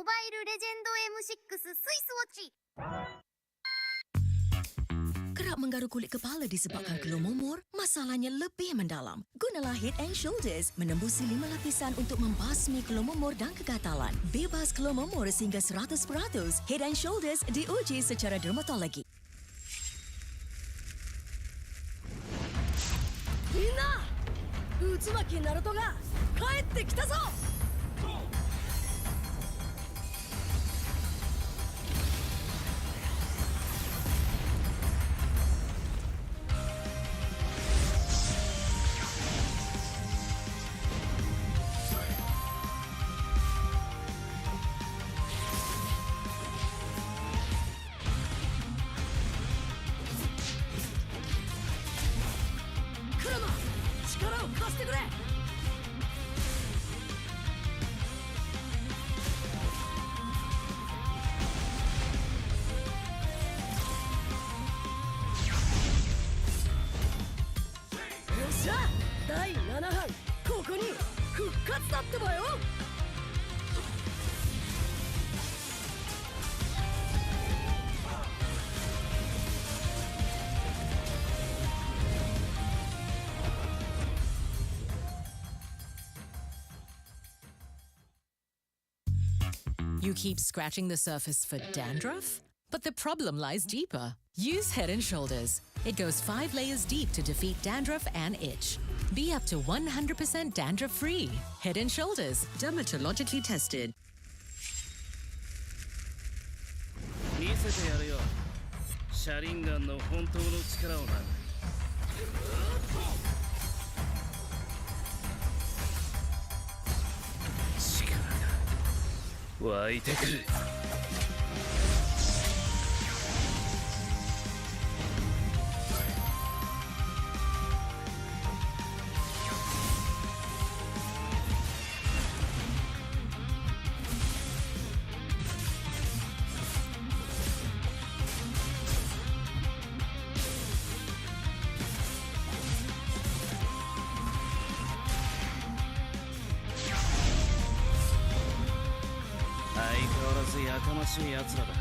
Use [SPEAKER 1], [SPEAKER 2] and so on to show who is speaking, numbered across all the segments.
[SPEAKER 1] モバイルレジェンド M6 スイスウォッチ。
[SPEAKER 2] Kerap menggaru kulit kepala disebabkan keluh momor, masalahnya lebih mendalam. Gunalah Head and Shoulders menembusi 5 lapisan untuk membasmi keluh momor dan kegatalan. Bebas keluh momor sehingga 100%. Head and Shoulders diuji secara dermatologi. Minna! Utsumaki Naruto ga kaette kita zo!
[SPEAKER 3] You keep scratching the surface for dandruff? But the problem lies deeper. Use Head & Shoulders. It goes 5 layers deep to defeat dandruff and itch. Be up to 100% dandruff-free. Head & Shoulders. Dermatologically tested.
[SPEAKER 4] 見せてやるよ。車輪ガンの本当の力をな。力が湧いてくる。相変わらずやかましい奴らだ。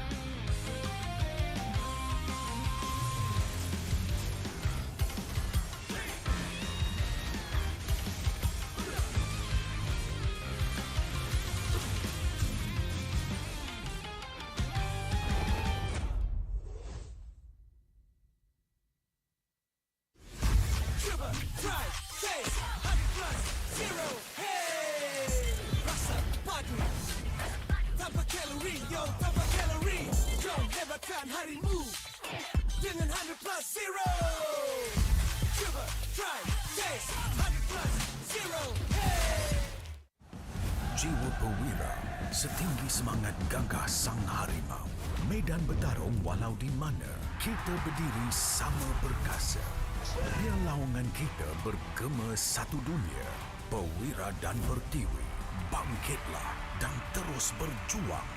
[SPEAKER 5] Jiwa perwira, setinggi semangat gagah sang harimau. Medan bertarung walau di mana, kita berdiri sama perkasa. Biar lawangan kita bergema satu dunia. Perwira dan pertiwi, bangkitlah dan terus berjuang.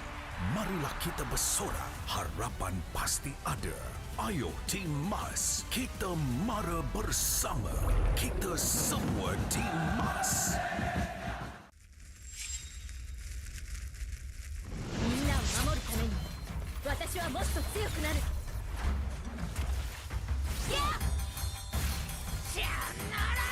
[SPEAKER 5] Marilah kita bersorak, harapan pasti ada. Ayo Tim Mas, kita mara bersama. Kita semua Tim Mas.
[SPEAKER 1] 私はもっと強くなる。やっ！さよなら！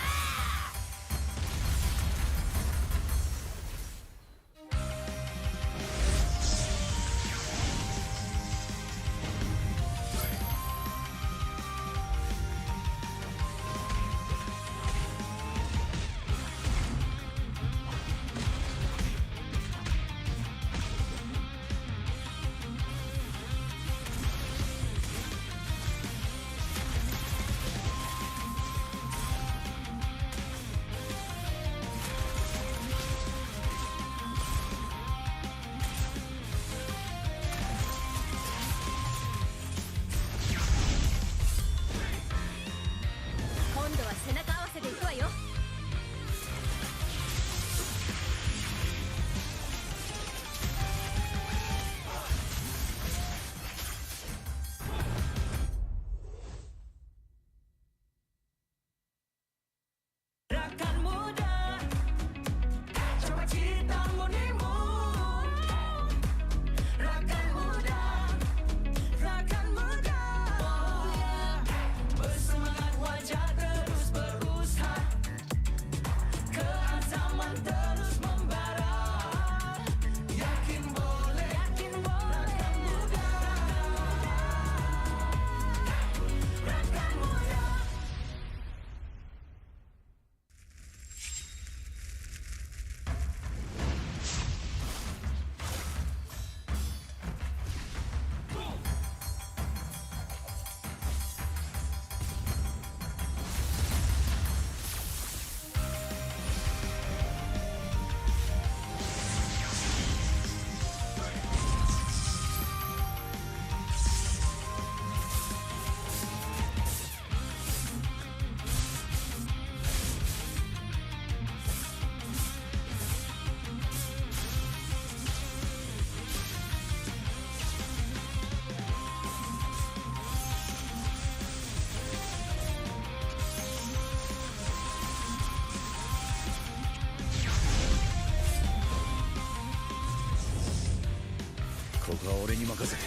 [SPEAKER 4] ここは俺に任せて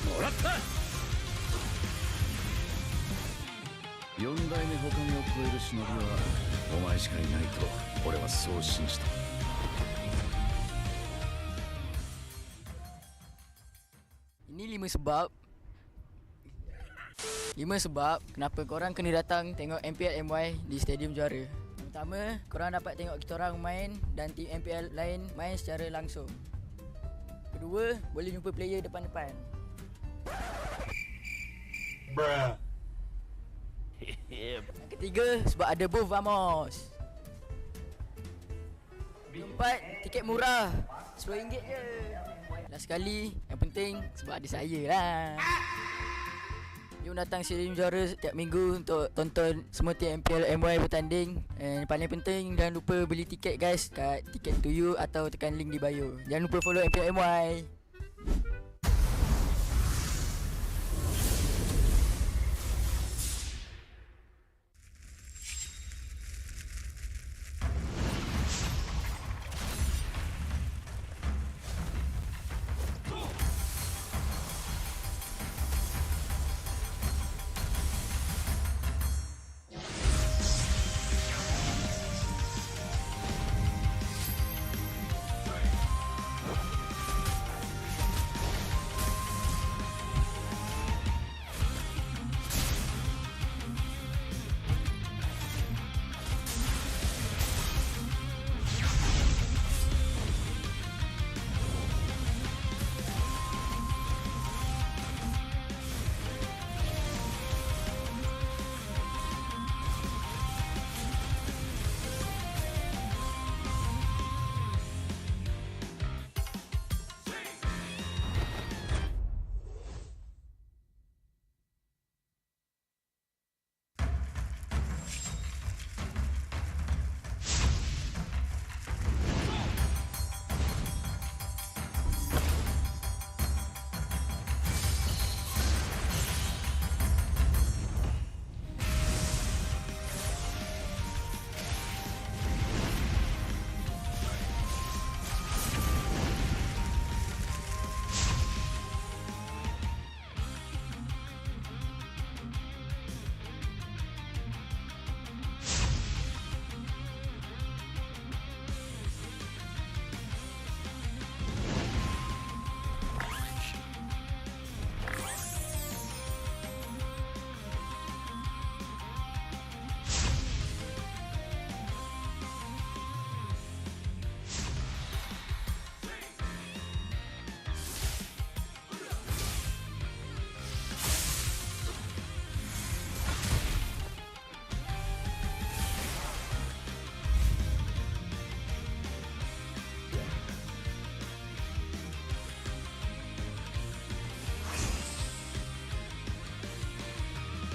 [SPEAKER 4] もらった。四代目ほかげを超える忍びはお前しかいないと俺はそう信じた。
[SPEAKER 6] Ini 5 sebab kenapa korang kena datang tengok MPL MY di Stadium Juara. Pertama, korang dapat tengok kita orang main dan tim MPL lain main secara langsung. Kedua, boleh jumpa player depan-depan. Yang ketiga, sebab ada booth Vamos. Keempat, tiket murah, RM10 je. Last sekali, yang penting sebab ada saya lah. Jom datang Stadium Juara setiap minggu untuk tonton semua tim MPL MY bertanding. And paling penting, jangan lupa beli tiket guys kat Ticket to You atau tekan link di bio. Jangan lupa follow MPL MY.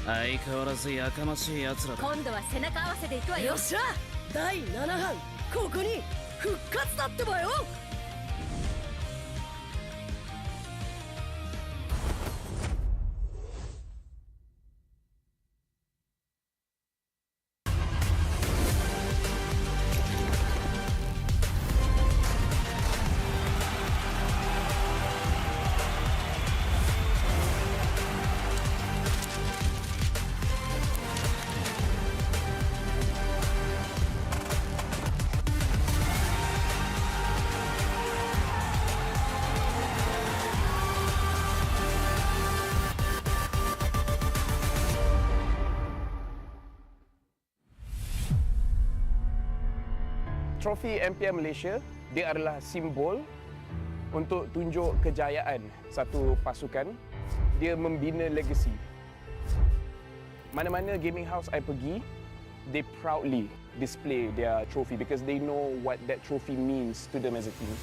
[SPEAKER 4] 相変わらずやかましい奴らだ。
[SPEAKER 1] 今度は背中合わせで行くわよ。
[SPEAKER 7] よっしゃ、第7班ここに復活だってばよ。
[SPEAKER 8] Trofi MPL Malaysia, dia adalah simbol untuk tunjuk kejayaan satu pasukan. Dia membina legasi. Mana-mana gaming house I pergi, they proudly display their trophy because they know what that trophy means to them as a team.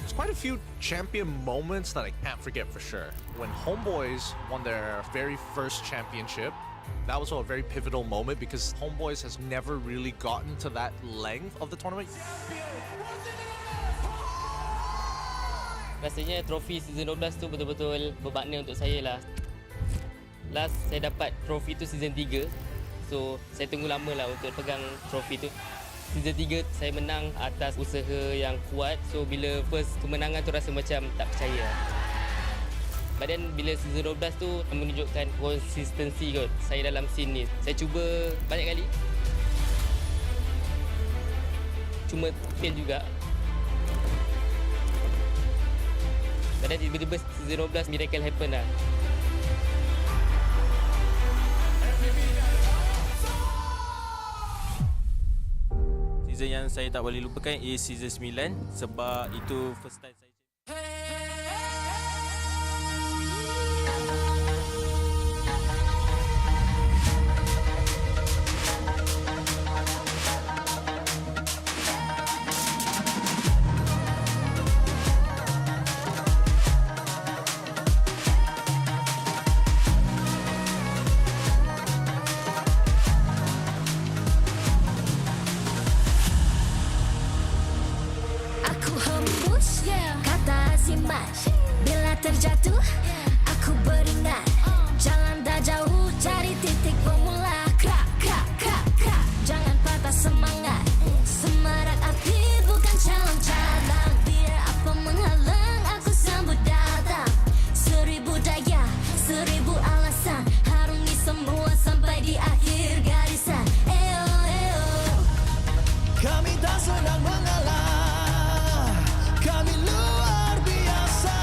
[SPEAKER 9] There's quite a few champion moments that I can't forget for sure. When HomeBois won their very first championship, that was a very pivotal moment because HomeBois has never really gotten to that length of the tournament.
[SPEAKER 10] Rasanya trofi season 12 tu betul-betul bermakna untuk saya lah. Last saya dapat trofi tu season 3. So saya tunggu lama lah untuk pegang trofi tu. Season 3 saya menang atas usaha yang kuat. So bila first kemenangan tu rasa macam tak percaya. But then bila season 12 tu menunjukkan konsistensi kot saya dalam scene ni. Saya cuba banyak kali. Cuma fail juga. But then tiba-tiba season 12 miracle happen lah.
[SPEAKER 11] Season yang saya tak boleh lupakan is season 9 sebab itu first time saya.
[SPEAKER 1] Aku hembus kata simat. Bila terjatuh aku beringat. Jalan dah jauh cari titik bermula. Krak, krak, krak, krak. Jangan patah semangat. Semarak api bukan calon cadangan. Biar apa menghalang aku sambut datang. 1000 daya, 1000 alasan. Harungi semua sampai di akhir garisan. Eo, eo.
[SPEAKER 5] Kami tak senang mengalah, kami luar biasa.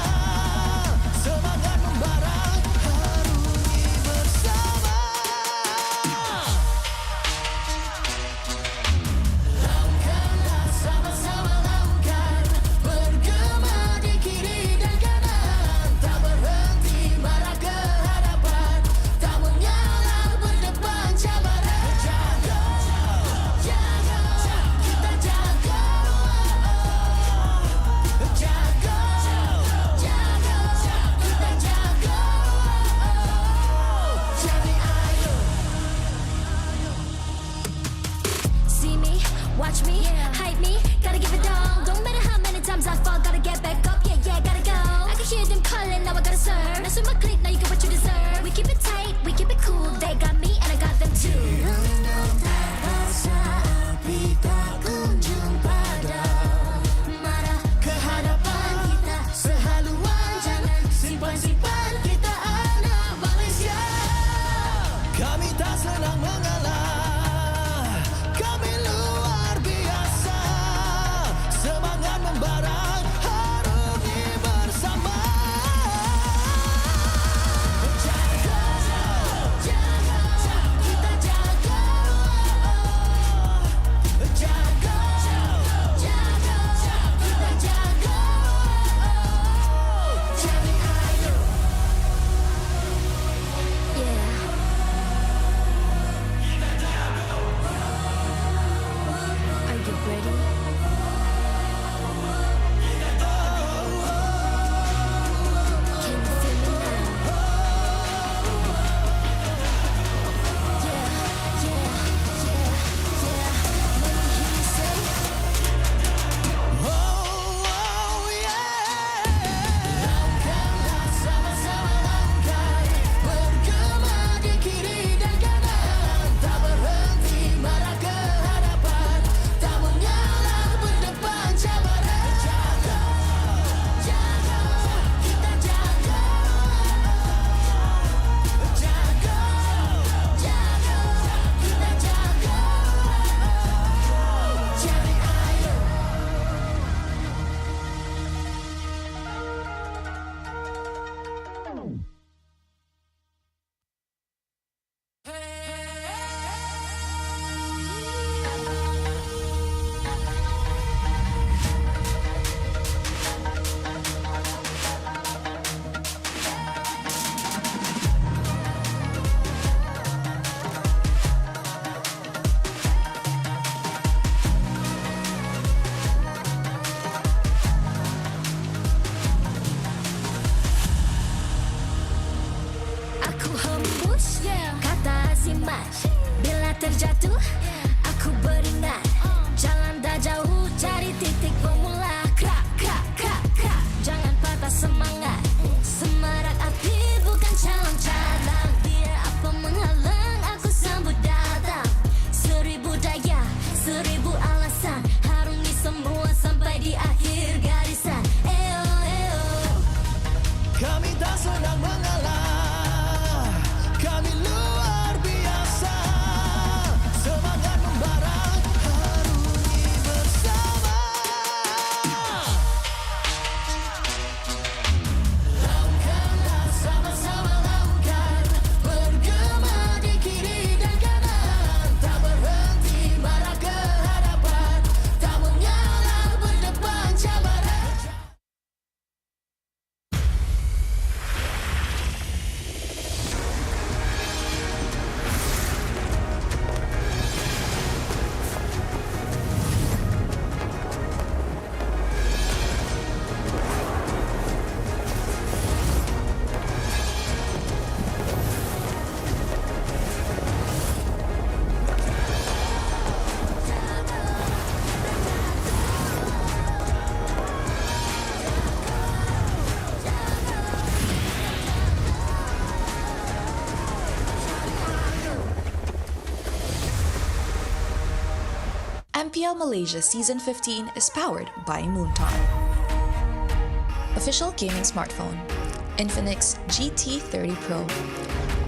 [SPEAKER 5] Semangat membara, harungi bersama. Langkahlah sama-sama langkah, bergema di kiri dan kanan. Tak berhenti marah ke hadapan, tak mengalah berdepan cabaran. Jaga, jaga, kita jaga. Jaga, jaga, kita jaga. Jadi ayo.
[SPEAKER 1] See me, watch me, hype me, gotta give it all. Don't matter how many times I fall, gotta get back up, yeah, yeah, gotta go. I can hear them calling, now I gotta serve. Mess with my clique, now you get what you deserve. We keep it tight, we keep it cool, they got me and I got them too. Rasa api tak kunjung padam. Marah ke hadapan kita, sehaluan jangan simpan-simpan. Kita anak Malaysia.
[SPEAKER 5] Kami tak senang mengalah, kami luar biasa. Semangat membara, harungi bersama. Jaga, jaga, kita jaga. Jaga, jaga, kita jaga. Jadi ayo.
[SPEAKER 1] Yeah. Are you ready? Can you feel me now? Yeah, yeah, yeah, yeah. Let me hear you say.
[SPEAKER 5] Oh, yeah. Langkahlah sama-sama langkah, bergema di kiri dan kanan. Tak berhenti marah ke hadapan, tak mengalah berdepan cabaran. Jaga, jaga, kita jaga. Jaga, jaga, kita jaga. Jadi ayo.
[SPEAKER 1] Aku hembus kata simat. Bila terjatuh aku beringat. Jalan dah jauh cari titik bermula. Krak, krak, krak, krak. Jangan patah semangat. Semarak api bukan calon cadangan. Biar apa menghalang aku sambut datang. 1000 daya, 1000 alasan.
[SPEAKER 12] MPL Malaysia Season 15 is powered by Moonton. Official gaming smartphone, Infinix GT30 Pro.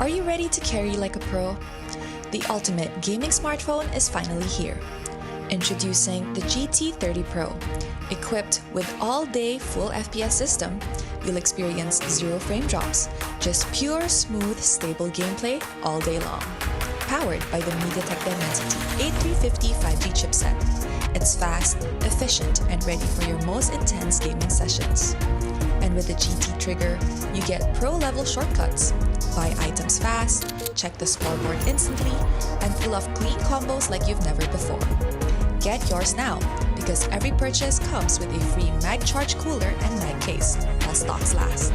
[SPEAKER 12] Are you ready to carry like a pro? The ultimate gaming smartphone is finally here. Introducing the GT30 Pro. Equipped with all-day full FPS system, you'll experience zero frame drops, just pure, smooth, stable gameplay all day long. Powered by the MediaTek Dimensity A350 5G chipset. It's fast, efficient, and ready for your most intense gaming sessions. And with the GT trigger, you get pro-level shortcuts. Buy items fast, check the scoreboard instantly, and pull off clean combos like you've never before. Get yours now, because every purchase comes with a free mag charge cooler and mag case, while stocks last.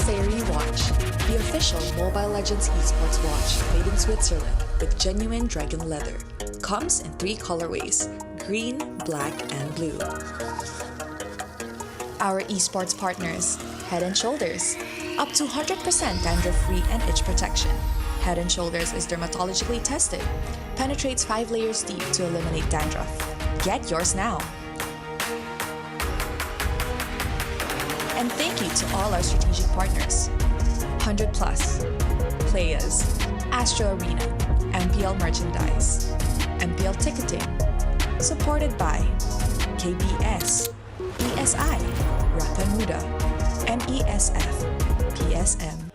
[SPEAKER 12] Fairy Watch, the official Mobile Legends Esports watch made in Switzerland with genuine dragon leather. Comes in 3 colorways, green, black, and blue. Our esports partners, Head & Shoulders, up to 100% dandruff-free and itch protection. Head & Shoulders is dermatologically tested, penetrates 5 layers deep to eliminate dandruff. Get yours now. And thank you to all our strategic partners. 100 Plus, Playas, Astro Arena, MPL Merchandise, MPL Ticketing, supported by KBS, ESI, Rapan Muda, MESF, PSM.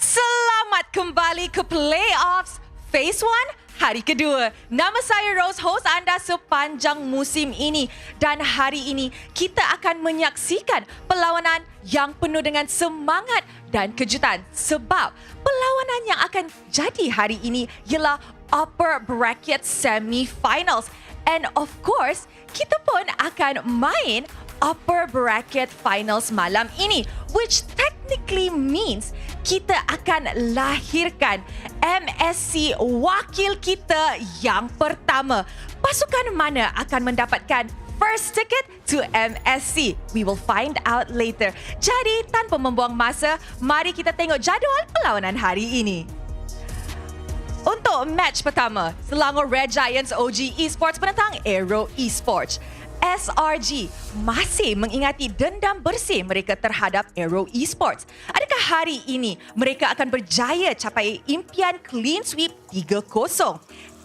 [SPEAKER 13] Selamat kembali ke Playoffs Phase 1 hari kedua. Nama saya Rose, host anda sepanjang musim ini. Dan hari ini kita akan menyaksikan perlawanan yang penuh dengan semangat dan kejutan. Sebab perlawanan yang akan jadi hari ini ialah Upper Bracket Semi-Finals. And of course, kita pun akan main Upper Bracket Finals malam ini, which technically means kita akan lahirkan MSC wakil kita yang pertama. Pasukan mana akan mendapatkan first ticket to MSC? We will find out later. Jadi, tanpa membuang masa, mari kita tengok jadual perlawanan hari ini. Untuk match pertama, Selangor Red Giants OG Esports menentang AERO Esports. SRG masih mengingati dendam bersih mereka terhadap AERO Esports. Adakah hari ini mereka akan berjaya capai impian clean sweep 3-0?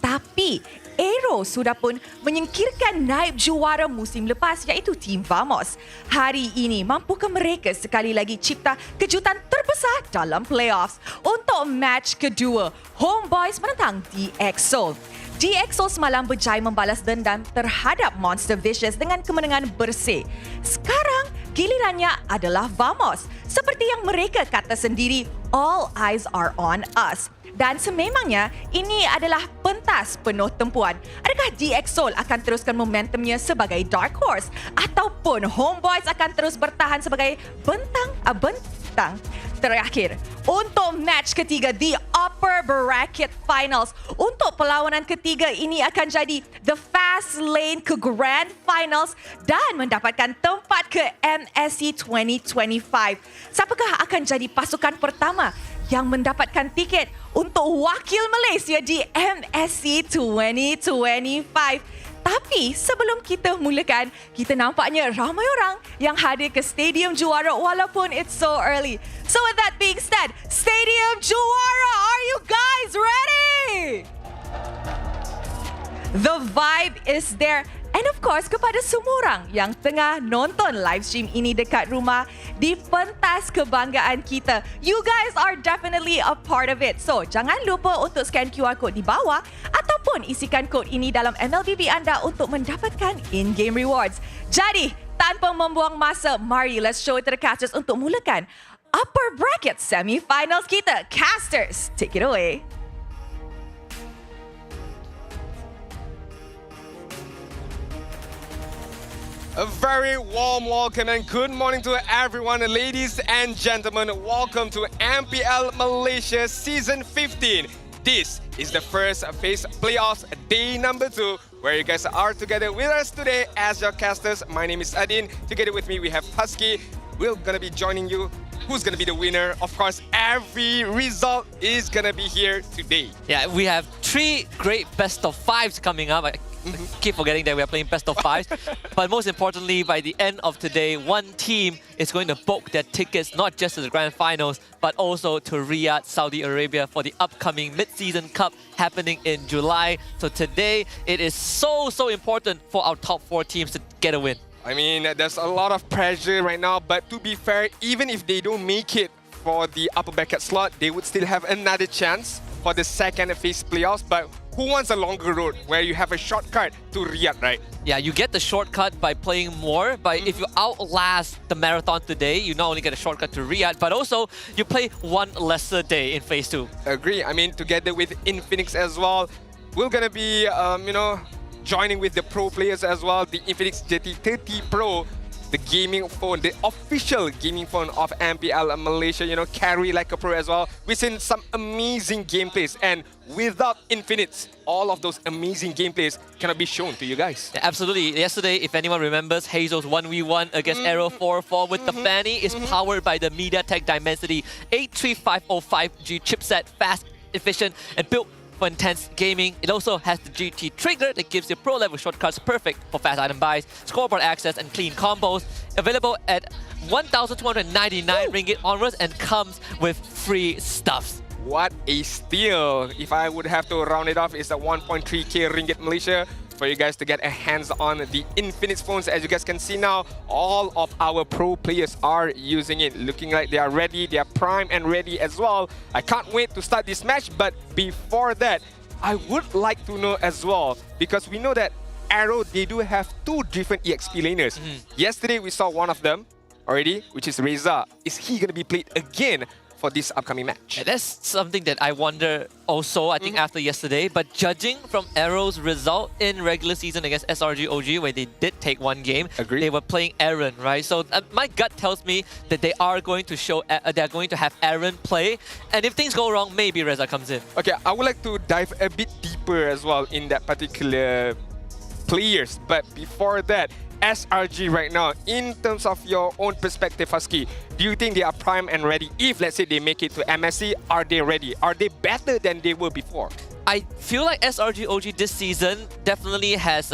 [SPEAKER 13] Tapi AERO sudah pun menyingkirkan naib juara musim lepas iaitu Team Vamos. Hari ini mampukah mereka sekali lagi cipta kejutan terbesar dalam playoffs? Untuk match kedua, HomeBois menentang DXO. DXO semalam berjaya membalas dendam terhadap Monster Vicious dengan kemenangan bersih. Sekarang, gilirannya adalah Vamos. Seperti yang mereka kata sendiri, all eyes are on us. Dan sememangnya, ini adalah pentas penuh tempuan. Adakah DXO akan teruskan momentumnya sebagai Dark Horse? Ataupun HomeBois akan terus bertahan sebagai bentang terakhir? Untuk match ketiga, the Upper Bracket Finals. Untuk perlawanan ketiga ini akan jadi the fast lane ke Grand Finals dan mendapatkan tempat ke MSC 2025. Siapakah akan jadi pasukan pertama yang mendapatkan tiket untuk wakil Malaysia di MSC 2025? Tapi sebelum kita mulakan, kita nampaknya ramai orang yang hadir ke Stadium Juara walaupun it's so early. So with that being said, Stadium Juara, are you guys ready? The vibe is there. And of course, kepada semua orang yang tengah nonton live stream ini dekat rumah, di pentas kebanggaan kita, you guys are definitely a part of it. So, jangan lupa untuk scan QR code di bawah ataupun isikan kod ini dalam MLBB anda untuk mendapatkan in-game rewards. Jadi, tanpa membuang masa, mari let's show it to the casters untuk mulakan Upper Bracket Semi-Finals kita. Casters, take it away.
[SPEAKER 14] A very warm welcome and good morning to everyone, ladies and gentlemen. Welcome to MPL Malaysia Season 15. This is the first phase playoffs, day number 2, where you guys are together with us today as your casters. My name is Adin. Together with me, we have Husky. We're going to be joining you. Who's going to be the winner? Of course, every result is going to be here today.
[SPEAKER 15] Yeah, we have 3 great best of 5s coming up. I keep forgetting that we are playing best of 5s. But most importantly, by the end of today, one team is going to book their tickets not just to the Grand Finals, but also to Riyadh, Saudi Arabia for the upcoming Mid-Season Cup happening in July. So today, it is so important for our top 4 teams to get a win.
[SPEAKER 14] I mean, there's a lot of pressure right now, but to be fair, even if they don't make it for the upper bracket slot, they would still have another chance for the second phase playoffs. But who wants a longer road where you have a shortcut to Riyadh, right?
[SPEAKER 15] Yeah, you get the shortcut by playing more, but if you outlast the marathon today, you not only get a shortcut to Riyadh, but also you play one lesser day in phase 2.
[SPEAKER 14] Agree. I mean, together with Infinix as well, we're gonna be, joining with the pro players as well. The Infinix GT30 Pro, the gaming phone, the official gaming phone of MPL Malaysia, carry like a pro as well. We've seen some amazing gameplays, and without Infinix, all of those amazing gameplays cannot be shown to you guys.
[SPEAKER 15] Yeah, absolutely. Yesterday, if anyone remembers, Hazel's 1v1 against AERO 4-4 with the Fanny is powered by the MediaTek Dimensity 83505G chipset, fast, efficient, and built for intense gaming. It also has the GT trigger that gives you pro-level shortcuts perfect for fast item buys, scoreboard access, and clean combos. Available at 1,299 ringgit onwards and comes with free stuffs.
[SPEAKER 14] What a steal! If I would have to round it off, it's a 1.3k ringgit Malaysia for you guys to get a hands on the Infinix phones. As you guys can see now, all of our pro players are using it, looking like they are ready, they are prime and ready as well. I can't wait to start this match, but before that, I would like to know as well, because we know that AERO, they do have 2 different EXP laners. Yesterday we saw one of them already, which is Reza. Is he going to be played again for this upcoming match?
[SPEAKER 15] Yeah, that's something that I wonder also, I think, after yesterday. But judging from AERO's result in regular season against SRG OG, where they did take one game, they were playing Aaron, right? So my gut tells me that they are going to they're going to have Aaron play. And if things go wrong, maybe Reza comes in.
[SPEAKER 14] Okay, I would like to dive a bit deeper as well in that particular players. But before that, SRG right now, in terms of your own perspective, Husky, do you think they are prime and ready? If, let's say, they make it to MSC, are they ready? Are they better than they were before?
[SPEAKER 15] I feel like SRG OG this season definitely has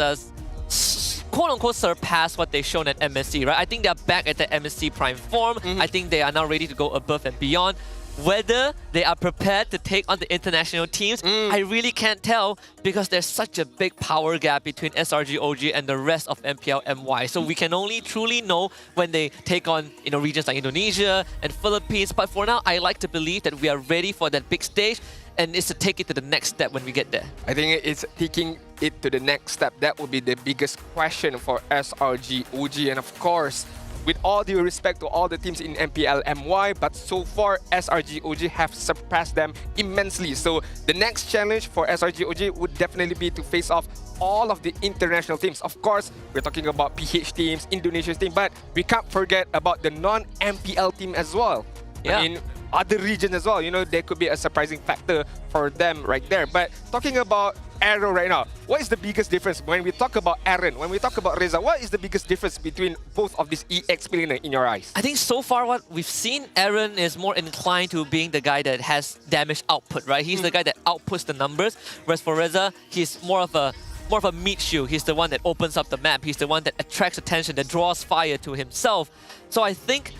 [SPEAKER 15] quote-unquote surpassed what they've shown at MSC, right? I think they're back at the MSC prime form. I think they are now ready to go above and beyond. Whether they are prepared to take on the international teams, I really can't tell, because there's such a big power gap between SRG OG and the rest of MPL MY. So we can only truly know when they take on regions like Indonesia and Philippines. But for now, I like to believe that we are ready for that big stage, and it's to take it to the next step when we get there.
[SPEAKER 14] I think it's taking it to the next step. That would be the biggest question for SRG OG. And of course, with all due respect to all the teams in MPL MY, but so far SRG OG have surpassed them immensely. So the next challenge for SRG OG would definitely be to face off all of the international teams. Of course, we're talking about PH teams, Indonesian team, but we can't forget about the non-MPL team as well.
[SPEAKER 15] Yeah.
[SPEAKER 14] I mean, other regions as well, there could be a surprising factor for them right there. But talking about AERO right now, what is the biggest difference when we talk about Aaron, when we talk about Reza? What is the biggest difference between both of these EXP laners in your eyes?
[SPEAKER 15] I think so far what we've seen, Aaron is more inclined to being the guy that has damage output, right? He's the guy that outputs the numbers, whereas for Reza, he's more of a meat shield. He's the one that opens up the map. He's the one that attracts attention, that draws fire to himself. So I think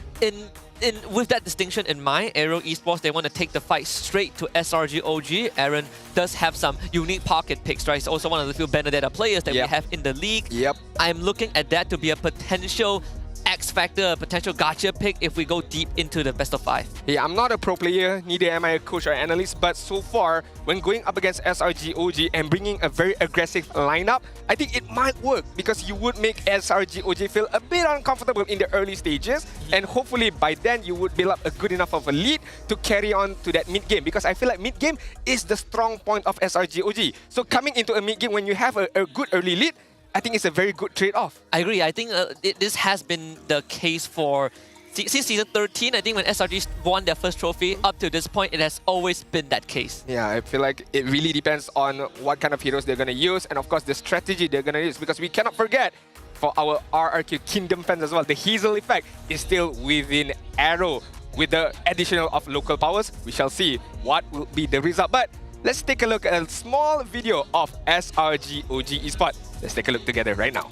[SPEAKER 15] with that distinction in mind, AERO Esports, they want to take the fight straight to SRG OG. Aaron does have some unique pocket picks, right? He's also one of the few Benedetta players that we have in the league. I'm looking at that to be a potential X factor, a potential gacha pick if we go deep into the best of 5.
[SPEAKER 14] Yeah, I'm not a pro player, neither am I a coach or analyst, but so far, when going up against SRG OG and bringing a very aggressive lineup, I think it might work, because you would make SRG OG feel a bit uncomfortable in the early stages, and hopefully by then you would build up a good enough of a lead to carry on to that mid game, because I feel like mid game is the strong point of SRG OG. So coming into a mid game when you have a good early lead, I think it's a very good trade-off.
[SPEAKER 15] I agree. I think this has been the case for since season 13. I think when SRG won their first trophy, up to this point, it has always been that case.
[SPEAKER 14] Yeah, I feel like it really depends on what kind of heroes they're going to use, and of course the strategy they're going to use, because we cannot forget, for our RRQ Kingdom fans as well, the Hazel effect is still within AERO. With the additional of local powers, we shall see what will be the result. But let's take a look at a small video of SRG OG Esports. Let's take a look together right now.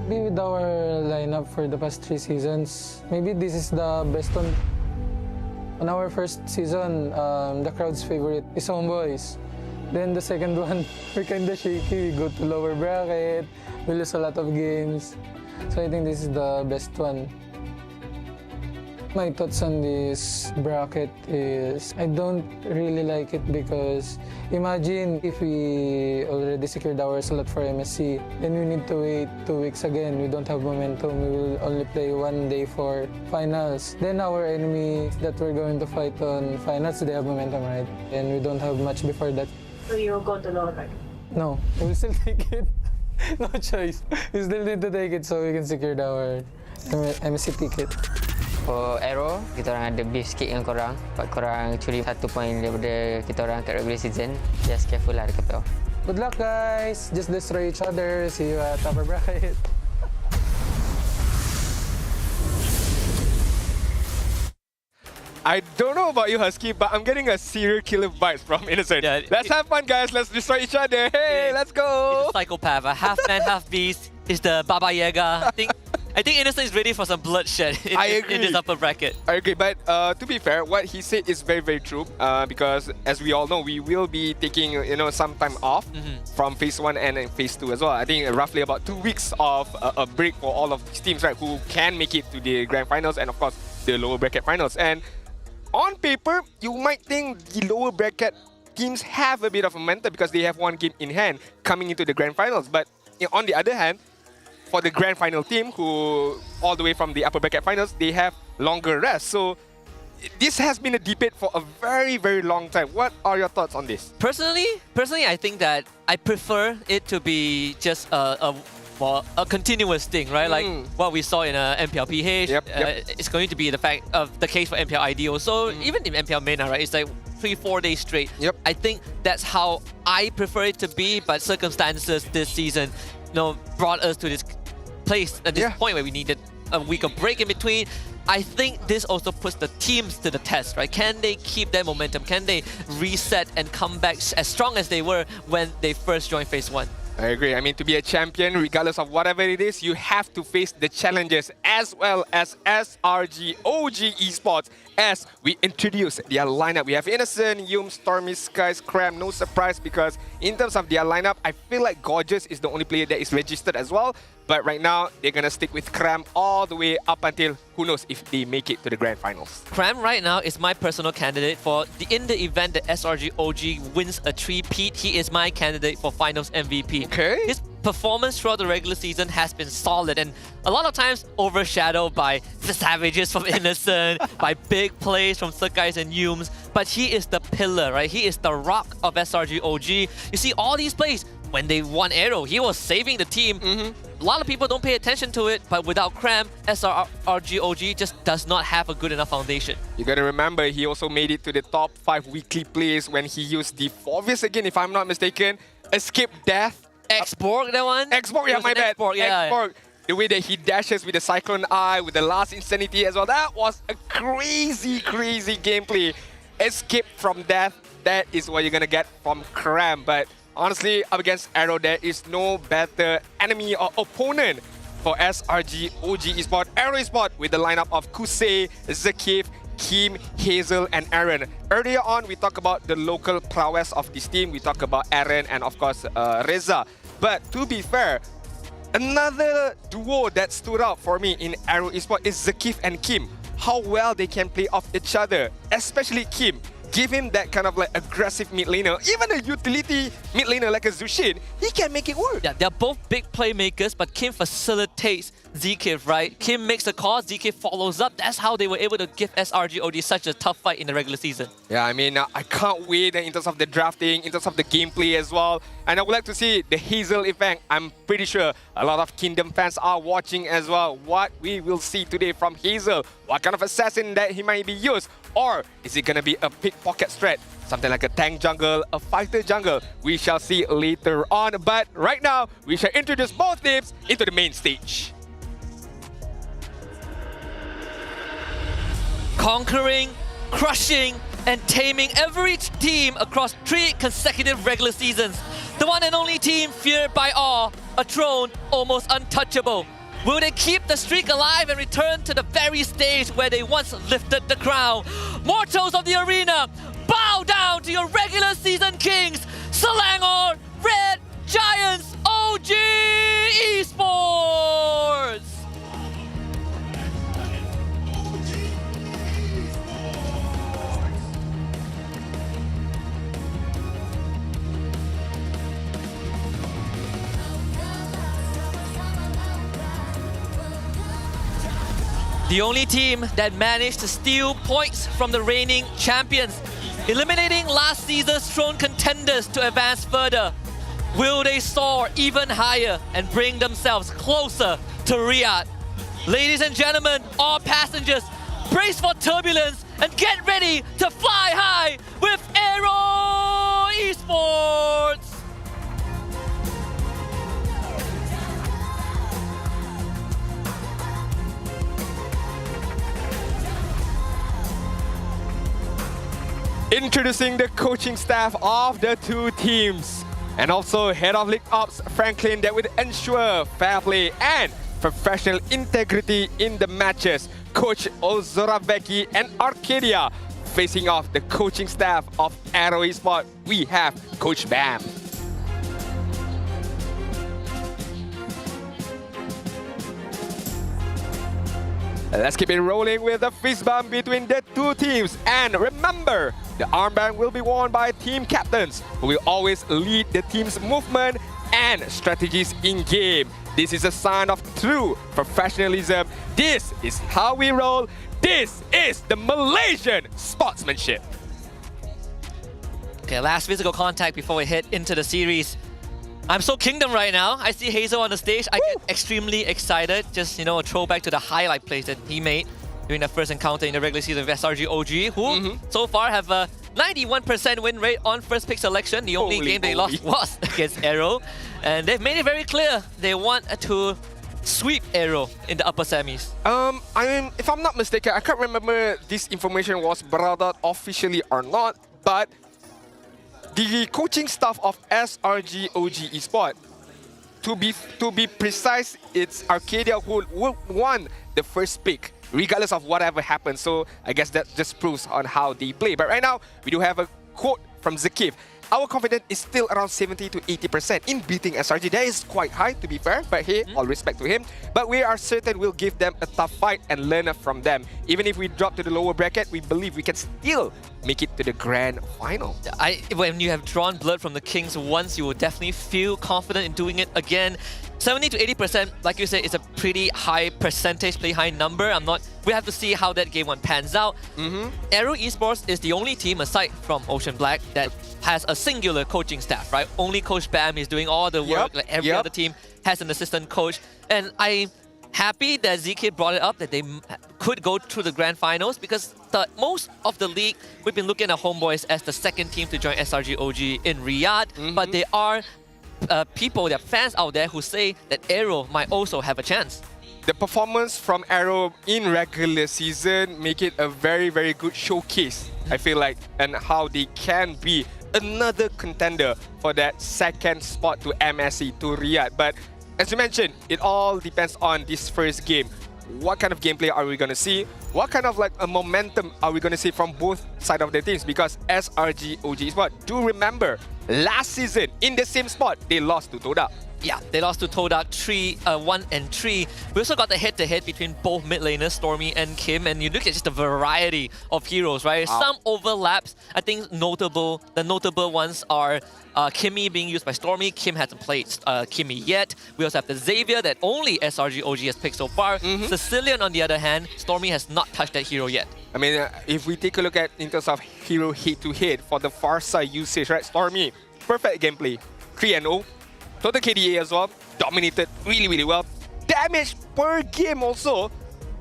[SPEAKER 16] With our lineup for the past 3 seasons, maybe this is the best one. On our first season, the crowd's favorite is HomeBois. Then the second one, we're kinda shaky. We go to lower bracket, we lose a lot of games. So I think this is the best one. My thoughts on this bracket is I don't really like it because imagine if we already secured our slot for MSC, then we need to wait 2 weeks again. We don't have momentum. We will only play 1 day for finals. Then our enemies that we're going to fight on finals, they have momentum, right? And we don't have much before that.
[SPEAKER 17] So you will go to lower bracket?
[SPEAKER 16] No, we'll still take it. No choice. We still need to take it so we can secure our MSC ticket.
[SPEAKER 18] For AERO, kita orang ada beef sikit dengan korang. Sebab korang curi 1 point daripada kita orang kat regular season. Just careful lah dekat playoff.
[SPEAKER 16] Good luck guys! Just destroy each other. See you at upper bracket.
[SPEAKER 14] I don't know about you, Husky, but I'm getting a serial killer vibes from Innocent. Yeah, let's have fun, guys. Let's destroy each other. Hey, let's go!
[SPEAKER 15] He's a psychopath. A half man, half beast. Is the Baba Yaga. I think Innocent is ready for some bloodshed in this upper bracket.
[SPEAKER 14] I agree, but to be fair, what he said is very, very true. Because as we all know, we will be taking some time off from phase 1 and phase 2 as well. I think roughly about 2 weeks of a break for all of these teams, right, who can make it to the grand finals and of course the lower bracket finals. And on paper, you might think the lower bracket teams have a bit of momentum because they have 1 game in hand coming into the grand finals. But on the other hand, for the grand final team, who all the way from the upper bracket finals, they have longer rest. So this has been a debate for a very, very long time. What are your thoughts on this?
[SPEAKER 15] Personally, I think that I prefer it to be just a continuous thing, right? Like what we saw in MPL PH. It's going to be the case for MPL IDO. So even in MPL MENA, right? It's like 3-4 days straight. I think that's how I prefer it to be. But circumstances this season, brought us to this place at this point where we needed a week of break in between. I think this also puts the teams to the test, right? Can they keep their momentum? Can they reset and come back as strong as they were when they first joined phase 1?
[SPEAKER 14] I agree. I mean, to be a champion, regardless of whatever it is, you have to face the challenges as well as SRG OG Esports. As we introduce their lineup, we have Innocent, Yum, Stormy, Skies, Cram. No surprise because in terms of their lineup, I feel like Gorgeous is the only player that is registered as well. But right now, they're going to stick with Cram all the way up until who knows if they make it to the grand finals.
[SPEAKER 15] Cram right now is my personal candidate for in the event that SRG OG wins a 3-peat. He is my candidate for finals MVP.
[SPEAKER 14] Okay.
[SPEAKER 15] His performance throughout the regular season has been solid and a lot of times overshadowed by the Savages from Innocent, by big plays from Sekais and Yums. But he is the pillar, right? He is the rock of SRG OG. You see all these plays. When they won AERO, he was saving the team. A lot of people don't pay attention to it, but without Cram, SRG OG just does not have a good enough foundation.
[SPEAKER 14] You gotta remember, he also made it to the top 5 weekly plays when he used the obvious again, if I'm not mistaken, Escape Death.
[SPEAKER 15] X-Borg, that one?
[SPEAKER 14] X-Borg, yeah, my bad.
[SPEAKER 15] X-Borg, yeah.
[SPEAKER 14] X-Borg. The way that he dashes with the Cyclone Eye, with the last Insanity as well, that was a crazy, crazy gameplay. Escape from Death, that is what you're gonna get from Cram, but honestly, up against AERO, there is no better enemy or opponent for SRG OG Esports. AERO Esports with the lineup of Kusei, Zakif, Kim, Hazel, and Aaron. Earlier on, we talked about the local prowess of this team. We talked about Aaron and, of course, Reza. But to be fair, another duo that stood out for me in AERO Esports is Zakif and Kim. How well they can play off each other, especially Kim. Give him that kind of like aggressive mid laner, even a utility mid laner like a Zushin, he can make it work.
[SPEAKER 15] Yeah, they're both big playmakers, but Kim facilitates Zkif, right? Kim makes a call, Zkif follows up. That's how they were able to give SRG OG such a tough fight in the regular season.
[SPEAKER 14] Yeah, I mean, I can't wait in terms of the drafting, in terms of the gameplay as well. And I would like to see the Hazel event. I'm pretty sure a lot of Kingdom fans are watching as well. What we will see today from Hazel, what kind of assassin that he might be used, or is it going to be a pickpocket strat? Something like a tank jungle, a fighter jungle. We shall see later on. But right now, we shall introduce both teams into the main stage.
[SPEAKER 15] conquering, crushing, and taming every team across 3 consecutive regular seasons. The one and only team feared by all, a throne almost untouchable. Will they keep the streak alive and return to the very stage where they once lifted the crown? Mortals of the arena, bow down to your regular season kings, Selangor Red Giants OG Esports! The only team that managed to steal points from the reigning champions, eliminating last season's throne contenders to advance further. Will they soar even higher and bring themselves closer to Riyadh? Ladies and gentlemen, all passengers, brace for turbulence and get ready to fly high with AERO Esports!
[SPEAKER 14] Introducing the coaching staff of the 2 teams. And also Head of League Ops Franklin that would ensure fair play and professional integrity in the matches. Coach Ozoraveki and Arcadia. Facing off the coaching staff of AERO Esports, we have Coach Bam. Let's keep it rolling with the fist bump between the 2 teams. And remember, the armband will be worn by team captains who will always lead the team's movement and strategies in game. This is a sign of true professionalism. This is how we roll. This is the Malaysian sportsmanship.
[SPEAKER 15] Okay, last physical contact before we head into the series. I'm so kingdom right now. I see Hazel on the stage. I get extremely excited. Just, you know, a throwback to the highlight plays that he made during the first encounter in the regular season of SRG OG, who so far have a 91% win rate on first pick selection. The only game they lost was against AERO. And they've made it very clear they want to sweep AERO in the upper semis.
[SPEAKER 14] If I'm not mistaken, I can't remember this information was brought out officially or not, but the coaching staff of SRG OG Esports, to be precise, it's Arcadia who won the first pick, regardless of whatever happens. So I guess that just proves on how they play. But right now, we do have a quote from Zakif. Our confidence is still around 70 to 80% in beating SRG. That is quite high, to be fair, but hey, all respect to him. But we are certain we'll give them a tough fight and learn from them. Even if we drop to the lower bracket, we believe we can still make it to the grand final.
[SPEAKER 15] When you have drawn blood from the Kings once, you will definitely feel confident in doing it again. 70 to 80%, like you said, is a pretty high percentage, play high number. We have to see how that game one pans out. AERO Esports is the only team aside from Ocean Black that has a singular coaching staff, right? Only Coach Bam is doing all the work, like every other team has an assistant coach. And I'm happy that ZK brought it up that they could go through the grand finals, because most of the league, we've been looking at HomeBois as the second team to join SRG OG in Riyadh, but there are there are fans out there who say that AERO might also have a chance.
[SPEAKER 14] The performance from AERO in regular season make it a very, very good showcase, I feel like, and how they can be another contender for that second spot to MSC, to Riyadh. But as you mentioned, it all depends on this first game. What kind of gameplay are we going to see? What kind of like a momentum are we going to see from both sides of the teams? Because SRG OG Esports, do remember, last season in the same spot, they lost to Todak.
[SPEAKER 15] Yeah, they lost to Todak 1 and 3. We also got the head-to-head between both mid laners, Stormy and Kim, and you look at just the variety of heroes, right? Some overlaps. I think the notable ones are Kimmy being used by Stormy. Kim hasn't played Kimmy yet. We also have the Xavier that only SRG OG has picked so far. Sicilian, on the other hand, Stormy has not touched that hero yet.
[SPEAKER 14] I mean, if we take a look at in terms of hero head-to-head for the far side usage, right? Stormy, perfect gameplay, 3-0. Total KDA as well, dominated really, really well. Damage per game also,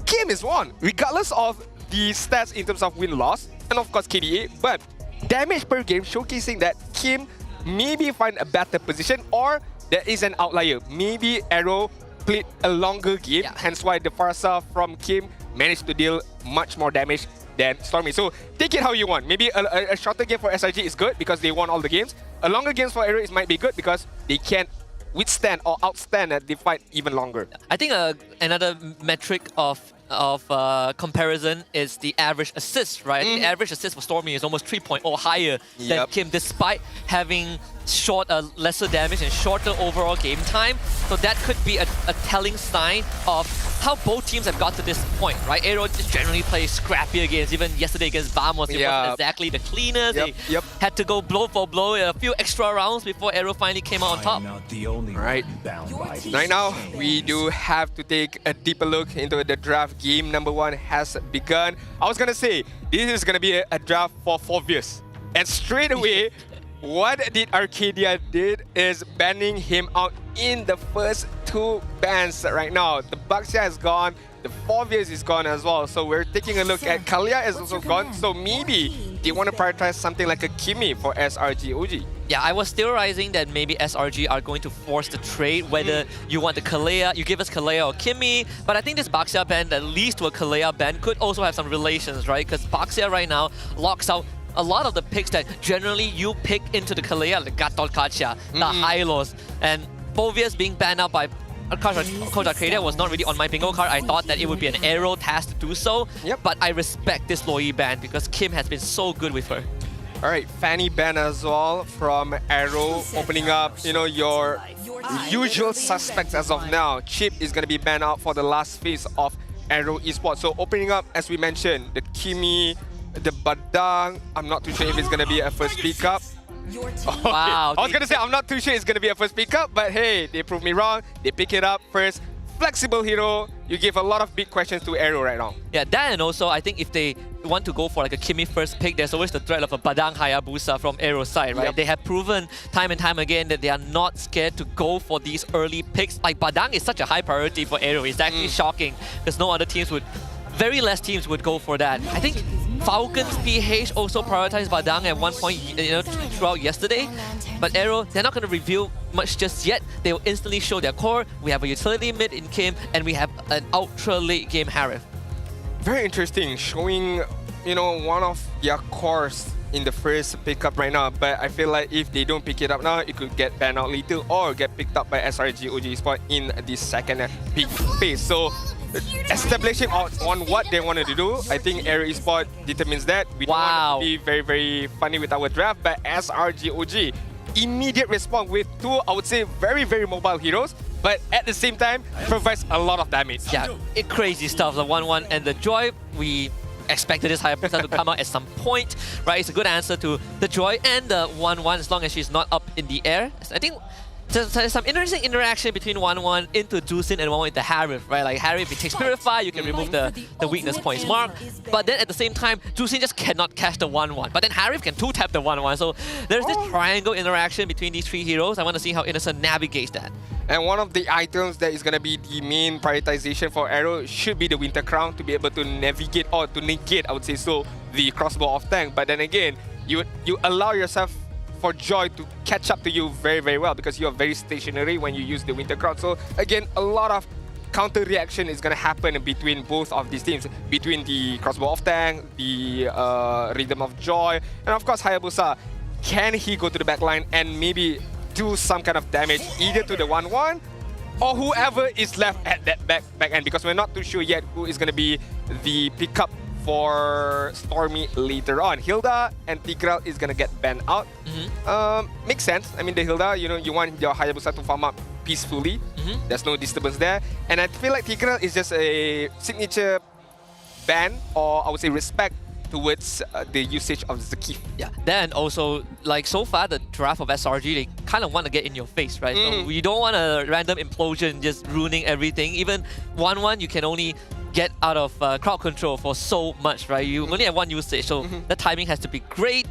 [SPEAKER 14] Kim is one, regardless of the stats in terms of win-loss, and of course KDA, but damage per game showcasing that Kim maybe find a better position, or there is an outlier. Maybe AERO played a longer game, hence why the Farsa from Kim managed to deal much more damage than Stormy. So take it how you want. Maybe a shorter game for SRG is good because they won all the games. A longer game for AERO might be good because they can withstand or outstand the fight even longer.
[SPEAKER 15] I think another metric of comparison is the average assist, right? The average assist for Stormy is almost 3.0 higher than Kim, despite having lesser damage and shorter overall game time. So that could be a telling sign of how both teams have got to this point, right? AERO just generally plays scrappier games. Even yesterday against Vamos, it wasn't exactly the cleanest. They had to go blow for blow a few extra rounds before AERO finally came out on top.
[SPEAKER 14] Right. Right now, we do have to take a deeper look into the draft. Game number 1 has begun. I was gonna say, this is gonna be a draft for 4 years. And straight away, what did Arcadia did is banning him out in the first 2 bans right now. The Baxia is gone, the 4 years is gone as well. So we're taking a look at Kalia is also gone. So maybe they want to prioritize something like a Kimi for SRG OG.
[SPEAKER 15] Yeah, I was theorizing that maybe SRG are going to force the trade, whether you want the Kalea, you give us Kalea or Kimi. But I think this Baxia ban that leads to a Kalea ban could also have some relations, right? Because Baxia right now locks out a lot of the picks that generally you pick into the Kalea, like Gatot Kacha, the Hylos, and Bovius being banned out by Coach Arcadia was not really on my bingo card. I thought that it would be an AERO task to do so, but I respect this Loi ban because Kim has been so good with her.
[SPEAKER 14] Alright, Fanny ban as well from AERO, opening up, you know, your usual suspects as of now. Chip is going to be banned out for the last phase of AERO Esports. So opening up, as we mentioned, the Kimi, the Badang. I'm not too sure if it's going to be a first pickup.
[SPEAKER 15] Wow.
[SPEAKER 14] I was going to say I'm not too sure it's going to be a first pickup, but hey, they proved me wrong. They pick it up first. Flexible hero. You give a lot of big questions to AERO right now.
[SPEAKER 15] Yeah, that, and also I think if they want to go for like a Kimi first pick, there's always the threat of a Badang Hayabusa from AERO's side, right? They have proven time and time again that they are not scared to go for these early picks. Like Badang is such a high priority for AERO. It's actually shocking because no other teams would, very less teams would go for that. I think Falcons PH also prioritized Badang at one point, you know, throughout yesterday. But AERO, they're not going to reveal much just yet. They will instantly show their core. We have a utility mid in Kim, and we have an ultra late game Harif.
[SPEAKER 14] Very interesting, showing, you know, one of their cores in the first pickup right now. But I feel like if they don't pick it up now, it could get banned out later or get picked up by SRG OG Esports in the second pick phase. So establishing on what they wanted to do, I think AERO Esports determines that. We don't want to be very, very funny with our draft, but SRG OG, immediate response with 2, I would say, very, very mobile heroes, but at the same time, provides a lot of damage.
[SPEAKER 15] Yeah, crazy stuff. The 1-1 and the Joy, we expected this Hayabusa to come out at some point, right? It's a good answer to the Joy and the 1-1 as long as she's not up in the air. I think there's some interesting interaction between 1-1 into Jusin and 1-1 into Harif, right? Like Harif, if it takes Purify, you can remove the weakness points mark. But then at the same time, Jusin just cannot catch the 1-1. But then Harif can 2-tap the 1-1. So there's this triangle interaction between these 3 heroes. I want to see how Innocent navigates that.
[SPEAKER 14] And one of the items that is going to be the main prioritization for AERO should be the Winter Crown to be able to navigate or to negate, I would say so, the crossbow of tank. But then again, you allow yourself for Joy to catch up to you very, very well because you're very stationary when you use the Winter Crown. So again, a lot of counter reaction is going to happen between both of these teams, between the crossbow of tank, the Rhythm of Joy, and of course Hayabusa. Can he go to the back line and maybe do some kind of damage either to the 1-1 or whoever is left at that back end, because we're not too sure yet who is going to be the pickup for Stormy later on. Hilda and Tigreal is gonna get banned out. Makes sense. I mean, the Hilda, you know, you want your Hayabusa to farm up peacefully. There's no disturbance there. And I feel like Tigreal is just a signature ban, or I would say respect towards the usage of Zakif.
[SPEAKER 15] Yeah, then also, like so far, the draft of SRG, they kind of want to get in your face, right? So you don't want a random implosion just ruining everything. Even 1-1, you can only get out of crowd control for so much, right? You only have one usage, so the timing has to be great.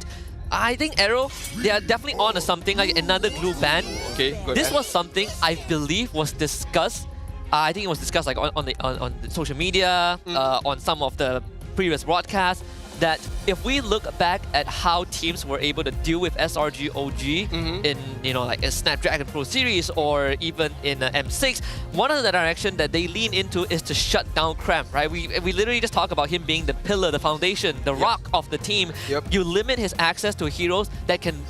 [SPEAKER 15] I think AERO, they are definitely on to something like another glue ban.
[SPEAKER 14] Okay, good.
[SPEAKER 15] This was something I believe was discussed. I think it was discussed like on the social media, on some of the previous broadcasts, that if we look back at how teams were able to deal with SRG OG in, you know, like a Snapdragon Pro Series or even in M6, one of the direction that they lean into is to shut down Cram, right? We literally just talk about him being the pillar, the foundation, the rock of the team. You limit his access to heroes that can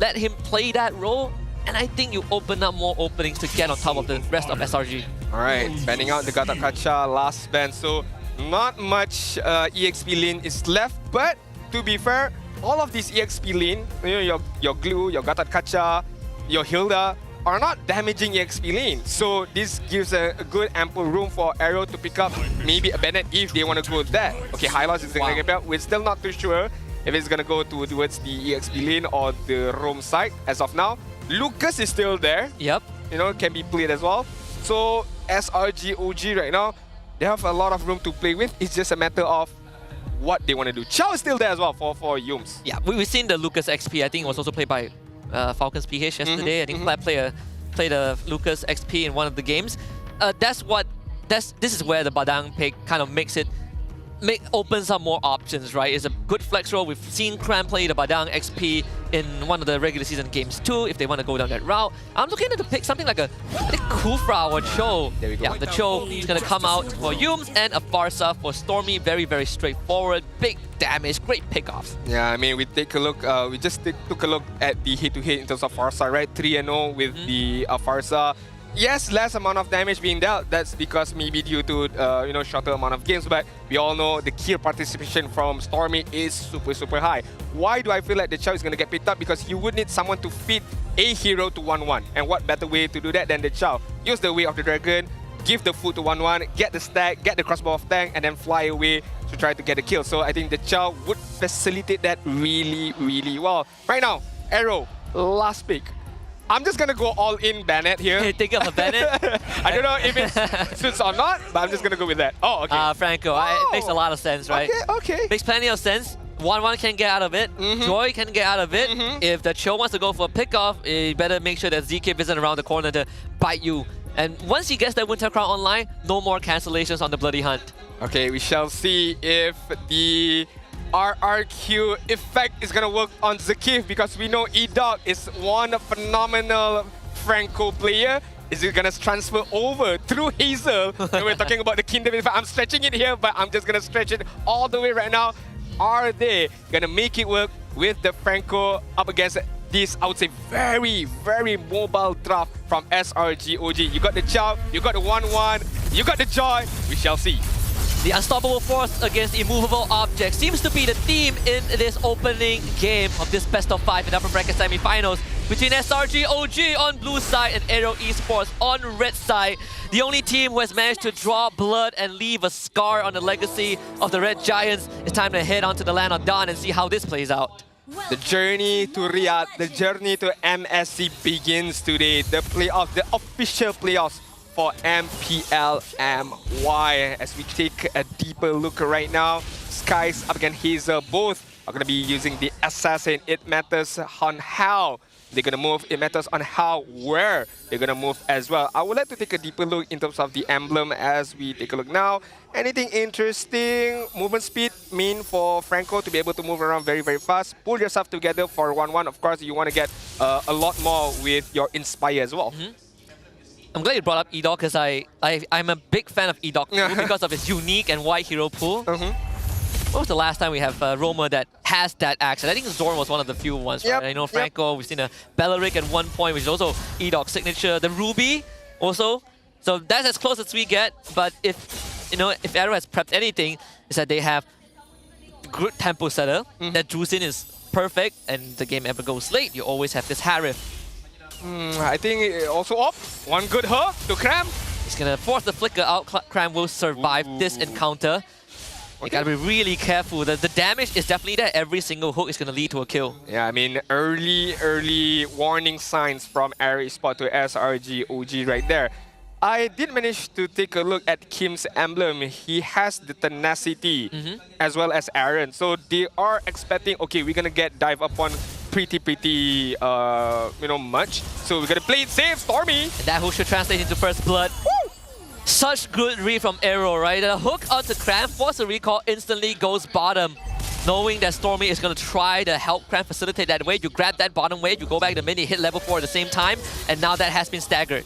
[SPEAKER 15] let him play that role, and I think you open up more openings to get on top of the rest of SRG.
[SPEAKER 14] Alright, banning out the Gatot Kacha, last ban, so not much EXP lane is left, but to be fair, all of these EXP lane, you know, your Glue, your Gatot Kacha, your Hilda, are not damaging EXP lane. So this gives a good ample room for AERO to pick up maybe a Bennett if they want to go there. Okay, Hylos is going to get back. We're still not too sure if it's going to go towards the EXP lane or the roam side as of now. Lucas is still there.
[SPEAKER 15] Yep.
[SPEAKER 14] You know, can be played as well. So SRG OG right now, they have a lot of room to play with. It's just a matter of what they want to do. Chow is still there as well for Yums.
[SPEAKER 15] Yeah, we've seen the Lucas XP. I think it was also played by Falcons PH yesterday. I think Plaid played a Lucas XP in one of the games. This is where the Badang pick kind of opens up more options, right? It's a good flex role. We've seen Cram play the Badang XP in one of the regular season games too, if they want to go down that route. I'm looking to pick something like a Kufra or Cho.
[SPEAKER 14] There we go.
[SPEAKER 15] Yeah, the Cho is going to come out for Yums and a Farsa for Stormy. Very, very straightforward. Big damage, great pickoffs.
[SPEAKER 14] Yeah, I mean, we take a look. We just took a look at the head-to-head in terms of Farsa, right? 3-0 with the Farsa. Yes, less amount of damage being dealt. That's because maybe due to you know, shorter amount of games. But we all know the kill participation from Stormy is super high. Why do I feel like the Chow is going to get picked up? Because you would need someone to feed a hero to 1-1. And what better way to do that than the Chow? Use the Way of the Dragon, give the food to 1-1, get the stack, get the crossbow of tank, and then fly away to try to get a kill. So I think the Chow would facilitate that really well. Right now, AERO, last pick. I'm just going to go all in Bennett here.
[SPEAKER 15] Hey, think of a Bennett?
[SPEAKER 14] I don't know if it suits or not, but I'm just going to go with that. Oh, okay.
[SPEAKER 15] Franco, it makes a lot of sense, right?
[SPEAKER 14] Okay.
[SPEAKER 15] Makes plenty of sense. 1-1 can get out of it. Joy can get out of it. If the Cho wants to go for a pickoff, you better make sure that ZK isn't around the corner to bite you. And once he gets that Winter Crown online, no more cancellations on the Bloody Hunt.
[SPEAKER 14] Okay, we shall see if the RRQ effect is going to work on Zakif, because we know E-Dog is one phenomenal Franco player. Is it going to transfer over through Hazel? And we're talking about the Kingdom effect. I'm stretching it here, but I'm just going to stretch it all the way right now. Are they going to make it work with the Franco up against this, I would say, very mobile draft from SRG OG? You got the Chow, you got the 1-1, you got the Joy. We shall see.
[SPEAKER 15] The unstoppable force against immovable objects seems to be the theme in this opening game of this best of 5 in upper bracket semi-finals between SRG OG on blue side and AERO Esports on red side. The only team who has managed to draw blood and leave a scar on the legacy of the Red Giants. It's time to head onto the land of Dawn and see how this plays out.
[SPEAKER 14] The journey to Riyadh, the journey to MSC begins today. The playoff, the official playoffs for MPL MY. As we take a deeper look right now, Skies up against Hazel. Both are going to be using the Assassin. It matters on how they're going to move. It matters on where they're going to move as well. I would like to take a deeper look in terms of the emblem as we take a look now. Anything interesting? Movement speed mean for Franco to be able to move around very fast. Pull yourself together for 1-1. Of course, you want to get a lot more with your Inspire as well.
[SPEAKER 15] I'm glad you brought up E-Dog because I'm a big fan of E-Dog because of his unique and wide hero pool. When was the last time we have Roma that has that action? I think Zorn was one of the few ones, right? I know Franco, we've seen a Bellaric at one point, which is also E-Dog signature. The Ruby also. So that's as close as we get. But if AERO has prepped anything, is that they have good tempo setter. That Drusin is perfect, and the game ever goes late, you always have this Harif.
[SPEAKER 14] I think also off. One good hook to Cram.
[SPEAKER 15] He's going to force the flicker out. Cram will survive this encounter. You got to be really careful. The damage is definitely there. Every single hook is going to lead to a kill.
[SPEAKER 14] Yeah, I mean, early warning signs from AERO Esports to SRG OG right there. I did manage to take a look at Kim's emblem. He has the tenacity as well as Aaron. So they are expecting, okay, we're going to get dive upon pretty much. So we're going to play it safe, Stormy.
[SPEAKER 15] And that hook should translate into first blood. Woo! Such good read from AERO, right? The hook onto Cram, force a recall, instantly goes bottom. knowing that Stormy is going to try to help Cran facilitate that wave. You grab that bottom wave, you go back the mini, hit level 4 at the same time, and now that has been staggered.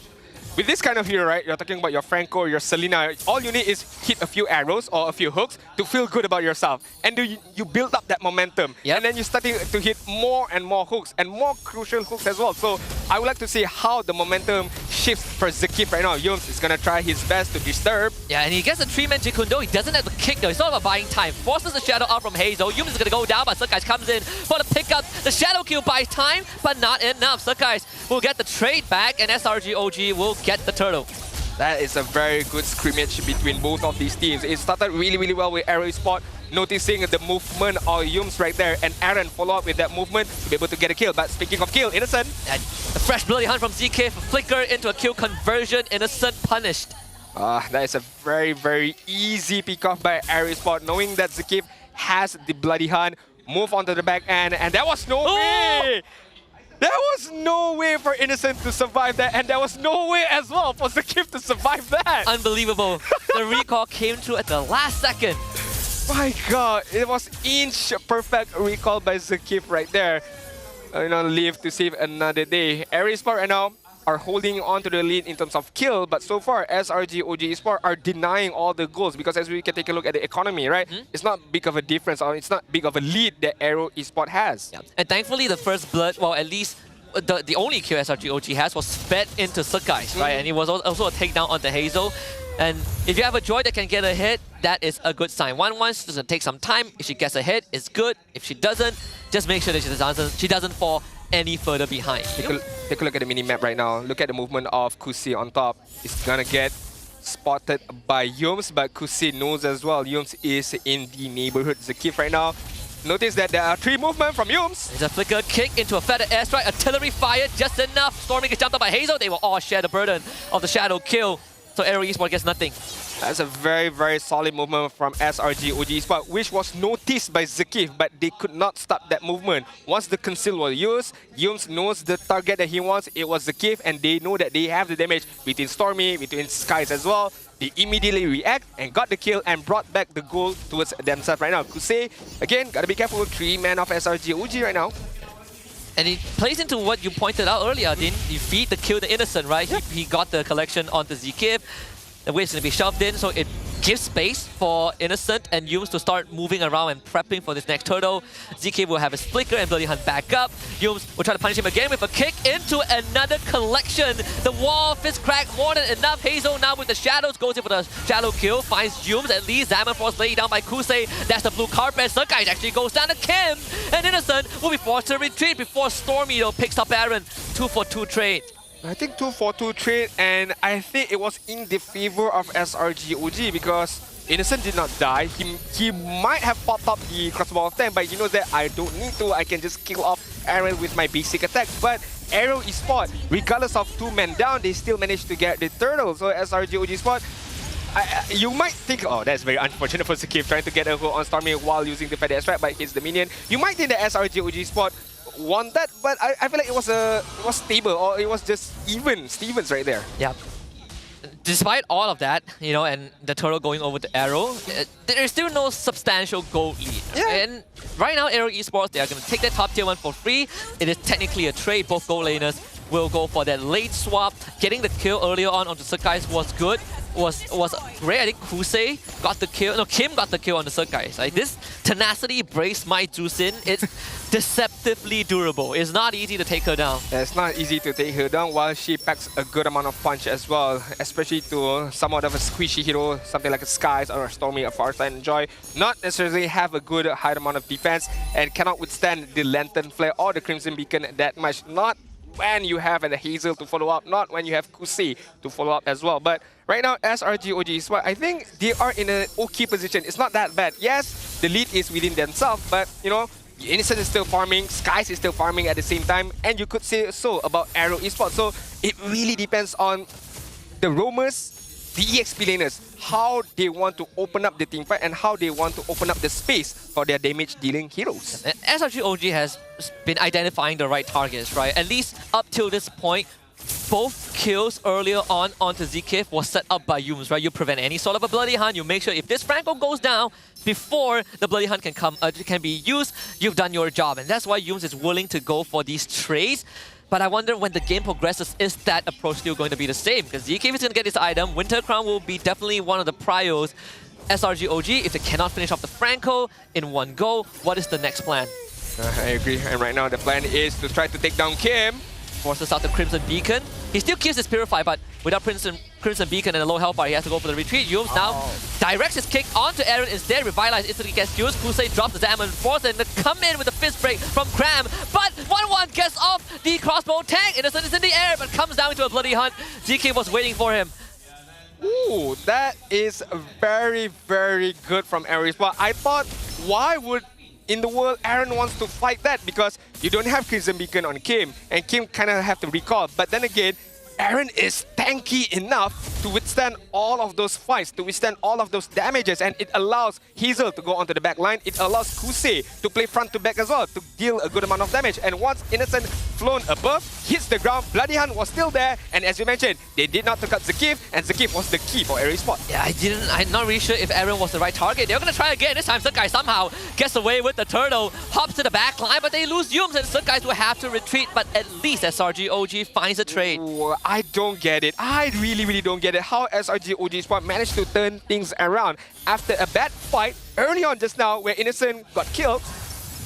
[SPEAKER 14] With this kind of hero, right, you're talking about your Franco, your Selena, all you need is hit a few arrows or a few hooks to feel good about yourself. And you build up that momentum.
[SPEAKER 15] Yep.
[SPEAKER 14] And then you're starting to hit more and more hooks and more crucial hooks as well. So I would like to see how the momentum shifts for Zakif right now. Yums is going to try his best to disturb.
[SPEAKER 15] Yeah, and he gets a 3-man Jikundo. He doesn't have the kick though. It's not about buying time. Forces the shadow out from Hazel. Yums is going to go down, but Sakai's comes in for the pickup. The shadow kill buys time, but not enough. Sakai's will get the trade back, and SRG OG will get the turtle.
[SPEAKER 14] That is a very good scrimmage between both of these teams. It started really, really well with AERO Esports, noticing the movement of Yums right there, and Aaron follow up with that movement to be able to get a kill. But speaking of kill, Innocent.
[SPEAKER 15] And a fresh bloody hunt from ZK for flicker into a kill conversion. Innocent punished.
[SPEAKER 14] That is a very, very easy pick off by AERO Esports, knowing that Zakif has the bloody hunt. Move onto the back end, and there was no way! There was no way for Innocent to survive that, and there was no way as well for Zakif to survive that.
[SPEAKER 15] Unbelievable. The recall came through at the last second.
[SPEAKER 14] My god, it was inch perfect recall by Zakif right there. Live to save another day. AERO Esports right now are holding on to the lead in terms of kill, but so far SRG OG Esports are denying all the goals, because as we can take a look at the economy, right? It's not big of a difference, or it's not big of a lead that AERO Esports has.
[SPEAKER 15] Yeah. And thankfully the first blood, well, at least the only kill SRG OG has was fed into Sakai's, right? And it was also a takedown onto Hazel. And if you have a Joy that can get a hit, that is a good sign. 1-1 doesn't take some time. If she gets a hit, it's good. If she doesn't, just make sure that she doesn't fall any further behind.
[SPEAKER 14] Take a look at the mini-map right now. Look at the movement of Kusi on top. It's gonna get spotted by Yums, but Kusi knows as well Yums is in the neighborhood. Zakif right now. Notice that there are 3 movements from Yums.
[SPEAKER 15] There's a flicker kick into a feather airstrike. Artillery fire just enough. Stormy gets jumped up by Hazel. They will all share the burden of the shadow kill. So AERO Esports gets nothing.
[SPEAKER 14] That's a very, very solid movement from SRG OG Esports, which was noticed by Zakif, but they could not stop that movement. Once the conceal was used, Yums knows the target that he wants. It was Zakif, and they know that they have the damage between Stormy, between Skies as well. They immediately react and got the kill and brought back the goal towards themselves right now. Kusei, again, gotta be careful. 3-man of SRG OG right now.
[SPEAKER 15] And it plays into what you pointed out earlier, Din. You feed the kill to Innocent, right? Yep. He got the collection onto Zakif. The wave's going to be shoved in, so it gives space for Innocent and Yums to start moving around and prepping for this next turtle. ZK will have his flicker and Bloody Hunt back up. Yums will try to punish him again with a kick into another collection. The wall fist crack more than enough. Hazel now with the shadows goes in for the shadow kill, finds Yums at least. Diamond Force laid down by Kusei. That's the blue carpet. Sakai actually goes down to Kim, and Innocent will be forced to retreat before Stormy picks up Aaron. 2-for-2 trade.
[SPEAKER 14] I think 2-for-2 trade, and I think it was in the favor of SRG OG, because Innocent did not die. He might have popped up the crossbow of 10, but he knows that I don't need to. I can just kill off Aaron with my basic attack. But AERO Esports, regardless of 2 men down, they still managed to get the turtle. So SRG OG Esports, you might think, oh, that's very unfortunate for Zakif trying to get a hold on Stormy while using the feather strike, but hits the minion. You might think that SRG OG Esports won that, but I feel like it was stable, or it was just even Stevens right there.
[SPEAKER 15] Yeah. Despite all of that, and the turtle going over to AERO, there is still no substantial gold lead.
[SPEAKER 14] Yeah.
[SPEAKER 15] And right now, AERO Esports, they are going to take that top tier 1 for free. It is technically a trade. Both gold laners will go for that late swap. Getting the kill earlier on onto Sakai's was good. Was great. I think Kusei got the kill. No, Kim got the kill on the Sakai's. Like, this tenacity brace my Jusin. It's deceptively durable. It's not easy to take her down.
[SPEAKER 14] Yeah, it's not easy to take her down, while she packs a good amount of punch as well, especially to somewhat of a squishy hero, something like a Skies or a Stormy, a Farsight and Joy. Not necessarily have a good high amount of defense and cannot withstand the Lantern Flare or the Crimson Beacon that much. Not when you have a Hazel to follow up, not when you have Kusei to follow up as well. But right now, SRG OG Esports, I think they are in an okay position. It's not that bad. Yes, the lead is within themselves, but Innocent is still farming, Skies is still farming at the same time, and you could say so about AERO Esports. So it really depends on the roamers, the EXP laners, how they want to open up the teamfight and how they want to open up the space for their damage-dealing heroes.
[SPEAKER 15] SRG OG has been identifying the right targets, right? At least up till this point, both kills earlier on onto Zkif was set up by Yums, right? You prevent any sort of a Bloody Hunt. You make sure if this Franco goes down before the Bloody Hunt can be used, you've done your job. And that's why Yums is willing to go for these trades. But I wonder when the game progresses, is that approach still going to be the same? Because Zkif is going to get this item. Winter Crown will be definitely one of the prios. SRG OG, if they cannot finish off the Franco in one go, what is the next plan?
[SPEAKER 14] I agree. And right now the plan is to try to take down Kim.
[SPEAKER 15] Forces out the Crimson Beacon. He still keeps his Purify, but without Crimson Beacon and a low health bar, he has to go for the retreat. Yums now directs his kick onto Aaron instead. Revitalize instantly gets used. Kusei drops the Zaman Force and come in with a fist break from Cram. But 1-1 gets off the crossbow tank. Innocent is in the air, but comes down into a Bloody Hunt. GK was waiting for him.
[SPEAKER 14] Ooh, that is very, very good from AERO Esports. I thought, why would in the world Aaron wants to fight that? Because you don't have Crimson Beacon on Kim, and Kim kind of have to recall. But then again, Aaron is tanky enough to withstand all of those fights, to withstand all of those damages, and it allows Hazel to go onto the back line. It allows Kusei to play front to back as well, to deal a good amount of damage. And once Innocent flown above, hits the ground, Bloody Hunt was still there, and as you mentioned, they did not take out Zkif, and Zkif was the key for AERO Esports.
[SPEAKER 15] Yeah, I'm not really sure if Aaron was the right target. They're going to try again. This time, Sukai somehow gets away with the turtle, hops to the back line, but they lose Yums, and Sukai will have to retreat, but at least SRG OG finds a trade.
[SPEAKER 14] Ooh, I don't get it. I really don't get it. How SRG OG Esports managed to turn things around after a bad fight early on just now where Innocent got killed.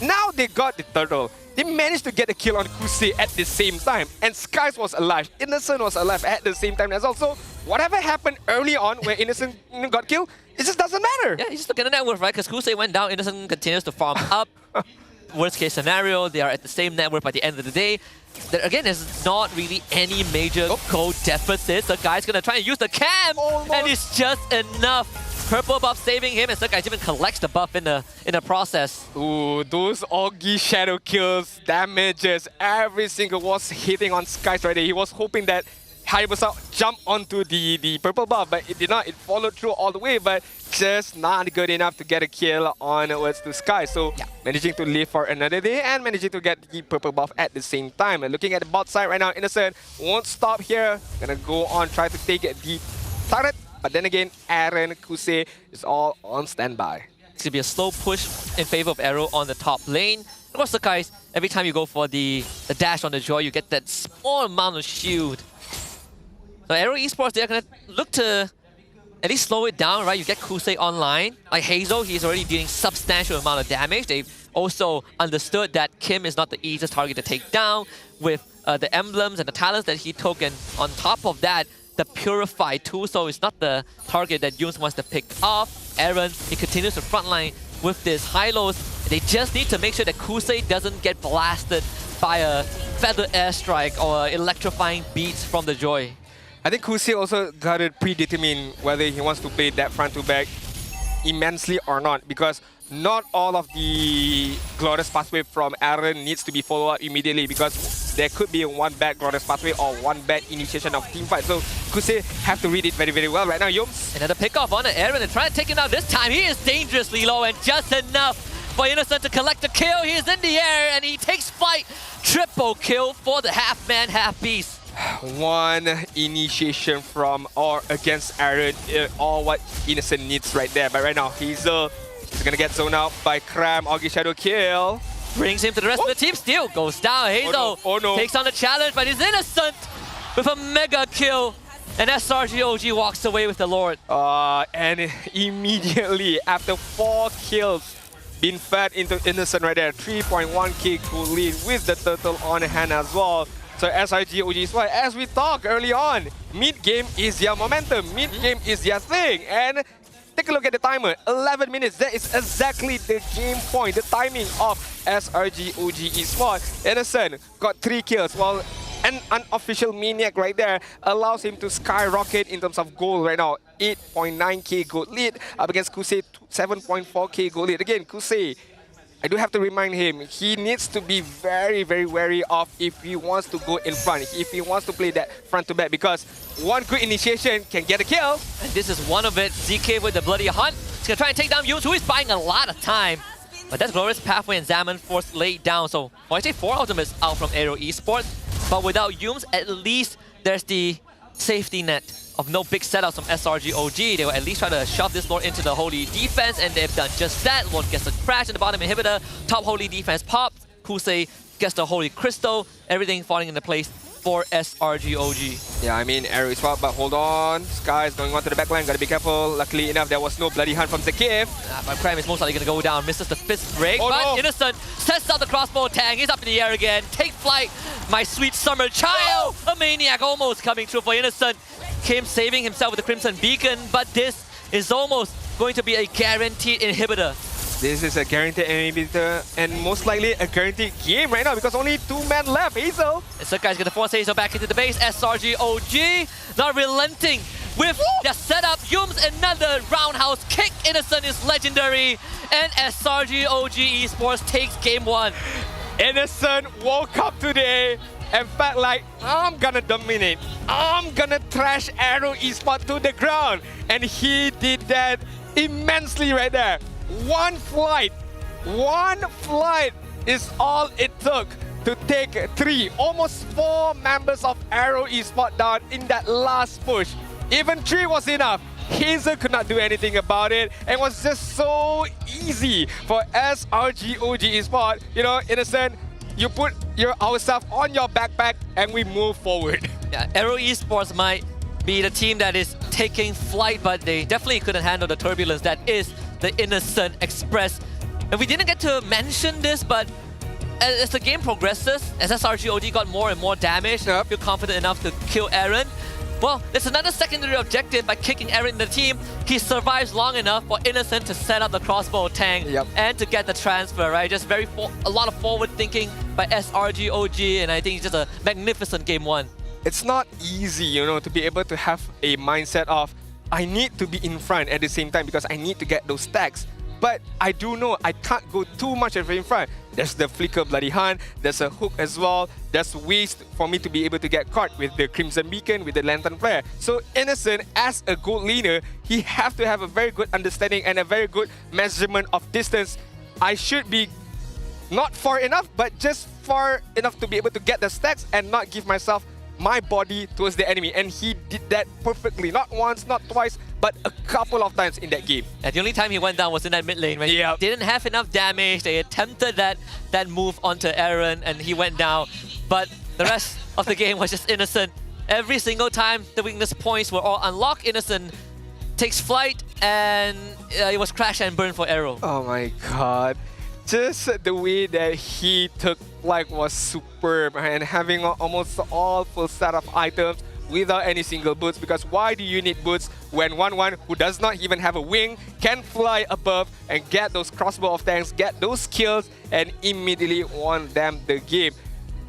[SPEAKER 14] Now they got the turtle. They managed to get a kill on Kusei at the same time. And Skies was alive. Innocent was alive at the same time as well. So whatever happened early on where Innocent got killed, it just doesn't matter.
[SPEAKER 15] Yeah, you just look at the net worth, right? Because Kusei went down, Innocent continues to farm up. Worst case scenario, they are at the same net worth by the end of the day. There, again, there's not really any major gold deficits. The guy's gonna try and use the cam, and it's just enough. Purple buff saving him, and the guy even collects the buff in the process.
[SPEAKER 14] Ooh, those Augie shadow kills, damages, every single was hitting on Skies right there. He was hoping that Hayabusa jumped onto the purple buff, but it did not. It followed through all the way, but just not good enough to get a kill onwards to Sky. So managing to live for another day and managing to get the purple buff at the same time. And looking at the bot side right now, Innocent won't stop here. Gonna go on, try to take it deep turret. But then again, Aaron, Kusei is all on standby.
[SPEAKER 15] It's gonna be a slow push in favor of AERO on the top lane. Of course, the guys, every time you go for the dash on the Joy, you get that small amount of shield. So AERO Esports, they're gonna look to at least slow it down, right? You get Kusei online. Like Hazel, he's already dealing substantial amount of damage. They've also understood that Kim is not the easiest target to take down with the emblems and the talents that he took. And on top of that, the Purify too, so it's not the target that Yums wants to pick off. Aaron, he continues to frontline with this high-lows. They just need to make sure that Kusei doesn't get blasted by a feather airstrike or electrifying beats from the Joy.
[SPEAKER 14] I think Kusei also got to predetermine whether he wants to play that front to back immensely or not, because not all of the Glorious Pathway from Aaron needs to be followed up immediately, because there could be one bad Glorious Pathway or one bad initiation of team fight. So Kusei have to read it very, very well right now. Yums.
[SPEAKER 15] Another pickoff on Aaron and trying to take him out this time. He is dangerously low and just enough for Innocent to collect the kill. He is in the air and he takes flight. Triple kill for the half-man, half-beast.
[SPEAKER 14] One initiation from or against Aaron, all what Innocent needs right there. But right now, Hazel is gonna get zoned out by Cram. Augie Shadow kill.
[SPEAKER 15] Brings him to the rest of the team. Still goes down. Hazel takes on the challenge, but he's Innocent with a mega kill. And SRG OG walks away with the Lord.
[SPEAKER 14] And immediately, after 4 kills, being fed into Innocent right there. 3.1k gold lead with the turtle on hand as well. So SRG OG is why, as we talked early on, mid-game is their momentum, mid-game is their thing. And take a look at the timer, 11 minutes, that is exactly the game point, the timing of SRG OG Esports. Innocent got 3 kills, while an unofficial Maniac right there allows him to skyrocket in terms of gold right now. 8.9k gold lead up against Kusei, 7.4k gold lead. Again, Kusei, I do have to remind him, he needs to be very, very wary of if he wants to go in front, if he wants to play that front to back, because one good initiation can get a kill.
[SPEAKER 15] And this is one of it. ZK with the Bloody Hunt. He's going to try and take down Yums, who is buying a lot of time. But that's Glorious Pathway and Zaman Force laid down. So, I say 4 ultimates out from AERO Esports. But without Yums, at least there's the safety net of no big setups from SRG OG. They will at least try to shove this Lord into the Holy defense, and they've done just that. Lord gets the crash in the bottom inhibitor, top Holy defense pops, Kusei gets the Holy Crystal, everything falling into place for SRG OG.
[SPEAKER 14] Yeah, I mean, AERO Esports, but hold on. Sky is going on to the backline, gotta be careful. Luckily enough, there was no bloody hunt from Zakif.
[SPEAKER 15] But Cram is most likely gonna go down, misses the fifth break, but
[SPEAKER 14] no.
[SPEAKER 15] Innocent sets out the crossbow tang, he's up in the air again. Take flight, my sweet summer child! A maniac almost coming through for Innocent. Kim saving himself with the Crimson Beacon, but this is almost going to be a guaranteed inhibitor.
[SPEAKER 14] This is a guaranteed inhibitor and most likely a guaranteed game right now because only 2 men left. Hazel.
[SPEAKER 15] And Sakai's gonna force Hazel back into the base. SRG OG not relenting with their setup. Yums another roundhouse kick. Innocent is legendary. And SRG OG Esports takes game 1.
[SPEAKER 14] Innocent woke up today and felt like, I'm gonna dominate. I'm gonna trash AERO Esports to the ground. And he did that immensely right there. One flight is all it took to take 3, almost 4 members of AERO Esports down in that last push. Even 3 was enough. Hazel could not do anything about it, and it was just so easy for SRG OG Esports. You know, Innocent, you put ourselves on your backpack and we move forward.
[SPEAKER 15] Yeah, AERO Esports might be the team that is taking flight, but they definitely couldn't handle the turbulence that is the Innocent Express. And we didn't get to mention this, but as the game progresses, as SRG OG got more and more damage, I feel confident enough to kill Aaron. Well, there's another secondary objective by kicking Aaron in the team. He survives long enough for Innocent to set up the crossbow tank and to get the transfer, right? Just a lot of forward thinking by SRG OG, and I think it's just a magnificent game 1.
[SPEAKER 14] It's not easy, you know, to be able to have a mindset of, I need to be in front at the same time because I need to get those stacks. But I do know I can't go too much in front. There's the Flicker Bloody Hunt, there's a hook as well, there's ways for me to be able to get caught with the Crimson Beacon, with the Lantern Flare. So Innocent, as a gold laner, he have to have a very good understanding and a very good measurement of distance. I should be not far enough, but just far enough to be able to get the stacks and not give myself my body towards the enemy, and he did that perfectly. Not once, not twice, but a couple of times in that game.
[SPEAKER 15] And the only time he went down was in that mid lane when he didn't have enough damage. They attempted that move onto Aaron and he went down, but the rest of the game was just Innocent. Every single time the weakness points were all unlocked, Innocent takes flight, and it was crash and burn for AERO.
[SPEAKER 14] Oh my god. Just the way that he took flight was superb, and having almost all full set of items without any single boots, because why do you need boots when 1-1 who does not even have a wing can fly above and get those crossbow of tanks, get those kills, and immediately won them the game.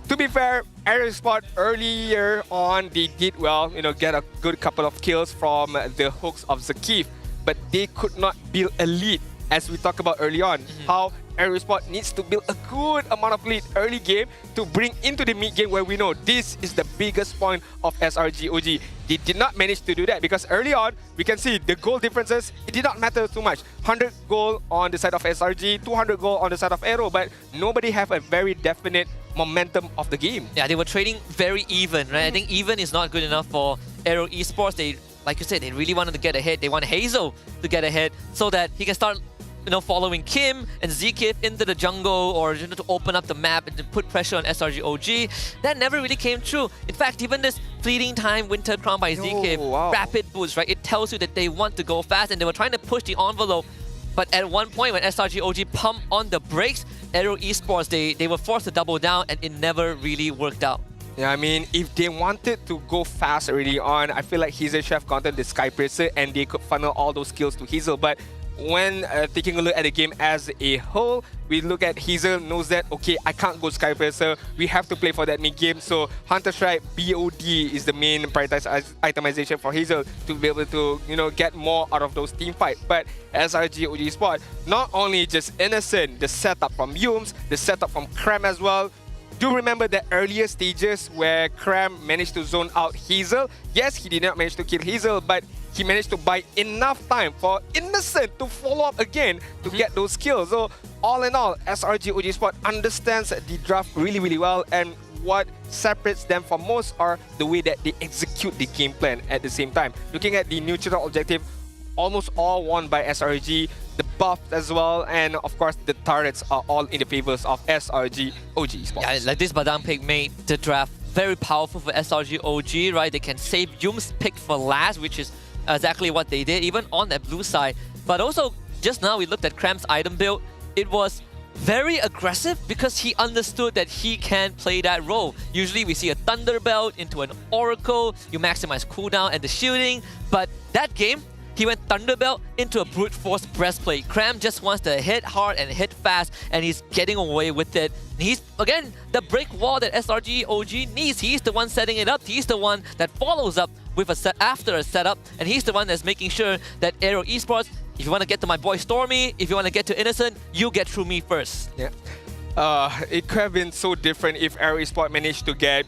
[SPEAKER 14] To be fair, AERO Esports earlier on, they did well, you know, get a good couple of kills from the hooks of Zakif, but they could not build a lead, as we talked about early on, how AERO Esports needs to build a good amount of lead early game to bring into the mid game, where we know this is the biggest point of SRG OG. They did not manage to do that because early on, we can see the goal differences, it did not matter too much. 100 goal on the side of SRG, 200 goal on the side of AERO, but nobody have a very definite momentum of the game.
[SPEAKER 15] Yeah, they were trading very even, right? I think even is not good enough for AERO Esports. They, like you said, they really wanted to get ahead. They want Hazel to get ahead so that he can start, you know, following Kim and Zekith into the jungle, or, you know, to open up the map and to put pressure on SRG OG. That never really came true. In fact, even this fleeting time Winter Crown by Zekith, rapid boost, right? It tells you that they want to go fast and they were trying to push the envelope. But at one point when SRG OG pumped on the brakes, AERO Esports, they were forced to double down, and it never really worked out.
[SPEAKER 14] Yeah, I mean, if they wanted to go fast early on, I feel like Hazel should have countered the Sky Bracer and they could funnel all those kills to Hazel. But when taking a look at the game as a whole, we look at Hazel knows that, okay, I can't go Sky Bracer, we have to play for that mid game. So Hunter Strike BOD is the main prioritized itemization for Hazel to be able to, you know, get more out of those team fights. But SRG OG Sport, not only just Innocent, the setup from Yums, the setup from Cram as well. Do remember the earlier stages where Cram managed to zone out Hazel. Yes, he did not manage to kill Hazel, but he managed to buy enough time for Innocent to follow up again to get those kills. So all in all, SRG OG Sport understands the draft really, really well. And what separates them from most are the way that they execute the game plan at the same time. Looking at the neutral objective, almost all won by SRG, the buff as well, and of course the turrets are all in the favors of SRG OG Esports.
[SPEAKER 15] Yeah, like this Badang pick made the draft very powerful for SRG OG, right? They can save Yum's pick for last, which is exactly what they did, even on that blue side. But also, just now we looked at Cram's item build. It was very aggressive because he understood that he can play that role. Usually we see a Thunder Belt into an Oracle, you maximize cooldown and the shielding, but that game, he went Thunder Belt into a Brute Force Breastplate. Cram just wants to hit hard and hit fast, and he's getting away with it. He's, again, the break wall that SRG OG needs. He's the one setting it up. He's the one that follows up with a set after a setup, and he's the one that's making sure that AERO Esports, if you want to get to my boy Stormy, if you want to get to Innocent, you get through me first.
[SPEAKER 14] Yeah. It could have been so different if AERO Esports managed to get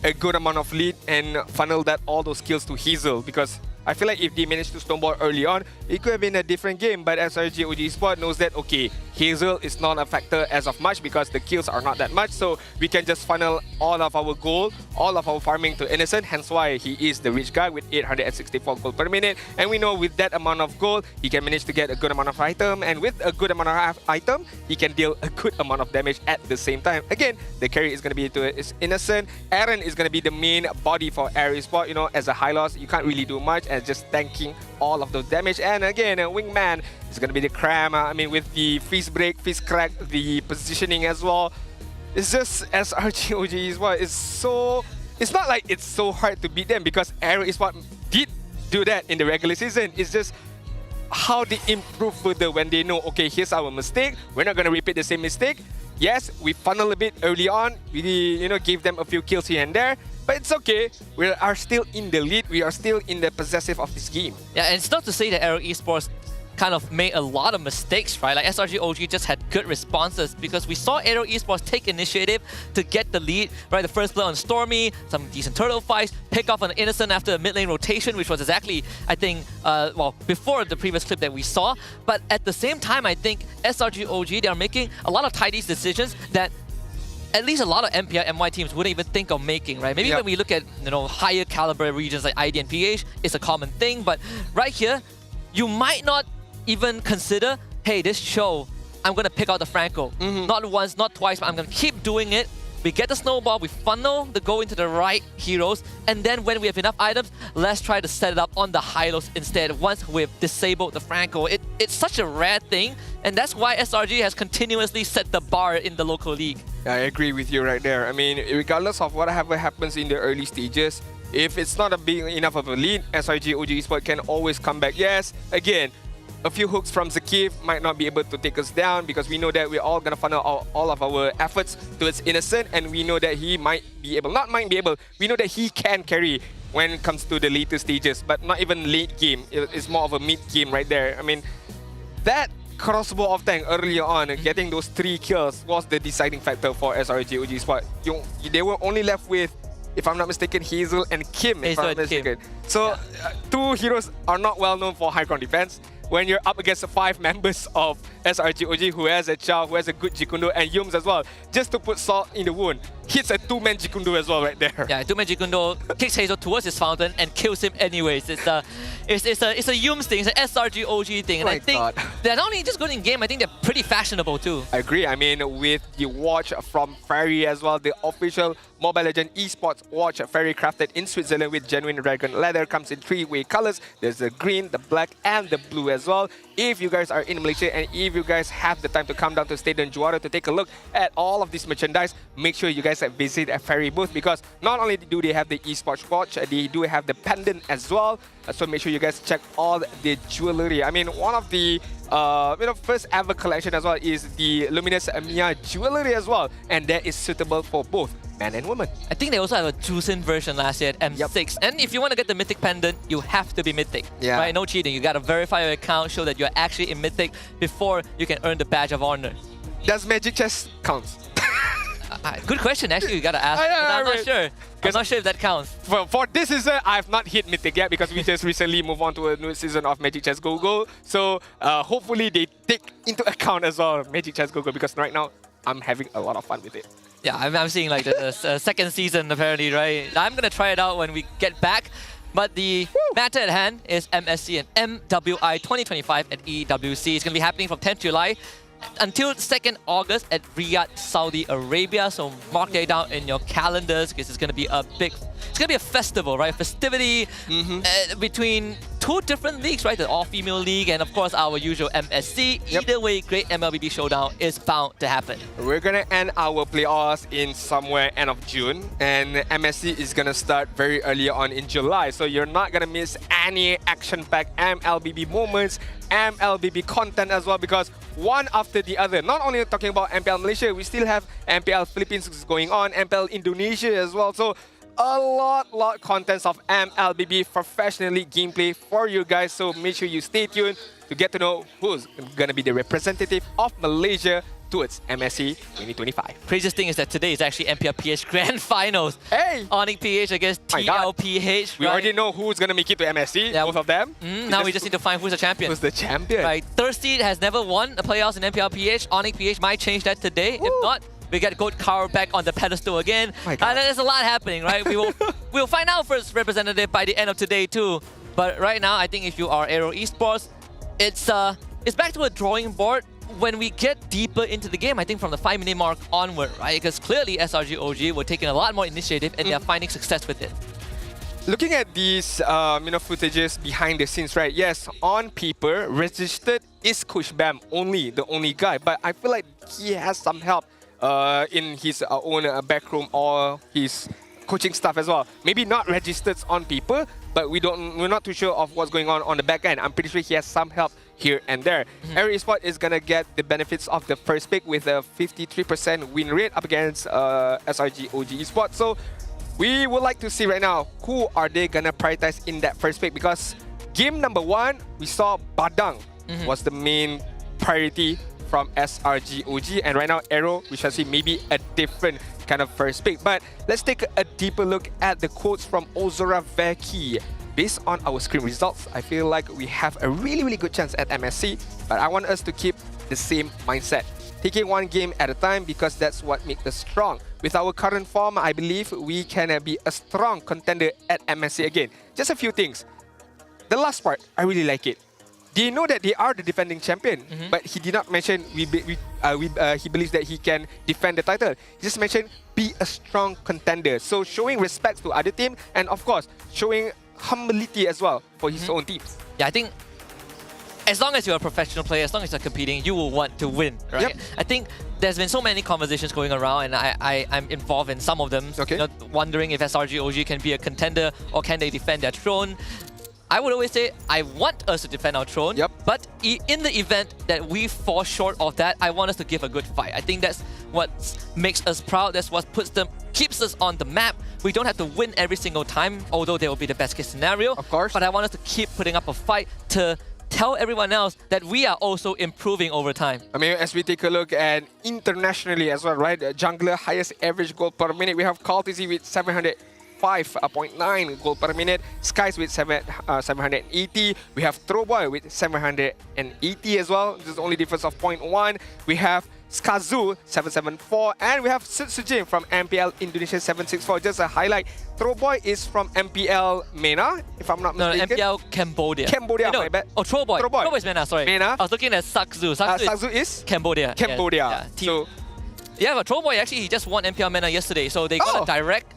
[SPEAKER 14] a good amount of lead and funnel that all those kills to Hazel, because I feel like if they managed to snowball early on, it could have been a different game. But SRG OG Esports knows that, okay, Hazel is not a factor as of much because the kills are not that much. So we can just funnel all of our gold, all of our farming to Innocent. Hence why he is the rich guy with 864 gold per minute. And we know with that amount of gold, he can manage to get a good amount of item. And with a good amount of item, he can deal a good amount of damage at the same time. Again, the carry is going to be to Innocent. Aaron is going to be the main body for AERO Esports. You know, as a high loss, you can't really do much as just tanking all of those damage. And again, a wingman is going to be the Cram. I mean, with the freeze break, freeze crack, the positioning as well. It's just SRG OG Esports. It's not like it's so hard to beat them because AERO Esports did do that in the regular season. It's just how they improve further when they know, okay, here's our mistake. We're not going to repeat the same mistake. Yes, we funnel a bit early on. We, gave them a few kills here and there. But it's okay. We are still in the lead. We are still in the possessive of this game.
[SPEAKER 15] Yeah, and it's not to say that AERO Esports kind of made a lot of mistakes, right? Like SRG OG just had good responses because we saw AERO Esports take initiative to get the lead, right? The first play on Stormy, some decent turtle fights, pick off on Innocent after a mid lane rotation, which was exactly, I think, before the previous clip that we saw. But at the same time, I think SRG OG, they are making a lot of tidy decisions that at least a lot of MPL MY teams wouldn't even think of making, right? Maybe when we look at, higher caliber regions like ID and PH, it's a common thing, but right here, you might not even consider, hey, this show, I'm going to pick out the Franco. Not once, not twice, but I'm going to keep doing it. We get the snowball, we funnel the goal into the right heroes, and then when we have enough items, let's try to set it up on the high-lows instead once we've disabled the Franco. It's such a rare thing, and that's why SRG has continuously set the bar in the local league.
[SPEAKER 14] I agree with you right there. I mean, regardless of whatever happens in the early stages, if it's not a big enough of a lead, SRG OG Esports can always come back. Yes, again, a few hooks from Zakif might not be able to take us down because we know that we're all going to funnel all of our efforts towards Innocent, and we know that he might be able, we know that he can carry when it comes to the later stages, but not even late game. It's more of a mid game right there. I mean, that crossbow off tank earlier on, getting those 3 kills was the deciding factor for SRG OG Esports. They were only left with, if I'm not mistaken, Hazel and Kim, if I'm not mistaken. So, 2 heroes are not well known for high ground defense. When you're up against 5 members of SRG OG who has a Chow, who has a good Jikundo, and Yums as well, just to put salt in the wound, hits a 2-man Jikundo as well right there.
[SPEAKER 15] Yeah, 2-man Jikundo kicks Hazel towards his fountain and kills him anyways. It's a Yums thing, it's an SRG OG thing, and I think they're not only just good in game, I think they're pretty fashionable too.
[SPEAKER 14] I agree. I mean, with the watch from Fairy as well, the official Mobile Legends Esports watch, Fairy crafted in Switzerland with genuine dragon leather, comes in 3-way colors. There's the green, the black, and the blue as well. If you guys are in Malaysia and if you guys have the time to come down to Stadium Juara to take a look at all of this merchandise, make sure you guys visit a Fairy booth because not only do they have the esports watch, they do have the pendant as well. So make sure you guys check all the jewelry. I mean, one of the first ever collection as well is the Luminous Mia jewelry as well, and that is suitable for both man and woman.
[SPEAKER 15] I think they also have a Juicing version last year at M6. And if you want to get the Mythic Pendant, you have to be Mythic. Yeah. Right? No cheating. You got to verify your account, show that you're actually in Mythic before you can earn the Badge of Honor.
[SPEAKER 14] Does Magic Chess count?
[SPEAKER 15] Good question, actually. You got to ask. I'm not sure. I'm not sure if that counts.
[SPEAKER 14] For this season, I've not hit Mythic yet because we just recently moved on to a new season of Magic Chess Go-Go. So hopefully they take into account as well Magic Chess Go-Go because right now, I'm having a lot of fun with it.
[SPEAKER 15] Yeah, I'm seeing like the second season apparently, right? I'm gonna try it out when we get back. But the matter at hand is MSC and MWI 2025 at EWC. It's gonna be happening from 10th July until 2nd August at Riyadh, Saudi Arabia. So mark that down in your calendars because it's gonna be a festival, right? Festivity between two different leagues, right? The all-female league and of course our usual MSC. Either way, great MLBB showdown is bound to happen.
[SPEAKER 14] We're gonna end our playoffs in somewhere end of June, and MSC is gonna start very early on in July. So you're not gonna miss any action-packed MLBB moments, MLBB content as well, because one after the other. Not only talking about MPL Malaysia, we still have MPL Philippines going on, MPL Indonesia as well. So a lot contents of MLBB professional league gameplay for you guys. So make sure you stay tuned to get to know who's gonna be the representative of Malaysia towards MSC 2025.
[SPEAKER 15] Craziest thing is that today is actually MPL PH Grand Finals.
[SPEAKER 14] Hey!
[SPEAKER 15] Onyx PH against TLPH.
[SPEAKER 14] We already know who's gonna make it to MSC, both of them.
[SPEAKER 15] Now we just need to find who's the champion.
[SPEAKER 14] Who's the champion?
[SPEAKER 15] Right. Thirsty has never won the playoffs in MPL PH. Onyx PH might change that today. If not, we get Goat Car back on the pedestal again. There's a lot happening, right? We'll find out first representative by the end of today too. But right now, I think if you are AERO Esports, it's back to a drawing board when we get deeper into the game. I think from the 5-minute mark onward, right? Because clearly SRG OG were taking a lot more initiative and they're finding success with it.
[SPEAKER 14] Looking at these footages behind the scenes, right? Yes, on paper, registered is Coach Bam the only guy, but I feel like he has some help in his own backroom or his coaching staff as well. Maybe not registered on paper, but we're not too sure of what's going on the back end. I'm pretty sure he has some help here and there. AERO Esports is gonna get the benefits of the first pick with a 53% win rate up against SRG OG Esports. So we would like to see right now who are they gonna prioritize in that first pick, because game number 1 we saw Badang was the main priority from SRG OG, and right now AERO, we shall see maybe a different kind of first pick. But let's take a deeper look at the quotes from Ozora Veki. Based on our screen results, I feel like we have a really good chance at MSC, but I want us to keep the same mindset. Taking one game at a time, because that's what makes us strong. With our current form, I believe we can be a strong contender at MSC again. Just a few things. The last part, I really like it. They know that they are the defending champion, but he did not mention he believes that he can defend the title. He just mentioned be a strong contender. So showing respect to other team, and of course showing humility as well for his own teams.
[SPEAKER 15] Yeah, I think as long as you're a professional player, as long as you're competing, you will want to win, right? I think there's been so many conversations going around, and I'm involved in some of them. You know, wondering if SRG OG can be a contender or can they defend their throne. I would always say, I want us to defend our throne, but in the event that we fall short of that, I want us to give a good fight. I think that's what makes us proud. That's what keeps us on the map. We don't have to win every single time, although there will be the best case scenario. Of course. But I want us to keep putting up a fight to tell everyone else that we are also improving over time.
[SPEAKER 14] I mean, as we take a look at internationally as well, right? Jungler highest average goal per minute. We have Kaltizi with 705.9 goal per minute. Skies with 780. We have Throwboy with 780 as well. This is the only difference of 0.1. We have Skazu 774, and we have Sujin from MPL Indonesia 764. Just a highlight, Throwboy is from MPL MENA, if I'm not mistaken.
[SPEAKER 15] No, MPL Cambodia.
[SPEAKER 14] Cambodia, my bad.
[SPEAKER 15] Oh, Throwboy. Throwboy is MENA, sorry.
[SPEAKER 14] MENA.
[SPEAKER 15] I was looking at Sakzu.
[SPEAKER 14] Sakzu is?
[SPEAKER 15] Cambodia.
[SPEAKER 14] Cambodia.
[SPEAKER 15] Yeah, but Throwboy actually, he just won MPL MENA yesterday, so they got a direct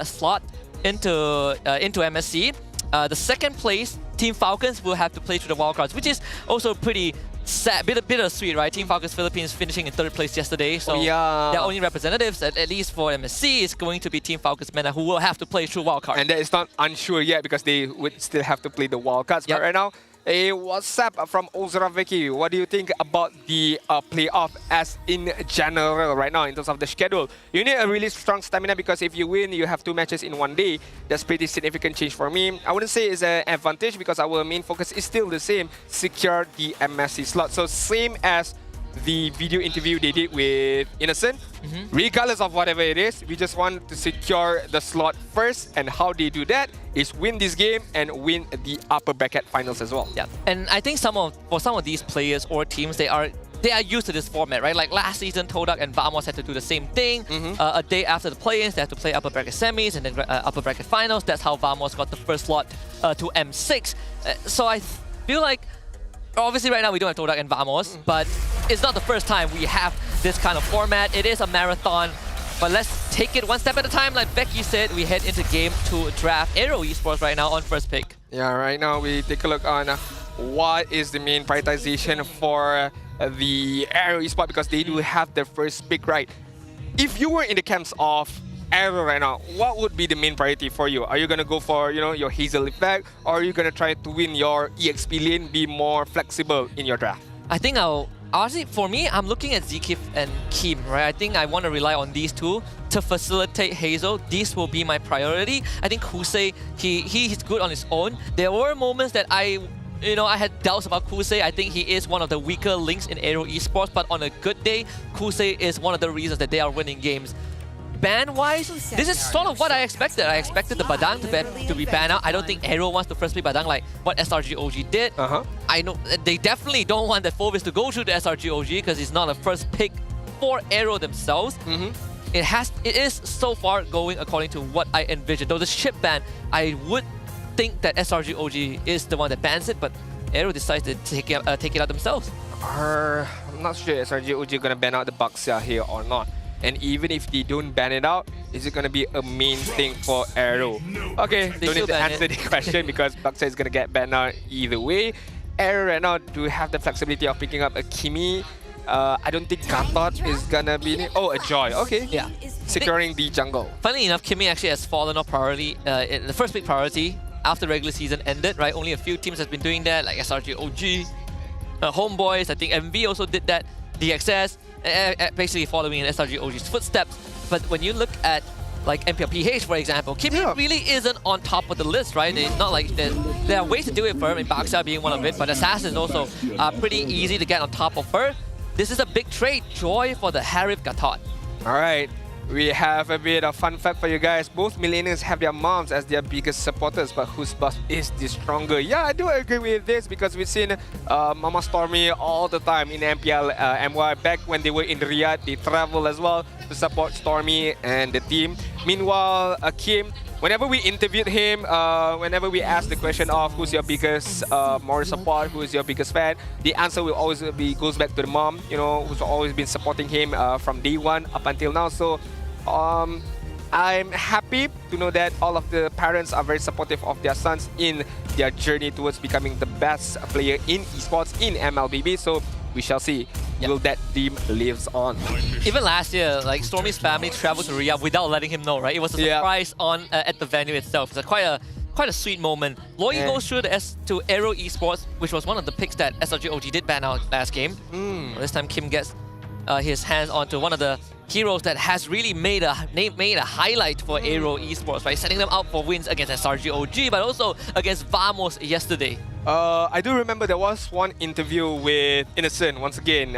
[SPEAKER 15] slot into MSC. The second place, Team Falcons, will have to play through the wildcards, which is also pretty sad, bittersweet, right? Team Falcons Philippines finishing in 3rd place yesterday, so their only representatives, at least for MSC, is going to be Team Falcons MENA, who will have to play through wildcard.
[SPEAKER 14] And that is not unsure yet, because they would still have to play the wildcards. But right now, a WhatsApp from Ozora Veki. What do you think about the playoff as in general right now in terms of the schedule? You need a really strong stamina, because if you win, you have 2 matches in one day. That's pretty significant change for me. I wouldn't say it's an advantage, because our main focus is still the same, secure the MSC slot. So same as the video interview they did with Innocent. Regardless of whatever it is, we just want to secure the slot first, and how they do that is win this game and win the upper bracket finals as well.
[SPEAKER 15] Yeah, and I think for some of these players or teams, they they are used to this format, right? Like last season, Todak and Vamos had to do the same thing. A day after the play-ins, they had to play upper bracket semis and then upper bracket finals. That's how Vamos got the first slot to M6. So I feel like, obviously right now we don't have Todak and Vamos, but it's not the first time we have this kind of format. It is a marathon, but let's take it one step at a time. Like Becky said, we head into game 2 draft. AERO Esports right now on first pick.
[SPEAKER 14] Yeah, right now we take a look on what is the main prioritization for the AERO Esports, because they do have the first pick, right? If you were in the camps of AERO right now, what would be the main priority for you? Are you going to go for, your Hazel effect, or are you going to try to win your EXP lane, be more flexible in your draft?
[SPEAKER 15] I think honestly, for me, I'm looking at Zkif and Kim, right? I think I want to rely on these two to facilitate Hazel. This will be my priority. I think Kusei, he's good on his own. There were moments that I had doubts about Kusei. I think he is one of the weaker links in AERO Esports, but on a good day, Kusei is one of the reasons that they are winning games. Ban-wise, this is sort of what I expected. I expected the Badang to be banned out. I don't think AERO wants to first pick Badang like what SRG OG did. I know they definitely don't want that Phovis to go through the SRG OG because it's not a first pick for AERO themselves. It is so far going according to what I envisioned. Though the ship ban, I would think that SRG OG is the one that bans it, but AERO decides to take it out themselves.
[SPEAKER 14] I'm not sure SRG OG gonna ban out the Baxia here or not. And even if they don't ban it out, is it going to be a main thing for AERO? Okay, don't need to answer the question because Baxia is going to get banned out either way. AERO right now do have the flexibility of picking up a Kimi. I don't think Gatot is going to be... Oh, a Joy. Okay.
[SPEAKER 15] Yeah.
[SPEAKER 14] Securing the jungle.
[SPEAKER 15] Funnily enough, Kimi actually has fallen off priority, in the first big priority after regular season ended, right? Only a few teams have been doing that, like SRG OG, HomeBois. I think MV also did that. DXS. Basically following in SRG OG's footsteps. But when you look at like MPL PH, for example, Kimi really isn't on top of the list, right? It's not like there are ways to do it for her, and Baxia being one of it, but Assassin is also pretty easy to get on top of her. This is a big trade. Joy for the Harif Gatot.
[SPEAKER 14] Alright, we have a bit of fun fact for you guys. Both millennials have their moms as their biggest supporters, but whose buff is the stronger? Yeah, I do agree with this because we've seen Mama Stormy all the time in MPL MY. Back when they were in Riyadh, they travel as well to support Stormy and the team. Meanwhile, Kim, whenever we interviewed him, whenever we asked the question of who's your biggest moral support, who is your biggest fan, the answer will always goes back to the mom, who's always been supporting him from day one up until now. So I'm happy to know that all of the parents are very supportive of their sons in their journey towards becoming the best player in esports in MLBB. So we shall see. Will that dream lives on?
[SPEAKER 15] Even last year, like Stormy's family traveled to Riyadh without letting him know, right? It was a surprise at the venue itself. It's quite a sweet moment. Loyi goes through to AERO Esports, which was one of the picks that SRG OG did ban out last game. This time Kim gets his hands onto one of the heroes that has really made a highlight for AERO Esports, right? Setting them out for wins against SRG OG, but also against Vamos yesterday.
[SPEAKER 14] I do remember there was one interview with Innocent once again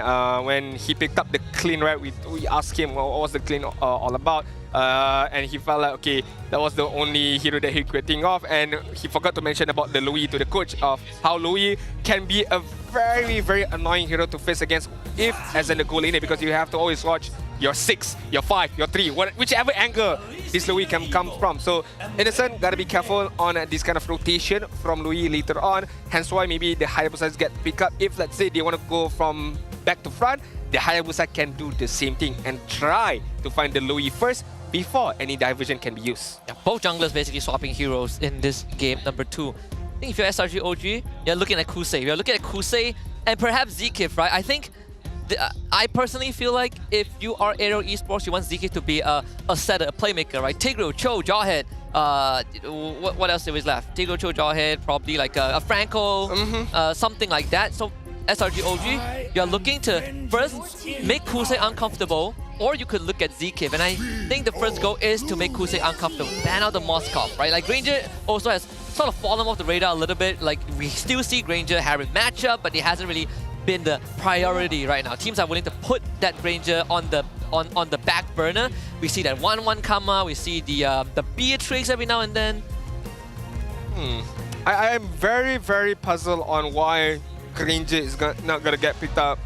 [SPEAKER 14] when he picked up the clean, right? We asked him what was the clean all about, and he felt like, okay, that was the only hero that he could think of, and he forgot to mention about the Louis to the coach of how Louis can be a very, very annoying hero to face against if as in the goal laner, because you have to always watch your 6, your 5, your 3, whichever angle this Louis can come from. So Innocent gotta be careful on this kind of rotation from Louis later on. Hence why maybe the Hayabusa get picked up. If let's say they want to go from back to front, the Hayabusa can do the same thing and try to find the Louis first before any diversion can be used.
[SPEAKER 15] Yeah, both junglers basically swapping heroes in this game number 2. I think if you're SRG OG, you're looking at Kusei. You're looking at Kusei and perhaps Zkif, right? I think I personally feel like if you are AERO Esports, you want Zkif to be a setter, a playmaker, right? Tigro, Cho, Jawhead. What else there was left? Tigro, Cho, Jawhead, probably like a Franco, something like that. So SRG OG, you're looking to first make Kusei uncomfortable, or you could look at Zkif. And I think the first goal is to make Kusei uncomfortable. Ban out the Moskov, right? Like Granger also has sort of fallen off the radar a little bit. Like we still see Granger Harris matchup, but it hasn't really been the priority right now. Teams are willing to put that Granger on the back burner. We see that 1-1 come out. We see the Beatrix every now and then.
[SPEAKER 14] I am very, very puzzled on why Granger is not gonna get picked up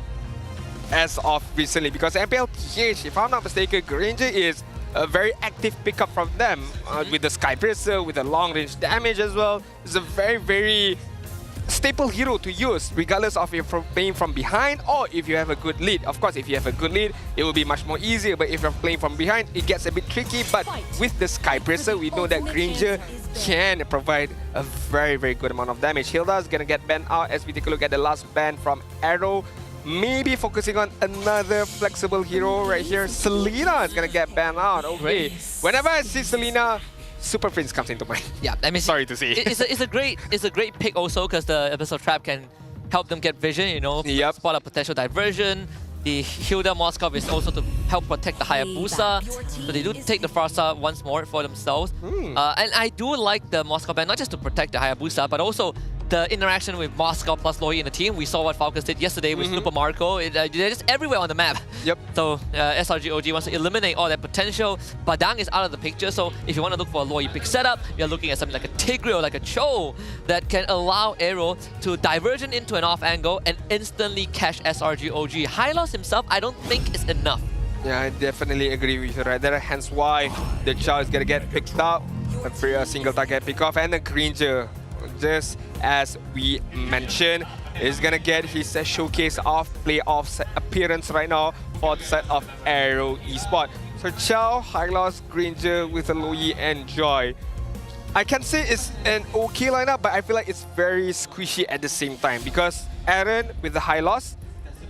[SPEAKER 14] as of recently, because MPL TH, if I'm not mistaken, Granger is a very active pickup from them with the Sky Bracer, with the long range damage as well. It's a very, very staple hero to use, regardless of if you're playing from behind or if you have a good lead. Of course, if you have a good lead, it will be much more easier, but if you're playing from behind, it gets a bit tricky. But with the Sky Bracer, we know that Granger can provide a very, very good amount of damage. Hilda is gonna get banned out as we take a look at the last ban from AERO. Maybe focusing on another flexible hero right here. Selena is gonna get banned out. Okay. Whenever I see Selena, Super Prince comes into mind.
[SPEAKER 15] Yeah, I mean,
[SPEAKER 14] sorry to say.
[SPEAKER 15] It's a great pick also, because the Abyssal Trap can help them get vision, you know, spot a potential diversion. The Hilda Moskov is also to help protect the Hayabusa, so they do take the Farsa once more for themselves. And I do like the Moskov ban, not just to protect the Hayabusa, but also the interaction with Moskov plus Loi in the team. We saw what Falcons did yesterday with Super Marco. They're just everywhere on the map.
[SPEAKER 14] Yep.
[SPEAKER 15] So SRG OG wants to eliminate all that potential. Badang is out of the picture, so if you want to look for a Loi pick setup, you're looking at something like a Tigreal, like a Cho, that can allow AERO to diversion into an off angle and instantly catch SRG OG. High loss himself, I don't think is enough.
[SPEAKER 14] Yeah, I definitely agree with you right there. Hence why the Chow is gonna get picked up for a single target pick off, and the Granger, just as we mentioned, is gonna get his showcase of playoffs appearance right now for the side of AERO Esports. So Chow, Hylos, Granger with a Loi and Joy. I can say it's an okay lineup, but I feel like it's very squishy at the same time, because Aaron with the Hylos,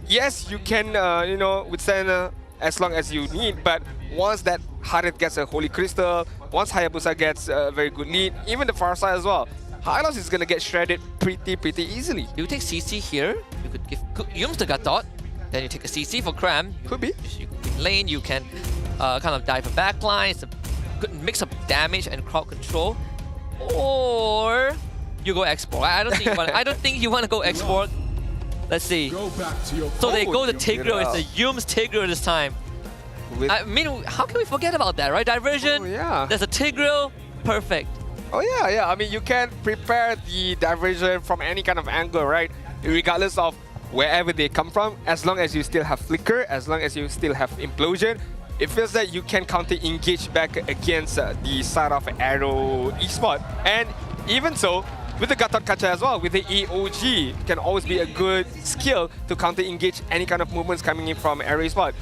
[SPEAKER 14] yes, you can you know, withstand as long as you need, but once that Harit gets a Holy Crystal, once Hayabusa gets a very good lead, even the Farsa as well, Hylos is gonna get shredded pretty easily.
[SPEAKER 15] You take CC here, you could give Yums the Gatot, then you take a CC for Cram.
[SPEAKER 14] Could be.
[SPEAKER 15] You can lane, you can kind of dive a backline, it's a good mix of damage and crowd control. Or you go export. I don't think you want to go export. Let's see. So they go to Tigreal. It's the Yums Tigreal this time. I mean, how can we forget about that, right? Diversion.
[SPEAKER 14] Oh, yeah.
[SPEAKER 15] There's a Tigreal. Perfect.
[SPEAKER 14] Oh yeah. I mean, you can prepare the diversion from any kind of angle, right? Regardless of wherever they come from, as long as you still have Flicker, as long as you still have Implosion, it feels that you can counter-engage back against the side of AERO Esports. And even so, with the Gatot Kacha as well, with the EOG, can always be a good skill to counter-engage any kind of movements coming in from AERO Esports.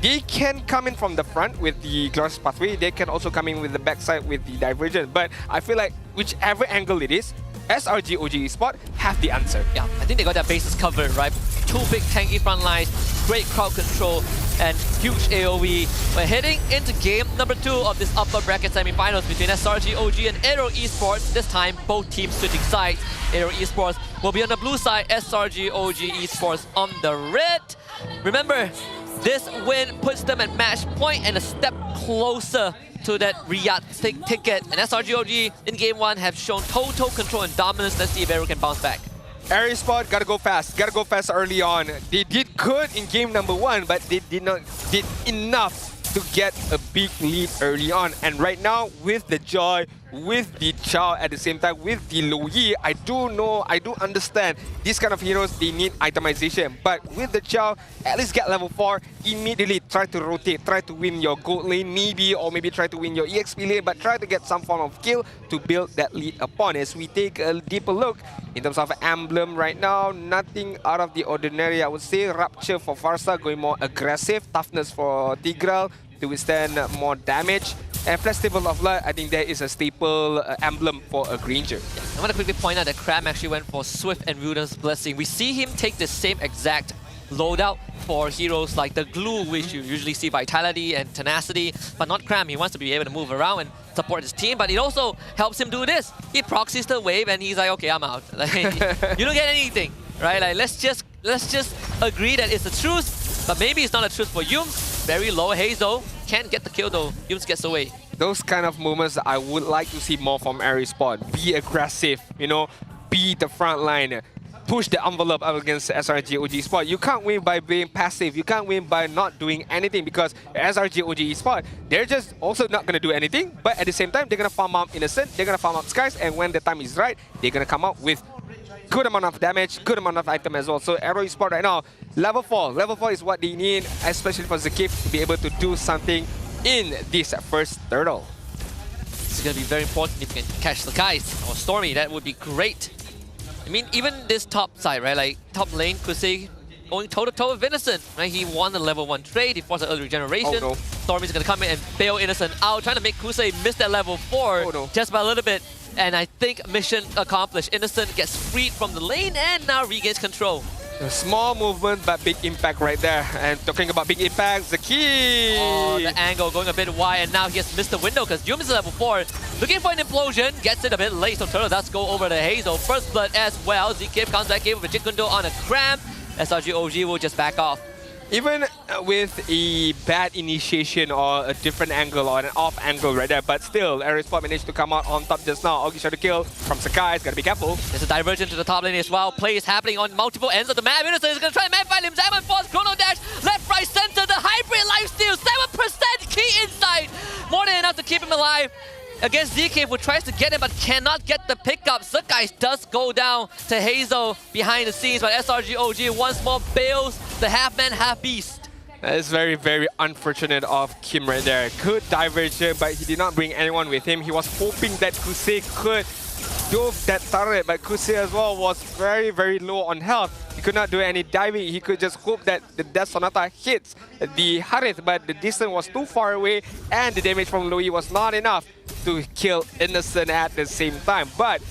[SPEAKER 14] They can come in from the front with the Glorious Pathway, they can also come in with the backside with the Divergent, but I feel like whichever angle it is, SRG OG Esports have the answer.
[SPEAKER 15] Yeah, I think they got their bases covered, right? Two big tanky front lines, great crowd control, and huge AoE. We're heading into game number 2 of this upper bracket semi-finals between SRG OG and AERO Esports. This time, both teams switching sides. AERO Esports will be on the blue side, SRG OG Esports on the red. Remember, this win puts them at match point and a step closer to that Riyadh ticket. And SRG OG in game 1 have shown total control and dominance. Let's see if AERO can bounce back.
[SPEAKER 14] AERO Esports gotta go fast early on. They did good in game number 1, but they did not did enough to get a big lead early on. And right now, with the Joy, with the Chow at the same time, with the Loi, I do understand these kind of heroes, they need itemization. But with the Chow, at least get level 4, immediately try to rotate, try to win your gold lane maybe, or maybe try to win your EXP lane, but try to get some form of kill to build that lead upon. As we take a deeper look in terms of emblem right now, nothing out of the ordinary, I would say. Rapture for Farsa going more aggressive, toughness for Tigreal to withstand more damage. And Festival of Light, I think that is a staple emblem for a Granger.
[SPEAKER 15] Yeah, I want to quickly point out that Cram actually went for Swift and Wilderness Blessing. We see him take the same exact loadout for heroes like the Glue, which you usually see Vitality and Tenacity, but not Cram. He wants to be able to move around and support his team, but it also helps him do this. He proxies the wave and he's like, okay, I'm out. Like, you don't get anything, right? Like, let's just agree that it's the truth, but maybe it's not a truth for Yums. Very low haze though. Can't get the kill though. Yums gets away.
[SPEAKER 14] Those kind of moments I would like to see more from AERO Esports. Be aggressive, you know, be the front line. Push the envelope up against SRG OG Esports. You can't win by being passive. You can't win by not doing anything, because SRG OG Esports, they're just also not going to do anything, but at the same time, they're going to farm up Innocent, they're going to farm up Skies, and when the time is right, they're going to come out with good amount of damage, good amount of item as well. So AERO Esports right now, level 4. Level 4 is what they need, especially for Zakif to be able to do something in this first turtle.
[SPEAKER 15] It's going to be very important if you can catch the guys or Stormy. That would be great. I mean, even this top side, right? Like top lane, Kusei going toe-to-toe with Innocent, right? He won the level 1 trade, he forced an early regeneration.
[SPEAKER 14] Oh, no.
[SPEAKER 15] Stormy's gonna come in and bail Innocent out, trying to make Kusei miss that level 4 just by a little bit. And I think mission accomplished. Innocent gets freed from the lane and now regains control.
[SPEAKER 14] A small movement, but big impact right there. And talking about big impact, Zaki!
[SPEAKER 15] Oh, the angle going a bit wide, and now he has missed the window because Yum is level 4. Looking for an implosion, gets it a bit late, so Turtle does go over to Hazel. First blood as well. Zkip comes back in with a Jikundo on a cramp. SRG OG will just back off.
[SPEAKER 14] Even with a bad initiation or a different angle or an off angle right there, but still, AERO Esports managed to come out on top just now. Augie shot a kill from Sakai, he's gotta be careful.
[SPEAKER 15] There's a diversion to the top lane as well. Play is happening on multiple ends of the map. Innocent is gonna try to man fight him. Zaman Force, Chrono Dash, left, right, center, the hybrid lifesteal, 7% key insight. More than enough to keep him alive. Against ZK, who tries to get him but cannot get the pickup. Sakai does go down to Hazel behind the scenes, but SRG OG once more bails the half-man, half-beast.
[SPEAKER 14] That is very, very unfortunate of Kim right there. Good diversion, but he did not bring anyone with him. He was hoping that Kusei could dove that turret, but Kusei as well was very, very low on health. He could not do any diving. He could just hope that the Death Sonata hits the Harith, but the distance was too far away and the damage from Louis was not enough to kill Innocent at the same time. But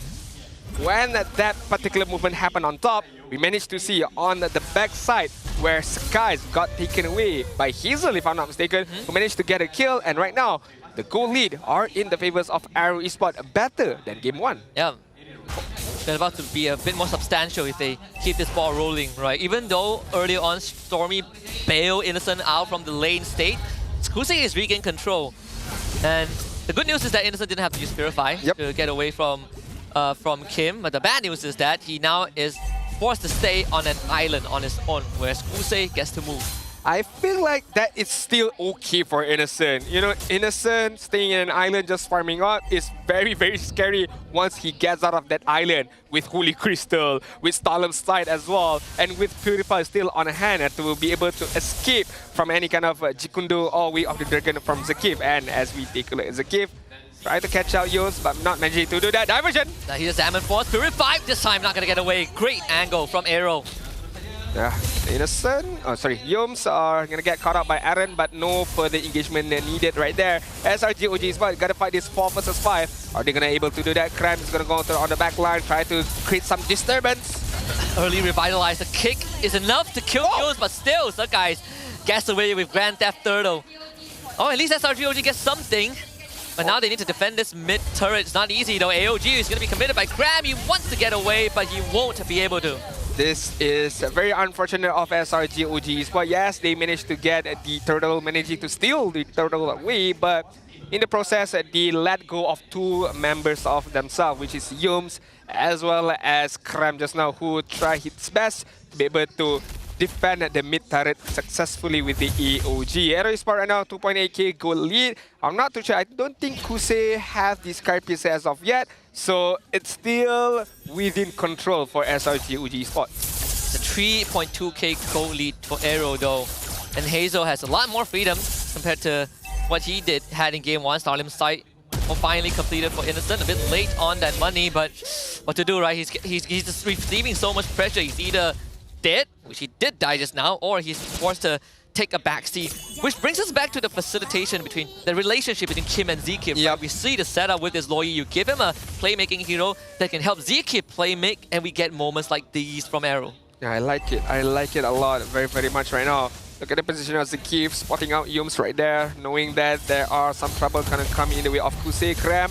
[SPEAKER 14] when that particular movement happened on top, we managed to see on the back side where Sakai got taken away by Hazel, if I'm not mistaken, who managed to get a kill. And right now, the goal lead are in the favors of AERO Esports, better than game 1.
[SPEAKER 15] Yeah. They're about to be a bit more substantial if they keep this ball rolling, right? Even though early on Stormy bailed Innocent out from the lane state, Kusei is regained control. And the good news is that Innocent didn't have to use Purify to get away from Kim, but the bad news is that he now is forced to stay on an island on his own, whereas Kusei gets to move.
[SPEAKER 14] I feel like that is still okay for Innocent. You know, Innocent staying in an island just farming out is very, very scary once he gets out of that island with Holy Crystal, with Stalem's Sight as well, and with Purify still on hand to be able to escape from any kind of Jikundo or Way of the Dragon from Zakif. And as we take a look at Zakif, try to catch out Yos, but not managing to do that. Diversion!
[SPEAKER 15] Here's Zaman Force, Purify, this time not gonna get away. Great angle from AERO.
[SPEAKER 14] Yeah, Innocent, Yoms are gonna get caught up by Aaron, but no further engagement needed right there. SRG OG Esports gotta fight this 4 versus 5. Are they gonna able to do that? Cram is gonna go on the back line, try to create some disturbance.
[SPEAKER 15] Early revitalize, the kick is enough to kill Yoms, but still, Sakai gets away with Grand Theft Turtle. Oh, at least SRG OG gets something. But now they need to defend this mid turret. It's not easy though. AOG is going to be committed by Cram. He wants to get away, but he won't be able to.
[SPEAKER 14] This is very unfortunate of SRG OGs. But yes, they managed to get the turtle, managing to steal the turtle away. But in the process, they let go of 2 members of themselves, which is Yums as well as Cram just now, who tried his best to be able to defend the mid turret successfully with the AOG. AERO Esports right now 2.8k goal lead. I'm not too sure. I don't think Kusei has this card piece as of yet. So it's still within control for SRG OG Esports.
[SPEAKER 15] It's a 3.2k goal lead for AERO though. And Hazel has a lot more freedom compared to what he had in game 1. Stalem's Sight finally completed for Innocent. A bit late on that money, but what to do, right? He's just receiving so much pressure. He's either dead, which he did die just now, or he's forced to take a backseat. Which brings us back to the facilitation between the relationship between Kim and Zkip. Yep. Right? We see the setup with this Loyi. You give him a playmaking hero that can help Zkip playmake, and we get moments like these from AERO.
[SPEAKER 14] Yeah, I like it. I like it a lot, very, very much right now. Look at the position of Zkip, spotting out Yums right there, knowing that there are some trouble kind of coming in the way of Kusei. Cram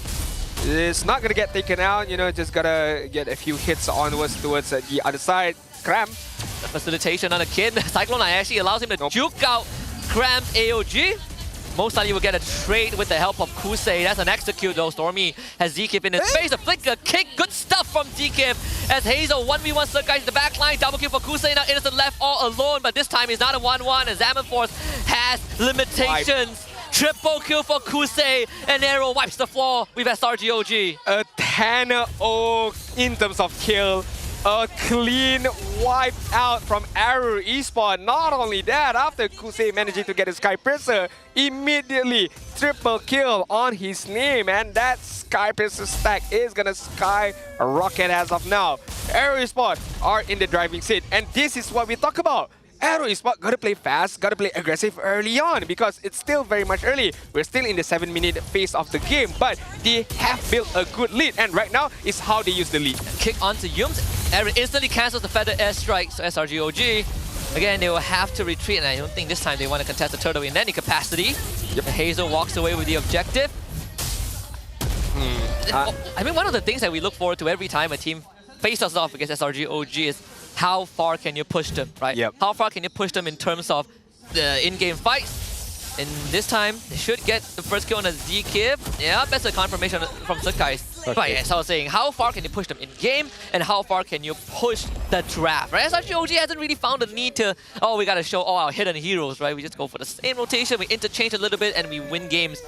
[SPEAKER 14] is not going to get taken out, you know, just got to get a few hits onwards towards the other side. Cram.
[SPEAKER 15] The facilitation on the kid. Cyclone Eye actually allows him to juke out Cram's AOG. Most likely will get a trade with the help of Kusei. That's an execute though. Stormy has Zkip in his face. A flicker kick. Good stuff from Zkip. As Hazel 1v1 Sakai in the back line. Double kill for Kusei. Now Innocent left all alone. But this time he's not a 1-1. And Zaman Force has limitations. Triple kill for Kusei. And AERO wipes the floor with SRG OG.
[SPEAKER 14] A 10-0 in terms of kill. A clean wipe out from AERO Esports. Not only that, after Kusei managing to get a Sky Piercer, immediately triple kill on his name, and that Sky Piercer stack is gonna skyrocket as of now. AERO Esports are in the driving seat, and this is what we talk about. AERO Esports gotta play fast, gotta play aggressive early on because it's still very much early. We're still in the 7-minute phase of the game, but they have built a good lead, and right now is how they use the lead.
[SPEAKER 15] Kick onto Yums. AERO instantly cancels the feather airstrike, so SRGOG, again, they will have to retreat, and I don't think this time they want to contest the turtle in any capacity. Yep. Hazel walks away with the objective. I mean, one of the things that we look forward to every time a team faces off against SRGOG is how far can you push them, right? Yep. How far can you push them in terms of the in-game fights? And this time, they should get the first kill on a Z-Kib. Yeah, that's a confirmation from Sakai. Okay. But yes, I was saying, how far can you push them in-game, and how far can you push the draft, right? SRGOG hasn't really found the need to, oh, we gotta show all our hidden heroes, right? We just go for the same rotation, we interchange a little bit, and we win games.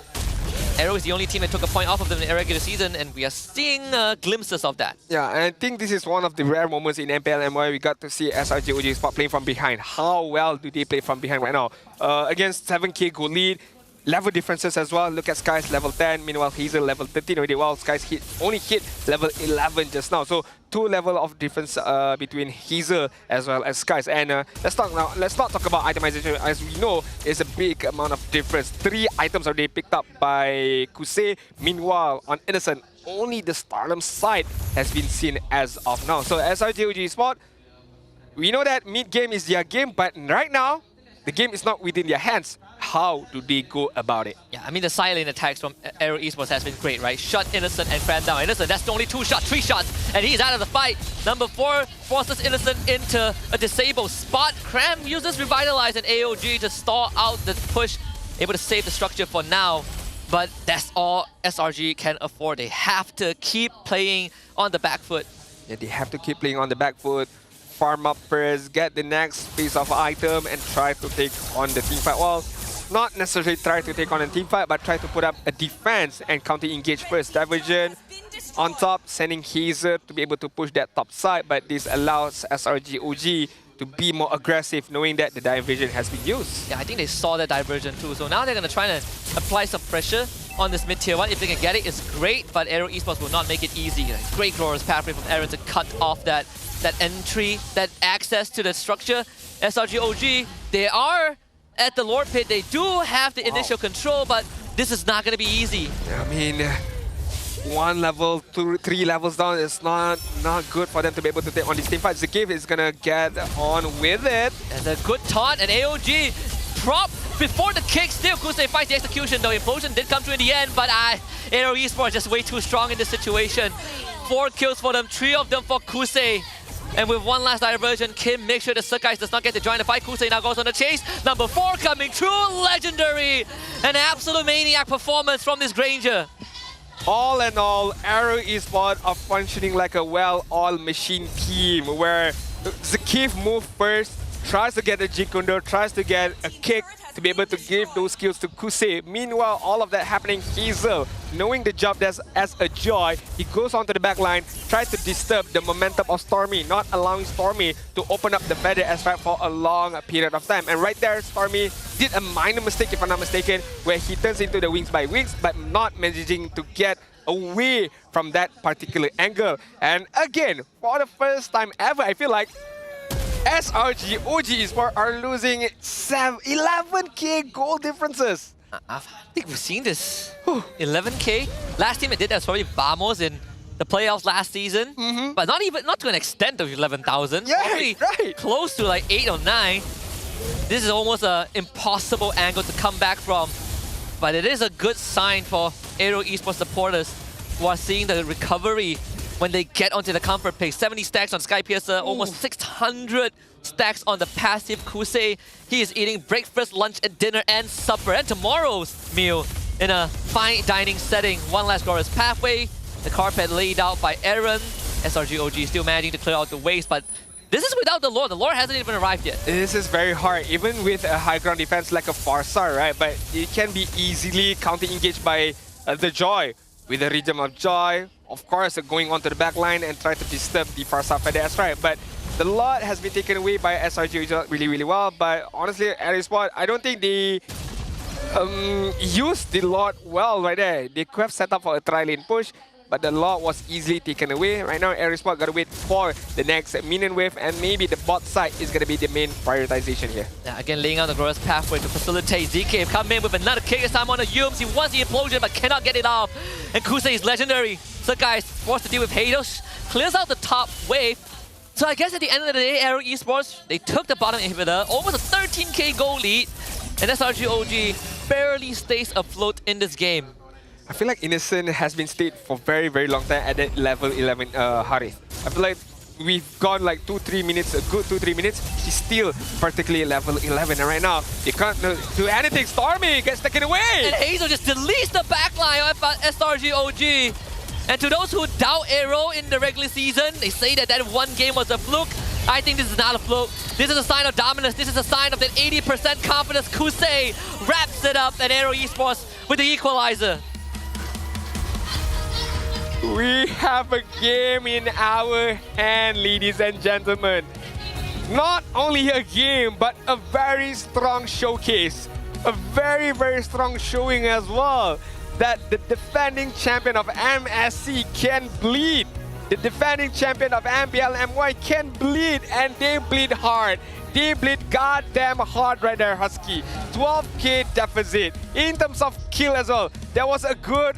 [SPEAKER 15] AERO is the only team that took a point off of them in the regular season, and we are seeing glimpses of that.
[SPEAKER 14] Yeah, and I think this is one of the rare moments in MPL MY we got to see SRGOG Sport playing from behind. How well do they play from behind right now? Against 7k goal lead, level differences as well. Look at Sky's level 10, meanwhile Hazel level 13 already. While Sky's only hit level 11 just now. So 2 level of difference between Hazel as well as Sky's. And let's not talk about itemization. As we know, it's a big amount of difference. 3 items already picked up by Kusei. Meanwhile, on Innocent, only the Stardom side has been seen as of now. So SRGOG Sport, we know that mid-game is their game, but right now, the game is not within their hands. How do they go about it?
[SPEAKER 15] Yeah, I mean, the silent attacks from AERO Esports has been great, right? Shut Innocent and Cram down. Innocent, that's only 2 shots, 3 shots, and he's out of the fight. Number 4 forces Innocent into a disabled spot. Cram uses Revitalize and AOG to stall out the push, able to save the structure for now. But that's all SRG can afford. They have to keep playing on the back foot.
[SPEAKER 14] Yeah, they have to keep playing on the back foot. Farm up first, get the next piece of item, and try to take on the team fight. Well, not necessarily try to take on a team fight, but try to put up a defense and counter-engage first. Diversion on top, sending Hazel to be able to push that top side, but this allows SRGOG to be more aggressive, knowing that the diversion has been used.
[SPEAKER 15] Yeah, I think they saw that diversion too, so now they're going to try to apply some pressure on this mid-tier 1. If they can get it, it's great, but AERO Esports will not make it easy. Great glorious pathway from Aaron to cut off that entry, that access to the structure. SRGOG, they are at the Lord Pit. They do have the initial control, but this is not going to be easy.
[SPEAKER 14] I mean, 1 level, 2, 3 levels down is not good for them to be able to take on this team fight. Zakiv is going to get on with it.
[SPEAKER 15] And a good taunt, and AOG prop before the kick. Still, Kusei fights the execution, though. Implosion did come through in the end, but AERO Esports just way too strong in this situation. 4 kills for them, 3 of them for Kusei. And with 1 last diversion, Kim makes sure the Sakai does not get to join the fight. Kusei now goes on the chase. Number 4 coming through, legendary. An absolute maniac performance from this Granger.
[SPEAKER 14] All in all, AERO Esports are functioning like a well-oiled machine team where Zakiv moves first, tries to get a Jikundo, tries to get a kick to be able to give those skills to Kusei. Meanwhile, all of that happening, Hazel, knowing the job as a joy, he goes onto the back line, tries to disturb the momentum of Stormy, not allowing Stormy to open up the feather aspect for a long period of time. And right there, Stormy did a minor mistake, if I'm not mistaken, where he turns into the wings by wings, but not managing to get away from that particular angle. And again, for the first time ever, I feel like SRGOG Esports are losing 11k goal differences.
[SPEAKER 15] I think we've seen this. 11k. Last team that did that was probably Vamos in the playoffs last season, but not to an extent of 11,000.
[SPEAKER 14] Yeah,
[SPEAKER 15] probably close to like 8 or 9. This is almost an impossible angle to come back from, but it is a good sign for AERO Esports supporters who are seeing the recovery when they get onto the comfort pick. 70 stacks on Sky Piercer, almost 600 stacks on the passive Kusei. He is eating breakfast, lunch, and dinner, and supper, and tomorrow's meal in a fine dining setting. 1 last glorious pathway. The carpet laid out by Aaron. SRGOG still managing to clear out the waste, but this is without the Lord. The Lord hasn't even arrived yet.
[SPEAKER 14] This is very hard, even with a high ground defense like a Farsar, right? But it can be easily counter-engaged by the Joy. With the Rhythm of Joy, of course, going onto the back line and try to disturb the far side for that's right. But the lot has been taken away by SRG really, really well. But honestly, AERO Esports, I don't think they used the lot well right there. They could have set up for a tri-lane push, but the lot was easily taken away. Right now, AERO Esports gotta wait for the next minion wave, and maybe the bot side is gonna be the main prioritization here.
[SPEAKER 15] Yeah, again, laying out the glorious pathway to facilitate ZK. Come in with another kick this time on the Yums. He wants the implosion, but cannot get it off. And Kusei is legendary. So guys, forced to deal with Hados. Clears out the top wave. So I guess at the end of the day, AERO Esports, they took the bottom inhibitor, almost a 13k goal lead, and SRG OG barely stays afloat in this game.
[SPEAKER 14] I feel like Innocent has been stayed for very, very long time at that level 11 Harith. I feel like we've gone like 2-3 minutes, a good 2-3 minutes. He's still particularly level 11, and right now, they can't do anything. Stormy gets taken away!
[SPEAKER 15] And Hazel just deletes the backline of SRG OG. And to those who doubt AERO in the regular season, they say that that one game was a fluke. I think this is not a fluke. This is a sign of dominance. This is a sign of that 80% confidence. Kusei wraps it up at AERO Esports with the equalizer.
[SPEAKER 14] We have a game in our hand, ladies and gentlemen. Not only a game, but a very strong showcase. A very, very strong showing as well. That the defending champion of MSC can bleed. The defending champion of MPL MY can bleed, and they bleed hard. They bleed goddamn hard right there, Husky. 12k deficit. In terms of kill as well, there was a good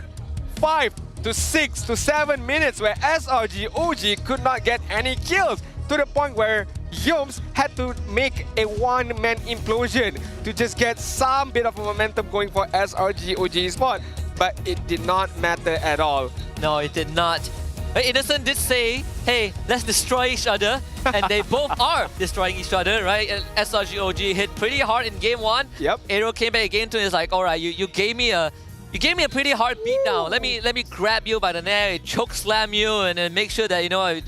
[SPEAKER 14] 5 to 6 to 7 minutes where SRG OG could not get any kills, to the point where Yums had to make a one-man implosion to just get some bit of momentum going for SRG OG Esports. But it did not matter at all.
[SPEAKER 15] No, it did not. Innocent did say, hey, let's destroy each other. And they both are destroying each other, right? And SRG OG hit pretty hard in game 1.
[SPEAKER 14] Yep.
[SPEAKER 15] AERO came back again to it. It's like, all right, you gave me a pretty hard beatdown. Let me grab you by the neck, choke slam you, and then make sure that, you know,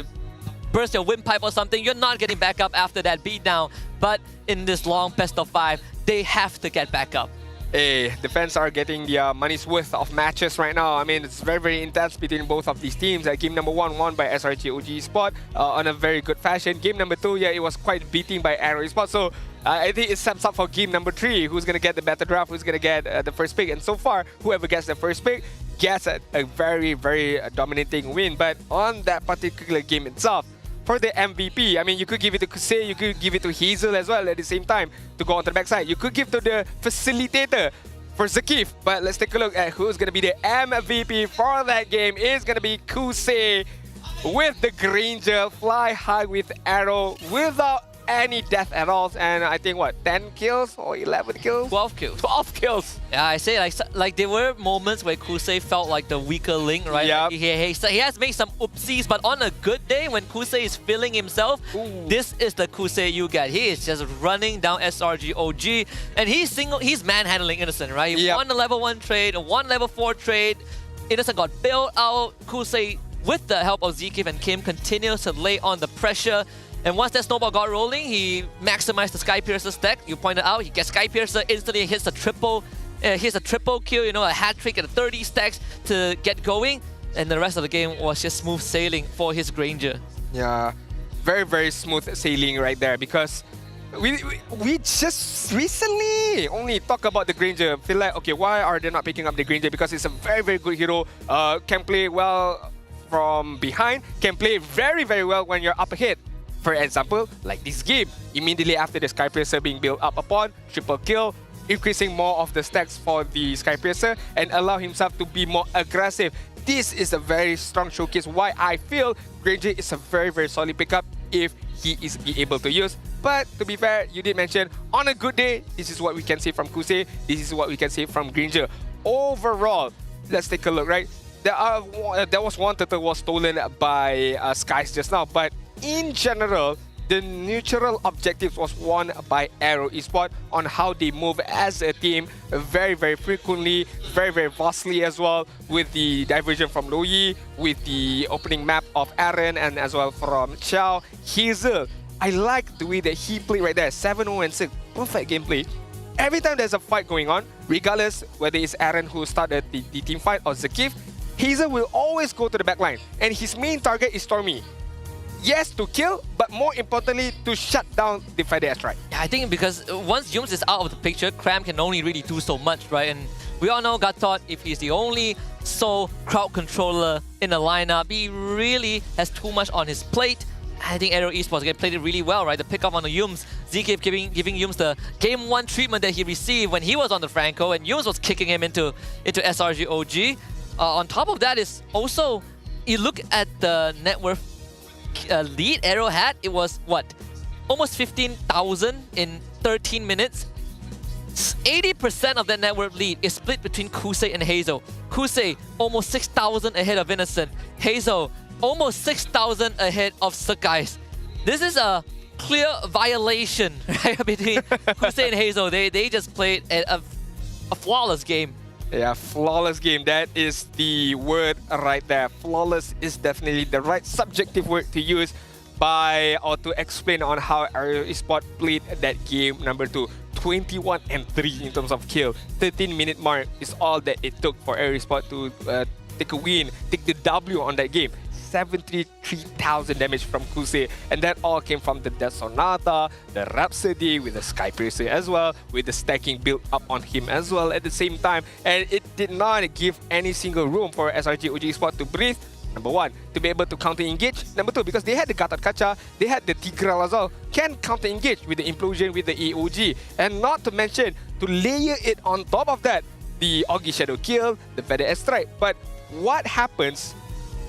[SPEAKER 15] burst your windpipe or something. You're not getting back up after that beatdown. But in this long best of 5, they have to get back up.
[SPEAKER 14] Hey, the fans are getting their money's worth of matches right now. I mean, it's very, very intense between both of these teams. Game number 1 won by SRG OG Esports on a very good fashion. Game number 2, yeah, it was quite beating by AERO Esports. So I think it sets up for game number 3. Who's going to get the better draft? Who's going to get the first pick? And so far, whoever gets the first pick gets a very, very dominating win. But on that particular game itself, for the MVP, I mean, you could give it to Kusei, you could give it to Hazel as well at the same time to go on to the backside. You could give to the facilitator for Zakif. But let's take a look at who's going to be the MVP for that game. It's going to be Kusei with the Granger, fly high with AERO without any death at all. And I think, what, 10 kills or 11 kills?
[SPEAKER 15] 12 kills.
[SPEAKER 14] 12 kills.
[SPEAKER 15] Yeah, I say like there were moments where Kusei felt like the weaker link, right?
[SPEAKER 14] Yep.
[SPEAKER 15] He has made some oopsies, but on a good day when Kusei is feeling himself, this is the Kusei you get. He is just running down SRG OG, and he's manhandling Innocent, right? He won a level 1 trade, won level 4 trade. Innocent got bailed out. Kusei, with the help of Zekif and Kim, continues to lay on the pressure. And once that snowball got rolling, he maximized the Sky Piercer stack. You pointed out, he gets Sky Piercer, instantly hits a triple kill, you know, a hat trick at 30 stacks to get going. And the rest of the game was just smooth sailing for his Granger.
[SPEAKER 14] Yeah, very, very smooth sailing right there, because we just recently only talk about the Granger. Feel like, okay, why are they not picking up the Granger? Because it's a very, very good hero, can play well from behind, can play very, very well when you're up ahead. For example, like this game, immediately after the Sky Piercer being built up upon, triple kill, increasing more of the stacks for the Sky Piercer and allow himself to be more aggressive. This is a very strong showcase why I feel Granger is a very, very solid pickup if he is able to use. But to be fair, you did mention, on a good day, this is what we can see from Kusei, this is what we can see from Granger. Overall, let's take a look, right? There was one turtle was stolen by Skies just now, but in general, the neutral objectives was won by AERO Esports on how they move as a team very, very frequently, very, very vastly as well, with the diversion from Loyi, with the opening map of Aaron, and as well from Chow. Hazel, I like the way that he played right there, 7-0 and 6, perfect gameplay. Every time there's a fight going on, regardless whether it's Aaron who started the team fight or Zakif, Hazel will always go to the back line, and his main target is Stormy. Yes, to kill, but more importantly, to shut down the Friday Airstrike.
[SPEAKER 15] Yeah, I think because once Yums is out of the picture, Cram can only really do so much, right? And we all know Gatot, if he's the only sole crowd controller in the lineup, he really has too much on his plate. I think AERO Esports again played it really well, right? The pick off on the Yums, ZK giving Yums the Game 1 treatment that he received when he was on the Franco, and Yums was kicking him into SRG OG. On top of that is also, you look at the net worth lead AERO had, it was what? Almost 15,000 in 13 minutes. 80% of that net worth lead is split between Kusei and Hazel. Kusei almost 6,000 ahead of Innocent. Hazel almost 6,000 ahead of Sakais. This is a clear violation, right, between Kusei and Hazel. They just played a flawless game.
[SPEAKER 14] Yeah, flawless game. That is the word right there. Flawless is definitely the right subjective word to use or to explain on how AERO Esports played that game number 2. 21-3 in terms of kill. 13-minute mark is all that it took for AERO Esports to take a win, take the W on that game. 73,000 damage from Kusei, and that all came from the Death Sonata, the Rhapsody with the Sky Piercer as well, with the stacking built up on him as well at the same time, and it did not give any single room for SRG OG Esports to breathe. Number 1, to be able to counter-engage. Number 2, because they had the Gatot Kaca, they had the Tigreal as well, can counter-engage with the Implosion, with the AOG, and not to mention, to layer it on top of that, the Augie Shadow Kill, the Feather Airstrike. But what happens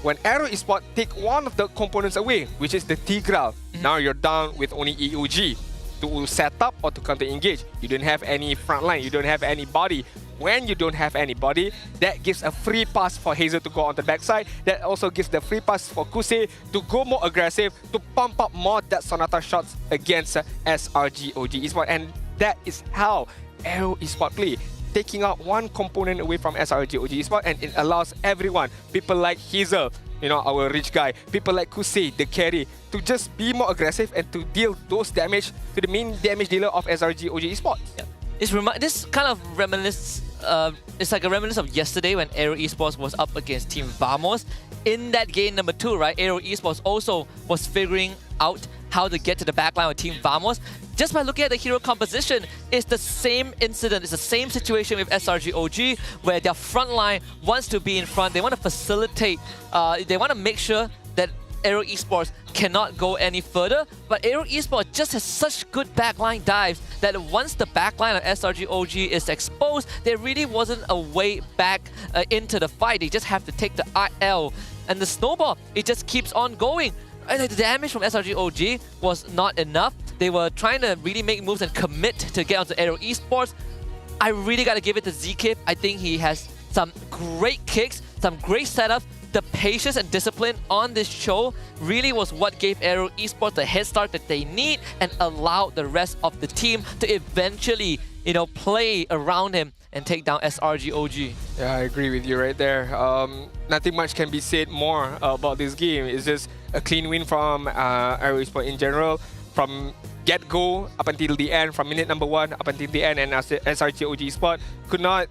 [SPEAKER 14] when AERO Esports take one of the components away, which is the Tigreal? Now you're down with only AOG to set up or to counter-engage. You don't have any front line, you don't have any body. When you don't have any body, that gives a free pass for Hazel to go on the backside. That also gives the free pass for Kusei to go more aggressive, to pump up more Death Sonata shots against SRG OG Esports. And that is how AERO Esports play, taking out one component away from SRG OG Esports, and it allows everyone, people like Hazel, you know, our rich guy, people like Kusei, the carry, to just be more aggressive and to deal those damage to the main damage dealer of SRG OG Esports.
[SPEAKER 15] Yeah. This kind of it's like a reminiscence of yesterday when AERO Esports was up against Team Vamos. In that game number 2, right, AERO Esports also was figuring out how to get to the backline with Team Vamos. Just by looking at the hero composition, it's the same incident, it's the same situation with SRG OG, where their front line wants to be in front. They want to facilitate, they want to make sure that AERO Esports cannot go any further, but AERO Esports just has such good backline dives that once the backline of SRG OG is exposed, there really wasn't a way back into the fight. They just have to take the IL, and the snowball, it just keeps on going. And the damage from SRG OG was not enough. They were trying to really make moves and commit to get onto AERO Esports. I really got to give it to ZK. I think he has some great kicks, some great setups. The patience and discipline on this show really was what gave AERO Esports the head start that they need and allowed the rest of the team to eventually, you know, play around him and take down SRG OG.
[SPEAKER 14] Yeah, I agree with you right there. Nothing much can be said more about this game. It's just a clean win from AERO Esports in general. From get-go up until the end, from minute number 1 up until the end, and SRG OG Esports could not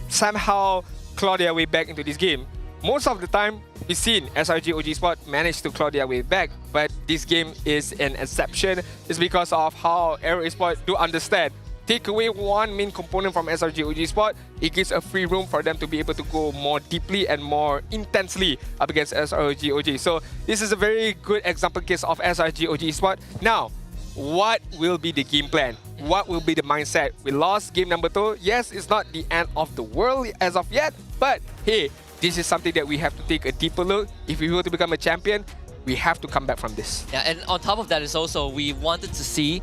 [SPEAKER 14] somehow claw their way back into this game. Most of the time, we've seen SRG OG Esports manage to claw their way back, but this game is an exception. It's because of how AERO Esports do understand. Take away one main component from SRG OG Esports, it gives a free room for them to be able to go more deeply and more intensely up against SRG OG. So this is a very good example case of SRG OG Esports. Now, what will be the game plan? What will be the mindset? We lost game number 2. Yes, it's not the end of the world as of yet, but hey, this is something that we have to take a deeper look. If we want to become a champion, we have to come back from this.
[SPEAKER 15] Yeah, and on top of that is also, we wanted to see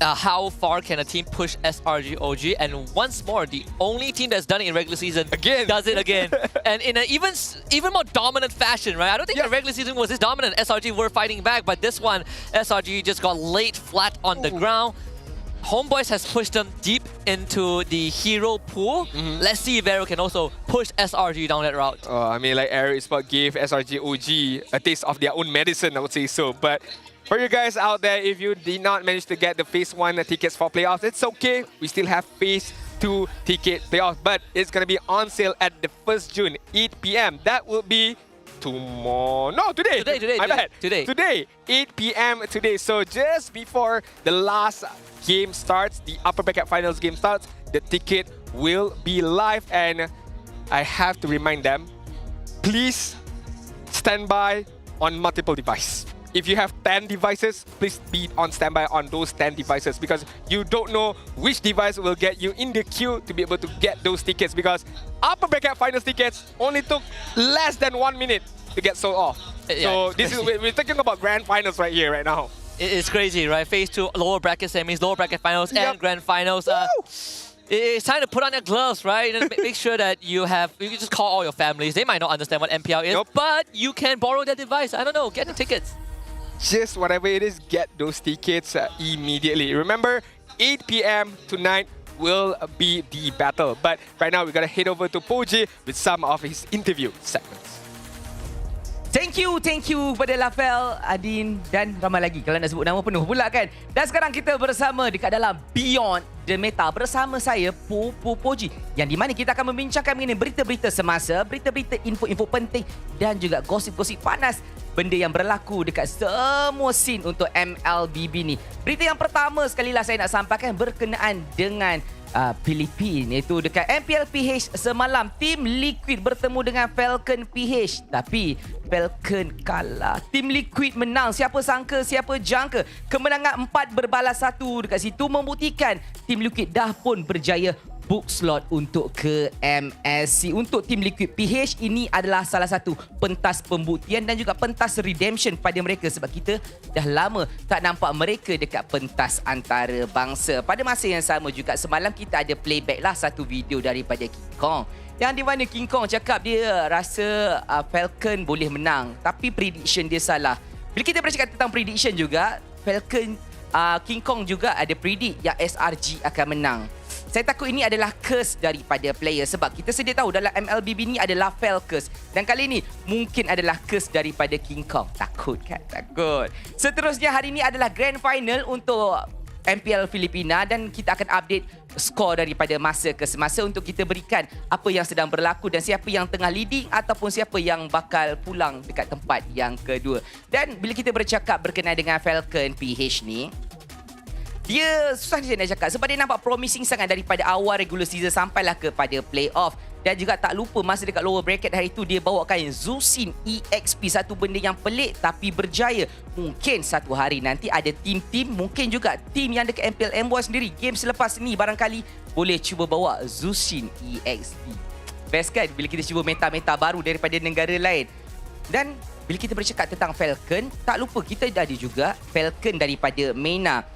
[SPEAKER 15] how far can a team push SRG OG, and once more, the only team that's done it in regular season does it again. And in an even more dominant fashion, right? I don't think the regular season was this dominant. SRG were fighting back, but this one, SRG just got laid flat on the ground. HomeBois has pushed them deep into the hero pool. Let's see if AERO can also push SRG down that route.
[SPEAKER 14] I mean, like AERO Esports gave SRG OG a taste of their own medicine, I would say so. But For you guys out there, if you did not manage to get the Phase 1 tickets for playoffs, it's okay. We still have Phase 2 ticket playoffs, but it's going to be on sale at the 1st June, 8 p.m. That will be tomorrow. No, today. My bad. Today, 8 p.m. today. So just before the last game starts, the upper bracket finals game starts, the ticket will be live, and I have to remind them, please stand by on multiple devices. If you have 10 devices, please be on standby on those 10 devices, because you don't know which device will get you in the queue to be able to get those tickets, because upper bracket finals tickets only took less than 1 minute to get sold off. So this is, we're talking about grand finals right here, right now.
[SPEAKER 15] It's crazy, right? Phase 2, lower bracket semis, lower bracket finals, and grand finals. It's time to put on your gloves, right? And make sure that you can just call all your families. They might not understand what MPL is, but you can borrow their device. I don't know, get the tickets.
[SPEAKER 14] Just whatever it is, get those tickets immediately. Remember, 8 p.m. tonight will be the battle. But right now, we gotta head over to Poji with some of his interview segments.
[SPEAKER 17] Thank you kepada Lafel, Adin dan ramai lagi. Kalau nak sebut nama penuh pula kan. Dan sekarang kita bersama dekat dalam Beyond The Meta bersama saya, Poji. Yang di mana kita akan membincangkan mengenai berita-berita semasa, berita-berita info-info penting dan juga gosip-gosip panas. Benda yang berlaku dekat semua scene untuk MLBB ni. Berita yang pertama sekali lah saya nak sampaikan berkenaan dengan Filipina, iaitu dekat MPL PH semalam tim Liquid bertemu dengan Falcon PH, tapi Falcon kalah. Tim Liquid menang. Siapa sangka, siapa jangka. Kemenangan 4-1 dekat situ membuktikan tim Liquid dah pun berjaya book slot untuk ke MSC. Untuk tim Liquid PH, ini adalah salah satu pentas pembuktian dan juga pentas redemption pada mereka, sebab kita dah lama tak nampak mereka dekat pentas antarabangsa. Pada masa yang sama juga semalam kita ada playback lah satu video daripada King Kong, yang di mana King Kong cakap dia rasa Falcon boleh menang, tapi prediction dia salah. Bila kita bercakap tentang prediction juga, Falcon King Kong juga ada predict yang SRG akan menang. Saya takut ini adalah curse daripada player, sebab kita sedia tahu dalam MLBB ni adalah Fel curse, dan kali ini mungkin adalah curse daripada King Kong. Takut kan? Takut. Seterusnya hari ini adalah grand final untuk MPL Filipina, dan kita akan update skor daripada masa ke semasa untuk kita berikan apa yang sedang berlaku dan siapa yang tengah leading ataupun siapa yang bakal pulang dekat tempat yang kedua. Dan bila kita bercakap berkenaan dengan Falcon PH ni, dia susah dia nak cakap sebab dia nampak promising sangat daripada awal regular season sampailah kepada playoff. Dan juga tak lupa masa dekat lower bracket hari itu dia bawakan Zusin EXP, satu benda yang pelik tapi berjaya. Mungkin satu hari nanti ada tim-tim, mungkin juga tim yang dekat MPL MY sendiri game selepas ni barangkali boleh cuba bawa Zusin EXP. Best kan bila kita cuba meta-meta baru daripada negara lain. Dan bila kita bercakap tentang Falcon, tak lupa kita ada juga Falcon daripada MENA.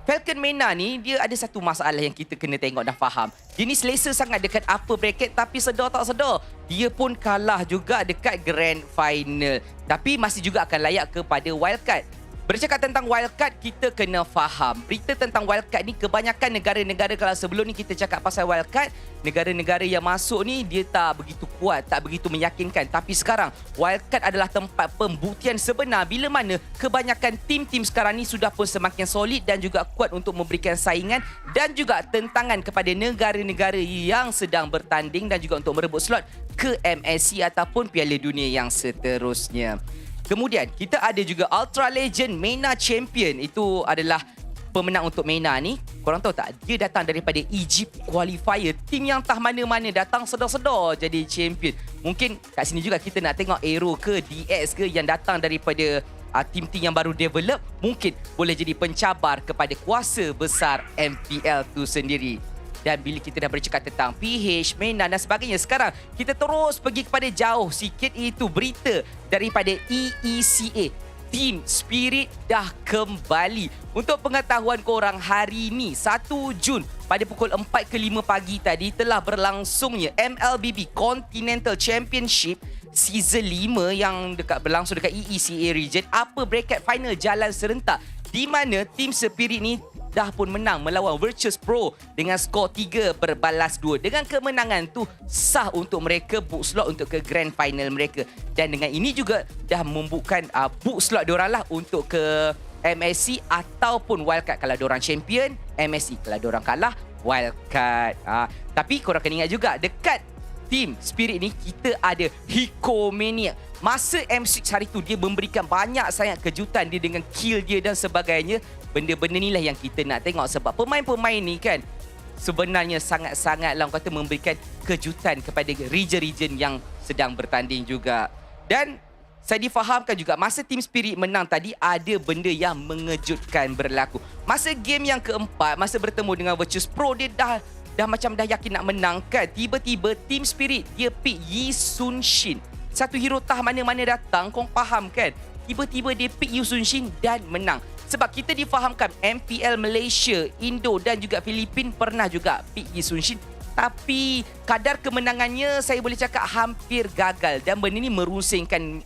[SPEAKER 17] Falcon MENA ni dia ada satu masalah yang kita kena tengok dan faham. Dia ni selesa sangat dekat upper bracket, tapi sedar tak sedar dia pun kalah juga dekat grand final, tapi masih juga akan layak kepada wildcard. Bercakap tentang wildcard, kita kena faham berita tentang wildcard ni kebanyakan negara-negara, kalau sebelum ni kita cakap pasal wildcard, negara-negara yang masuk ni dia tak begitu kuat, tak begitu meyakinkan. Tapi sekarang wildcard adalah tempat pembuktian sebenar, bila mana kebanyakan tim-tim sekarang ni sudah pun semakin solid dan juga kuat untuk memberikan saingan dan juga tentangan kepada negara-negara yang sedang bertanding dan juga untuk merebut slot ke MSC ataupun Piala Dunia yang seterusnya. Kemudian kita ada juga Ultra Legend MENA Champion. Itu adalah pemenang untuk MENA ni. Korang tahu tak, dia datang daripada Egypt Qualifier. Tim yang tak mana-mana datang sedar-sedar jadi champion. Mungkin kat sini juga kita nak tengok AERO ke DX ke yang datang daripada tim-tim yang baru develop, mungkin boleh jadi pencabar kepada kuasa besar MPL tu sendiri. Dan bila kita dah bercakap tentang PH, MENA dan sebagainya, sekarang kita terus pergi kepada jauh sikit, iaitu berita daripada EECA. Team Spirit dah kembali. Untuk pengetahuan korang, hari ni 1 Jun pada pukul 4 ke 5 pagi tadi telah berlangsungnya MLBB Continental Championship Season 5 yang berlangsung dekat EECA region. Upper bracket final jalan serentak, di mana Team Spirit ni dah pun menang melawan Virtus Pro dengan skor 3-2. Dengan kemenangan tu sah untuk mereka book slot untuk ke grand final mereka. Dan dengan ini juga dah membuka book slot diorang lah untuk ke MSC ataupun wildcard kalau diorang champion, MSC kalau diorang kalah, wildcard. Tapi korang kena ingat juga dekat Team Spirit ni kita ada Hikomania. Masa M6 hari tu dia memberikan banyak sangat kejutan dia dengan kill dia dan sebagainya. Benda-benda ni lah yang kita nak tengok sebab pemain-pemain ni kan sebenarnya sangat-sangat lah kata memberikan kejutan kepada region-region yang sedang bertanding juga. Dan saya difahamkan juga masa Team Spirit menang tadi ada benda yang mengejutkan berlaku. Masa game yang keempat, masa bertemu dengan Virtus Pro dia dah macam dah yakin nak menang kan. Tiba-tiba Team Spirit dia pick Yi Sun Shin. Satu hero tah mana-mana datang, korang faham kan? Tiba-tiba dia pick Yi Sun Shin dan menang. Sebab kita difahamkan MPL Malaysia, Indo dan juga Filipin pernah juga pick Yi Sun Shin. Tapi kadar kemenangannya saya boleh cakap hampir gagal. Dan benda ni merusingkan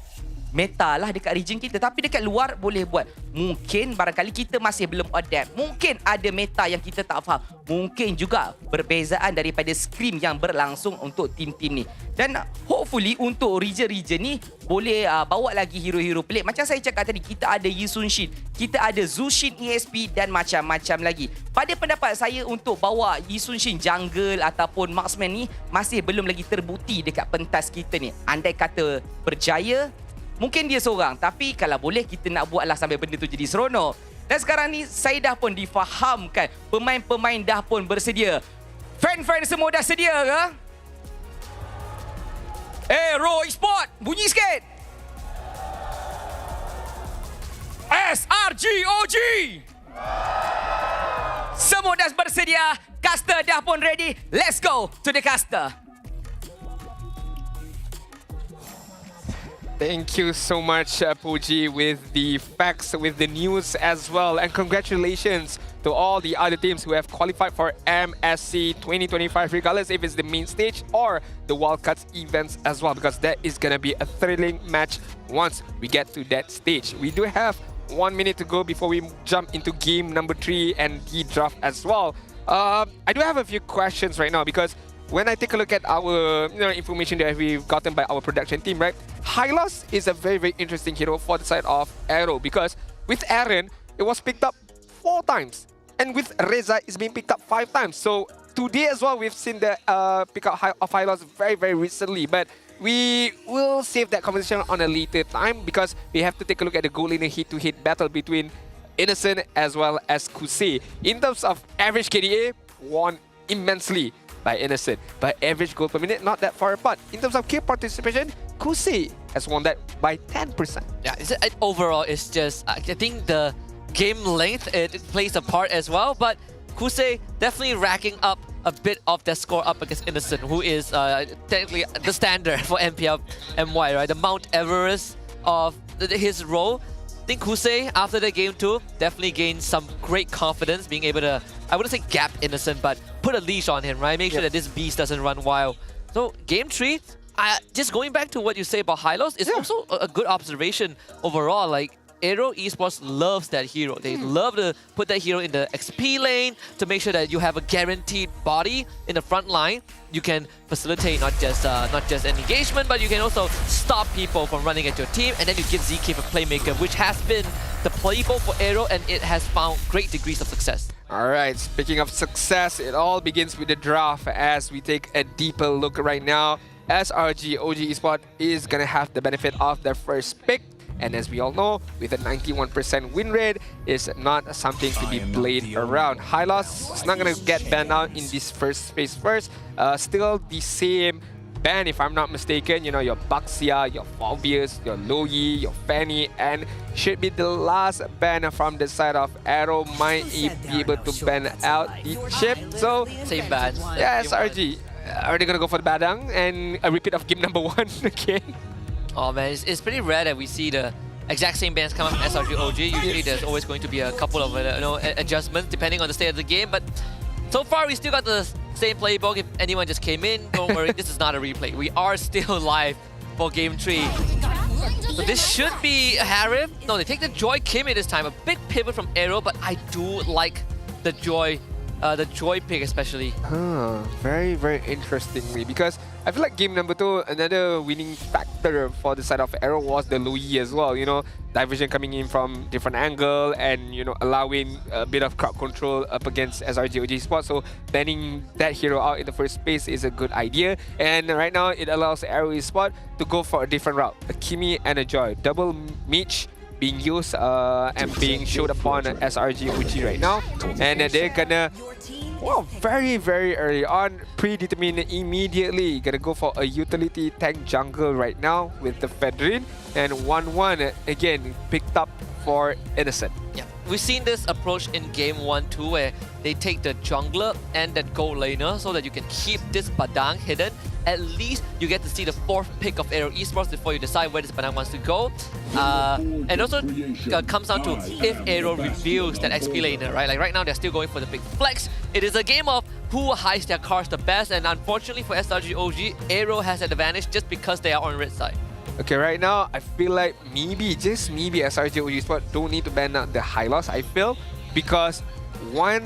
[SPEAKER 17] meta lah dekat region kita. Tapi dekat luar boleh buat. Mungkin barangkali kita masih belum adapt. Mungkin ada meta yang kita tak faham. Mungkin juga perbezaan daripada scrim yang berlangsung untuk tim-tim ni. Dan hopefully untuk region-region ni boleh bawa lagi hero-hero pelik. Macam saya cakap tadi, kita ada Yi Sun Shin, kita ada Zushin ESP dan macam-macam lagi. Pada pendapat saya untuk bawa Yi Sun Shin jungle ataupun marksman ni masih belum lagi terbukti dekat pentas kita ni. Andai kata berjaya, mungkin dia seorang. Tapi kalau boleh kita nak buatlah sampai benda tu jadi seronok. Dan sekarang ni saya dah pun difahamkan pemain-pemain dah pun bersedia. Fan-fan semua dah sedia ke? AERO Esports, bunyi sikit. SRGOG. Semua dah bersedia. Caster dah pun ready. Let's go to the caster.
[SPEAKER 14] Thank you so much, Puji, with the facts, with the news as well. And congratulations to all the other teams who have qualified for MSC 2025, regardless if it's the main stage or the Wildcards events as well, because that is going to be a thrilling match once we get to that stage. We do have 1 minute to go before we jump into game number 3 and the draft as well. I do have a few questions right now because when I take a look at our information that we've gotten by our production team, right? Hylos is a very, very interesting hero for the side of AERO because with Aaron, it was picked up 4 times. And with Reza, it's been picked up 5 times. So today as well, we've seen the pick-up of Hylos very, very recently. But we will save that conversation on a later time because we have to take a look at the goal in a hit-to-hit battle between Innocent as well as Kusei. In terms of average KDA, won immensely by Innocent. But average goal per minute, not that far apart. In terms of kill participation, Kusei has won that by 10%.
[SPEAKER 15] Yeah, overall, it's just, I think the game length, it plays a part as well. But Kusei definitely racking up a bit of their score up against Innocent, who is technically the standard for MPL MY, right? The Mount Everest of his role. I think Kusei, after the game 2, definitely gained some great confidence, being able to, I wouldn't say gap Innocent, but put a leash on him, right? Make sure that this beast doesn't run wild. So game 3, just going back to what you say about Hylos, it's also a good observation overall. Like, AERO Esports loves that hero. They love to put that hero in the XP lane to make sure that you have a guaranteed body in the front line. You can facilitate not just an engagement, but you can also stop people from running at your team, and then you give ZK a playmaker, which has been the playbook for AERO, and it has found great degrees of success.
[SPEAKER 14] Alright, speaking of success, it all begins with the draft as we take a deeper look right now. SRGOG Esports is going to have the benefit of their first pick. And as we all know, with a 91% win rate, is not something to be played around. Hylos is not going to get banned out in this first phase first. Still the same ban, if I'm not mistaken. You know, your Baxia, your Phobius, your Loyi, your Fanny, and should be the last ban from the side of AERO. Might be able to ban out the chip. So,
[SPEAKER 15] same ban.
[SPEAKER 14] Yeah, SRG. Are they going to go for the Badang and a repeat of game number 1 again?
[SPEAKER 15] Oh man, it's pretty rare that we see the exact same bans come up from SRGOG. Usually there's always going to be a couple of adjustments depending on the state of the game. But so far we still got the same playbook. If anyone just came in, don't worry, this is not a replay. We are still live for game 3. So this should be Harif. No, they take the Joy Kimmy this time. A big pivot from AERO, but I do like the Joy pick especially.
[SPEAKER 14] Very, very interestingly, because I feel like game number 2, another winning factor for the side of AERO was the Louis as well. You know, diversion coming in from different angle and, you know, allowing a bit of crowd control up against SRG OG Esports. So banning that hero out in the first place is a good idea. And right now it allows AERO Esports to go for a different route. A Kimi and a Joy. Double Meech being used and being showed upon SRG OG right now. And they're gonna, well, very, very early on, predetermined immediately. Gonna go for a utility tank jungle right now with the Fedrin. And 1-1 again picked up for Innocent.
[SPEAKER 15] Yeah, we've seen this approach in game 1-2 where they take the jungler and that gold laner so that you can keep this Badang hidden. At least you get to see the 4th pick of AERO Esports before you decide where this Badang wants to go. And also comes down to if AERO reveals that XP laner, right? Like right now they're still going for the big flex. It is a game of who hides their cards the best, and unfortunately for SRG OG, AERO has an advantage just because they are on red side.
[SPEAKER 14] Okay, right now I feel like maybe, just maybe SRG OG Esports don't need to ban out the high loss, I feel, because one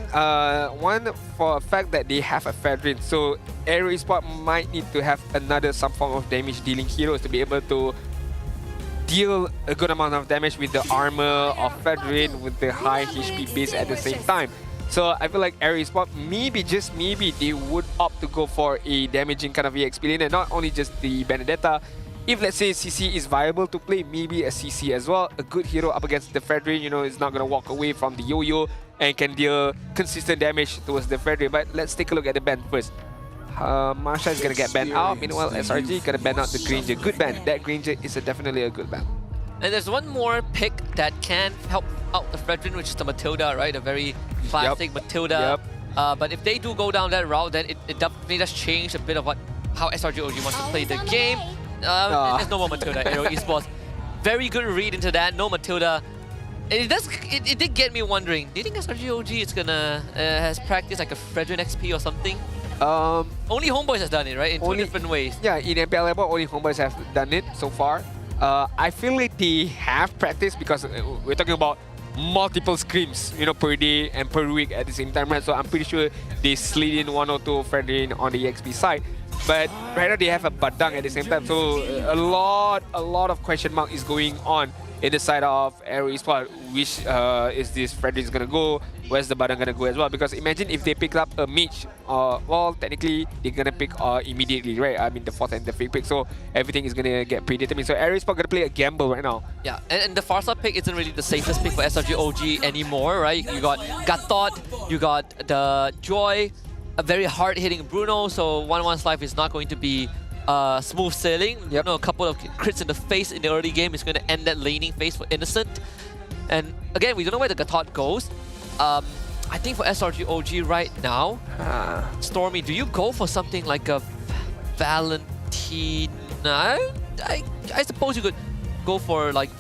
[SPEAKER 14] for a fact that they have a Fedrin, so AERO Esports might need to have another some form of damage dealing heroes to be able to deal a good amount of damage with the armor of Fedrin with the high HP base at the same time. So I feel like AERO Esports, maybe, just maybe, they would opt to go for a damaging kind of EXP lane, and not only just the Benedetta. If let's say CC is viable to play, maybe a CC as well. A good hero up against the Fedrin, you know, is not going to walk away from the yo-yo and can deal consistent damage towards the Fedrin. But let's take a look at the ban first. Marsha is going to get banned out. Meanwhile, SRG going to ban out the Granger. Good ban. That Granger is definitely a good ban.
[SPEAKER 15] And there's one more pick that can help out the Fredrin, which is the Matilda, right? A very classic Matilda. But if they do go down that route, then it definitely does change a bit of how SRG OG wants to play the game. There's no more Matilda, AERO Esports. Very good read into that, no Matilda. It did get me wondering, do you think SRG OG is gonna has practiced like a Fredrin XP or something? Only HomeBois has done it, right? In two different ways.
[SPEAKER 14] Yeah, in MPL only HomeBois have done it so far. I feel like they have practiced because we're talking about multiple scrims, you know, per day and per week at the same time, right? So I'm pretty sure they slid in 1 or 2 Fredrin on the EXP side. But right now they have a Badang at the same time, so a lot of question mark is going on in the side of AERO Esports. Which is this Fredrin gonna go? Where's the Badang gonna go as well? Because imagine if they pick up a Meech, well, technically they're gonna pick immediately, right? I mean the 4th and the 5th pick, so everything is gonna get predetermined. So AERO Esports gonna play a gamble right now.
[SPEAKER 15] Yeah, and the Farsa pick isn't really the safest pick for SRG OG anymore, right? You got Gatot, you got the Joy, a very hard-hitting Bruno, so 1-1's life is not going to be smooth sailing. You know, a couple of crits in the face in the early game is going to end that laning phase for Innocent. And again, we don't know where the Gatot goes. I think for SRG OG right now, Stormy, do you go for something like a Valentina? I suppose you could go for like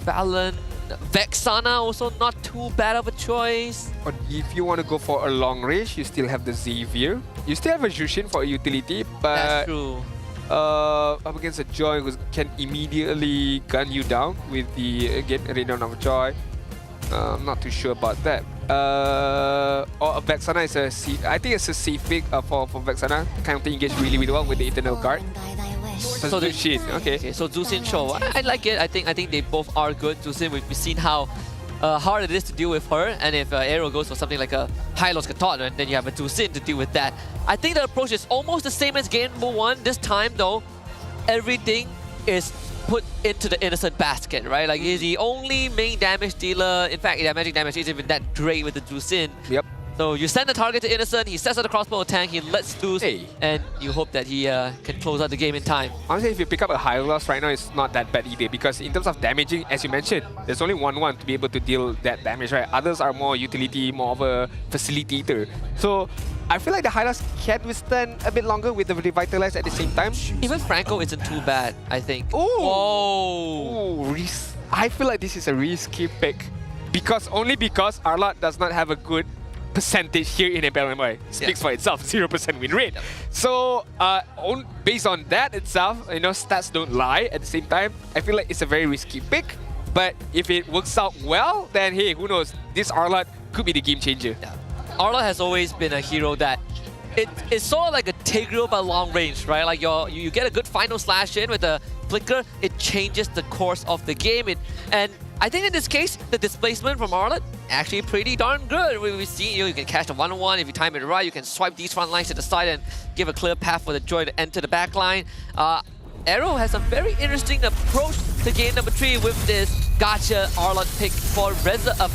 [SPEAKER 15] Vexana, also not too bad of a choice.
[SPEAKER 14] But if you want to go for a long range, you still have the Xavier. You still have a Jushin for a utility, but
[SPEAKER 15] that's true.
[SPEAKER 14] Up against a Joy who can immediately gun you down with the, again, Renown of Joy. I'm not too sure about that. Or a Vexana is a safe, I think it's a safe pick for Vexana. Counter engage really well with the Eternal Guard. So Jushin, okay.
[SPEAKER 15] So Zusin Show, I like it. I think they both are good. Zusin, we've seen how hard it is to deal with her, and if AERO goes for something like a Hylos Gatot, and then you have a Zusin to deal with that. I think the approach is almost the same as game number 1. This time though, everything is put into the Innocent basket, right? Like he's the only main damage dealer. In fact, their magic damage isn't even that great with the Zusin.
[SPEAKER 14] Yep.
[SPEAKER 15] So you send the target to Innocent, he sets out the crossbow tank, he lets loose, and you hope that he can close out the game in time.
[SPEAKER 14] Honestly, if you pick up a high loss right now, it's not that bad either, because in terms of damaging, as you mentioned, there's only 1-1 to be able to deal that damage, right? Others are more utility, more of a facilitator. So I feel like the high loss can withstand a bit longer with the Revitalize at the same time.
[SPEAKER 15] Even Franco isn't too bad, I think.
[SPEAKER 14] Oh, I feel like this is a risky pick, only because Arlot does not have a good percentage here in MPL MY. Speaks for itself, 0% win rate. So based on that itself, you know, stats don't lie. At the same time, I feel like it's a very risky pick. But if it works out well, then hey, who knows? This Arlot could be the game changer.
[SPEAKER 15] Arla has always been a hero that it's sort of like a Tigreal but long range, right? Like you get a good final slash in with a flicker, it changes the course of the game. And I think in this case, the displacement from Arla actually pretty darn good. We've seen you can catch a 1-on-1 if you time it right. You can swipe these front lines to the side and give a clear path for the Joy to enter the back line. AERO has a very interesting approach to game number 3 with this gotcha Arlott pick for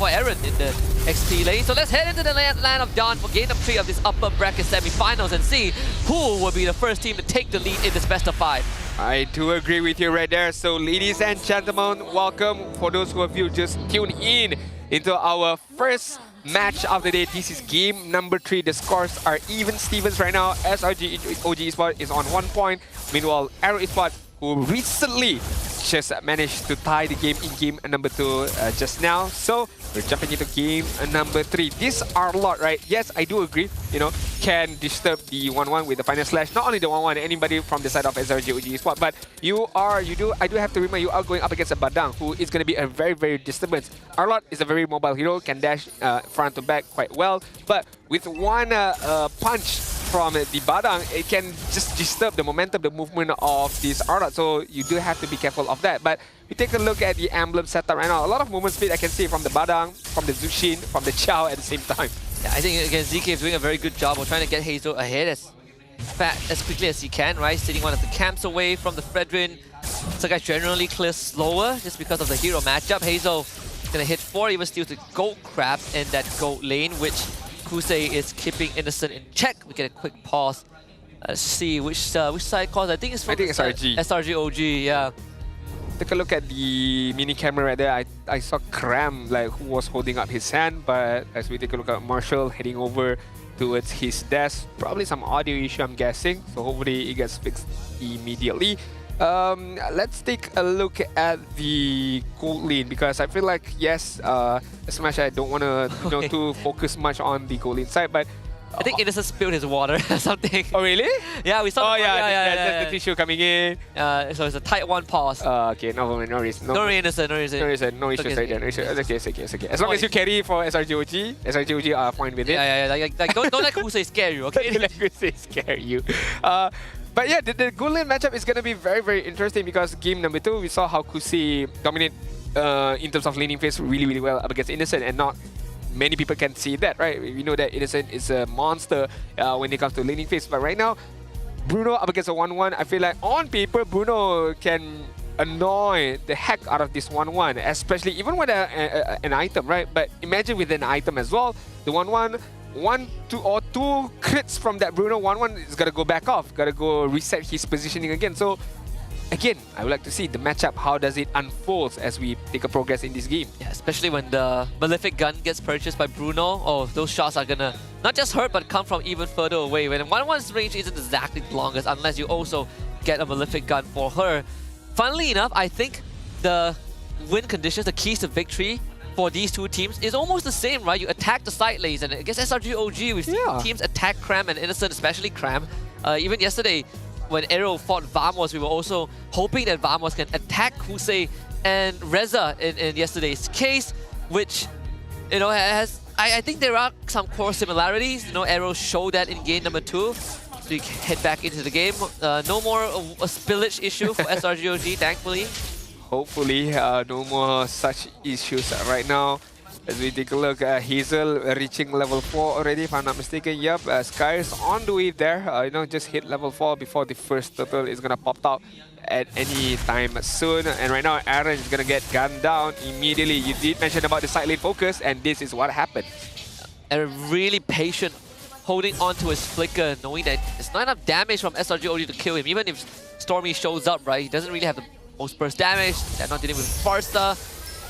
[SPEAKER 15] Aaron in the XP lane. So let's head into the land of Dawn for game number 3 of this upper bracket semi-finals and see who will be the first team to take the lead in this best of 5.
[SPEAKER 14] I do agree with you right there. So ladies and gentlemen, welcome for those who have you just tuned in into our first match of the day. This is game number 3. The scores are even Stevens right now. SRG OG Esports is on 1 point. Meanwhile, AERO Esports, who recently just managed to tie the game in game number 2 just now. So we're jumping into game number 3. This Arlott, right? Yes, I do agree. You know, can disturb the 1-1 with the final slash. Not only the 1-1, anybody from the side of SRG OG Esports, but I do have to remember you are going up against a Badang, who is going to be a very, very disturbance. Arlott is a very mobile hero, can dash front to back quite well, but with one punch from the Badang, it can just disturb the momentum, the movement of this Arlott. So you do have to be careful of that. But we take a look at the emblem setup right now. A lot of movement speed I can see from the Badang, from the Zushin, from the Chow at the same time.
[SPEAKER 15] Yeah, I think again ZK is doing a very good job of trying to get Hazel ahead as quickly as he can, right? Sitting one of the camps away from the Fredrin. Sakai generally clears slower just because of the hero matchup. Hazel gonna hit 4, even steals the gold crab in that gold lane, which Kusei is keeping Innocent in check. We get a quick pause. Let's see which side calls. I think it's from
[SPEAKER 14] SRG.
[SPEAKER 15] SRG OG, yeah.
[SPEAKER 14] Take a look at the mini camera right there. I saw Cram who was holding up his hand, but as we take a look at Marshall heading over towards his desk, probably some audio issue I'm guessing, so hopefully it gets fixed immediately. Let's take a look at the gold lane, because I feel like, yes, as much as I don't want to to focus much on the gold lane side, but
[SPEAKER 15] I think Innocent spilled his water or something.
[SPEAKER 14] Oh really?
[SPEAKER 15] Yeah, we saw.
[SPEAKER 14] Oh yeah, the tissue coming in.
[SPEAKER 15] So it's a tight 1 pause.
[SPEAKER 14] Okay, no worries.
[SPEAKER 15] No Innocent, no issues.
[SPEAKER 14] No issues right there. No issues. It's okay. As long as you carry for SRG are fine with it.
[SPEAKER 15] Yeah. Like don't let Kusei scare you, okay?
[SPEAKER 14] Don't let Kusei scare you. But yeah, the gold lane matchup is going to be very, very interesting, because game number 2, we saw how Kusei dominate in terms of laning phase really, really well up against Innocent, and not many people can see that, right? We know that Innocent is a monster when it comes to laning phase, but right now, Bruno up against a 1-1, I feel like on paper, Bruno can annoy the heck out of this 1-1, especially even with an item, right? But imagine with an item as well, the 1-1, 2 crits from that Bruno 1-1 is gotta go back off, gotta go reset his positioning again. So again, I would like to see the matchup, how does it unfold as we take a progress in this game.
[SPEAKER 15] Yeah, especially when the Malefic gun gets purchased by Bruno. Oh, those shots are gonna not just hurt, but come from even further away. When 1-1's range isn't exactly the longest, unless you also get a Malefic gun for her. Funnily enough, I think the win conditions, the keys to victory for these two teams is almost the same, right? You attack the side lanes, and against SRG OG, we've seen teams attack Cram and Innocent, especially Cram. Even yesterday, when AERO fought Vamos, we were also hoping that Vamos can attack Kusei and Reza in yesterday's case, which, you know, I think there are some core similarities. You know, AERO showed that in game number 2. So we head back into the game. No more a spillage issue for SRG OG, thankfully.
[SPEAKER 14] Hopefully, no more such issues right now. As we take a look, Hazel reaching level 4 already, if I'm not mistaken. Yep, Sky's on the way there. Just hit level 4 before the first turtle is gonna pop out at any time soon. And right now, Aaron is gonna get gunned down immediately. You did mention about the side lane focus, and this is what happened.
[SPEAKER 15] Aaron really patient, holding on to his flicker, knowing that it's not enough damage from SRG OG to kill him. Even if Stormy shows up, right, he doesn't really have the most burst damage. They're not dealing with Farsta.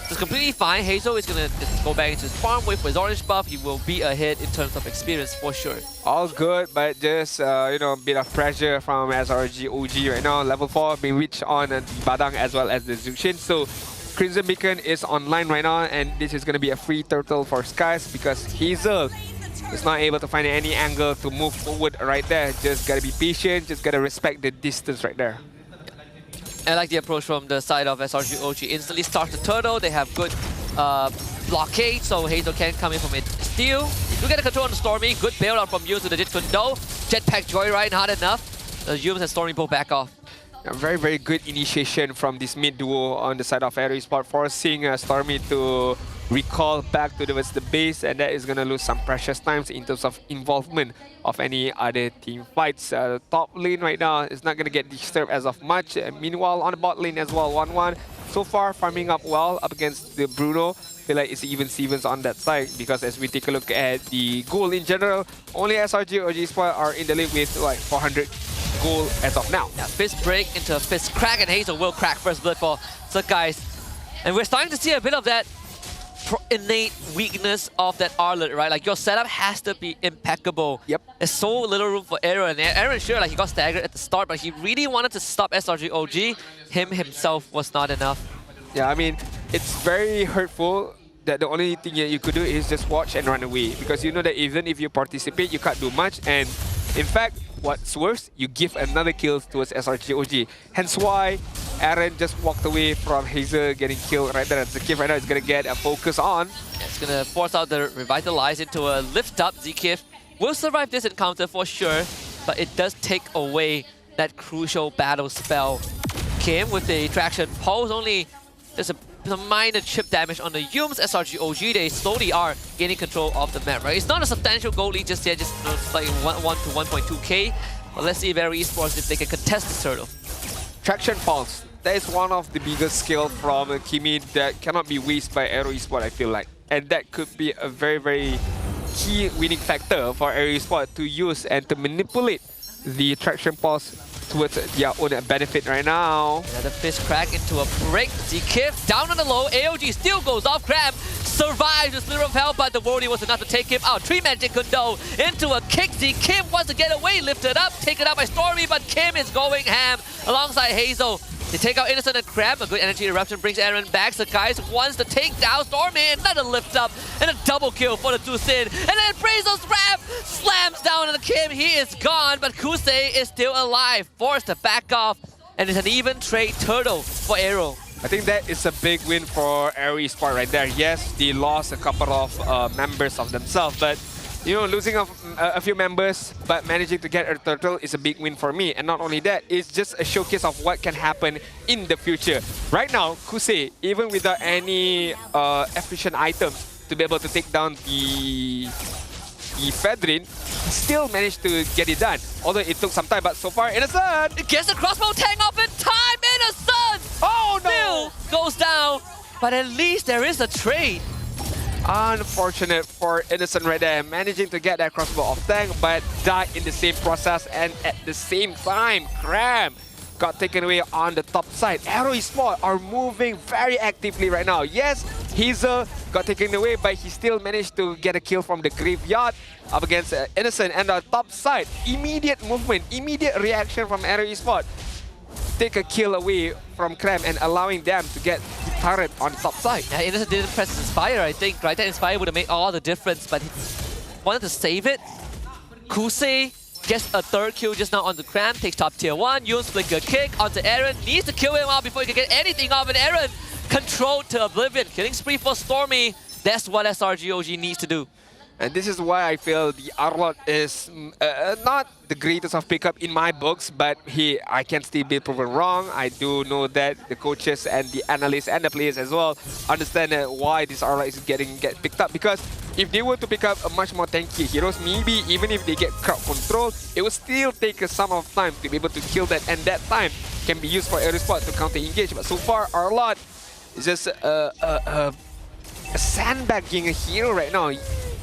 [SPEAKER 15] It's completely fine. Hazel is going to just go back into his farm with his orange buff. He will be ahead in terms of experience for sure.
[SPEAKER 14] All good, but just, a bit of pressure from SRG OG right now. Level 4 being reached on the Badang as well as the Zushin. So Crimson Beacon is online right now, and this is going to be a free turtle for Skies, because Hazel is not able to find any angle to move forward right there. Just got to be patient, just got to respect the distance right there.
[SPEAKER 15] I like the approach from the side of SRG OG. Instantly start the turtle. They have good blockade, so Hazel can come in from it steal. Do get a control on the Stormy. Good bailout from Yums with the Dit Kundo. Jetpack Joyride, not enough. Yums and Stormy both back off.
[SPEAKER 14] A very, very good initiation from this mid duo on the side of AERO Esports, forcing Stormy to recall back towards the base, and that is going to lose some precious times in terms of involvement of any other team fights. Top lane right now is not going to get disturbed as of much. Meanwhile, on the bot lane as well, 1-1. So far, farming up well up against the Bruno. Feel like it's even Stevens on that side, because as we take a look at the goal in general, only SRG or G-Sport are in the league with like 400 goal as of now.
[SPEAKER 15] Yeah, fist break into a fist crack, and Hazel will crack first blood for Guys. And we're starting to see a bit of that innate weakness of that Arlet, right? Like, your setup has to be impeccable.
[SPEAKER 14] Yep.
[SPEAKER 15] There's so little room for error, and Aaron, sure, like, he got staggered at the start, but he really wanted to stop SRG OG. Him himself was not enough.
[SPEAKER 14] Yeah, I mean, it's very hurtful that the only thing that you could do is just watch and run away, because you know that even if you participate, you can't do much. And in fact, what's worse, you give another kill towards SRG OG. Hence why Aaron just walked away from Hazel getting killed right there. Zekif right now is going to get a focus on.
[SPEAKER 15] It's going to force out the Revitalize into a lift up. Zekif will survive this encounter for sure, but it does take away that crucial battle spell. Kim with the Traction Pulse, only there's a minor chip damage on the Yums. SRG OG, they slowly are gaining control of the map, right? It's not a substantial goal lead just yet, just like 1 to 1.2k. But let's see if AERO Esports, if they can contest this turtle.
[SPEAKER 14] Traction Pulse. That is one of the biggest skill from Kimi that cannot be wasted by AERO Esports, I feel like. And that could be a very, very key winning factor for AERO Esports to use and to manipulate the Traction Pulse towards their own benefit right now.
[SPEAKER 15] Another fist crack into a break. Zekif down on the low. AOG still goes off. Cram survives the Slither of Hell, but the Wordy was enough to take him out. 3 Magic Kundo into a kick. Zekif wants to get away, lifted up, taken out by Stormy, but Kim is going ham alongside Hazel. They take out Innocent and Crab. A good energy eruption brings Aaron back. So guys wants to take down Stormy. Another lift up and a double kill for the Tusin. And then Brazos Rap slams down on the Kim. He is gone, but Kusei is still alive. Forced to back off. And it's an even trade turtle for AERO.
[SPEAKER 14] I think that is a big win for AERO Esports right there. Yes, they lost a couple of members of themselves, but you know, losing a few members but managing to get a turtle is a big win for me. And not only that, it's just a showcase of what can happen in the future. Right now, Kusei, even without any efficient items to be able to take down the Fedrin, still managed to get it done. Although it took some time, but so far, Innocent!
[SPEAKER 15] It gets the crossbow tang off in time! Innocent!
[SPEAKER 14] Oh no!
[SPEAKER 15] Still goes down, but at least there is a trade.
[SPEAKER 14] Unfortunate for Innocent right there, managing to get that crossbow off tank, but died in the same process, and at the same time, Cram got taken away on the top side. AERO Esports are moving very actively right now. Yes, Hazel got taken away, but he still managed to get a kill from the graveyard up against Innocent. And the top side, immediate movement, immediate reaction from AERO Esports. Take a kill away from Cram and allowing them to get the turret on the top side.
[SPEAKER 15] Yeah, Innocent didn't press Inspire, I think, right? That Inspire would have made all the difference, but he wanted to save it. Kusei gets a third kill just now on the Cram, takes top tier 1, Yun's flicker kick onto Aaron, needs to kill him out before he can get anything off, and Aaron controlled to oblivion. Killing spree for Stormy, that's what SRG OG needs to do.
[SPEAKER 14] And this is why I feel the Arlot is not the greatest of pickup in my books, but I can still be proven wrong. I do know that the coaches and the analysts and the players as well understand why this Arlot is getting picked up. Because if they were to pick up a much more tanky heroes, maybe even if they get crowd control, it will still take some of time to be able to kill that, and that time can be used for AERO Esports to counter-engage. But so far, Arlot is just a sandbagging hero right now.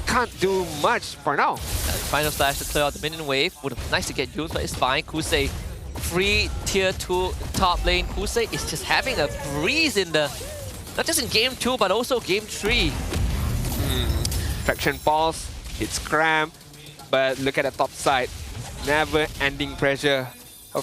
[SPEAKER 14] Can't do much for now.
[SPEAKER 15] Final slash to clear out the minion wave. Would have been nice to get used, but it's fine. Kusei, free tier 2 top lane. Kusei is just having a breeze in the, not just in game 2, but also game 3.
[SPEAKER 14] Traction Pulse, hits Cram, but look at the top side. Never-ending pressure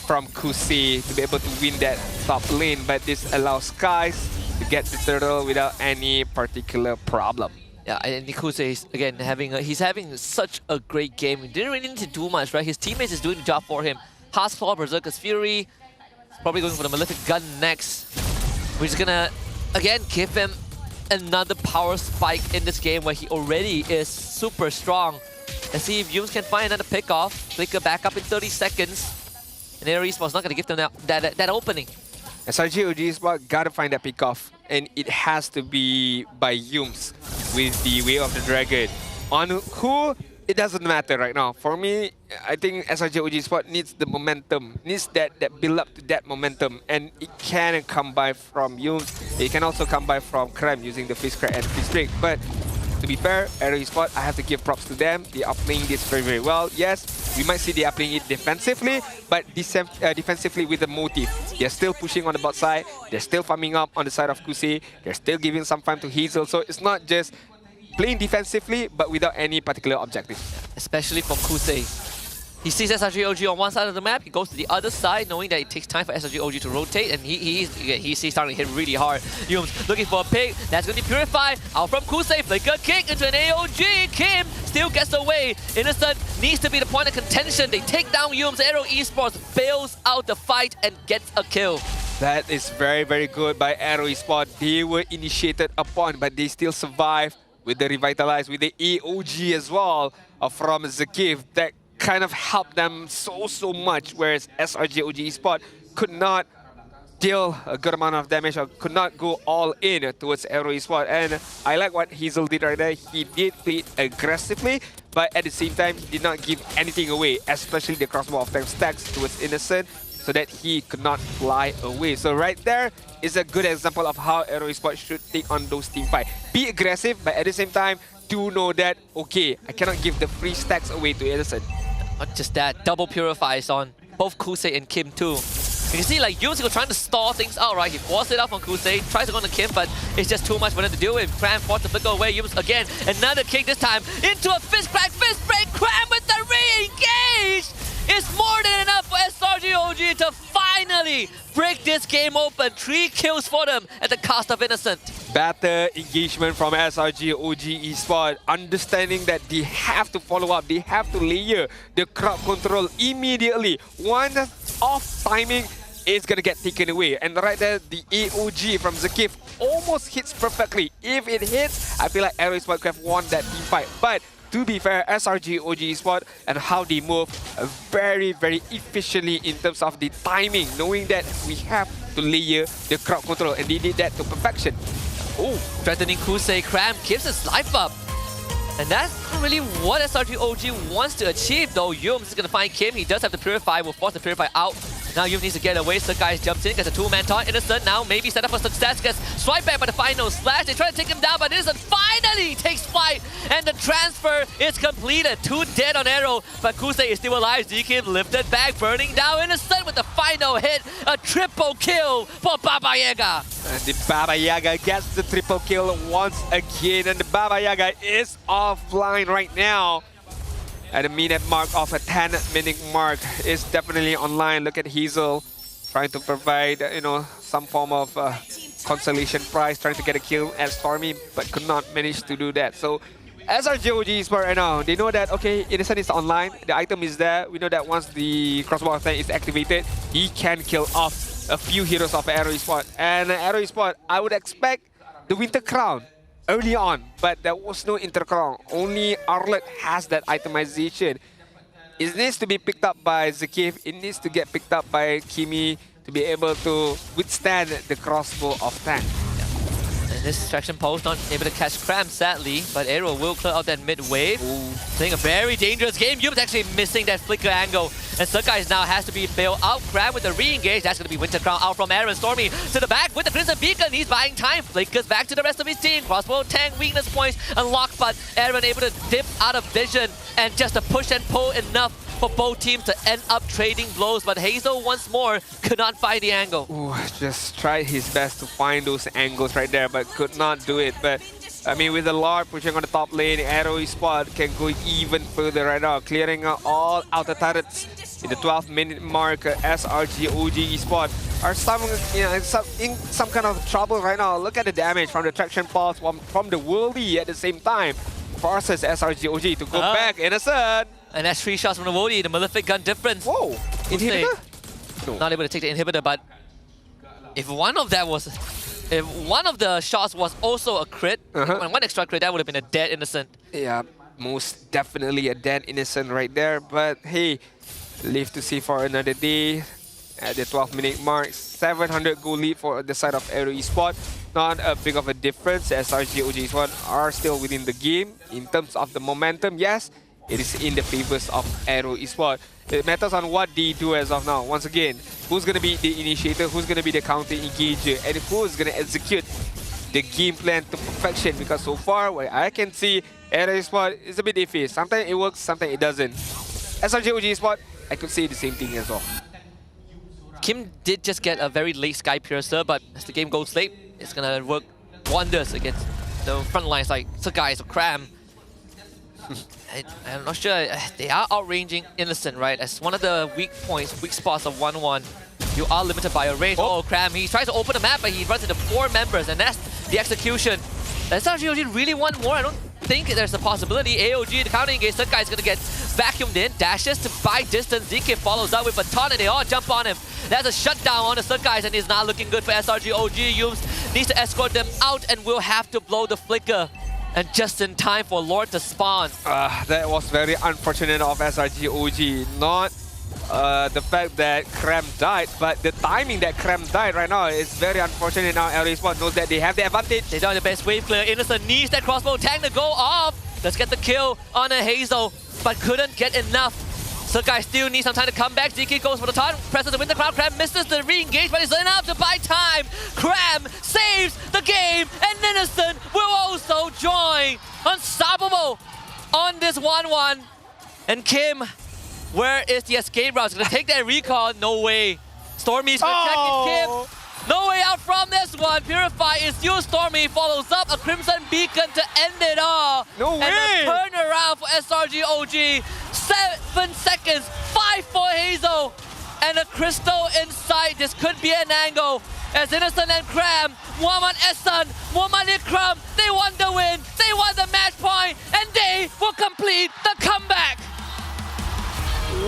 [SPEAKER 14] from Kusei to be able to win that top lane, but this allows Skies to get the turtle without any particular problem.
[SPEAKER 15] Yeah, and Kusei is again he's having such a great game. He didn't really need to do much, right? His teammates is doing the job for him. Haspal, Berserker's Fury, probably going for the Malefic Gun next. We're just gonna again give him another power spike in this game where he already is super strong. Let's see if Yums can find another pick-off. Flicker back up in 30 seconds. And AERO Esports not going to give them that opening.
[SPEAKER 14] SRG OG Esports gotta find that pick-off. And it has to be by Yums with the Way of the Dragon. On who, it doesn't matter right now. For me, I think SRG OG Esports needs the momentum, needs that build up to that momentum. And it can come by from Yums. It can also come by from Krem using the Fist Crack and Fist Break. But to be fair, AERO Esports, I have to give props to them. They are playing this very, very well. Yes, we might see they are playing it defensively, but defensively with a motive. They're still pushing on the bot side. They're still farming up on the side of Kusei. They're still giving some time to Hazel. So it's not just playing defensively, but without any particular objective.
[SPEAKER 15] Especially for Kusei. He sees SRG OG on one side of the map, he goes to the other side, knowing that it takes time for SRG OG to rotate, and he's starting to hit really hard. Yums looking for a pick, that's going to be purified. Out from Kusei, flicker kick into an AOG. Kim still gets away. Innocent needs to be the point of contention. They take down Yums. AERO Esports bails out the fight and gets a kill.
[SPEAKER 14] That is very, very good by AERO Esports. They were initiated upon, but they still survive with the Revitalize, with the AOG as well from Zakif. That kind of helped them so much, whereas SRG OG Esports could not deal a good amount of damage or could not go all in towards AERO Esports. And I like what Hazel did right there. He did play aggressively, but at the same time did not give anything away, especially the crossbow of time stacks towards Innocent, so that he could not fly away. So right there is a good example of how AERO Esports should take on those team fight. Be aggressive, but at the same time do know that, okay, I cannot give the free stacks away to Innocent.
[SPEAKER 15] Not just that, double purifies on both Kusei and Kim too. You can see like Yums was trying to stall things out, right? He forced it out on Kusei, tries to go on to Kim, but it's just too much for them to deal with. Cram forced to flicker away. Yums again, another kick this time into a fist crack, fist break. Cram with the re-engage! It's more than enough for SRG OG to finally break this game open. 3 kills for them at the cost of Innocent.
[SPEAKER 14] Better engagement from SRG OG Esports, understanding that they have to follow up, they have to layer the crowd control immediately. One off timing is going to get taken away. And right there, the AOG from Zakif almost hits perfectly. If it hits, I feel like AERO Esports could have won that team fight. But to be fair, SRG OG Esports and how they move very, very efficiently in terms of the timing, knowing that we have to layer the crowd control, and they did that to perfection.
[SPEAKER 15] Oh, threatening Kusei. Cram gives his life up. And that's not really what SRG OG wants to achieve, though. Yums is going to find Kim. He does have to purify. Will force the purify out. Now Yums needs to get away. So guys jumps in, gets a 2-man taunt. Innocent now maybe set up for success. Gets swiped back by the final slash. They try to take him down, but Innocent finally takes flight. And the transfer is completed. 2 dead on AERO, but Kusei is still alive. Z-Kim lifted back, burning down Innocent with the final hit. A triple kill for Baba Yaga.
[SPEAKER 14] And the Baba Yaga gets the triple kill once again. And the Baba Yaga is offline right now. At a minute mark of a 10-minute mark is definitely online. Look at Hazel trying to provide, some form of consolation prize, trying to get a kill at Stormy, but could not manage to do that. So SRG OG Esports right now, they know that, okay, Innocent is online, the item is there. We know that once the crossbow attack is activated, he can kill off a few heroes of AERO Esports. And AERO Esports, I would expect the Winter Crown early on, but there was no intercrown. Only Arlet has that itemization. It needs to be picked up by Zakif. It needs to get picked up by Kimi to be able to withstand the crossbow of tank.
[SPEAKER 15] And this distraction pulse not able to catch Cram, sadly, but AERO will clear out that mid wave. Playing a very dangerous game. Yums actually missing that flicker angle. And Surkais now has to be bailed out. Cram with the re-engage. That's going to be Winter Crown out from Aaron. Stormy to the back with the Crimson Beacon. He's buying time. Flickers back to the rest of his team. Crossbow tank weakness points unlocked, but Aaron able to dip out of vision and just a push and pull enough for both teams to end up trading blows. But Hazel once more could not find the angle.
[SPEAKER 14] Ooh, just tried his best to find those angles right there, but could not do it. But I mean, with the Lord pushing on the top lane, AERO Esports can go even further right now, clearing out all outer turrets. In the 12-minute mark, SRG OG Esports are in some kind of trouble right now. Look at the damage from the traction pulse from the Worldy at the same time. Forces SRG OG to go back. Innocent.
[SPEAKER 15] And that's 3 shots from the Worldy, the Malefic gun difference.
[SPEAKER 14] Whoa, inhibitor?
[SPEAKER 15] No. Not able to take the inhibitor, but if one of them was If one of the shots was also a crit, one extra crit, that would have been a dead Innocent.
[SPEAKER 14] Yeah, most definitely a dead Innocent right there. But hey, live to see for another day. At the 12-minute mark, 700 goal lead for the side of AERO Esports. Not a big of a difference. SRG OG Esports are still within the game. In terms of the momentum, yes, it is in the favors of AERO Esports. It matters on what they do as of now. Once again, who's going to be the initiator, who's going to be the counter engager, and who's going to execute the game plan to perfection. Because so far, what I can see, AERO Esports is a bit iffy. Sometimes it works, sometimes it doesn't. SRG OG Esports, I could say the same thing as well.
[SPEAKER 15] Kim did just get a very late Sky Piercer, but as the game goes late, it's gonna work wonders against the front lines like Sakai or Cram. I'm not sure. They are outranging Innocent, right? As one of the weak points, weak spots of 1-1. You are limited by your range. Oh, Cram, he tries to open the map, but he runs into 4 members, and that's the execution. SRG really want more. I don't think there's a possibility. AOG, the counter engage, Sakai is gonna get vacuumed in, dashes to buy distance. ZK follows up with Baton, and they all jump on him. There's a shutdown on the Sakai, and it's not looking good for SRG. OG needs to escort them out and will have to blow the flicker. And just in time for Lord to spawn.
[SPEAKER 14] That was very unfortunate of SRG OG. Not the fact that Cram died, but the timing that Cram died right now is very unfortunate. Now AERO Esports knows that they have the advantage.
[SPEAKER 15] They done the best wave clear. Innocent needs that crossbow tank to go off. Let's get the kill on a Hazel, but couldn't get enough. Sakai still needs some time to come back. ZK goes for the taunt, presses the Winter Crown. Cram misses the re-engage, but it's enough to buy time. Cram saves the game, and Innocent will also join. Unstoppable on this 1-1. And Kim, where is the escape route? He's gonna take that recall. No way. Stormy's gonna check it, Kim. No way out from this one. Purify is used. Stormy follows up a Crimson Beacon to end it all.
[SPEAKER 14] No way.
[SPEAKER 15] And a turnaround for SRG OG. 7 seconds. 5 for Hazel. And a crystal inside. This could be an angle. As Innocent and Cram, Muhammad Ehsan, Muhammad Ikram, they won the win. They won the match point. And they will complete the comeback.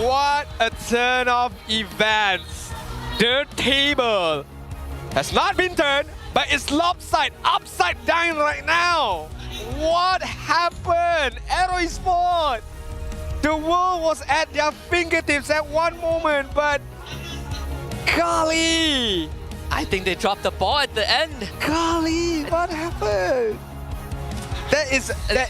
[SPEAKER 14] What a turn of events. The table has not been turned, but it's lopsided, upside down right now. What happened? AERO Esports. The world was at their fingertips at one moment, but golly.
[SPEAKER 15] I think they dropped the ball at the end.
[SPEAKER 14] Golly, what happened? That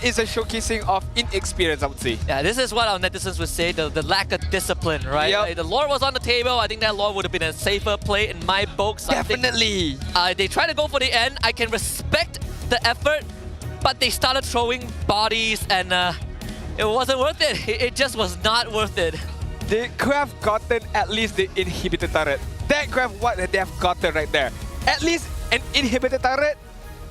[SPEAKER 14] is a showcasing of inexperience, I would say.
[SPEAKER 15] Yeah, this is what our netizens would say, the lack of discipline, right?
[SPEAKER 14] Yep.
[SPEAKER 15] Like, the lore was on the table. I think that lore would have been a safer play in my books.
[SPEAKER 14] Definitely.
[SPEAKER 15] They tried to go for the end. I can respect the effort, but they started throwing bodies and it wasn't worth it. It just was not worth it.
[SPEAKER 14] They could have gotten at least the inhibitor turret. That could have what they have gotten right there. At least an inhibitor turret,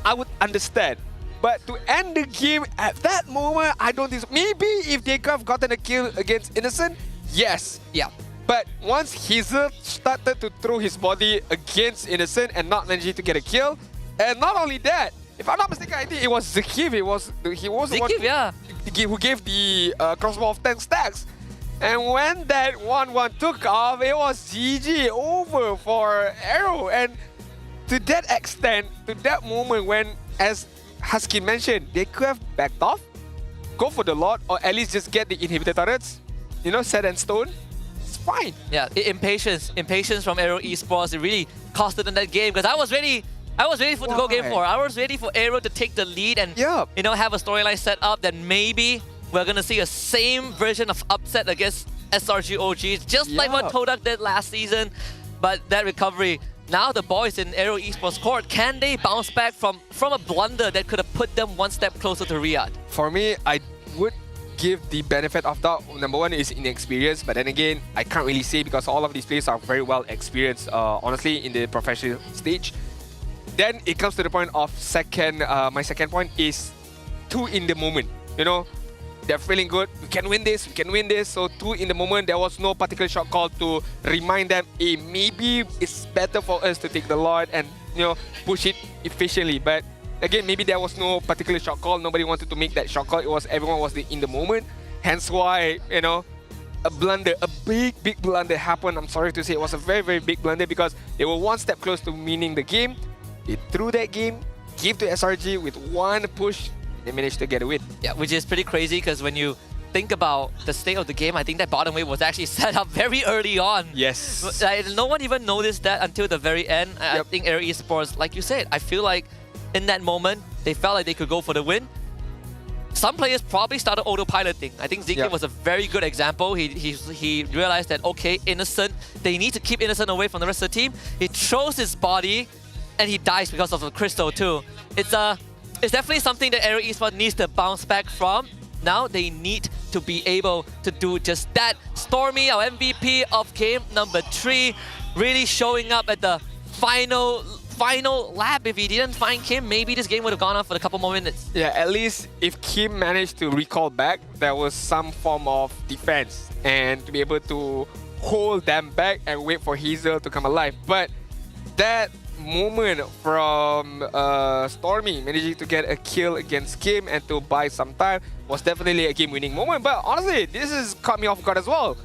[SPEAKER 14] I would understand. But to end the game at that moment, I don't think so. Maybe if they could have gotten a kill against Innocent, yes.
[SPEAKER 15] Yeah.
[SPEAKER 14] But once Hazel started to throw his body against Innocent and not managing to get a kill, and not only that, if I'm not mistaken, I think it was Zakiv. He was the one who gave the crossbow of 10 stacks. And when that 1-1 took off, it was GG over for AERO. And to that extent, to that moment when, as Husky mentioned, they could have backed off, go for the Lord, or at least just get the inhibitor turrets, you know, set and stone. It's fine.
[SPEAKER 15] Yeah, impatience from AERO Esports. It really costed in that game because I was ready for to go game 4. I was ready for AERO to take the lead and you know, have a storyline set up that maybe we're gonna see a same version of upset against SRG OG, just like what Todak did last season. But that recovery. Now the boys in AERO Esports court, can they bounce back from a blunder that could have put them one step closer to Riyadh?
[SPEAKER 14] For me, I would give the benefit of doubt. Number one is inexperience, but then again, I can't really say because all of these players are very well experienced, honestly, in the professional stage. Then it comes to the point of my second point is two in the moment. You know, they're feeling good. We can win this. We can win this. So two in the moment, there was no particular shot call to remind them, hey, maybe it's better for us to take the Lord and, you know, push it efficiently. But again, maybe there was no particular shot call. Nobody wanted to make that shot call. It was everyone was in the moment. Hence why, you know, a blunder, a big blunder happened. I'm sorry to say it was a very big blunder because they were one step close to winning the game. They threw that game, gave to SRG with one push, they managed to get a win.
[SPEAKER 15] Yeah, which is pretty crazy because when you think about the state of the game, I think that bottom wave was actually set up very early on.
[SPEAKER 14] Yes.
[SPEAKER 15] No one even noticed that until the very end. I think AERO Esports, like you said, I feel like in that moment, they felt like they could go for the win. Some players probably started autopiloting. I think Zeke was a very good example. He realized that, okay, Innocent, they need to keep Innocent away from the rest of the team. He throws his body and he dies because of the crystal too. It's definitely something that AERO Esports needs to bounce back from. Now they need to be able to do just that. Stormy, our MVP of game number 3, really showing up at the final lap. If he didn't find Kim, maybe this game would have gone on for a couple more minutes.
[SPEAKER 14] Yeah, at least if Kim managed to recall back, there was some form of defense and to be able to hold them back and wait for Hazel to come alive. But that moment from Stormy managing to get a kill against Kim and to buy some time was definitely a game-winning moment. But honestly, this has caught me off guard as well.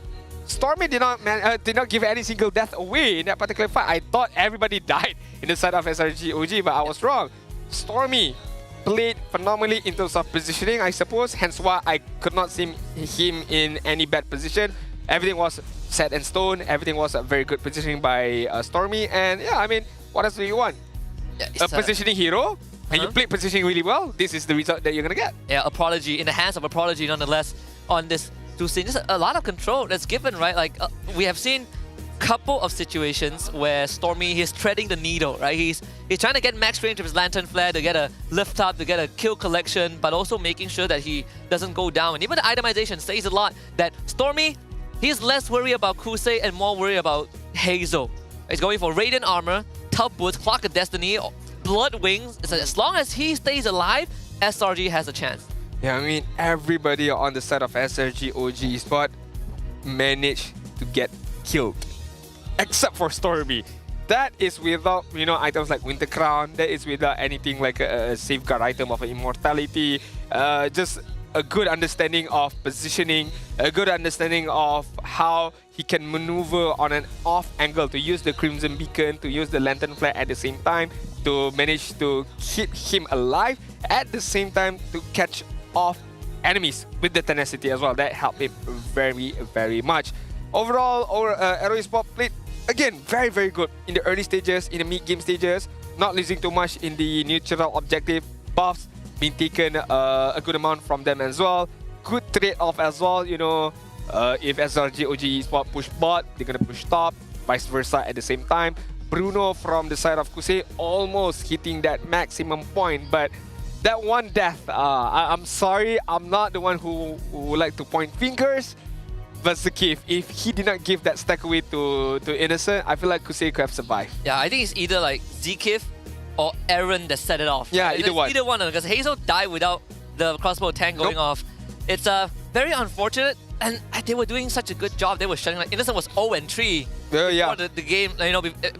[SPEAKER 14] Stormy did not give any single death away in that particular fight. I thought everybody died in the side of SRG OG, but I was wrong. Stormy played phenomenally in terms of positioning, I suppose. Hence why I could not see him in any bad position. Everything was set in stone. Everything was a very good positioning by Stormy. And yeah, I mean, what else do you want?
[SPEAKER 15] Yeah,
[SPEAKER 14] a positioning hero, and you play positioning really well. This is the result that you're gonna get.
[SPEAKER 15] Yeah, a Prodigy in the hands of a Prodigy, nonetheless. On this two scenes, just a lot of control that's given, right? Like we have seen couple of situations where Stormy, he's threading the needle, right? He's trying to get max range of his Lantern Flare to get a lift up, to get a kill collection, but also making sure that he doesn't go down. And even the itemization says a lot that Stormy, he's less worried about Kusei and more worried about Hazel. He's going for Radiant Armor, Top Boots, Clock of Destiny, Blood Wings. So as long as he stays alive, SRG has a chance.
[SPEAKER 14] Yeah, I mean, everybody on the side of SRG OG spot managed to get killed. Except for Stormy. That is without, items like Winter Crown. That is without anything like a safeguard item of immortality. Just a good understanding of positioning, a good understanding of how he can maneuver on an off angle to use the Crimson Beacon, to use the Lantern Flare at the same time, to manage to keep him alive, at the same time to catch off enemies with the tenacity as well. That helped him very, very much. Overall, AERO Esports played, again, very, very good in the early stages, in the mid-game stages, not losing too much in the neutral objective. Buffs being taken a good amount from them as well. Good trade-off as well, if SRG OG Esports push bot, they're going to push top, vice versa at the same time. Bruno from the side of Kusei almost hitting that maximum point, but that one death, I'm sorry, I'm not the one who would like to point fingers. But Zakif, if he did not give that stack away to Innocent, I feel like Kusei could have survived.
[SPEAKER 15] Yeah, I think it's either like Zakif or Aaron that set it off.
[SPEAKER 14] Yeah, either one.
[SPEAKER 15] Either one, because Hazel died without the crossbow tank going off. It's very unfortunate, and they were doing such a good job. They were shutting, like, Innocent was 0-3 before the game,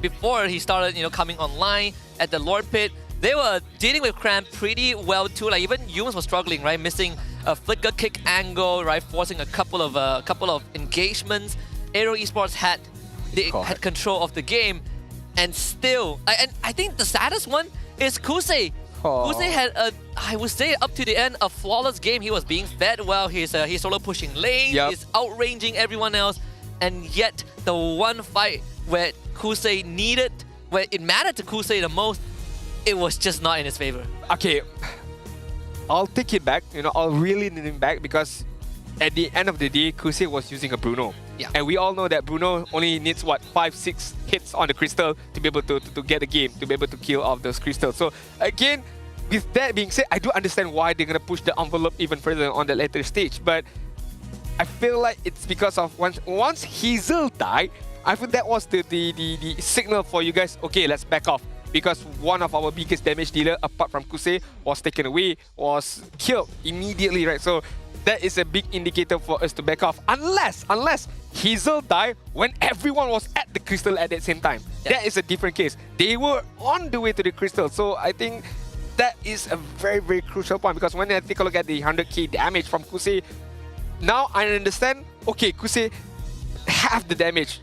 [SPEAKER 15] before he started, coming online at the Lord Pit. They were dealing with Cram pretty well too. Like even Humans was struggling, right? Missing a flicker kick angle, right? Forcing a couple of engagements. AERO Esports had control of the game, and still, and I think the saddest one is Kusei. Kusei had I would say up to the end, a flawless game. He was being fed well. He's solo pushing lane. He's outranging everyone else, and yet the one fight where Kusei needed, where it mattered to Kusei the most, it was just not in his favor.
[SPEAKER 14] Okay, I'll take it back. I'll really need him back because at the end of the day, Kusei was using a Bruno.
[SPEAKER 15] Yeah.
[SPEAKER 14] And we all know that Bruno only needs, 5-6 hits on the crystal to be able to get the game, to be able to kill off those crystals. So again, with that being said, I do understand why they're going to push the envelope even further on the later stage. But I feel like it's because of once Hazel died, I feel that was the signal for you guys, okay, let's back off. Because one of our biggest damage dealer, apart from Kusei, was taken away, was killed immediately, right? So that is a big indicator for us to back off. Unless Hazel died when everyone was at the crystal at the same time. Yeah. That is a different case. They were on the way to the crystal. So I think that is a very, very crucial point. Because when I take a look at the 100k damage from Kusei, now I understand, okay, Kusei have the damage.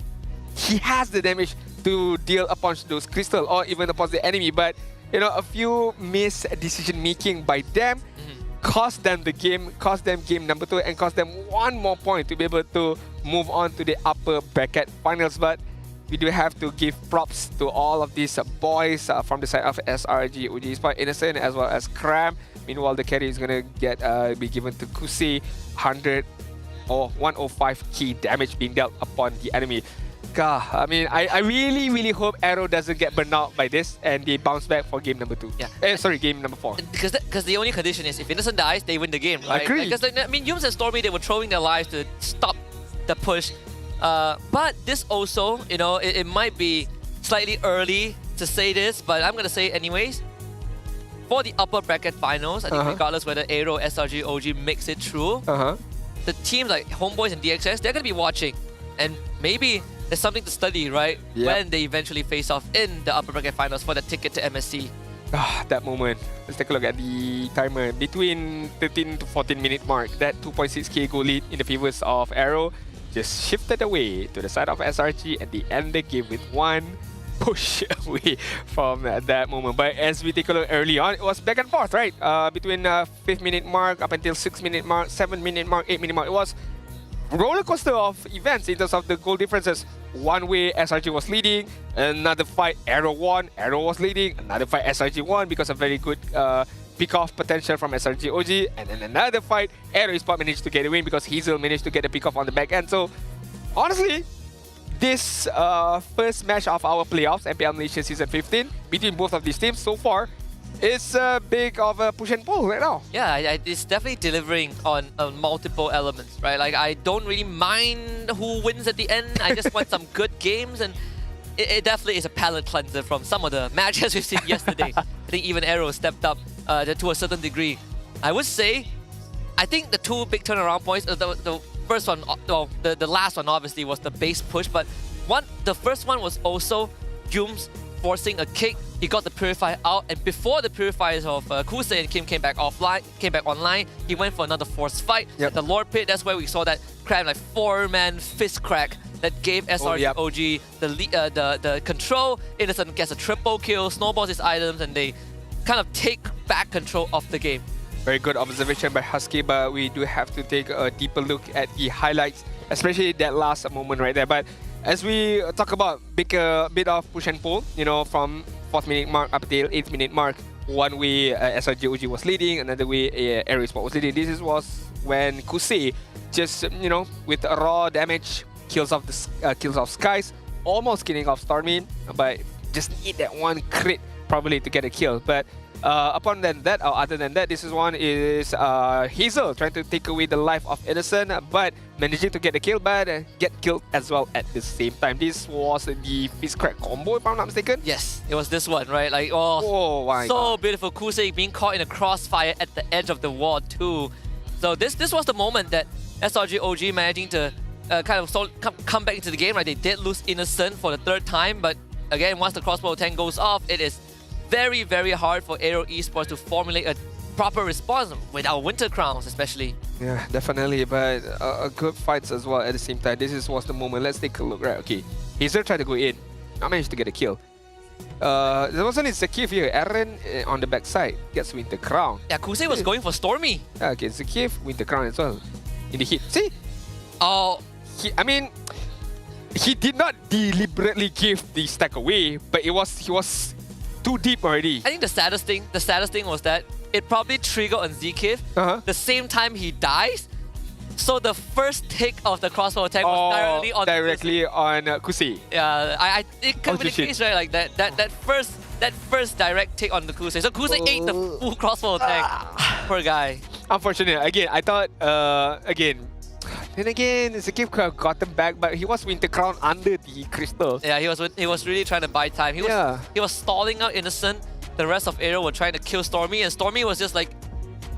[SPEAKER 14] He has the damage to deal upon those crystal or even upon the enemy. But you know, a few missed decision making by them cost them the game, cost them game number 2, and cost them one more point to be able to move on to the upper bracket finals. But we do have to give props to all of these boys from the side of SRG OG Esports, Innocent as well as Cram. Meanwhile, the carry is gonna be given to Kusi, 100 or 105 key damage being dealt upon the enemy. God, I mean, I really hope AERO doesn't get burned out by this and they bounce back for game number 2. Yeah. Sorry, game number 4.
[SPEAKER 15] Because the only condition is if Innocent dies, they win the game, right?
[SPEAKER 14] Agree.
[SPEAKER 15] Because I mean, Yums and Stormy, they were throwing their lives to stop the push. But this also, you know, it might be slightly early to say this, but I'm gonna say it anyways. For the upper bracket finals, I think regardless whether AERO, SRG, OG makes it through, the teams like HomeBois and DXS, they're gonna be watching, and maybe there's something to study, right?
[SPEAKER 14] Yep.
[SPEAKER 15] When they eventually face off in the upper bracket finals for the ticket to MSC.
[SPEAKER 14] That moment. Let's take a look at the timer. Between 13 to 14 minute mark, that 2.6k goal lead in the favors of AERO just shifted away to the side of SRG, and they end the game with one push away from that moment. But as we take a look early on, it was back and forth, right? Between 5th minute mark up until 6th minute mark, 7th minute mark, 8th minute mark. It was roller coaster of events in terms of the goal differences. One way SRG was leading, another fight AERO won, AERO was leading, another fight SRG won because of very good pick-off potential from SRG OG, and then another fight AERO Esports managed to get a win because Hazel managed to get a pick-off on the back end. So honestly, this first match of our playoffs, MPL Malaysia Season 15, between both of these teams so far, is a big of a push and pull right now.
[SPEAKER 15] Yeah, it's definitely delivering on multiple elements, right? Like, I don't really mind who wins at the end. I just want some good games, and it definitely is a palate cleanser from some of the matches we've seen yesterday. I think even AERO stepped up to a certain degree. I would say, I think the two big turnaround points, the first one, well, the last one obviously was the base push, but the first one was also Yums forcing a kick. He got the Purifier out, and before the Purifiers of Kusei and Kim came back online, he went for another forced fight. At the Lord Pit, that's where we saw that crap, like 4-man fist crack that gave SRG OG the control. Innocent gets a triple kill, snowballs his items, and they kind of take back control of the game.
[SPEAKER 14] Very good observation by Husky, but we do have to take a deeper look at the highlights, especially that last moment right there. But as we talk about bit of push and pull, you know, from 4th minute mark up till 8th minute mark, one way SRG OG was leading, another way AERO Esports was leading. This was when Kusei just, you know, with raw damage, kills off Skies, almost killing off Stormy, but just need that one crit probably to get a kill. But other than that, this one is Hazel trying to take away the life of Innocent, but managing to get the kill, but get killed as well at the same time. This was the fist crack combo, if I'm not mistaken.
[SPEAKER 15] Yes, it was this one, right? Like, oh my so God. Beautiful. Kusei being caught in a crossfire at the edge of the wall too. So this was the moment that SRG OG managing to come back into the game, right? They did lose Innocent for the 3rd time, but again, once the crossbow tank goes off, it is very, very hard for AERO Esports to formulate a proper response without Winter Crowns, especially.
[SPEAKER 14] Yeah, definitely, but good fights as well at the same time. This was the moment. Let's take a look, right? Okay, Hazel tried to go in. I managed to get a kill. There was only Zakif here. Aaron on the backside gets Winter Crown.
[SPEAKER 15] Yeah, Kusei was going for Stormy.
[SPEAKER 14] Yeah, okay, Zakif, Winter Crown as well. In the hit. See?
[SPEAKER 15] Oh.
[SPEAKER 14] He did not deliberately give the stack away, but he was too deep already.
[SPEAKER 15] I think the saddest thing was that it probably triggered on Zkif the same time he dies. So the first take of the crossbow attack was directly on
[SPEAKER 14] Kusei.
[SPEAKER 15] Yeah, it could be the case, right? Like that first direct take on the Kusei. So Kusei ate the full crossbow attack. Poor guy.
[SPEAKER 14] Unfortunate. Again, I thought then again, Zakif could have gotten back, but he was Winter Crown under the crystal.
[SPEAKER 15] Yeah, he was really trying to buy time. He was stalling out Innocent. The rest of AERO were trying to kill Stormy, and Stormy was just like,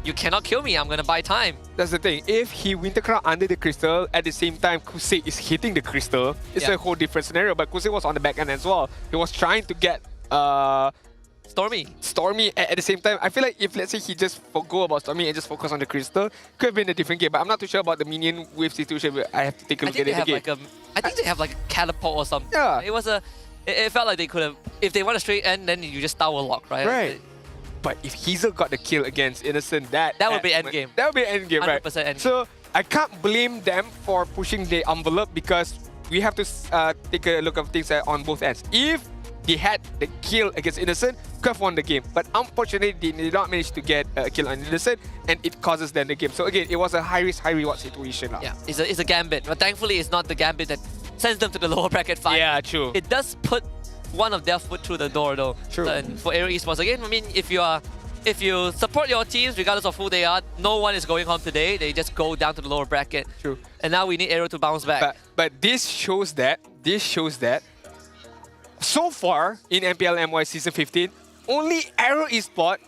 [SPEAKER 15] you cannot kill me, I'm gonna buy time.
[SPEAKER 14] That's the thing. If he Winter Crown under the crystal, at the same time Kusei is hitting the crystal, it's a whole different scenario. But Kusei was on the back end as well. He was trying to get Stormy at the same time. I feel like if, let's say, he just forgo about Stormy and just focus on the crystal, could have been a different game. But I'm not too sure about the minion wave situation. I have to take a look at it again.
[SPEAKER 15] I think they have like a catapult or something.
[SPEAKER 14] Yeah.
[SPEAKER 15] It was a It felt like they could have, if they want a straight end, then you just tower lock, right?
[SPEAKER 14] Right. But if Hazel got the kill against Innocent, that
[SPEAKER 15] would be endgame.
[SPEAKER 14] That would be endgame, right?
[SPEAKER 15] 100% endgame.
[SPEAKER 14] So I can't blame them for pushing the envelope because we have to take a look of things on both ends. If they had the kill against Innocent, could have won the game. But unfortunately, they did not manage to get a kill on Innocent, and it causes them the game. So again, it was a high risk, high reward situation.
[SPEAKER 15] Yeah, it's a gambit. But thankfully, it's not the gambit that sends them to the lower bracket final.
[SPEAKER 14] Yeah, true.
[SPEAKER 15] It does put one of their foot through the door, though.
[SPEAKER 14] True.
[SPEAKER 15] And for AERO Esports, again, I mean, if you support your teams, regardless of who they are, no one is going home today. They just go down to the lower bracket.
[SPEAKER 14] True.
[SPEAKER 15] And now we need AERO to bounce back.
[SPEAKER 14] But this shows that so far in MPL MY Season 15, only AERO Esports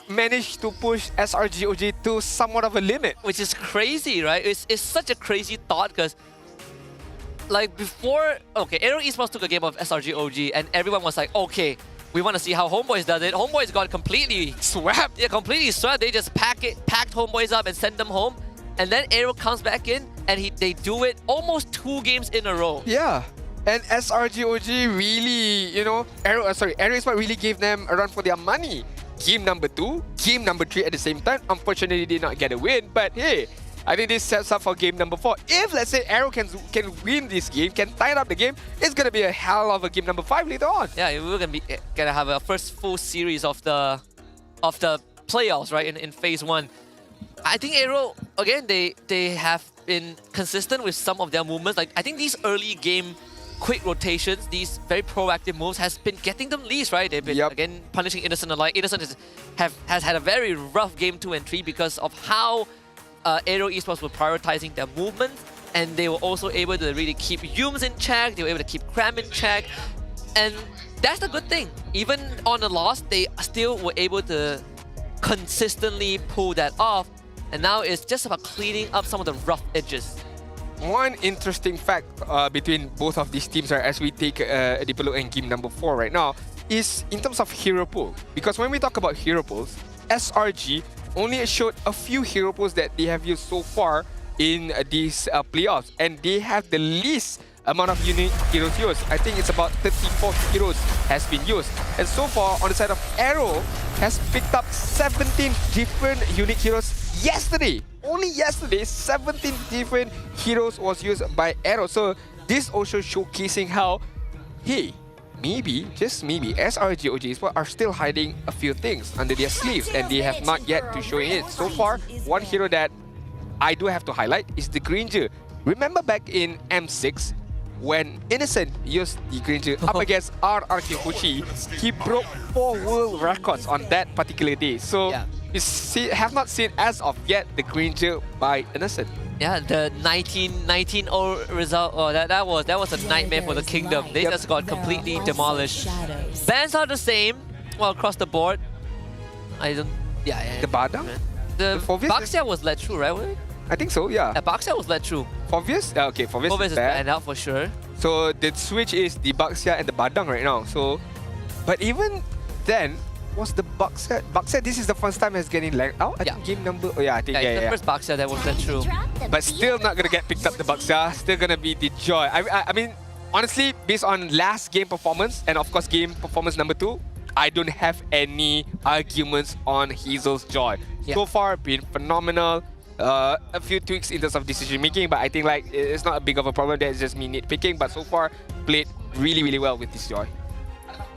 [SPEAKER 14] managed to push SRGOG to somewhat of a limit.
[SPEAKER 15] Which is crazy, right? It's such a crazy thought because like before, okay, AERO Esports took a game of SRGOG and everyone was like, okay, we want to see how HomeBois does it. HomeBois got completely
[SPEAKER 14] swept.
[SPEAKER 15] Yeah, completely swept. They just packed HomeBois up and sent them home. And then AERO comes back in and they do it almost 2 games in a row.
[SPEAKER 14] Yeah. And SRGOG really, you know, AERO Esports really gave them a run for their money. Game number 2, game number 3 at the same time. Unfortunately, they did not get a win. But hey, I think this sets up for game number 4. If, let's say, AERO can win this game, can tie up the game, it's going to be a hell of a game number 5 later on.
[SPEAKER 15] Yeah, we're gonna have a first full series of the playoffs, right, in phase 1. I think AERO, again, they have been consistent with some of their movements. Like, I think these early game quick rotations, these very proactive moves has been getting them leads, right? They've been, again, punishing Innocent alike. Innocent has had a very rough game 2 and 3 because of how AERO Esports were prioritizing their movements, and they were also able to really keep Yums in check, they were able to keep Cram in check, and that's the good thing. Even on a loss, they still were able to consistently pull that off, and now it's just about cleaning up some of the rough edges.
[SPEAKER 14] One interesting fact between both of these teams, right, as we take a deeper look in game number 4 right now, is in terms of hero pool. Because when we talk about hero pools, SRG only showed a few hero pools that they have used so far in these playoffs, and they have the least amount of unique heroes used. I think it's about 34 heroes has been used. And so far, on the side of AERO, has picked up 17 different unique heroes yesterday. Only yesterday, 17 different heroes was used by AERO. So this also showcasing how, hey, maybe, just maybe, SRGOG Esports are still hiding a few things under their sleeves and they have not yet to show it. So far, one hero that I do have to highlight is the Granger. Remember back in M6, when Innocent used the Granger up against RRQ Fushi, he broke 4 world records on that particular day. So you have not seen as of yet the Granger by Innocent.
[SPEAKER 15] Yeah, the 19-0 result, oh, that was a nightmare for the Kingdom. They just got completely demolished. Bans are the same, well, across the board. I don't,
[SPEAKER 14] The Badang?
[SPEAKER 15] The Baxia was let through, right?
[SPEAKER 14] I think so, yeah.
[SPEAKER 15] Baxia was let through.
[SPEAKER 14] Forvius? Okay, Forvius
[SPEAKER 15] is banned out for sure.
[SPEAKER 14] So the switch is the Baxia and the Badang right now. So, but even then, was the Baxia? Baxia, this is the first time it's getting lagged out. I think game number. Oh yeah, I think
[SPEAKER 15] the first Baxia that was let through.
[SPEAKER 14] But still not gonna get picked up. The Baxia still gonna be the joy. I mean, honestly, based on last game performance and of course game performance number 2, I don't have any arguments on Hazel's joy. So far, been phenomenal. A few tweaks in terms of decision making, but I think like it's not a big of a problem. That's just me nitpicking. But so far, played really, really well with this joy.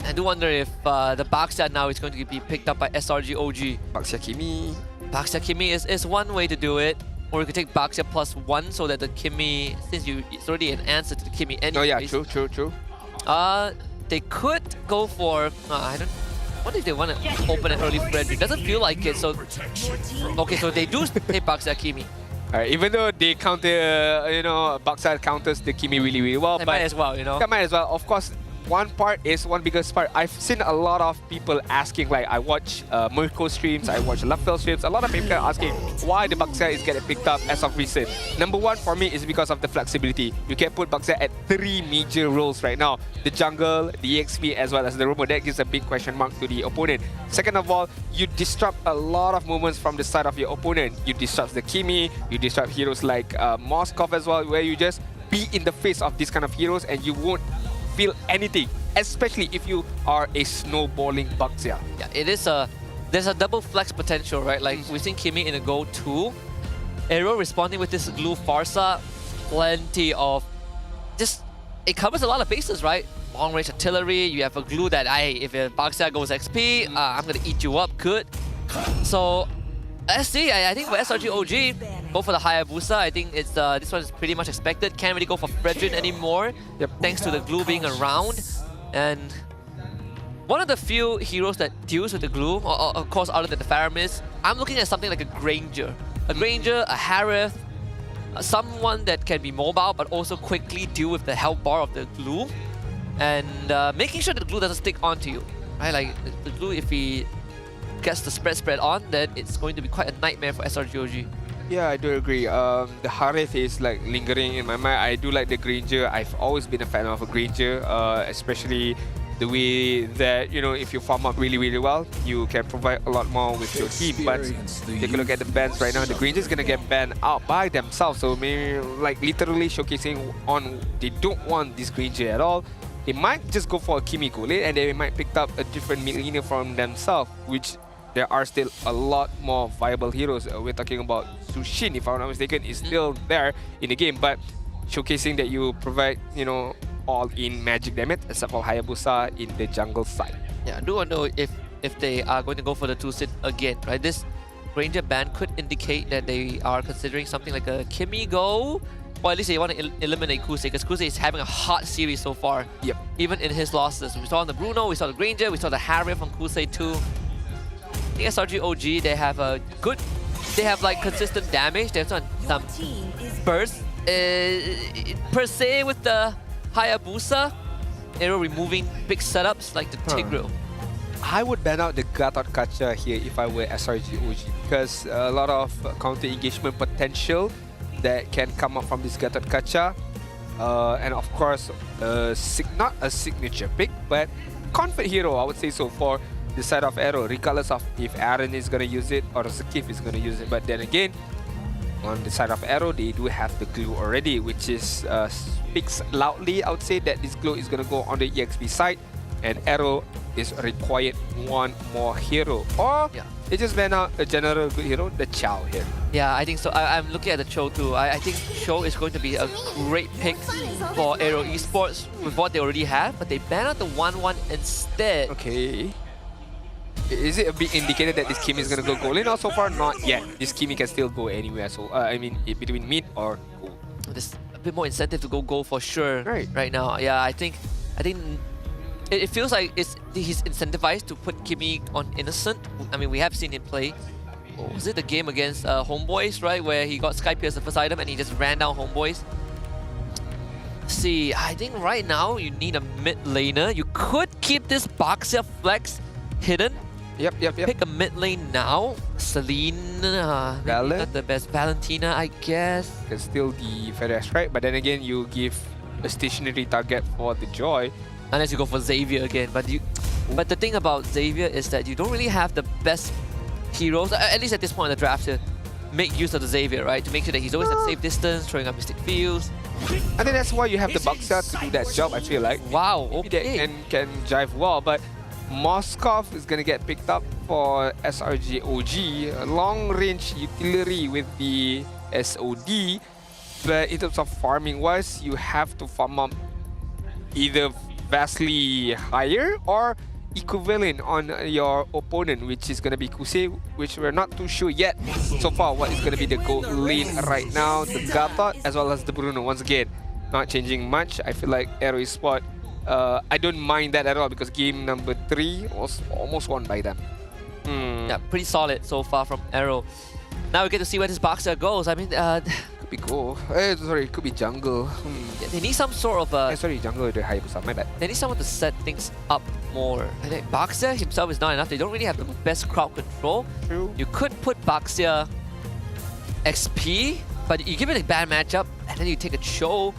[SPEAKER 15] I do wonder if the Baxia now is going to be picked up by SRGOG.
[SPEAKER 14] Baxia Kimi.
[SPEAKER 15] Baxia Kimi is one way to do it. Or you could take Baxia +1 so that the Kimi, since it's already an answer to the Kimi anyways.
[SPEAKER 14] Oh yeah, true.
[SPEAKER 15] They could go for, I don't, what if they want to open an early Frederick? Doesn't feel like it, so... Okay, so they do take Baxia Kimi.
[SPEAKER 14] Alright, even though they counter, you know, Baxia counters the Kimi really, really well.
[SPEAKER 15] They might as well, you know.
[SPEAKER 14] They might as well. Of course, one biggest part. I've seen a lot of people asking, like, I watch Mirko streams, I watch Lafel streams. A lot of people are asking why the Baxia is getting picked up as of recent. Number 1 for me is because of the flexibility. You can put Baxia at 3 major roles right now. The jungle, the EXP, as well as the robo. That gives a big question mark to the opponent. Second of all, you disrupt a lot of movements from the side of your opponent. You disrupt the Kimi, you disrupt heroes like Moskov as well, where you just be in the face of these kind of heroes and you won't feel anything. especially if you are a snowballing Baxia.
[SPEAKER 15] Yeah, it is there's a double flex potential, right? Like we've seen Kimi in a go 2. AERO responding with this glue Farsa, plenty of it covers a lot of bases, right? Long range artillery, you have a glue that if a Baxia goes XP, I'm gonna eat you up, good. So SC, I think for SRG OG, go for the Hayabusa. I think it's this one is pretty much expected. Can't really go for Fredrin anymore, thanks to the glue being around. And one of the few heroes that deals with the glue, or of course other than the Faramis, I'm looking at something like a Granger. A Granger, a Harith, someone that can be mobile but also quickly deal with the health bar of the glue. And making sure that the glue doesn't stick onto you. Right? Like the glue, if he gets the spread on, then it's going to be quite a nightmare for SRGOG.
[SPEAKER 14] Yeah, I do agree. The Harith is like lingering in my mind. I do like the Granger. I've always been a fan of a Granger, especially the way that, you know, if you farm up really, really well, you can provide a lot more with your team. But take a look at the bans right now. The Granger is going to get banned out by themselves. So maybe like literally showcasing on they don't want this Granger at all. They might just go for a Kimiko late and they might pick up a different mid laner from themselves, which there are still a lot more viable heroes. We're talking about Sushin, if I'm not mistaken, is still there in the game, but showcasing that you provide, you know, all-in magic damage, except for Hayabusa in the jungle side.
[SPEAKER 15] Yeah, I do wonder if they are going to go for the 2-sit again, right? This Ranger ban could indicate that they are considering something like a Kimi go, or at least they want to eliminate Kusei, because Kusei is having a hot series so far.
[SPEAKER 14] Yep.
[SPEAKER 15] Even in his losses. We saw on the Bruno, we saw the Granger, we saw the Harrier from Kusei too. The SRG OG, they have a good, they have like consistent damage. They have some burst. Per se with the Hayabusa, AERO removing big setups like the Tigreal.
[SPEAKER 14] I would ban out the Gatot Kacha here if I were SRG OG, because a lot of counter engagement potential that can come up from this Gatot Kacha. And of course, not a signature pick, but comfort hero, I would say so, for the side of AERO, regardless of if Aaron is going to use it or Zakif is going to use it. But then again, on the side of AERO, they do have the glue already, which is speaks loudly. I would say that this glue is going to go on the EXP side, and AERO is required one more hero. Or they just ban out a general good hero, the Chow here.
[SPEAKER 15] Yeah, I think so. I'm looking at the Cho too. I think Cho is going to be a great pick for AERO Esports with what they already have, but they ban out the 1-1 instead.
[SPEAKER 14] Okay. Is it a big indicator that this Kimi is going to go goal in, or so far not yet? This Kimi can still go anywhere, so I mean between mid or goal.
[SPEAKER 15] There's a bit more incentive to go goal for sure right now. Yeah, I think it feels like he's incentivized to put Kimi on innocent. I mean, we have seen him play. Was it the game against HomeBois, right, where he got Sky Pierce the first item and he just ran down HomeBois? See, I think right now you need a mid laner. You could keep this Baxia flex hidden.
[SPEAKER 14] Yep.
[SPEAKER 15] Pick a mid lane now. Celine, maybe not the best. Valentina, I guess.
[SPEAKER 14] Can still the Fedex, right? But then again, you give a stationary target for the Joy.
[SPEAKER 15] Unless you go for Xavier again. But the thing about Xavier is that you don't really have the best heroes, at least at this point in the draft, to make use of the Xavier, right? To make sure that he's always at safe distance, throwing up Mystic Fields.
[SPEAKER 14] I think that's why you have the Baxia to do that job, I feel like.
[SPEAKER 15] Wow,
[SPEAKER 14] okay. That can jive well, but Moskov is going to get picked up for SRG OG. Long-range utility with the SOD. But in terms of farming-wise, you have to farm up either vastly higher or equivalent on your opponent, which is going to be Kusei, which we're not too sure yet so far what is going to be the gold lane right now. The Gatot as well as the Bruno. Once again, not changing much. I feel like AERO Esports, I don't mind that at all, because game number 3 was almost won by them.
[SPEAKER 15] Yeah, pretty solid so far from AERO. Now we get to see where this Baxia goes. I mean,
[SPEAKER 14] could be goal. Sorry, it could be jungle.
[SPEAKER 15] Yeah, they need some sort of
[SPEAKER 14] sorry, jungle the Hayabusa, my bad.
[SPEAKER 15] They need someone to set things up more. I think Baxia himself is not enough. They don't really have the best crowd control.
[SPEAKER 14] True.
[SPEAKER 15] You could put Baxia XP, but you give it a bad matchup, and then you take a Cho.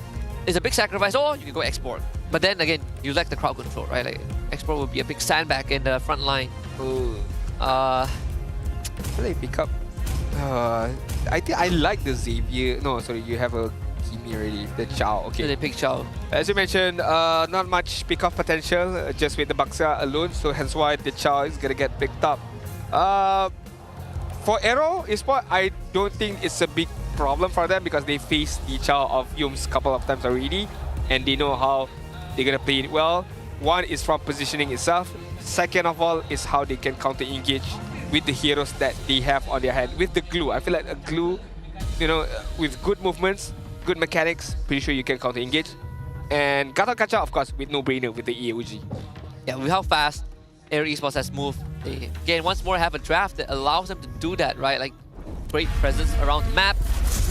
[SPEAKER 15] It's a big sacrifice, or you can go export. But then again, you lack the crowd control, right? Like, export would be a big sandbag in the front line.
[SPEAKER 14] They pick up. I think I like the Xavier. No, sorry, you have a me already. The Chow. Okay.
[SPEAKER 15] So they pick Chow.
[SPEAKER 14] As you mentioned, not much pick-off potential just with the Baxia alone. So hence why the Chow is gonna get picked up. For AERO Esports, I don't think it's a big problem for them because they faced the Chow of Yums a couple of times already, and they know how they're gonna play it well. One is from positioning itself. Second of all is how they can counter-engage with the heroes that they have on their hand. With the glue, I feel like a glue, you know, with good movements, good mechanics, pretty sure you can counter-engage. And Gatal Kacha, of course, with no-brainer with the EOG.
[SPEAKER 15] Yeah, with how fast AERO Esports has moved, they again once more have a draft that allows them to do that, right? Like great presence around the map.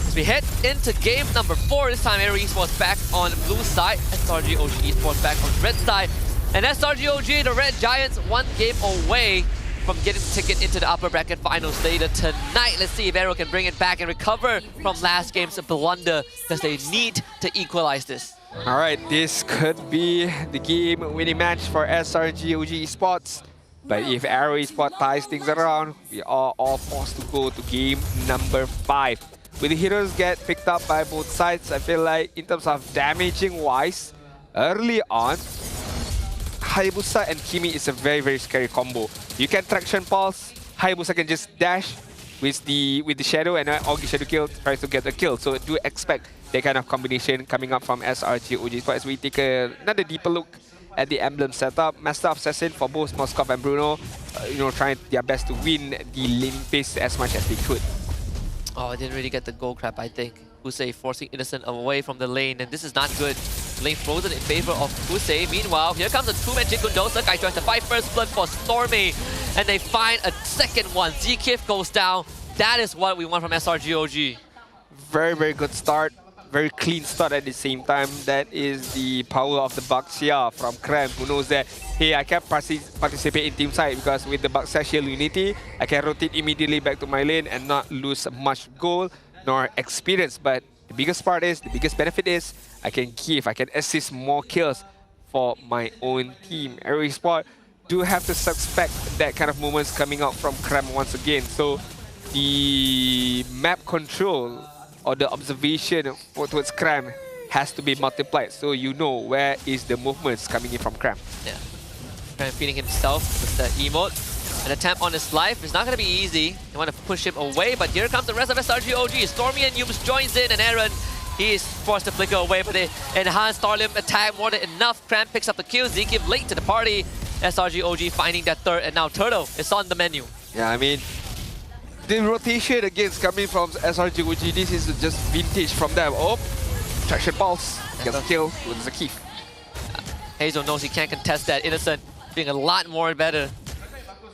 [SPEAKER 15] As we head into game number 4, this time AERO Esports back on blue side, SRG OG Esports back on red side. And SRG OG, the Red Giants, 1 game away from getting the ticket into the upper bracket finals later tonight. Let's see if AERO can bring it back and recover from last game's blunder, because they need to equalize this.
[SPEAKER 14] All right, this could be the game-winning match for SRG OG Esports. But if AERO Esports ties things around, we are all forced to go to game number 5. With the heroes get picked up by both sides, I feel like in terms of damaging-wise, early on, Hayabusa and Kimi is a very, very scary combo. You can traction pulse, Hayabusa can just dash with the shadow, and Augie Shadow Kill tries to get a kill. So do expect that kind of combination coming up from SRG OG Esports. As we take another deeper look at the emblem setup, Master of Assassin for both Moskov and Bruno, you know, trying their best to win the laning phase as much as they could.
[SPEAKER 15] Oh, I didn't really get the gold crap, I think. Husei forcing Innocent away from the lane, and this is not good. Lane frozen in favor of Husei. Meanwhile, here comes a 2-man Jikundosa. Guy tries to fight first blood for Stormy, and they find a second one. Zkif goes down. That is what we want from SRG OG.
[SPEAKER 14] Very, very good start. Very clean start at the same time. That is the power of the Baxia from Krem, who knows that, hey, I can participate in team side because with the Baxia Shield Unity, I can rotate immediately back to my lane and not lose much gold nor experience. But the biggest part is, the biggest benefit is, I can assist more kills for my own team. AERO Esports do have to suspect that kind of movements coming out from Krem once again. So the map control or the observation towards Krem has to be multiplied, so you know where is the movements coming in from Krem.
[SPEAKER 15] Yeah, Krem feeding himself with the emote. An attempt on his life is not going to be easy. They want to push him away, but here comes the rest of SRG OG. Stormy and Yums joins in, and Aaron, he is forced to flicker away, but the enhanced Starlim attack more than enough. Krem picks up the kill. Zkif late to the party. SRG OG finding that third, and now Turtle is on the menu.
[SPEAKER 14] Yeah, I mean, the rotation against coming from SRG OG, this is just vintage from them. Oh, traction pulse, gets a kill with Zkif.
[SPEAKER 15] Hazel knows he can't contest that. Innocent doing a lot more better.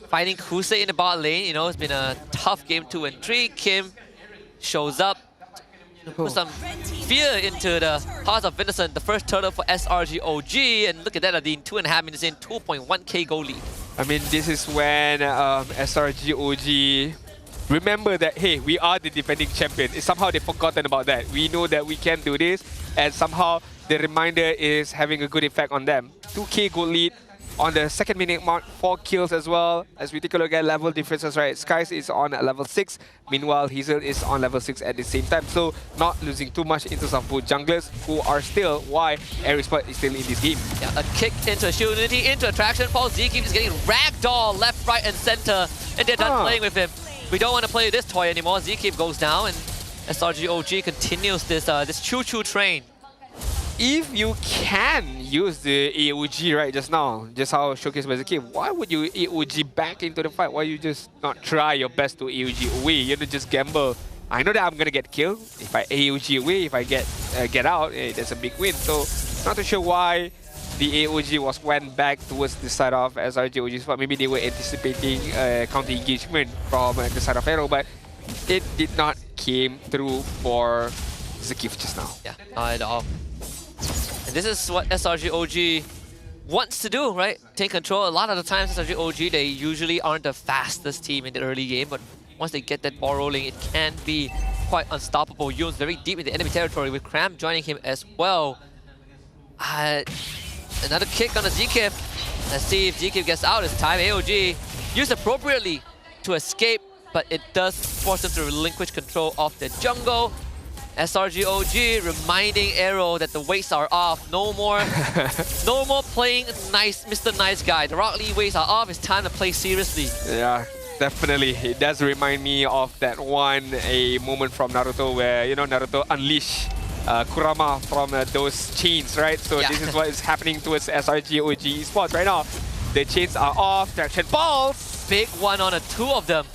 [SPEAKER 15] Fighting Husei in the bot lane, you know, it's been a tough game 2 and 3. Kim shows up to put some fear into the hearts of Innocent. The first turtle for SRG OG, and look at that, Adine, 2.5 minutes in, 2.1k goal lead.
[SPEAKER 14] I mean, this is when SRG OG remember that, hey, we are the defending champion. Somehow they've forgotten about that. We know that we can do this, and somehow the reminder is having a good effect on them. 2k goal lead on the second minute mark, 4 kills as well. As we take a look at level differences, right? Skies is on level 6, meanwhile Hazel is on level 6 at the same time. So not losing too much in terms of both junglers, who are still why AERO Esports is still in this game.
[SPEAKER 15] Yeah, a kick into a shield unity, into a traction pulse. Zkif is getting ragdoll left, right, and center, and they're done playing with him. We don't want to play this toy anymore. Zkif goes down, and SRG OG continues this this choo-choo train.
[SPEAKER 14] If you can use the AOG right just now, just how showcased by Zkif, why would you AOG back into the fight? Why you just not try your best to AOG away? You know, just gamble. I know that I'm gonna get killed. If I AOG away, if I get out, that's a big win. So not too sure why the AOG went back towards the side of SRG OG, but maybe they were anticipating counter engagement from the side of AERO, but it did not came through for Zkif just now.
[SPEAKER 15] Yeah, not at all. And this is what SRG OG wants to do, right? Take control. A lot of the times SRG OG, they usually aren't the fastest team in the early game, but once they get that ball rolling, it can be quite unstoppable. Yoon's very deep in the enemy territory with Cram joining him as well. Another kick on the Zkif. Let's see if Zkif gets out this time. AOG used appropriately to escape, but it does force them to relinquish control of the jungle. SRG OG reminding AERO that the weights are off. No more playing nice, Mr. Nice Guy. The Rock Lee weights are off. It's time to play seriously.
[SPEAKER 14] Yeah, definitely. It does remind me of that a moment from Naruto where, you know, Naruto unleashed Kurama from those chains, right? So this is what is happening towards SRG OG Esports right now. The chains are off. Traction balls.
[SPEAKER 15] Big one on two of them.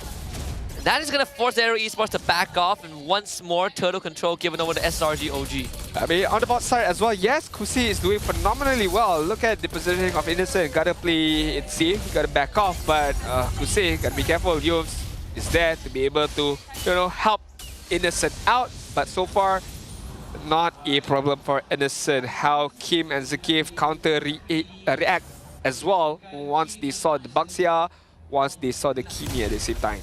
[SPEAKER 15] That is going to force AERO Esports to back off, and once more turtle control given over to SRG OG.
[SPEAKER 14] I mean, on the bot side as well, yes, Kusi is doing phenomenally well. Look at the positioning of Innocent. Gotta play it safe, gotta back off, but Kusi, gotta be careful. Yums is there to be able to, you know, help Innocent out, but so far, not a problem for Innocent. How Kim and Zakif react as well once they saw the Baxia, once they saw the Kimi at the same time.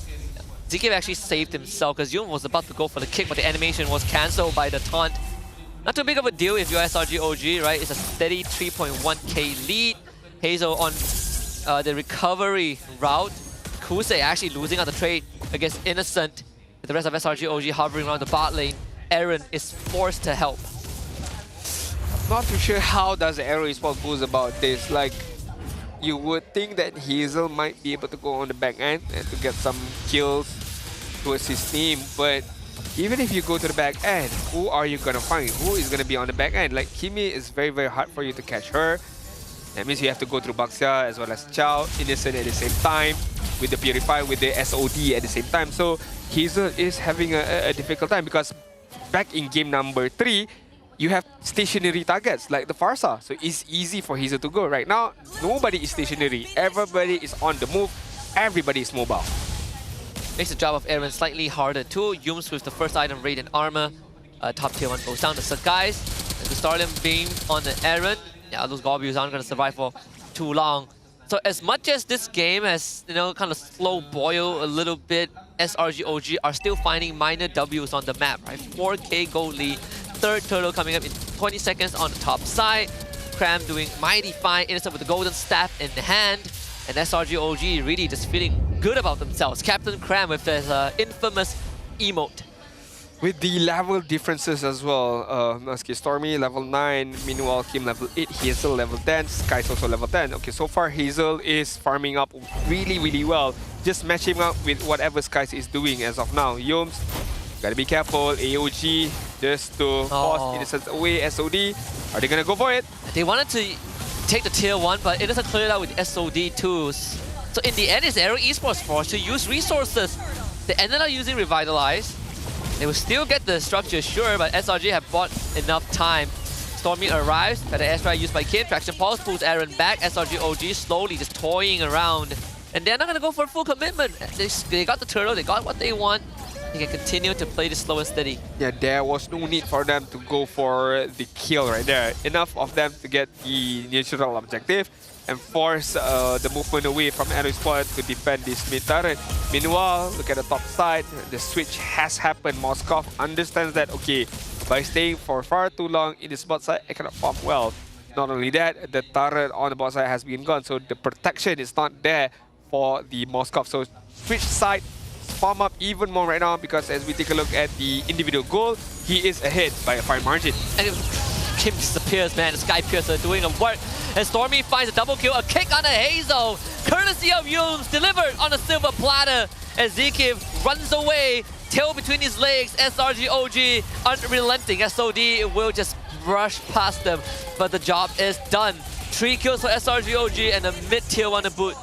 [SPEAKER 15] Zakif actually saved himself because Yum was about to go for the kick, but the animation was cancelled by the taunt. Not too big of a deal if you're SRG OG, right? It's a steady 3.1k lead. Hazel on the recovery route. Kusei actually losing out the trade against Innocent. With the rest of SRG OG hovering around the bot lane, Aaron is forced to help.
[SPEAKER 14] Not too sure how does AERO Esports goes about this. Like, you would think that Hazel might be able to go on the back end and to get some kills towards his team, but even if you go to the back end, who are you gonna find? Who is gonna be on the back end? Like, Kimi is very, very hard for you to catch her. That means you have to go through Baxia as well as Chao, Innocent at the same time, with the Purify, with the SOD at the same time. So Hazel is having a difficult time because back in game number 3, you have stationary targets like the Farsa. So it's easy for Hazel to go. Right now, nobody is stationary. Everybody is on the move. Everybody is mobile.
[SPEAKER 15] Makes the job of Aaron slightly harder too. Yums with the first item, Radiant Armor. Top tier 1 goes down to Sakai's. And the Stardom Beam on the Aaron. Yeah, those Goblins aren't going to survive for too long. So as much as this game has, you know, kind of slow boil a little bit, SRG OG are still finding minor Ws on the map, right? 4k gold lead. Third turtle coming up in 20 seconds on the top side. Cram doing mighty fine. Innocent with the golden staff in the hand. And SRG OG really just feeling good about themselves. Captain Cram with his infamous emote.
[SPEAKER 14] With the level differences as well. Stormy level 9, meanwhile Kim level 8, Hazel level 10, Sky's also level 10. Okay, so far Hazel is farming up really, really well. Just matching up with whatever Sky's is doing as of now. Yums, gotta be careful. AOG just to force Innocent away. SOD, are they gonna go for it?
[SPEAKER 15] They wanted to take the tier 1, but Innocent cleared out with SOD too. So in the end, it's AERO Esports forced to use resources. They ended up using Revitalize. They will still get the structure, sure, but SRG have bought enough time. Stormy arrives, got the airstrike used by Kim. Traction Pulse pulls Aaron back. SRG OG slowly just toying around. And they're not going to go for full commitment. They got the turtle, they got what they want. They can continue to play this slow and steady.
[SPEAKER 14] Yeah, there was no need for them to go for the kill right there. Enough of them to get the neutral objective and force the movement away from AERO Esports to defend this mid turret. Meanwhile, look at the top side. The switch has happened. Moskov understands that, okay, by staying for far too long in the bot side, I cannot farm well. Not only that, the turret on the bot side has been gone, so the protection is not there for the Moskov. So switch side, farm up even more right now because as we take a look at the individual goal, he is ahead by a fine margin.
[SPEAKER 15] And Kim disappears, man. The Sky Piercer doing a work. And Stormy finds a double kill, a kick on a Hazel. Courtesy of Yums, delivered on a silver platter. As Zekiv runs away, tail between his legs. SRG OG unrelenting. SOD will just brush past them, but the job is done. 3 kills for SRG OG and a mid-tier 1 to boot.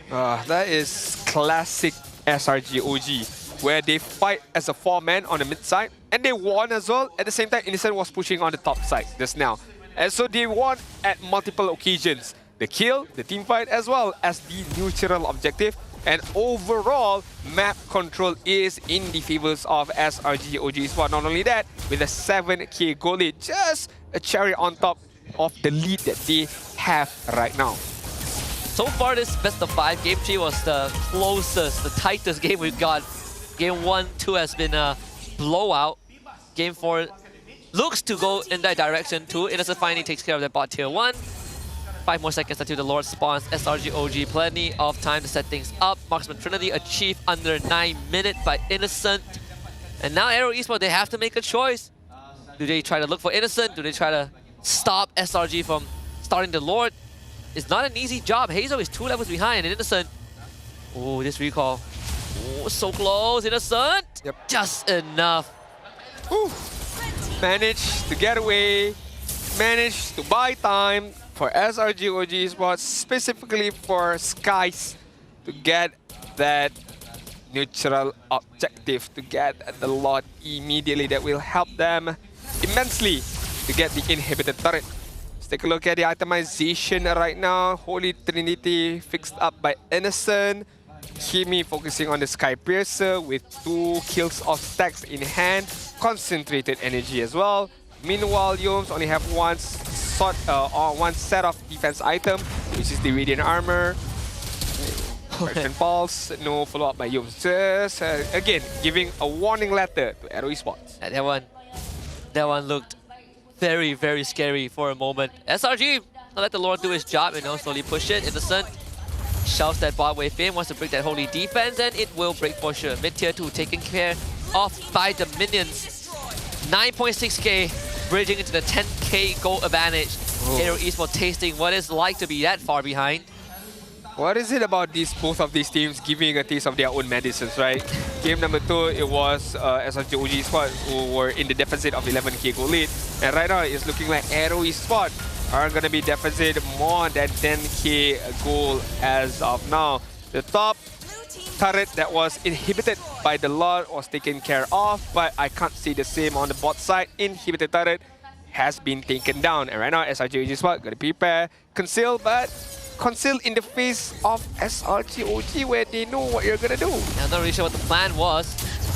[SPEAKER 14] That is classic SRG OG, where they fight as a 4-man on the mid side, and they won as well. At the same time, Innocent was pushing on the top side just now. And so they won at multiple occasions. The kill, the team fight, as well as the neutral objective. And overall, map control is in the favors of SRG OG Esports. Not only that, with a 7k goal lead, just a cherry on top of the lead that they have right now.
[SPEAKER 15] So far, this best of 5, Game 3 was the closest, the tightest game we've got. Game 1, 2 has been a blowout. Game 4 looks to go in that direction too. Innocent finally takes care of their bot tier 1. 5 more seconds until the Lord spawns. SRG OG, plenty of time to set things up. Marksman Trinity achieved under 9 minutes by Innocent. And now AERO Esports, they have to make a choice. Do they try to look for Innocent? Do they try to stop SRG from starting the Lord? It's not an easy job. Hazel is 2 levels behind, and Innocent. Oh, this recall. Oh, so close. Innocent.
[SPEAKER 14] Yep.
[SPEAKER 15] Just enough.
[SPEAKER 14] Ooh. Managed to get away. Managed to buy time for SRG OG Esports, specifically for Skies, to get that neutral objective, to get the lot immediately. That will help them immensely to get the inhibited turret. Let's take a look at the itemization right now. Holy Trinity fixed up by Innocent. Kimi focusing on the Sky Piercer with 2 kills of stacks in hand. Concentrated energy as well. Meanwhile, Yomes only have one set of defense item, which is the Radiant Armor. Version Pulse, no follow-up by Yomes. Just, again, giving a warning letter to AERO Esports.
[SPEAKER 15] That one looked very, very scary for a moment. SRG, not let the Lord do his job, slowly push it. Innocent shoves that bot wave in, wants to break that holy defense, and it will break for sure. Mid-tier 2 taken care of by the minions. 9.6k. Bridging into the 10k gold advantage. AERO Esports tasting what it's like to be that far behind.
[SPEAKER 14] What is it about both of these teams giving a taste of their own medicines, right? Game number 2, it was SRG OG Esports who were in the deficit of 11k gold lead. And right now, it's looking like AERO Esports are going to be deficit more than 10k gold as of now. The top turret that was inhibited by the Lord was taken care of, but I can't see the same on the bot side. Inhibited turret has been taken down, and right now SRG OG Esports gotta prepare conceal, but conceal in the face of SRG OG where they know what you're gonna do.
[SPEAKER 15] I'm not really sure what the plan was.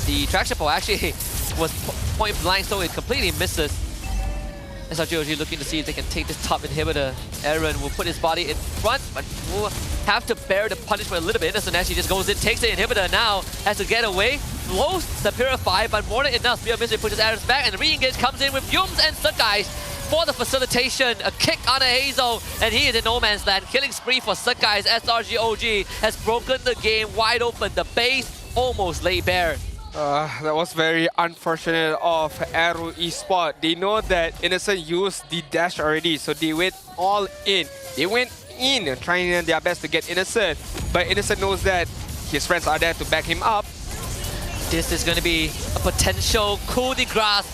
[SPEAKER 15] The traction pole actually was point blank, so it completely misses. SRG OG looking to see if they can take this top inhibitor. Aaron will put his body in front, but will have to bear the punishment a little bit. Innocent actually just goes in, takes the inhibitor now, has to get away, blows the Purify, but more than enough. Spear of Mystery pushes Aaron's back, and the re-engage comes in with Yums and Sakais for the facilitation. A kick on a Hazel, and he is in no man's land. Killing spree for Sakais. SRG OG has broken the game wide open. The base almost laid bare.
[SPEAKER 14] That was very unfortunate of AERO Esports. They know that Innocent used the dash already, so they went all in. They went in trying their best to get Innocent, but Innocent knows that his friends are there to back him up.
[SPEAKER 15] This is going to be a potential coup de grace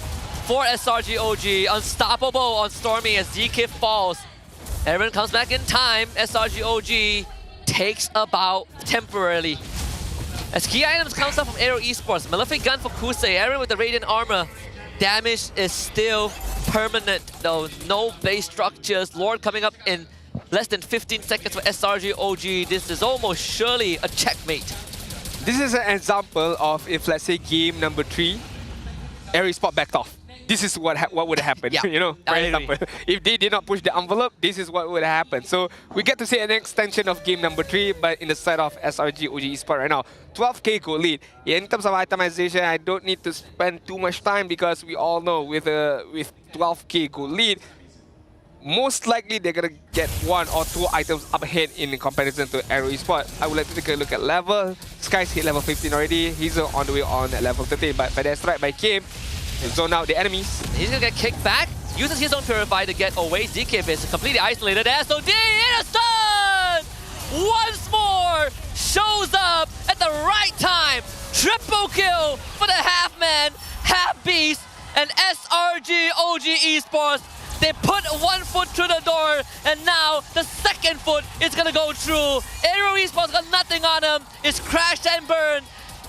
[SPEAKER 15] for SRG OG. Unstoppable on Stormy as DK falls. Aaron comes back in time. SRG OG takes about temporarily. As key items comes up from AERO Esports, Malefic Gun for Kusei, Aaron with the Radiant Armor. Damage is still permanent though, no base structures. Lord coming up in less than 15 seconds for SRG OG. This is almost surely a checkmate.
[SPEAKER 14] This is an example of if, let's say, game number 3, AERO Esports backed off. This is what would happen,
[SPEAKER 15] yeah,
[SPEAKER 14] you know, for example. If they did not push the envelope, this is what would happen. So we get to see an extension of game number 3, but in the side of SRG OG Esports right now. 12k gold lead. Yeah, in terms of itemization, I don't need to spend too much time because we all know with 12k gold lead, most likely they're gonna get 1 or 2 items up ahead in comparison to AERO Esports. I would like to take a look at level. Sky's hit level 15 already. He's on the way on level 13, but by that strike by Kim, zone out the enemies.
[SPEAKER 15] He's gonna get kicked back, uses his own Purify to get away. ZK is completely isolated. SOD Innocent! Once more shows up at the right time. Triple kill for the half-man, half-beast, and SRG OG Esports. They put 1 foot through the door, and now the second foot is gonna go through. AERO Esports got nothing on him. It's crashed and burned,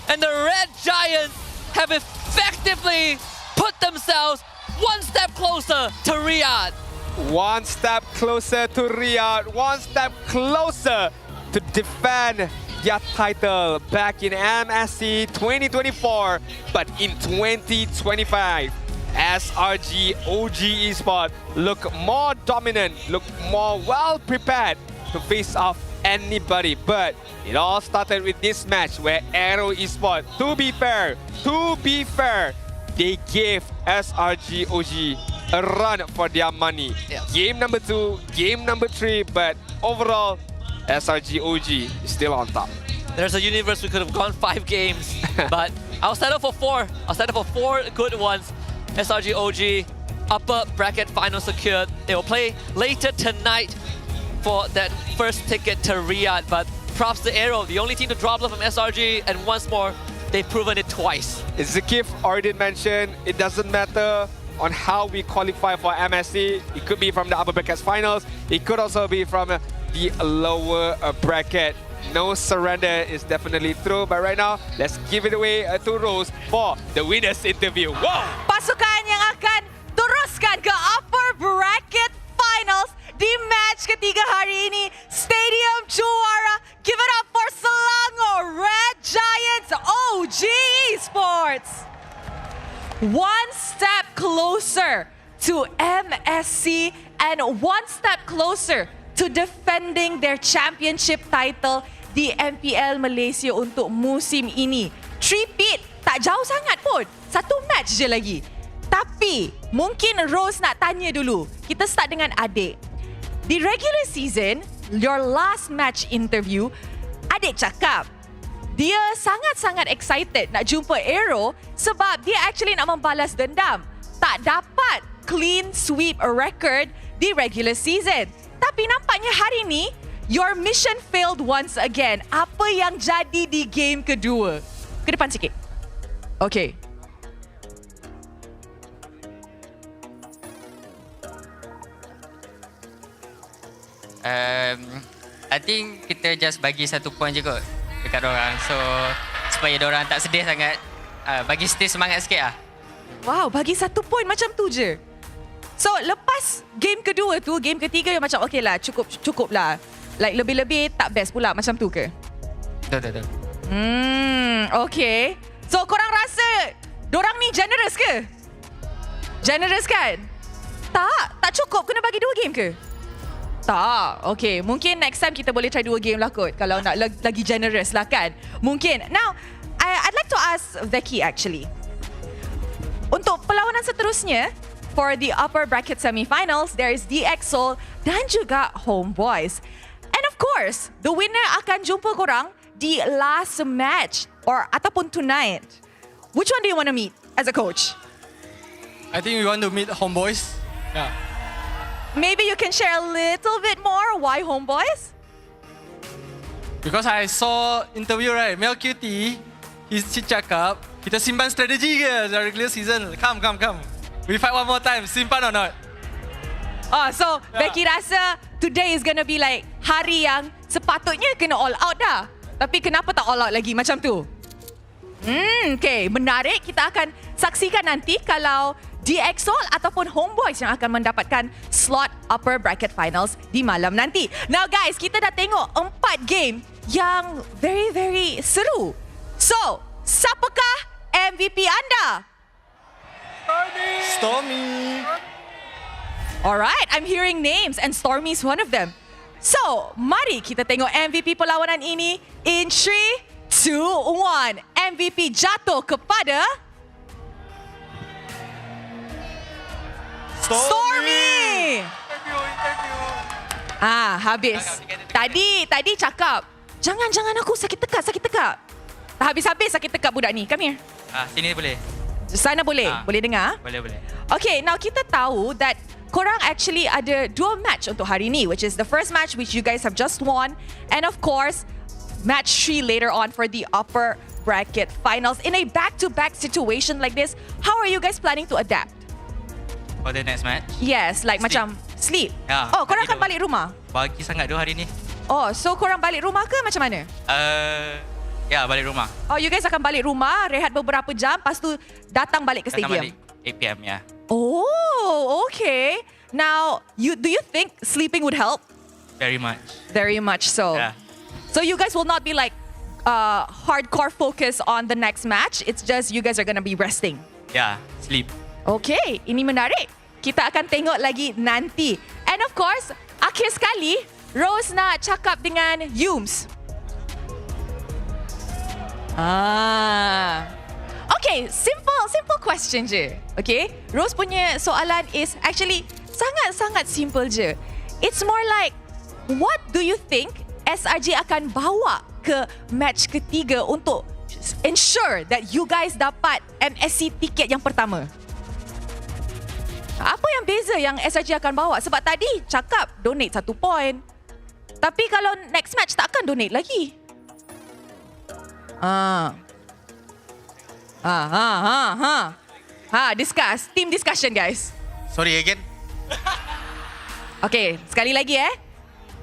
[SPEAKER 15] and the Red Giants have effectively put themselves 1 step closer to Riyadh.
[SPEAKER 14] 1 step closer to Riyadh. 1 step closer to defend their title back in MSC 2024, but in 2025. SRG OG Esports look more dominant, look more well prepared to face off anybody. But it all started with this match where AERO Esports, to be fair, they gave SRG OG a run for their money. Yeah. Game number 2, game number 3, but overall, SRG OG is still on top.
[SPEAKER 15] There's a universe we could have gone 5 games, but I'll settle for 4. I'll settle for 4 good ones. SRG OG upper bracket final secured. They will play later tonight for that first ticket to Riyadh. But props to AERO, the only team to draw blood from SRG, and once more, they've proven it twice.
[SPEAKER 14] As Zakif already mentioned, it doesn't matter on how we qualify for MSC. It could be from the upper brackets finals. It could also be from the lower bracket. No surrender is definitely true. But right now, let's give it away to Rose for the winner's interview. Wow!
[SPEAKER 13] Pasukan yang akan teruskan ke upper bracket finals di match ketiga hari ini. Stadium juara. Give it up for Selangor Red Giants OG Esports. One step closer to MSC and one step closer to defending their championship title di MPL Malaysia untuk musim ini. Three-peat, tak jauh sangat pun. Satu match je lagi. Tapi, mungkin Rose nak tanya dulu. Kita start dengan adik. Di regular season, your last match interview, adik cakap, dia sangat-sangat excited nak jumpa AERO sebab dia actually nak membalas dendam. Tak dapat clean sweep record di regular season. Tapi nampaknya hari ni, your mission failed once again. Apa yang jadi di game kedua? Ke depan sikit. Okay.
[SPEAKER 18] I think kita just bagi 1 point je kot dekat dorang. So, supaya dorang tak sedih sangat, bagi stay semangat sikit lah.
[SPEAKER 13] Wow, bagi 1 point macam tu je. So, lepas game kedua tu, game ketiga yang macam okay lah, cukup lah. Like lebih-lebih tak best pula macam tu ke?
[SPEAKER 18] Betul.
[SPEAKER 13] Okay. So, korang rasa dorang ni generous ke? Generous kan? Tak cukup. Kena bagi 2 game ke? Tak. Okay, mungkin next time kita boleh try 2 game lah kot. Kalau nak lagi generous lah kan. Mungkin. Now, I'd like to ask Becky actually. Untuk perlawanan seterusnya, for the upper bracket semi-finals, there is DXOL dan juga HomeBois. And of course, the winner akan jumpa korang di last match ataupun tonight. Which one do you want to meet as a coach?
[SPEAKER 19] I think we want to meet HomeBois. Yeah.
[SPEAKER 13] Maybe you can share a little bit more why HomeBois?
[SPEAKER 19] Because I saw interview right, Mel QT, he cakap, kita simpan strategi ke the regular season. Come. We fight one more time, simpan or not?
[SPEAKER 13] Oh, so Becky rasa today is gonna be like hari yang sepatutnya kena all out dah. Tapi kenapa tak all out lagi macam tu? Okay, menarik. Kita akan saksikan nanti kalau DXOL ataupun HomeBois yang akan mendapatkan slot upper bracket finals di malam nanti. Now guys, kita dah tengok 4 game yang very, very seru. So, siapakah MVP anda?
[SPEAKER 19] Stormy.
[SPEAKER 13] Alright, I'm hearing names and Stormy is one of them. So, mari kita tengok MVP perlawanan ini in 3, 2, 1. MVP jatuh kepada Stormy. Habis. Tadi cakap, jangan aku sakit tekak. Dah habis-habis sakit tekak budak ni. Come here.
[SPEAKER 18] Sini boleh.
[SPEAKER 13] Sana boleh? Boleh dengar?
[SPEAKER 18] Boleh.
[SPEAKER 13] Okay, now kita tahu that korang actually ada 2 match untuk hari ni, which is the first match which you guys have just won, and of course, match 3 later on for the upper bracket finals. In a back-to-back situation like this, how are you guys planning to adapt?
[SPEAKER 18] For the next match?
[SPEAKER 13] Yes, like macam sleep.
[SPEAKER 18] Ya,
[SPEAKER 13] Oh, korang akan balik rumah?
[SPEAKER 18] Bagi sangat 2 hari ni.
[SPEAKER 13] Oh, so korang balik rumah ke macam mana?
[SPEAKER 18] Ya, balik rumah.
[SPEAKER 13] Oh, you guys akan balik rumah, rehat beberapa jam, lepas tu datang balik ke stadium?
[SPEAKER 18] Datang balik 8 PM, ya.
[SPEAKER 13] Oh, okay. Now, do you think sleeping would help?
[SPEAKER 18] Very much.
[SPEAKER 13] Very much so.
[SPEAKER 18] Yeah.
[SPEAKER 13] So you guys will not be like hardcore focus on the next match. It's just you guys are gonna be resting.
[SPEAKER 18] Ya, sleep.
[SPEAKER 13] Okay, ini menarik. Kita akan tengok lagi nanti. And of course, akhir sekali, Rose nak cakap dengan Yums. Okay, simple question je. Okay, Rose punya soalan is actually sangat-sangat simple je. It's more like, what do you think SRG akan bawa ke match ketiga untuk ensure that you guys dapat MSC tiket yang pertama? Apa yang beza yang SRG akan bawa? Sebab tadi cakap donate 1 point. Tapi kalau next match tak akan donate lagi. Discuss. Team discussion, guys.
[SPEAKER 19] Sorry again.
[SPEAKER 13] Okay, sekali lagi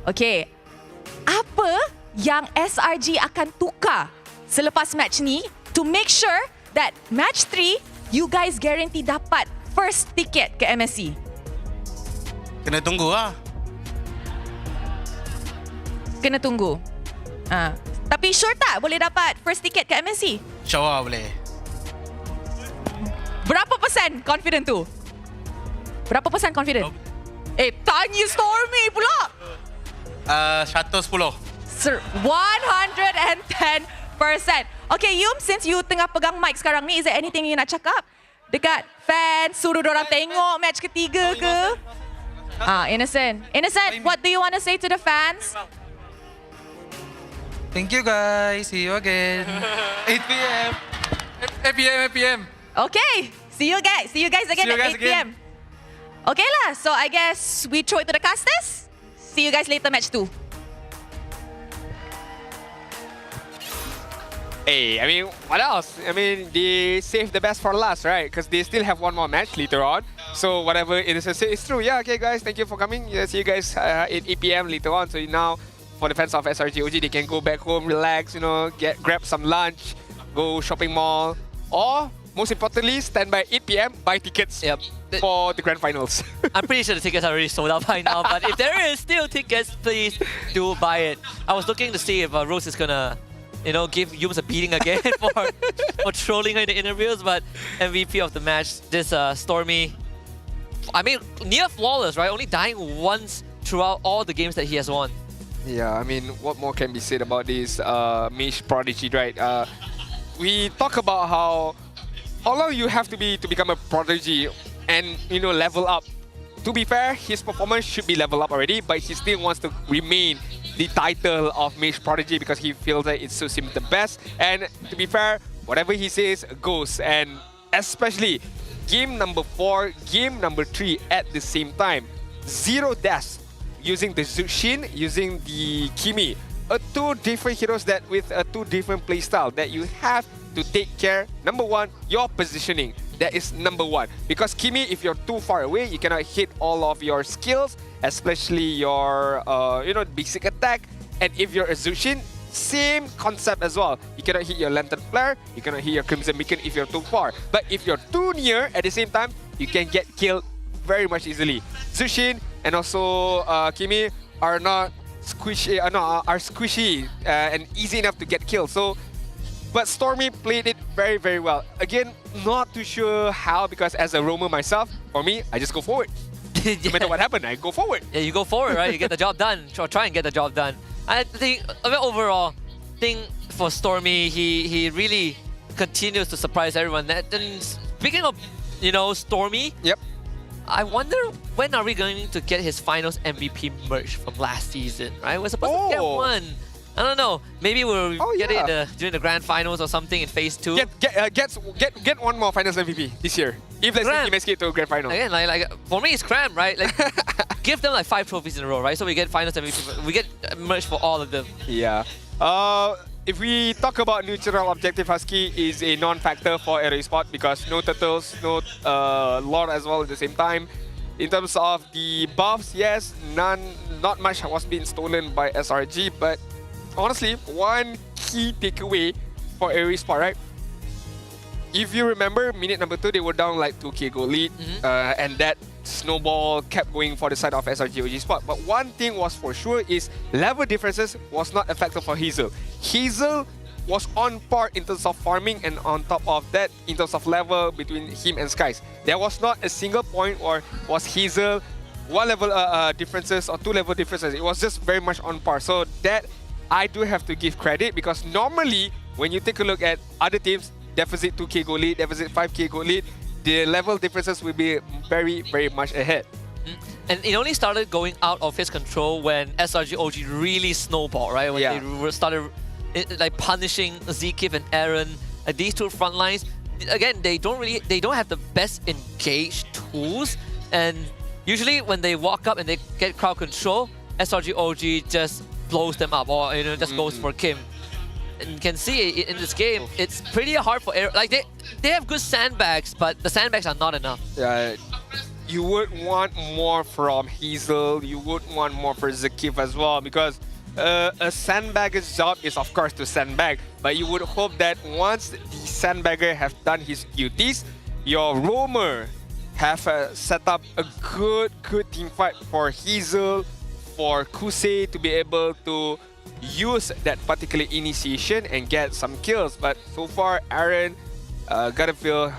[SPEAKER 13] Okay. Apa yang SRG akan tukar selepas match ni to make sure that match 3 you guys guarantee dapat first ticket ke MSC?
[SPEAKER 19] Kena tunggu lah.
[SPEAKER 13] Kena tunggu. Tapi sure tak boleh dapat first ticket ke MSC?
[SPEAKER 19] InsyaAllah boleh.
[SPEAKER 13] Berapa persen confident tu? Berapa persen confident? Tanya Stormy pula.
[SPEAKER 19] 110.
[SPEAKER 13] 110%. Okay, Yum, since you tengah pegang mic sekarang ni, is there anything you nak cakap? Dekat fans, suruh dorang tengok match ketiga ke? Innocent. Innocent, what do you want to say to the fans?
[SPEAKER 19] Thank you guys. See you again. 8 p.m. 8 p.m. 8 p.m.
[SPEAKER 13] Okay, see you guys again at 8 p.m. Okay lah, so I guess we throw it to the casters. See you guys later, match 2.
[SPEAKER 14] Hey, I mean, what else? I mean, they saved the best for last, right? Because they still have one more match later on. So whatever Innocent said is true. Yeah, okay, guys, thank you for coming. Yeah, see you guys at 8 p.m. later on. So now, for the fans of SRG OG, they can go back home, relax, grab some lunch, go shopping mall, or most importantly, stand by 8 p.m. buy tickets for the grand finals.
[SPEAKER 15] I'm pretty sure the tickets are already sold out by now, but if there is still tickets, please do buy it. I was looking to see if Rose is gonna, give Yums a beating again for trolling her in the interviews, but MVP of the match, this Stormy, I mean, near flawless, right? Only dying once throughout all the games that he has won.
[SPEAKER 14] Yeah, I mean, what more can be said about this Mage Prodigy, right? We talk about how long you have to be to become a prodigy and level up. To be fair, his performance should be level up already, but he still wants to remain the title of Mage Prodigy because he feels that it suits him the best. And to be fair, whatever he says goes. And especially game number 4, game number 3 at the same time. 0 deaths using the Zushin, using the Kimi. Two different heroes that with a 2 different playstyle that you have to take care. Number 1, your positioning. That is number 1. Because Kimi, if you're too far away, you cannot hit all of your skills, especially your basic attack. And if you're a Zushin, same concept as well. You cannot hit your Lantern Flare, you cannot hit your Crimson Beacon if you're too far. But if you're too near at the same time, you can get killed very much easily. Zushin and also Kimi are not squishy, are squishy and easy enough to get killed. But Stormy played it very, very well. Again, not too sure how, because as a roamer myself, for me, I just go forward. No matter what happened, I go forward.
[SPEAKER 15] Yeah, you go forward, right? You get the job done. Try and get the job done. I think overall, for Stormy, he really continues to surprise everyone. And speaking of, Stormy, I wonder when are we going to get his finals MVP merch from last season, right? We're supposed to get one. I don't know. Maybe we'll get it during the grand finals or something in phase 2.
[SPEAKER 14] Get one more finals MVP this year. If let's say he makes it to a grand final.
[SPEAKER 15] Again, like for me, it's cram, right? Like, give them like 5 trophies in a row, right? So we get finals MVP. We get merch for all of them.
[SPEAKER 14] Yeah. If we talk about neutral objective, Husky is a non-factor for AERO Esports because no turtles, no Lord as well at the same time. In terms of the buffs, yes, not much was being stolen by SRG, but honestly, one key takeaway for AERO Esports, right? If you remember, minute number 2, they were down like 2k gold lead, and that snowball kept going for the side of SRG OG Sport. But one thing was for sure is level differences was not a factor for Hazel. Hazel was on par in terms of farming, and on top of that, in terms of level between him and Skies. There was not a single point or was Hazel 1 level differences or 2 level differences. It was just very much on par. So that I do have to give credit, because normally when you take a look at other teams, deficit 2k gold lead, deficit 5k gold lead, the level differences will be very, very much ahead.
[SPEAKER 15] And it only started going out of his control when SRG OG really snowballed, right? When they started like punishing Zekif and Aaron. These two front lines, again, they don't have the best engaged tools. And usually when they walk up and they get crowd control, SRG OG just blows them up, or just goes for Kim. And you can see in this game, it's pretty hard for AERO. Like they have good sandbags, but the sandbags are not enough.
[SPEAKER 14] Yeah, you would want more from Hazel. You would want more for Zakif as well, because a sandbagger's job is of course to sandbag, but you would hope that once the sandbagger have done his duties, your roamer have set up a good team fight for Hazel, for Kusei to be able to use that particular initiation and get some kills. But so far, Aaron gotta feel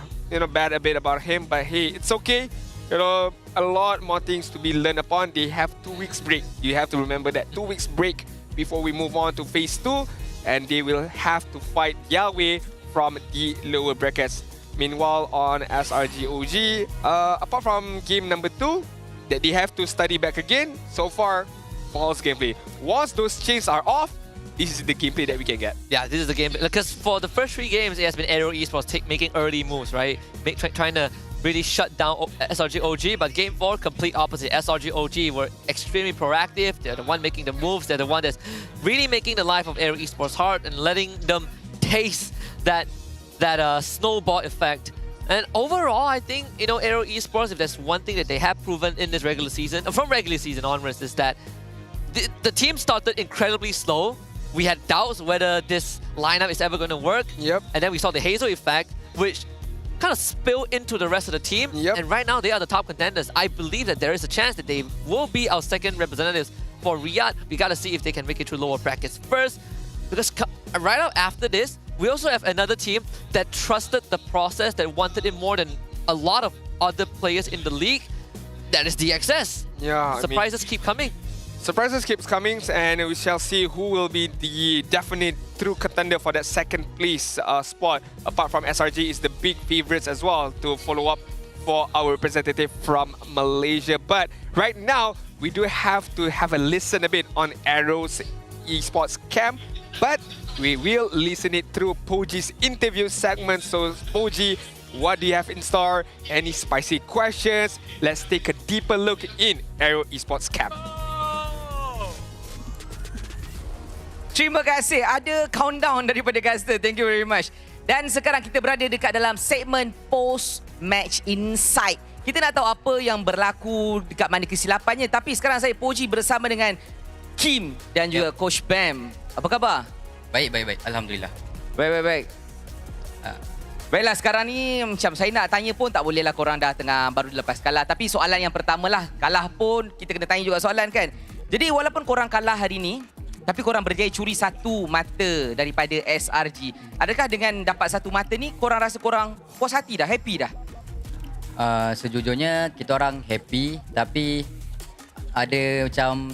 [SPEAKER 14] bad a bit about him, but hey, it's okay. A lot more things to be learned upon. They have 2 weeks break. You have to remember that 2 weeks break before we move on to phase 2, and they will have to fight Yahweh from the lower brackets. Meanwhile, on SRG OG, apart from game number 2, that they have to study back again, so far, false gameplay. Once those chains are off, this is the gameplay that we can get.
[SPEAKER 15] Yeah, this is the game. Because for the first 3 games, it has been AERO Esports making early moves, right? Trying to really shut down SRG OG, but game 4, complete opposite. SRG OG were extremely proactive. They're the one making the moves. They're the one that's really making the life of AERO Esports hard and letting them taste that snowball effect. And overall, I think, AERO Esports, if there's one thing that they have proven in this regular season, from regular season onwards, is that the team started incredibly slow. We had doubts whether this lineup is ever going to work.
[SPEAKER 14] Yep.
[SPEAKER 15] And then we saw the Hazel effect, which kind of spilled into the rest of the team.
[SPEAKER 14] Yep.
[SPEAKER 15] And right now, they are the top contenders. I believe that there is a chance that they will be our second representatives for Riyadh. We got to see if they can make it through lower brackets first. Because right out after this, we also have another team that trusted the process, that wanted it more than a lot of other players in the league. That is DXS.
[SPEAKER 14] Yeah,
[SPEAKER 15] Surprises keep coming.
[SPEAKER 14] Surprises keeps coming, and we shall see who will be the definite true contender for that second place spot. Apart from SRG, is the big favorites as well to follow up for our representative from Malaysia. But right now, we do have to have a listen a bit on AERO's esports camp, but we will listen it through Poji's interview segment. So Poji, what do you have in store? Any spicy questions? Let's take a deeper look in AERO Esports camp.
[SPEAKER 17] Terima kasih. Ada countdown daripada Gaster. Thank you very much. Dan sekarang kita berada dekat dalam segmen post-match insight. Kita nak tahu apa yang berlaku dekat mana kesilapannya. Tapi sekarang saya Poji bersama dengan Kim dan juga Coach Bam. Apa khabar?
[SPEAKER 18] Baik. Alhamdulillah.
[SPEAKER 17] Baik. Baiklah, sekarang ni macam saya nak tanya pun tak boleh lah, korang dah tengah baru lepas kalah. Tapi soalan yang pertama lah, kalah pun kita kena tanya juga soalan kan. Jadi walaupun korang kalah hari ni, tapi korang berjaya curi 1 mata daripada SRG. Adakah dengan dapat 1 mata ni, korang rasa korang puas hati dah, happy dah?
[SPEAKER 20] Sejujurnya kita orang happy, tapi ada macam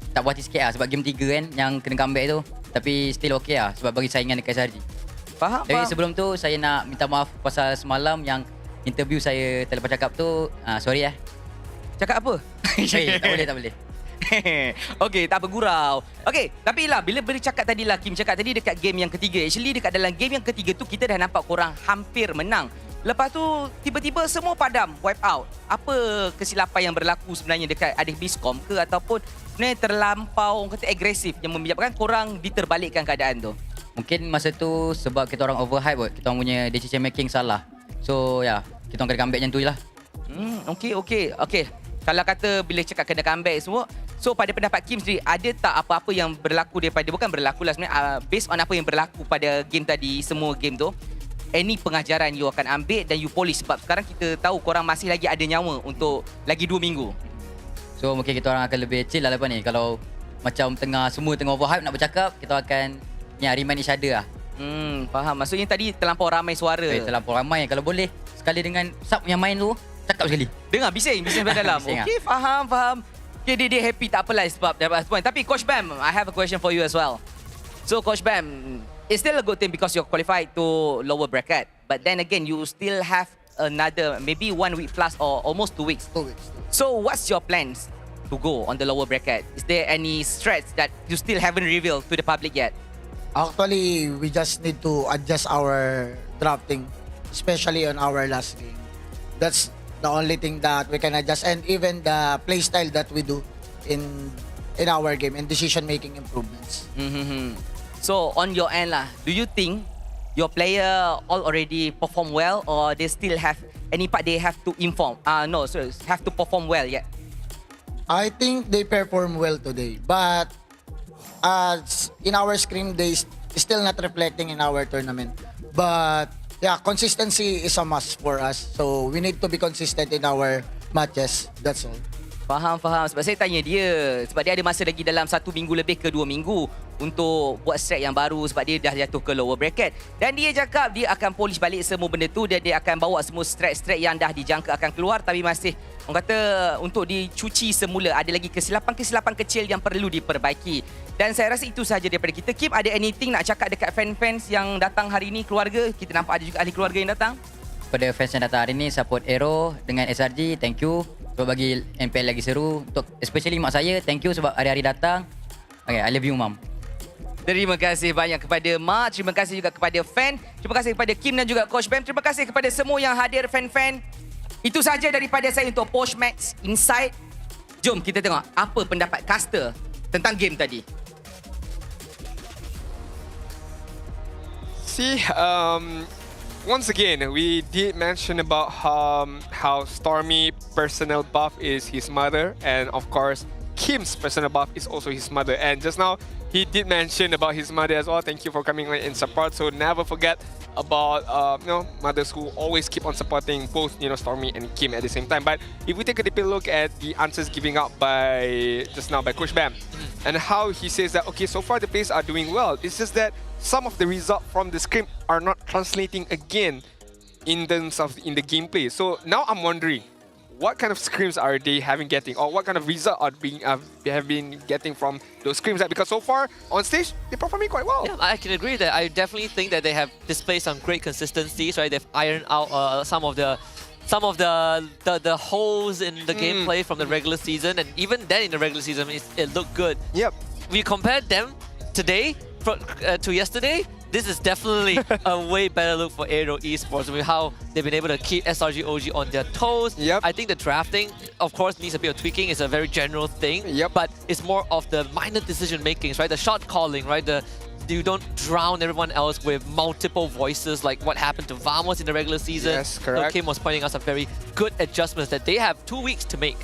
[SPEAKER 20] tak puas hati sikit lah sebab game 3 kan yang kena comeback tu. Tapi still okay lah sebab bagi saingan dekat SRG.
[SPEAKER 17] Faham.
[SPEAKER 20] Tapi sebelum tu saya nak minta maaf pasal semalam yang interview saya terlepas cakap tu. Sorry lah.
[SPEAKER 17] Cakap apa?
[SPEAKER 20] Tak boleh.
[SPEAKER 17] Okey, tak bergurau. Okey, tapi lah bila cakap tadi lah, Kim cakap tadi dekat game yang ketiga. Actually dekat dalam game yang ketiga tu kita dah nampak korang hampir menang. Lepas tu tiba-tiba semua padam, wipe out. Apa kesilapan yang berlaku sebenarnya dekat adik Biscom ke, ataupun sebenarnya terlampau orang kata agresif yang menyebabkan korang diterbalikkan keadaan tu?
[SPEAKER 20] Mungkin masa tu sebab kita orang overhype kot. Kita orang punya decision making salah. So ya, kita orang kena comeback macam tu je lah.
[SPEAKER 17] Okey. Kalau kata bila cakap kena comeback semua, so pada pendapat Kim sendiri, ada tak apa-apa yang berlaku daripada, bukan berlaku lah sebenarnya, based on apa yang berlaku pada game tadi, semua game tu, any pengajaran you akan ambil dan you polish? Sebab sekarang kita tahu korang masih lagi ada nyawa untuk lagi 2 minggu.
[SPEAKER 20] So mungkin kita orang akan lebih chill lah lepas ni. Kalau macam semua tengah overhype nak bercakap, kita akan remind each other lah.
[SPEAKER 17] Faham. Maksudnya tadi terlampau ramai suara.
[SPEAKER 20] Terlampau ramai. Kalau boleh, sekali dengan sub yang main tu, cakap sekali.
[SPEAKER 17] Dengar bising pada dalam. Okey, faham. Okay, dia happy, tak apalah sebab dapat point. Tapi Coach Bam, I have a question for you as well. So Coach Bam, it's still a good thing because you're qualified to lower bracket. But then again, you still have another maybe 1 week plus or almost 2 weeks.
[SPEAKER 21] 2 weeks.
[SPEAKER 17] So what's your plans to go on the lower bracket? Is there any threats that you still haven't revealed to the public yet?
[SPEAKER 21] Actually, we just need to adjust our drafting, especially on our last game. That's the only thing that we can adjust, and even the play style that we do in our game and decision making improvements.
[SPEAKER 17] So on your end lah, do you think your player all already perform well, or they still have any part they have to have to perform well yet?
[SPEAKER 21] I think they perform well today, but in our scrim days, still not reflecting in our tournament. But yeah, consistency is a must for us. So we need to be consistent in our matches. That's all.
[SPEAKER 17] Faham. Sebab saya tanya dia, sebab dia ada masa lagi dalam 1 minggu lebih ke 2 minggu untuk buat strat yang baru sebab dia dah jatuh ke lower bracket. Dan dia cakap dia akan polish balik semua benda tu dan dia akan bawa semua strat-strat yang dah dijangka akan keluar, tapi masih orang kata untuk dicuci semula. Ada lagi kesilapan kecil yang perlu diperbaiki. Dan saya rasa itu sahaja daripada kita. Kim, ada anything nak cakap dekat fan-fans yang datang hari ini, keluarga? Kita nampak ada juga ahli keluarga yang datang.
[SPEAKER 20] Pada fans yang datang hari ini, support AERO dengan SRG, thank you. Sebab bagi MPL lagi seru. Untuk especially mak saya, thank you sebab hari-hari datang. Okay, I love you, Mom.
[SPEAKER 17] Terima kasih banyak kepada Mak. Terima kasih juga kepada fan. Terima kasih kepada Kim dan juga Coach Bam. Terima kasih kepada semua yang hadir, fan-fan. Itu sahaja daripada saya untuk Postmatch Insight. Jom kita tengok apa pendapat caster tentang game tadi.
[SPEAKER 14] Once again, we did mention about how Stormy personal buff is his mother, and of course, Kim's personal buff is also his mother. And just now, he did mention about his mother as well. Thank you for coming in support. So never forget about mothers who always keep on supporting both Stormy and Kim at the same time. But if we take a deeper look at the answers given out by just now by Coach Bam, and how he says that okay, so far the players are doing well. It's just that some of the results from the scrim are not translating again in terms of in the gameplay. So now I'm wondering, what kind of scrims are they getting, or what kind of result are they have been getting from those scrims? Because so far on stage they're performing quite well.
[SPEAKER 15] Yeah, I can agree that. I definitely think that they have displayed some great consistencies. Right, they've ironed out some of the holes in the gameplay from the regular season, and even then in the regular season it looked good.
[SPEAKER 14] Yep.
[SPEAKER 15] We compared them today to yesterday. This is definitely a way better look for AERO Esports. I mean, how they've been able to keep SRG OG on their toes.
[SPEAKER 14] Yep.
[SPEAKER 15] I think the drafting, of course, needs a bit of tweaking. It's a very general thing.
[SPEAKER 14] Yep.
[SPEAKER 15] But it's more of the minor decision makings, right? The shot calling, right? You don't drown everyone else with multiple voices like what happened to Vamos in the regular season.
[SPEAKER 14] Yes, correct.
[SPEAKER 15] So Kim was pointing out some very good adjustments that they have 2 weeks to make.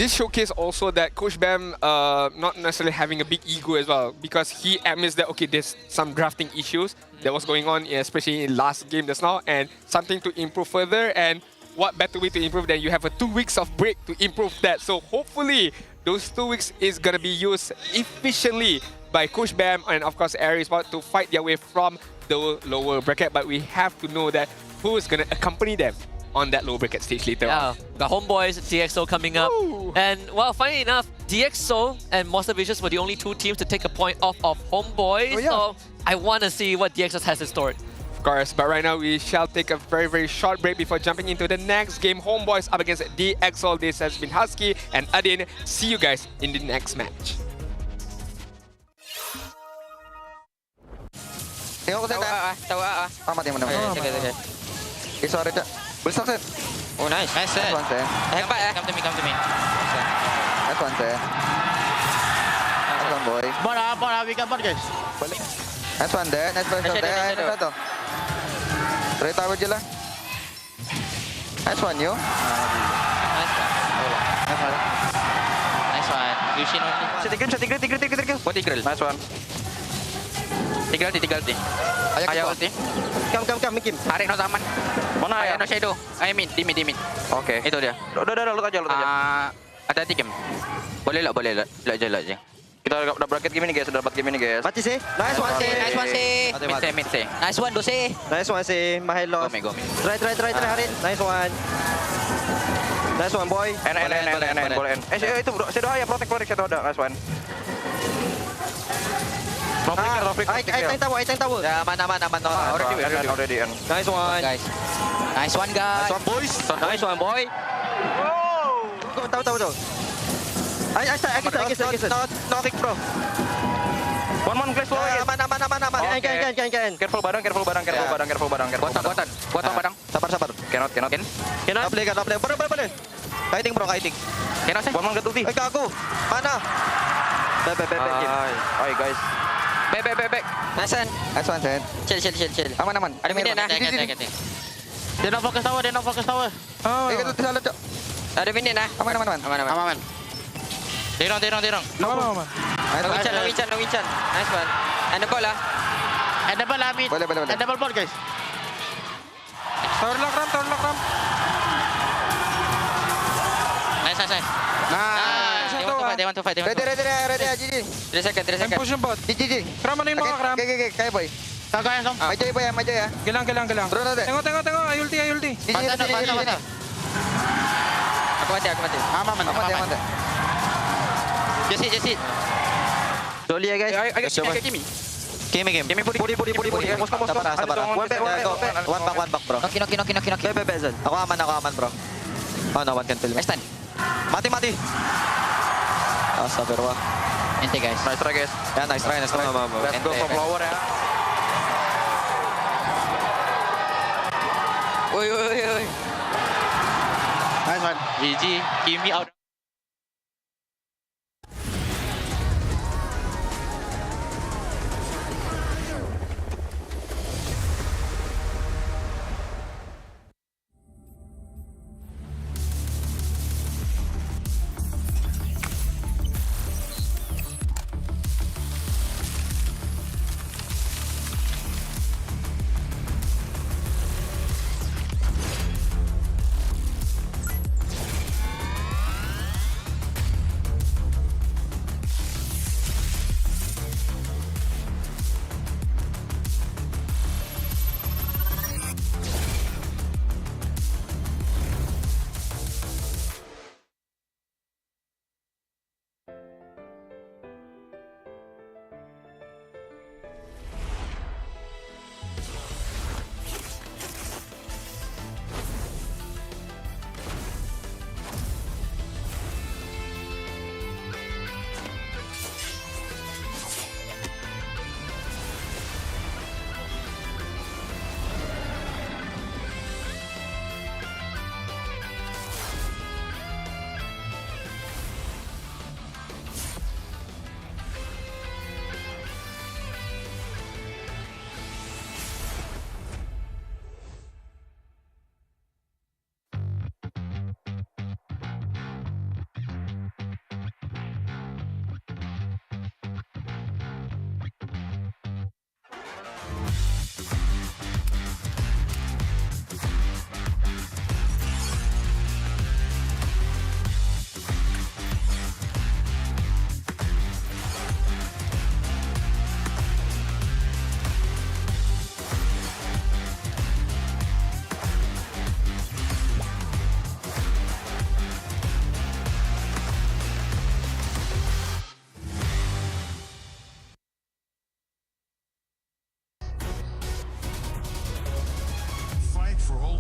[SPEAKER 14] This showcase also that Coach Bam not necessarily having a big ego as well, because he admits that okay, there's some drafting issues that was going on, especially in last game just now, and something to improve further. And what better way to improve than you have a 2 weeks of break to improve that? So hopefully those 2 weeks is gonna be used efficiently by Coach Bam and of course AERO Esports to fight their way from the lower bracket. But we have to know that who is gonna accompany them on that low bracket stage later on.
[SPEAKER 15] Got HomeBois, DxO coming up.
[SPEAKER 14] Ooh.
[SPEAKER 15] And well, funny enough, DxO and Monster Vicious were the only 2 teams to take a point off of HomeBois.
[SPEAKER 14] Oh, yeah.
[SPEAKER 15] So I want to see what DxO has in store.
[SPEAKER 14] Of course, but right now we shall take a very, very short break before jumping into the next game. HomeBois up against DxO. This has been Husky and Adin. See you guys in the next match.
[SPEAKER 2] Tengok saya tahu mati mana. Sorry tak. Boleh stop set.
[SPEAKER 10] Oh nice set.
[SPEAKER 2] Nice one set.
[SPEAKER 10] Hebat come to me.
[SPEAKER 2] Nice one set. Nice one boy.
[SPEAKER 22] Bon, we got bon guys.
[SPEAKER 2] Boleh. Nice one there. Nice one there. Nice one tu. Try tahu je lah. Nice one you.
[SPEAKER 10] Nice one. Yushin only.
[SPEAKER 2] Tiga. What tiga? Nice one.
[SPEAKER 10] Tiga ulti. Ayah ulti.
[SPEAKER 2] Come, Mikim.
[SPEAKER 10] Tarik no zaman.
[SPEAKER 2] Mana
[SPEAKER 10] Ayah
[SPEAKER 2] ya?
[SPEAKER 10] no shadow. Ayah mid.
[SPEAKER 2] Okay.
[SPEAKER 10] Itu dia.
[SPEAKER 2] Dah, lu aja.
[SPEAKER 10] Hati-hati game. Boleh lah. Lek je.
[SPEAKER 2] Kita dah bracket game ini guys, sudah dapat game ini guys.
[SPEAKER 22] Mati sih.
[SPEAKER 10] Nice one sih. Mid sih.
[SPEAKER 22] Nice one Dose. Nice one sih. Mahal loss.
[SPEAKER 10] Go me.
[SPEAKER 22] Try Harin. Nice one. Nice one boy.
[SPEAKER 2] N. Boleh N. Itu bro, shadow ya, protect shadow ada. Nice one.
[SPEAKER 22] I tank tower.
[SPEAKER 10] Ya, mana.
[SPEAKER 2] Already N.
[SPEAKER 22] Nice one.
[SPEAKER 10] Guys. Nice one guys.
[SPEAKER 22] Nice one boy. Wow. Tahu. I start.
[SPEAKER 2] No kick bro. One glass floor.
[SPEAKER 22] Mana.
[SPEAKER 2] Careful barang.
[SPEAKER 10] Buatan.
[SPEAKER 2] Sabar. Cannot. Top play. Boleh. Kiting bro, kiting.
[SPEAKER 15] Cannot say.
[SPEAKER 2] One man ke 2V. Gago. Mana? Back. Oi guys.
[SPEAKER 15] Back.
[SPEAKER 2] Nice one, Sen.
[SPEAKER 15] Chill.
[SPEAKER 2] Aman.
[SPEAKER 15] Ada minit nah. Dia nak fokus tower.
[SPEAKER 2] Itu salah, Cok.
[SPEAKER 15] Ada minit nah.
[SPEAKER 2] Aman.
[SPEAKER 15] Dirong.
[SPEAKER 2] Aman.
[SPEAKER 15] No Winchan. Nice one. And the ball lah. Amit.
[SPEAKER 2] Boleh.
[SPEAKER 15] And double ball guys.
[SPEAKER 2] Tower lock ram.
[SPEAKER 15] Nice. They want to fight.
[SPEAKER 2] Ready, GG.
[SPEAKER 15] 3 second.
[SPEAKER 2] Push bot. GG. Kram mana yung mga kram? Kaya boy.
[SPEAKER 15] Kaya som.
[SPEAKER 2] Maju ya. Gelang. Bro, nanti. Tengok. Ayo ulti.
[SPEAKER 15] Pasal. Aku mati.
[SPEAKER 2] Aman.
[SPEAKER 15] Just hit.
[SPEAKER 2] Slowly ya guys.
[SPEAKER 15] Coba. Kimi pudi.
[SPEAKER 2] Sabar. One back bro.
[SPEAKER 15] Knock.
[SPEAKER 2] Bezel. Aku aman bro. Oh no, one can kill me.
[SPEAKER 15] Stand.
[SPEAKER 2] Mati. Astagfirullah.
[SPEAKER 15] Ente guys.
[SPEAKER 2] Nice try guys. Ya, nice try. Let's go for flower ya.
[SPEAKER 15] Oi.
[SPEAKER 2] Nice man.
[SPEAKER 15] GG. Kimi out.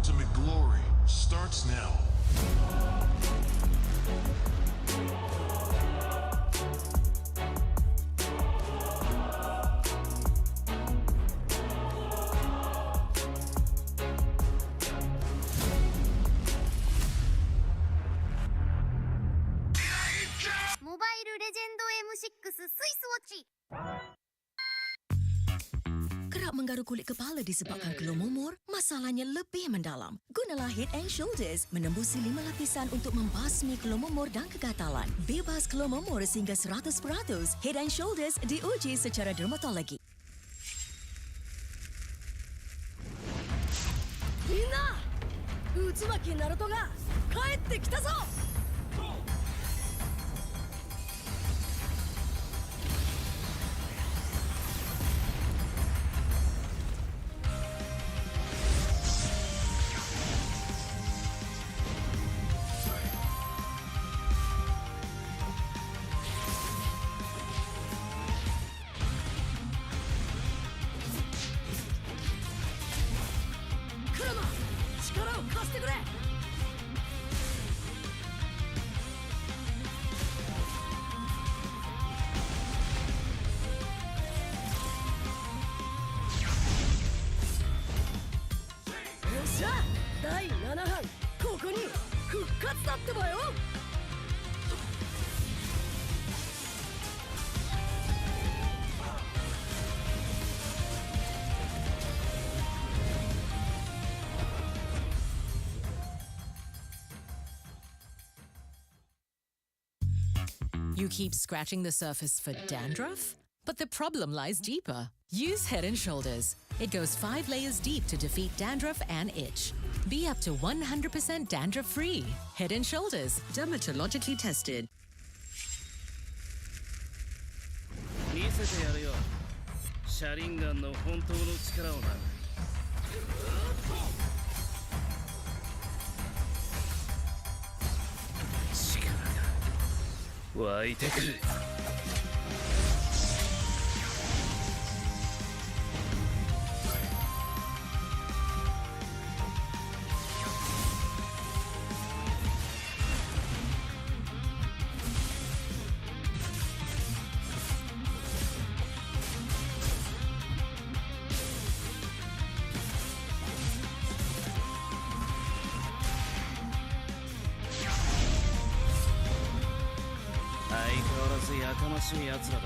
[SPEAKER 3] ultimate glory starts now.
[SPEAKER 1] Mobile Legend M6 Swiss Watch. Kerap menggaru kulit kepala disebabkan keluh mumur, masalahnya lebih mendalam. Gunalah Head and Shoulders menembusi 5 lapisan untuk membasmi keluh mumur dan kegatalan. Bebas keluh mumur sehingga 100%. Head and Shoulders diuji secara dermatologi.
[SPEAKER 7] Minna! Utsumaki Naruto ga kaette kita zo! 第7班ここに復活だってばよ。
[SPEAKER 4] You keep scratching the surface for dandruff? But the problem lies deeper. Use Head & Shoulders. It goes 5 layers deep to defeat dandruff and itch. Be up to 100% dandruff-free. Head & Shoulders, dermatologically tested.
[SPEAKER 6] 見せてやるよ。シャリンガンの本当の力をな。力が湧いてくる。相変わらずやかましい奴らだ。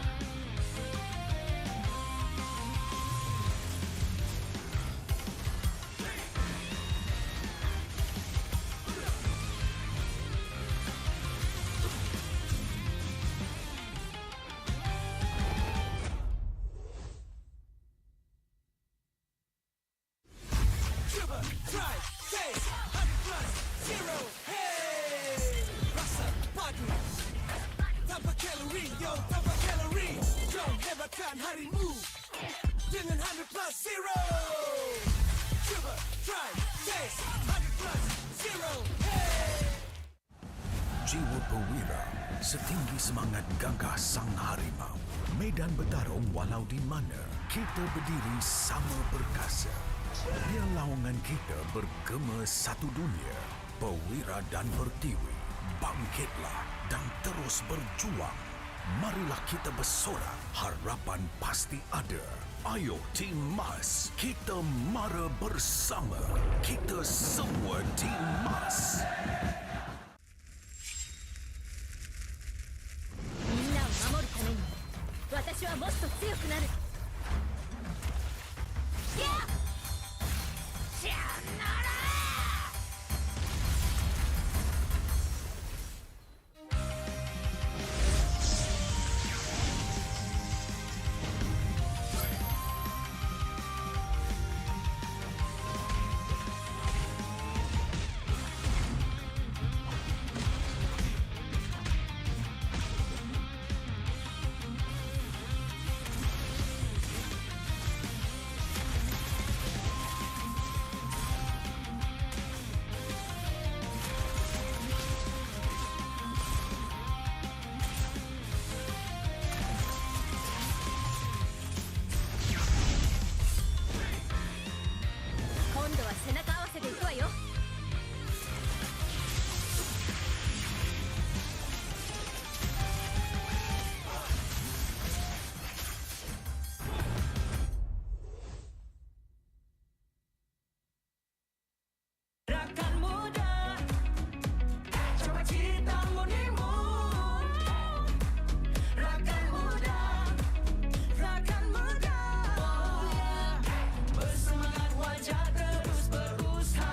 [SPEAKER 5] Jiwa perwira, setinggi semangat gagah sang harimau. Medan bertarung walau di mana, kita berdiri sama perkasa. Biar lawangan kita bergema satu dunia. Perwira dan pertiwi, bangkitlah dan terus berjuang. Marilah kita bersorak, harapan pasti ada. Ayo Tim Mas, kita mara bersama. Kita semua Tim Mas.
[SPEAKER 7] みんなを守るために私はもっと強くなる。今度は背中合わせで行くわよ。
[SPEAKER 1] Rakan muda, coba cita murnimu. Rakan muda, oh yeah. Bersemangat wajah terus berusaha.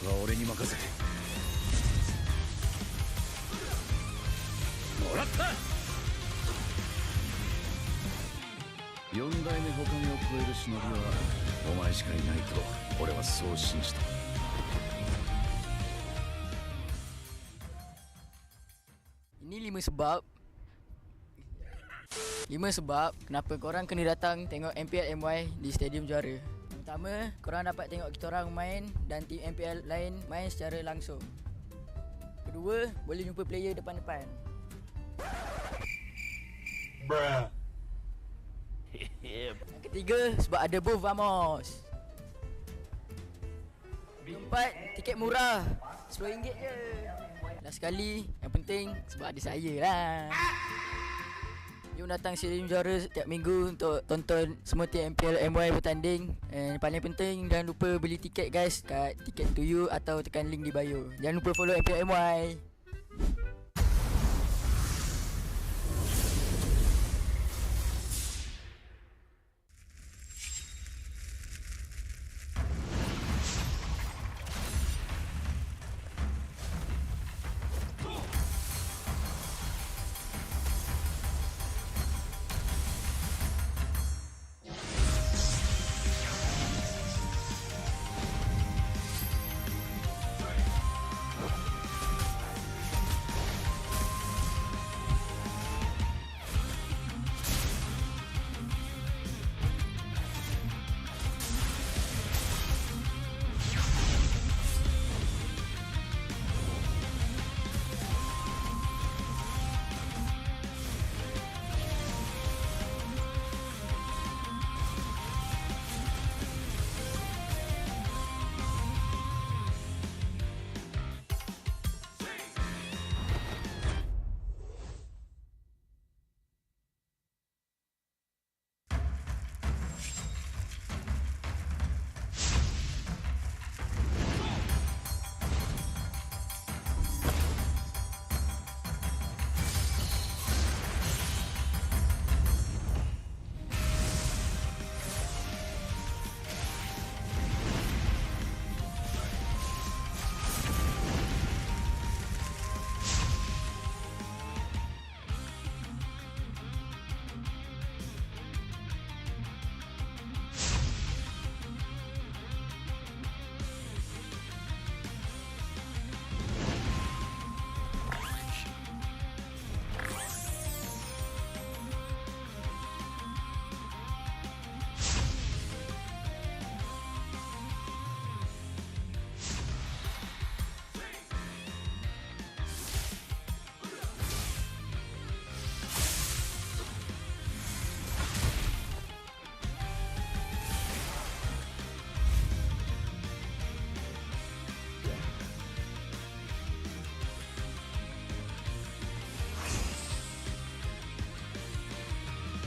[SPEAKER 5] は俺に任せて。もらった。4代目他目を超える忍びはお前しかいないと俺はそう信じた。
[SPEAKER 8] Ini 5 sebab kenapa korang kena datang tengok MPL MY di Stadium Juara. Pertama, korang dapat tengok kita orang main dan tim MPL lain main secara langsung. Kedua, boleh jumpa player depan-depan.
[SPEAKER 5] Bruh.
[SPEAKER 8] Yang ketiga, sebab ada booth Vamos. Keempat, tiket murah, RM10 je. Last sekali, yang penting sebab ada saya lah. Jom datang Stadium Juara setiap minggu untuk tonton semua tim MPL MY bertanding. And paling penting, jangan lupa beli tiket guys kat Ticket to You atau tekan link di bio. Jangan lupa follow MPL MY.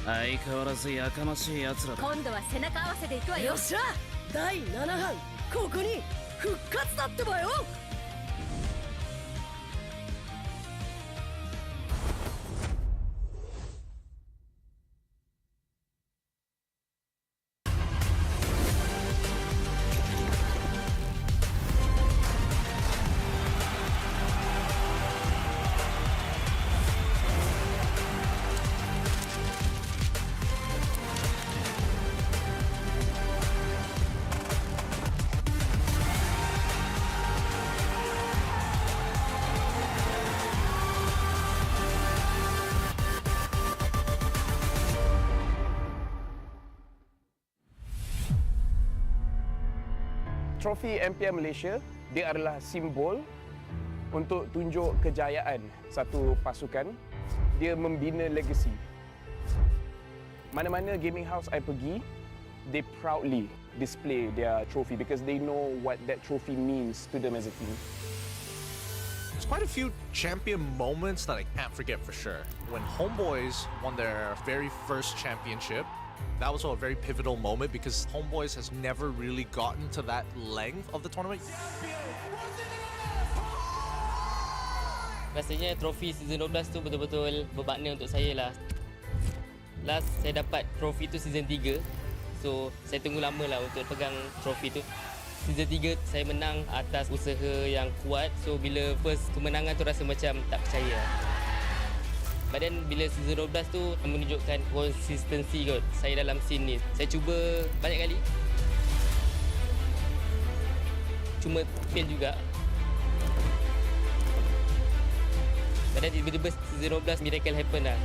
[SPEAKER 6] 相変わらずやかましい奴らだ。
[SPEAKER 1] 今度は背中合わせで行くわよ。
[SPEAKER 7] よっしゃ第7班ここに復活だってばよ。
[SPEAKER 9] Trofi MPL Malaysia, dia adalah simbol untuk tunjuk kejayaan satu pasukan. Dia membina legasi. Mana-mana gaming house I pergi, they proudly display their trophy because they know what that trophy means to them as a team.
[SPEAKER 23] There's quite a few champion moments that I can't forget for sure. When HomeBois won their very first championship, that was a very pivotal moment because HomeBois has never really gotten to that length of the tournament.
[SPEAKER 10] Rasanya trofi season 12 tu betul-betul bermakna untuk saya lah. Last saya dapat trofi tu season 3. So saya tunggu lama lah untuk pegang trofi tu. Season 3 saya menang atas usaha yang kuat. So bila first kemenangan tu rasa macam tak percaya. But then bila season 12 tu menunjukkan konsistensi kot saya dalam scene ni. Saya cuba banyak kali. Cuma fail juga. But then tiba-tiba season 12 miracle happen lah.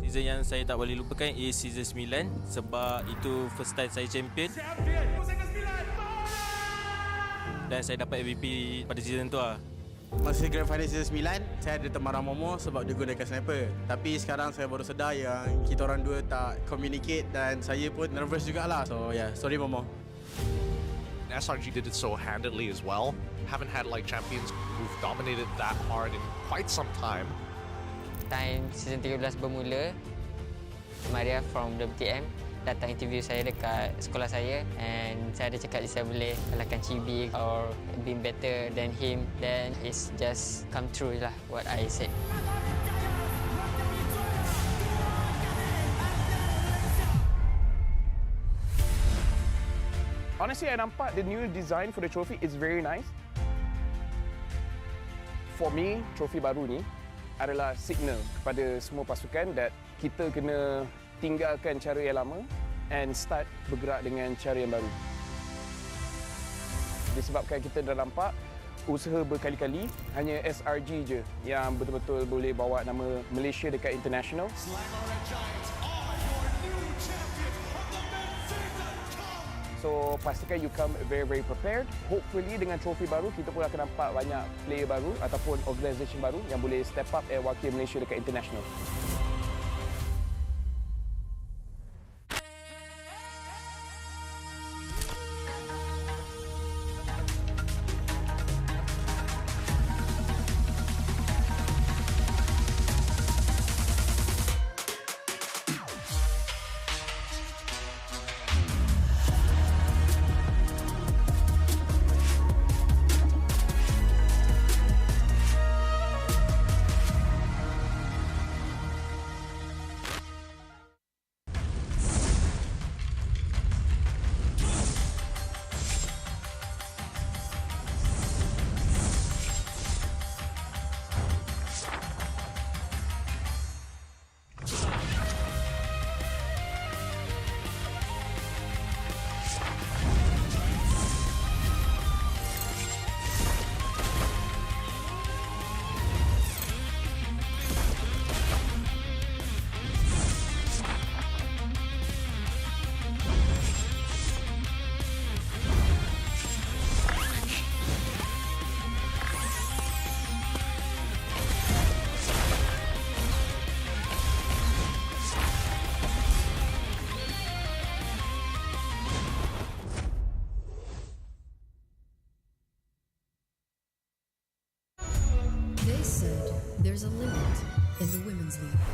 [SPEAKER 11] Season yang saya tak boleh lupakan is season 9 sebab itu first time saya champion. Dan saya dapat MVP pada season tu lah.
[SPEAKER 12] Masa Grand Final season 9, saya ada teman Momo sebab dia gunakan sniper. Tapi sekarang saya baru sedar yang kita orang dua tak communicate dan saya pun nervous jugalah. So yeah, sorry Momo.
[SPEAKER 23] SRG did it so handedly as well. Haven't had like champions who've dominated that hard in quite some time.
[SPEAKER 18] Time season 13 bermula, Maria from WTM datang interview saya dekat sekolah saya and saya ada cakap saya boleh kalahkan Chibi or be better than him, then it's just come true lah what I said.
[SPEAKER 9] Honestly, I nampak the new design for the trophy is very nice. For me, trofi baru ni adalah signal kepada semua pasukan that kita kena tinggalkan cara yang lama and start bergerak dengan cara yang baru. Disebabkan kita dah nampak usaha berkali-kali, hanya SRG je yang betul-betul boleh bawa nama Malaysia dekat international. So pastikan you come very, very prepared. Hopefully dengan trofi baru, kita pun akan nampak banyak player baru ataupun organisation baru yang boleh step up and wakil Malaysia dekat international.
[SPEAKER 16] They said there's a limit in the Women's League.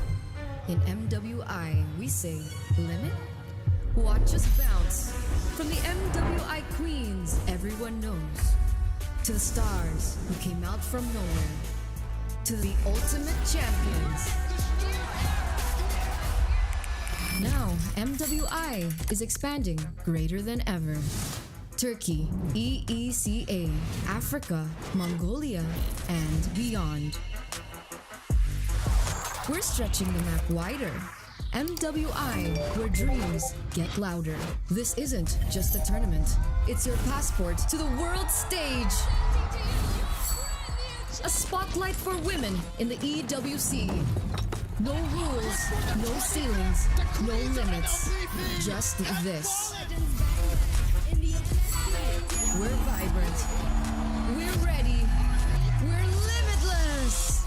[SPEAKER 16] In MWI, we say, limit? Watch us bounce. From the MWI queens everyone knows, to the stars who came out from nowhere, to the ultimate champions. Now, MWI is expanding greater than ever. Turkey, EECA, Africa, Mongolia, and beyond. We're stretching the map wider. MWI, where dreams get louder. This isn't just a tournament. It's your passport to the world stage. A spotlight for women in the EWC. No rules, no ceilings, no limits. Just this. We're vibrant. We're ready. We're limitless.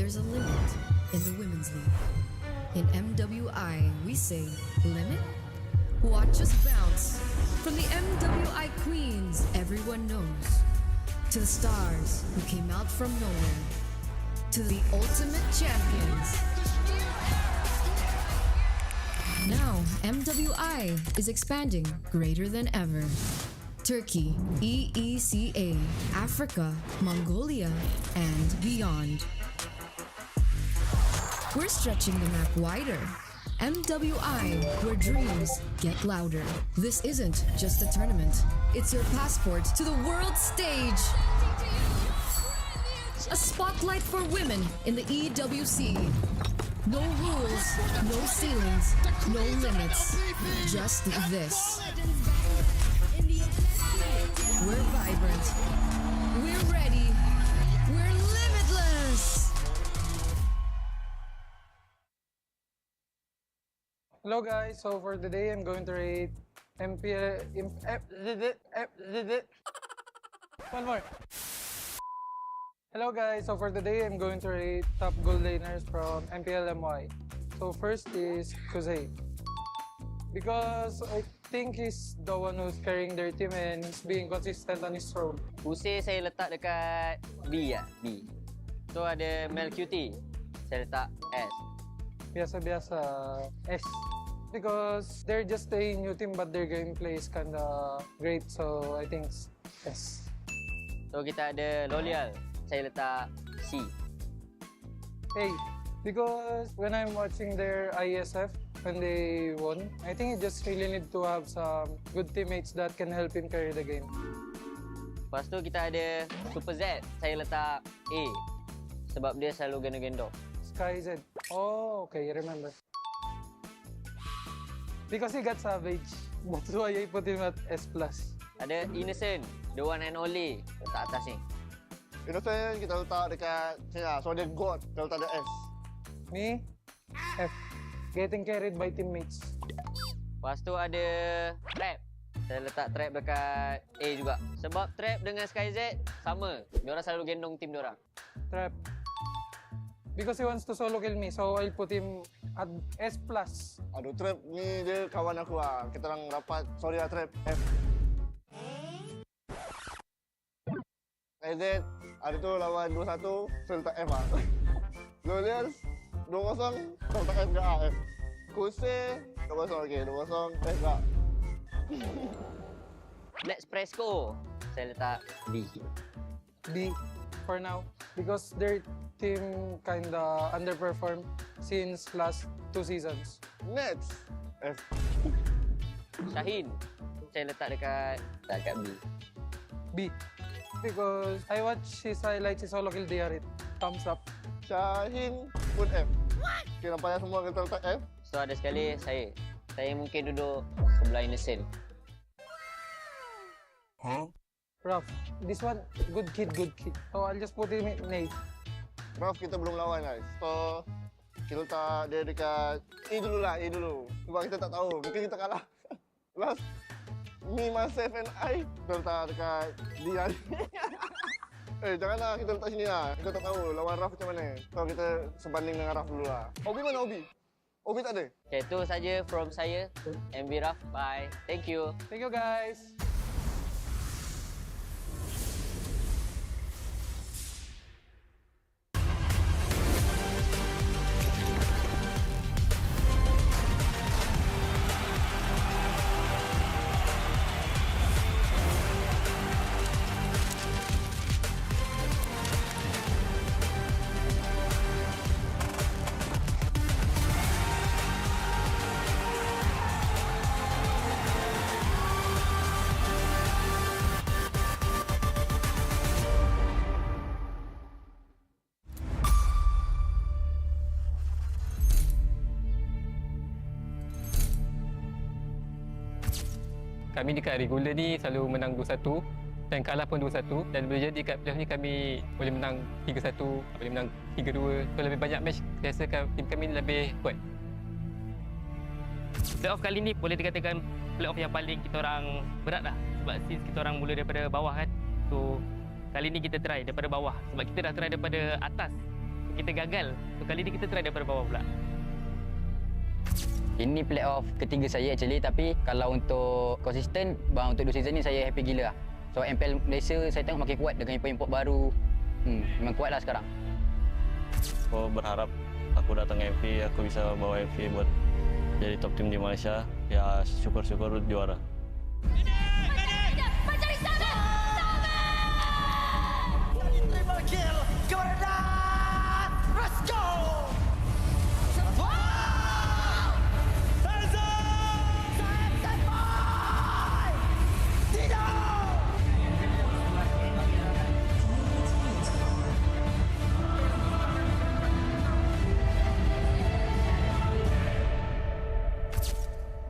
[SPEAKER 16] there's a limit in the Women's League. In MWI, we say limit? Watch us bounce. From the MWI queens everyone knows, to the stars who came out from nowhere, to the ultimate champions. Now, MWI is expanding greater than ever. Turkey, EECA, Africa, Mongolia, and beyond. We're stretching the map wider. MWI, where dreams get louder. This isn't just a tournament. It's your passport to the world stage. A spotlight for women in the EWC. No rules, no ceilings, no limits. Just this. We're vibrant. We're ready. We're limitless.
[SPEAKER 13] Hello guys, so for today I'm going to rate MPL One more. Hello guys, so for today I'm going to rate top goal laners from MPL MY. So first is Kuzey. Because I think he's the one who's carrying their team and he's being consistent on his role.
[SPEAKER 18] Usai saya letak dekat B. So ada Mel QT, saya letak S.
[SPEAKER 13] Biasa-biasa S. Because they're just a new team but their gameplay is kinda great, so I think S.
[SPEAKER 18] So kita ada Lolial, saya letak C.
[SPEAKER 13] Hey, because when I'm watching their ISF, when they won, I think you just really need to have some good teammates that can help him carry the game.
[SPEAKER 18] Lepas tu kita ada Super Z, saya letak A. Sebab dia selalu gendong-gendong.
[SPEAKER 13] Sky Z. Oh, okay, remember. Because he got savage. That's why I put him at S+.
[SPEAKER 18] Ada Innocent, the one and only. Letak atas ni.
[SPEAKER 19] Innocent kita letak dekat sini lah. So dia God, kita letak dia S.
[SPEAKER 13] Me? F. Getting carried by teammates.
[SPEAKER 18] Lepas tu ada Trap. Saya letak Trap dekat A juga. Sebab Trap dengan SkyZ sama. Diorang selalu gendong tim diorang.
[SPEAKER 13] Trap. Because he wants to solo kill me, so I'll put him at S+.
[SPEAKER 19] Aduh, Trap ni dia kawan aku lah. Kita orang rapat. Sorry lah Trap. F. SkyZ, ada tu lawan 2-1, saya letak F lah. Lolial 2-0, saya letak F ke A, F. Kuse 2-0, okey, 2-0, F ke A.
[SPEAKER 18] Let's Presco, saya letak B.
[SPEAKER 13] B for now. Because their team kinda underperformed since last 2 seasons.
[SPEAKER 19] Next, F.
[SPEAKER 18] Shaheen, saya letak dekat B.
[SPEAKER 13] B. Because I watch his highlights, his solo kill DRit. Thumbs up.
[SPEAKER 19] Shaheen pun F. Okay, nampaknya semua kita letak F.
[SPEAKER 18] So ada sekali saya. Saya mungkin duduk sebelah Innocent.
[SPEAKER 13] Huh? Rough. This one, good kid, good kid. So I'll just put him in A.
[SPEAKER 19] Rough kita belum lawan guys. So kita letak dia dekat A dulu lah, A dulu. Sebab kita tak tahu, mungkin kita kalah. Last, me, myself and I, kita letak dekat D lah. Janganlah kita letak sini lah. Kita tak tahu lawan Raf macam mana. So kita sebanding dengan Raf dulu lah. Obi mana Obi? Obi tak ada?
[SPEAKER 18] Okay, itu saja from saya. MB Raf, bye. Thank you.
[SPEAKER 13] Thank you guys.
[SPEAKER 21] Kami dekat regular ni selalu menang 2-1 dan kalah pun 2-1, dan boleh jadi kat playoff ni kami boleh menang 3-1, boleh menang 3-2. So lebih banyak match, saya rasa tim kami lebih kuat.
[SPEAKER 10] Playoff kali ni boleh dikatakan playoff yang paling kita orang berat lah, sebab since kita orang mula daripada bawah kan. So kali ni kita try daripada bawah, sebab kita dah try daripada atas
[SPEAKER 21] kita gagal. So kali ni kita try daripada bawah pula.
[SPEAKER 8] Ini playoff ketiga saya actually, tapi kalau untuk konsisten, bang, untuk 2 season ni saya happy gila lah. So MPL Malaysia saya tengok makin kuat dengan import-import baru. Memang kuat lah sekarang.
[SPEAKER 14] Aku berharap aku datang MV, aku bisa bawa MV buat jadi top team di Malaysia. Ya syukur-syukur juara.
[SPEAKER 1] Mencari sana!
[SPEAKER 17] Triple kill, Jordan! Let's go!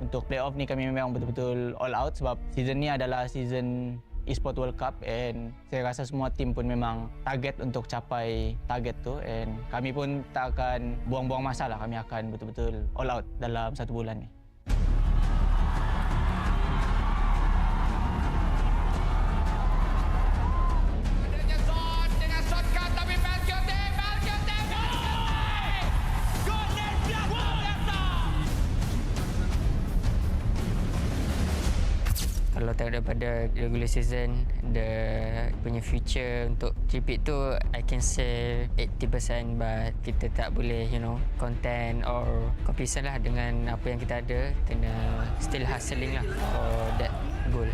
[SPEAKER 20] Untuk playoff ni kami memang betul-betul all out sebab season ni adalah season Esports World Cup and saya rasa semua tim pun memang target untuk capai target tu and kami pun tak akan buang-buang masa lah, kami akan betul-betul all out dalam 1 bulan ni.
[SPEAKER 18] Kalau tengok daripada regular season, punya future untuk repeat tu, I can say 80%, but kita tak boleh, content or competition lah dengan apa yang kita ada. Kena still hustling lah for that goal.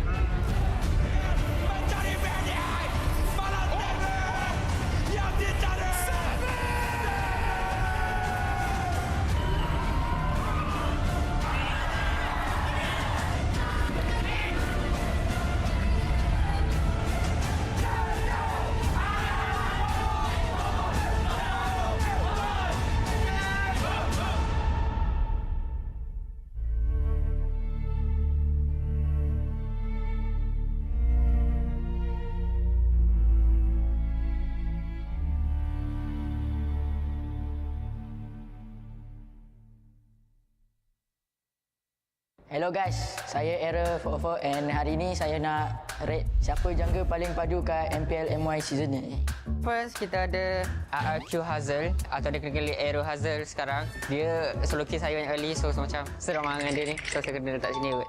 [SPEAKER 8] Hello guys, saya AERO 44 and hari ni saya nak rate siapa jangga paling padu kat MPL MY season ni.
[SPEAKER 18] First, kita ada RRQ Hazel atau dia kena kali AERO Hazel sekarang. Dia solo kill saya banyak kali, so macam seram dengan dia ni. So saya kena letak sini kot.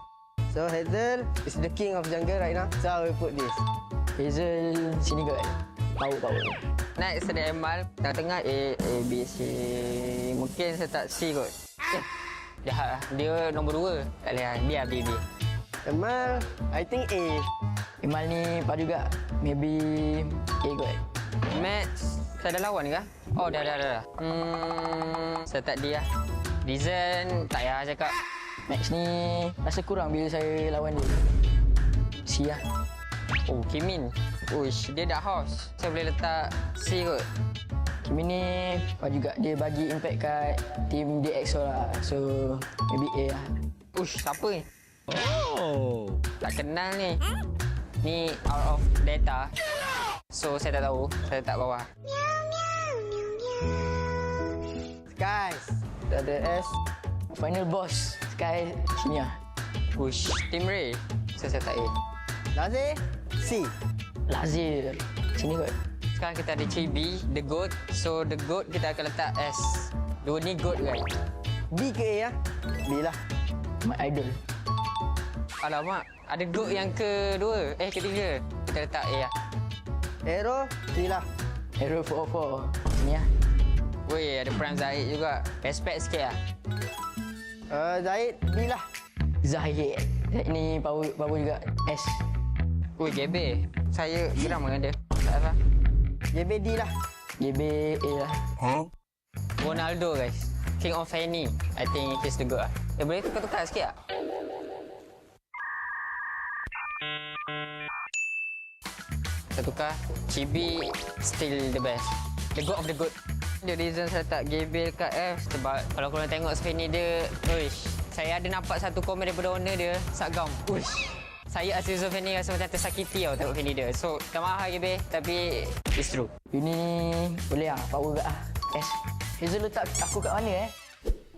[SPEAKER 22] So Hazel is the king of jungle right now. So I will put this.
[SPEAKER 8] Hazel sini kot. Power.
[SPEAKER 18] Next ada Emal, tengah-tengah A, B, C. Mungkin saya tak C kot. Jahat lah. Dia nombor 2. Tak boleh lah. Biar B.
[SPEAKER 22] Emal, I think A.
[SPEAKER 8] Emal ni padu juga. Maybe A kot.
[SPEAKER 18] Max, saya dah lawan ke? Oh, dah. Saya tak D lah. Reason, tak payah cakap.
[SPEAKER 8] Max ni rasa kurang bila saya lawan dia. C lah.
[SPEAKER 18] Oh, Kimin. Uish, dia dah house. Saya boleh letak C kot.
[SPEAKER 8] Kimi ni juga dia bagi impact kat team DXO lah. So maybe A lah.
[SPEAKER 18] Ush, siapa ni? Oh, tak kenal ni. Ni out of data. So saya tak tahu. Saya letak bawah.
[SPEAKER 22] Skies.
[SPEAKER 8] Dah ada S. Final boss. Sky sini lah.
[SPEAKER 18] Ush, Team Ray. Saya tak A.
[SPEAKER 22] Lazir. C.
[SPEAKER 8] Lazir. Sini kot.
[SPEAKER 18] Sekarang kita ada Chibi, The Goat. So The Goat kita akan letak S. Dua ni Goat kan?
[SPEAKER 22] B ke A ya? B lah.
[SPEAKER 8] My idol.
[SPEAKER 18] Alamak, ada Goat yang kedua. Ketiga. Kita letak A lah.
[SPEAKER 22] AERO, C lah.
[SPEAKER 8] AERO 44. Sini lah.
[SPEAKER 18] Weh, ada Prime Zahid juga. Respect sikit lah.
[SPEAKER 22] Zahid, B lah.
[SPEAKER 8] Zahid ni power juga. S.
[SPEAKER 18] Weh, GB. Saya geram dengan dia. Tak apa.
[SPEAKER 22] JB D lah.
[SPEAKER 8] JB A lah.
[SPEAKER 18] Ronaldo guys. King of Fanny. I think he's the good lah. Boleh tukar-tukar sikit tak? Kita tukar. Chibi still the best. The good of the good. The reason saya tak Gabriel kat F sebab kalau korang tengok Fanny dia, uish, saya ada nampak satu komen daripada owner dia, Sagam. Uish. Saya as user Fanny rasa macam tersakiti tau tengok Fanny dia. So, tak mahal GB, tapi it's true.
[SPEAKER 8] Ini boleh lah, power kat lah. S. Hazel letak aku kat mana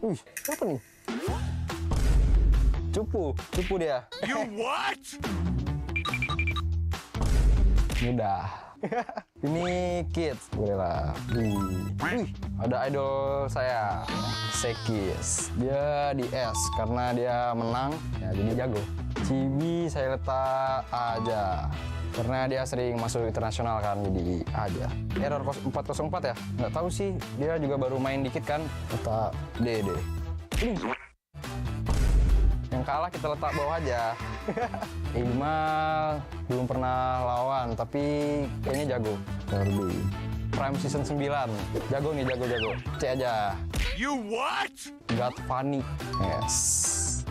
[SPEAKER 22] Uish, apa ni? Cupu dia.
[SPEAKER 5] You what?
[SPEAKER 22] Mudah.
[SPEAKER 2] Ini kids, boleh lah. Wih, ada idol saya, Sekis. Dia di S karena dia menang, ya jadi jago. Cibi saya letak A aja. Karena dia sering masuk internasional kan, jadi A aja. Error 404 ya? Nggak tahu sih, dia juga baru main dikit kan. Letak D deh. Yang kalah kita letak bawah aja. Iqmal belum pernah lawan, tapi kayaknya jago. Derby. Prime Season 9. Jago nih, jago. C aja.
[SPEAKER 5] You what?
[SPEAKER 2] God Funny. Yes.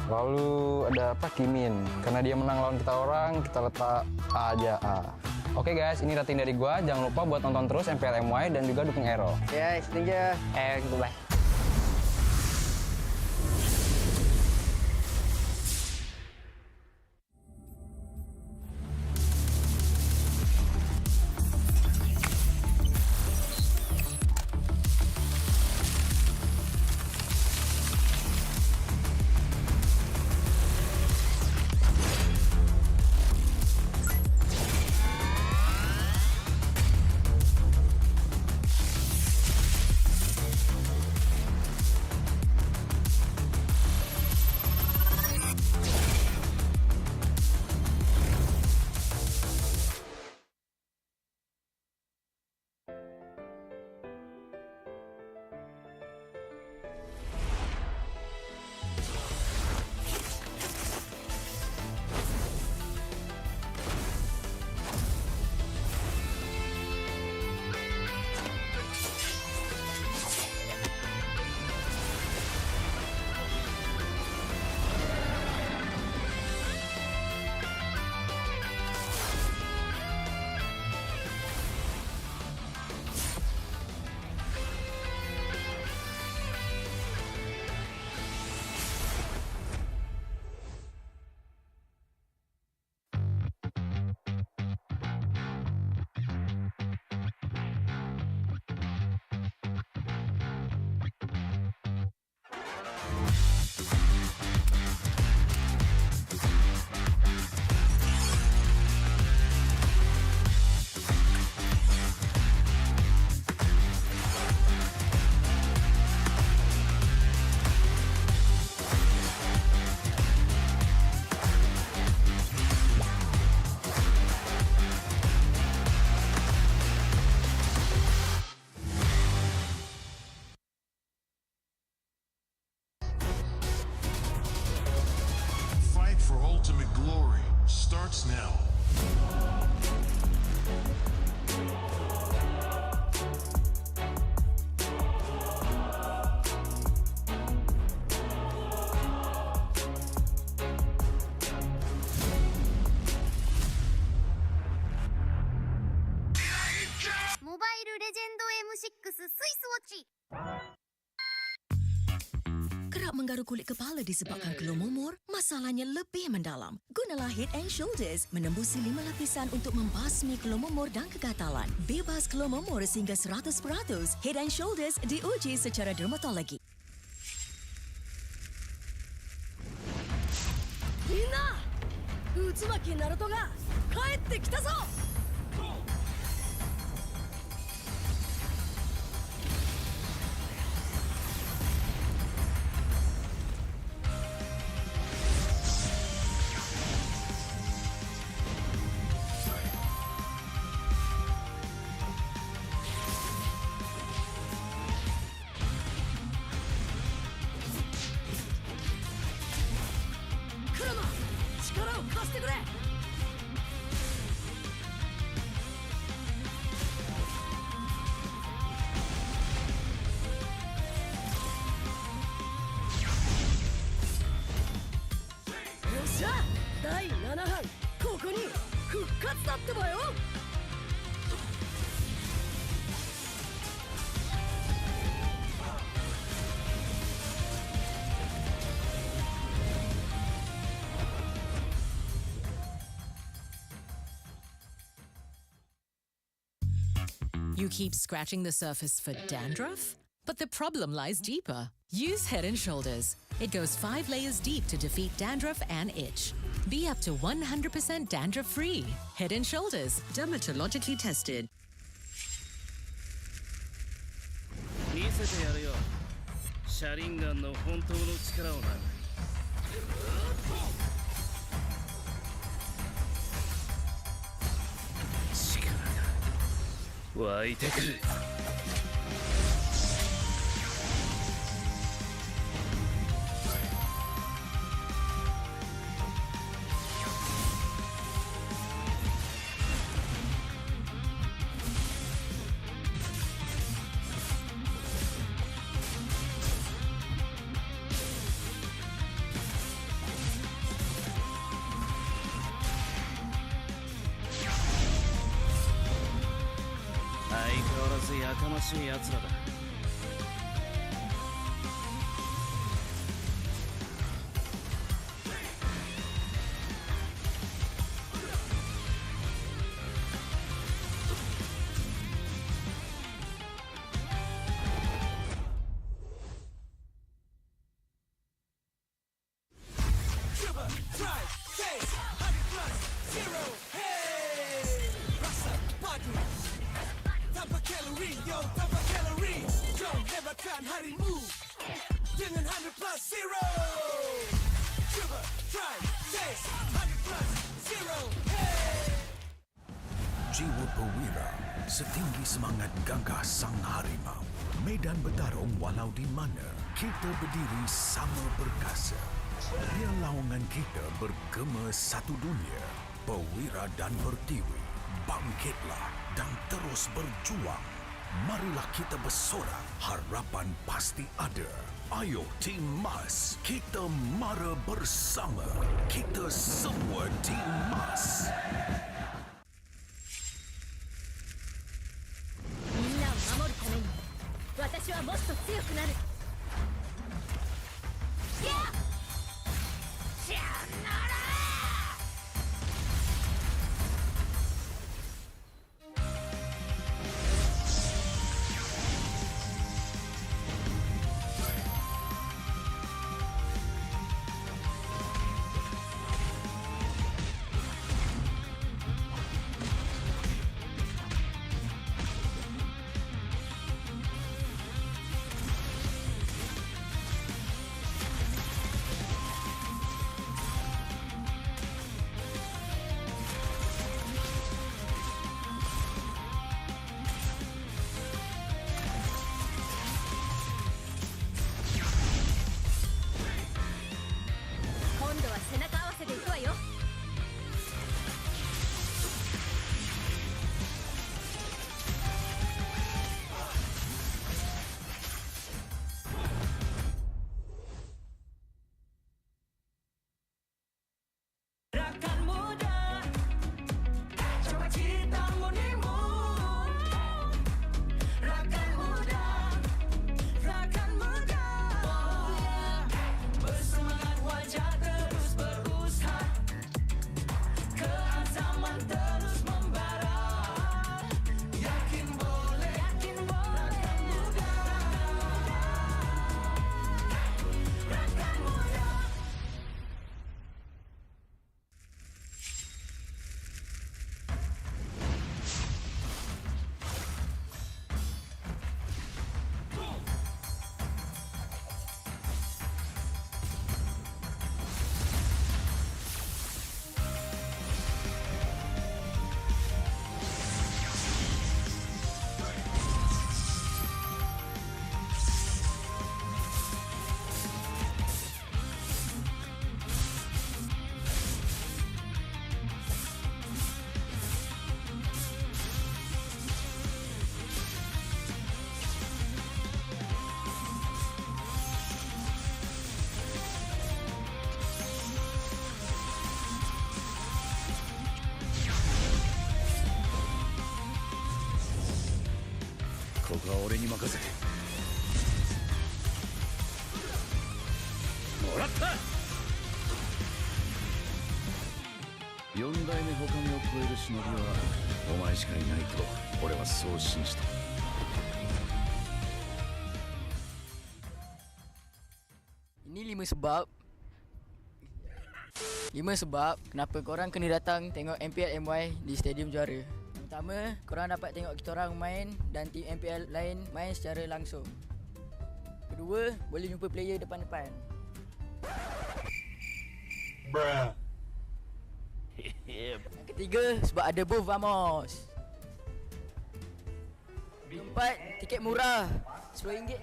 [SPEAKER 2] Lalu ada apa? Kimin. Karena dia menang lawan kita orang, kita letak A aja. A. Oke guys, ini rating dari gua. Jangan lupa buat nonton terus MPL MY dan juga dukung AERO.
[SPEAKER 18] Yes, thank you. Goodbye.
[SPEAKER 5] For ultimate glory starts now.
[SPEAKER 1] Mobile Legend M6 Swiss Watch. Kerap menggaru kulit kepala disebabkan kelumumur, masalahnya lebih mendalam. Gunalah Head and Shoulders menembusi 5 lapisan untuk membasmi kelumumur dan kegatalan. Bebas kelumumur sehingga 100%. Head and Shoulders diuji secara dermatologi.
[SPEAKER 7] Minna! Utsumaki Naruto ga kaette kita zo!
[SPEAKER 4] You keep scratching the surface for dandruff? But the problem lies deeper. Use Head & Shoulders. It goes 5 layers deep to defeat dandruff and itch. Be up to 100% dandruff-free. Head and Shoulders, dermatologically tested.
[SPEAKER 3] 見せてやるよ。シャリンガンの本当の力をな。力が湧いてくる。相変わらずやかましい奴らだ。
[SPEAKER 17] Tanpa kalori, yo, tanpa kalori. Jom hebatkan harimu dengan 100 plus zero. Cuba, try, taste, 100 plus zero. Hey!
[SPEAKER 5] Jiwa perwira, setinggi semangat gagah sang harimau. Medan bertarung walau di mana, kita berdiri sama perkasa. Biar lawangan kita bergema satu dunia. Perwira dan pertiwi, bangkitlah dan terus berjuang. Marilah kita bersorak, harapan pasti ada. Ayo Tim Mas, kita mara bersama. Kita semua Tim Mas.
[SPEAKER 1] みんなを守るために私はもっと強くなる。やっしゃなら今度は背中合わせでいくわよ。
[SPEAKER 17] Rakan muda, coba kita menimu. Rakan muda, oh yeah. Bersemangat wajah terus berusaha, keazaman terus membara. Yakin boleh, rakan muda, rakan muda.
[SPEAKER 5] ここは俺に任せてもらった。4代目他目を超える忍びはお前しかいないと俺はそう信じた。
[SPEAKER 8] Ini 5 sebab 5 sebab kenapa korang kena datang tengok MPL MY di Stadium Juara. Pertama, korang dapat tengok kita orang main dan tim MPL lain main secara langsung. Kedua, boleh jumpa player depan-depan.
[SPEAKER 17] Bruh.
[SPEAKER 8] Yang ketiga, sebab ada booth Vamos. Keempat, tiket murah, RM10 je.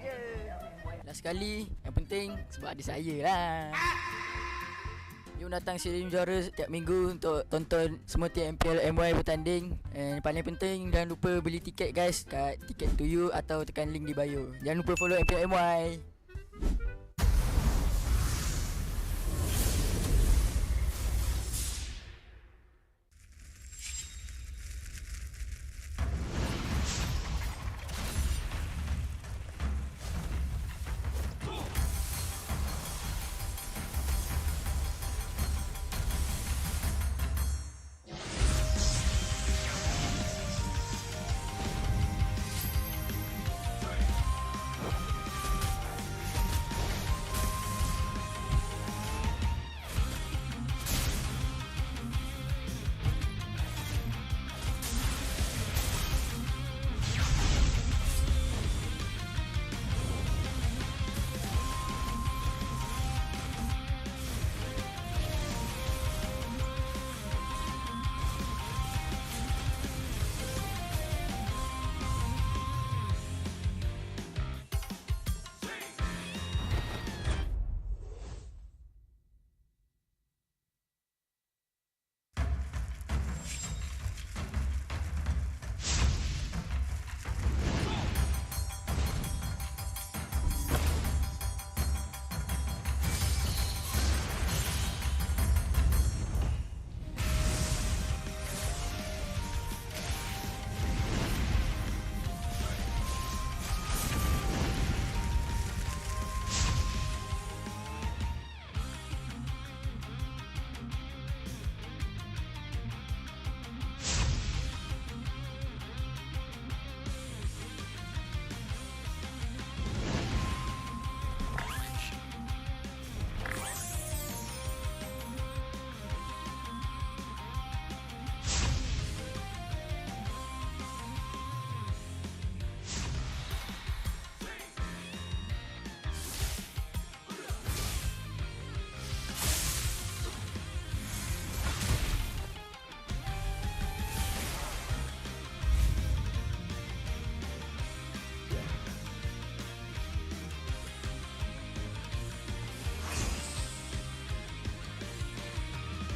[SPEAKER 8] Last sekali, yang penting sebab ada saya lah. Jom datang Stadium Juara setiap minggu untuk tonton semua tim MPL MY bertanding. And paling penting, jangan lupa beli tiket guys kat Ticket to You atau tekan link di bio. Jangan lupa follow MPL MY.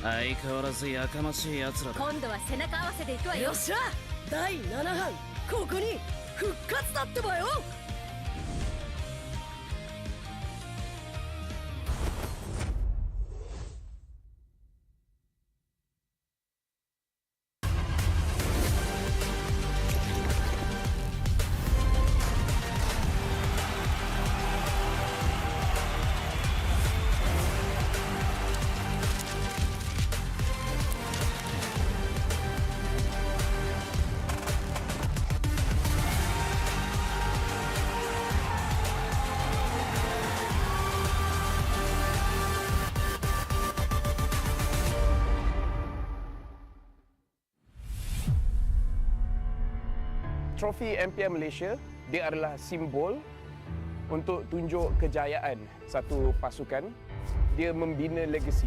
[SPEAKER 3] 相変わらずやかましい奴らだ。
[SPEAKER 1] 今度は背中合わせで行くわよ。
[SPEAKER 7] よっしゃ第7班ここに復活だってばよ。
[SPEAKER 9] Trofi MPL Malaysia, dia adalah simbol untuk tunjuk kejayaan satu pasukan. Dia membina legasi.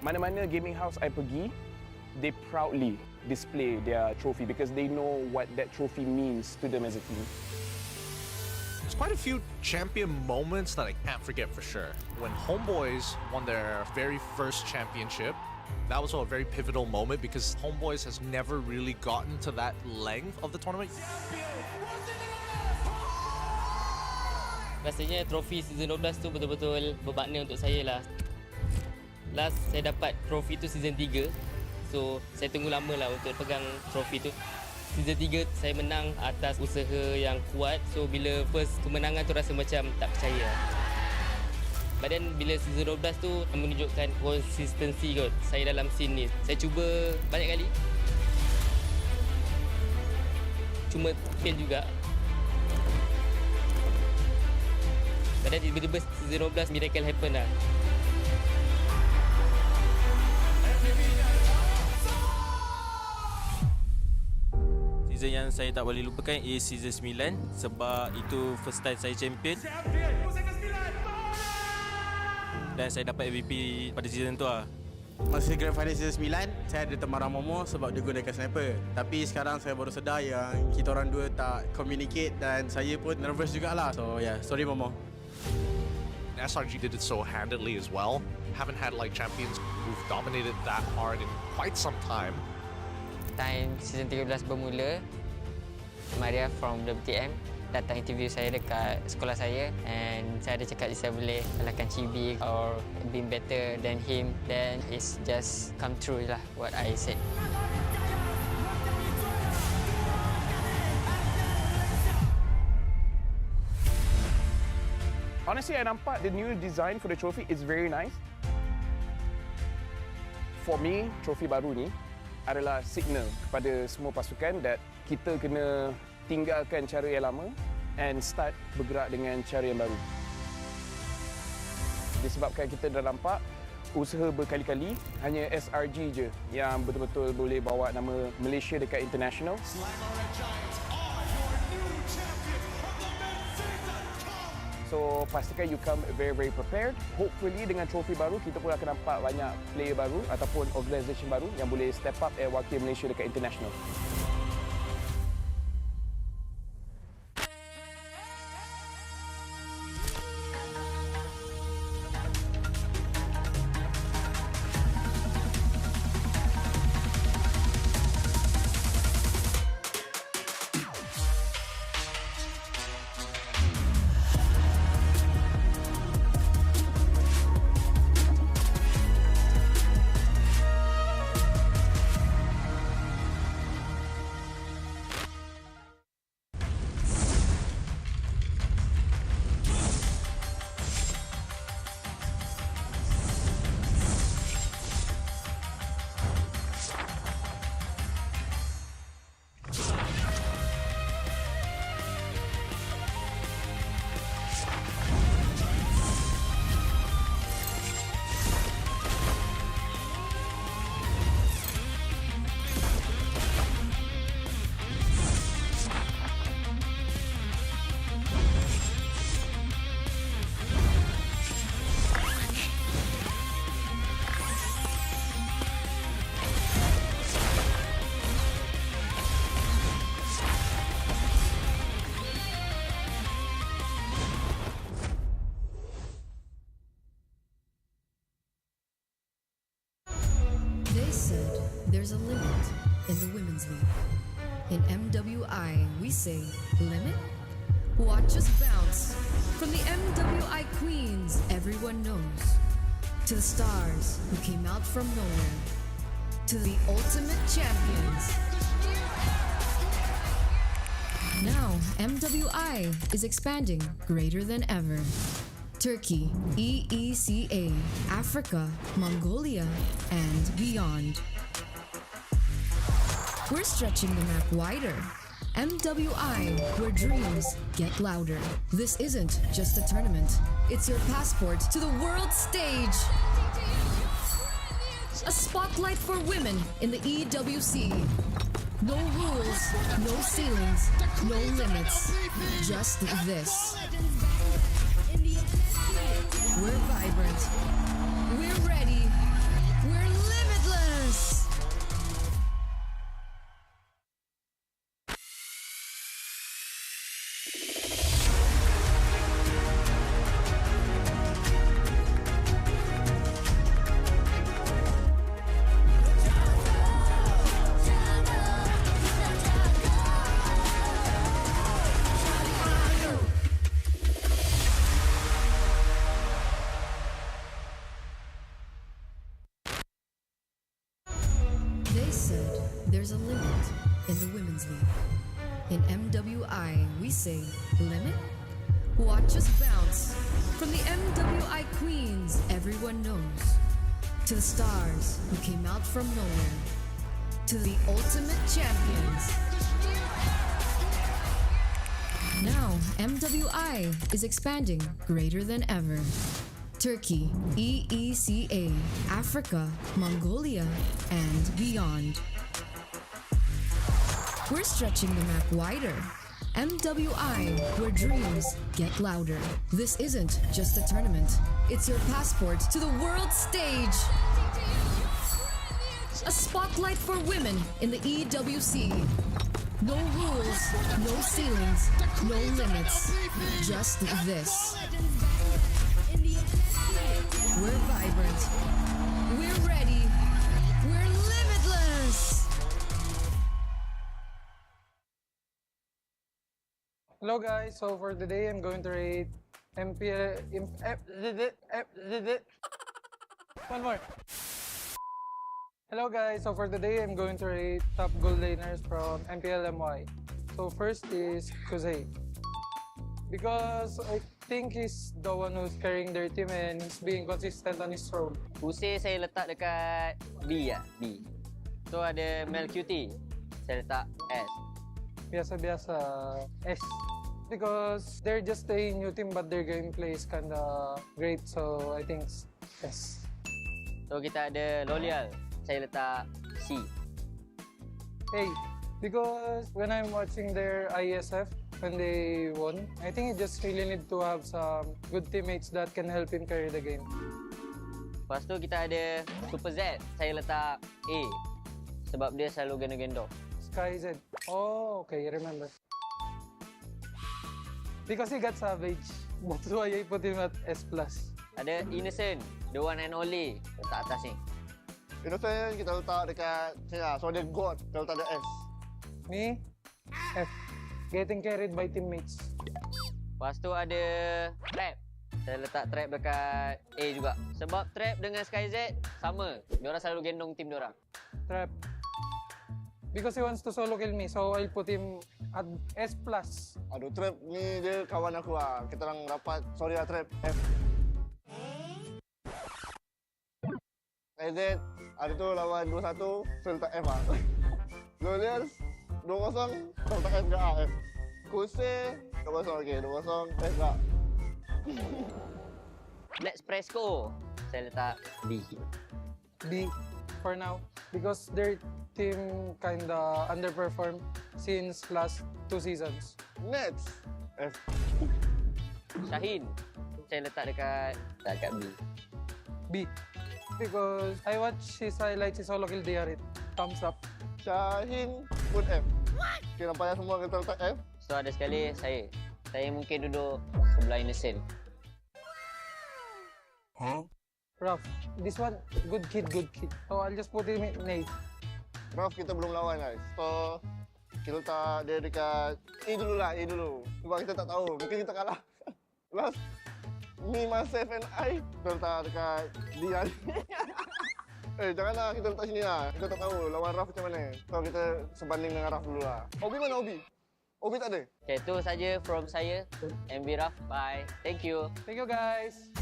[SPEAKER 9] Mana-mana gaming house I pergi, they proudly display their trophy because they know what that trophy means to them as a team.
[SPEAKER 23] There's quite a few champion moments that I can't forget for sure. When HomeBois won their very first championship, that was a very pivotal moment because HomeBois has never really gotten to that length of the tournament.
[SPEAKER 10] Rasanya trofi season 12 tu betul-betul bermakna untuk saya lah. Last saya dapat trofi tu season 3. So saya tunggu lama lah untuk pegang trofi tu. Season 3 saya menang atas usaha yang kuat. So bila first kemenangan tu rasa macam tak percaya. But then bila season 12 tu menunjukkan konsistensi kot saya dalam scene ni. Saya cuba banyak kali. Cuma fail juga. But then tiba-tiba season 12 miracle happen lah.
[SPEAKER 6] Season yang saya tak boleh lupakan is season 9 sebab itu first time saya champion. Dan saya dapat MVP pada season tu lah.
[SPEAKER 12] Masa Grand Final season 9, saya ada teman Momo sebab dia gunakan sniper. Tapi sekarang saya baru sedar yang kita orang dua tak communicate dan saya pun nervous jugalah. So yeah, sorry Momo.
[SPEAKER 23] SRG did it so handedly as well. Haven't had like champions who've dominated that hard in quite some time.
[SPEAKER 18] Time season 13 bermula, Maria from WTM datang interview saya dekat sekolah saya and saya ada cakap saya boleh kalahkan Chibi or be better than him, then it's just come true lah what I said.
[SPEAKER 9] Honestly, I nampak the new design for the trophy is very nice. For me, trofi baru ni adalah signal kepada semua pasukan that kita kena tinggalkan cara yang lama and start bergerak dengan cara yang baru. Disebabkan kita dah nampak usaha berkali-kali, hanya SRG je yang betul-betul boleh bawa nama Malaysia dekat international. So pastikan you come very, very prepared. Hopefully dengan trofi baru, kita pun akan nampak banyak player baru ataupun organisation baru yang boleh step up and wakil Malaysia dekat international.
[SPEAKER 16] They said there's a limit in the women's league. In MWI, we say limit? Watch us bounce. From the MWI queens everyone knows, to the stars who came out from nowhere, to the ultimate champions. Now, MWI is expanding greater than ever. Turkey, EECA, Africa, Mongolia, and beyond. We're stretching the map wider. MWI, where dreams get louder. This isn't just a tournament. It's your passport to the world stage. A spotlight for women in the EWC. No rules, no ceilings, no limits. Just this. We're vibrant. We're ready. We're limitless. They said there's a limit in the women's league. In MWI, we say limit? Watch us bounce. From the MWI queens everyone knows, to the stars who came out from nowhere, to the ultimate champions. Now, MWI is expanding greater than ever. Turkey, EECA, Africa, Mongolia, and beyond. We're stretching the map wider. MWI, where dreams get louder. This isn't just a tournament. It's your passport to the world stage. A spotlight for women in the EWC. No rules, no ceilings, no limits. Just this. We're vibrant. We're ready. We're limitless.
[SPEAKER 13] Hello guys, so for today I'm going to rate MPL one more. Hello guys, so for today I'm going to rate top goal laners from MPL MY. So first is Kuzey, because I think he's the one who's carrying their team and he's being consistent on his role.
[SPEAKER 18] Kuzey saya letak dekat B lah, B. So ada Mel QT, saya letak S.
[SPEAKER 13] Biasa-biasa S. Because they're just a new team but their gameplay is kinda great, so I think S.
[SPEAKER 18] So kita ada Lolial, saya letak C.
[SPEAKER 13] Hey, because when I'm watching their ISF, when they won, I think he just really need to have some good teammates that can help him carry the game.
[SPEAKER 18] Lepas tu kita ada Super Z, saya letak A. Sebab dia selalu gendong-gendong.
[SPEAKER 13] Sky Z. Oh, okay, I remember. Because he got savage. That's why I put him at S+.
[SPEAKER 18] Ada Innocent, the one and only. Letak atas ni.
[SPEAKER 11] Innocent kita letak dekat sini lah. So dia God, kita letak ada S.
[SPEAKER 13] Me? F. Getting carried by teammates.
[SPEAKER 18] Lepas tu ada Trap. Saya letak Trap dekat A juga. Sebab Trap dengan SkyZ sama. Diorang selalu gendong tim diorang.
[SPEAKER 13] Trap. Because he wants to solo kill me, so I'll put him at S+.
[SPEAKER 11] Aduh, Trap ni dia kawan aku lah. Kita orang rapat. Sorry lah, Trap. F. SkyZ, ada tu lawan 2-1, saya letak F lah. Lolial, 2-0, saya letak F ke A, F. Kuzey, 2-0, okay, 2-0, F ke A.
[SPEAKER 18] Let's Presco, saya letak B.
[SPEAKER 13] B for now, because their team kinda underperformed since last 2 seasons.
[SPEAKER 11] Next, F.
[SPEAKER 18] Shaheen, saya letak dekat B.
[SPEAKER 13] B. Because I watch his highlights, his solo kill DRit. Thumbs up.
[SPEAKER 11] Shaheen pun F. Okay, nampaknya semua kita letak F.
[SPEAKER 18] So ada sekali saya mungkin duduk sebelah Innocent.
[SPEAKER 11] Huh?
[SPEAKER 13] Rough. This one, good kid. So I'll just put him in A.
[SPEAKER 11] Rough kita belum lawan guys. So kita letak dia dekat A dulu lah, A dulu. Sebab kita tak tahu, mungkin kita kalah. Last, me, myself and I, kita letak dekat D lah. Janganlah kita letak sini lah. Kita tak tahu lawan Raf macam mana. So kita sebanding dengan Raf dulu lah. Obi mana Obi? Obi tak ada?
[SPEAKER 18] Okay, itu saja from saya. MB Raf, bye. Thank you.
[SPEAKER 13] Thank you guys.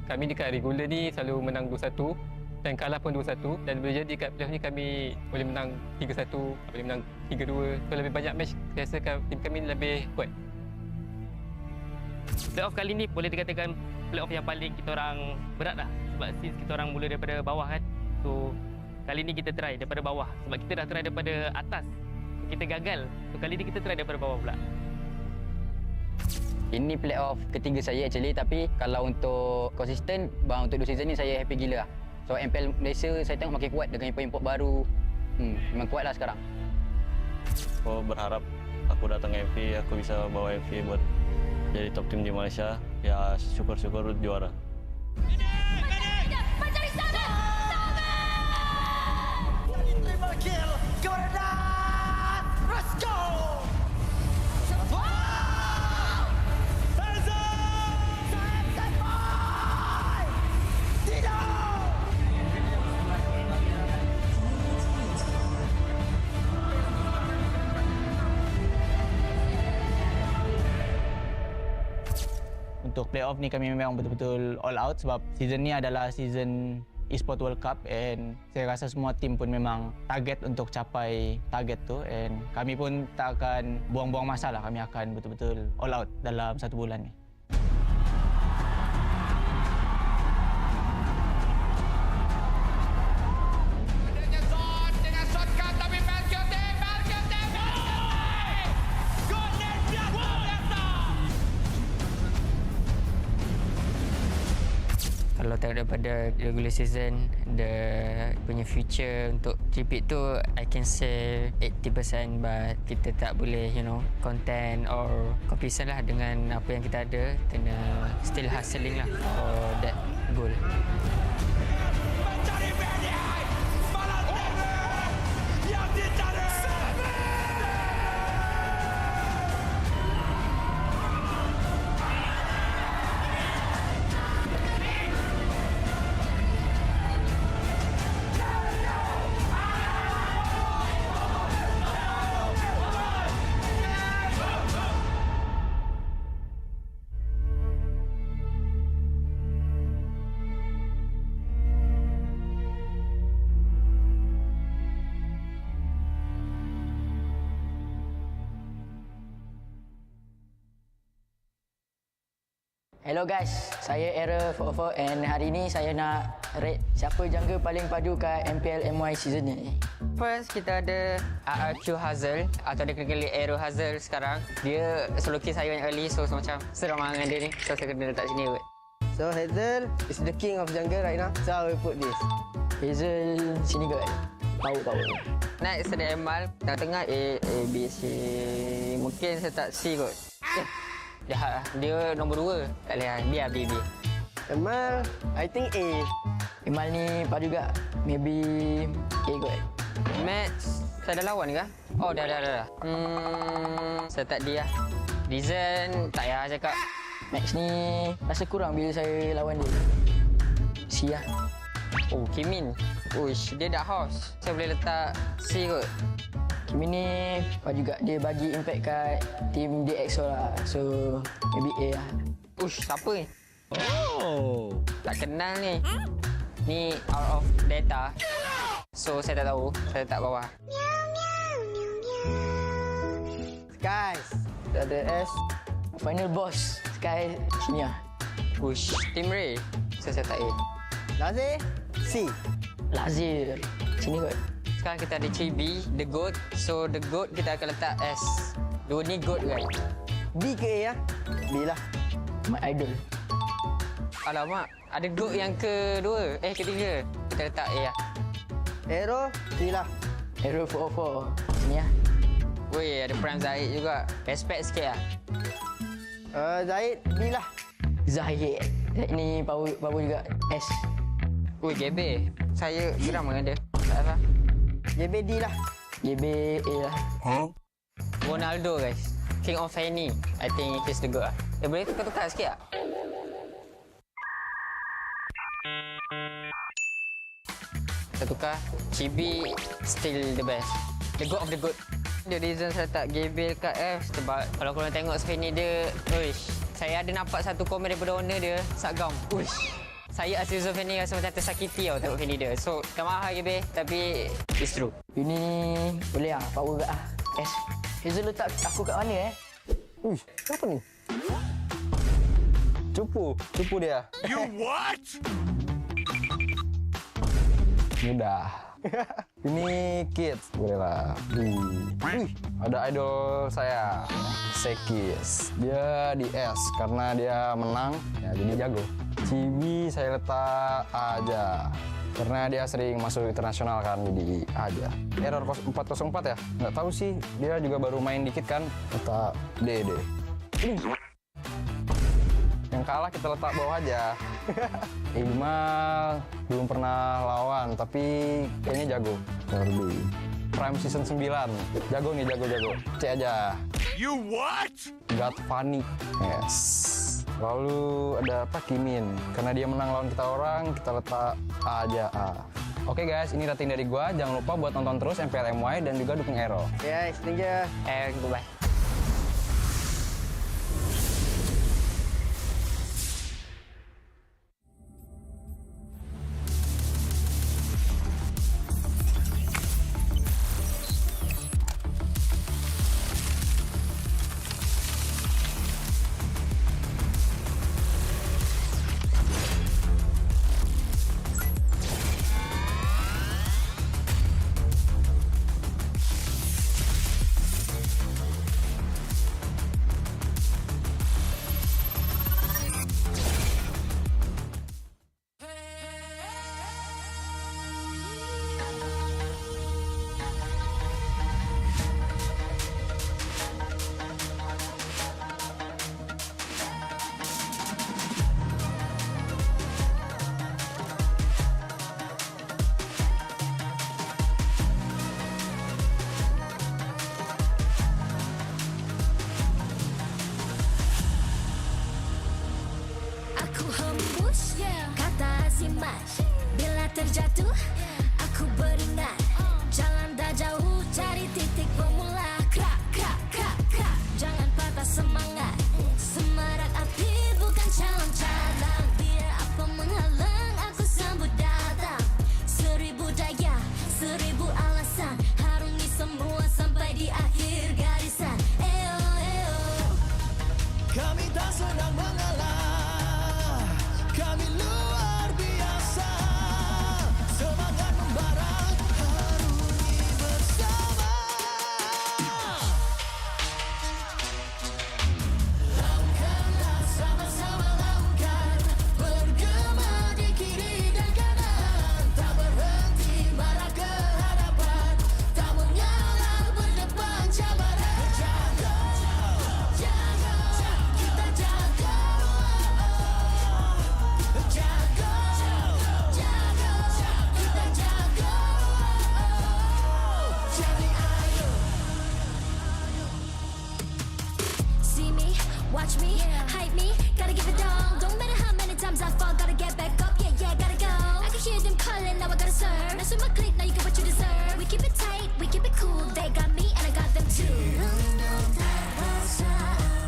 [SPEAKER 21] Kami dekat regular ni selalu menang 2-1 dan kalah pun 2-1, dan boleh jadi kat playoff ni kami boleh menang 3-1, boleh menang 3-2. So lebih banyak match saya rasa tim kami lebih kuat.
[SPEAKER 10] Playoff kali ni boleh dikatakan playoff yang paling kita orang berat lah. Sebab since kita orang mula daripada bawah kan. So kali ni kita try daripada bawah. Sebab kita dah try daripada atas, kita gagal. So kali ni kita try daripada bawah pula.
[SPEAKER 8] Ini playoff ketiga saya actually, tapi kalau untuk konsisten, bang, untuk 2 season ni saya happy gila lah. So MPL Malaysia saya tengok makin kuat dengan import baru. Memang kuat lah sekarang.
[SPEAKER 14] Aku berharap aku datang MV, aku bisa bawa MV buat jadi top team di Malaysia. Ya syukur-syukur juara.
[SPEAKER 15] Untuk playoff ni kami memang betul-betul all out sebab season ni adalah season Esports World Cup and saya rasa semua tim pun memang target untuk capai target tu and kami pun tak akan buang-buang masa lah. Kami akan betul-betul all out dalam 1 bulan ni.
[SPEAKER 18] Kalau tengok daripada regular season, punya future untuk repeat tu I can say 80%, but kita tak boleh content or complacent lah dengan apa yang kita ada. Kena still hustling lah for that goal.
[SPEAKER 8] Hello guys, saya AERO 44 and hari ni saya nak rate siapa jangga paling padu kat MPL MY season ni.
[SPEAKER 18] First, kita ada RRQ Hazel atau dia kena AERO Hazel sekarang. Dia solo kill saya yang early, so macam seram dengan dia ni. So, saya kena letak sini kot.
[SPEAKER 22] So Hazel is the king of jungle right now. So I will put this.
[SPEAKER 8] Hazel sini kot. Tahu.
[SPEAKER 18] Next, ada Emal. Tengah-tengah A, B, C. Mungkin saya tak C kot. Jahat lah. Dia nombor 2. Tak boleh lah. Biar B.
[SPEAKER 22] Emal, I think A.
[SPEAKER 8] Emal ni padu juga. Maybe A kot.
[SPEAKER 18] Match, saya dah lawan ke? Oh, dah. Saya tak D lah. Reason, tak payah cakap.
[SPEAKER 8] Match ni rasa kurang bila saya lawan dia. C lah.
[SPEAKER 18] Oh, Kimin. Uish, dia dah house. Saya boleh letak C kot.
[SPEAKER 8] Kimin ni juga dia bagi impact kat team DXO lah. So, maybe A lah.
[SPEAKER 18] Uish, siapa ni? Oh, tak kenal ni. Ni out of data. So, saya tak tahu. Saya letak bawah.
[SPEAKER 22] Guys, ada S.
[SPEAKER 8] Final boss. Sky sini lah.
[SPEAKER 18] Uish, Team Ray. Saya tak A.
[SPEAKER 22] Lazir, C.
[SPEAKER 8] Lazir. Sini kot.
[SPEAKER 18] Sekarang kita ada Chibi, The Goat. So, The Goat kita akan letak S. Dua ni Goat kan?
[SPEAKER 22] B ke A ya? B lah.
[SPEAKER 8] My idol.
[SPEAKER 18] Alamak, ada Goat yang kedua. Ketiga. Kita letak A lah.
[SPEAKER 22] AERO, C lah.
[SPEAKER 8] AERO 44. Sini lah.
[SPEAKER 18] Weh, ada Prime Zahid juga. Respect sikit lah.
[SPEAKER 22] Zahid, B lah.
[SPEAKER 8] Zahid ni power juga. S.
[SPEAKER 18] Weh, GB. Saya geram dengan dia. Tak apa.
[SPEAKER 22] JB D lah.
[SPEAKER 8] JB A lah.
[SPEAKER 18] Ronaldo guys. King of Fanny. I think he's the good lah. Boleh tukar-tukar sikit tak? Kita tukar. Chibi still the best. The good of the good. The reason saya tak Gabriel kat F sebab kalau korang tengok Fanny dia, uish. Saya ada nampak satu komen daripada owner dia, Sagam. Uish. Saya as user Fanny rasa macam tersakiti tau tengok Fanny dia. So, tak mahal GB, tapi it's true.
[SPEAKER 8] Ini boleh lah, power kat lah. S. Hazel letak aku kat mana
[SPEAKER 2] Uish, apa ni? Cupu dia.
[SPEAKER 5] You what?
[SPEAKER 2] Mudah. Ini kids, boleh lah. Wih, ada idol saya, Sekis. Dia di S karena dia menang, ya jadi jago. Cibi saya letak A aja. Karena dia sering masuk internasional kan, jadi A aja. Error 404 ya? Nggak tahu sih, dia juga baru main dikit kan. Letak D. Yang kalah kita letak bawah aja. Iqmal belum pernah lawan, tapi kayaknya jago. Derby. Prime Season 9. Jago nih, jago. C aja.
[SPEAKER 5] You what?
[SPEAKER 2] God Funny. Yes. Lalu ada apa? Kimin. Karena dia menang lawan kita orang, kita letak A aja. A. Oke guys, ini rating dari gua. Jangan lupa buat nonton terus MPL MY dan juga dukung AERO.
[SPEAKER 22] Yes, thank you.
[SPEAKER 18] Goodbye.
[SPEAKER 1] musiman. Bila terjatuh, aku beringat. Jalan dah jauh, cari titik bermula. Krak, krak, krak, krak. Jangan patah semangat. Semarak api bukan calon cadangan. Biar apa menghalang, aku sambut datang. 1000 daya, 1000 alasan. Harungi semua sampai di akhir garisan. Eo, eo.
[SPEAKER 17] Kami tak senang mengalah, kami luar biasa. Semangat membara, harungi bersama. Lakukanlah sama-sama lakukan, bergema di kiri dan kanan. Tak berhenti marah ke hadapan, tak mengalah berdepan cabaran. Jaga, jaga, kita jaga. Jaga, jaga, kita jaga. Jadi ayo.
[SPEAKER 1] See me, watch me, hype me, gotta give it all. Don't matter how many times I fall, gotta get back up, yeah, yeah, gotta go. I can hear them calling, now I gotta serve. Mess with my clique, now you get what you deserve. We keep it tight, we keep it cool, they got me and I got them too. Rendam terasa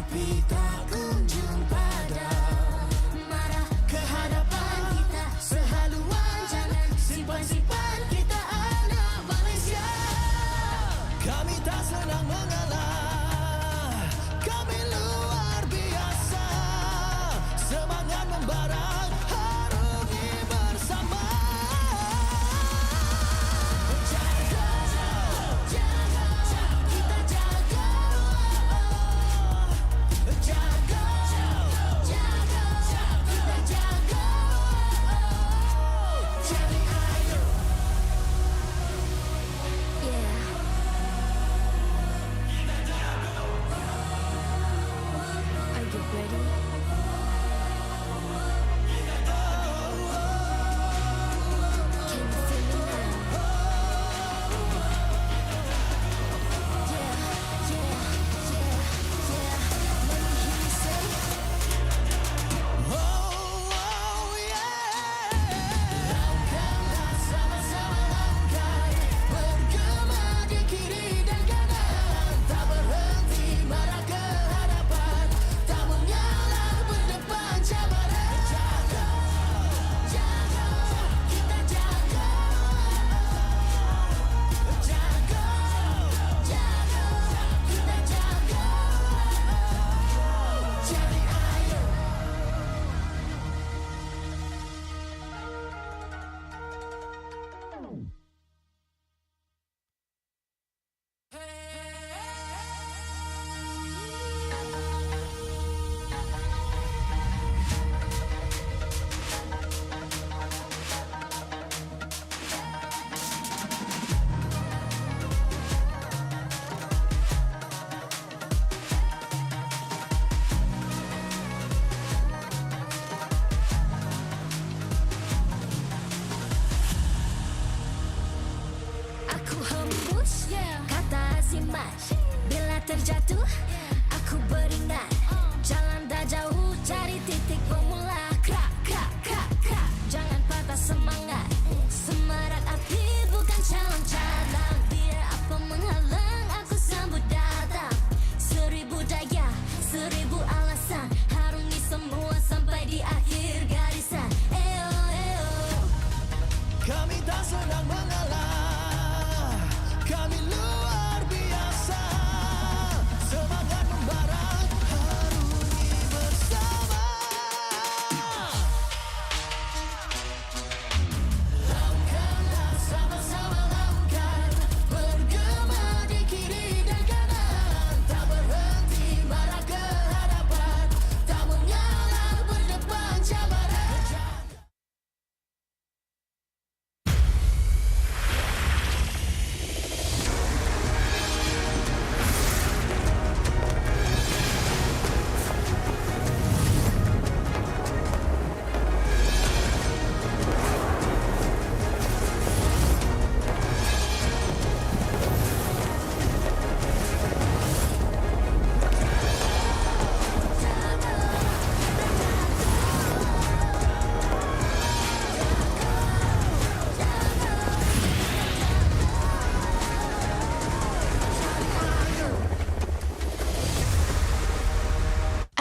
[SPEAKER 1] api tak kunjung padam. Marah ke hadapan kita, sehaluan jangan simpan-simpan, kita anak Malaysia.
[SPEAKER 17] Kami tak senang mengalah, kami luar biasa. Semangat membara, harungi bersama. Jaga, jaga, kita jaga.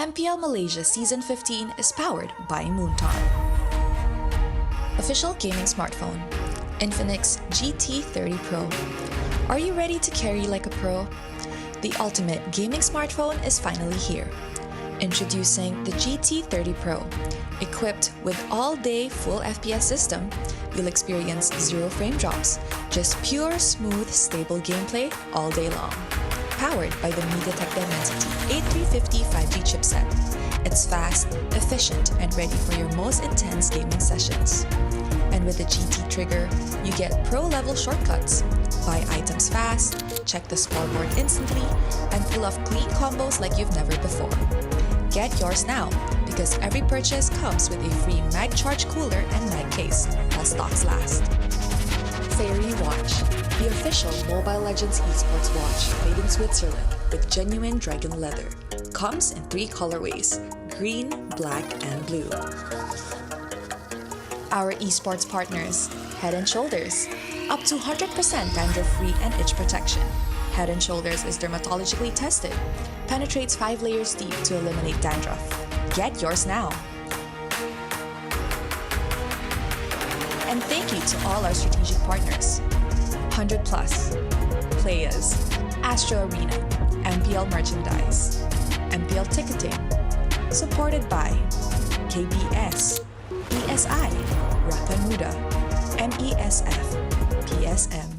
[SPEAKER 4] MPL Malaysia Season 15 is powered by Moonton. Official gaming smartphone, Infinix GT30 Pro. Are you ready to carry like a pro? The ultimate gaming smartphone is finally here. Introducing the GT30 Pro. Equipped with all-day full FPS system, you'll experience zero frame drops, just pure, smooth, stable gameplay all day long. Powered by the MediaTek Dimensity 8350 5G chipset. It's fast, efficient, and ready for your most intense gaming sessions. And with the GT trigger, you get pro-level shortcuts. Buy items fast, check the scoreboard instantly, and pull off clean combos like you've never before. Get yours now, because every purchase comes with a free mag charge cooler and mag case, while stocks last. Fairy Watch, the official Mobile Legends Esports watch made in Switzerland with genuine dragon leather. Comes in 3 colorways, green, black, and blue. Our esports partners, Head & Shoulders, up to 100% dandruff-free and itch protection. Head & Shoulders is dermatologically tested, penetrates 5 layers deep to eliminate dandruff. Get yours now. And thank you to all our strategic partners. 100 Plus, Playas, Astro Arena, MPL Merchandise, MPL Ticketing, supported by KBS, ESI, Rakamuda, MESF, PSM.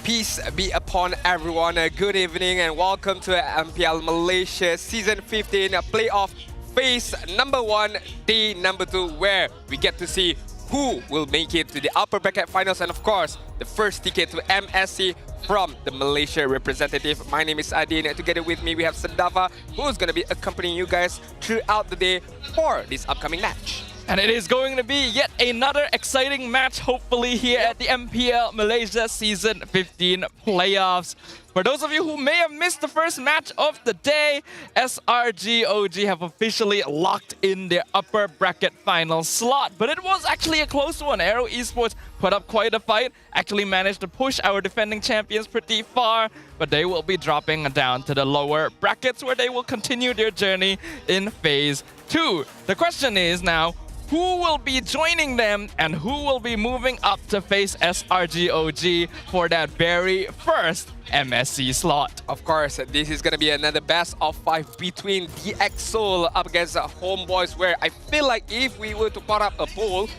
[SPEAKER 19] Peace be upon everyone. Good evening and welcome to MPL Malaysia Season 15 Playoff Phase number 1, Day number 2, where we get to see who will make it to the upper bracket finals and of course, the first ticket to MSC from the Malaysia representative. My name is Adin and together with me we have Sadafa, who's going to be accompanying you guys throughout the day for this upcoming match.
[SPEAKER 20] And it is going to be yet another exciting match, hopefully, here at the MPL Malaysia Season 15 playoffs. For those of you who may have missed the first match of the day, SRG OG have officially locked in their upper bracket final slot. But it was actually a close one. AERO Esports put up quite a fight, actually managed to push our defending champions pretty far, but they will be dropping down to the lower brackets where they will continue their journey in Phase 2. The question is now, who will be joining them and who will be moving up to face SRG OG for that very first MSC slot?
[SPEAKER 19] Of course, this is going to be another best of 5 between DX Seoul up against HomeBois, where I feel like if we were to put up a poll,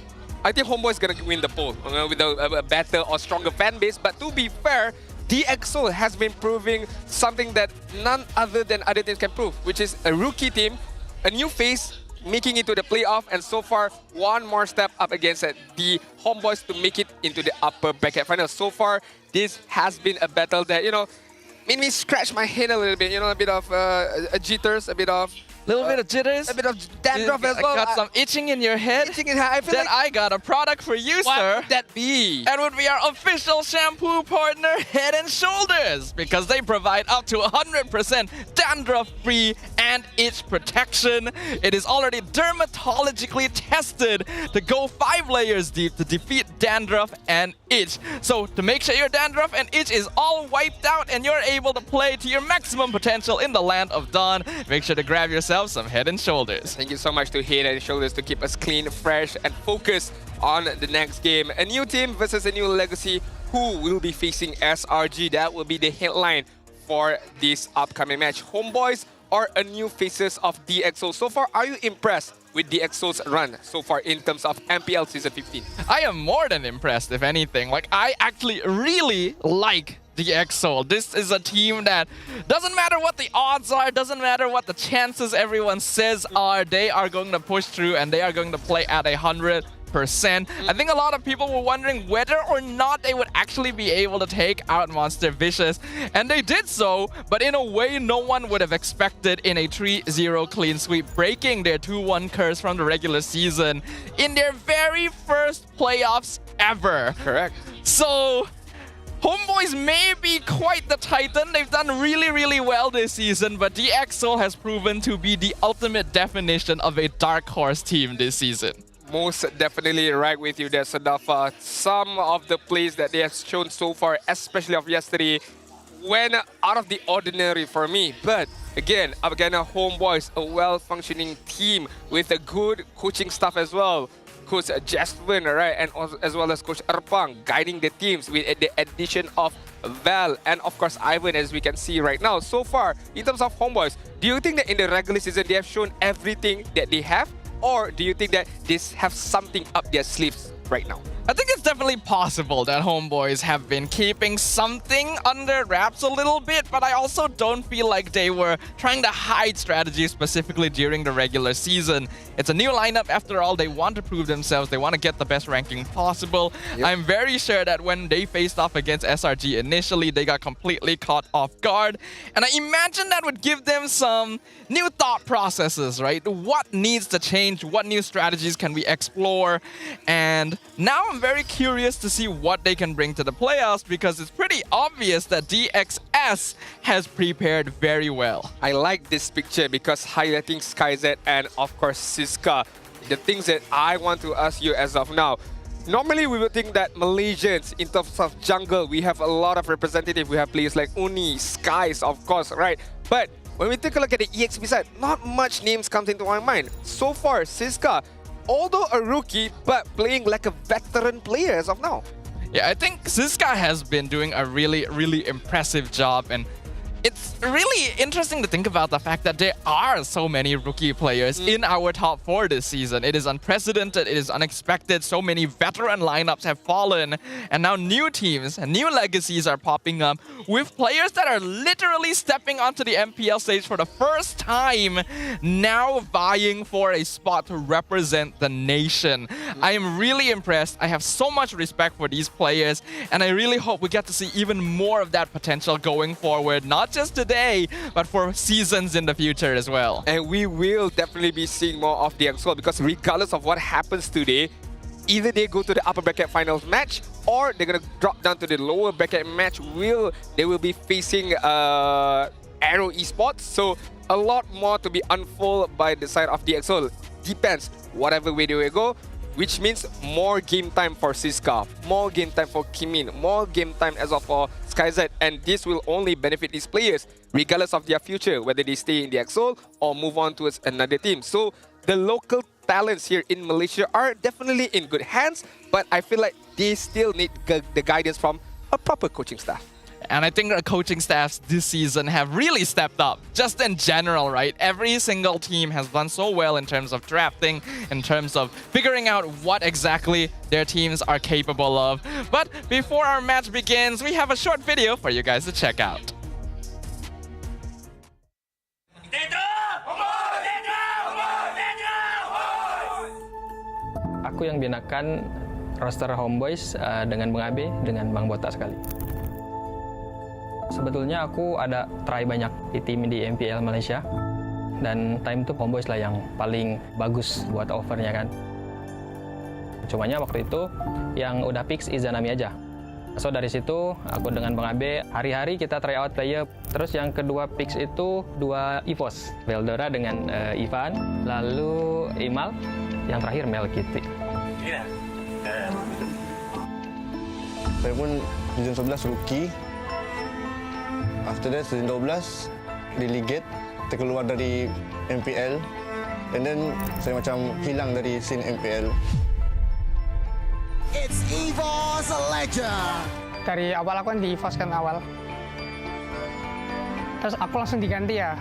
[SPEAKER 19] I think HomeBois is going to win the poll with a better or stronger fan base. But to be fair, DX Seoul has been proving something that none other than other teams can prove, which is a rookie team, a new face, making it to the playoff, and so far one more step up against the HomeBois to make it into the upper bracket final. So far, this has been a battle that, you know, made me scratch my head a little bit, you know, a bit of jitters, a bit of
[SPEAKER 20] jitters,
[SPEAKER 19] a bit of dandruff as well.
[SPEAKER 20] Got some itching in your head.
[SPEAKER 19] Itching in I feel
[SPEAKER 20] then
[SPEAKER 19] like
[SPEAKER 20] I got a product for you,
[SPEAKER 19] what
[SPEAKER 20] sir.
[SPEAKER 19] Would that be?
[SPEAKER 20] That would be our official shampoo partner, Head & Shoulders, because they provide up to 100% dandruff-free and itch protection. It is already dermatologically tested to go 5 layers deep to defeat dandruff and itch. So to make sure your dandruff and itch is all wiped out and you're able to play to your maximum potential in the land of Dawn, make sure to grab yourself some Head & Shoulders.
[SPEAKER 19] Thank you so much to Head & Shoulders to keep us clean, fresh, and focused on the next game. A new team versus a new legacy. Who will be facing SRG? That will be the headline for this upcoming match. HomeBois or a new faces of DXO. So far, are you impressed with DXO's run so far in terms of MPL Season 15?
[SPEAKER 20] I am more than impressed, if anything. Like, I actually really like DXO. This is a team that doesn't matter what the odds are, doesn't matter what the chances everyone says are, they are going to push through and they are going to play at 100%. I think a lot of people were wondering whether or not they would actually be able to take out Monster Vicious, and they did so, but in a way no one would have expected in a 3-0 clean sweep, breaking their 2-1 curse from the regular season in their very first playoffs ever.
[SPEAKER 19] Correct.
[SPEAKER 20] So HomeBois may be quite the titan. They've done really, really well this season, but DXO has proven to be the ultimate definition of a dark horse team this season.
[SPEAKER 19] Most definitely right with you there, Sadafa. Some of the plays that they have shown so far, especially of yesterday, went out of the ordinary for me. But again, up against HomeBois, a well-functioning team with a good coaching staff as well. Coach Jasmine, right, and also, as well as Coach Erpang guiding the teams with the addition of Val and of course Ivan, as we can see right now. So far, in terms of HomeBois, do you think that in the regular season they have shown everything that they have, or do you think that they have something up their sleeves right now?
[SPEAKER 20] I think it's definitely possible that HomeBois have been keeping something under wraps a little bit, but I also don't feel like they were trying to hide strategies specifically during the regular season. It's a new lineup after all. They want to prove themselves. They want to get the best ranking possible. Yep. I'm very sure that when they faced off against SRG initially, they got completely caught off guard. And I imagine that would give them some new thought processes, right? What needs to change? What new strategies can we explore? And now I'm very curious to see what they can bring to the playoffs, because it's pretty obvious that DXS has prepared very well.
[SPEAKER 19] I like this picture because highlighting SkyZ and of course Siska. The things that I want to ask you as of now. Normally we would think that Malaysians, in terms of jungle, we have a lot of representatives. We have players like Uni, Skies, of course, right? But when we take a look at the EXP side, not much names comes into my mind. So far, Siska, although a rookie, but playing like a veteran player as of now.
[SPEAKER 20] Yeah, I think Siska has been doing a really, really impressive job, and it's really interesting to think about the fact that there are so many rookie players in our top 4 this season. It is unprecedented, it is unexpected. So many veteran lineups have fallen, and now new teams and new legacies are popping up with players that are literally stepping onto the MPL stage for the first time, now vying for a spot to represent the nation. I am really impressed. I have so much respect for these players, and I really hope we get to see even more of that potential going forward, not just today, but for seasons in the future as well.
[SPEAKER 19] And we will definitely be seeing more of the EXO, because regardless of what happens today, either they go to the upper bracket finals match or they're gonna drop down to the lower bracket match. They will be facing AERO Esports, so a lot more to be unfolded by the side of the EXO. Depends whatever way they will go, which means more game time for Siska, more game time for Kimin, more game time as of for SkyZ, and this will only benefit these players regardless of their future, whether they stay in the EXO or move on towards another team. So the local talents here in Malaysia are definitely in good hands, but I feel like they still need the guidance from a proper coaching staff.
[SPEAKER 20] And I think our coaching staffs this season have really stepped up, just in general, right? Every single team has done so well in terms of drafting, in terms of figuring out what exactly their teams are capable of. But before our match begins, we have a short video for you guys to check out.
[SPEAKER 21] Aku yang binakan roster HomeBois dengan Bang Abe, dengan Bang Botak sekali. Sebetulnya aku ada try banyak di tim di MPL Malaysia, dan time itu HomeBois lah yang paling bagus buat offernya kan. Cumanya waktu itu yang udah fix Izanami aja. So dari situ aku dengan Bang Abe hari-hari kita try out player. Terus yang kedua fix itu 2 EVOS, Veldora dengan Ivan, lalu Imal, yang terakhir Mel Kitty.
[SPEAKER 11] Saya pun season 11 rookie. After that, season 12, delegate, terkeluar dari MPL. And then, saya macam hilang dari scene MPL.
[SPEAKER 17] It's EVOS Legend.
[SPEAKER 3] Dari awal aku kan di EVOS kan awal. Terus aku langsung diganti ya.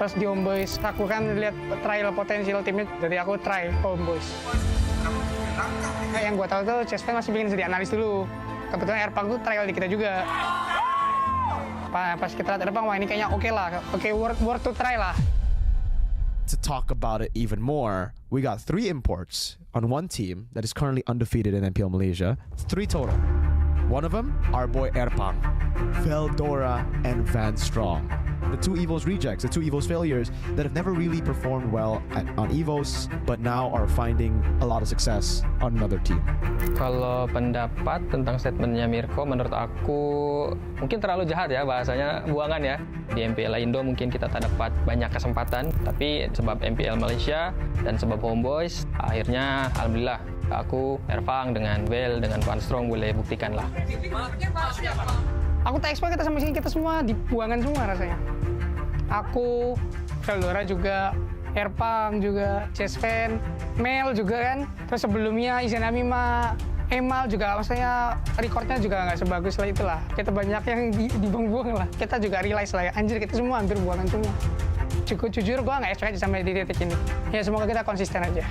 [SPEAKER 3] Terus di HomeBois, aku kan lihat trial potensial timnya, jadi aku try HomeBois. Yang gue tahu tuh, Chespen masih bikin jadi analis dulu. Kebetulan Erpang tuh trial di kita juga. Pas kita lihat Erpang, wah ini kayaknya oke lah, worth to try lah.
[SPEAKER 6] To talk about it even more, we got 3 imports on one team that is currently undefeated in MPL Malaysia. It's 3 total. One of them, our boy Erpang, Veldora, and Van Strong. The 2 EVOS rejects, the 2 EVOS failures that have never really performed well on EVOS, but now are finding a lot of success on another team.
[SPEAKER 21] Kalau pendapat tentang statementnya Mirko, menurut aku mungkin terlalu jahat ya, bahasanya buangan ya. Di MPL Indo mungkin kita tak dapat banyak kesempatan, tapi sebab MPL Malaysia dan sebab HomeBois, akhirnya alhamdulillah aku, Erpang, dengan Vel, dengan Van Strong boleh buktikan lah.
[SPEAKER 3] Aku tak expect kita sampai sini, kita semua dibuangan semua rasanya. Aku, Veldora juga, Erpang juga, Jesven, Mel juga kan. Terus sebelumnya Izanami mah Emal juga, maksudnya recordnya juga nggak sebagus lah itulah. Kita banyak yang dibuang-buang lah. Kita juga realize lah ya, anjir kita semua hampir buangan semua. Cukup jujur gue nggak expect sampai di titik ini. Ya semoga kita konsisten aja.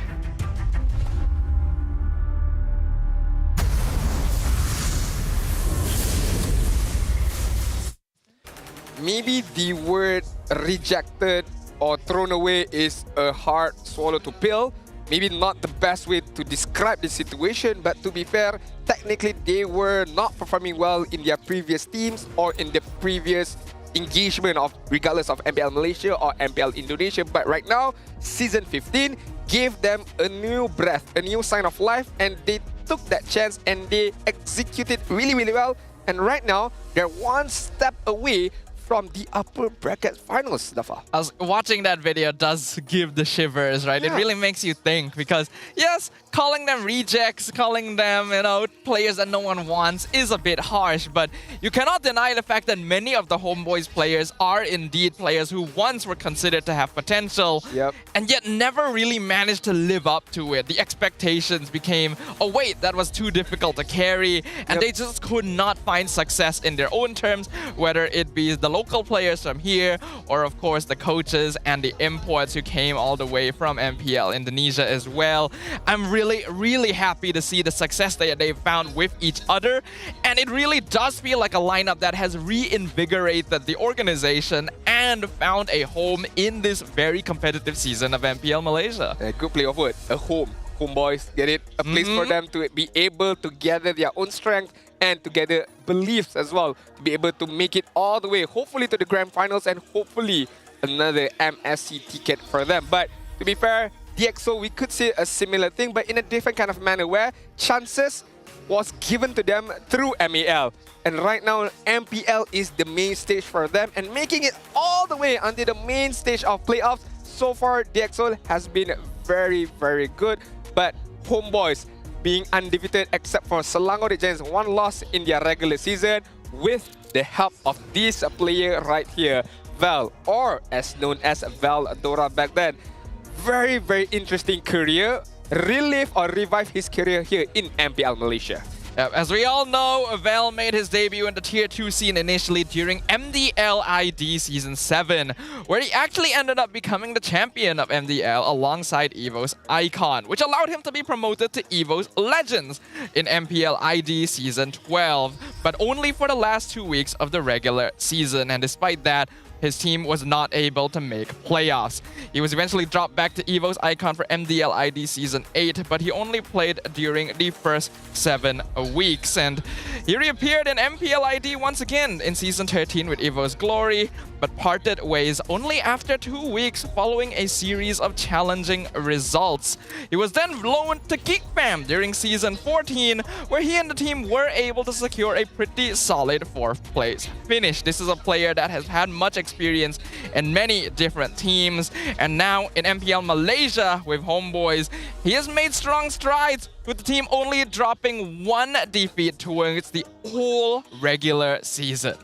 [SPEAKER 19] Maybe the word rejected or thrown away is a hard swallow to pill. Maybe not the best way to describe the situation, but to be fair, technically they were not performing well in their previous teams or in the previous engagement of regardless of MPL Malaysia or MPL Indonesia. But right now, season 15 gave them a new breath, a new sign of life, and they took that chance and they executed really, really well. And right now, they're one step away from the upper bracket finals, Dafa.
[SPEAKER 20] Watching that video does give the shivers, right? Yeah. It really makes you think because, yes, calling them rejects, calling them, you know, players that no one wants is a bit harsh, but you cannot deny the fact that many of the HomeBois players are indeed players who once were considered to have potential, and yet never really managed to live up to it. The expectations became a weight that was too difficult to carry, and they just could not find success in their own terms, whether it be the local players from here, or of course the coaches and the imports who came all the way from MPL Indonesia as well. I'm really happy to see the success that they've found with each other, and it really does feel like a lineup that has reinvigorated the organization and found a home in this very competitive season of MPL Malaysia.
[SPEAKER 19] A good play of word, a home. HomeBois, get it? A place for them to be able to gather their own strength and to gather beliefs as well, to be able to make it all the way, hopefully to the grand finals and hopefully another MSC ticket for them. But to be fair, DxO, we could say a similar thing, but in a different kind of manner where chances was given to them through MAL. And right now, MPL is the main stage for them and making it all the way until the main stage of playoffs. So far, DxO has been very, very good. But HomeBois being undefeated except for Selangor Giants, one loss in their regular season with the help of this player right here, Val, or as known as Veldora back then. Very, very interesting career. Relive or revive his career here in MPL Malaysia.
[SPEAKER 20] As we all know, Val made his debut in the Tier 2 scene initially during MDL ID Season 7, where he actually ended up becoming the champion of MDL alongside EVO's Icon, which allowed him to be promoted to EVO's Legends in MPL ID Season 12, but only for the last 2 weeks of the regular season. And despite that, his team was not able to make playoffs. He was eventually dropped back to EVO's Icon for MDL ID Season 8, but he only played during the first 7 weeks. And he reappeared in MPL ID once again in Season 13 with EVO's Glory, but parted ways only after 2 weeks following a series of challenging results. He was then loaned to Geekfam during Season 14, where he and the team were able to secure a pretty solid 4th place finish. This is a player that has had much experience in many different teams, and now in MPL Malaysia with HomeBois, he has made strong strides, with the team only dropping 1 defeat towards the whole regular season.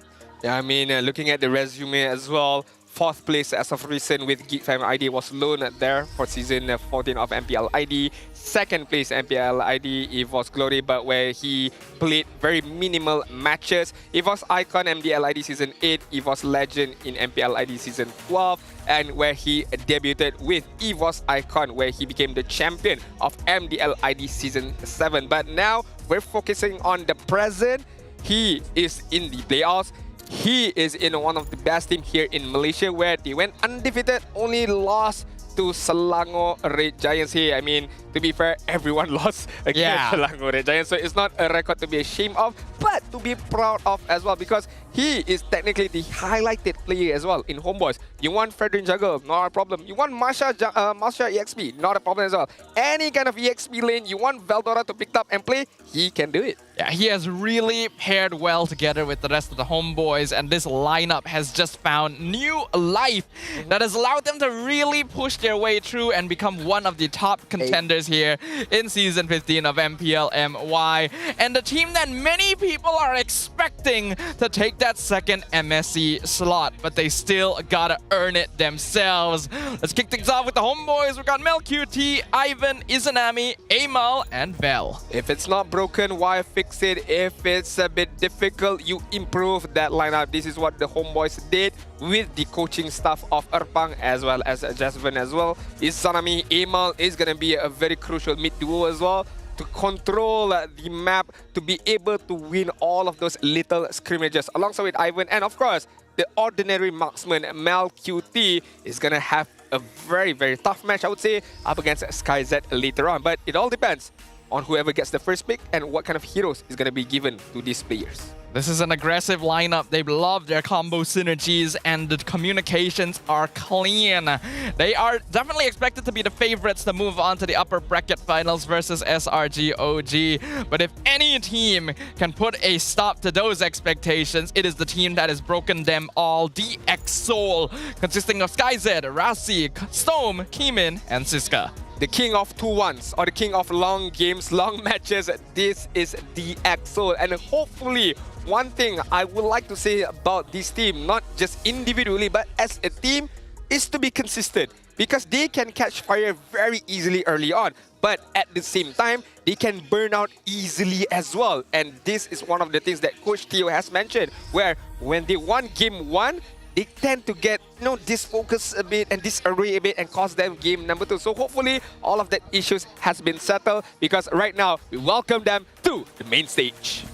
[SPEAKER 19] Yeah, I mean, looking at the resume as well, 4th place as of recent with Geekfam ID was loaned there for season 14 of MPL ID. 2nd place MPL ID EVO's Glory, but where he played very minimal matches. EVO's Icon MDL ID Season 8, EVO's Legend in MPL ID Season 12, and where he debuted with EVO's Icon, where he became the champion of MDL ID Season 7. But now we're focusing on the present. He is in the playoffs. He is in one of the best teams here in Malaysia, where they went undefeated, only lost to Selangor Red Giants here. I mean, to be fair, everyone lost against Selangor Red Giants, so it's not a record to be ashamed of, but to be proud of as well, because he is technically the highlighted player as well in HomeBois. You want Fredrin Juggle, not a problem. You want Masha EXP, not a problem as well. Any kind of EXP lane you want Veldora to pick up and play, he can do it.
[SPEAKER 20] Yeah, he has really paired well together with the rest of the homeboys, and this lineup has just found new life that has allowed them to really push their way through and become one of the top contenders here in Season 15 of MPL MY. And the team that many people are expecting to take that second MSC slot, but they still gotta earn it themselves. Let's kick things off with the homeboys. We've got Mel QT, Ivan, Izanami, Amal, and Bell.
[SPEAKER 19] If it's not broken, why fix it? If it's a bit difficult, you improve that lineup. This is what the homeboys did with the coaching staff of Erpang as well as Jasmine as well. Izanami, Amal is going to be a very crucial mid duo as well to control the map, to be able to win all of those little scrimmages alongside with Ivan. And of course, the ordinary marksman Mel QT is going to have a very, very tough match, I would say, up against SkyZ later on. But it all depends on whoever gets the first pick and what kind of heroes is going to be given to these players.
[SPEAKER 20] This is an aggressive lineup. They love their combo synergies and the communications are clean. They are definitely expected to be the favorites to move on to the upper bracket finals versus SRG OG. But if any team can put a stop to those expectations, it is the team that has broken them all. DX Soul, consisting of SkyZ, Rasi, Storm, Keemin, and Siska.
[SPEAKER 19] The king of 2-1s, or the king of long games, long matches. This is the Axel. And hopefully, one thing I would like to say about this team, not just individually, but as a team, is to be consistent. Because they can catch fire very easily early on. But at the same time, they can burn out easily as well. And this is one of the things that Coach Theo has mentioned, where when they won game 1, they tend to get, disfocus a bit and disarray a bit and cost them game number 2. So hopefully all of that issues has been settled, because right now we welcome them to the main stage.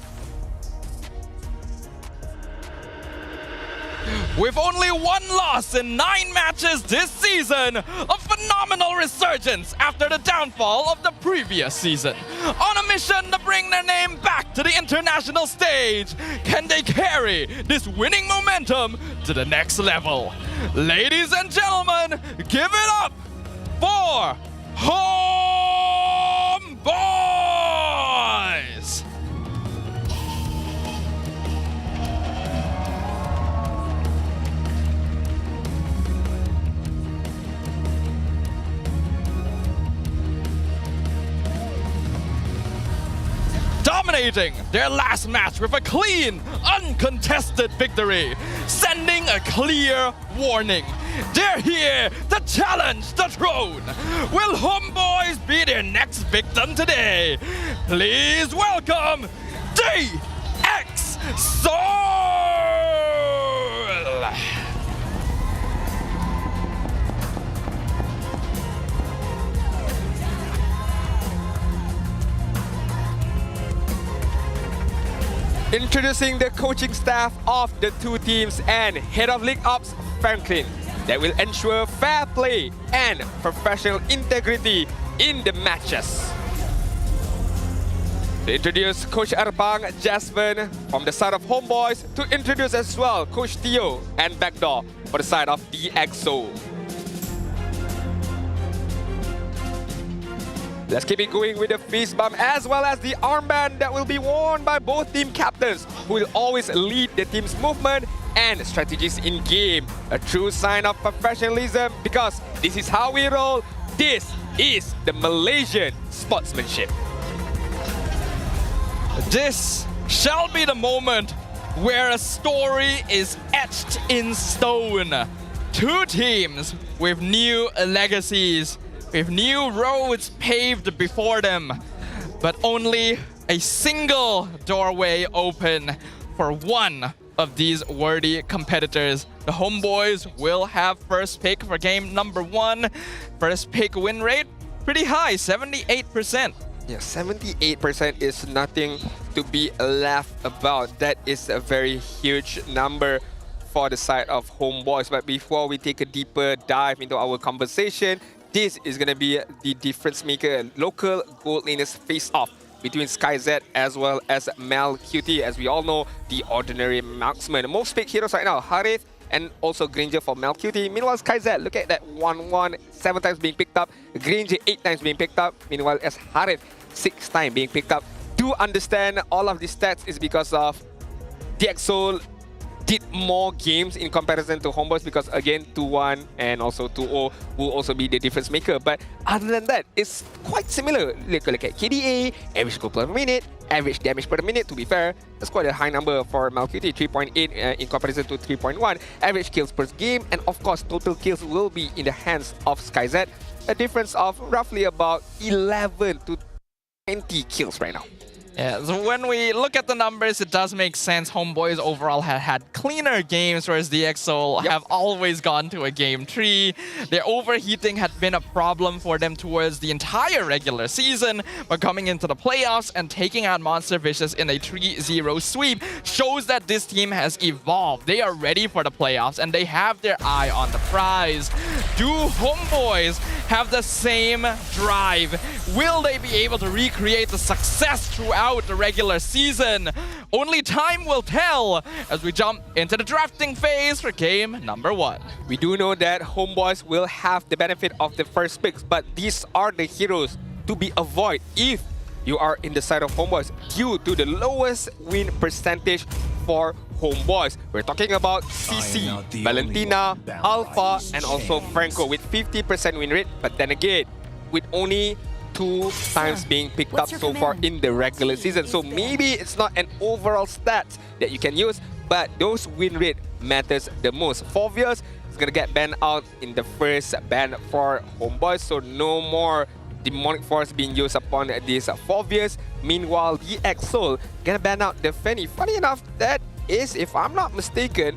[SPEAKER 20] With only one loss in 9 matches this season, a phenomenal resurgence after the downfall of the previous season. On a mission to bring their name back to the international stage, can they carry this winning momentum to the next level? Ladies and gentlemen, give it up for HomeBois! Dominating their last match with a clean, uncontested victory, sending a clear warning. They're here to challenge the throne. Will HomeBois be their next victim today? Please welcome DX Soul!
[SPEAKER 19] Introducing the coaching staff of the two teams and Head of League Ops, Franklin, that will ensure fair play and professional integrity in the matches. To introduce Coach Erpang, Jasmine from the side of HomeBois, to introduce as well Coach Theo and Backdoor for the side of DXO. Let's keep it going with the fist bump as well as the armband that will be worn by both team captains, who will always lead the team's movement and strategies in game. A true sign of professionalism, because this is how we roll. This is the Malaysian sportsmanship.
[SPEAKER 20] This shall be the moment where a story is etched in stone. Two teams with new legacies, with new roads paved before them, but only a single doorway open for one of these worthy competitors. The HomeBois will have first pick for game number 1. First pick win rate, pretty high, 78%.
[SPEAKER 19] Yeah, 78% is nothing to be laughed about. That is a very huge number for the side of HomeBois. But before we take a deeper dive into our conversation, this is going to be the difference maker. Local gold laners face off between SkyZ as well as Mel QT. As we all know, the ordinary marksman. Most picked heroes right now, Harith and also Granger for Mel QT. Meanwhile, SkyZ, look at that 1-1, 7 times being picked up. Granger 8 times being picked up. Meanwhile, as Harith 6 times being picked up. do understand all of these stats is because of DXO did more games in comparison to HomeBois, because again 2-1 and also 2-0 will also be the difference maker. But other than that, it's quite similar. Look at KDA, average goal per minute, average damage per minute. To be fair, that's quite a high number for Malcutie, 3.8 in comparison to 3.1. Average kills per game, and of course total kills will be in the hands of SkyZ. A difference of roughly about 11 to 20 kills right now.
[SPEAKER 20] Yeah, so when we look at the numbers, it does make sense. HomeBois overall have had cleaner games, whereas DXO have always gone to a game 3. Their overheating had been a problem for them towards the entire regular season, but coming into the playoffs and taking out Monster Vicious in a 3-0 sweep shows that this team has evolved. They are ready for the playoffs, and they have their eye on the prize. Do HomeBois have the same drive? Will they be able to recreate the success throughout the regular season? Only time will tell as we jump into the drafting phase for game number 1.
[SPEAKER 19] We do know that HomeBois will have the benefit of the first picks, but these are the heroes to be avoided if you are in the side of HomeBois due to the lowest win percentage for HomeBois. We're talking about CC, Valentina, Alpha, and also Franco with 50% win rate, but then again, with only 2 times being picked up so far in the regular season. So maybe it's not an overall stat that you can use, but those win rate matters the most. Fovius is gonna get banned out in the first ban for HomeBois, so no more Demonic Force being used upon these Fovius. Meanwhile, DXO gonna ban out the Fanny. Funny enough, that is, if I'm not mistaken,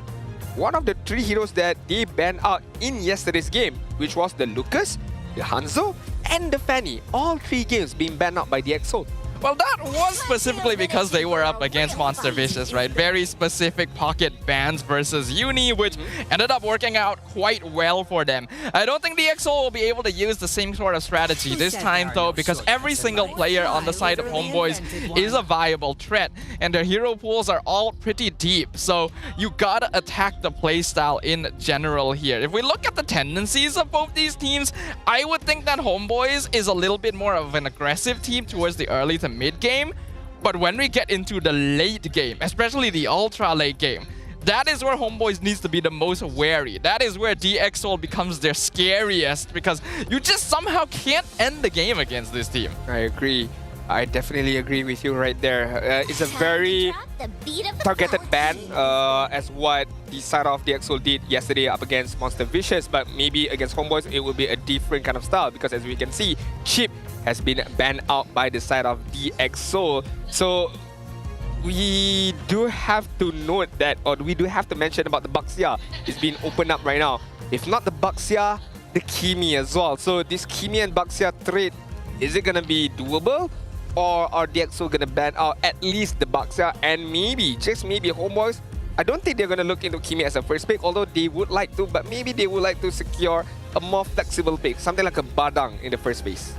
[SPEAKER 19] one of the 3 heroes that they banned out in yesterday's game, which was the Lucas, the Hanzo, and the Fanny. All 3 games being banned out by DXO.
[SPEAKER 20] Well, that was specifically because they were up against Monster Vicious, right? Very specific pocket bans versus Uni, which ended up working out quite well for them. I don't think DXO will be able to use the same sort of strategy this time, though, because every single player on the side of HomeBois is a viable threat, and their hero pools are all pretty deep. So you gotta attack the playstyle in general here. If we look at the tendencies of both these teams, I would think that HomeBois is a little bit more of an aggressive team towards the early to mid game, but when we get into the late game, especially the ultra late game, that is where HomeBois needs to be the most wary. That is where DXO becomes their scariest, because you just somehow can't end the game against this team.
[SPEAKER 19] I agree. I definitely agree with you right there. It's a very targeted ban as what the side of DXO did yesterday up against Monster Vicious, but maybe against HomeBois it will be a different kind of style, because as we can see, Chip has been banned out by the side of DXO. So we do have to note that, or we do have to mention about the Baxia. It's been opened up right now. If not the Baxia, the Kimi as well. So this Kimi and Baxia trade, is it gonna be doable? Or are DXO gonna ban out at least the Baxia and maybe, just maybe, HomeBois? I don't think they're gonna look into Kimi as a first pick, although they would like to, but maybe they would like to secure a more flexible pick, something like a Badang in the first place.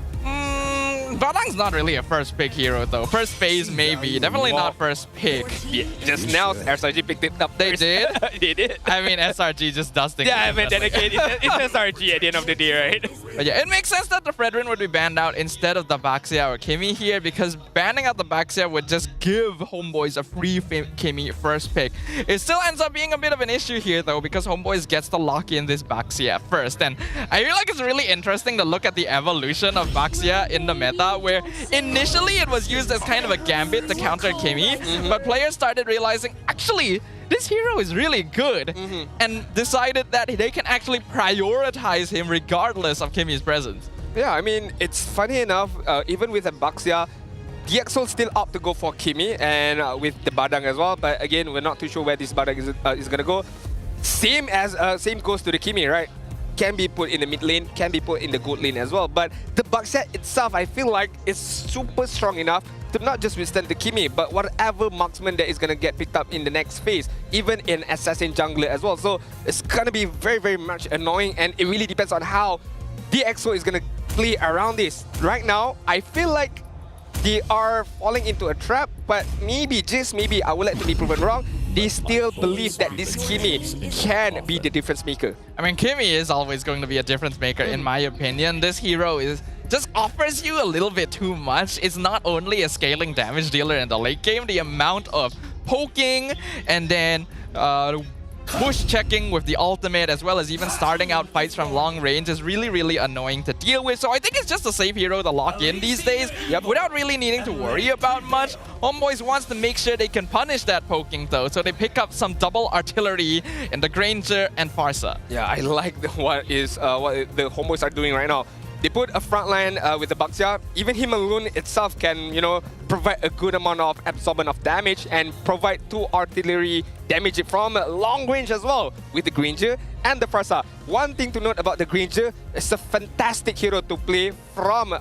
[SPEAKER 20] Badang's not really a first pick hero though. First phase maybe, definitely not first pick.
[SPEAKER 19] Yeah, just now SRG picked it up.
[SPEAKER 20] They did?
[SPEAKER 19] They did.
[SPEAKER 20] I mean, SRG just does things.
[SPEAKER 19] Yeah, but then again, it's SRG at the end of the day, right?
[SPEAKER 20] But yeah, it makes sense that the Fredrin would be banned out instead of the Baxia or Kimi here, because banning out the Baxia would just give HomeBois a free Kimi first pick. It still ends up being a bit of an issue here though, because HomeBois gets to lock in this Baxia first. And I feel like it's really interesting to look at the evolution of Baxia in the meta, where initially it was used as kind of a gambit to counter Kimi, but players started realizing, actually, this hero is really good, and decided that they can actually prioritize him regardless of Kimi's presence.
[SPEAKER 19] Yeah, I mean, it's funny enough, even with a Baxia, DXO still opt to go for Kimi, and with the Badang as well, but again, we're not too sure where this Badang is gonna go. Same goes to the Kimi, right? Can be put in the mid lane, can be put in the gold lane as well. But the Baxia itself, I feel like, is super strong enough to not just withstand the Kimi, but whatever marksman that is going to get picked up in the next phase, even in Assassin Jungler as well. So it's going to be very, very much annoying, and it really depends on how DXO is going to play around this. Right now, I feel like they are falling into a trap, but maybe, just maybe, I would like to be proven wrong. they still believe that this Kimi can be the difference maker.
[SPEAKER 20] I mean, Kimi is always going to be a difference maker, in my opinion. This hero just offers you a little bit too much. It's not only a scaling damage dealer in the late game, the amount of poking and then push checking with the ultimate, as well as even starting out fights from long range, is really, really annoying to deal with. So I think it's just a safe hero to lock in these days without really needing to worry about much. HomeBois wants to make sure they can punish that poking though, so they pick up some double artillery in the Granger and Farsa.
[SPEAKER 19] Yeah, I like what the HomeBois are doing right now. They put a front line with the Baxia. Even him alone itself can, provide a good amount of absorbance of damage and provide 2 artillery damage from long range as well with the Granger and the Farsa. One thing to note about the Granger, it's a fantastic hero to play from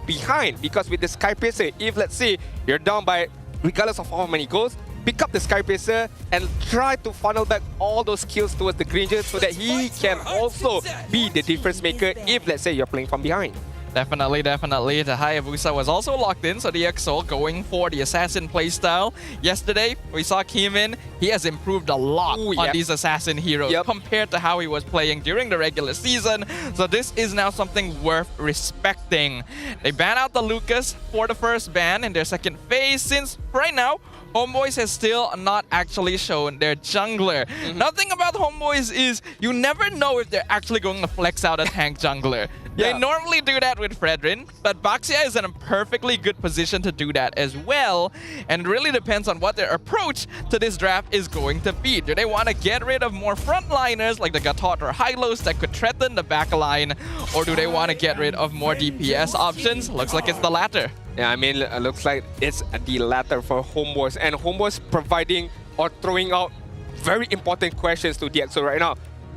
[SPEAKER 19] behind, because with the Sky Piercer, if let's say you're down by regardless of how many goals, pick up the Sky Piercer and try to funnel back all those kills towards the Granger so that he can also be the difference maker if let's say you're playing from behind.
[SPEAKER 20] Definitely, definitely. The Hayabusa was also locked in, so the EXO going for the Assassin playstyle. Yesterday, we saw Kimin. He has improved a lot on these Assassin heroes compared to how he was playing during the regular season. So this is now something worth respecting. They ban out the Lucas for the first ban in their second phase, since right now, HomeBois has still not actually shown their jungler. Nothing about HomeBois is you never know if they're actually going to flex out a tank jungler. They normally do that with Fredrin, but Baxia is in a perfectly good position to do that as well. And it really depends on what their approach to this draft is going to be. Do they want to get rid of more frontliners like the Gatot or Hylos that could threaten the backline? Or do they want to get rid of more DPS options? Looks like it's the latter.
[SPEAKER 19] Yeah, I mean, it looks like it's the latter for HomeBois. And HomeBois providing or throwing out very important questions to DxO right now.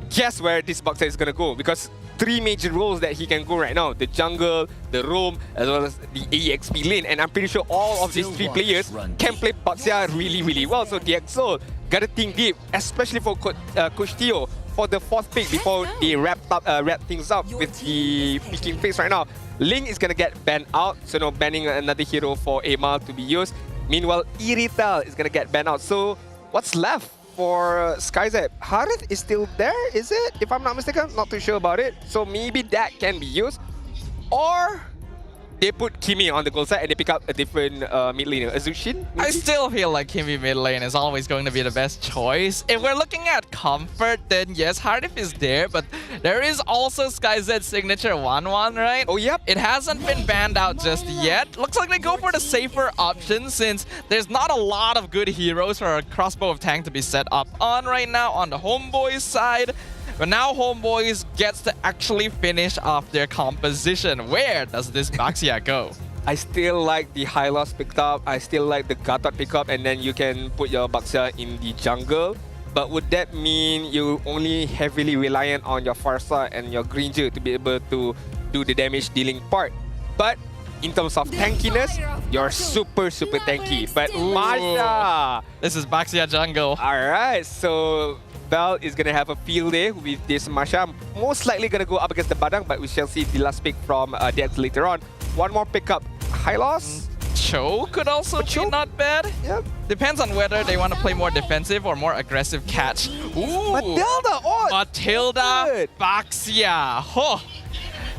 [SPEAKER 19] Guess where this Baxia is going to go? Because 3 major roles that he can go right now: the jungle, the roam, as well as the EXP lane. And I'm pretty sure all of these 3 players can play Baxia really, really well. So DxO got to think deep, especially for Coach Theo for the 4th pick before they wrap things up with the picking phase right now. Ling is going to get banned out, so no banning another hero for Amal to be used. Meanwhile, Irital is going to get banned out. So what's left for SkyZ? Harith is still there, is it? If I'm not mistaken, not too sure about it. So maybe that can be used. Or they put Kimi on the goal side and they pick up a different mid laner, Azushin.
[SPEAKER 20] I still feel like Kimi mid lane is always going to be the best choice. If we're looking at comfort, then yes, Hardif is there, but there is also SkyZ's signature 1-1, right?
[SPEAKER 19] Oh, yep.
[SPEAKER 20] It hasn't been banned out just yet. Looks like they go for the safer option, since there's not a lot of good heroes for a crossbow of tank to be set up on right now on the HomeBois side. But now HomeBois gets to actually finish off their composition. Where does this Baxia go?
[SPEAKER 19] I still like the Hylos picked up. I still like the Gatot pick up, and then you can put your Baxia in the jungle. But would that mean you only heavily reliant on your Farsa and your Granger to be able to do the damage dealing part? But in terms of tankiness, you're super, super tanky. But Masha!
[SPEAKER 20] This is Baxia jungle.
[SPEAKER 19] Alright, so Bell is going to have a field day with this Masha. Most likely going to go up against the Badang, but we shall see the last pick from Dex later on. One more pickup, Hylos.
[SPEAKER 20] Cho could also be not bad.
[SPEAKER 19] Yep.
[SPEAKER 20] Depends on whether they want to play more defensive or more aggressive catch. Ooh!
[SPEAKER 19] Matilda! Oh,
[SPEAKER 20] Matilda
[SPEAKER 19] good.
[SPEAKER 20] Baxia. Oh.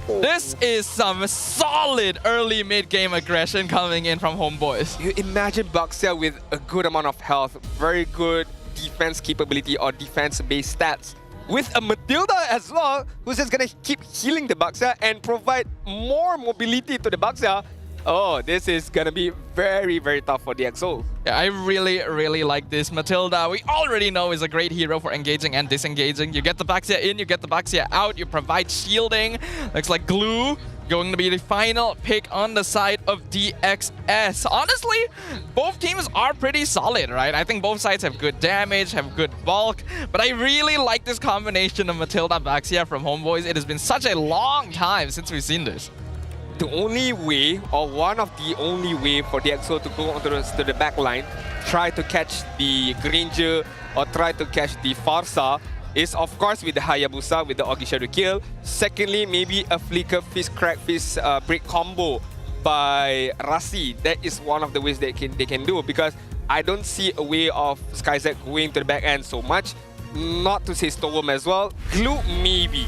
[SPEAKER 20] This is some solid early mid-game aggression coming in from HomeBois.
[SPEAKER 19] You imagine Baxia with a good amount of health, very good defense capability or defense-based stats, with a Matilda as well, who's just gonna keep healing the Baxia and provide more mobility to the Baxia. Oh, this is gonna be very, very tough for DxO.
[SPEAKER 20] Yeah, I really, really like this Matilda. We already know is a great hero for engaging and disengaging. You get the Baxia in, you get the Baxia out, you provide shielding. Looks like Glue going to be the final pick on the side of DXS. Honestly, both teams are pretty solid, right? I think both sides have good damage, have good bulk, but I really like this combination of Matilda Baxia from HomeBois. It has been such a long time since we've seen this.
[SPEAKER 19] The only way, or one of the only way for DxO to go onto the back line, try to catch the Granger or try to catch the Farsa, is of course with the Hayabusa, with the Augie Shadow Kill. Secondly, maybe a Flicker Fist Crack Fist break combo by Rasi. That is one of the ways they can do, because I don't see a way of SkyZ going to the back end so much. Not to say Storm as well. Glue, maybe.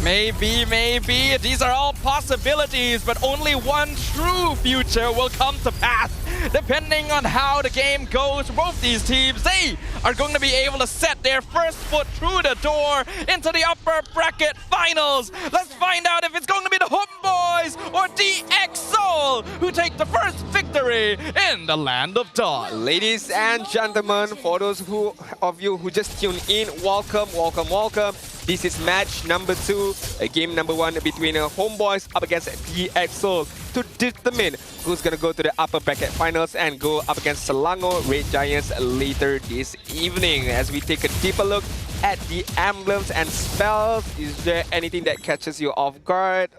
[SPEAKER 20] Maybe. These are all possibilities, but only one true future will come to pass. Depending on how the game goes for both these teams, they are going to be able to set their first foot through the door into the upper bracket finals. Let's find out if it's going to be the HomeBois or DX Seoul who take the first victory in the Land of Dawn.
[SPEAKER 19] Ladies and gentlemen, for those of you who just tuned in, welcome. This is match number 2, game number 1 between HomeBois up against DX Seoul to determine who's going to go to the upper bracket finals and go up against Selangor Red Giants later this evening. As we take a deeper look at the emblems and spells, is there anything that catches you off guard?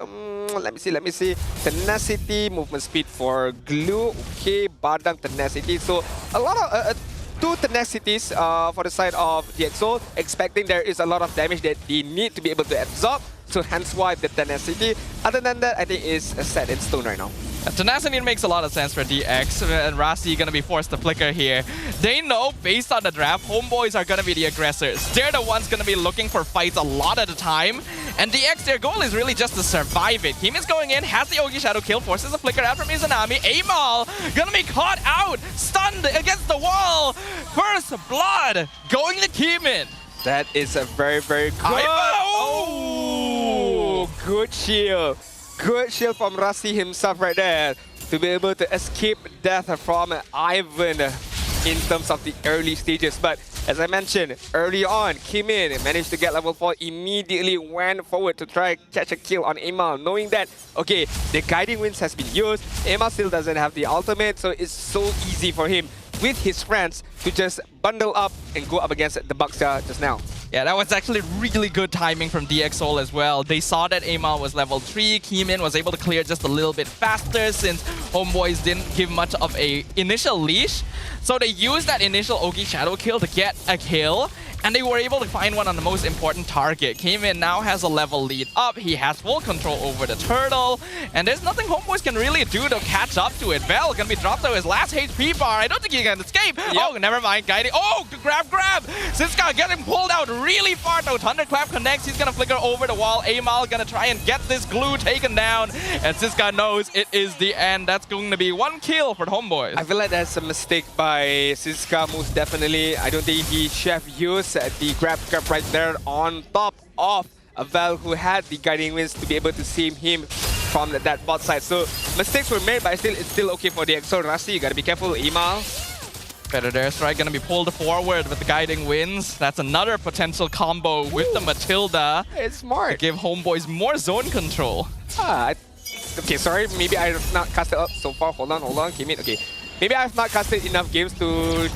[SPEAKER 19] Let me see. Tenacity, movement speed for Glue. Okay, Badang Tenacity. So a lot of 2 tenacities for the side of DX Seoul, expecting there is a lot of damage that they need to be able to absorb. So hence why the tenacity. Other than that, I think is set in stone right now.
[SPEAKER 20] Tenacity makes a lot of sense for DX, and Rasi gonna be forced to flicker here. They know, based on the draft, HomeBois are gonna be the aggressors. They're the ones gonna be looking for fights a lot of the time. And DX, their goal is really just to survive it. Kimin's going in, has the Ogi Shadow kill, forces a flicker out from Izanami. Amal gonna be caught out, stunned against the wall. First blood going to Kimin.
[SPEAKER 19] That is a very, very good. Oh, good shield. Good shield from Rasi himself right there to be able to escape death from Ivan in terms of the early stages. But as I mentioned early on, Kimin managed to get level 4, immediately went forward to try catch a kill on Amal, knowing that, okay, the guiding winds has been used. Amal still doesn't have the ultimate, so it's so easy for him with his friends to just bundle up and go up against the Buxia just now.
[SPEAKER 20] Yeah, that was actually really good timing from DX Seoul as well. They saw that Amal was level 3. Kimin was able to clear just a little bit faster since HomeBois didn't give much of a initial leash. So they used that initial Ogi Shadow kill to get a kill. And they were able to find one on the most important target. Kimin now has a level lead up. He has full control over the turtle. And there's nothing HomeBois can really do to catch up to it. Bell gonna be dropped to his last HP bar. I don't think he can escape. Yep. Oh, never mind. Guiding. Oh, grab. Siska getting pulled out really far though. Thunderclap connects. He's gonna flicker over the wall. Amal gonna try and get this glue taken down. And Siska knows it is the end. That's going to be 1 kill for the HomeBois.
[SPEAKER 19] I feel like that's a mistake by Siska, most definitely. I don't think he should have used the grab right there on top of Val, who had the guiding winds to be able to save him from that bot side. So mistakes were made, but it's still okay for the EXO. Rasi, you gotta be careful. Amal.
[SPEAKER 20] Better there, Strike gonna be pulled forward with the guiding winds. That's another potential combo with the Matilda.
[SPEAKER 19] It's smart.
[SPEAKER 20] To give HomeBois more zone control.
[SPEAKER 19] Okay, sorry. Maybe I have not casted up so far. Hold on. Kimin. Okay. Maybe I have not casted enough games to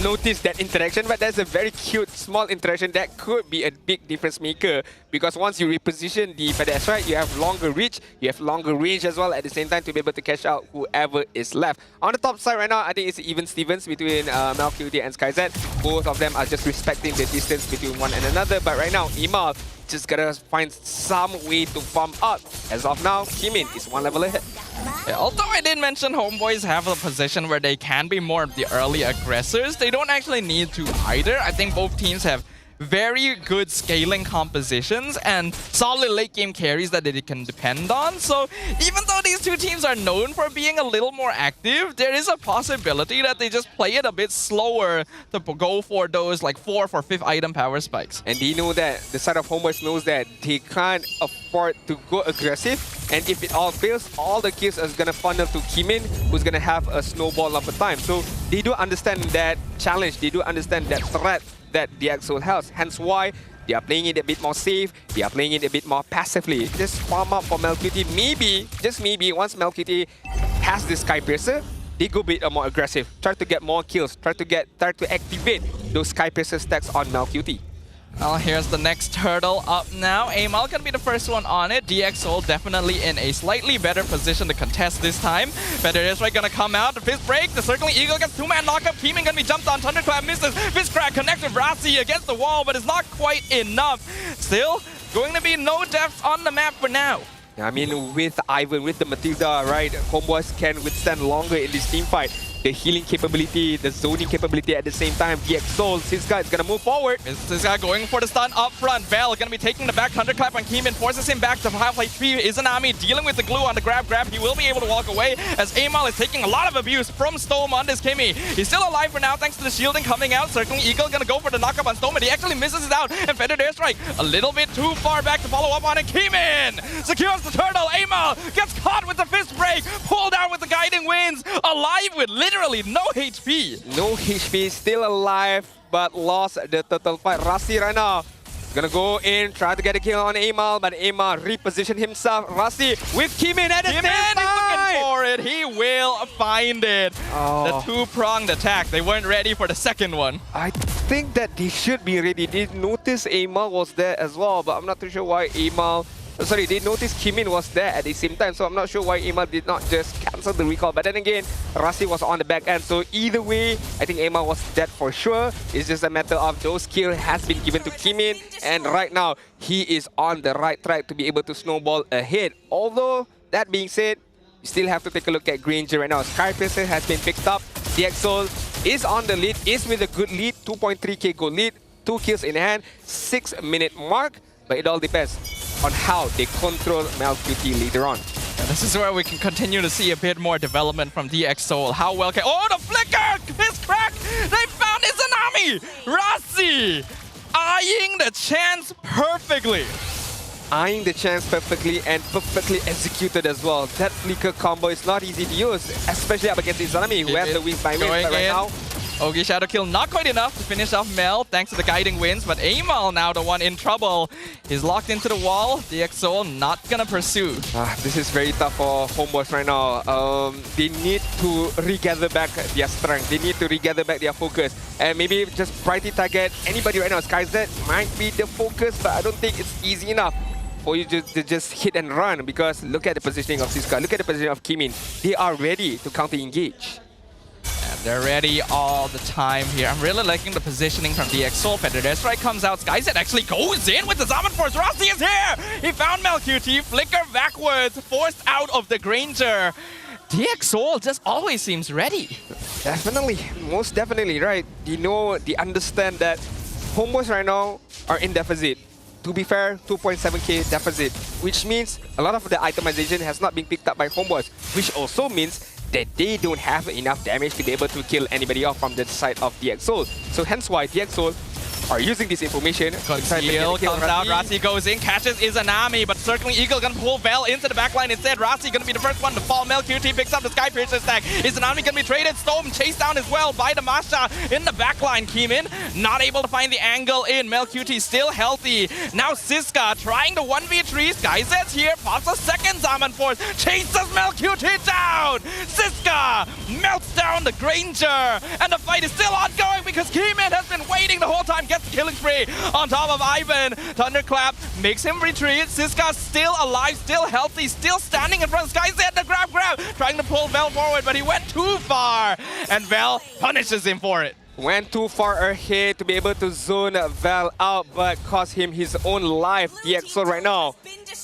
[SPEAKER 19] notice that interaction, but that's a very cute small interaction that could be a big difference maker, because once you reposition the Fedex, right, you have longer reach, you have longer range as well at the same time to be able to catch out whoever is left. On the top side right now, I think it's even Stevens between MLBB and SkyZ. Both of them are just respecting the distance between one and another, but right now, Amal just gotta find some way to farm up. As of now, Kimin is 1 level ahead.
[SPEAKER 20] Yeah, although I did mention HomeBois have a position where they can be more of the early aggressors, they don't actually need to either. I think both teams have very good scaling compositions and solid late game carries that they can depend on. So even though these two teams are known for being a little more active, there is a possibility that they just play it a bit slower to go for those like 4th or 5th item power spikes.
[SPEAKER 19] And they know that, the side of HomeBois knows that they can't afford to go aggressive. And if it all fails, all the kills are gonna funnel to Kimin, who's gonna have a snowball of a time. So they do understand that challenge, they do understand that threat that DX Seoul has. Hence why they are playing it a bit more safe, they are playing it a bit more passively. Just farm up for MLBB. Maybe, just maybe, once MLBB has this Sky Piercer, they go a bit more aggressive. Try to get more kills, try to activate those Sky Piercer stacks on MLBB.
[SPEAKER 20] Well, here's the next turtle up now. Amal can be the first one on it. DX Seoul definitely in a slightly better position to contest this time. Better is right gonna come out. The fist break. The circling eagle gets 2-man knockup. Kimin gonna be jumped on. Thunderclap misses. Fist crack connects with Rasi against the wall, but it's not quite enough. Still, going to be no deaths on the map for now.
[SPEAKER 19] I mean, with Ivan, with the Matilda, right, HomeBois can withstand longer in this team fight. the healing capability, the zoning capability at the same time. DX Soul, Siska is gonna move forward.
[SPEAKER 20] Siska going for the stun up front. Vel gonna be taking the back thunderclap on Keeman, forces him back to half HP. Izanami dealing with the glue on the grab. He will be able to walk away as Amal is taking a lot of abuse from Stoma on this Kimmy. He's still alive for now thanks to the shielding coming out. Circling Eagle gonna go for the knockup on Stoma. He actually misses it out and Feathered Airstrike a little bit too far back to follow up on it. Keeman secures the turtle. Amal gets caught with the fist break, pulled out with the guiding winds, alive with literally no HP.
[SPEAKER 19] No HP, still alive, but lost the turtle fight. Rasi right now gonna go in, try to get a kill on Amal, but Amal reposition himself. Rasi with Kimin at the same time.
[SPEAKER 20] Looking for it. He will find it. The two-pronged attack. They weren't ready for the second one.
[SPEAKER 19] I think that they should be ready. They noticed Amal was there as well, but I'm not too sure why Amal... Sorry, they noticed Kimin was there at the same time, so I'm not sure why Amal did not just cancel the recall. But then again, Rasi was on the back end, so either way, I think Amal was dead for sure. It's just a matter of those kills has been given to Kimin, and right now, he is on the right track to be able to snowball ahead. Although, that being said, you still have to take a look at Granger right now. Skypiercer has been picked up. DX Soul is on the lead, is with a good lead, 2.3k gold lead, 2 kills in hand, 6-minute mark, but it all depends on how they control MLBB later on.
[SPEAKER 20] Yeah, this is where we can continue to see a bit more development from DX Soul. How well can... Oh, the flicker! His crack! They found Izanami! Rasi! Eyeing the chance perfectly.
[SPEAKER 19] Eyeing the chance perfectly and perfectly executed as well. That flicker combo is not easy to use, especially up against Izanami, who has the wings by wings right now.
[SPEAKER 20] Ogi Shadow Kill not quite enough to finish off Mel thanks to the guiding winds, but Amal now the one in trouble. He's locked into the wall. DX Soul not gonna pursue.
[SPEAKER 19] This is very tough for HomeBois right now. They need to regather back their strength. They need to regather back their focus. And maybe just priority target anybody right now. SkyZ might be the focus, but I don't think it's easy enough for you to just hit and run, because look at the positioning of Siska, look at the positioning of Kimin. They are ready to counter-engage.
[SPEAKER 20] And they're ready all the time here. I'm really liking the positioning from DX Soul. Feathered Airstrike comes out. SkyZ actually goes in with the Zaman Force. Rasi is here! He found MelQT. Flicker backwards, forced out of the Granger. DX Soul just always seems ready.
[SPEAKER 19] Definitely, most definitely, right? They know, they understand that HomeBois right now are in deficit. To be fair, 2.7k deficit, which means a lot of the itemization has not been picked up by HomeBois, which also means that they don't have enough damage to be able to kill anybody off from the side of DX Soul. So hence why DX Soul are using this information.
[SPEAKER 20] Conceal comes out, Rasi goes in, catches Izanami, but Circling Eagle gonna pull Vel into the backline instead. Rasi gonna be the first one to fall. MelQT picks up the Skypiercer stack. Izanami gonna be traded. Storm chased down as well by the Masha in the backline. Keeman not able to find the angle in. MelQT still healthy. Now Siska trying to 1v3. SkyZ's here, pops a second Zaman Force, chases MelQT down. Siska melts down the Granger, and the fight is still ongoing because Keeman has been waiting the whole time. Gets the killing spree on top of Ivan. Thunderclap makes him retreat. Siska still alive, still healthy, still standing in front of SkyZ. The grab, trying to pull Vel forward, but he went too far, and Vel punishes him for it.
[SPEAKER 19] Went too far ahead to be able to zone Vel out, but cost him his own life. DX Soul right now,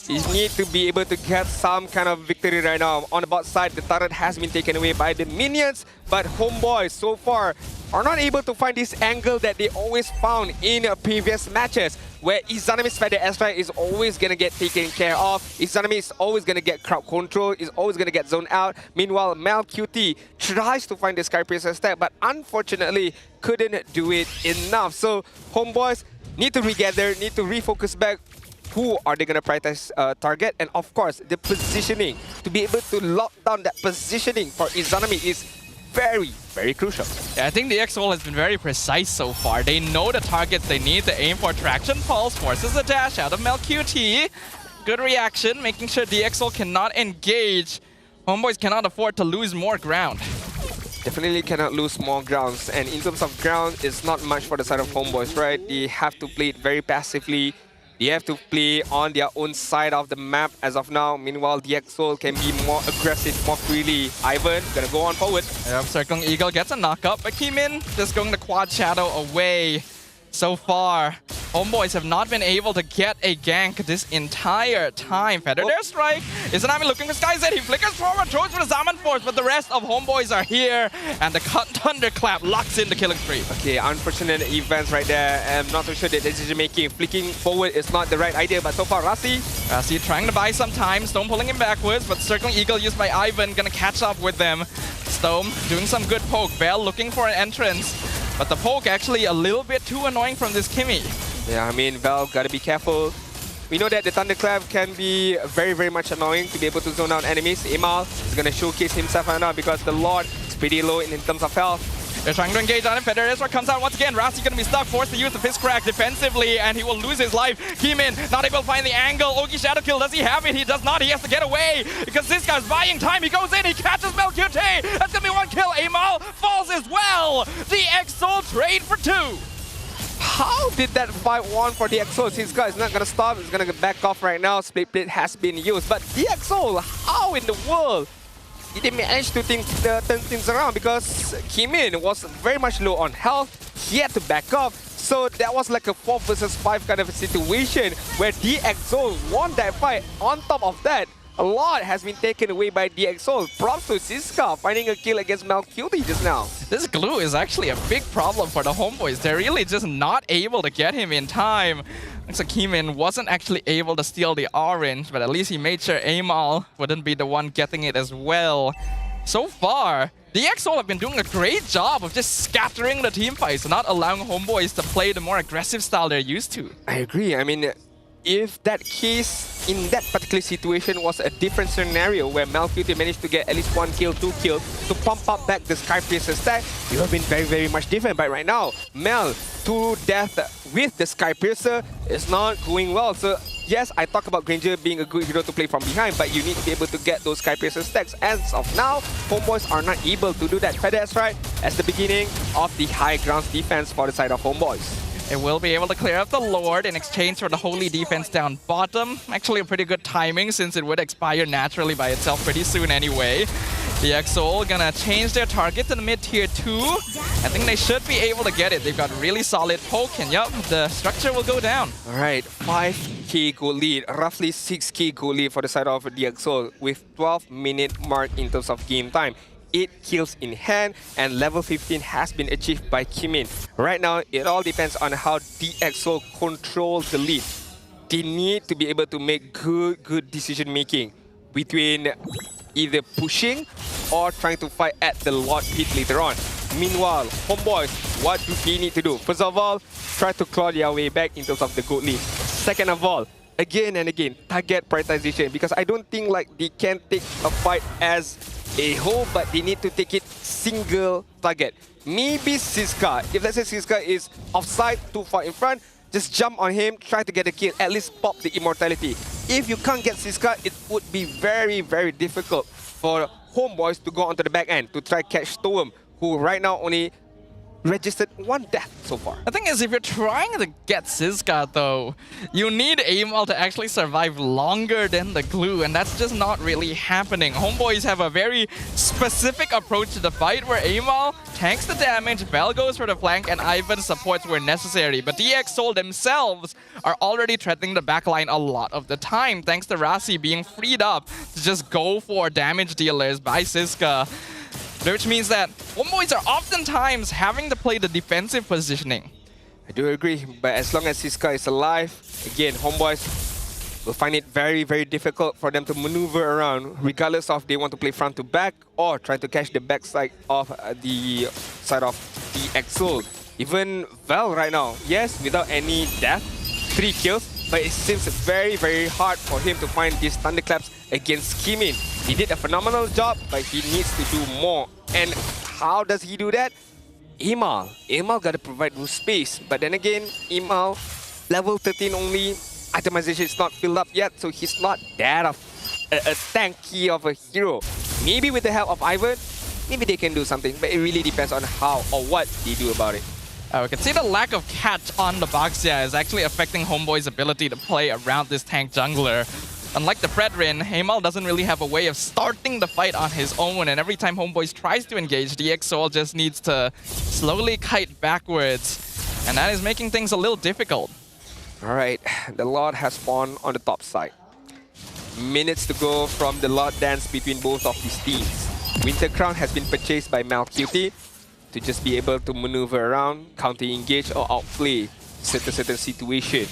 [SPEAKER 19] he need to be able to get some kind of victory right now. On the bot side, the turret has been taken away by the minions, but HomeBois so far are not able to find this angle that they always found in previous matches, where Izanami's Feather Airstrike is always going to get taken care of. Izanami is always going to get crowd control, is always going to get zoned out. Meanwhile, MelQT tries to find the Skypiercer stack, but unfortunately couldn't do it enough. So HomeBois need to regather, need to refocus back. Who are they going to prioritize target? And of course, the positioning. To be able to lock down that positioning for Izanami is very, very crucial.
[SPEAKER 20] Yeah, I think the DX Soul has been very precise so far. They know the targets they need to aim for. Traction Pulse forces a dash out of MelQT. Good reaction, making sure DX Soul cannot engage. HomeBois cannot afford to lose more ground.
[SPEAKER 19] Definitely cannot lose more grounds. And in terms of ground, it's not much for the side of HomeBois, right? They have to play it very passively. They have to play on their own side of the map as of now. Meanwhile, DX Soul can be more aggressive, more freely. Ivan gonna go on forward.
[SPEAKER 20] Yep, Circling Eagle gets a knockup, but Keeman just going the Quad Shadow away. So far, HomeBois have not been able to get a gank this entire time. Feather their strike. Izanami looking for SkyZ. He flickers forward, throws for the Zaman Force, but the rest of HomeBois are here, and the Thunderclap locks in the killing spree.
[SPEAKER 19] Okay, unfortunate events right there. I'm not too sure the decision making. Flicking forward is not the right idea, but so far Rasi
[SPEAKER 20] trying to buy some time. Stone pulling him backwards, but Circling Eagle used by Ivan gonna catch up with them. Stone doing some good poke. Bell looking for an entrance, but the poke actually a little bit too annoying from this Kimmy.
[SPEAKER 19] Yeah, I mean, Valve gotta be careful. We know that the Thunderclap can be very, very much annoying to be able to zone out enemies. Emal is gonna showcase himself right now because the Lord is pretty low in terms of health.
[SPEAKER 20] They're trying to engage on him. Feather Ezra comes out once again. Rasi gonna be stuck, forced to use the Fist Crack defensively, and he will lose his life. Kimin not able to find the angle. Ogi Shadow Kill, does he have it? He does not. He has to get away because this guy's buying time. He goes in, he catches Melqte. That's gonna be one kill. Emal falls as well. The Exo trade for 2.
[SPEAKER 19] How did that fight won for DXO? Siska is not gonna stop. It's gonna back off right now. Split Blade has been used, but DXO, how in the world did they manage to turn things around? Because Kimin was very much low on health. He had to back off. So that was like a 4 versus 5 kind of a situation where DXO won that fight. On top of that, a lot has been taken away by DXO. Props to Siska finding a kill against Melqte just now.
[SPEAKER 20] This glue is actually a big problem for the HomeBois. They're really just not able to get him in time. Looks like Kimin wasn't actually able to steal the orange, but at least he made sure Emal wouldn't be the one getting it as well. So far, the EXO have been doing a great job of just scattering the team fights, not allowing HomeBois to play the more aggressive style they're used to.
[SPEAKER 19] I agree. I mean, if that case in that particular situation was a different scenario where Melqte managed to get at least 1 kill, 2 kills to pump up back the Skypiercer stack, it would have been very, very much different. But right now, Mel to death with the Skypiercer is not going well. So yes, I talk about Granger being a good hero to play from behind, but you need to be able to get those Skypiercer stacks. As of now, HomeBois are not able to do that. But that's right, as the beginning of the high grounds defense for the side of HomeBois.
[SPEAKER 20] It will be able to clear up the Lord in exchange for the Holy Defense down bottom. Actually a pretty good timing since it would expire naturally by itself pretty soon anyway. The EXO gonna change their target to the mid-tier 2. I think they should be able to get it. They've got a really solid poke, and yup, the structure will go down.
[SPEAKER 19] Alright, 5k gold lead, roughly 6k gold lead for the side of the EXO with 12-minute mark in terms of game time. 8 kills in hand, and level 15 has been achieved by Kimin. Right now, it all depends on how DXO controls the lead. They need to be able to make good decision making between either pushing or trying to fight at the Lord pit later on. Meanwhile, HomeBois, what do they need to do? First of all, try to claw their way back in terms of the gold lead. Second of all, again and again, target prioritization, because I don't think like they can take a fight as a whole, but they need to take it single target. Maybe Siska, if let's say Siska is offside, too far in front, just jump on him, try to get a kill, at least pop the immortality. If you can't get Siska, it would be very, very difficult for HomeBois to go onto the back end to try catch Storm, who right now only registered 1 death so far.
[SPEAKER 20] The thing is, if you're trying to get Siska though, you need Emal to actually survive longer than the glue, and that's just not really happening. HomeBois have a very specific approach to the fight where Emal tanks the damage, Bell goes for the flank, and Ivan supports where necessary. But DXO themselves are already threatening the backline a lot of the time, thanks to Rasi being freed up to just go for damage dealers by Siska. Which means that HomeBois are oftentimes having to play the defensive positioning.
[SPEAKER 19] I do agree, but as long as Siska is alive, again, HomeBois will find it very, very difficult for them to maneuver around, regardless of they want to play front to back or try to catch the backside of the side of the EXO. Even Val right now, yes, without any death, 3 kills, but it seems very, very hard for him to find these thunderclaps against Kimin. He did a phenomenal job, but he needs to do more. And how does he do that? Emal got to provide roof space. But then again, Emal, level 13 only, itemization is not filled up yet, so he's not that of a tanky of a hero. Maybe with the help of Ivan, maybe they can do something, but it really depends on how or what they do about it.
[SPEAKER 20] We can see the lack of catch on the Baxia is actually affecting HomeBois' ability to play around this tank jungler. Unlike the Predrin, Emal doesn't really have a way of starting the fight on his own, and every time HomeBois tries to engage, DXO just needs to slowly kite backwards, and that is making things a little difficult.
[SPEAKER 19] Alright, the Lord has spawned on the top side. Minutes to go from the Lord dance between both of these teams. Winter Crown has been purchased by Malcutie to just be able to maneuver around, counter-engage or outplay certain situation.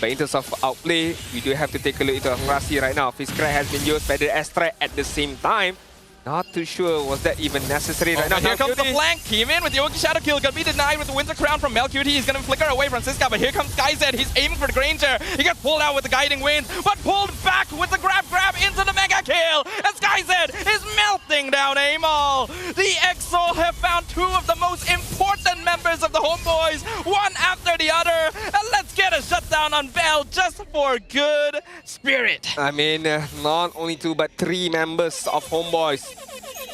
[SPEAKER 19] But in terms of outplay, we do have to take a look into Rasi right now. Fiskrai has been used by the Astra at the same time. Not too sure was that even necessary right now.
[SPEAKER 20] Here comes the flank. Came in with the Yogi Shadow kill. Gonna be denied with the Winter Crown from Melcutie. He's gonna flicker away from Siska, but here comes Skyzed. He's aiming for the Granger. He gets pulled out with the Guiding Wind, but pulled back with the grab into the mega kill. And Skyzed is melting down Amal. The EXO have found two of the most important members of the HomeBois, one after the other. And let's get a shutdown on Bell just for good spirit.
[SPEAKER 19] I mean, not only two, but three members of HomeBois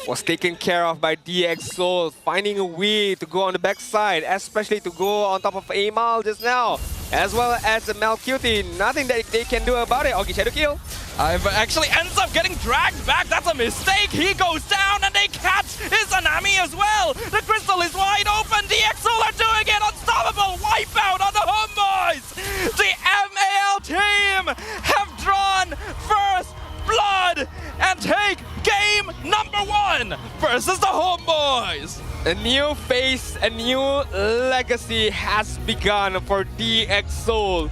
[SPEAKER 19] was taken care of by DXO, finding a way to go on the backside, especially to go on top of Amal just now, as well as the Melcutie. Nothing that they can do about it. Ogi Shadow kill.
[SPEAKER 20] Actually ends up getting dragged back. That's a mistake. He goes down and they catch his Anami as well. The crystal is wide open. DXO are doing it. Unstoppable wipeout on the HomeBois. The MAL team have drawn first blood and take game number 1 versus the HomeBois.
[SPEAKER 19] A new face, a new legacy has begun for DXO.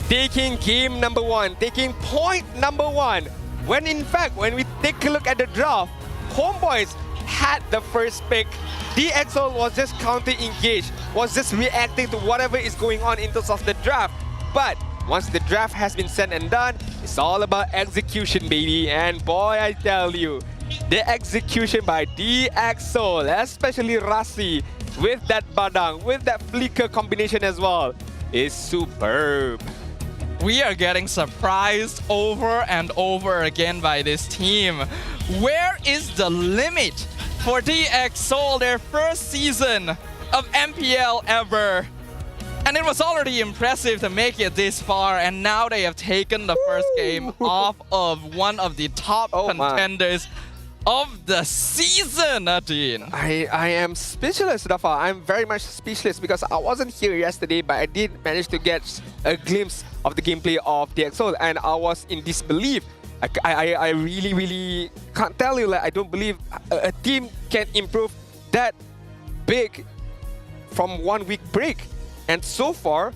[SPEAKER 19] Taking game number 1, taking point number 1. When in fact, when we take a look at the draft, HomeBois had the first pick. DXO was just counter-engaged, was just reacting to whatever is going on in terms of the draft. But once the draft has been said and done, it's all about execution, baby. And boy, I tell you, the execution by DXO, especially Rasi, with that Badang, with that flicker combination as well, is superb.
[SPEAKER 20] We are getting surprised over and over again by this team. Where is the limit for DXO, their first season of MPL ever? And it was already impressive to make it this far, and now they have taken the first game off of one of the top contenders of the season, Nadine.
[SPEAKER 19] I am speechless, Rafa. I'm very much speechless because I wasn't here yesterday, but I did manage to get a glimpse of the gameplay of DXO, and I was in disbelief. I really can't tell you, like, I don't believe a team can improve that big from 1 week break. And so far,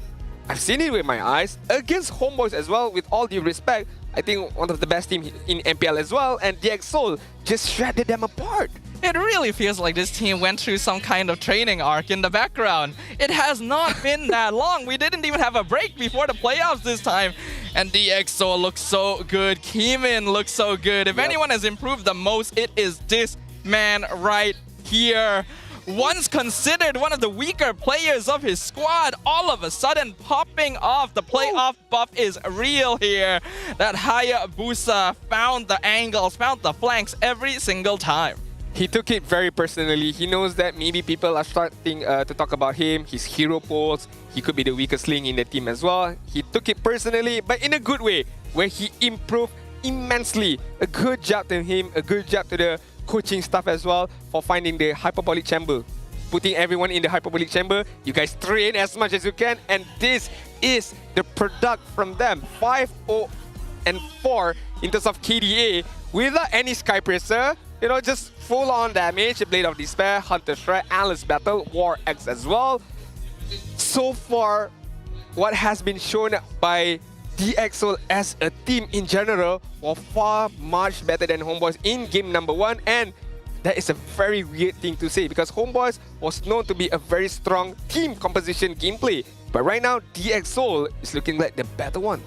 [SPEAKER 19] I've seen it with my eyes against HomeBois as well, with all due respect. I think one of the best teams in MPL as well, and DXO just shredded them apart.
[SPEAKER 20] It really feels like this team went through some kind of training arc in the background. It has not been that long. We didn't even have a break before the playoffs this time. And DXO looks so good. Keeman looks so good. If anyone has improved the most, it is this man right here. Once considered one of the weaker players of his squad, all of a sudden popping off. The playoff buff is real here. That Hayabusa found the angles, found the flanks every single time.
[SPEAKER 19] He took it very personally. He knows that maybe people are starting to talk about him, his hero pulls. He could be the weakest link in the team as well. He took it personally, but in a good way, where he improved immensely. A good job to him, a good job to the coaching staff as well for finding the hyperbolic chamber. Putting everyone in the hyperbolic chamber. You guys train as much as you can, and this is the product from them. 5-0-4 in terms of KDA without any Sky Presser. You know, just full-on damage, Blade of Despair, Hunter Shred, Endless Battle, War X as well. So far, what has been shown by DXO as a team in general was far much better than HomeBois in game number 1, and that is a very weird thing to say because HomeBois was known to be a very strong team composition gameplay, but right now DXO is looking like the better one.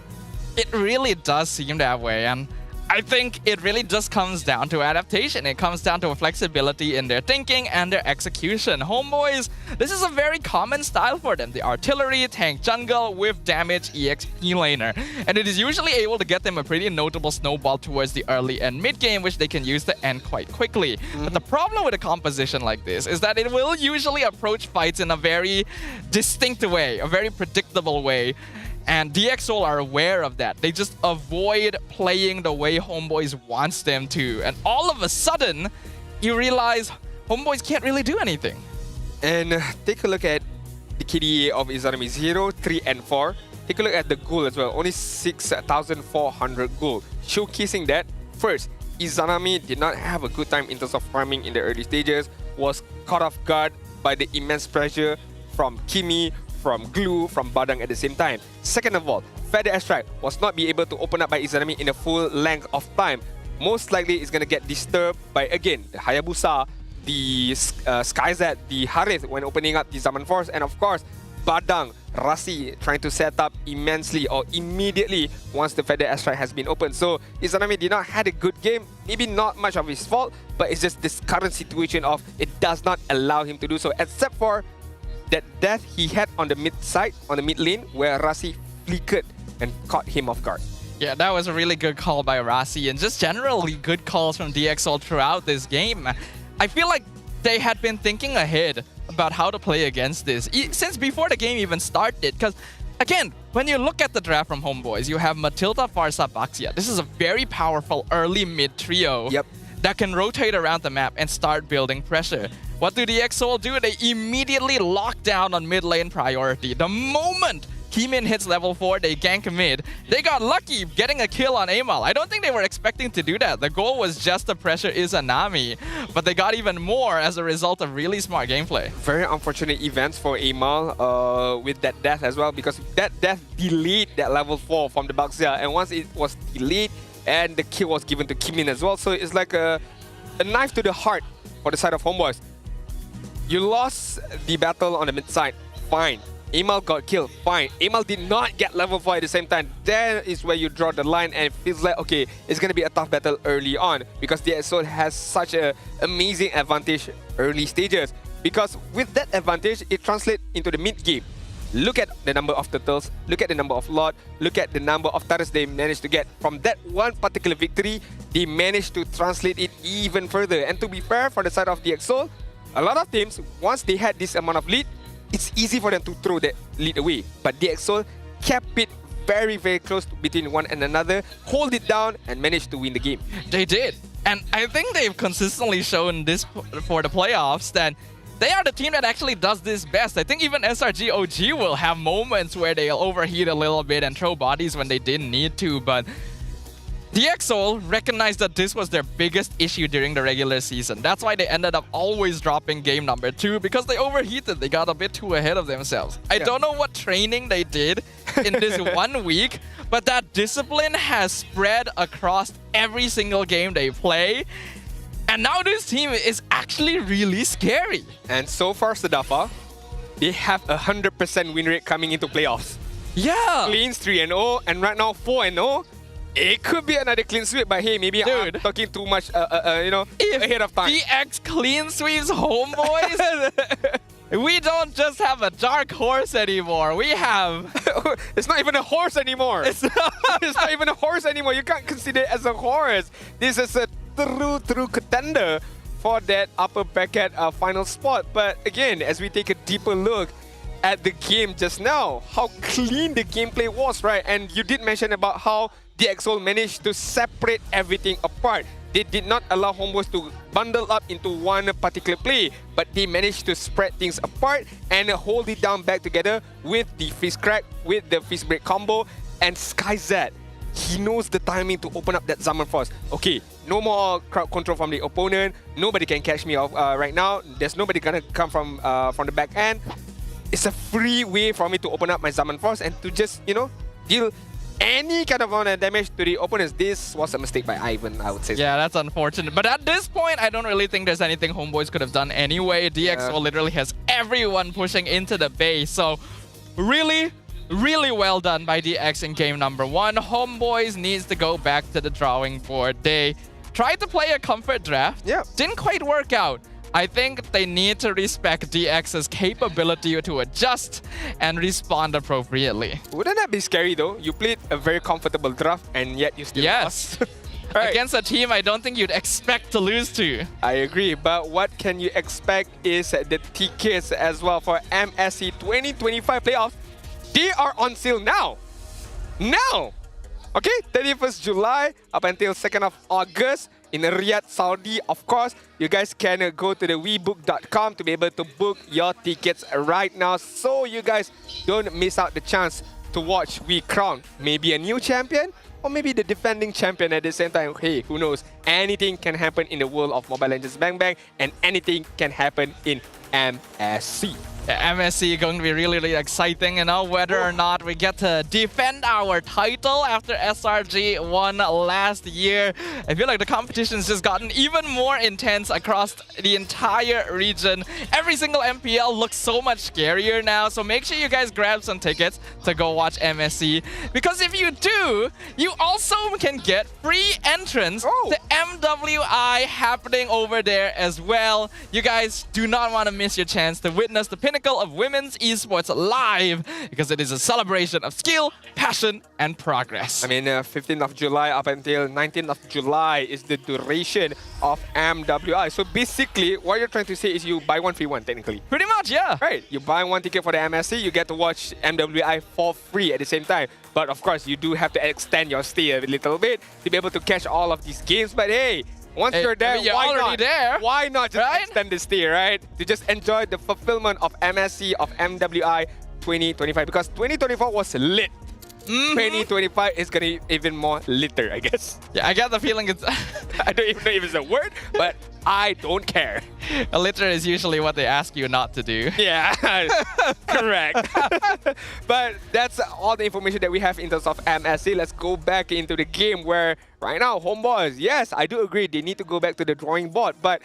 [SPEAKER 20] It really does seem that way, and I think it really just comes down to adaptation. It comes down to flexibility in their thinking and their execution. HomeBois, this is a very common style for them. The artillery, tank jungle with damage EXP laner. And it is usually able to get them a pretty notable snowball towards the early and mid game, which they can use to end quite quickly. But the problem with a composition like this is that it will usually approach fights in a very distinct way, a very predictable way. And DXO are aware of that. They just avoid playing the way HomeBois wants them to. And all of a sudden, you realize HomeBois can't really do anything.
[SPEAKER 19] And take a look at the KDA of Izanami 0, 3, and 4. take a look at the goal as well. Only 6,400 gold. Showcasing that, first, Izanami did not have a good time in terms of farming in the early stages, was caught off guard by the immense pressure from Kimi, from Glue, from Badang at the same time. Second of all, Feather Airstrike was not be able to open up by Izanami in a full length of time. Most likely it's going to get disturbed by, again, the Hayabusa, the Skyzet, the Harith when opening up the Zaman Force, and of course, Badang, Rasi trying to set up immensely or immediately once the Feather Airstrike has been opened. So Izanami did not had a good game, maybe not much of his fault, but it's just this current situation of it does not allow him to do so, except for that death he had on the mid side, on the mid lane, where Rasi flickered and caught him off guard.
[SPEAKER 20] Yeah, that was a really good call by Rasi, and just generally good calls from DXL throughout this game. I feel like they had been thinking ahead about how to play against this since before the game even started. Because, again, when you look at the draft from HomeBois, you have Matilda, Farsa, Baxia. This is a very powerful early mid trio that can rotate around the map and start building pressure. What do the EXO do? They immediately lock down on mid lane priority. The moment Kimin hits level 4, they gank mid. They got lucky getting a kill on Amal. I don't think they were expecting to do that. The goal was just to pressure Izanami, but they got even more as a result of really smart gameplay.
[SPEAKER 19] Very unfortunate events for Amal with that death as well, because that death delayed that level 4 from the Baxia, and once it was delayed and the kill was given to Kimin as well, so it's like a knife to the heart for the side of HomeBois. You lost the battle on the mid side, fine. Amal got killed, fine. Amal did not get level 4 at the same time. There is where you draw the line and it feels like, okay, it's going to be a tough battle early on because the EXO has such an amazing advantage early stages. Because with that advantage, it translates into the mid game. Look at the number of turtles, look at the number of lot, look at the number of turrets they managed to get. From that one particular victory, they managed to translate it even further. And to be fair, for the side of the EXO, a lot of teams, once they had this amount of lead, it's easy for them to throw that lead away. But DXL kept it very, very close between one and another, hold it down, and managed to win the game.
[SPEAKER 20] They did. And I think they've consistently shown this for the playoffs that they are the team that actually does this best. I think even SRG OG will have moments where they'll overheat a little bit and throw bodies when they didn't need to, but DXL recognized that this was their biggest issue during the regular season. That's why they ended up always dropping game number 2, because they overheated. They got a bit too ahead of themselves. I don't know what training they did in this 1 week, but that discipline has spread across every single game they play. And now this team is actually really scary.
[SPEAKER 19] And so far, Sadafa, they have a 100% win rate coming into playoffs.
[SPEAKER 20] Yeah!
[SPEAKER 19] Cleans 3-0, and right now 4-0. It could be another clean sweep, but hey, maybe I'm talking too much, you know, ahead of time.
[SPEAKER 20] DX clean sweeps HomeBois? We don't just have a dark horse anymore. We have...
[SPEAKER 19] It's not even a horse anymore. It's not even a horse anymore. You can't consider it as a horse. This is a true contender for that upper bracket final spot. But again, as we take a deeper look at the game just now, how clean the gameplay was, right? And you did mention about how DXL managed to separate everything apart. They did not allow HomeBois to bundle up into one particular play, but they managed to spread things apart and hold it down back together with the Fist Crack, with the Fist Break combo, and Skyzet. He knows the timing to open up that Zaman Force. Okay, no more crowd control from the opponent. Nobody can catch me off right now. There's nobody gonna come from the back end. It's a free way for me to open up my Zaman Force and to just, you know, deal any kind of damage to the opponents. This was a mistake by Ivan, I would say.
[SPEAKER 20] Yeah, that's unfortunate. But at this point, I don't really think there's anything HomeBois could have done anyway. DXO literally has everyone pushing into the base. So really well done by DX in game number 1. HomeBois needs to go back to the drawing board. They tried to play a comfort draft. Didn't quite work out. I think they need to respect DX's capability to adjust and respond appropriately.
[SPEAKER 19] Wouldn't that be scary though? You played a very comfortable draft and yet you still lost.
[SPEAKER 20] Right. Against a team I don't think you'd expect to lose to.
[SPEAKER 19] I agree, but what can you expect is the tickets as well for MSC 2025 playoffs. They are on sale now. Now! Okay, 31st July up until 2nd of August. In Riyadh, Saudi, of course, you guys can go to the webook.com to be able to book your tickets right now, so you guys don't miss out the chance to watch we crown maybe a new champion or maybe the defending champion at the same time. Hey, who knows? Anything can happen in the world of Mobile Legends Bang Bang, and anything can happen in MSC.
[SPEAKER 20] Yeah, MSC going to be really, really exciting, you know, whether or not we get to defend our title after SRG won last year. I feel like the competition's just gotten even more intense across the entire region. Every single MPL looks so much scarier now, so make sure you guys grab some tickets to go watch MSC. Because if you do, you also can get free entrance to MWI happening over there as well. You guys do not want to miss your chance to witness the pinnacle of women's esports live, because it is a celebration of skill, passion, and progress.
[SPEAKER 19] I mean, 15th of July up until 19th of July is the duration of MWI. So basically, what you're trying to say is you buy one, free one, technically.
[SPEAKER 20] Pretty much, yeah.
[SPEAKER 19] Right. You buy one ticket for the MSC, you get to watch MWI for free at the same time. But of course, you do have to extend your stay a little bit to be able to catch all of these games. But hey, once you're there,
[SPEAKER 20] you're
[SPEAKER 19] why
[SPEAKER 20] already
[SPEAKER 19] not?
[SPEAKER 20] there.
[SPEAKER 19] Why not just extend the stay, right? To just enjoy the fulfillment of MSC, of MWI 2025. Because 2024 was lit. 2025 is going to be even more litter, I guess.
[SPEAKER 20] Yeah, I get the feeling it's...
[SPEAKER 19] I don't even know if it's a word, but I don't care.
[SPEAKER 20] A litter is usually what they ask you not to do.
[SPEAKER 19] Yeah, correct. But that's all the information that we have in terms of MSC. Let's go back into the game where right now, HomeBois, yes, I do agree, they need to go back to the drawing board. But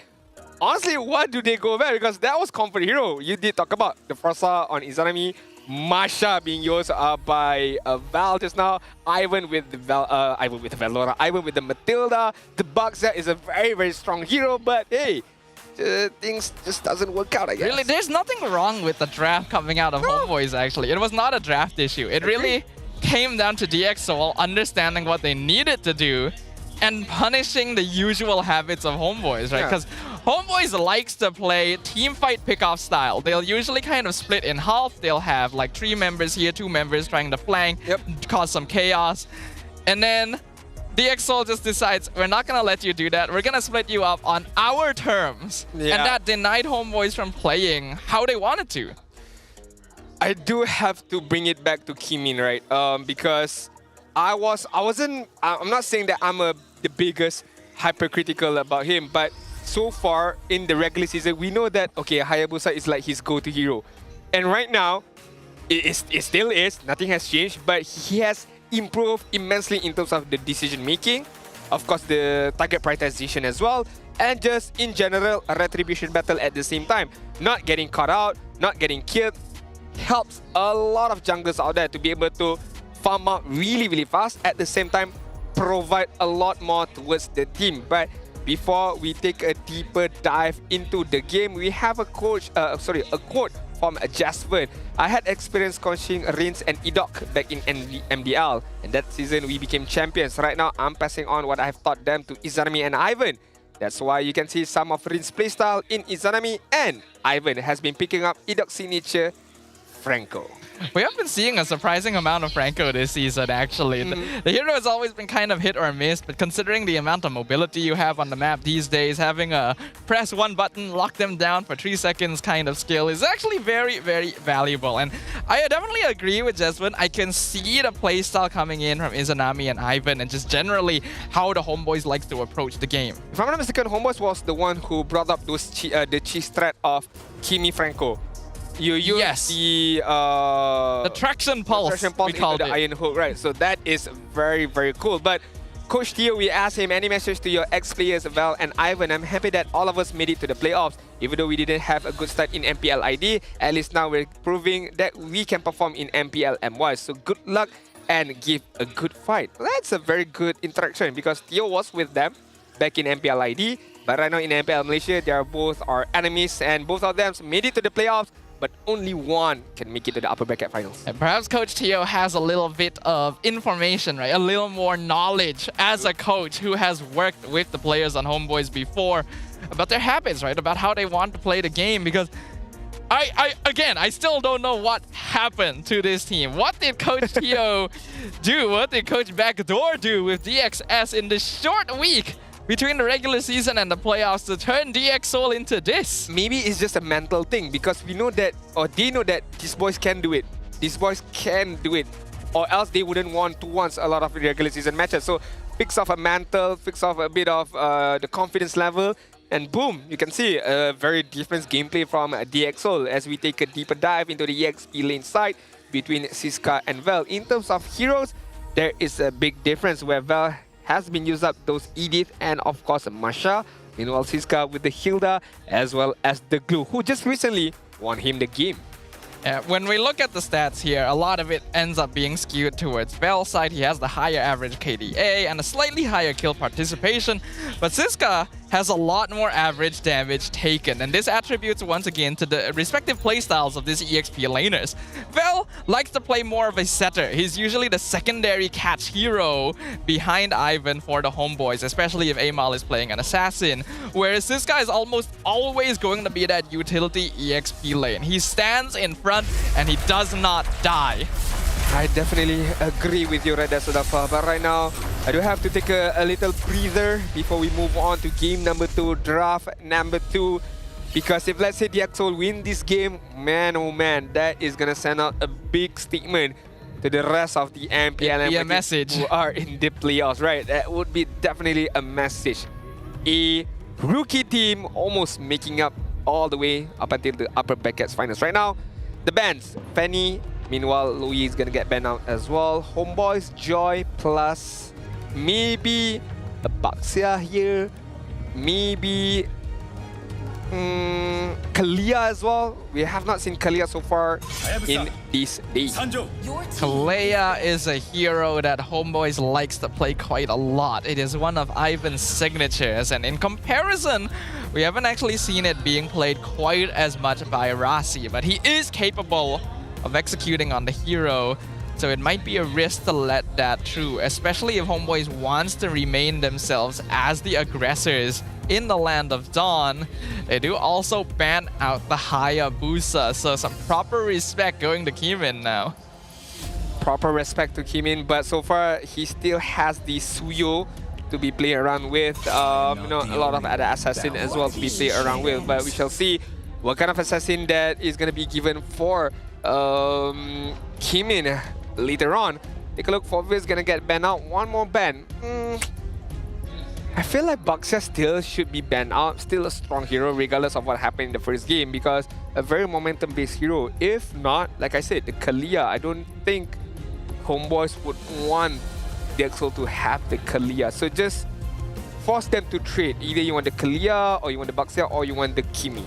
[SPEAKER 19] honestly, what do they go back? Because that was Comfort Hero. You did talk about the Frosa on Izanami, Masha being used by Val just now, Ivan with the Valora, Ivan with the Matilda. The Buxa is a very, very strong hero, but hey, things just doesn't work out, I guess.
[SPEAKER 20] Really, there's nothing wrong with the draft coming out of HomeBois, actually. It was not a draft issue. It really came down to DxSoul understanding what they needed to do and punishing the usual habits of HomeBois, right? Because HomeBois likes to play team fight pickoff style. They'll usually kind of split in half. They'll have like 3 members here, 2 members trying to flank, cause some chaos. And then DxSoul just decides, we're not gonna let you do that. We're gonna split you up on our terms. And that denied HomeBois from playing how they wanted to.
[SPEAKER 19] I do have to bring it back to Kimin, right? Because I'm not saying that I'm the biggest hypercritical about him, but so far in the regular season, we know that, okay, Hayabusa is like his go-to hero. And right now, it still is, nothing has changed, but he has improved immensely in terms of the decision making, of course the target prioritization as well, and just in general a retribution battle at the same time. Not getting caught out, not getting killed, helps a lot of junglers out there to be able to farm out really, really fast, at the same time provide a lot more towards the team. But before we take a deeper dive into the game, we have a quote from Jasper. I had experience coaching Rins and Edok back in MDL, and that season we became champions. Right now, I'm passing on what I have taught them to Izanami and Ivan. That's why you can see some of Rins' playstyle in Izanami, and Ivan has been picking up Edok's signature, Franco.
[SPEAKER 20] We have been seeing a surprising amount of Franco this season, actually. The hero has always been kind of hit or miss, but considering the amount of mobility you have on the map these days, having a press one button, lock them down for 3 seconds kind of skill is actually very, very valuable. And I definitely agree with Jeswin. I can see the playstyle coming in from Izanami and Ivan, and just generally how the HomeBois likes to approach the game.
[SPEAKER 19] If I'm not mistaken, HomeBois was the one who brought up those the cheese threat of Kimi Franco. You use the
[SPEAKER 20] traction pulse,
[SPEAKER 19] we called the Iron Hook, right? So that is very, very cool. But Coach Theo, we asked him, any message to your ex-players, Val and Ivan? I'm happy that all of us made it to the playoffs. Even though we didn't have a good start in MPL ID, at least now we're proving that we can perform in MPL MY. So good luck and give a good fight. That's a very good interaction, because Theo was with them back in MPL ID. But right now in MPL Malaysia, they are both our enemies, and both of them made it to the playoffs, but only one can make it to the upper bracket finals.
[SPEAKER 20] And perhaps Coach Theo has a little bit of information, right? A little more knowledge as a coach who has worked with the players on HomeBois before about their habits, right? About how they want to play the game, because I still don't know what happened to this team. What did Coach Theo do? What did Coach Backdoor do with DXS in this short week between the regular season and the playoffs to turn DxSoul into this?
[SPEAKER 19] Maybe it's just a mental thing, because we know that, or they know that these boys can do it. These boys can do it. or else they wouldn't want to want a lot of regular season matches. So fix off a mantle, fix off a bit of the confidence level, and boom, you can see a very different gameplay from DXL as we take a deeper dive into the EXP lane side between Siska and Vel. In terms of heroes, there is a big difference where Vel has been used up those Edith and of course Masha. Meanwhile, Siska with the Hilda as well as the Glue, who just recently won him the game.
[SPEAKER 20] When we look at the stats here, a lot of it ends up being skewed towards Vel's side. He has the higher average KDA and a slightly higher kill participation, but Siska has a lot more average damage taken, and this attributes once again to the respective playstyles of these EXP laners. Vel likes to play more of a setter. He's usually the secondary catch hero behind Ivan for the HomeBois, especially if Amal is playing an assassin, whereas Siska is almost always going to be that utility EXP lane. He stands in front and he does not die.
[SPEAKER 19] I definitely agree with you, Reda Sudafa, but right now I do have to take a little breather before we move on to game number 2, draft number 2, because if let's say DXL win this game, man oh man, that is gonna send out a big statement to the rest of the MPL
[SPEAKER 20] message
[SPEAKER 19] who are in the playoffs, right? That would be definitely a message. A rookie team almost making up all the way up until the upper brackets finals. Right now, the bans, Fanny. Meanwhile, Louis is gonna get banned out as well. HomeBois, Joy, plus maybe a Baxia here. Maybe Kalia as well. We have not seen Kalia so far in this day.
[SPEAKER 20] Kalia is a hero that HomeBois likes to play quite a lot. It is one of Ivan's signatures, and in comparison, we haven't actually seen it being played quite as much by Rasi, but he is capable of executing on the hero, so it might be a risk to let that through, especially if HomeBois wants to remain themselves as the aggressors in the Land of Dawn. They do also ban out the Hayabusa, so some proper respect going to Kimin now.
[SPEAKER 19] Proper respect to Kimin, but so far he still has the Suyo to be played around with, you know, a lot of other assassin as well to be played around with, but we shall see what kind of assassin that is going to be given for Kimin later on. Take a look, Forvis gonna get banned out. One more ban. I feel like Baxia still should be banned out. Still a strong hero regardless of what happened in the first game, because a very momentum based hero. If not, like I said, the Kalia, I don't think HomeBois would want DXL to have the Kalia. So just force them to trade. Either you want the Kalia, or you want the Baxia, or you want the Kimi.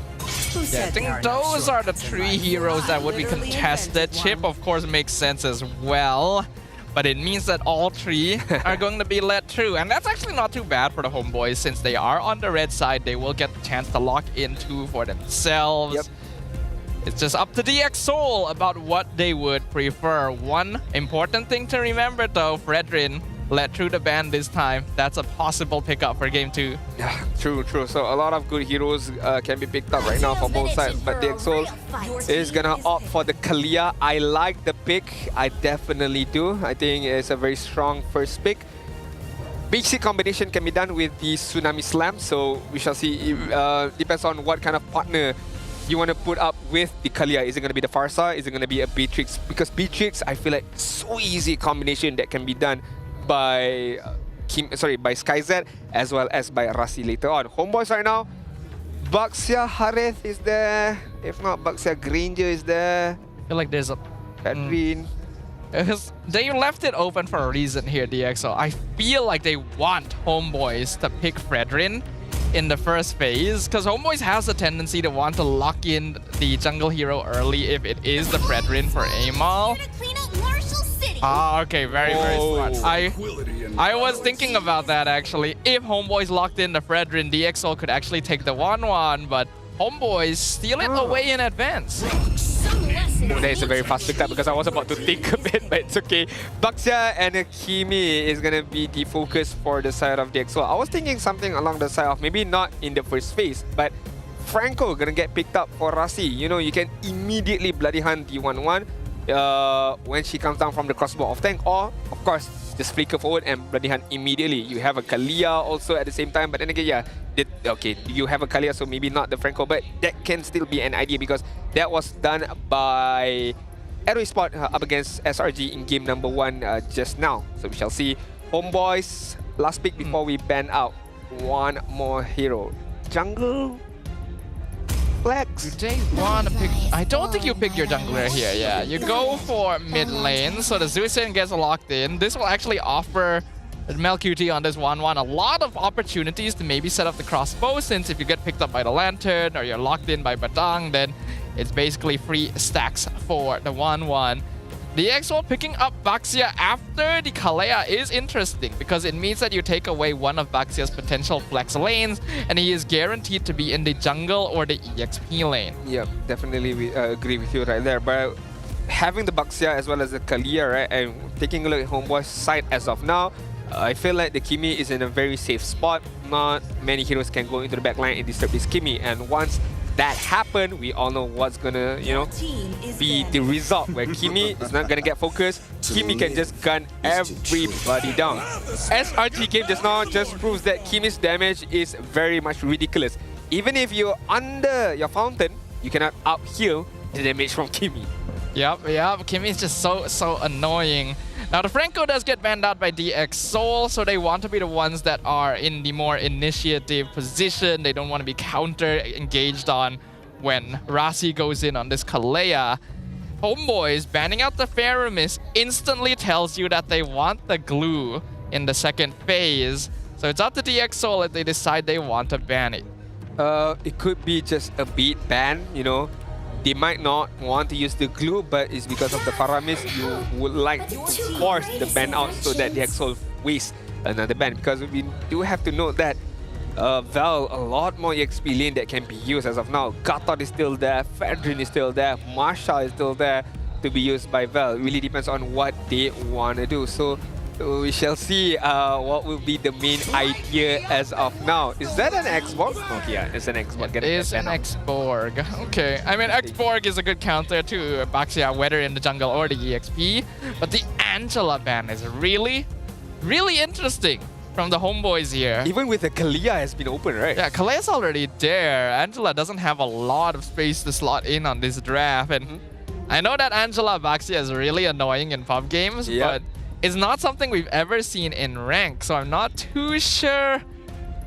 [SPEAKER 20] Yeah, I think those are the 3 heroes that would be contested. Chip, of course, makes sense as well, but it means that all 3 are going to be let through, and that's actually not too bad for the HomeBois. Since they are on the red side, they will get the chance to lock in 2 for themselves. Yep. It's just up to DXL about what they would prefer. One important thing to remember though, Fredrin let through the ban this time. That's a possible pickup for game 2.
[SPEAKER 19] Yeah, true. So a lot of good heroes can be picked up right now for both sides, but DXL is gonna opt for the Kalia. I like the pick. I definitely do. I think it's a very strong first pick. Basic combination can be done with the Tsunami Slam, so we shall see. Depends on what kind of partner you want to put up with the Kalia. Is it going to be the Farsa? Is it going to be a Beatrix? Because Beatrix, I feel like so easy combination that can be done by by SkyZ as well as by Rasi later on. HomeBois right now, Baxia Harith is there. If not, Baxia Granger is there.
[SPEAKER 20] I feel like there's a
[SPEAKER 19] Fredrin.
[SPEAKER 20] They left it open for a reason here, DXL. I feel like they want HomeBois to pick Fredrin in the first phase, because HomeBois has a tendency to want to lock in the jungle hero early if it is the Fredrin for Amal. Ah, okay, very smart. I was thinking about that actually. If HomeBois locked in the Fredrin, DXL could actually take the 1-1, but HomeBois steal it away in advance.
[SPEAKER 19] Oh, that is a very fast pick up because I was about to think a bit, but it's okay. Baxia and Kimi is going to be the focus for the side of DXL. I was thinking something along the side of maybe not in the first phase, but Franco going to get picked up for Rasi. You know, you can immediately bloody hunt the 1-1 when she comes down from the crossbow of tank, or of course just flicker forward and bloody hunt immediately. You have a Kalia also at the same time, but then again, yeah, okay, you have a Kalia, so maybe not the Franco, but that can still be an idea because that was done by AERO Esports up against SRG in game number 1 just now. So we shall see. HomeBois, last pick before we ban out. One more hero. Jungle? Flex?
[SPEAKER 20] You don't want to pick... I don't think you pick your jungler here, yeah. You go for mid lane, so the Zeusyn gets locked in. This will actually offer MLQT on this 1-1 a lot of opportunities to maybe set up the crossbow, since if you get picked up by the Lantern or you're locked in by Batang, then it's basically free stacks for the 1-1. The EXO picking up Baxia after the Kalea is interesting because it means that you take away one of Baxia's potential flex lanes and he is guaranteed to be in the jungle or the EXP lane.
[SPEAKER 19] Yeah, definitely we agree with you right there. But having the Baxia as well as the Kalea, right, and taking a look at HomeBois' side as of now, I feel like the Kimi is in a very safe spot. Not many heroes can go into the backline and disturb this Kimi. And once that happened, we all know what's gonna, be the result, where Kimi is not gonna get focused. Kimi can just gun everybody down. SRG game just now just proves that Kimi's damage is very much ridiculous. Even if you're under your fountain, you cannot up-heal the damage from Kimi.
[SPEAKER 20] Yep, Kimi is just so annoying. Now the Franco does get banned out by DX Soul, so they want to be the ones that are in the more initiative position. They don't want to be counter-engaged on when Rasi goes in on this Kalea. HomeBois banning out the Faramis instantly tells you that they want the glue in the second phase. So it's up to DX Soul if they decide they want to ban it.
[SPEAKER 19] It could be just a beat ban, They might not want to use the glue, but it's because of the Faramis. You would like to force the ban out so that the Exol wastes another ban. Because we do have to note that Val, a lot more EXP lane that can be used as of now. Gatot is still there, Fedrin is still there, Marsha is still there to be used by Val. It really depends on what they want to do. So we shall see what will be the main idea as of now. Is that an X-Borg? Oh yeah, it's an X-Borg.
[SPEAKER 20] It is an X-Borg. Okay, I mean X-Borg is a good counter to Baxia, whether in the jungle or the EXP. But the Angela ban is really interesting from the HomeBois here.
[SPEAKER 19] Even with the Kalea has been open, right?
[SPEAKER 20] Yeah, Kalea's already there. Angela doesn't have a lot of space to slot in on this draft. And I know that Angela Baxia is really annoying in pub games, but it's not something we've ever seen in rank, so I'm not too sure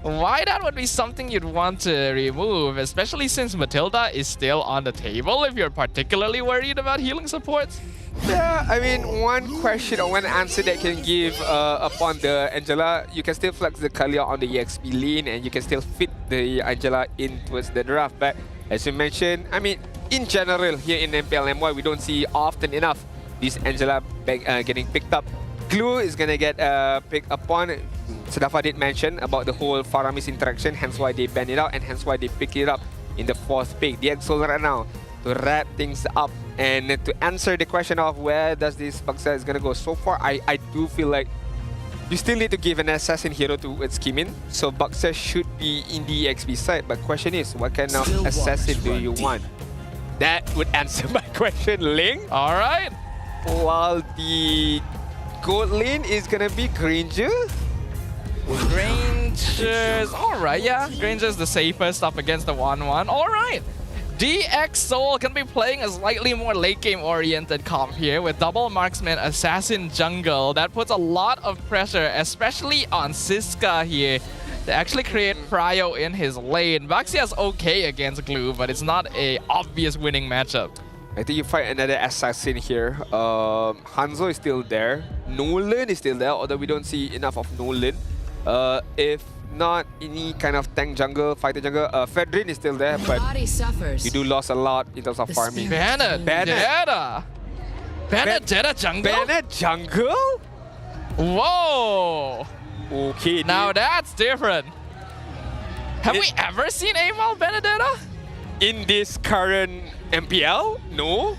[SPEAKER 20] why that would be something you'd want to remove, especially since Matilda is still on the table if you're particularly worried about healing supports.
[SPEAKER 19] Yeah, I mean, one question or one answer that can give upon the Angela, you can still flex the Kalea on the EXP lane and you can still fit the Angela in towards the draft. But as you mentioned, I mean, in general, here in MPL MY, we don't see often enough this Angela getting picked up. Glue is gonna get picked upon. Sadafa did mention about the whole Faramis interaction, hence why they banned it out and hence why they picked it up in the 4th pick. The Exol right now to wrap things up and to answer the question of where does this Baxia is gonna go. So far, I do feel like you still need to give an assassin hero to its Kimin. So Baxia should be in the EXP side, but question is, what kind of assassin do you want? That would answer my question, Ling.
[SPEAKER 20] All right.
[SPEAKER 19] While the gold lane is gonna be Granger.
[SPEAKER 20] Granger's alright, yeah. Granger's the safest up against the 1-1. Alright. DX Soul can be playing a slightly more late game oriented comp here with double marksman, assassin, jungle. That puts a lot of pressure, especially on Siska here, to actually create prio in his lane. Baxia's okay against Glue, but it's not a obvious winning matchup.
[SPEAKER 19] I think you fight another assassin here. Hanzo is still there. Nolan is still there, although we don't see enough of Nolan. If not any kind of tank jungle, fighter jungle, Fedrin is still there, but you do lose a lot in terms of farming.
[SPEAKER 20] Benedetta jungle?
[SPEAKER 19] Bennett jungle?
[SPEAKER 20] Whoa!
[SPEAKER 19] Okay,
[SPEAKER 20] now that's different. Have we ever seen Amal Benedetta?
[SPEAKER 19] In this current MPL? No.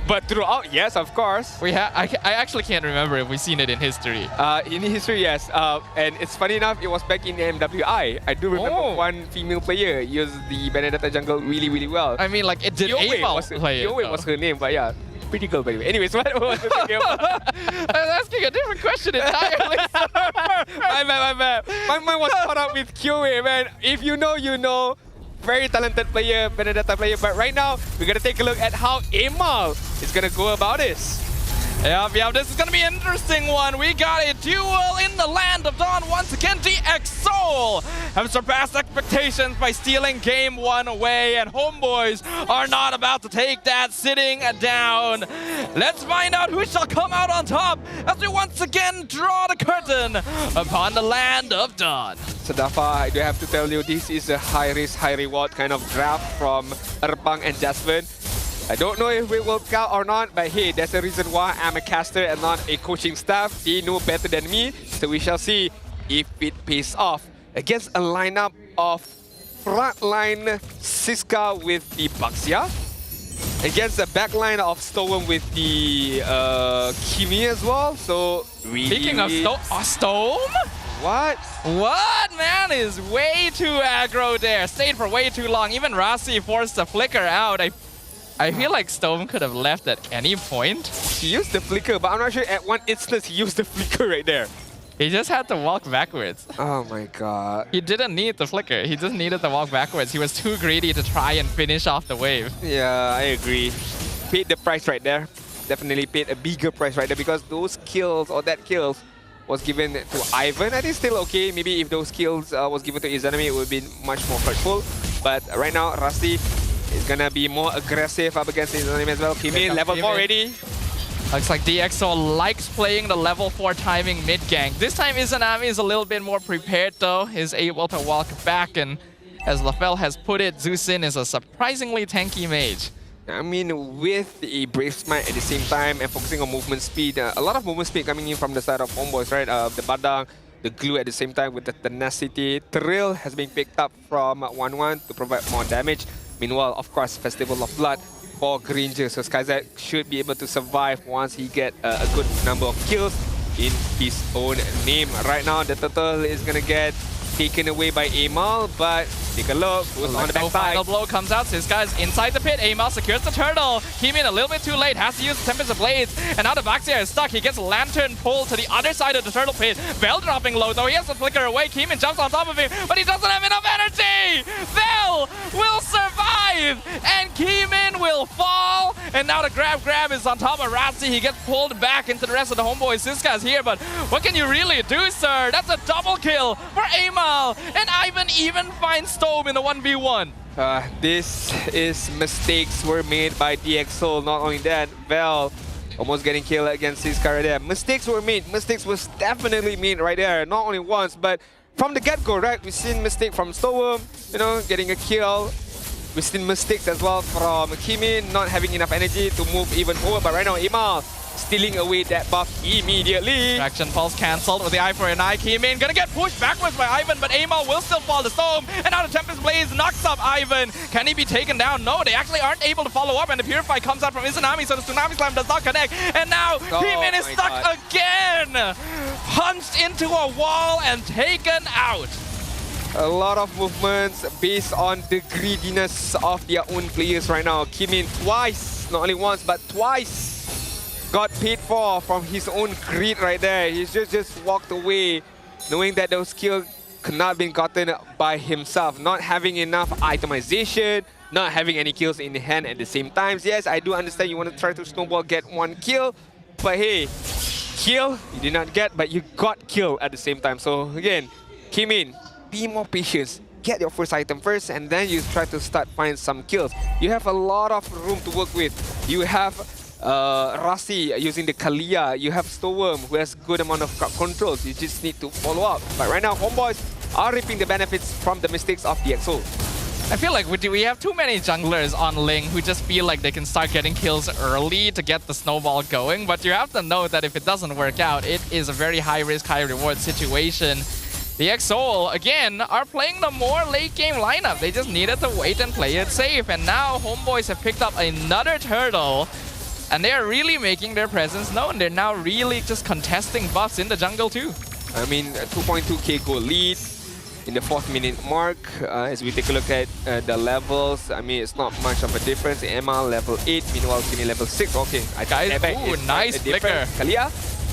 [SPEAKER 19] But throughout, yes, of course.
[SPEAKER 20] I actually can't remember if we've seen it in history.
[SPEAKER 19] In history, yes. And it's funny enough, it was back in the MWI. I do remember one female player used the Benedetta jungle really well.
[SPEAKER 20] I mean, like, it did Amal play it.
[SPEAKER 19] Yowie was her name, but yeah. Pretty girl, by the way. Anyways, what was the game?
[SPEAKER 20] I was asking a different question entirely.
[SPEAKER 19] My bad. My mind was caught up with Kyoe, man. If you know, you know. very talented player, Benedetta player. But right now, we're going to take a look at how Emal is going to go about this.
[SPEAKER 20] Yep, this is gonna be an interesting one. We got a duel in the land of Dawn once again. DX Soul have surpassed expectations by stealing game 1 away, and HomeBois are not about to take that sitting down. Let's find out who shall come out on top as we once again draw the curtain upon the land of Dawn.
[SPEAKER 19] So Dafa, I do have to tell you, this is a high risk, high reward kind of draft from Erpang and Jasmine. I don't know if it will count or not, but hey, that's the reason why I'm a caster and not a coaching staff. They know better than me, so we shall see if it pays off. Against a lineup of frontline Siska with the Baxia, against a backline of Storm with the Kimi as well. So really,
[SPEAKER 20] speaking of Storm?
[SPEAKER 19] What?
[SPEAKER 20] What? Man is way too aggro there. Stayed for way too long. Even Rasi forced the flicker out. I feel like Storm could have left at any point.
[SPEAKER 19] He used the flicker, but I'm not sure at one instance he used the flicker right there.
[SPEAKER 20] He just had to walk backwards.
[SPEAKER 19] Oh my god.
[SPEAKER 20] He didn't need the flicker. He just needed to walk backwards. He was too greedy to try and finish off the wave.
[SPEAKER 19] Yeah, I agree. Paid the price right there. Definitely paid a bigger price right there because those kills or that kills was given to Ivan. I think still okay. Maybe if those kills was given to Izanami, it would be much more hurtful. But right now, Rusty is gonna be more aggressive up against Izanami as well. Kimi, level 4 ready.
[SPEAKER 20] Looks like DXO likes playing the level 4 timing mid gank. This time Izanami is a little bit more prepared though. Is able to walk back, and as Lafel has put it, Zusin is a surprisingly tanky mage.
[SPEAKER 19] I mean, with the Brave Smite at the same time and focusing on movement speed, a lot of movement speed coming in from the side of HomeBois, right? The Badang, the glue at the same time with the tenacity. Thrill has been picked up from 1-1 to provide more damage. Meanwhile, of course, Festival of Blood for Granger. So Skyzak should be able to survive once he get a good number of kills in his own name. Right now, the turtle is going to get taken away by Emal, but take a look who's on the backside.
[SPEAKER 20] Final blow comes out. This guy's inside the pit. Emal secures the turtle. Kimin a little bit too late. Has to use the Tempest of Blades. And now the Baxia is stuck. He gets Lantern pulled to the other side of the turtle pit. Bell dropping low, though. He has to flicker away. Kimin jumps on top of him, but he doesn't have enough energy. Bell will survive, and Kimin will fall. And now the grab is on top of Ratzi. He gets pulled back into the rest of the HomeBoys. This guy's here, but what can you really do, sir? That's a double kill for Emal. And Ivan even finds Storm in the 1v1.
[SPEAKER 19] This is mistakes were made by DXO. Not only that, Vel almost getting killed against his car there. Mistakes were made. Mistakes was definitely made right there. Not only once, but from the get-go, right? We've seen mistake from Storm, you know, getting a kill. We've seen mistakes as well from Kimin, not having enough energy to move even forward. But right now, Emal stealing away that buff immediately.
[SPEAKER 20] Traction pulse cancelled with the eye for an eye. Kimin gonna get pushed backwards by Ivan, but Emal will still fall to Storm. And now the Tempest Blaze knocks up Ivan. Can he be taken down? No, they actually aren't able to follow up, and the Purify comes out from Izanami, so the Tsunami Slam does not connect. And now Kimin is stuck again! Punched into a wall and taken out.
[SPEAKER 19] A lot of movements based on the greediness of their own players right now. Kimin twice, not only once, but twice got paid for from his own greed right there. He's just walked away knowing that those kills could not be gotten by himself. Not having enough itemization, not having any kills in the hand at the same time. Yes, I do understand you want to try to snowball, get one kill, but hey, kill you did not get, but you got killed at the same time. So again, Kimin, be more patient. Get your first item first, and then you try to start find some kills. You have a lot of room to work with. You have Rasi using the Kalia. You have Storm who has good amount of crowd controls. You just need to follow up. But right now, HomeBois are reaping the benefits from the mistakes of DXO.
[SPEAKER 20] I feel like we have too many junglers on Ling who just feel like they can start getting kills early to get the snowball going. But you have to know that if it doesn't work out, it is a very high risk, high reward situation. The XOL, again, are playing the more late game lineup. They just needed to wait and play it safe. And now HomeBois have picked up another turtle. And they are really making their presence known. They're now really just contesting buffs in the jungle too.
[SPEAKER 19] I mean, 2.2k goal lead in the 4th minute mark. As we take a look at the levels, I mean, it's not much of a difference. Emma level 8, meanwhile Kimi level 6. Okay,
[SPEAKER 20] guys, ooh, nice flicker.
[SPEAKER 19] Kalia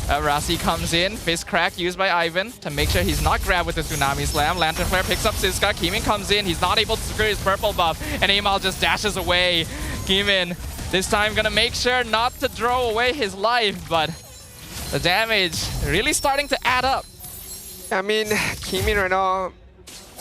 [SPEAKER 20] Rasi comes in, fist crack used by Ivan to make sure he's not grabbed with the Tsunami Slam. Lantern Flare picks up Siska. Kimin comes in, he's not able to secure his purple buff, and Amal just dashes away. Kimin this time gonna make sure not to throw away his life, but the damage really starting to add up.
[SPEAKER 19] I mean, Kimin right now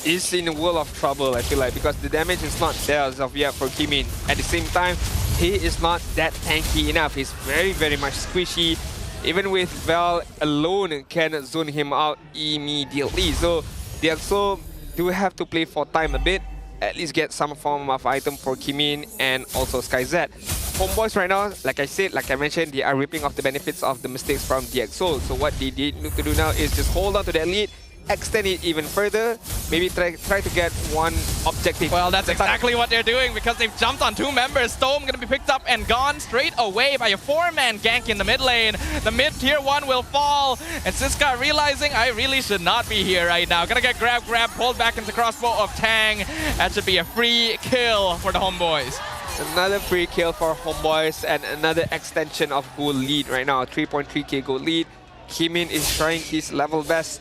[SPEAKER 19] is in a world of trouble, I feel like, because the damage is not there as of yet for Kimin. At the same time, he is not that tanky enough. He's very, very much squishy. Even with Val alone can zone him out immediately. So they also do have to play for time a bit, at least get some form of item for Kimin and also SkyZ. HomeBois right now, like I said, like I mentioned, they are reaping off the benefits of the mistakes from DXOL. So what they need to do now is just hold on to their lead, extend it even further, maybe try to get one objective.
[SPEAKER 20] Well, that's exactly what they're doing because they've jumped on 2 members. Storm gonna be picked up and gone straight away by a 4-man gank in the mid lane. The mid tier 1 will fall, and Siska realizing I really should not be here right now. Gonna get grab, pulled back into crossbow of Tang. That should be a free kill for the HomeBois.
[SPEAKER 19] Another free kill for HomeBois and another extension of gold lead right now. 3.3k gold lead. Kimin is trying his level best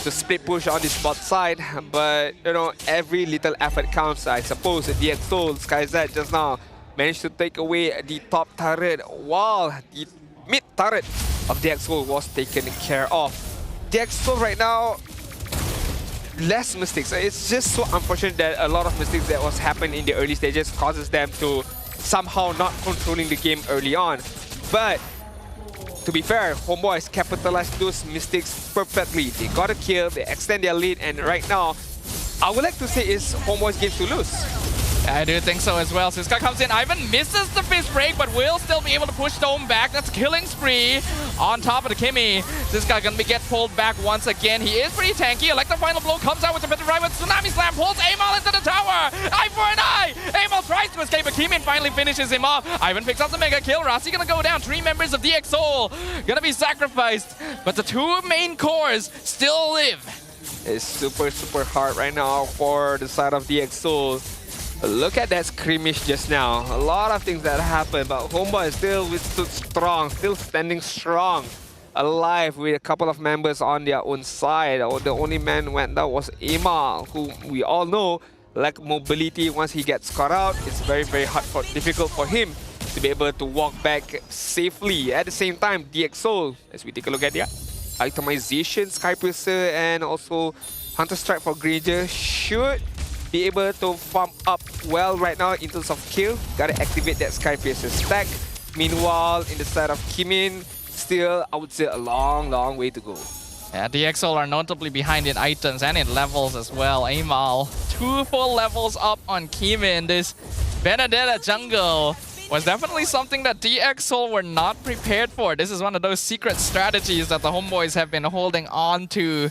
[SPEAKER 19] to split push on this bot side, but you know, every little effort counts, I suppose. DXOL, SkyZ just now managed to take away the top turret while the mid turret of DXOL was taken care of. DXOL right now, less mistakes. It's just so unfortunate that a lot of mistakes that was happened in the early stages causes them to somehow not controlling the game early on. But to be fair, HomeBois capitalized those mistakes perfectly. They got a kill, they extend their lead, and right now, I would like to say it's HomeBois game to lose.
[SPEAKER 20] I do think so as well. Siska comes in. Ivan misses the fist break, but will still be able to push Dome back. That's a killing spree on top of the Kimmy. Siska gonna get pulled back once again. He is pretty tanky. Electro Final Blow comes out with a bit of right with Tsunami Slam, pulls Amal into the tower. Eye for an eye. Amal tries to escape, but Kimin finally finishes him off. Ivan picks up the mega kill. Rasi gonna go down. 3 members of DXOL gonna be sacrificed, but the 2 main cores still live.
[SPEAKER 19] It's super, super hard right now for the side of DXOL. Look at that skirmish just now. A lot of things that happened, but HomeBois still withstood strong, still standing strong, alive with a couple of members on their own side. The only man who went down was Amal, who we all know lack mobility. Once he gets caught out, it's very, very difficult for him to be able to walk back safely. At the same time, DXOL, as we take a look at their itemization, Skypiercer and also Hunter Strike for Granger should be able to farm up well right now in terms of kill. Gotta activate that Skypiercer stack. Meanwhile, in the side of Kimin, still, I would say, a long, long way to go.
[SPEAKER 20] Yeah, DXOL are notably behind in items and in levels as well. Amal, 2 full levels up on Kimin. This Benedetta jungle was definitely something that DXOL were not prepared for. This is one of those secret strategies that the HomeBois have been holding on to,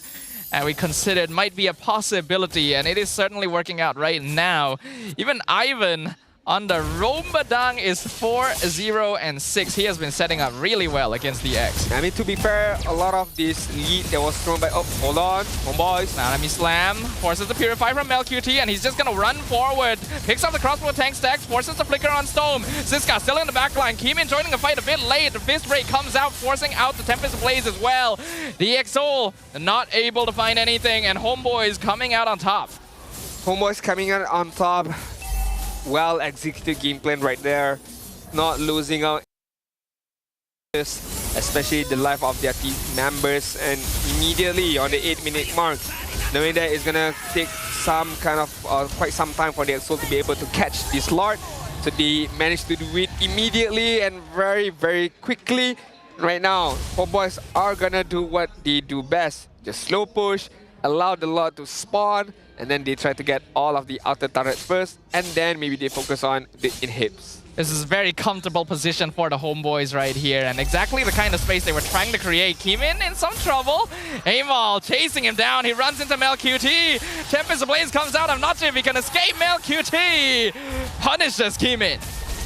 [SPEAKER 20] and we considered might be a possibility, and it is certainly working out right now. Even Ivan on the Rombadang is 4-0-6. He has been setting up really well against the X.
[SPEAKER 19] I mean, to be fair, a lot of this lead that was thrown by... Oh, hold on, HomeBois.
[SPEAKER 20] Now let me slam. Forces the Purify from MLQT, and he's just gonna run forward. Picks up the crossbow tank stacks, forces the flicker on Stone. Siska still in the backline. Kimin joining the fight a bit late. The fist break comes out, forcing out the Tempest Blaze as well. DXOL not able to find anything, and HomeBois coming out on top.
[SPEAKER 19] HomeBois coming out on top. Well executed game plan right there. Not losing out, especially the life of their team members, and immediately on the 8-minute mark, knowing that it's gonna take some kind of quite some time for the DXOL to be able to catch this Lord. So they managed to do it immediately and very, very quickly. Right now, HomeBois are gonna do what they do best. Just slow push, allow the Lord to spawn, and then they try to get all of the outer turrets first, and then maybe they focus on the inhibs.
[SPEAKER 20] This is a very comfortable position for the HomeBois right here, and exactly the kind of space they were trying to create. Kimin in some trouble. Amal chasing him down. He runs into MLQT. Tempest Blaze comes out. I'm not sure if he can escape. MLQT punishes Kimin.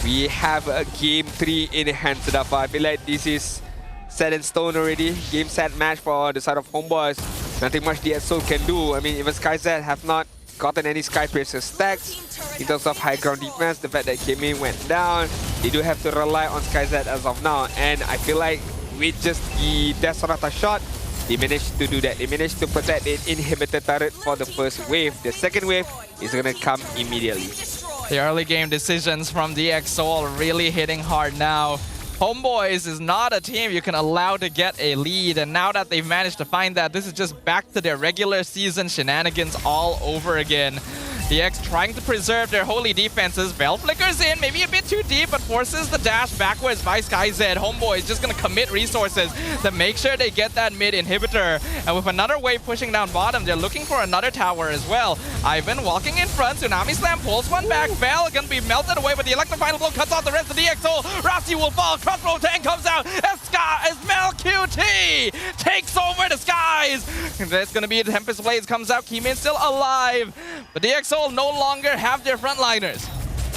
[SPEAKER 19] We have a game 3 in hand, Sudafa. I feel like this is set in stone already. Game set match for the side of HomeBois. Nothing much DXOL can do. I mean, even SkyZ have not gotten any Skypiercer stacks. In terms of high ground defense, the fact that Kimin went down, they do have to rely on SkyZ as of now. And I feel like with just the Desorata shot. They managed to do that. They managed to protect the inhibitor turret for the first wave. The second wave is going to come immediately.
[SPEAKER 20] The early game decisions from DX Seoul really hitting hard now. HomeBois is not a team you can allow to get a lead, and now that they've managed to find that, this is just back to their regular season shenanigans all over again. DX trying to preserve their holy defenses. Bell flickers in, maybe a bit too deep, but forces the dash backwards by SkyZ. HomeBois is just going to commit resources to make sure they get that mid inhibitor. And with another wave pushing down bottom, they're looking for another tower as well. Ivan walking in front, Tsunami Slam pulls one back. Bell going to be melted away, but the electric final blow cuts off the rest of the DX. Rasi will fall, crossbow tank comes out, as Mel QT takes over the skies. And there's going to be Tempest Blaze comes out, Kimin still alive. But DX no longer have their frontliners.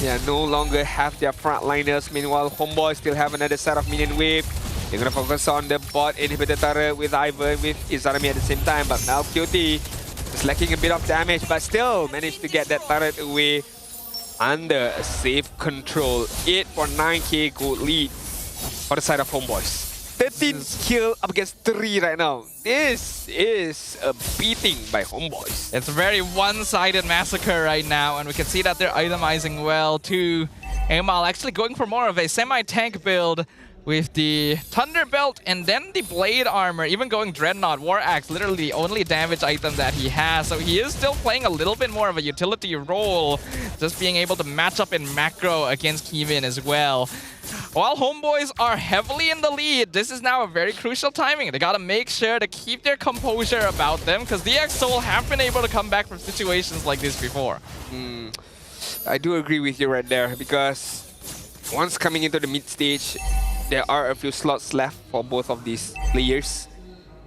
[SPEAKER 19] Yeah, no longer have their frontliners. Meanwhile, HomeBois still have another set of minion wave. They're going to focus on the bot inhibitor turret with Ivan, with Izarami at the same time. But now QT is lacking a bit of damage, but still managed to get that turret away under safe control. 8 for 9k gold lead for the side of HomeBois. 13 kill up against 3 right now. This is a beating by HomeBois.
[SPEAKER 20] It's a very one-sided massacre right now, and we can see that they're itemizing well too. Amal actually going for more of a semi-tank build with the Thunderbelt and then the Blade Armor, even going Dreadnought, War Axe, literally the only damage item that he has. So he is still playing a little bit more of a utility role, just being able to match up in macro against Kimin as well. While HomeBois are heavily in the lead, this is now a very crucial timing. They gotta make sure to keep their composure about them, because DX Seoul have been able to come back from situations like this before.
[SPEAKER 19] I do agree with you right there, because once coming into the mid stage, there are a few slots left for both of these players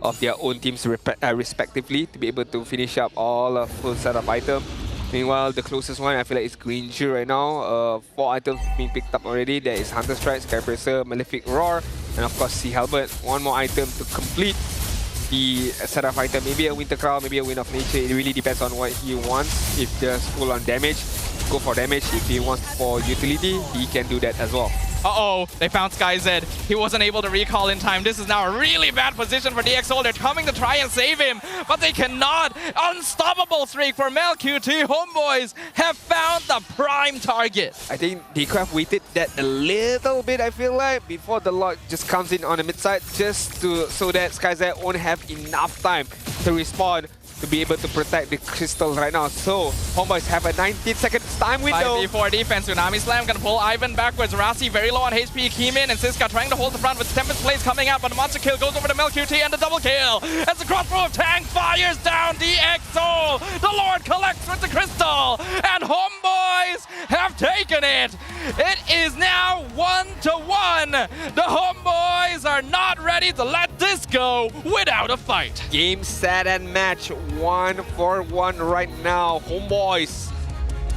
[SPEAKER 19] of their own teams respectively to be able to finish up all a full set of items. Meanwhile, the closest one I feel like is Granger right now. 4 items being picked up already. There is Hunter Strike, Skybracer, Malefic Roar, and of course Sea Halberd. One more item to complete the set of item. Maybe a Winter Crown, maybe a Wind of Nature. It really depends on what he wants. If there's full on damage, go for damage. If he wants for utility, he can do that as well.
[SPEAKER 20] Uh-oh, they found SkyZ. He wasn't able to recall in time. This is now a really bad position for DX Seoul. They're coming to try and save him, but they cannot. Unstoppable streak for Mel QT. HomeBois have found the prime target.
[SPEAKER 19] I think they could have waited that a little bit, I feel like, before the Lord just comes in on the mid side, just so that SkyZ won't have enough time to respond to be able to protect the crystal right now. So HomeBois have a 19-second time window.
[SPEAKER 20] 5v4 defense. Tsunami Slam gonna pull Ivan backwards. Rasi very low on HP. Kimin and Siska trying to hold the front with Tempest Blaze coming out, but the monster kill goes over to Mel QT and the double kill as the crossbow of Tank fires down DX Seoul. The Lord collects with the crystal, and HomeBois have taken it. It is now 1-1. The HomeBois are not ready to let this go without a fight.
[SPEAKER 19] Game, set, and match. 1-1 right now. HomeBois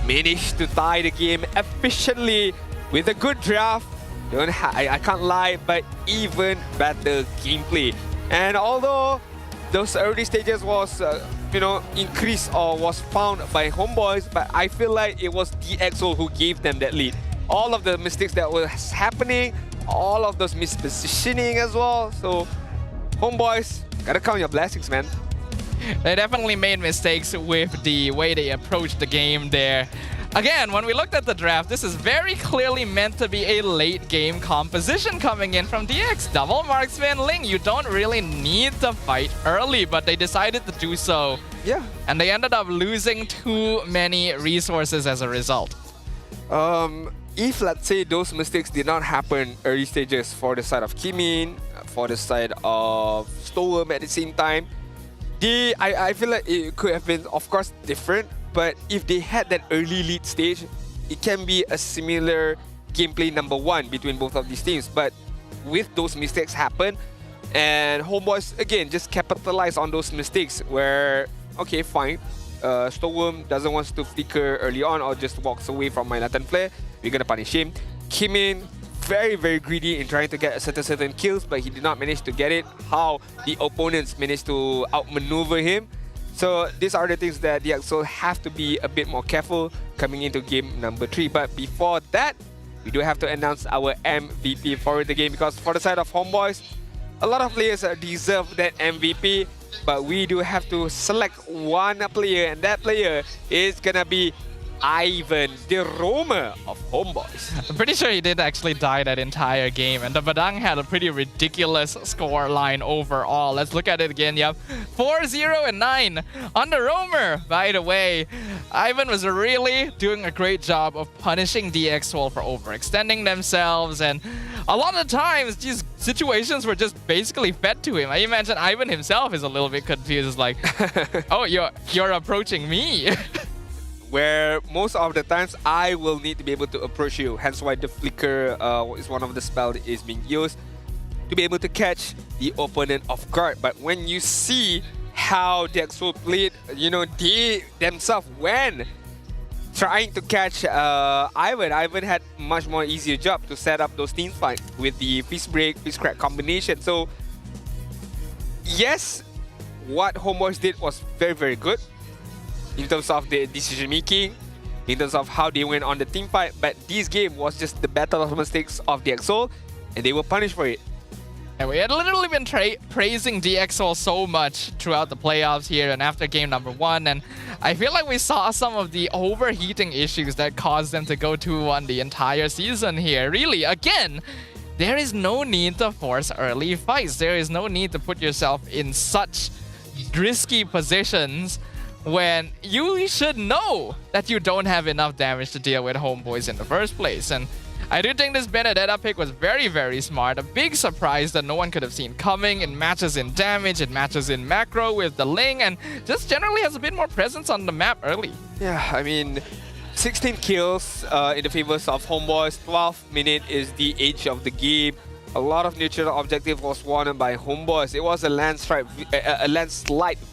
[SPEAKER 19] managed to tie the game efficiently with a good draft. I can't lie, but even better gameplay. And although those early stages was, increased or was found by HomeBois, but I feel like it was DX Seoul who gave them that lead. All of the mistakes that was happening, all of those mispositioning as well. So HomeBois, gotta count your blessings, man.
[SPEAKER 20] They definitely made mistakes with the way they approached the game there. Again, when we looked at the draft, this is very clearly meant to be a late game composition coming in from DX. Double Marksman Ling, you don't really need to fight early, but they decided to do so.
[SPEAKER 19] Yeah.
[SPEAKER 20] And they ended up losing too many resources as a result.
[SPEAKER 19] If, let's say, those mistakes did not happen early stages for the side of Kimin, for the side of Storm at the same time, I feel like it could have been, of course, different, but if they had that early lead stage, it can be a similar gameplay number 1 between both of these teams. But with those mistakes happen, and HomeBois, again, just capitalize on those mistakes where, okay, fine, Storm doesn't want to flicker early on or just walks away from my Lantern Flare, we're gonna punish him. Kimin, very, very greedy in trying to get certain kills, but he did not manage to get it. How the opponents managed to outmaneuver him. So these are the things that the DX Seoul have to be a bit more careful coming into game number 3. But before that, we do have to announce our MVP for the game, because for the side of HomeBois, a lot of players deserve that MVP, but we do have to select one player, and that player is gonna be Ivan, the roamer of HomeBois.
[SPEAKER 20] I'm pretty sure he did actually die that entire game, and the Badang had a pretty ridiculous score line overall. Let's look at it again. Yep, 4-0 and 9 on the roamer. By the way, Ivan was really doing a great job of punishing DXOL for overextending themselves, and a lot of times these situations were just basically fed to him. I imagine Ivan himself is a little bit confused. It's like, oh, you're approaching me.
[SPEAKER 19] Where most of the times I will need to be able to approach you. Hence why the flicker is one of the spells that is being used to be able to catch the opponent off guard. But when you see how DXO played, you know, they themselves when trying to catch Ivan had much more easier job to set up those team fights with the fist break, fist crack combination. So yes, what HomeBois did was very, very good in terms of the decision making, in terms of how they went on the team fight, but this game was just the battle of mistakes of DXOL, and they were punished for it.
[SPEAKER 20] And we had literally been praising DXOL so much throughout the playoffs here and after game number 1, and I feel like we saw some of the overheating issues that caused them to go 2-1 the entire season here. Really, again, there is no need to force early fights. There is no need to put yourself in such risky positions when you should know that you don't have enough damage to deal with HomeBois in the first place. And I do think this Benedetta pick was very, very smart. A big surprise that no one could have seen coming. It matches in damage, it matches in macro with the Ling, and just generally has a bit more presence on the map early.
[SPEAKER 19] Yeah, I mean, 16 kills in the favors of HomeBois. 12th minute is the age of the game. A lot of neutral objective was won by HomeBois. It was a landslide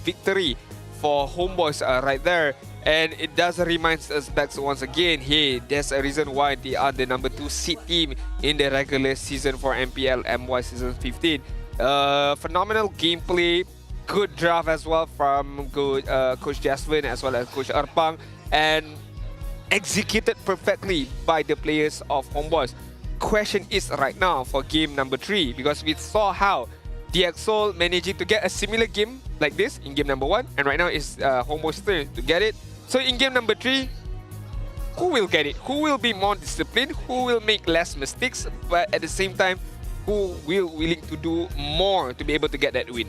[SPEAKER 19] victory for HomeBois right there, and it does remind us back once again, hey, there's a reason why they are the number 2 seed team in the regular season for MPL MY Season 15. Phenomenal gameplay, good draft as well from Coach Jasmine as well as Coach Erpang, and executed perfectly by the players of HomeBois. Question is right now for game number 3, because we saw how DXOL managing to get a similar game like this in game number 1, and right now it's HomeBois' turn to get it. So in game number 3, who will get it? Who will be more disciplined? Who will make less mistakes? But at the same time, who will willing to do more to be able to get that win?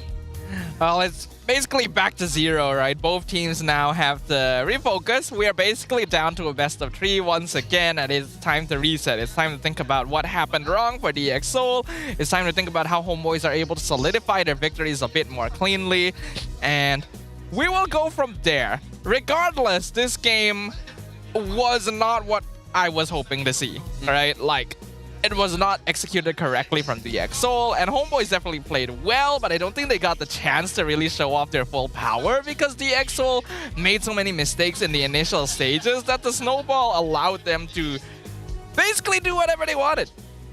[SPEAKER 20] Well, it's basically back to 0, right? Both teams now have to refocus. We are basically down to a best of 3 once again, and it's time to reset. It's time to think about what happened wrong for DXOL. It's time to think about how HomeBois are able to solidify their victories a bit more cleanly, and we will go from there. Regardless, this game was not what I was hoping to see, right? Like, it was not executed correctly from DXOL, and HomeBois definitely played well, but I don't think they got the chance to really show off their full power because DXOL made so many mistakes in the initial stages that the snowball allowed them to basically do whatever they wanted.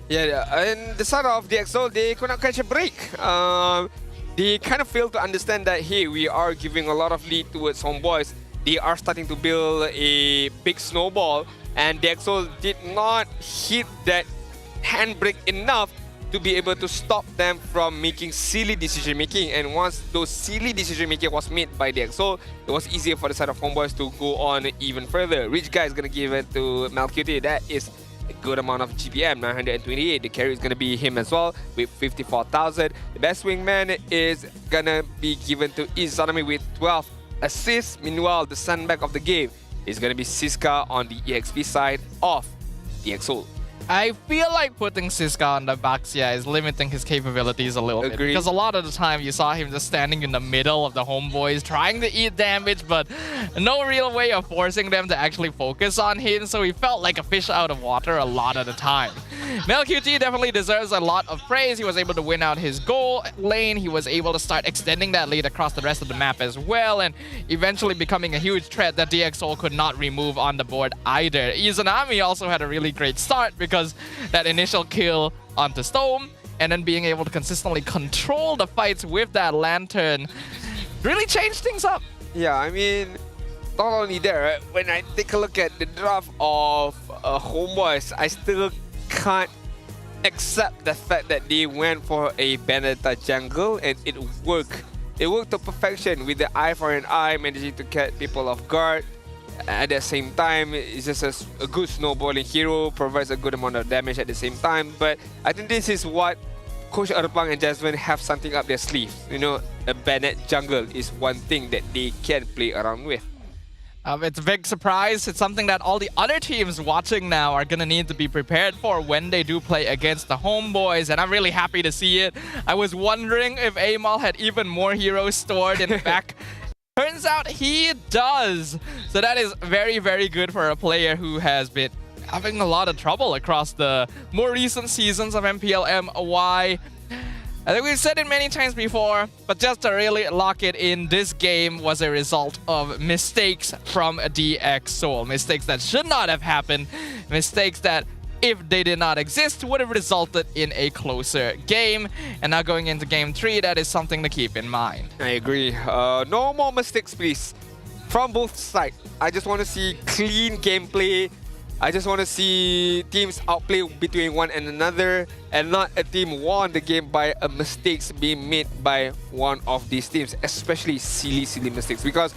[SPEAKER 19] Yeah, and the side of DXOL, they could not catch a break. They kind of failed to understand that, hey, we are giving a lot of lead towards HomeBois. They are starting to build a big snowball, and DXOL did not hit that handbrake enough to be able to stop them from making silly decision making. And once those silly decision making was made by DXOL, it was easier for the side of HomeBois to go on even further. Rich Guy is gonna give it to Malcuti. That is a good amount of GPM, 928. The carry is gonna be him as well with 54,000. The best wingman is gonna be given to Izanami with 12 assists. Meanwhile, the sunback of the game is gonna be Siska on the EXP side of DXOL.
[SPEAKER 20] I feel like putting Siska on the Baxia is limiting his capabilities a little bit. Because a lot of the time you saw him just standing in the middle of the HomeBois trying to eat damage, but no real way of forcing them to actually focus on him, so he felt like a fish out of water a lot of the time. MelQT definitely deserves a lot of praise. He was able to win out his goal lane. He was able to start extending that lead across the rest of the map as well, and eventually becoming a huge threat that DXOL could not remove on the board either. Izanami also had a really great start because that initial kill onto Stone and then being able to consistently control the fights with that lantern really changed things up.
[SPEAKER 19] Yeah, I mean, not only there, when I take a look at the draft of HomeBois, I still can't accept the fact that they went for a Benedetta jungle and it worked. It worked to perfection with the eye for an eye, managing to catch people off guard. At the same time, it's just a good snowballing hero, provides a good amount of damage at the same time. But I think this is what Coach Erpang and Jasmine have something up their sleeve. You know, a Bennett jungle is one thing that they can play around with.
[SPEAKER 20] It's a big surprise. It's something that all the other teams watching now are going to need to be prepared for when they do play against the HomeBois, and I'm really happy to see it. I was wondering if Amal had even more heroes stored in the back. Turns out he does. So that is very, very good for a player who has been having a lot of trouble across the more recent seasons of MPL MY. I think we've said it many times before, but just to really lock it in, this game was a result of mistakes from DX Seoul. Mistakes that should not have happened. Mistakes that, if they did not exist, would have resulted in a closer game. And now going into game 3, that is something to keep in mind.
[SPEAKER 19] I agree. No more mistakes, please. From both sides. I just want to see clean gameplay. I just want to see teams outplay between one and another, and not a team won the game by a mistakes being made by one of these teams, especially silly mistakes, because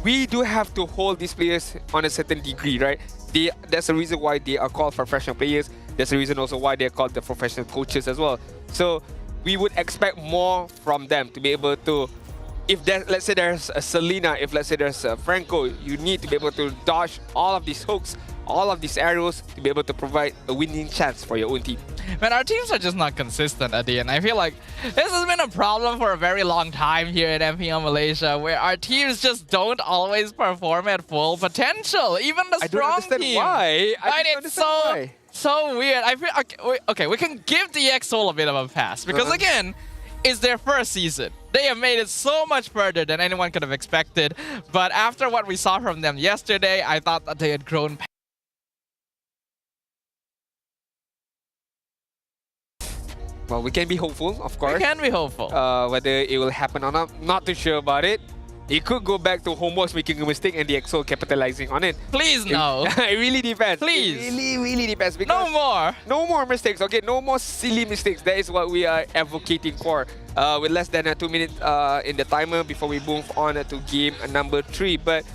[SPEAKER 19] we do have to hold these players on a certain degree, right? That's the reason why they are called professional players. That's the reason also why they are called the professional coaches as well. So we would expect more from them to be able to, if let's say there's a Selena, if let's say there's a Franco, you need to be able to dodge all of these hooks, all of these arrows to be able to provide a winning chance for your own team.
[SPEAKER 20] Man, our teams are just not consistent at the end. I feel like this has been a problem for a very long time here at MPL Malaysia, where our teams just don't always perform at full potential. Even the strong
[SPEAKER 19] I don't understand
[SPEAKER 20] teams.
[SPEAKER 19] why.
[SPEAKER 20] So weird. I feel okay. We can give the EXO a bit of a pass because again, it's their first season. They have made it so much further than anyone could have expected. But after what we saw from them yesterday, I thought that they had grown.
[SPEAKER 19] Well, we can be hopeful, of course.
[SPEAKER 20] We can be hopeful.
[SPEAKER 19] Whether it will happen or not too sure about it. It could go back to HomeBois making a mistake and the EXO capitalizing on it.
[SPEAKER 20] Please no.
[SPEAKER 19] It really depends.
[SPEAKER 20] Please.
[SPEAKER 19] It really depends.
[SPEAKER 20] No more.
[SPEAKER 19] No more mistakes, okay? No more silly mistakes. That is what we are advocating for. With less than 2 minutes in the timer before we move on to game number 3. But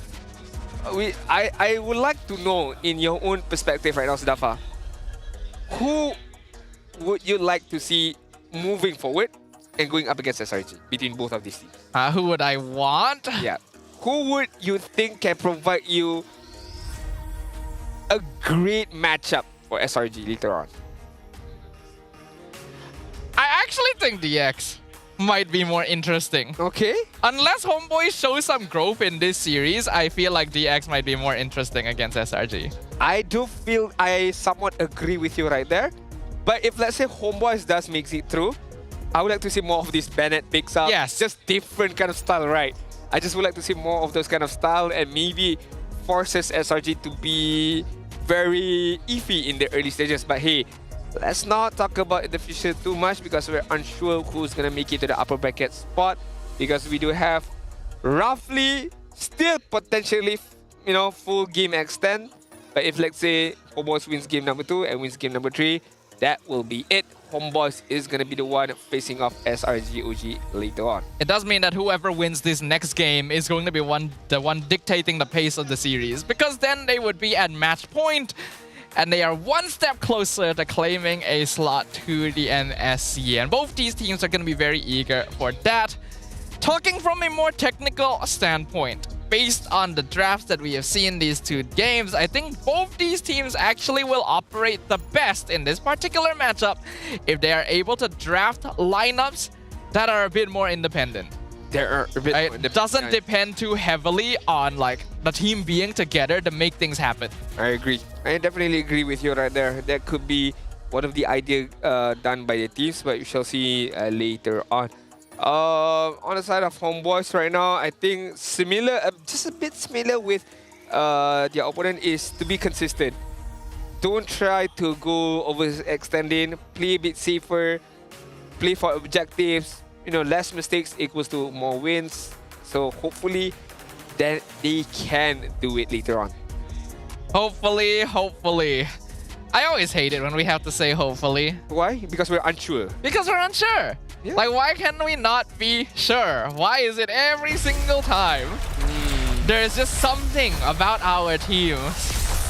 [SPEAKER 19] I would like to know, in your own perspective right now, Sudafa, who would you like to see moving forward and going up against SRG between both of these teams?
[SPEAKER 20] Who would I want?
[SPEAKER 19] Yeah. Who would you think can provide you a great matchup for SRG later on?
[SPEAKER 20] I actually think DX might be more interesting.
[SPEAKER 19] Okay.
[SPEAKER 20] Unless HomeBois show some growth in this series, I feel like DX might be more interesting against SRG.
[SPEAKER 19] I do feel I somewhat agree with you right there. But if let's say HomeBois does make it through, I would like to see more of this Bennett picks up.
[SPEAKER 20] Yes.
[SPEAKER 19] Just different kind of style, right? I just would like to see more of those kind of style and maybe forces SRG to be very iffy in the early stages. But hey, let's not talk about the future too much because we're unsure who's going to make it to the upper bracket spot, because we do have roughly still potentially, full game extent. But if let's say HomeBois wins game number 2 and wins game number 3, that will be it. HomeBois is going to be the one facing off SRG OG later on.
[SPEAKER 20] It does mean that whoever wins this next game is going to be the one dictating the pace of the series, because then they would be at match point and they are one step closer to claiming a slot to the NSC. And both these teams are going to be very eager for that. Talking from a more technical standpoint, based on the drafts that we have seen these 2 games, I think both these teams actually will operate the best in this particular matchup if they are able to draft lineups that are a bit more independent. It doesn't depend too heavily on the team being together to make things happen.
[SPEAKER 19] I agree. I definitely agree with you right there. That could be one of the ideas done by the teams, but we shall see later on. On the side of HomeBois right now, I think similar, just a bit similar with their opponent, is to be consistent. Don't try to go overextending. Play a bit safer. Play for objectives. Less mistakes equals to more wins. So hopefully, that they can do it later on.
[SPEAKER 20] Hopefully. I always hate it when we have to say hopefully.
[SPEAKER 19] Why? Because we're unsure.
[SPEAKER 20] Because we're unsure.
[SPEAKER 19] Yeah.
[SPEAKER 20] Like, why can we not be sure? Why is it every single time? There's just something about our team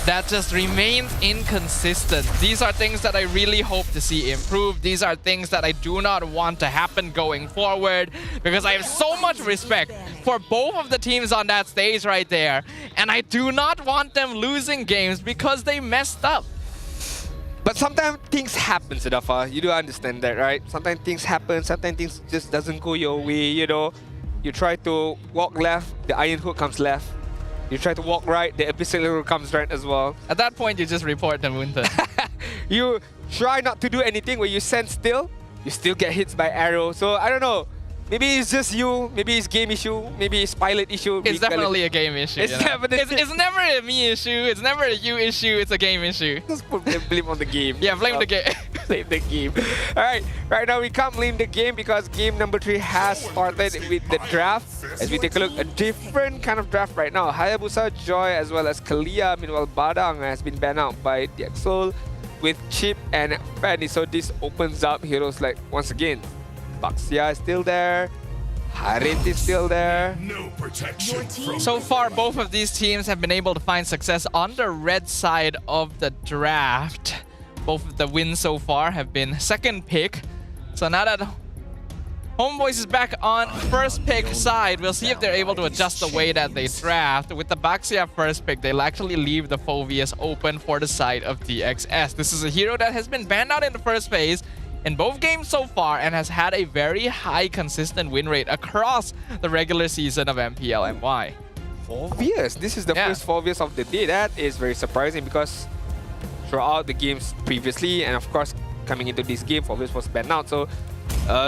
[SPEAKER 20] that just remains inconsistent. These are things that I really hope to see improve. These are things that I do not want to happen going forward, because I have so much respect for both of the teams on that stage right there. And I do not want them losing games because they messed up.
[SPEAKER 19] But sometimes things happen, Sadafa. You do understand that, right? Sometimes things happen. Sometimes things just doesn't go your way, you know. You try to walk left, the iron hook comes left. You try to walk right, the epicenter comes right as well.
[SPEAKER 20] At that point, you just report the Munta.
[SPEAKER 19] You try not to do anything where you stand still, you still get hit by arrow. So I don't know. Maybe it's just you, maybe it's game issue, maybe it's pilot issue.
[SPEAKER 20] It's definitely a game issue.
[SPEAKER 19] It's,
[SPEAKER 20] it's never a me issue, it's never a you issue, it's a game issue.
[SPEAKER 19] Just put blame on the game.
[SPEAKER 20] Yeah, blame the game.
[SPEAKER 19] Blame the game. Alright, right now we can't blame the game because game number 3 has started with the draft. As we take a look, a different kind of draft right now. Hayabusa, Joy, as well as Kalia. Meanwhile, Badang has been banned out by DXL with Chip and Fanny. So this opens up heroes like, once again, Baxia is still there. Harith is still there.
[SPEAKER 5] No protection.
[SPEAKER 20] So far, both of these teams have been able to find success on the red side of the draft. Both of the wins so far have been second pick. So now that HomeBois is back on first pick side, we'll see if they're able to adjust the way that they draft. With the Baxia first pick, they'll actually leave the Phoveus open for the side of DXS. This is a hero that has been banned out in the first phase in both games so far and has had a very high consistent win rate across the regular season of MPL MY.
[SPEAKER 19] Phoveus. This is the first Phoveus of the day. That is very surprising because throughout the games previously, and of course coming into this game, Phoveus was banned out. So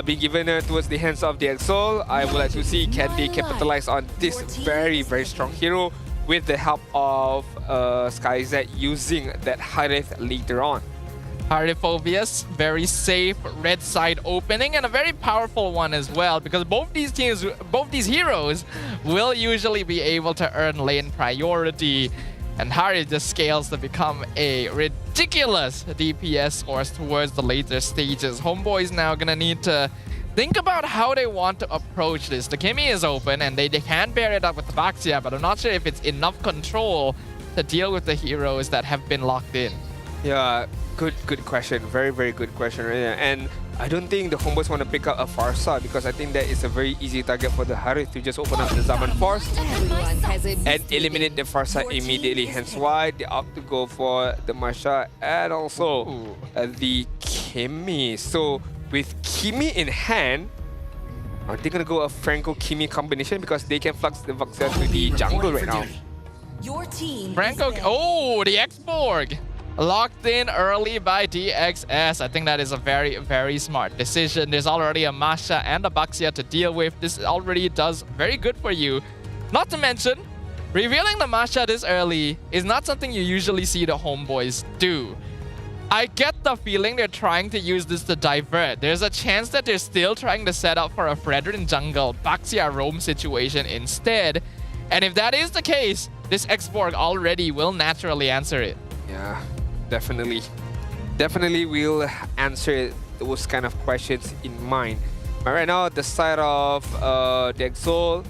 [SPEAKER 19] being given towards the hands of the DXL, I would like to see can they capitalize on this very, very strong hero with the help of SkyZ using that Harith later on.
[SPEAKER 20] Harith Phoveus, very safe red side opening and a very powerful one as well, because both these teams, both these heroes will usually be able to earn lane priority, and Harith just scales to become a ridiculous DPS scores towards the later stages. HomeBois now gonna need to think about how they want to approach this. The Kimi is open and they can pair it up with the Baxia, but I'm not sure if it's enough control to deal with the heroes that have been locked in.
[SPEAKER 19] Yeah, good question. Very, very good question right there. And I don't think the HomeBois want to pick up a Farsa because I think that is a very easy target for the Harith to just open up the Zaman Force and eliminate the Farsa immediately. Hence why they opt to go for the Masha and also the Kimi. So with Kimi in hand, are they going to go a Franco-Kimi combination because they can flux the Vuxia to the jungle right now?
[SPEAKER 20] Franco, oh, the X-Borg! Locked in early by DXS. I think that is a very, very smart decision. There's already a Masha and a Baxia to deal with. This already does very good for you. Not to mention, revealing the Masha this early is not something you usually see the HomeBois do. I get the feeling they're trying to use this to divert. There's a chance that they're still trying to set up for a Fredrin jungle Baxia roam situation instead. And if that is the case, this X-Borg already will naturally answer it.
[SPEAKER 19] Yeah. Definitely. Definitely will answer those kind of questions in mind. But right now, the side of the Exol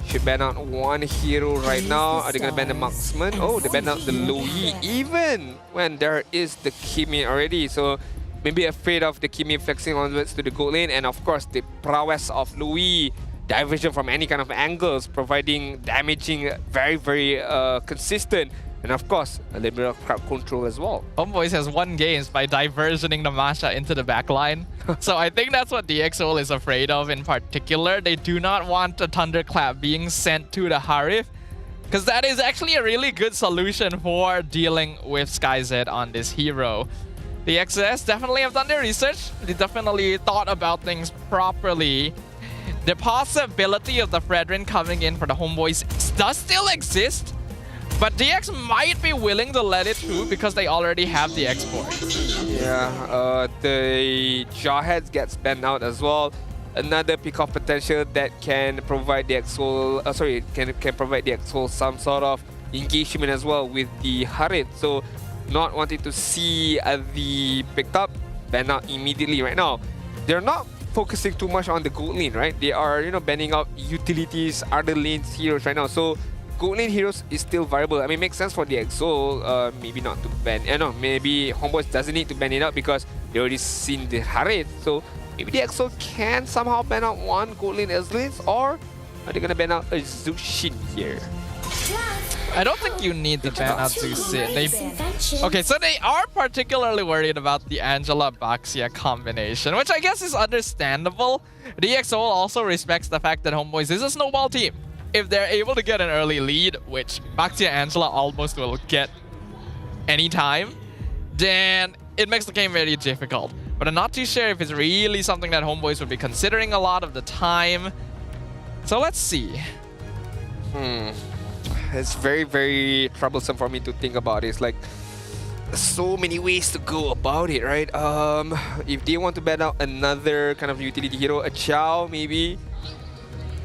[SPEAKER 19] should ban out one hero right now. Are they going to ban the Marksman? Oh, they ban out the Louis even when there is the Kimi already. So maybe afraid of the Kimi flexing onwards to the gold lane. And of course, the prowess of Louis, diversion from any kind of angles, providing damaging, very, very consistent. And of course, a little bit of crowd control as well.
[SPEAKER 20] HomeBois has won games by diversioning the Masha into the backline. So I think that's what DXL is afraid of in particular. They do not want a Thunderclap being sent to the Harith, because that is actually a really good solution for dealing with SkyZ on this hero. The XS definitely have done their research. They definitely thought about things properly. The possibility of the Fredrin coming in for the HomeBois does still exist, but DX might be willing to let it through because they already have the export.
[SPEAKER 19] Yeah, the Jawheads gets banned out as well. Another pick of potential that can provide the Exol, can provide the Exol some sort of engagement as well with the Harith. So not wanting to see the picked up ban out immediately right now. They're not focusing too much on the gold lane, right? They are, banning out utilities, other lanes, heroes right now. So gold lane heroes is still viable. I mean, it makes sense for the EXO, maybe not to ban. No, maybe HomeBois doesn't need to ban it out because they already seen the Harith. So maybe the EXO can somehow ban out one gold lane as lanes, or are they gonna ban out a Zushin here?
[SPEAKER 20] I don't think you need to ban out Zusin. Okay, so they are particularly worried about the Angela-Baxia combination, which I guess is understandable. The EXO also respects the fact that HomeBois is a snowball team. If they're able to get an early lead, which Baxia Angela almost will get anytime, then it makes the game very difficult. But I'm not too sure if it's really something that HomeBois would be considering a lot of the time. So let's see.
[SPEAKER 19] It's very, very troublesome for me to think about. It's like so many ways to go about it, right? If they want to ban out another kind of utility hero, a Chow maybe.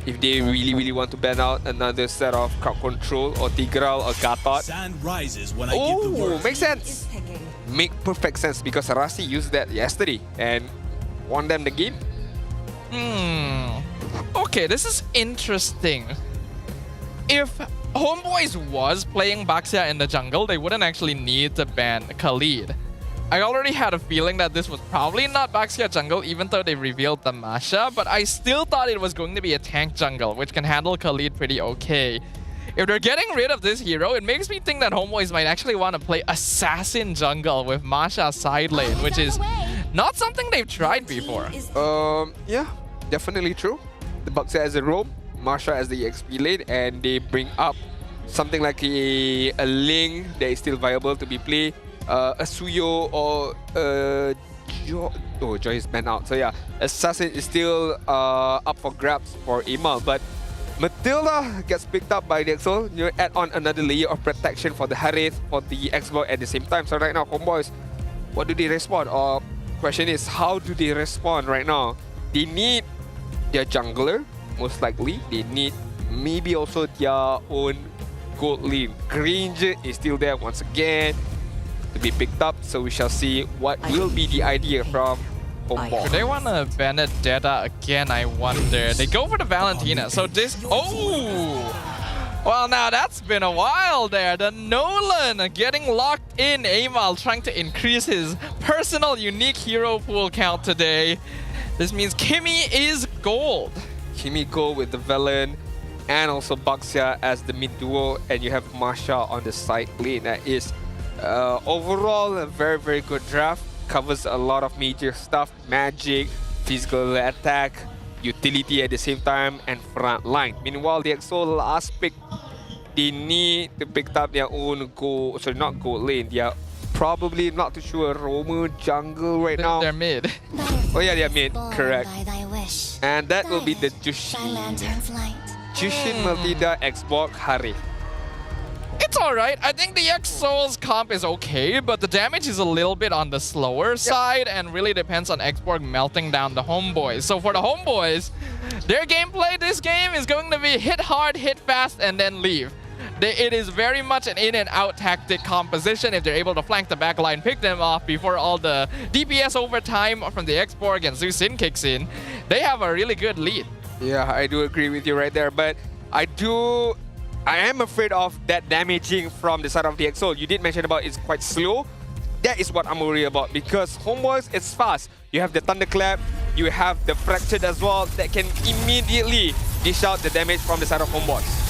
[SPEAKER 19] If they really, really want to ban out another set of crowd control or Tigral or Gatot.
[SPEAKER 5] Sand rises when I give the word.
[SPEAKER 19] Makes sense. Make perfect sense because Rasi used that yesterday and won them the game.
[SPEAKER 20] Okay, this is interesting. If HomeBois was playing Baxia in the jungle, they wouldn't actually need to ban Khalid. I already had a feeling that this was probably not Baxia jungle, even though they revealed the Masha, but I still thought it was going to be a tank jungle, which can handle Khalid pretty okay. If they're getting rid of this hero, it makes me think that HomeBois might actually want to play Assassin jungle with Masha side lane, which is not something they've tried before.
[SPEAKER 19] Yeah, definitely true. The Baxia as a roam, Masha as the XP lane, and they bring up something like a Ling that is still viable to be played. A Suyo or Joy is banned out. So yeah, Assassin is still up for grabs for Emal, but Matilda gets picked up by the EXO. You add on another layer of protection for the Harith, for the Xbox at the same time. So right now, HomeBois, what do they respond? Or question is, how do they respond right now? They need their jungler, most likely. They need maybe also their own gold lane. Granger is still there once again to be picked up, so we shall see what will be the idea from HomeBois.
[SPEAKER 20] Do they want to Benedetta again, I wonder? They go for the Valentina, so this... Oh! Well, now that's been a while there. The Nolan getting locked in. Amal trying to increase his personal unique hero pool count today. This means Kimmy is gold.
[SPEAKER 19] Kimmy gold with the Velen and also Baxia as the mid duo, and you have Masha on the side lane. That is overall a very, very good draft. Covers a lot of major stuff: magic, physical attack, utility at the same time, and front line. Meanwhile, the EXO last pick, they need to pick up their own gold, sorry, not gold lane. They are probably not too sure Roamer jungle right now.
[SPEAKER 20] They're mid.
[SPEAKER 19] Oh yeah, they're mid, correct. And that will be the Jushin. Jushin, Matilda, Xbox, Hari.
[SPEAKER 20] It's alright. I think the EXO's comp is okay, but the damage is a little bit on the slower side and really depends on Xborg melting down the HomeBois. So for the HomeBois, their gameplay this game is going to be hit hard, hit fast, and then leave. It is very much an in and out tactic composition. If they're able to flank the backline, pick them off before all the DPS overtime from the Xborg and Zusin kicks in, they have a really good lead.
[SPEAKER 19] Yeah, I do agree with you right there, but I am afraid of that damaging from the side of the EXO. You did mention about it's quite slow. That is what I'm worried about, because HomeBois, it's fast. You have the Thunderclap, you have the Fractured as well, that can immediately dish out the damage from the side of HomeBois.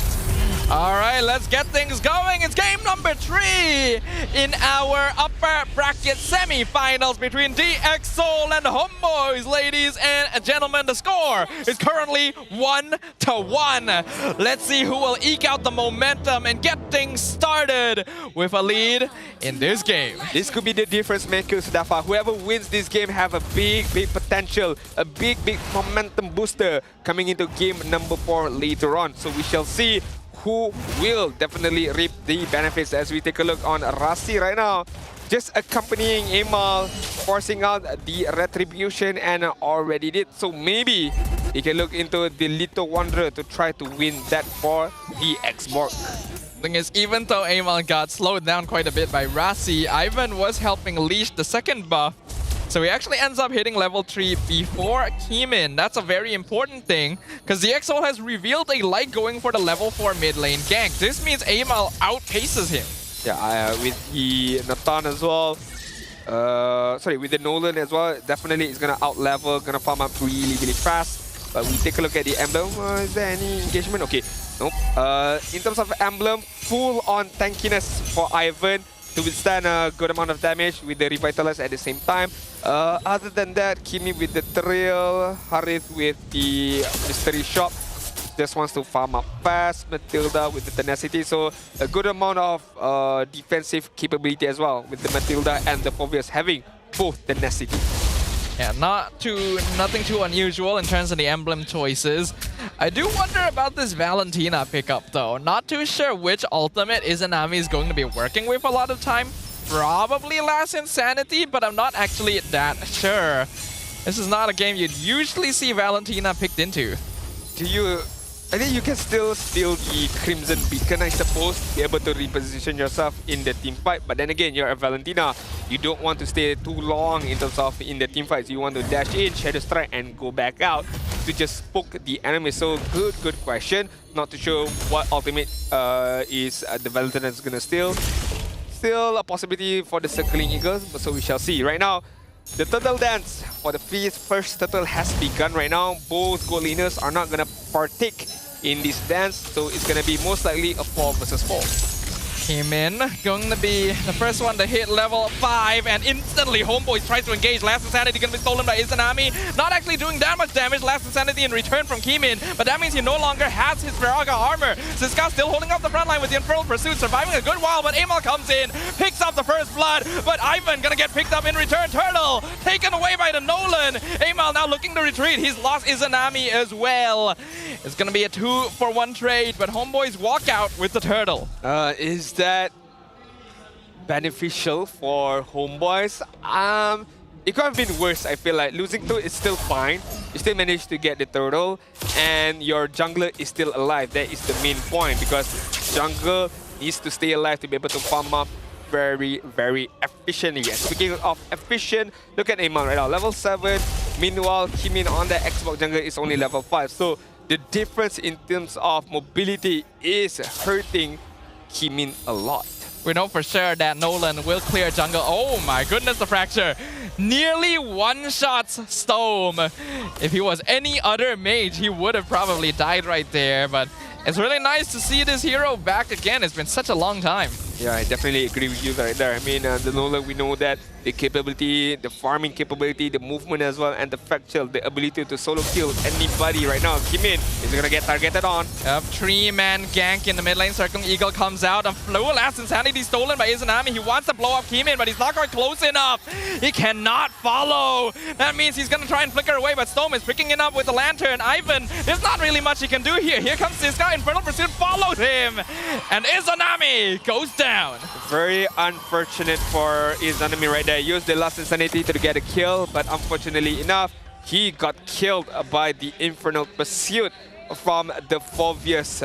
[SPEAKER 20] All right, let's get things going. It's game number 3 in our upper bracket semi-finals between DXOL and HomeBois. Ladies and gentlemen, the score is currently 1-1. Let's see who will eke out the momentum and get things started with a lead in this game.
[SPEAKER 19] This could be the difference maker, Sudafa. Whoever wins this game have a big potential, a big momentum booster coming into game number 4 later on. So we shall see who will definitely reap the benefits as we take a look on Rasi right now. Just accompanying Emal, forcing out the retribution, and already did. So maybe he can look into the Little Wanderer to try to win that for the Xbox.
[SPEAKER 20] Thing is, even though Amal got slowed down quite a bit by Rasi, Ivan was helping leash the second buff. So he actually ends up hitting level 3 before Keemin. That's a very important thing, because the EXO has revealed a light going for the level 4 mid lane gank. This means Amal outpaces him.
[SPEAKER 19] Yeah, with the Nathan as well. With the Nolan as well, definitely it's gonna out-level, gonna farm up really fast. But we take a look at the emblem. Is there any engagement? Okay, nope. In terms of emblem, full on tankiness for Ivan to withstand a good amount of damage with the Revitalize at the same time. Other than that, Kimi with the Thrill, Harith with the Mystery Shop. Just wants to farm up fast. Matilda with the Tenacity. So a good amount of defensive capability as well with the Matilda and the Phobias having both Tenacity.
[SPEAKER 20] Yeah, nothing too unusual in terms of the emblem choices. I do wonder about this Valentina pickup though. Not too sure which ultimate Izanami is going to be working with a lot of time. Probably Last Insanity, but I'm not actually that sure. This is not a game you'd usually see Valentina picked into.
[SPEAKER 19] I think you can still steal the Crimson Beacon, I suppose, be able to reposition yourself in the team fight. But then again, you're a Valentina. You don't want to stay too long in terms of in the team fights. You want to dash in, Shadow Strike, and go back out to just poke the enemy. So good question. Not too sure what ultimate is the Valentina is gonna steal. Still a possibility for the Circling Eagles, but so we shall see. Right now, the turtle dance for the first turtle has begun right now. Both gold laners are not gonna partake in this dance, so it's gonna be most likely a 4 versus 4.
[SPEAKER 20] Keemin going to be the first one to hit level 5, and instantly HomeBois tries to engage. Last Insanity going to be stolen by Izanami. Not actually doing that much damage. Last Insanity in return from Keemin, but that means he no longer has his Viraga armor. Siska still holding up the front line with the Infernal Pursuit, surviving a good while, but Amal comes in, picks up the first blood, but Ivan gonna get picked up in return. Turtle taken away by the Nolan. Amal now looking to retreat. He's lost Izanami as well. It's gonna be a 2-for-1 trade, but HomeBois walk out with the Turtle.
[SPEAKER 19] Is that beneficial for HomeBois? It could have been worse, I feel like. Losing 2 is still fine. You still managed to get the turtle, and your jungler is still alive. That is the main point, because jungle needs to stay alive to be able to farm up very efficiently. And speaking of efficient, look at Amal right now, level 7. Meanwhile, Keemin on the Xbox jungle is only level 5. So the difference in terms of mobility is hurting Keemin a lot.
[SPEAKER 20] We know for sure that Nolan will clear jungle. Oh my goodness, the fracture. Nearly one-shots Storm. If he was any other mage, he would have probably died right there. But it's really nice to see this hero back again. It's been such a long time.
[SPEAKER 19] Yeah, I definitely agree with you right there. I mean, the Nolan, we know that the capability, the farming capability, the movement as well, and the fractal, the ability to solo kill anybody right now. Keemin is gonna get targeted on.
[SPEAKER 20] Yep, 3-man gank in the mid lane. Circling Eagle comes out. A flow Last Insanity stolen by Izanami. He wants to blow up Keemin, but he's not quite close enough. He cannot follow. That means he's gonna try and flicker away, but Storm is picking it up with the lantern. Ivan, there's not really much he can do here. Here comes Siska. Infernal Pursuit follows him, and Izanami goes down.
[SPEAKER 19] Very unfortunate for Izanami right there. Used the Last Insanity to get a kill, but unfortunately enough, he got killed by the Infernal Pursuit from the Phobias.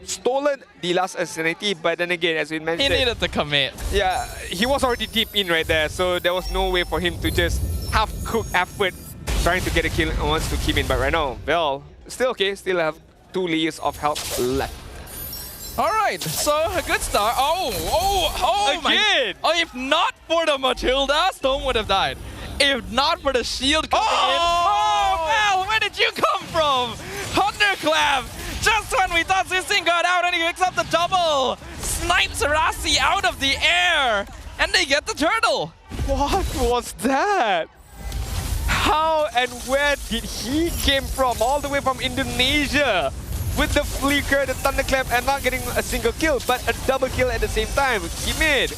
[SPEAKER 19] Stolen the Last Insanity, but then again, as we mentioned,
[SPEAKER 20] he needed to commit.
[SPEAKER 19] Yeah, he was already deep in right there, so there was no way for him to just half-cook effort trying to get a kill once to Keemin. But right now, well, still okay, still have 2 layers of health left.
[SPEAKER 20] All right, so a good start. Oh
[SPEAKER 19] again!
[SPEAKER 20] If not for the Matilda, Storm would have died. If not for the shield coming in. Oh, Mel, where did you come from? Thunderclap! Just when we thought this thing got out, and he picks up the double. Snipes Rasi out of the air, and they get the turtle.
[SPEAKER 19] What was that? How and where did he came from? All the way from Indonesia. With the flicker, the thunderclap, and not getting a single kill, but a double kill at the same time. Keemin,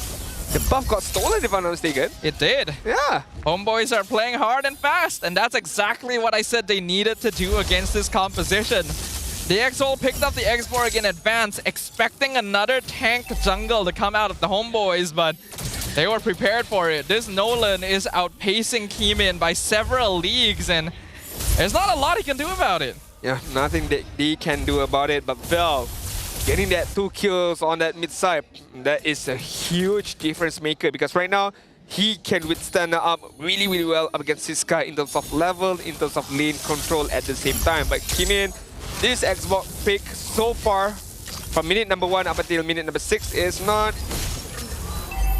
[SPEAKER 19] the buff got stolen if I'm not mistaken.
[SPEAKER 20] It did.
[SPEAKER 19] Yeah.
[SPEAKER 20] HomeBois are playing hard and fast, and that's exactly what I said they needed to do against this composition. The EXO picked up the X-Borg in advance, expecting another tank jungle to come out of the HomeBois, but they were prepared for it. This Nolan is outpacing Keemin by several leagues, and there's not a lot he can do about it.
[SPEAKER 19] Yeah, nothing that they can do about it, but Vel getting that 2 kills on that mid side, that is a huge difference maker because right now he can withstand up really, really well up against Siska in terms of level, in terms of lane control at the same time. But Kimin, this Xbox pick so far from minute number 1 up until minute number 6 is not...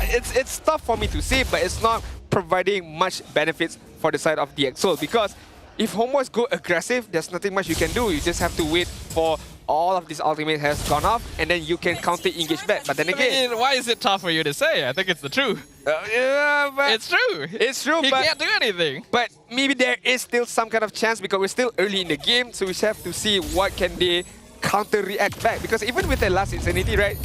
[SPEAKER 19] It's tough for me to say, but it's not providing much benefits for the side of DXL because if HomeBois go aggressive, there's nothing much you can do. You just have to wait for all of this ultimate has gone off and then you can counter engage back. But then again...
[SPEAKER 20] I mean, why is it tough for you to say? I think it's the truth.
[SPEAKER 19] Yeah, but
[SPEAKER 20] it's true.
[SPEAKER 19] It's true,
[SPEAKER 20] he
[SPEAKER 19] but...
[SPEAKER 20] can't do anything.
[SPEAKER 19] But maybe there is still some kind of chance because we're still early in the game, so we have to see what can they counter-react back. Because even with the last Insanity, right,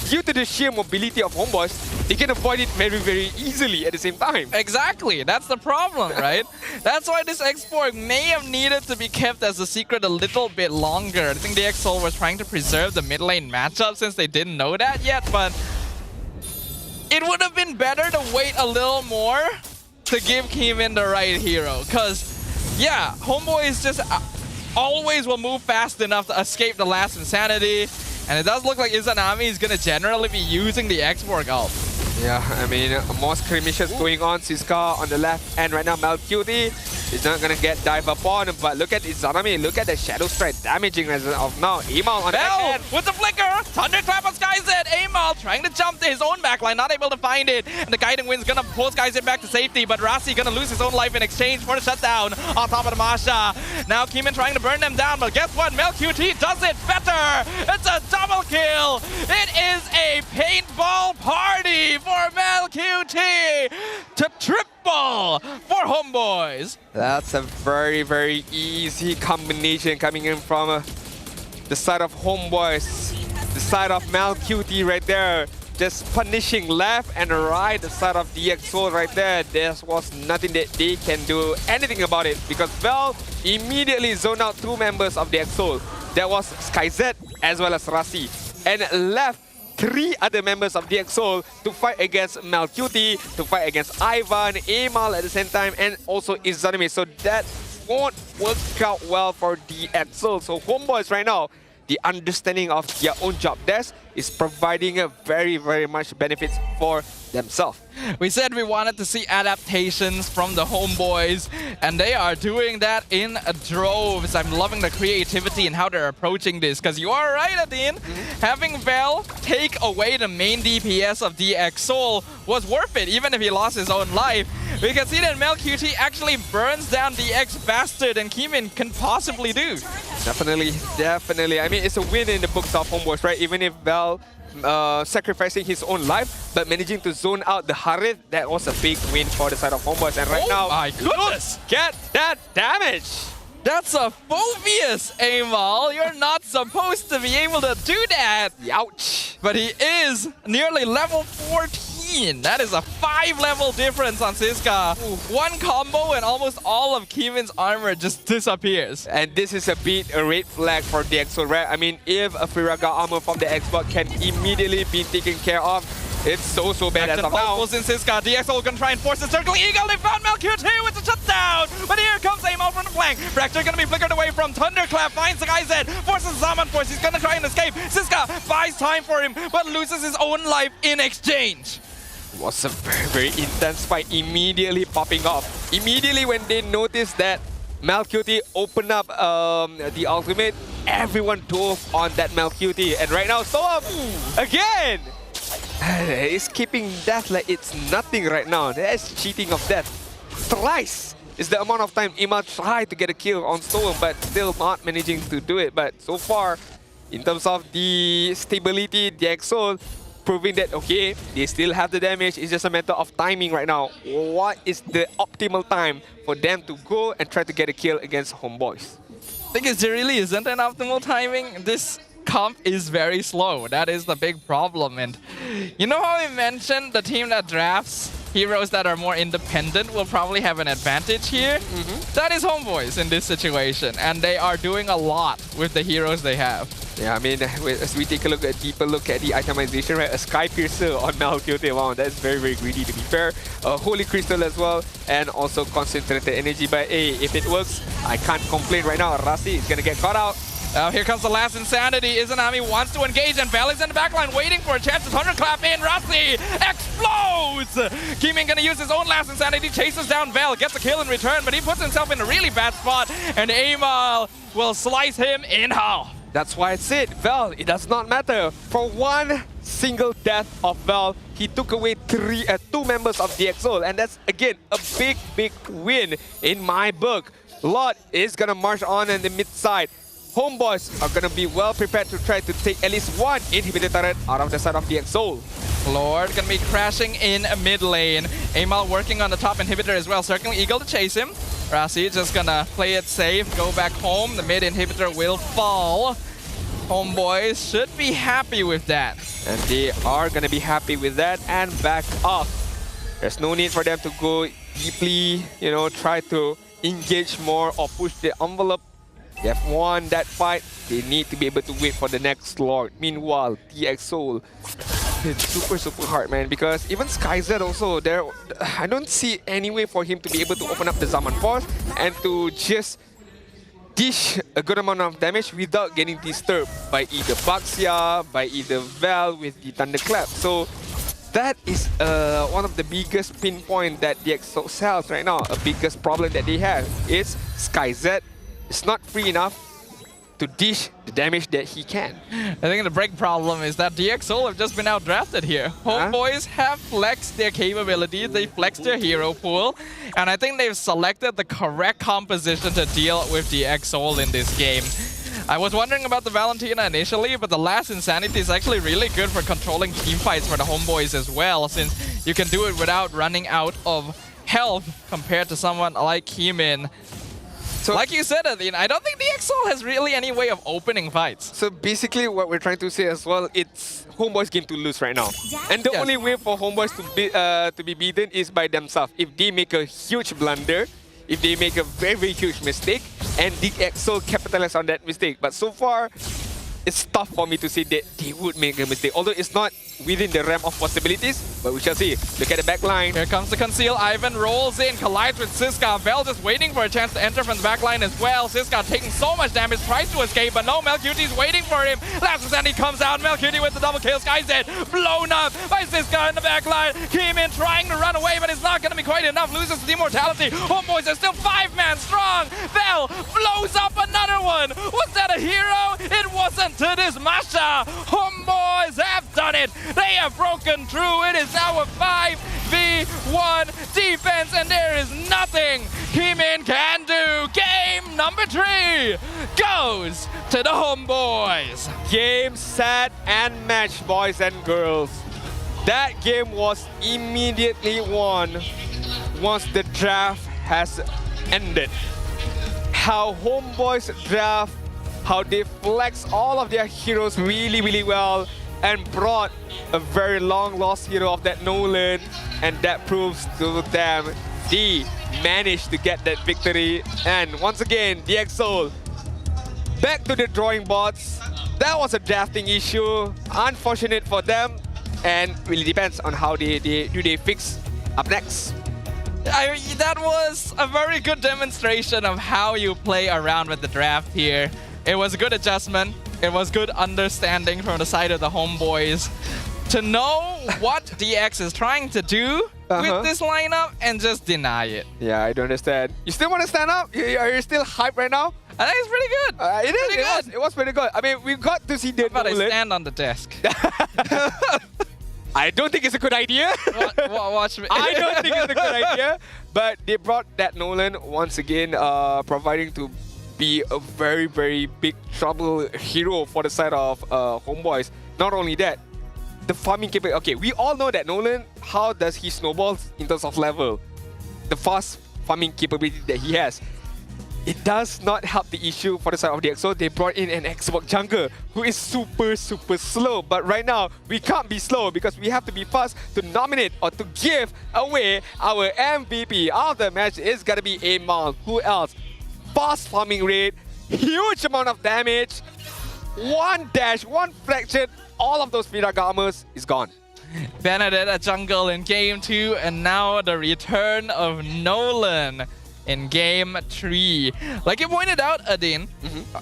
[SPEAKER 19] due to the sheer mobility of HomeBois, they can avoid it very, very easily at the same time.
[SPEAKER 20] Exactly. That's the problem, right? That's why this export may have needed to be kept as a secret a little bit longer. I think the DXL was trying to preserve the mid lane matchup since they didn't know that yet, but it would have been better to wait a little more to give Kimin the right hero. Because, yeah, HomeBois just always will move fast enough to escape the last Insanity. And it does look like Izanami is going to generally be using the X-Borg ult.
[SPEAKER 19] Yeah, I mean, more skirmishes going on. Siska on the left, and right now Malcutie is not going to get dive upon. But look at Izanami, look at the Shadow Strike damaging as of now. Amal on the backhand
[SPEAKER 20] with the flicker. Thunderclap on SkyZ. Amal trying to jump to his own backline, not able to find it. And the Guiding Wind's going to pull SkyZ back to safety, but Rasi going to lose his own life in exchange for the shutdown on top of the Masha. Now Kimin trying to burn them down, but guess what? Malcutie does it better. It's a double kill. It is a paintball party for Malcutie to triple for HomeBois.
[SPEAKER 19] That's a very, very easy combination coming in from the side of HomeBois. The side of Malcutie right there. Just punishing left and right, the side of DXO right there. There was nothing that they can do anything about it because Val immediately zoned out 2 members of DXO. That was SkyZ as well as Rasi. And left 3 other members of DXO to fight against Malcutie, to fight against Ivan, Amal at the same time, and also Izanami. So that won't work out well for DXO. So HomeBois right now, the understanding of their own job desk is providing a very, very much benefits for themselves.
[SPEAKER 20] We said we wanted to see adaptations from the HomeBois, and they are doing that in droves. I'm loving the creativity and how they're approaching this, because you are right, Adin. Having Vel take away the main DPS of DXL was worth it, even if he lost his own life. We can see that Malcutie actually burns down DX faster than Kimin can possibly do.
[SPEAKER 19] Definitely, definitely. I mean, it's a win in the books of HomeBois, right? Even if Vel sacrificing his own life, but managing to zone out the Harith, that was a big win for the side of HomeBois. And right now,
[SPEAKER 20] my goodness,
[SPEAKER 19] get that damage!
[SPEAKER 20] That's a phobious, Amal. You're not supposed to be able to do that.
[SPEAKER 19] Ouch.
[SPEAKER 20] But he is nearly level 14. That is a 5-level difference on Siska. One combo and almost all of Kimin's armor just disappears.
[SPEAKER 19] And this is a red flag for DXL, right? I mean, if a Firaga armor from the Xbox can immediately be taken care of, it's so bad as of now.
[SPEAKER 20] In Siska. DXL gonna try and force the circle eagle. They found Malcutie with the shutdown. But here comes Amal from the flank. Fracture gonna be flickered away from Thunderclap. Finds the SkyZ. Forces Zaman Force. He's gonna try and escape. Siska buys time for him, but loses his own life in exchange.
[SPEAKER 19] It was a very intense fight immediately popping off. Immediately when they noticed that Malcutie opened up the ultimate, everyone dove on that Malcutie. And right now, Storm again! He's keeping death like it's nothing right now. That's cheating of death. Thrice is the amount of time Ima tried to get a kill on Storm, but still not managing to do it. But so far, in terms of the stability, DXL proving that, okay, they still have the damage. It's just a matter of timing right now. What is the optimal time for them to go and try to get a kill against HomeBois?
[SPEAKER 20] I think it really isn't an optimal timing. This comp is very slow. That is the big problem. And you know how we mentioned the team that drafts heroes that are more independent will probably have an advantage here? That is HomeBois in this situation. And they are doing a lot with the heroes they have.
[SPEAKER 19] Yeah, I mean, as we take a deeper look at the itemization, right? A Sky Piercer on Malcutie, wow, that's very, very greedy to be fair. Holy Crystal as well, and also Concentrated Energy. But hey, if it works, I can't complain right now. Rasi is gonna get caught out
[SPEAKER 20] Here comes the last insanity. Izanami wants to engage, and Val is in the backline waiting for a chance to thunderclap in. Rossi explodes! Kimin gonna use his own last insanity, chases down Val, gets a kill in return, but he puts himself in a really bad spot, and Amal will slice him in half.
[SPEAKER 19] That's why I said, Val, it does not matter. For one single death of Val, he took away two members of DXO, and that's, again, a big, big win in my book. Lot is gonna march on in the mid side. HomeBois are gonna be well prepared to try to take at least one inhibitor turret out of the side of DXO.
[SPEAKER 20] Lord gonna be crashing in mid lane. Amal working on the top inhibitor as well, circling Eagle to chase him. Rasi just gonna play it safe, go back home. The mid inhibitor will fall. HomeBois should be happy with that.
[SPEAKER 19] And they are gonna be happy with that and back off. There's no need for them to go deeply, you know, try to engage more or push the envelope. They have won that fight. They need to be able to wait for the next Lord. Meanwhile, DXO, it's super hard, man, because even SkyZ also, I don't see any way for him to be able to open up the Zaman Force and to just dish a good amount of damage without getting disturbed by either Baxia, by either Val with the Thunderclap. So that is one of the biggest pinpoint that DXO sells right now. A biggest problem that they have is SkyZ is not free enough to dish the damage that he can.
[SPEAKER 20] I think the big problem is that DXO have just been outdrafted here. HomeBois have flexed their capabilities, they flexed their hero pool, and I think they've selected the correct composition to deal with DXO in this game. I was wondering about the Valentina initially, but the last Insanity is actually really good for controlling team fights for the HomeBois as well, since you can do it without running out of health compared to someone like Kimin. So, like you said, Adin, I don't think DXO has really any way of opening fights.
[SPEAKER 19] So basically what we're trying to say as well, it's HomeBois game to lose right now. And the only way for HomeBois to be beaten is by themselves. If they make a huge blunder, if they make a very huge mistake, and DXO capitalize on that mistake. But so far, it's tough for me to say that they would make a mistake. Although it's not within the realm of possibilities, but we shall see. Look at the back line.
[SPEAKER 20] Here comes the conceal. Ivan rolls in, collides with Siska. Vel just waiting for a chance to enter from the back line as well. Siska taking so much damage, tries to escape, but no, Melcute's waiting for him. Last Sandy comes out. Melcute with the double kill. SkyZ blown up by Siska in the back line. Kimin trying to run away, but it's not going to be quite enough. Loses the immortality. HomeBois are still 5-man strong. Vel blows up another one. Was that a hero? It wasn't to this Masha. HomeBois have done it. They have broken through. It is now a 5v1 defense, and there is nothing Kimin can do. Game number 3 goes to the HomeBois.
[SPEAKER 19] Game, set, and match, boys and girls. That game was immediately won once the draft has ended. How HomeBois draft, how they flex all of their heroes really well and brought a very long lost hero of that Nolan, and that proves to them they managed to get that victory. And once again, DXO back to the drawing boards. That was a drafting issue, unfortunate for them, and really depends on how they fix up next.
[SPEAKER 20] That was a very good demonstration of how you play around with the draft here. It was a good adjustment. It was good understanding from the side of the HomeBois to know what DX is trying to do with this lineup and just deny it.
[SPEAKER 19] Yeah, I don't understand. You still want to stand up? Are you still hyped right now?
[SPEAKER 20] I think it's pretty good.
[SPEAKER 19] It was pretty good. I mean, we got to see the
[SPEAKER 20] But I stand on the desk.
[SPEAKER 19] I don't think it's a good idea.
[SPEAKER 20] Watch me.
[SPEAKER 19] I don't think it's a good idea. But they brought that Nolan once again, providing to be a very big trouble hero for the side of HomeBois. Not only that, the farming capability. Okay, we all know that Nolan, how does he snowball in terms of level? The fast farming capability that he has. It does not help the issue for the side of DXO. They brought in an Xbox jungler who is super slow. But right now, we can't be slow because we have to be fast to nominate or to give away our MVP of the match. It's gonna be Amal. Who else? Fast farming rate, huge amount of damage, one dash, one fraction, all of those Virak armors is gone.
[SPEAKER 20] Benedetta jungle in game 2, and now the return of Nolan. in Game 3. Like you pointed out, Adin,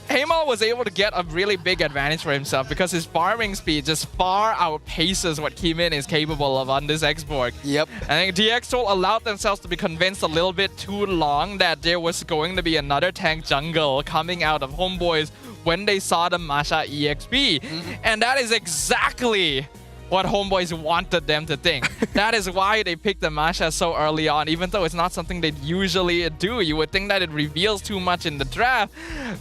[SPEAKER 20] Heimal was able to get a really big advantage for himself because his farming speed just far outpaces what Kimin is capable of on this Xborg.
[SPEAKER 19] Yep.
[SPEAKER 20] I think DxSoul allowed themselves to be convinced a little bit too long that there was going to be another tank jungle coming out of HomeBois when they saw the Masha EXP. And that is exactly what HomeBois wanted them to think. That is why they picked the Masha so early on, even though it's not something they usually do. You would think that it reveals too much in the draft,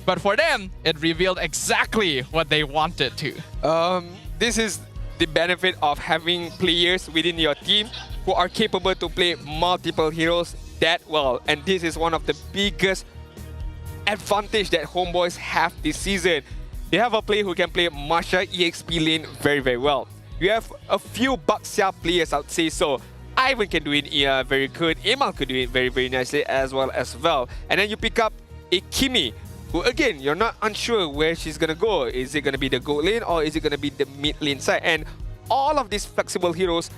[SPEAKER 20] but for them, it revealed exactly what they wanted to.
[SPEAKER 19] This is the benefit of having players within your team who are capable to play multiple heroes that well. And this is one of the biggest advantage that HomeBois have this season. They have a player who can play Masha EXP lane very, very well. You have a few Baxia players, I would say so. Ivan can do it very good. Emal could do it very, very nicely as well. And then you pick up a Kimi, who again, you're not unsure where she's going to go. Is it going to be the gold lane or is it going to be the mid lane side? And all of these flexible heroes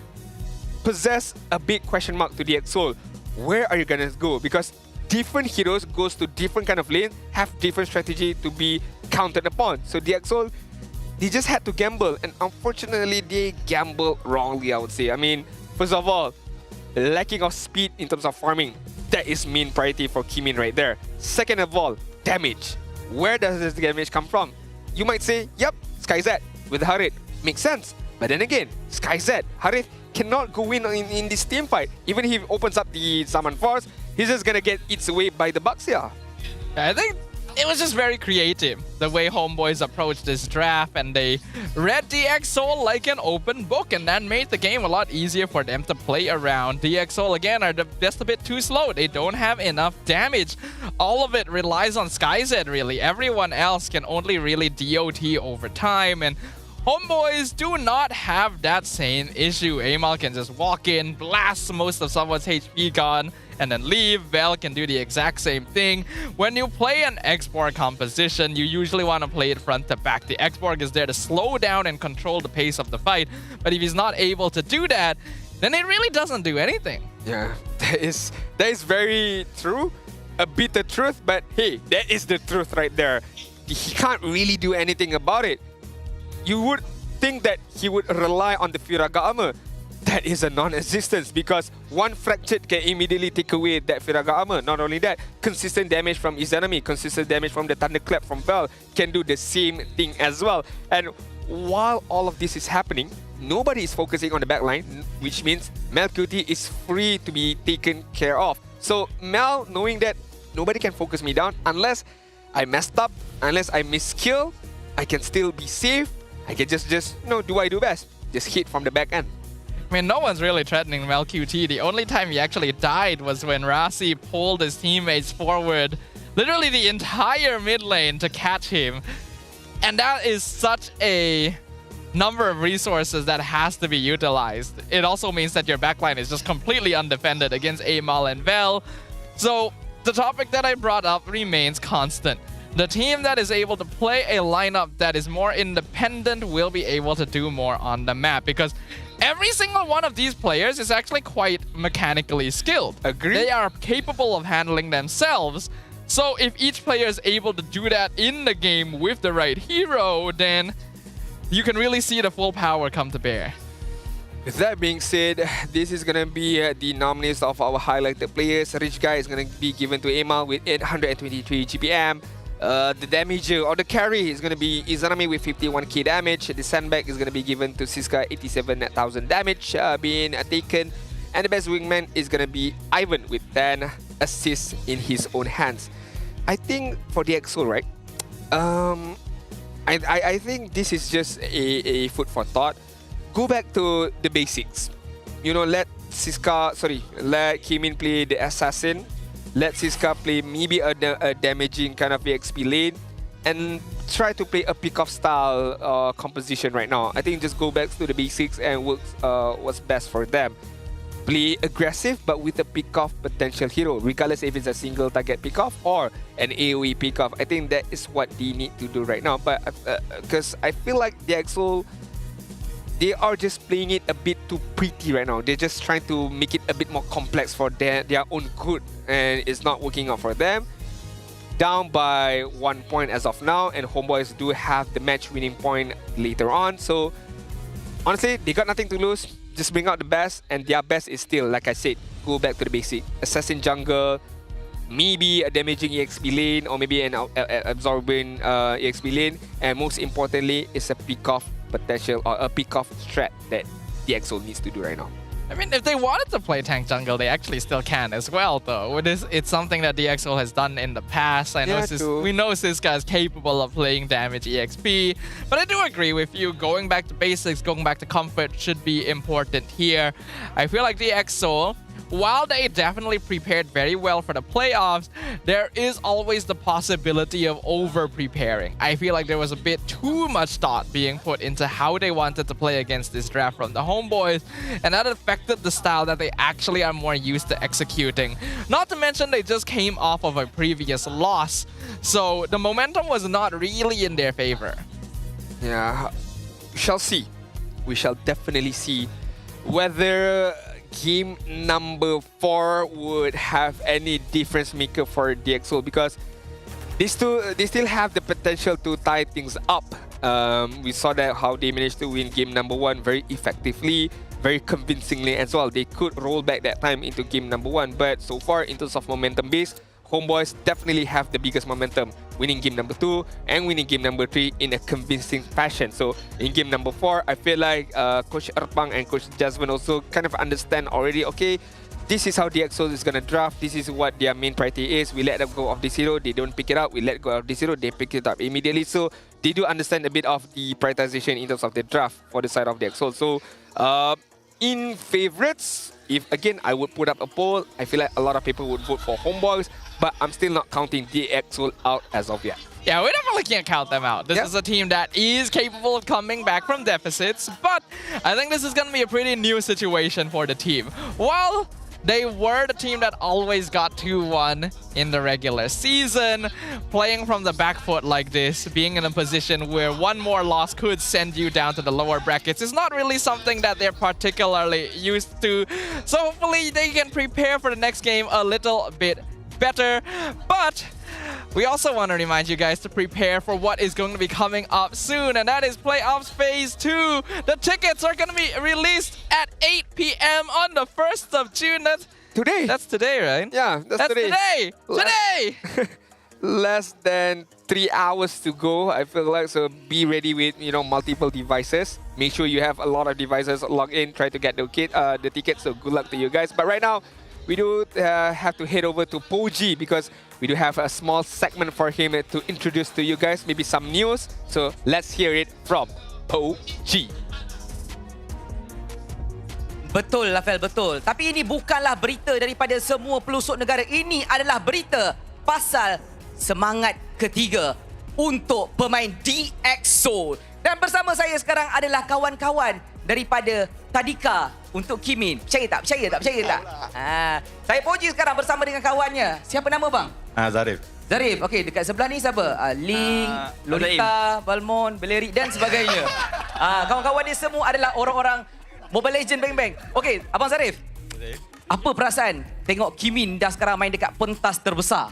[SPEAKER 19] possess a big question mark to DxSoul. Where are you going to go? Because different heroes goes to different kind of lane, have different strategy to be counted upon. So DxSoul, they just had to gamble, and unfortunately, they gambled wrongly, I would say. I mean, first of all, lacking of speed in terms of farming, that is main priority for Kimin right there. Second of all, damage. Where does this damage come from? You might say, yep, SkyZ with Harith. Makes sense. But then again, SkyZ, Harith cannot go in this team fight. Even if he opens up the Summon Force, he's just gonna get eaten away by the Baxia.
[SPEAKER 20] I think it was just very creative, the way HomeBois approached this draft, and they read DxSoul like an open book, and that made the game a lot easier for them to play around. DxSoul, again, are just a bit too slow. They don't have enough damage. All of it relies on SkyZ, really. Everyone else can only really DOT over time, and HomeBois do not have that same issue. Emal can just walk in, blast most of someone's HP gone, and then leave. Vel can do the exact same thing. When you play an Xborg composition, you usually want to play it front to back. The Xborg is there to slow down and control the pace of the fight, but if he's not able to do that, then it really doesn't do anything.
[SPEAKER 19] Yeah, that is very true. A bitter truth, but hey, that is the truth right there. He can't really do anything about it. You would think that he would rely on the Firaga armor. That is a non-existence because one fractured can immediately take away that Firaga armor. Not only that, consistent damage from Izanami, consistent damage from the Thunderclap from Vel can do the same thing as well. And while all of this is happening, nobody is focusing on the backline, which means Mel QT is free to be taken care of. So Mel, knowing that nobody can focus me down unless I messed up, unless I miskill, I can still be safe. I can just do I do best. Just hit from the back end.
[SPEAKER 20] I mean, no one's really threatening Mel QT. The only time he actually died was when Rasi pulled his teammates forward, literally the entire mid lane to catch him. And that is such a number of resources that has to be utilized. It also means that your backline is just completely undefended against Emal and Vel. So the topic that I brought up remains constant. The team that is able to play a lineup that is more independent will be able to do more on the map, because every single one of these players is actually quite mechanically skilled.
[SPEAKER 19] Agree.
[SPEAKER 20] They are capable of handling themselves. So if each player is able to do that in the game with the right hero, then you can really see the full power come to bear.
[SPEAKER 19] With that being said, this is going to be the nominees of our highlighted players. Rich Guy is going to be given to Emal with 823 GPM. The damager or the carry is going to be Izanami with 51k damage. The sandbag is going to be given to Siska, 87,000 damage being taken. And the best wingman is going to be Ivan with 10 assists in his own hands. I think for DxSoul, right? I think this is just a food for thought. Go back to the basics. You know, let Kimin play the assassin. Let Siska play maybe a damaging kind of XP lane and try to play a pick-off style composition right now. I think just go back to the basics and what's best for them. Play aggressive but with a pick-off potential hero, regardless if it's a single target pick-off or an AoE pick-off. I think that is what they need to do right now. But because I feel like DxSoul they are just playing it a bit too pretty right now. They're just trying to make it a bit more complex for their own good, and it's not working out for them. Down by 1 point as of now, and HomeBois do have the match-winning point later on. So honestly, they got nothing to lose. Just bring out the best, and their best is still, like I said, go back to the basic. Assassin jungle, maybe a damaging EXP lane, or maybe an absorbing EXP lane, and most importantly, it's a pick-off potential or a pick-off strat that the EXO needs to do right now.
[SPEAKER 20] I mean, if they wanted to play tank jungle, they actually still can as well, though. It's something that DXO has done in the past. We know Siska is capable of playing damage EXP, but I do agree with you. Going back to basics, going back to comfort should be important here. I feel like DXO, while they definitely prepared very well for the playoffs, there is always the possibility of over-preparing. I feel like there was a bit too much thought being put into how they wanted to play against this draft from the HomeBois, and that affected the style that they actually are more used to executing. Not to mention they just came off of a previous loss, so the momentum was not really in their favor.
[SPEAKER 19] Yeah, we shall see. We shall definitely see whether game number 4 would have any difference maker for DXO, because they still have the potential to tie things up. We saw that how they managed to win game number 1 very effectively, very convincingly as well. They could roll back that time into game number 1, but so far in terms of momentum base, HomeBois definitely have the biggest momentum, winning game number 2 and winning game number 3 in a convincing fashion. So in game number 4, I feel like Coach Erpang and Coach Jasmine also kind of understand already, okay, this is how DXO is going to draft, this is what their main priority is. We let them go of this hero, they don't pick it up. We let go of this hero, they pick it up immediately. So they do understand a bit of the prioritization in terms of the draft for the side of DXO. So in favorites, if again I would put up a poll, I feel like a lot of people would vote for HomeBois, but I'm still not counting DXO out as of yet.
[SPEAKER 20] Yeah, we definitely can't count them out. This is a team that is capable of coming back from deficits, but I think this is going to be a pretty new situation for the team. While they were the team that always got 2-1 in the regular season, playing from the back foot like this, being in a position where one more loss could send you down to the lower brackets is not really something that they're particularly used to. So hopefully they can prepare for the next game a little bit better. But we also want to remind you guys to prepare for what is going to be coming up soon, and that is Playoffs Phase 2. The tickets are going to be released at 8 p.m. on the 1st of June. That's
[SPEAKER 19] today.
[SPEAKER 20] That's today, right?
[SPEAKER 19] Yeah, that's
[SPEAKER 20] today. Today!
[SPEAKER 19] Less than 3 hours to go, I feel like, so be ready with, you know, multiple devices. Make sure you have a lot of devices logged in, try to get the tickets, so good luck to you guys. But right now, we do have to head over to Poji because we do have a small segment for him to introduce to you guys, maybe some news. So let's hear it from Poji.
[SPEAKER 7] Betul, Lafel, betul. Tapi ini bukanlah berita daripada semua pelosok negara. Ini adalah berita pasal semangat ketiga untuk pemain DXO. Dan bersama saya sekarang adalah kawan-kawan daripada Tadika untuk Kimin. Percaya tak? Percaya tak? Percaya tak? Saya Poji sekarang bersama dengan kawannya. Siapa nama bang?
[SPEAKER 12] Zarif.
[SPEAKER 7] Zarif. Okey, dekat sebelah ni siapa? Link, Lolita, Balmon, Belerik dan sebagainya. Kawan-kawan dia semua adalah orang-orang Mobile Legend bang-bang. Okey, Abang Zarif. Apa perasaan tengok Kimin dah sekarang main dekat pentas terbesar?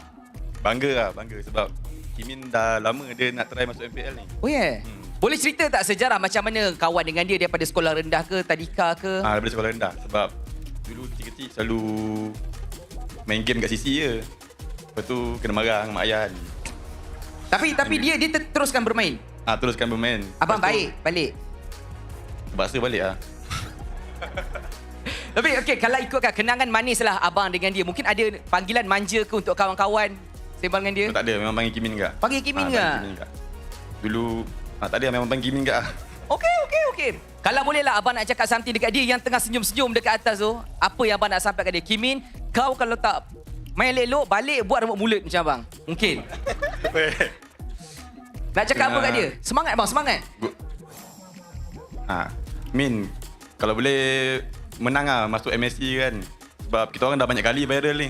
[SPEAKER 12] Bangga lah, bangga sebab Kimin dah lama dia nak try masuk MPL ni.
[SPEAKER 7] Oh ya? Yeah. Boleh cerita tak sejarah macam mana kawan dengan dia daripada sekolah rendah ke, Tadika ke?
[SPEAKER 12] Daripada sekolah rendah sebab dulu kecil-kecil selalu main game kat CC je. Lepas tu kena marah dengan mak ayah ni.
[SPEAKER 7] Tapi dia teruskan bermain?
[SPEAKER 12] Teruskan bermain.
[SPEAKER 7] Abang baik balik?
[SPEAKER 12] Terpaksa balik lah.
[SPEAKER 7] Tapi okey, kalau ikutkan kenangan manis lah abang dengan dia. Mungkin ada panggilan manja ke untuk kawan-kawan sembang dengan dia?
[SPEAKER 12] Tak ada, memang panggil Kimin juga.
[SPEAKER 7] Panggil Kimin juga?
[SPEAKER 12] Dulu tak ada, memang panggil Kimin juga.
[SPEAKER 7] Okey. Kalau bolehlah abang nak cakap something dekat dia yang tengah senyum-senyum dekat atas tu. Apa yang abang nak sampaikan dia? Kimin, kau kalau tak main elok-elok, balik buat rambut mulut macam abang. Mungkin. Nak cakap apa kat dia? Semangat bang, semangat.
[SPEAKER 12] Min, kalau boleh menang lah masuk MSC kan. Sebab kita orang dah banyak kali viral ni.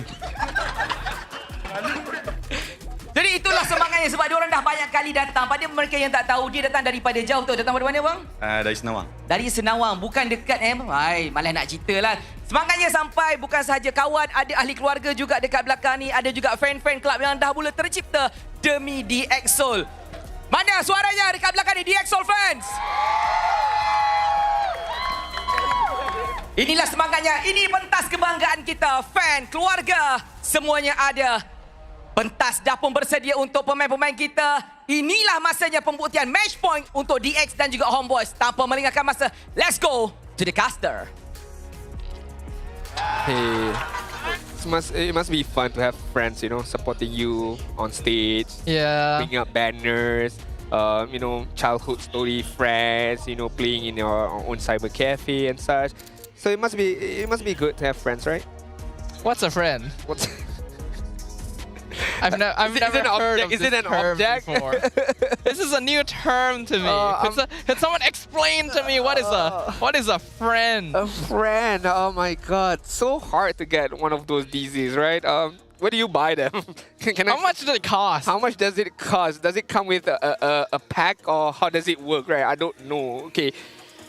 [SPEAKER 7] Jadi itulah semangatnya semuanya sebab diorang dah banyak kali datang. Pada mereka yang tak tahu, dia datang daripada jauh tu. Datang dari mana bang?
[SPEAKER 12] Dari Senawang.
[SPEAKER 7] Dari Senawang, bukan dekat malah nak cerita lah. Semangatnya sampai bukan sahaja kawan, ada ahli keluarga juga dekat belakang ni. Ada juga fan-fan kelab yang dah mula tercipta demi DXsoul. Mana suaranya dekat belakang ni, DXsoul fans? Inilah semangatnya, ini pentas kebanggaan kita. Fan, keluarga, semuanya ada. Pentas dah pun bersedia untuk pemain-pemain kita. Inilah masanya pembuktian match point untuk DX dan juga HomeBois. Tanpa melengahkan masa, let's go to the caster.
[SPEAKER 19] Hey, it must be fun to have friends, you know, supporting you on stage.
[SPEAKER 20] Yeah.
[SPEAKER 19] Bringing up banners, you know, childhood story friends, you know, playing in your own cyber cafe and such. So it must be good to have friends, right?
[SPEAKER 20] What's a friend?
[SPEAKER 19] What's
[SPEAKER 20] I've never heard of this term before. This is a new term to me. Could someone explain to me what is a friend?
[SPEAKER 19] A friend. Oh my god, so hard to get one of those DZs, right? Where do you buy them?
[SPEAKER 20] How much does it cost?
[SPEAKER 19] How much does it cost? Does it come with a pack, or how does it work, right? I don't know. Okay,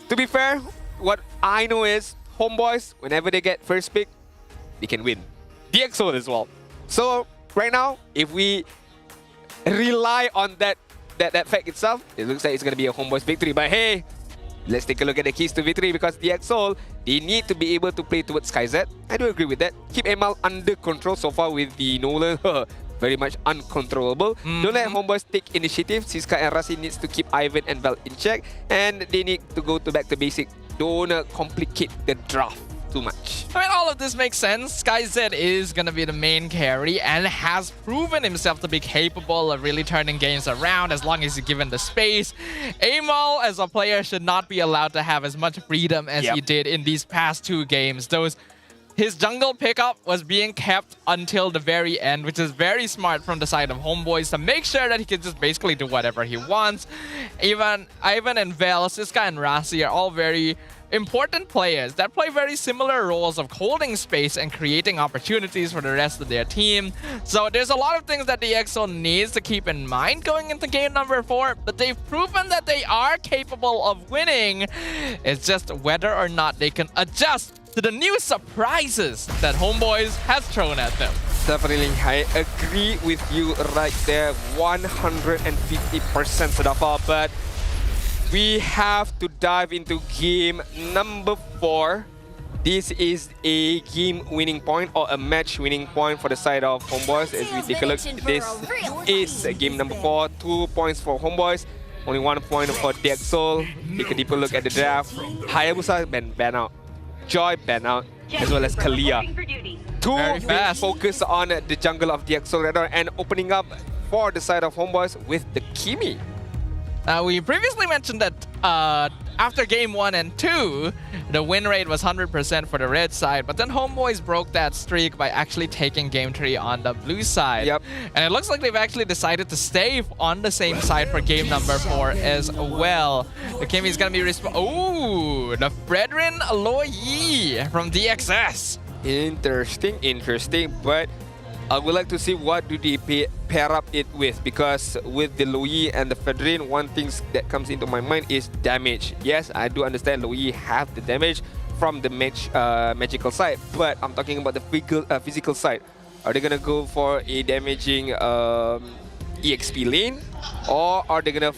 [SPEAKER 19] to be fair, what I know is HomeBois, whenever they get first pick, they can win. DXsoul as well. So right now, if we rely on that fact itself, it looks like it's going to be a HomeBois victory. But hey, let's take a look at the keys to victory, because DXsoul, they need to be able to play towards SkyZ. I do agree with that. Keep ML under control so far with the Nolan. Very much uncontrollable. Don't let HomeBois take initiative. Siska and Rasi needs to keep Ivan and Vel in check. And they need to go back to basic. Don't complicate the draft too much.
[SPEAKER 20] I mean, all of this makes sense. SkyZ is going to be the main carry and has proven himself to be capable of really turning games around as long as he's given the space. Amal, as a player, should not be allowed to have as much freedom as he did in these past 2 games. His jungle pickup was being kept until the very end, which is very smart from the side of HomeBois to make sure that he can just basically do whatever he wants. Even Ivan and Vel, Siska and Rasi are all very important players that play very similar roles of holding space and creating opportunities for the rest of their team. So there's a lot of things that the DXsoul needs to keep in mind going into game number 4, but they've proven that they are capable of winning. It's just whether or not they can adjust to the new surprises that HomeBois has thrown at them.
[SPEAKER 19] Definitely, I agree with you right there, 150% Sadafa, but we have to dive into game number 4. This is a game-winning point or a match-winning point for the side of HomeBois. As we take a look, this is game number 4. 2 points for HomeBois, only 1 point for DXsoul. Take a deeper look at the draft. Hayabusa ban out. Joy ban out, as well as Kalia. 2 big focus on the jungle of DXsoul right now, and opening up for the side of HomeBois with the Kimi.
[SPEAKER 20] We previously mentioned that after game 1 and 2, the win rate was 100% for the red side, but then HomeBois broke that streak by actually taking game 3 on the blue side. And it looks like they've actually decided to stay on the same side for game number 4 as well. The Kimi is going to be the Fredrin Loyi from DXS.
[SPEAKER 19] Interesting, but I would like to see what do they pair up it with, because with the Loyi and the Fedrin, one thing that comes into my mind is damage. Yes, I do understand Loyi have the damage from the magical side, but I'm talking about the physical side. Are they gonna go for a damaging EXP lane, or are they gonna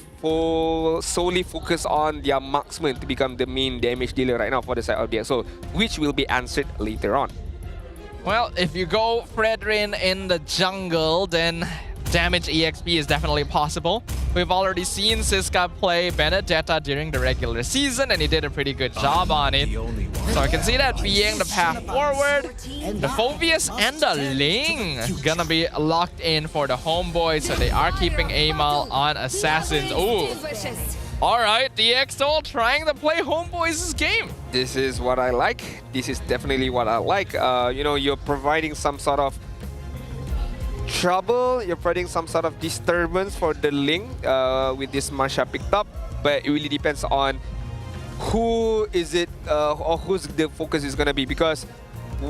[SPEAKER 19] solely focus on their marksman to become the main damage dealer right now for the side of DXsoul, which will be answered later on?
[SPEAKER 20] Well, if you go Fredrin in the jungle, then damage EXP is definitely possible. We've already seen Siska play Benedetta during the regular season, and he did a pretty good job on it. So I can see that being the path forward. The Phobius and the Ling gonna be locked in for the HomeBois, so they are keeping Amal on Assassins. Ooh. Alright, DXsoul trying to play HomeBois' game.
[SPEAKER 19] This is what I like. This is definitely what I like. You know, you're providing some sort of trouble, you're providing some sort of disturbance for the Ling with this Masha picked up, but it really depends on who is it or whose the focus is going to be, because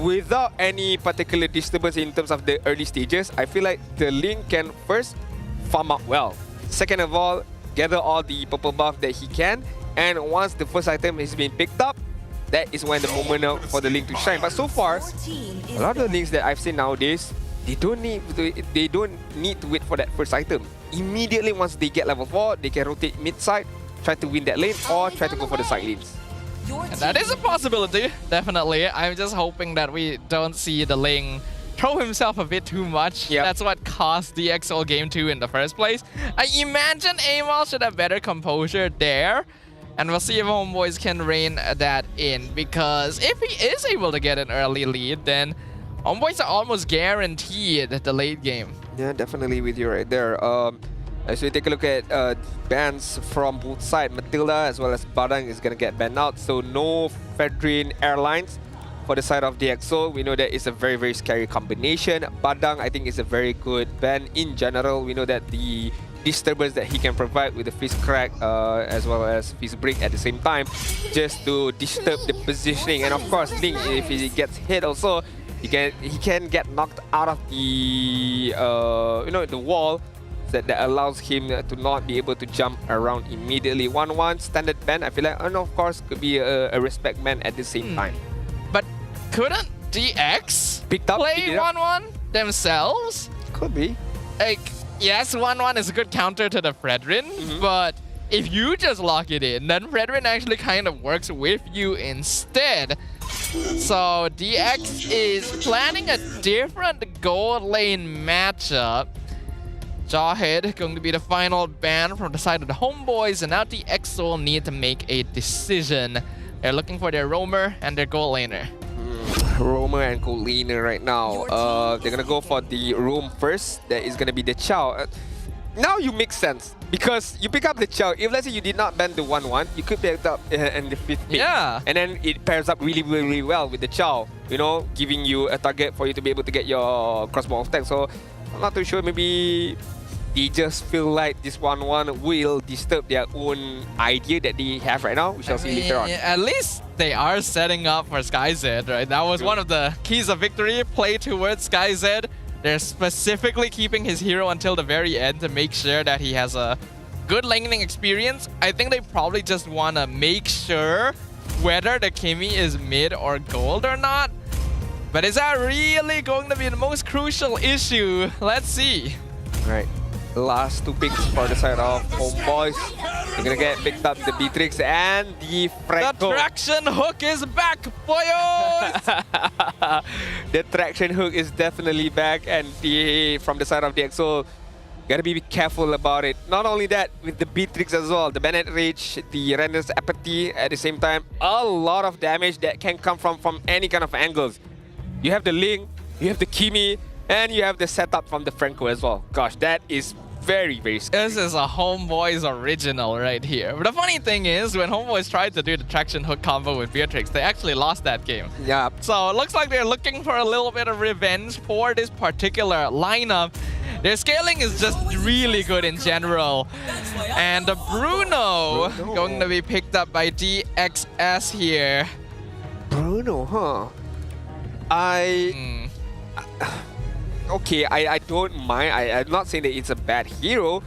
[SPEAKER 19] without any particular disturbance in terms of the early stages, I feel like the Ling can first farm up well. Second of all, gather all the purple buff that he can, and once the first item has been picked up, that is when the moment for the Link to shine. But so far, a lot of the Links that I've seen nowadays, they don't need to wait for that first item. Immediately once they get level 4, they can rotate mid side, try to win that lane, or try to go for the side lanes.
[SPEAKER 20] And that is a possibility, definitely. I'm just hoping that we don't see the Ling throw himself a bit too much. Yep. That's what cost the EXO Game 2 in the first place. I imagine Amal should have better composure there. And we'll see if HomeBois can rein that in. Because if he is able to get an early lead, then HomeBois are almost guaranteed the late game.
[SPEAKER 19] Yeah, definitely with you right there. As we take a look at bans from both sides, Matilda as well as Badang is going to get banned out. So no Fedrin Airlines for the side of DXO. We know that it's a very, very scary combination. Badang, I think, is a very good ban in general. We know that the disturbance that he can provide with the Fist Crack as well as Fist Break at the same time, just to disturb the positioning. And of course, Link, if he gets hit also, he can get knocked out of the the wall. That allows him to not be able to jump around immediately. 1-1 standard ban, I feel like, and of course could be a respect ban at the same time.
[SPEAKER 20] But couldn't DX
[SPEAKER 19] picked up,
[SPEAKER 20] play 1-1 themselves?
[SPEAKER 19] Could be.
[SPEAKER 20] Like, yes, 1-1 is a good counter to the Fredrin, but if you just lock it in, then Fredrin actually kind of works with you instead. So DX is planning a different gold lane matchup. Jawhead going to be the final ban from the side of the HomeBois, and now the EXO need to make a decision. They're looking for their roamer and their gold laner.
[SPEAKER 19] Roamer and gold laner right now. They're gonna go for the roam first. That is gonna be the Chow. Now you make sense because you pick up the Chow. If let's say you did not ban the 1-1, you could pick it up in the 5th pick.
[SPEAKER 20] Yeah.
[SPEAKER 19] And then it pairs up really, really well with the Chow. You know, giving you a target for you to be able to get your crossbow attack. So I'm not too sure. Maybe they just feel like this 1-1 will disturb their own idea that they have right now. We shall see later on.
[SPEAKER 20] At least they are setting up for SkyZ, right? That was one of the keys of victory. Play towards SkyZ. They're specifically keeping his hero until the very end to make sure that he has a good laning experience. I think they probably just want to make sure whether the Kimi is mid or gold or not. But is that really going to be the most crucial issue? Let's see.
[SPEAKER 19] Right. Last 2 picks for the side of HomeBois. They're gonna get picked up the Beatrix and the Franco.
[SPEAKER 20] The traction hook is back, boyos!
[SPEAKER 19] The traction hook is definitely back, and from the side of the EXO, gotta be careful about it. Not only that, with the Beatrix as well, the Bennett Rage, the Render's Apathy at the same time, a lot of damage that can come from any kind of angles. You have the Link, you have the Kimi, and you have the setup from the Franco as well. Gosh, that is very, very scary.
[SPEAKER 20] This is a HomeBois original right here. But the funny thing is, when HomeBois tried to do the traction hook combo with Beatrix, they actually lost that game.
[SPEAKER 19] Yeah.
[SPEAKER 20] So it looks like they're looking for a little bit of revenge for this particular lineup. Their scaling is just really good in general. And the Bruno going to be picked up by DXS here.
[SPEAKER 19] Bruno, huh? Okay, I don't mind. I'm not saying that it's a bad hero.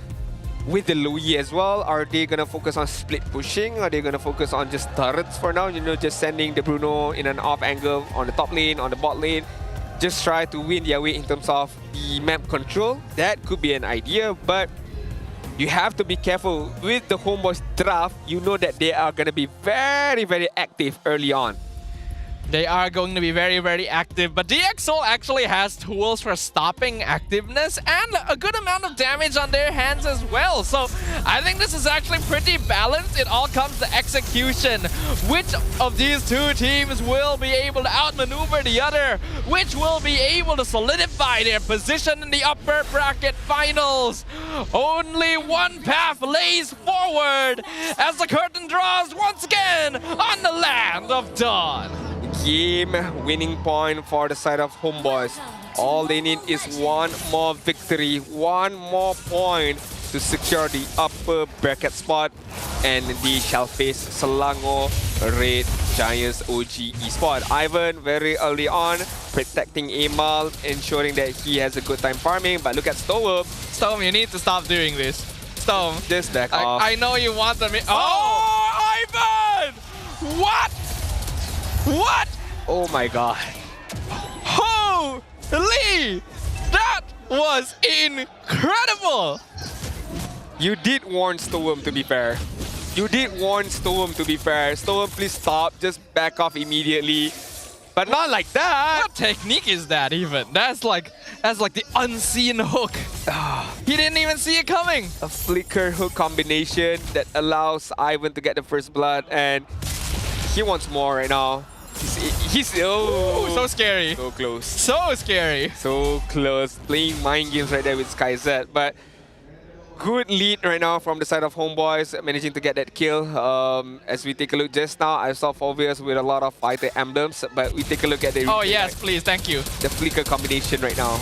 [SPEAKER 19] With the Louis as well, are they gonna focus on split pushing? Are they gonna focus on just turrets for now? You know, just sending the Bruno in an off angle on the top lane, on the bot lane. Just try to win their way in terms of the map control. That could be an idea, but you have to be careful with the HomeBois draft. You know that they are gonna be very, very active early on.
[SPEAKER 20] They are going to be very, very active, but DXO actually has tools for stopping activeness and a good amount of damage on their hands as well. So I think this is actually pretty balanced. It all comes to execution. Which of these two teams will be able to outmaneuver the other? Which will be able to solidify their position in the upper bracket finals? Only one path lays forward as the curtain draws once again on the land of Dawn.
[SPEAKER 19] Game winning point for the side of HomeBois. All they need is one more victory, one more point to secure the upper bracket spot, and they shall face Selangor Red Giants OG Esports. Ivan very early on, protecting Amal, ensuring that he has a good time farming. But look at Storm.
[SPEAKER 20] Storm, you need to stop doing this. Storm.
[SPEAKER 19] Just back off.
[SPEAKER 20] I know you want them. Oh, Ivan! What? What?
[SPEAKER 19] Oh my god.
[SPEAKER 20] Holy! That was incredible!
[SPEAKER 19] You did warn Storm, to be fair. You did warn Storm, to be fair. Storm, please stop. Just back off immediately. But not like that.
[SPEAKER 20] What technique is that even? That's like the unseen hook. He didn't even see it coming.
[SPEAKER 19] A flicker hook combination that allows Ivan to get the first blood, and he wants more right now. He's
[SPEAKER 20] Ooh, so scary.
[SPEAKER 19] So close.
[SPEAKER 20] So scary.
[SPEAKER 19] So close. Playing mind games right there with SkyZ. But good lead right now from the side of HomeBois, managing to get that kill. As we take a look just now, I saw Fovius with a lot of fighter emblems, but we take a look at the
[SPEAKER 20] Oh yes, please, thank you.
[SPEAKER 19] The flicker combination right now.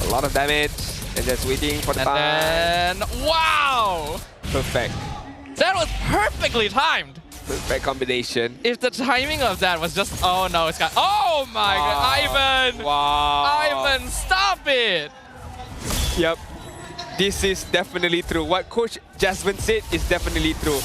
[SPEAKER 19] A lot of damage, and just waiting for the time.
[SPEAKER 20] And wow!
[SPEAKER 19] Perfect.
[SPEAKER 20] That was perfectly timed.
[SPEAKER 19] Perfect combination.
[SPEAKER 20] If the timing of that was just, oh no, it's got, oh my god, Ivan!
[SPEAKER 19] Wow.
[SPEAKER 20] Ivan, stop it!
[SPEAKER 19] Yep. This is definitely true. What Coach Jasmine said is definitely true.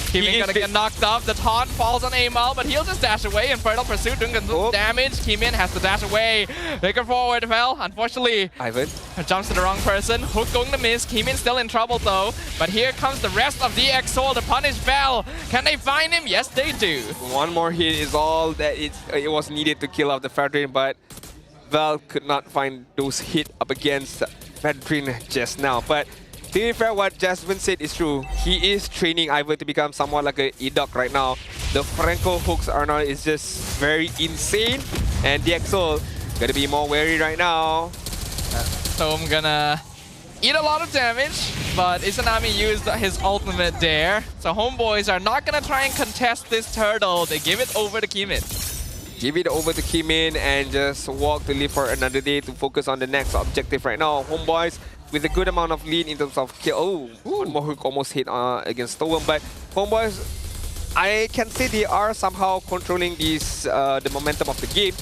[SPEAKER 20] Kimin gonna get knocked off. The taunt falls on Amal, but he'll just dash away. Infernal Pursuit doing good damage. Kimin has to dash away. Taker forward fell. Unfortunately,
[SPEAKER 19] Ivan
[SPEAKER 20] jumps to the wrong person. Hook going to miss. Kimin still in trouble though. But here comes the rest of the Soul to punish Val. Can they find him? Yes, they do.
[SPEAKER 19] One more hit is all that it was needed to kill off the Fedrin, but Val could not find those hits up against Fedrin just now. But to be fair, what Jasmine said is true. He is training Ivan to become somewhat like a E-Doc right now. The Franco hooks are now is just very insane, and the Soul gonna be more wary right now.
[SPEAKER 20] So I'm gonna eat a lot of damage, but Izanami used his ultimate there. So HomeBois are not gonna try and contest this turtle. They give it over to Kimin.
[SPEAKER 19] Give it over to Kimin and just walk to live for another day to focus on the next objective right now. HomeBois with a good amount of lead in terms of kill. Oh, one more hook almost hit against Storm, but HomeBois, I can say they are somehow controlling this the momentum of the game,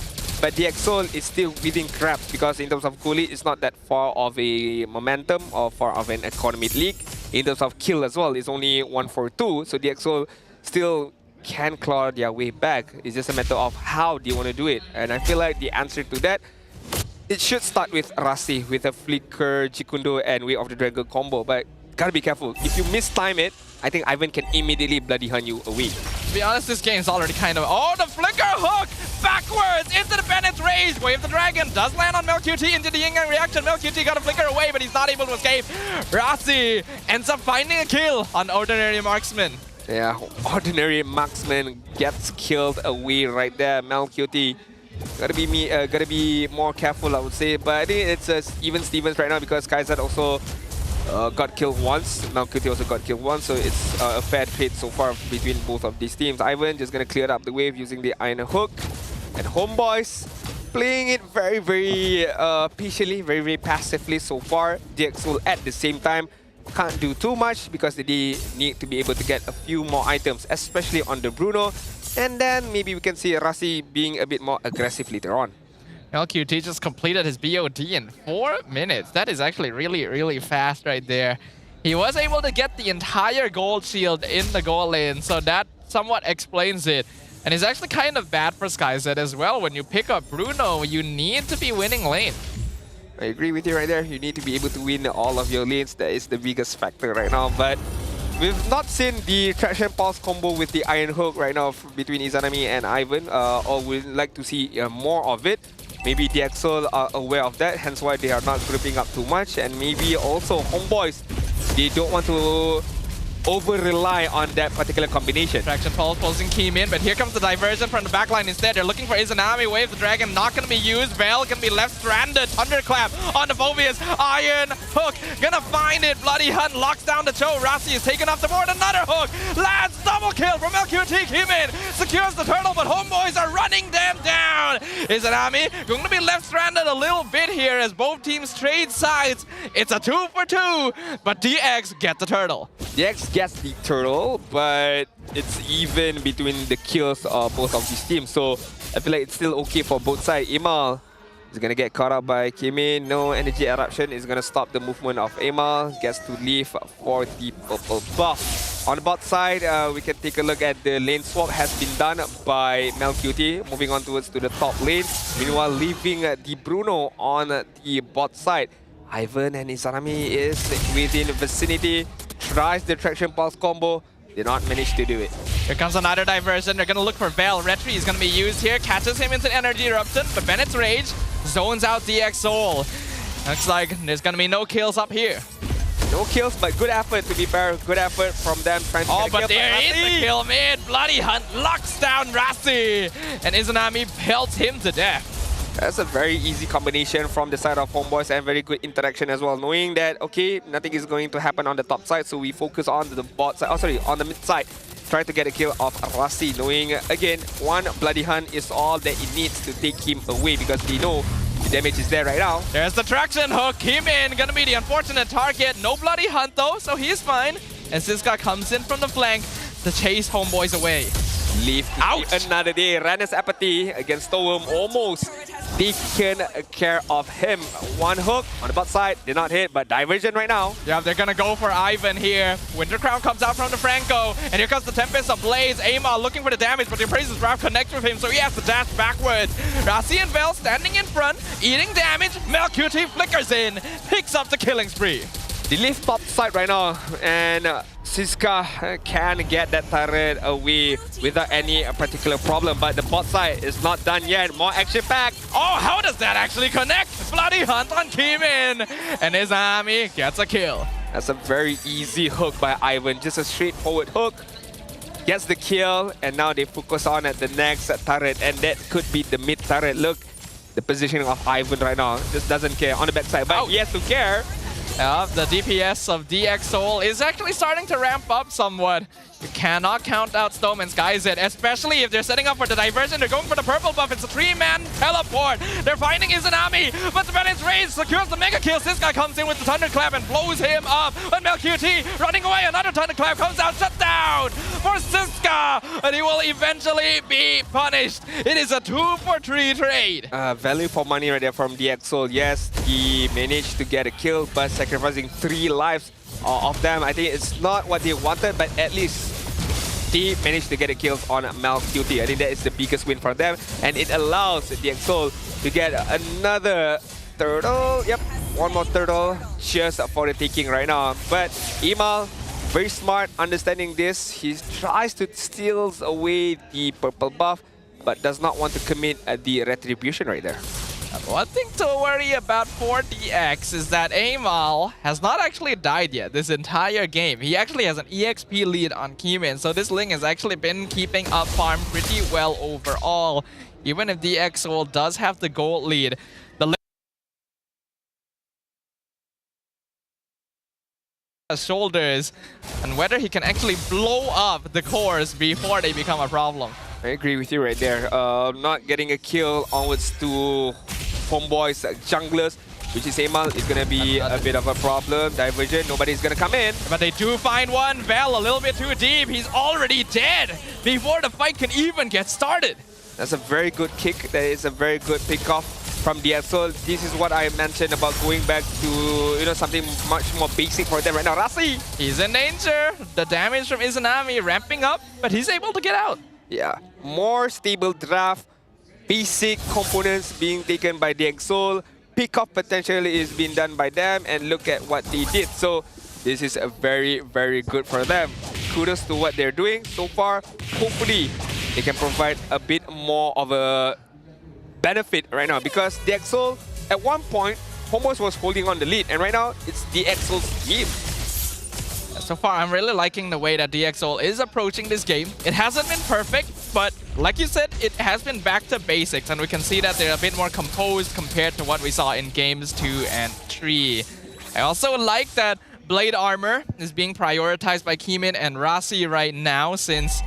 [SPEAKER 19] but the Soul is still within grasp because in terms of goal lead, it's not that far of a momentum or far of an economic league. In terms of kill as well, it's only 1-4-2, so the Soul still can claw their way back. It's just a matter of how they want to do it. And I feel like the answer to that, it should start with Rasi with a Flicker, Jikundo, and Way of the Dragon combo. But gotta be careful. If you mistime it, I think Ivan can immediately bloody hunt you away.
[SPEAKER 20] To be honest, this game's already kind of... Oh, the Flicker hook! Backwards into the Bennett's Rage! Way of the Dragon does land on MelQT into the yin-yang reaction. MelQT got a Flicker away, but he's not able to escape. Rasi ends up finding a kill on Ordinary Marksman.
[SPEAKER 19] Yeah, Ordinary Marksman gets killed away right there. MelQT gotta be more careful, I would say. But I think it's even Stevens right now because Kaizad also got killed once. MelQT also got killed once, so it's a fair trade so far between both of these teams. Ivan just gonna clear up the wave using the Iron Hook, and HomeBois playing it very, very patiently, very, very passively so far. DXOL at the same time can't do too much because they need to be able to get a few more items, especially on the Bruno. And then maybe we can see Rasi being a bit more aggressive later on.
[SPEAKER 20] MelQT just completed his BOD in 4 minutes. That is actually really, really fast right there. He was able to get the entire gold shield in the goal lane, so that somewhat explains it. And it's actually kind of bad for SkyZ as well. When you pick up Bruno, you need to be winning lane.
[SPEAKER 19] I agree with you right there. You need to be able to win all of your lanes. That is the biggest factor right now. But we've not seen the Traction Pulse combo with the Iron Hook right now between Izanami and Ivan. Or we'd like to see more of it. Maybe the Soul are aware of that, hence why they are not grouping up too much. And maybe also HomeBois, they don't want to over-rely on that particular combination.
[SPEAKER 20] Traction Pulse pulsing Kimin, but here comes the diversion from the backline instead. They're looking for Izanami. Wave the Dragon not going to be used. Vel can be left stranded. Thunderclap on the Phobius. Iron Hook gonna find it. Bloody Hunt locks down the Cho. Rasi is taken off the board. Another hook. Lands double kill from MelQT. Kimin secures the turtle, but HomeBois are running them down. Izanami going to be left stranded a little bit here as both teams trade sides. It's a 2 for 2, but DX get the turtle.
[SPEAKER 19] DX gets the turtle, but it's even between the kills of both of these teams. So I feel like it's still okay for both sides. Imal is going to get caught up by Kimin. No energy eruption is going to stop the movement of Imal. Gets to leave for the purple buff. On the bot side, we can take a look at the lane swap has been done by MLBB, moving on towards to the top lane. Meanwhile, leaving the Bruno on the bot side. Ivan and Izanami is within vicinity. Tries the traction pulse combo. Did not manage to do it.
[SPEAKER 20] Here comes another diversion. They're going to look for Vel. Retri is going to be used here. Catches him into energy eruption, but Bennett's rage zones out DX Soul. Looks like there's going to be no kills up here.
[SPEAKER 19] No kills, but good effort to be fair. Good effort from them trying to get a kill.
[SPEAKER 20] But there is the kill mid. Bloody Hunt locks down Rasi. And Izanami pelts him to death.
[SPEAKER 19] That's a very easy combination from the side of HomeBois and very good interaction as well. Knowing that, okay, nothing is going to happen on the top side, so we focus on the bot side, on the mid side. Trying to get a kill of Rasi, knowing, again, one Bloody Hunt is all that it needs to take him away because they know the damage is there right now.
[SPEAKER 20] There's the traction hook. Kimin gonna be the unfortunate target. No Bloody Hunt though, so he's fine. And Siska comes in from the flank to chase HomeBois away.
[SPEAKER 19] Live to see another day. Ranna's apathy against Storm almost taken care of him. One hook on the bot side, did not hit, but diversion right now.
[SPEAKER 20] Yeah, they're gonna go for Ivan here. Winter Crown comes out from the Franco, and here comes the Tempest of Blaze. Amal looking for the damage, but the Appraiser's Wrath connects with him, so he has to dash backwards. Rasi and Vel standing in front, eating damage. MLBB flickers in, picks up the killing spree.
[SPEAKER 19] They leave top side right now, and Siska can get that turret away without any particular problem, but the bot side is not done yet. More action pack.
[SPEAKER 20] Oh, how does that actually connect? Bloody Hunt on Kimin, and Izanami gets a kill.
[SPEAKER 19] That's a very easy hook by Ivan, just a straightforward hook. Gets the kill, and now they focus on at the next turret, and that could be the mid turret. Look, the positioning of Ivan right now just doesn't care on the backside, but he has to care.
[SPEAKER 20] The DPS of DX Soul is actually starting to ramp up somewhat. You cannot count out Storm and Skyzed, especially if they're setting up for the diversion. They're going for the purple buff. It's a 3-man teleport. They're finding Izanami, but the Bennett's Rage secures the mega kill. This guy comes in with the Thunderclap and blows him up. But MLBB running away. Another Thunderclap comes out, shut down for Siska, and he will eventually be punished. It is a 2 for 3 trade.
[SPEAKER 19] Value for money right there from DX Soul. Yes, he managed to get a kill, but sacrificing 3 lives of them. I think it's not what they wanted, but at least they managed to get a kill on MLBB. I think that is the biggest win for them, and it allows DX Soul to get another turtle. Yep, one more turtle just for the taking right now. But Imal, very smart, understanding this. He tries to steal away the purple buff, but does not want to commit the retribution right there.
[SPEAKER 20] One thing to worry about for DX is that Amal has not actually died yet this entire game. He actually has an EXP lead on Kimin, so this Ling has actually been keeping up farm pretty well overall. Even if DX Soul does have the gold lead, the shoulders, and whether he can actually blow up the cores before they become a problem.
[SPEAKER 19] I agree with you right there. Not getting a kill onwards to HomeBois junglers, which is Amal, is going to be a bit of a problem. Diversion, nobody's going to come in.
[SPEAKER 20] But they do find one. Vel a little bit too deep. He's already dead before the fight can even get started.
[SPEAKER 19] That's a very good kick. That is a very good pick-off from DX Soul. This is what I mentioned about going back to, something much more basic for them right now. Rasi!
[SPEAKER 20] He's in danger. The damage from Izanami ramping up, but he's able to get out.
[SPEAKER 19] Yeah, more stable draft. Basic components being taken by DX Soul. Pick-off potential is being done by them, and look at what they did. So this is a very, very good for them. Kudos to what they're doing so far. Hopefully, they can provide a bit more of a benefit right now, because DX Soul, at one point, HomeBois was holding on the lead, and right now, it's DX Soul's game.
[SPEAKER 20] So far, I'm really liking the way that DX Soul is approaching this game. It hasn't been perfect, but like you said, it has been back to basics, and we can see that they're a bit more composed compared to what we saw in games 2 and 3. I also like that Blade Armor is being prioritized by Kimin and Rasi right now, since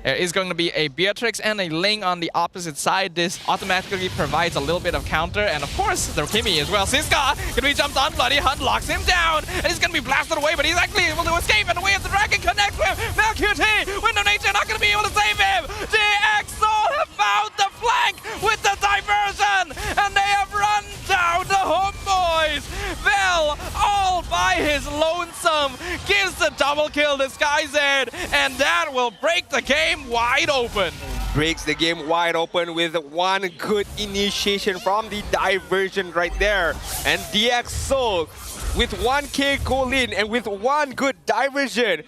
[SPEAKER 20] There is going to be a Beatrix and a Ling on the opposite side. This automatically provides a little bit of counter, and of course, the Kimi as well. Siska can be jumped on, Bloody Hunt locks him down, and he's going to be blasted away, but he's actually able to escape, and the way of the dragon connects with MLQT. Wind of Nature not going to be able to save him. DXL have found the flank with the diversion, and they have run down the HomeBois. Vel, all by his lonesome, gives the double kill to SkyZ, and that will break the game wide open.
[SPEAKER 19] Breaks the game wide open with one good initiation from the diversion right there. And DX Soul with 1k goal in and with one good diversion,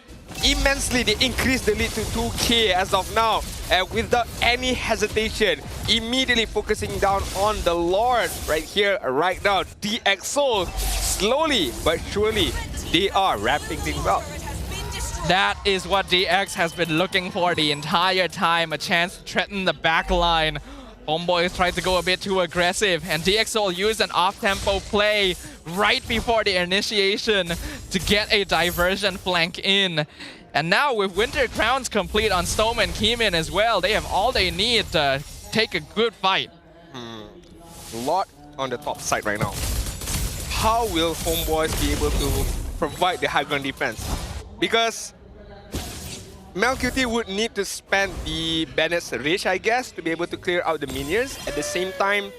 [SPEAKER 19] immensely they increased the lead to 2k as of now. And without any hesitation, immediately focusing down on the Lord right here, right now. DX Soul, slowly but surely, they are wrapping things up.
[SPEAKER 20] That is what DX has been looking for the entire time, a chance to threaten the back line. HomeBois tried to go a bit too aggressive, and DXL used an off-tempo play right before the initiation to get a diversion flank in. And now with Winter Crowns complete on Stome and Keeman as well, they have all they need to take a good fight.
[SPEAKER 19] A lot on the top side right now. How will HomeBois be able to provide the high ground defense? Because MLQT would need to spend the Bennett's Rage, I guess, to be able to clear out the minions. At the same time,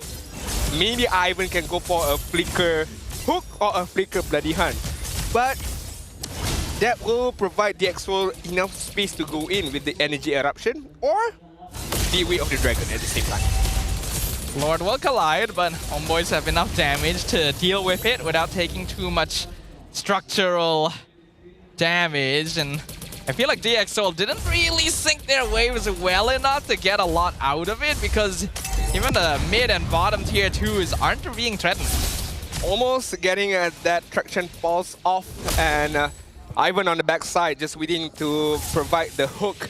[SPEAKER 19] maybe Ivan can go for a Flicker Hook or a Flicker Bloody Hunt. But that will provide DXL enough space to go in with the Energy Eruption or the Way of the Dragon at the same time.
[SPEAKER 20] Lord will collide, but HomeBois have enough damage to deal with it without taking too much structural damage, and I feel like DXL didn't really sync their waves well enough to get a lot out of it, because even the mid and bottom tier 2s aren't being threatened.
[SPEAKER 19] Almost getting that traction falls off, and Ivan on the backside just waiting to provide the hook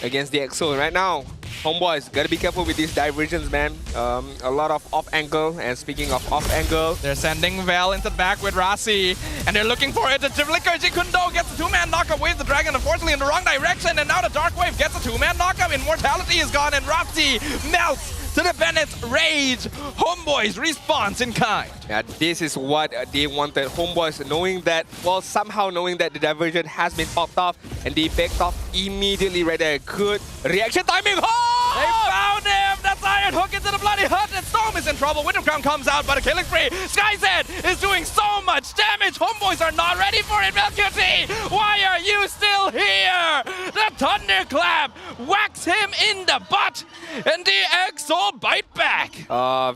[SPEAKER 19] against DXL. Right now, HomeBois, gotta be careful with these diversions, man. A lot of off-angle, and speaking of off-angle,
[SPEAKER 20] they're sending Vel into the back with Rasi, and they're looking for it. The Flicker, Jikundo gets a two-man knockup, waves the dragon, unfortunately in the wrong direction, and now the Dark Wave gets a two-man knockup. Immortality is gone, and Rasi melts to the Bennett's Rage. HomeBois response in kind.
[SPEAKER 19] Yeah, this is what they wanted. HomeBois knowing that, well, somehow knowing that the diversion has been popped off, and they backed off immediately right there. Good reaction timing. Oh!
[SPEAKER 20] They found him! That's Iron Hook into the Bloody Hunt, and Storm is in trouble. Winter Crown comes out, but a killing spree. SkyZ is doing so much damage. HomeBois are not ready for it. MLQT, why are you still here? The Thunderclap whacks him in the butt, and the EXO bite back.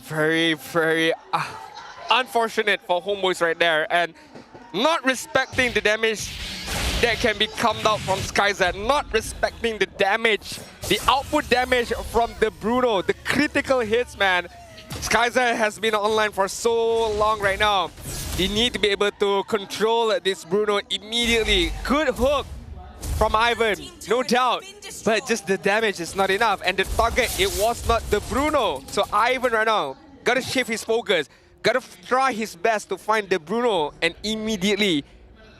[SPEAKER 19] Very, very unfortunate for HomeBois right there, and not respecting the damage that can be comed out from SkyZ, not respecting the damage, the output damage from the Bruno, the critical hits, man. SkyZ has been online for so long right now. They need to be able to control this Bruno immediately. Good hook from Ivan, no doubt, but just the damage is not enough, and the target, it was not the Bruno. So Ivan right now gotta shift his focus, gotta try his best to find the Bruno and immediately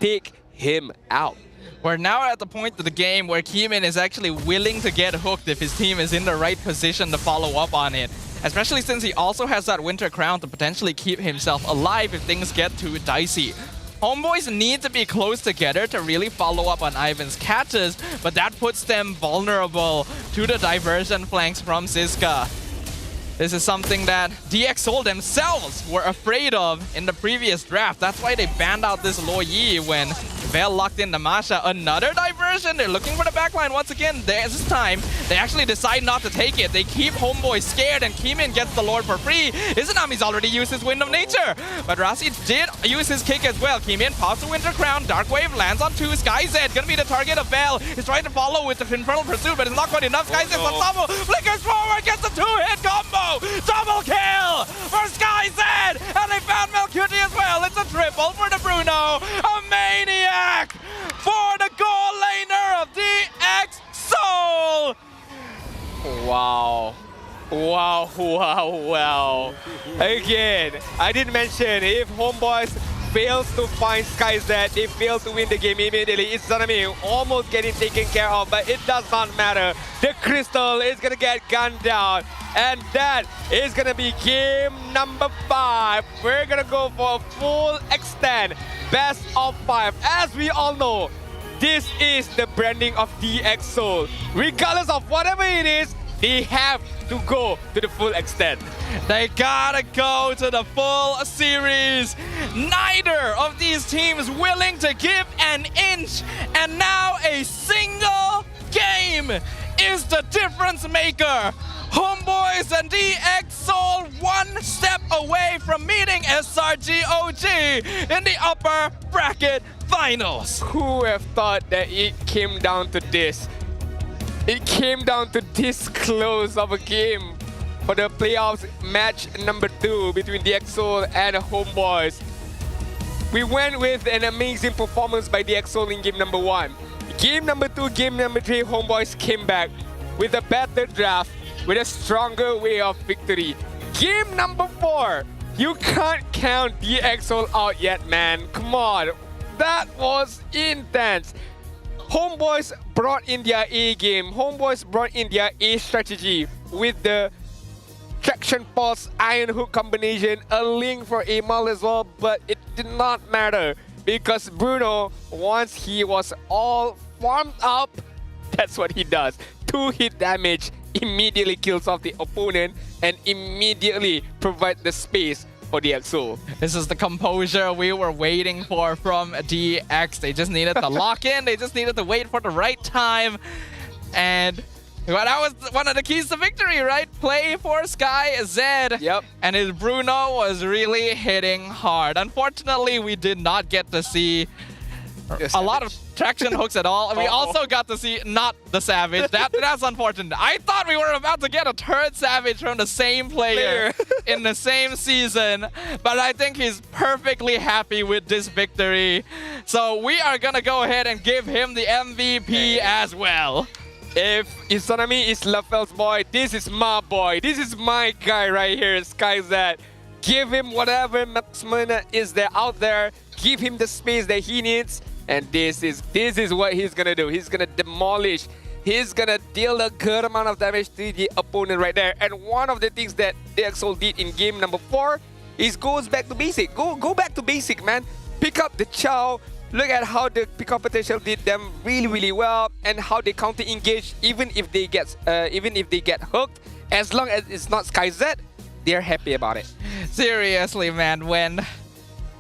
[SPEAKER 19] take him out.
[SPEAKER 20] We're now at the point of the game where Keeman is actually willing to get hooked if his team is in the right position to follow up on it. Especially since he also has that Winter Crown to potentially keep himself alive if things get too dicey. HomeBois need to be close together to really follow up on Ivan's catches, but that puts them vulnerable to the diversion flanks from Siska. This is something that DXL themselves were afraid of in the previous draft. That's why they banned out this Lo Yi when Vel locked in the Masha. Another diversion. They're looking for the backline once again. This time, they actually decide not to take it. They keep HomeBois scared, and Keeman gets the Lord for free. Izanami's already used his Wind of Nature, but Rasi did use his kick as well. Keeman pops the Winter Crown. Dark Wave lands on 2. SkyZ gonna be the target of Vel. He's trying to follow with the Infernal Pursuit, but it's not quite enough. SkyZ Satsamo flickers forward, gets a 2-hit combo. Double kill for SkyZ, and they found MLQT as well. It's a triple for the Bruno. A maniac for the goal laner of DXL.
[SPEAKER 19] Wow. Wow, wow, wow. Again, I didn't mention if HomeBois fails to find SkyZ. They fail to win the game immediately. Izanami almost getting taken care of, but it does not matter. The crystal is gonna get gunned down, and that is gonna be game number 5. We're gonna go for a full extend, best of 5. As we all know, this is the branding of DX Soul. Regardless of whatever it is, they have to go to the full extent.
[SPEAKER 20] They gotta go to the full series. Neither of these teams willing to give an inch, and now a single game is the difference maker. HomeBois and DX Soul one step away from meeting SRGOG in the upper bracket finals.
[SPEAKER 19] Who have thought that it came down to this? It came down to this close of a game for the playoffs match number 2 between DX Soul and HomeBois. We went with an amazing performance by DX Soul in game number 1. Game number 2, game number 3, HomeBois came back with a better draft, with a stronger way of victory. Game number 4, you can't count DX Soul out yet, man. Come on, that was intense. HomeBois brought in their A game. HomeBois brought in their A strategy with the traction pulse iron hook combination, a link for Amal as well, but it did not matter because Bruno, once he was all farmed up, that's what he does. 2 hit damage, immediately kills off the opponent and immediately provide the space for DX Soul.
[SPEAKER 20] This is the composure we were waiting for from DX. They just needed to lock in. They just needed to wait for the right time. And well, that was one of the keys to victory, right? Play for SkyZ.
[SPEAKER 19] Yep.
[SPEAKER 20] And his Bruno was really hitting hard. Unfortunately, we did not get to see a lot of traction hooks at all. We also got to see not the Savage. That's unfortunate. I thought we were about to get a third Savage from the same player in the same season, but I think he's perfectly happy with this victory. So we are gonna go ahead and give him the MVP as well.
[SPEAKER 19] If Izanami is Lafel's boy, this is my boy. This is my guy right here, SkyZ. Give him whatever maximum is there out there. Give him the space that he needs. And this is what he's gonna do. He's gonna demolish. He's gonna deal a good amount of damage to the opponent right there. And one of the things that DX Soul did in game number 4 is goes back to basic. Go back to basic, man. Pick up the Chow. Look at how the pickup potential did them really well, and how they counter engage even if they get hooked. As long as it's not SkyZ, they're happy about it.
[SPEAKER 20] Seriously, man, when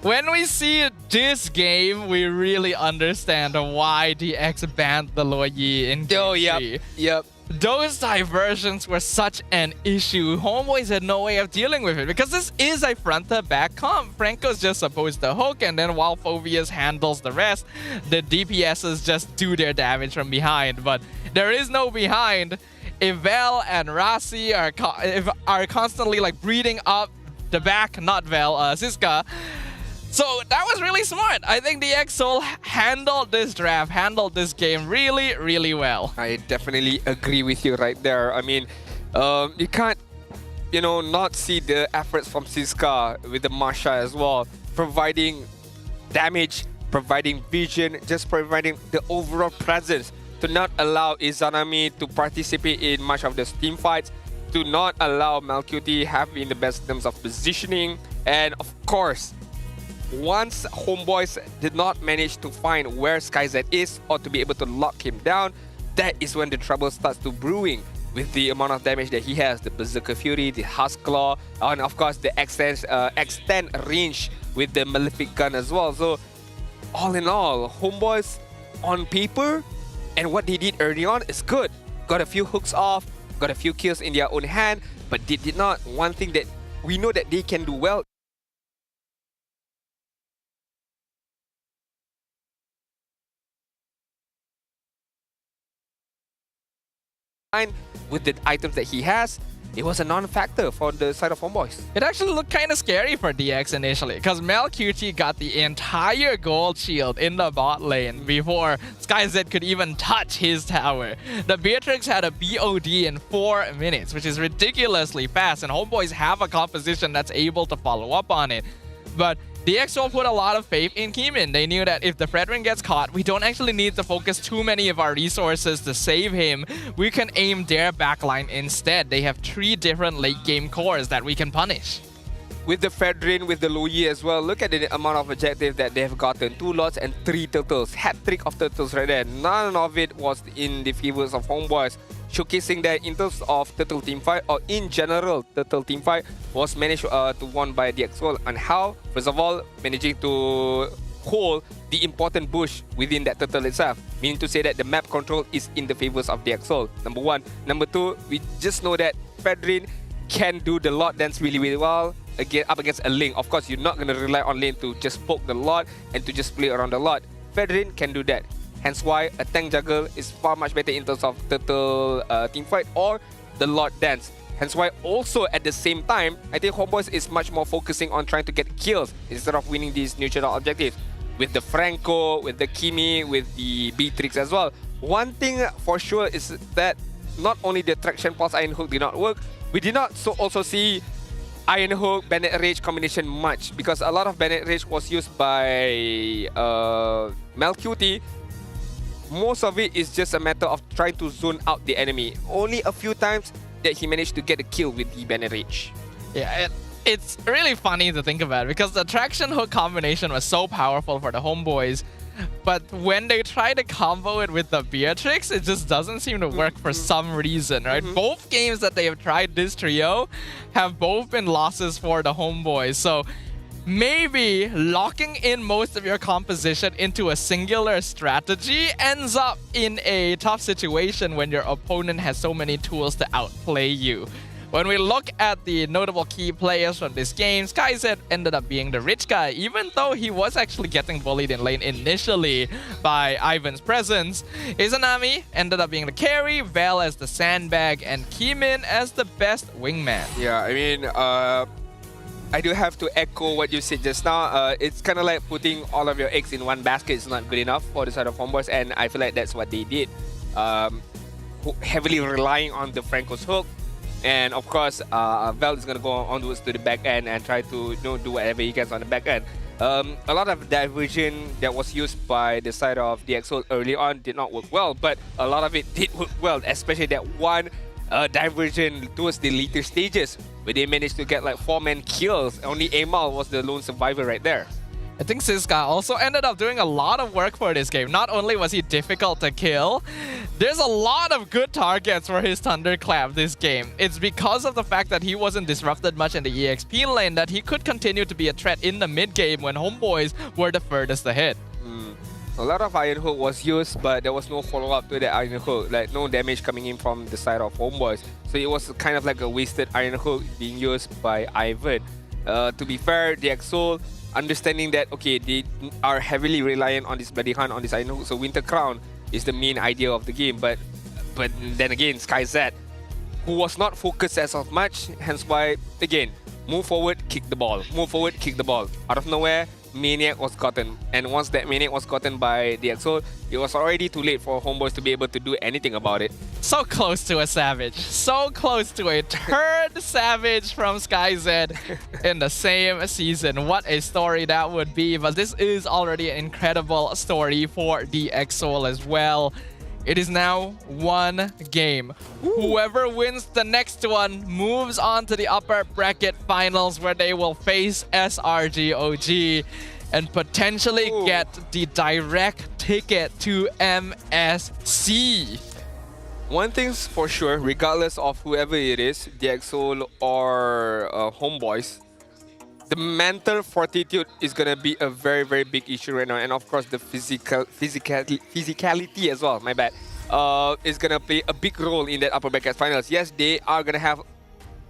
[SPEAKER 20] we see this game, we really understand why DX banned the Luoyi in game 3.
[SPEAKER 19] Yep.
[SPEAKER 20] Those diversions were such an issue. HomeBois had no way of dealing with it because this is a front-to-back comp. Franco's just supposed to hook, and then while Phobius handles the rest, the DPSs just do their damage from behind. But there is no behind. If Vel and Rasi are constantly like breeding up the back, not Vel, Siska. So that was really smart. I think DX Soul handled this draft, handled this game really well.
[SPEAKER 19] I definitely agree with you right there. I mean, you can't, not see the efforts from Siska with the Masha as well, providing damage, providing vision, just providing the overall presence to not allow Izanami to participate in much of the team fights, to not allow Malcuti having the best in terms of positioning, and of course, once HomeBois did not manage to find where SkyZ is or to be able to lock him down, that is when the trouble starts to brewing with the amount of damage that he has, the Berserker Fury, the Husk Claw, and of course the extend range with the Malefic Gun as well. So all in all, HomeBois on paper and what they did early on is good. Got a few hooks off, got a few kills in their own hand, but they did not. One thing that we know that they can do well with the items that he has, it was a non-factor for the side of HomeBois.
[SPEAKER 20] It actually looked kind of scary for DX initially because Malcuti got the entire gold shield in the bot lane before SkyZ could even touch his tower. The Beatrix had a BOD in 4 minutes, which is ridiculously fast, and HomeBois have a composition that's able to follow up on it. But DXO put a lot of faith in Keemin. They knew that if the Fredrin gets caught, we don't actually need to focus too many of our resources to save him. We can aim their backline instead. They have 3 different late game cores that we can punish.
[SPEAKER 19] With the Fredrin, with the Loyi as well, look at the amount of objective that they have gotten. 2 lots and 3 turtles. Hat-trick of turtles right there. None of it was in the favors of HomeBois. Showcasing that in terms of turtle team fight, or in general, turtle team fight was managed to won by DXO. And how? First of all, managing to hold the important bush within that turtle itself. Meaning to say that the map control is in the favors of DXO. Number 1. Number 2, we just know that Fredrin can do the lot dance really, really well. Again, up against a lane. Of course, you're not going to rely on lane to just poke the lot and to just play around the lot. Fredrin can do that. Hence why a tank juggle is far much better in terms of turtle team fight or the lot dance. Hence why also at the same time, I think HomeBois is much more focusing on trying to get kills instead of winning these neutral objectives. With the Franco, with the Kimi, with the Beatrix as well. One thing for sure is that not only the Traction Pulse Iron Hook did not work, we did not also see Iron Hook, Bennett Rage combination much, because a lot of Bennett Rage was used by Melcuti. Most of it is just a matter of trying to zone out the enemy. Only a few times that he managed to get a kill with the Bennett Rage.
[SPEAKER 20] Yeah, it's really funny to think about because the Traction Hook combination was so powerful for the HomeBois. But when they try to combo it with the Beatrix, it just doesn't seem to work for some reason, right? Both games that they have tried this trio have both been losses for the HomeBois. So maybe locking in most of your composition into a singular strategy ends up in a tough situation when your opponent has so many tools to outplay you. When we look at the notable key players from this game, SkyZ ended up being the rich guy, even though he was actually getting bullied in lane initially by Ivan's presence. Izanami ended up being the carry, Vel as the sandbag, and Keemin as the best wingman.
[SPEAKER 19] Yeah, I mean, I do have to echo what you said just now. It's kind of like putting all of your eggs in one basket is not good enough for the side of HomeBois, and I feel like that's what they did. Heavily relying on the Franco's hook. And of course, Vel is going to go onwards to the back end and try to do whatever he can on the back end. A lot of diversion that was used by the side of DXO early on did not work well, but a lot of it did work well, especially that one diversion towards the later stages where they managed to get like 4-man kills. Only Amal was the lone survivor right there.
[SPEAKER 20] I think Siska also ended up doing a lot of work for this game. Not only was he difficult to kill, there's a lot of good targets for his Thunderclap this game. It's because of the fact that he wasn't disrupted much in the EXP lane that he could continue to be a threat in the mid game when HomeBois were the furthest ahead.
[SPEAKER 19] A lot of Iron Hook was used, but there was no follow-up to the Iron Hook, like no damage coming in from the side of HomeBois. So it was kind of like a wasted Iron Hook being used by Ivan. To be fair, DXO understanding that, okay, they are heavily reliant on this Bloody Hunt, on this Iron Hook, so Winter Crown is the main idea of the game. But then again, SkyZ, who was not focused as of much, hence why, again, move forward, kick the ball. Move forward, kick the ball. Out of nowhere, Maniac was gotten. And once that Maniac was gotten by DXO, it was already too late for HomeBois to be able to do anything about it.
[SPEAKER 20] So close to a Savage. So close to a third Savage from SkyZ in the same season. What a story that would be. But this is already an incredible story for DXO as well. It is now one game. Whoever wins the next one moves on to the upper bracket finals where they will face SRGOG and potentially get the direct ticket to MSC.
[SPEAKER 19] One thing's for sure, regardless of whoever it is, DXO or HomeBois, the mental fortitude is going to be a very, very big issue right now. And of course, the physicality as well, my bad, is going to play a big role in that upper bracket finals. Yes, they are going to have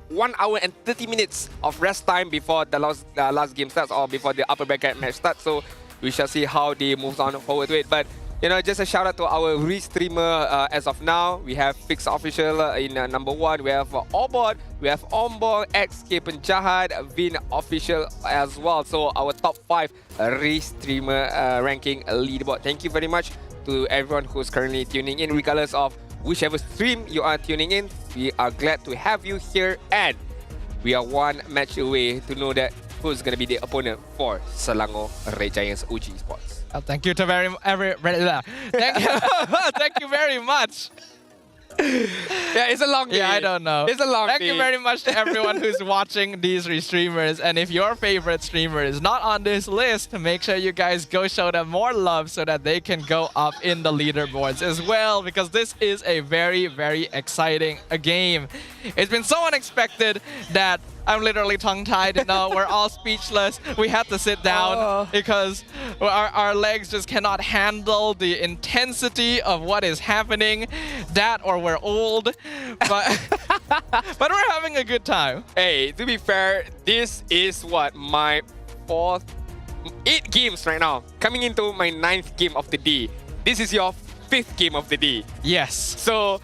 [SPEAKER 19] 1 hour and 30 minutes of rest time before the last game starts or before the upper bracket match starts. So we shall see how they move on forward to it. But you know, just a shout out to our re-streamer as of now. We have Fix Official in number 1. We have Obot, we have Ombong, XK Penjahat, Vin Official as well. So our top 5 re-streamer ranking leaderboard. Thank you very much to everyone who's currently tuning in, regardless of whichever stream you are tuning in. We are glad to have you here, and we are one match away to know that who's going to be the opponent for Selangor Red Giants OG Esports.
[SPEAKER 20] Thank you to thank you very much.
[SPEAKER 19] Yeah, it's a long day.
[SPEAKER 20] Yeah, I don't know.
[SPEAKER 19] It's a long
[SPEAKER 20] Thank
[SPEAKER 19] day.
[SPEAKER 20] you very much to everyone who's watching these streamers. And if your favorite streamer is not on this list, make sure you guys go show them more love so that they can go up in the leaderboards as well, because this is a very, very exciting game. It's been so unexpected that I'm literally tongue-tied. You know, we're all speechless. We had to sit down because our legs just cannot handle the intensity of what is happening. That or we're old, but but we're having a good time.
[SPEAKER 19] Hey, to be fair, this is what my 8 games right now. Coming into my 9th game of the day. This is your 5th game of the day.
[SPEAKER 20] Yes.
[SPEAKER 19] So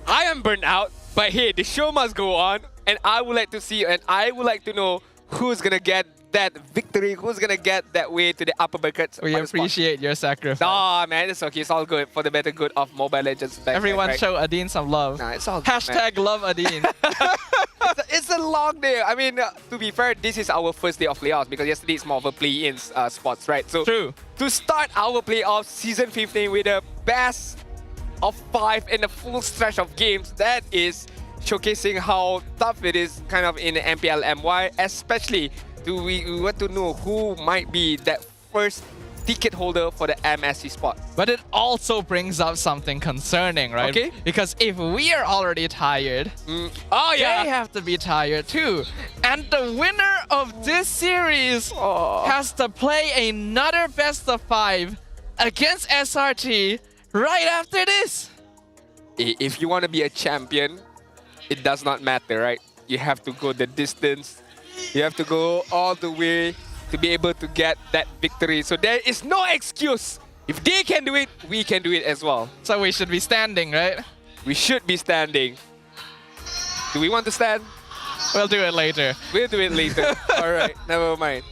[SPEAKER 19] I am burnt out, but hey, the show must go on. And I would like to see, and I would like to know who's gonna get that victory, who's gonna get that way to the upper brackets.
[SPEAKER 20] We appreciate your sacrifice.
[SPEAKER 19] Nah, man, it's okay. It's all good for the better good of Mobile Legends.
[SPEAKER 20] Everyone show Adin some love.
[SPEAKER 19] Nah, it's all good,
[SPEAKER 20] Hashtag love Adin.
[SPEAKER 19] It's a long day. I mean, to be fair, this is our first day of playoffs because yesterday it's more of a play-in spots, right? So
[SPEAKER 20] true.
[SPEAKER 19] To start our playoffs season 15 with the best of 5 in a full stretch of games, that is showcasing how tough it is kind of in MPL MY, especially we want to know who might be that first ticket holder for the MSC spot.
[SPEAKER 20] But it also brings up something concerning, right?
[SPEAKER 19] Okay.
[SPEAKER 20] Because if we are already tired,
[SPEAKER 19] oh yeah,
[SPEAKER 20] they have to be tired too. And the winner of this series has to play another best of 5 against SRT right after this.
[SPEAKER 19] If you want to be a champion, it does not matter, right? You have to go the distance. You have to go all the way to be able to get that victory. So there is no excuse. If they can do it, we can do it as well.
[SPEAKER 20] So we should be standing, right?
[SPEAKER 19] We should be standing. Do we want to stand?
[SPEAKER 20] We'll do it later.
[SPEAKER 19] We'll do it later. All right, never mind.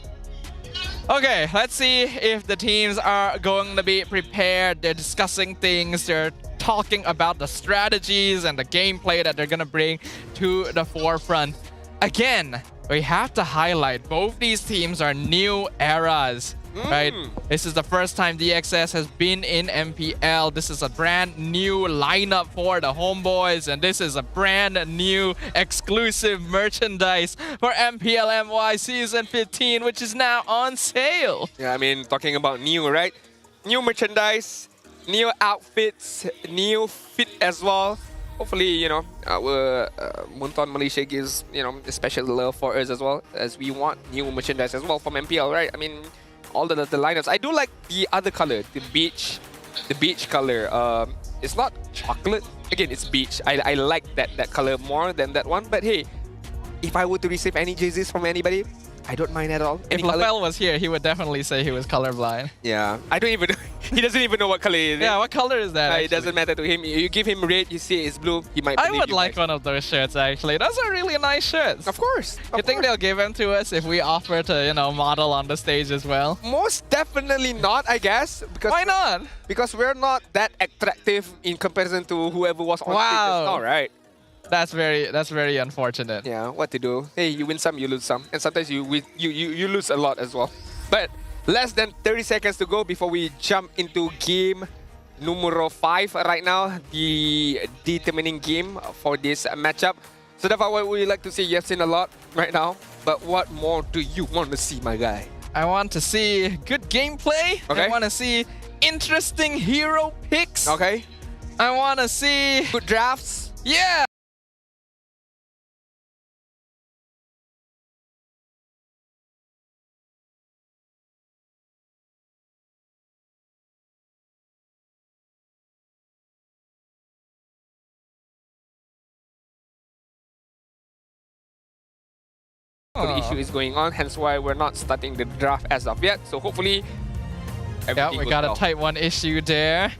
[SPEAKER 20] Okay, let's see if the teams are going to be prepared. They're discussing things. They're talking about the strategies and the gameplay that they're going to bring to the forefront. Again, we have to highlight both these teams are new eras, right? This is the first time DXS has been in MPL. This is a brand new lineup for the HomeBois, and this is a brand new exclusive merchandise for MPL MY Season 15, which is now on sale.
[SPEAKER 19] Yeah, I mean, talking about new, right? New merchandise, new outfits, new fit as well. Hopefully, you know, our Munton Malaysia gives, you know, a special love for us as well, as we want new merchandise as well from MPL, right? I mean, all the lineups. I do like the other color, the beach color. It's not chocolate. Again, it's beach. I like that color more than that one. But hey, if I were to receive any jerseys from anybody, I don't mind at all.
[SPEAKER 20] If LaFell was here, he would definitely say he was colorblind.
[SPEAKER 19] Yeah, I don't even know. He doesn't even know what color it is.
[SPEAKER 20] Yeah, what color is that?
[SPEAKER 19] It doesn't matter to him. You give him red, you see it's blue, he might
[SPEAKER 20] I
[SPEAKER 19] believe
[SPEAKER 20] would
[SPEAKER 19] you
[SPEAKER 20] like
[SPEAKER 19] guys.
[SPEAKER 20] one of those shirts, actually. Those are really nice shirts.
[SPEAKER 19] Of course.
[SPEAKER 20] You think they'll give them to us if we offer to, you know, model on the stage as well?
[SPEAKER 19] Most definitely not, I guess. Because
[SPEAKER 20] why not?
[SPEAKER 19] Because we're not that attractive in comparison to whoever was on stage. All right.
[SPEAKER 20] That's very unfortunate.
[SPEAKER 19] Yeah, what to do? Hey, you win some, you lose some, and sometimes you lose a lot as well. But less than 30 seconds to go before we jump into game numero 5 right now, the determining game for this matchup. So that's what we like to see. You've seen a lot right now, but what more do you want to see, my guy?
[SPEAKER 20] I want to see good gameplay.
[SPEAKER 19] Okay.
[SPEAKER 20] I want to see interesting hero picks.
[SPEAKER 19] Okay.
[SPEAKER 20] I want to see
[SPEAKER 19] good drafts.
[SPEAKER 20] Yeah.
[SPEAKER 19] The issue is going on, hence why we're not starting the draft as of yet. So hopefully,
[SPEAKER 20] yeah, we got a type 1 issue there.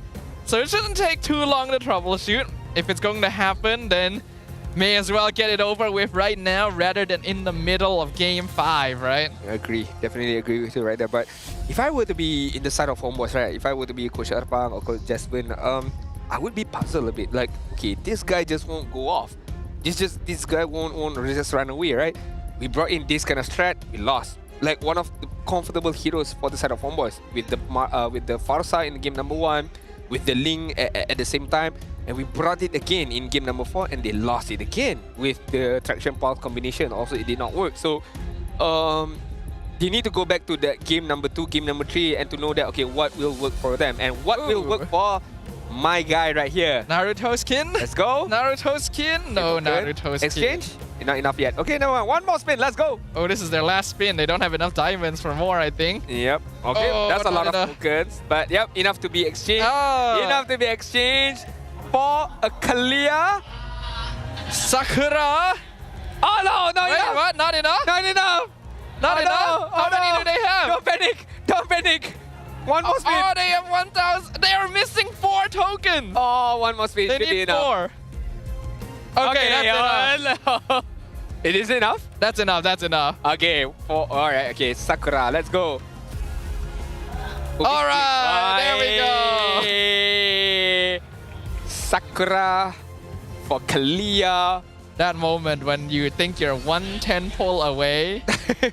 [SPEAKER 20] So it shouldn't take too long to troubleshoot. If it's going to happen, then may as well get it over with right now rather than in the middle of game 5, right?
[SPEAKER 19] I agree. Definitely agree with you right there. But if I were to be in the side of HomeBois, right? If I were to be Coach Erpang or Coach Jasmine, I would be puzzled a bit. Like, okay, this guy just won't go off. This guy won't just run away, right? We brought in this kind of strat, we lost. like one of the comfortable heroes for the side of HomeBois with the Farsa in game number 1, with the Ling at the same time, and we brought it again in game number 4, and they lost it again with the traction pulse combination. Also, it did not work. So, they need to go back to that game number 2, game number 3, and to know that okay, what will work for them and what will work for my guy right here.
[SPEAKER 20] Naruto skin.
[SPEAKER 19] Let's go.
[SPEAKER 20] Naruto skin. No, Naruto skin.
[SPEAKER 19] Exchange. Not enough yet. Okay, no, one more spin. Let's go.
[SPEAKER 20] Oh, this is their last spin. They don't have enough diamonds for more, I think.
[SPEAKER 19] Yep. Okay,
[SPEAKER 20] Oh,
[SPEAKER 19] that's a lot
[SPEAKER 20] not
[SPEAKER 19] of tokens. But yep, enough to be exchanged.
[SPEAKER 20] Oh.
[SPEAKER 19] Enough to be exchanged for a Kalia.
[SPEAKER 20] Sakura.
[SPEAKER 19] Oh no, not
[SPEAKER 20] Wait,
[SPEAKER 19] enough.
[SPEAKER 20] what? Not enough?
[SPEAKER 19] Not enough.
[SPEAKER 20] Not
[SPEAKER 19] Oh,
[SPEAKER 20] enough?
[SPEAKER 19] no.
[SPEAKER 20] How
[SPEAKER 19] Oh,
[SPEAKER 20] many
[SPEAKER 19] no.
[SPEAKER 20] do they have?
[SPEAKER 19] Don't panic. Don't panic. One more spin.
[SPEAKER 20] Oh, they have 1,000. They are missing 4 tokens.
[SPEAKER 19] Oh, one more spin.
[SPEAKER 20] They
[SPEAKER 19] Should be
[SPEAKER 20] need
[SPEAKER 19] enough.
[SPEAKER 20] 4. Okay, that's enough.
[SPEAKER 19] It is enough?
[SPEAKER 20] That's enough. That's enough.
[SPEAKER 19] Okay. Alright, okay. Sakura, let's go.
[SPEAKER 20] Alright, there we
[SPEAKER 19] go. Sakura for Kalia.
[SPEAKER 20] That moment when you think you're 110 pull away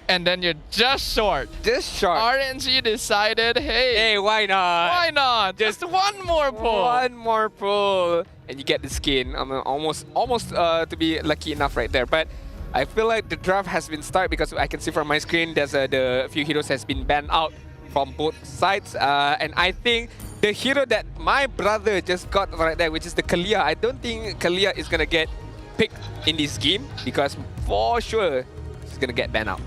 [SPEAKER 20] and then you're just short.
[SPEAKER 19] Just short.
[SPEAKER 20] RNG decided, hey,
[SPEAKER 19] why not?
[SPEAKER 20] Why not? Just one more pull.
[SPEAKER 19] One more pull. And you get the skin. I'm almost to be lucky enough right there. But I feel like the draft has been started because I can see from my screen there's the few heroes has been banned out from both sides. And I think the hero that my brother just got right there, which is the Kalia, I don't think Kalia is going to get picked in this game because for sure she's going to get banned out.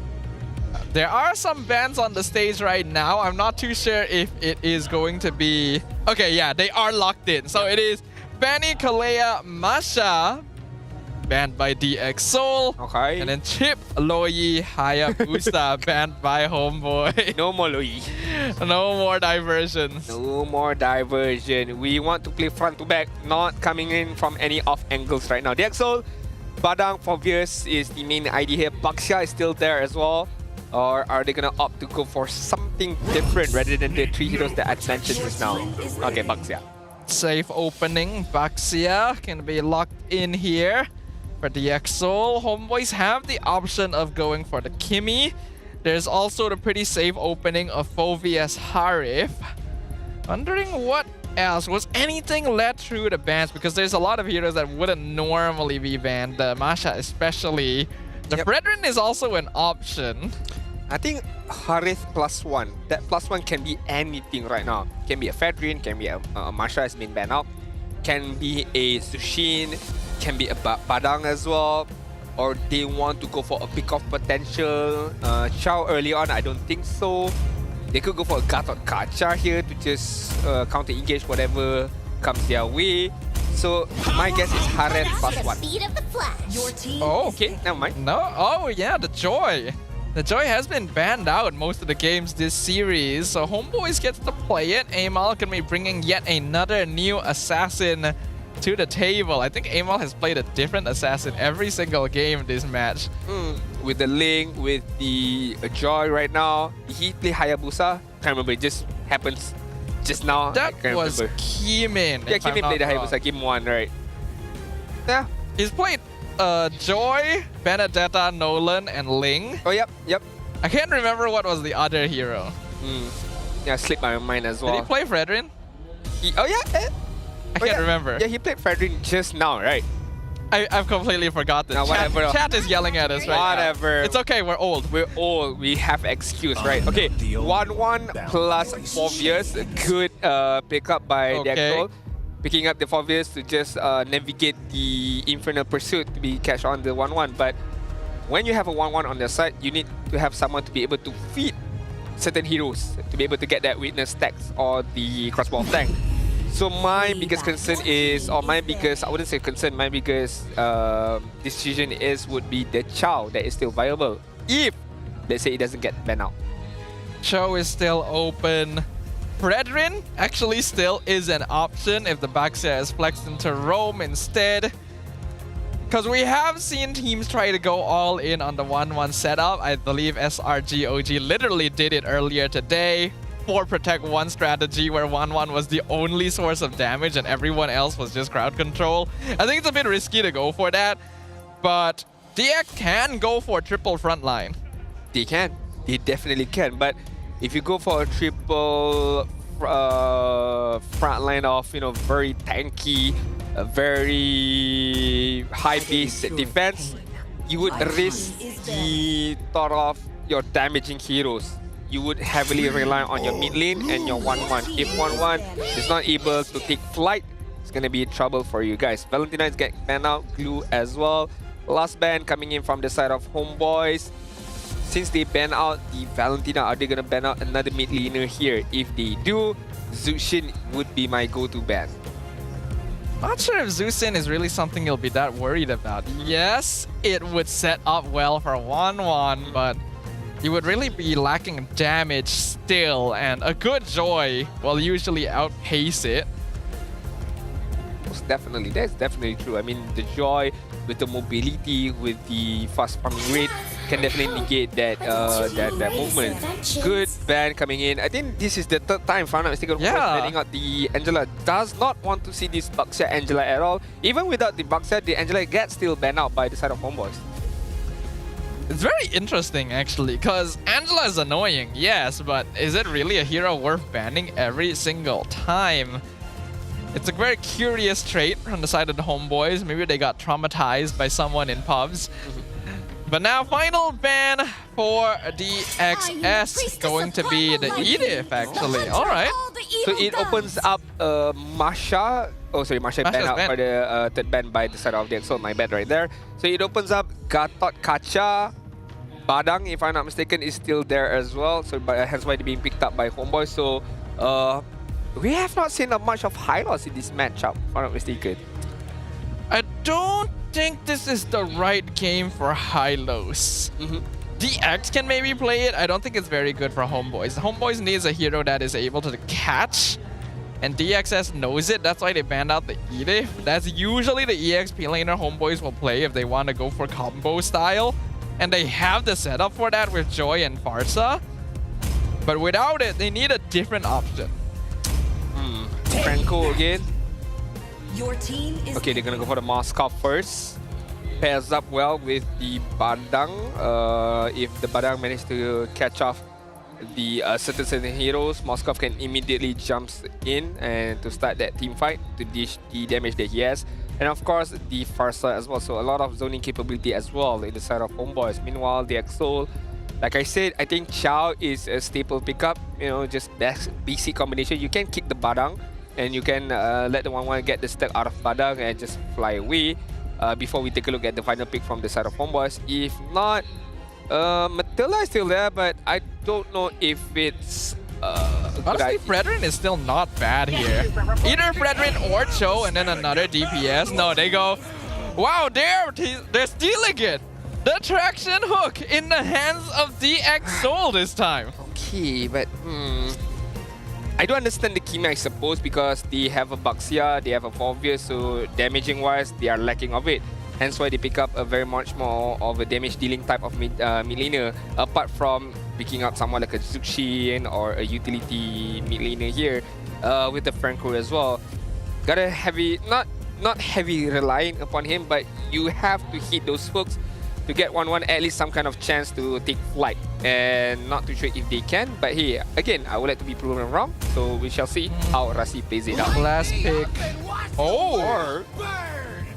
[SPEAKER 20] There are some bans on the stage right now. I'm not too sure if it is going to be... Okay, yeah, they are locked in. So it is Benny, Kalea, Masha, banned by DX Soul.
[SPEAKER 19] Okay.
[SPEAKER 20] And then Chip, Loyi, Hayabusa, banned by HomeBois.
[SPEAKER 19] No more Loyi.
[SPEAKER 20] No more diversions.
[SPEAKER 19] No more diversion. We want to play front to back, not coming in from any off angles right now. DX Soul, Badang, Fovius is the main idea here. Baxia is still there as well. Or are they gonna opt to go for something different rather than the 3 heroes that I mentioned just now? Okay, Baxia.
[SPEAKER 20] Safe opening. Baxia can be locked in here. For the Exol, HomeBois have the option of going for the Kimi. There's also the pretty safe opening of Fovius Harif. Wondering what else. Was anything led through the bans? Because there's a lot of heroes that wouldn't normally be banned. The Masha especially. The Brethren is also an option.
[SPEAKER 19] I think Harith +1. That +1 can be anything right now. Can be a Fedrin, can be a Masha has been banned out. Can be a Sushin, can be a Badang as well. Or they want to go for a pick-off potential. Chow early on, I don't think so. They could go for a Gatot Kacha here to just counter-engage whatever comes their way. So my guess is Harith +1.
[SPEAKER 20] Oh,
[SPEAKER 19] okay, never mind.
[SPEAKER 20] No, oh yeah, the Joy. The Joy has been banned out most of the games this series, so HomeBois gets to play it. Amal can be bringing yet another new assassin to the table. I think Amal has played a different assassin every single game this match.
[SPEAKER 19] With the Ling, with the Joy right now. Did he play Hayabusa? Can't remember, it just happens just now.
[SPEAKER 20] That
[SPEAKER 19] I can't
[SPEAKER 20] was
[SPEAKER 19] remember.
[SPEAKER 20] Kimin.
[SPEAKER 19] Yeah, Kimin played the Hayabusa game 1, right? Yeah.
[SPEAKER 20] He's played Joy, Benedetta, Nolan, and Ling.
[SPEAKER 19] Oh, yep.
[SPEAKER 20] I can't remember what was the other hero.
[SPEAKER 19] Yeah, slipped my mind as well.
[SPEAKER 20] Did he play Fredrin?
[SPEAKER 19] Oh, yeah.
[SPEAKER 20] I can't remember.
[SPEAKER 19] Yeah, he played Fredrin just now, right?
[SPEAKER 20] I've completely forgotten.
[SPEAKER 19] No, whatever.
[SPEAKER 20] Chat is yelling at us right now.
[SPEAKER 19] Whatever.
[SPEAKER 20] It's okay, we're old.
[SPEAKER 19] We're old. We have excuse, right? Okay, 1-1 plus Fovius. Good pick up by Dexol. Picking up the Fovius to just navigate the Infernal Pursuit to be catch on the 1-1. But when you have a 1-1 on the side, you need to have someone to be able to feed certain heroes to be able to get that Witness stacks or the Crossbow tank. So my biggest concern is, or my biggest, I wouldn't say concern, my biggest decision would be the Chow that is still viable if, let's say, it doesn't get banned out.
[SPEAKER 20] Chow is still open. Fredrin actually still is an option if the Baxia is flexed into Rome instead. Because we have seen teams try to go all in on the 1-1 setup. I believe SRG OG literally did it earlier today. 4 Protect 1 strategy where 1-1 was the only source of damage and everyone else was just crowd control. I think it's a bit risky to go for that, but DX can go for triple frontline.
[SPEAKER 19] They can. they definitely can. But if you go for a triple front line of, you know, very tanky, very high base defense, you would risk the thought of your damaging heroes. You would heavily rely on your mid lane and your 1-1. If 1-1 is not able to take flight, it's gonna be trouble for you guys. Valentina is getting banned out, Glue as well. Last ban coming in from the side of HomeBois. Since they ban out the Valentina, are they gonna ban out another mid laner here? If they do, Zushin would be my go-to ban.
[SPEAKER 20] Not sure if Zushin is really something you'll be that worried about. Yes, it would set up well for 1-1, but you would really be lacking damage still, and a good Joy will usually outpace it.
[SPEAKER 19] Most definitely, that's definitely true. I mean, the Joy with the mobility, with the fast farming rate, can definitely negate that that movement. Good ban coming in. I think this is the third time, if I'm not mistaken, banning out the Angela. Does not want to see this Baxia Angela at all. Even without the Baxia, the Angela gets still banned out by the side of HomeBois.
[SPEAKER 20] It's very interesting, actually, because Angela is annoying, yes, but is it really a hero worth banning every single time? It's a very curious trait from the side of the HomeBois. Maybe they got traumatized by someone in pubs. But now, final ban for DXS, going to be the Edith, actually. All right.
[SPEAKER 19] So it opens up Masha. Oh, sorry, Masha banned out for the third ban by the side of DXO. My bad right there. So it opens up Gatot Kacha. Badang, if I'm not mistaken, is still there as well. So hence why they're being picked up by HomeBois. So we have not seen much of Hylos in this matchup, if I'm not mistaken.
[SPEAKER 20] I don't think this is the right game for Hylos. DX can maybe play it. I don't think it's very good for HomeBois. HomeBois needs a hero that is able to catch, and DXS knows it. That's why they banned out the Edith. That's usually the EXP laner HomeBois will play if they want to go for combo style. And they have the setup for that with Joy and Farsa. But without it, they need a different option.
[SPEAKER 19] Franco again.
[SPEAKER 1] Your team is
[SPEAKER 19] Okay, they're gonna go for the Moskov first. Pairs up well with the Badang. If the Badang manages to catch off the certain heroes, Moskov can immediately jump in and to start that team fight to dish the damage that he has. And of course, the Farsa as well. So a lot of zoning capability as well in the side of HomeBois. Meanwhile, the Exol, like I said, I think Chow is a staple pickup. You know, just basic combination. You can kick the Badang, and you can let the 1-1 get the stack out of Badang and just fly away. Before we take a look at the final pick from the side of HomeBois. If not, Matilda is still there, but I don't know if it's
[SPEAKER 20] honestly, Fredrin is still not bad here. Either Fredrin or Cho and then another DPS. No, they go, wow, they're stealing it. The traction hook in the hands of DX Soul this time.
[SPEAKER 19] Okay, but I do understand the Kimi, I suppose, because they have a Baxia, they have a Forvius, so damaging wise, they are lacking of it. Hence why they pick up a very much more of a damage dealing type of mid laner, apart from picking up someone like a Zushin or a utility mid laner here with the Franco as well. Got a heavy, not heavy relying upon him, but you have to hit those hooks to get 1-1 at least some kind of chance to take flight. And not too sure if they can, but hey, again, I would like to be proven wrong, so we shall see how Rasi plays it out.
[SPEAKER 20] Last pick. Oh!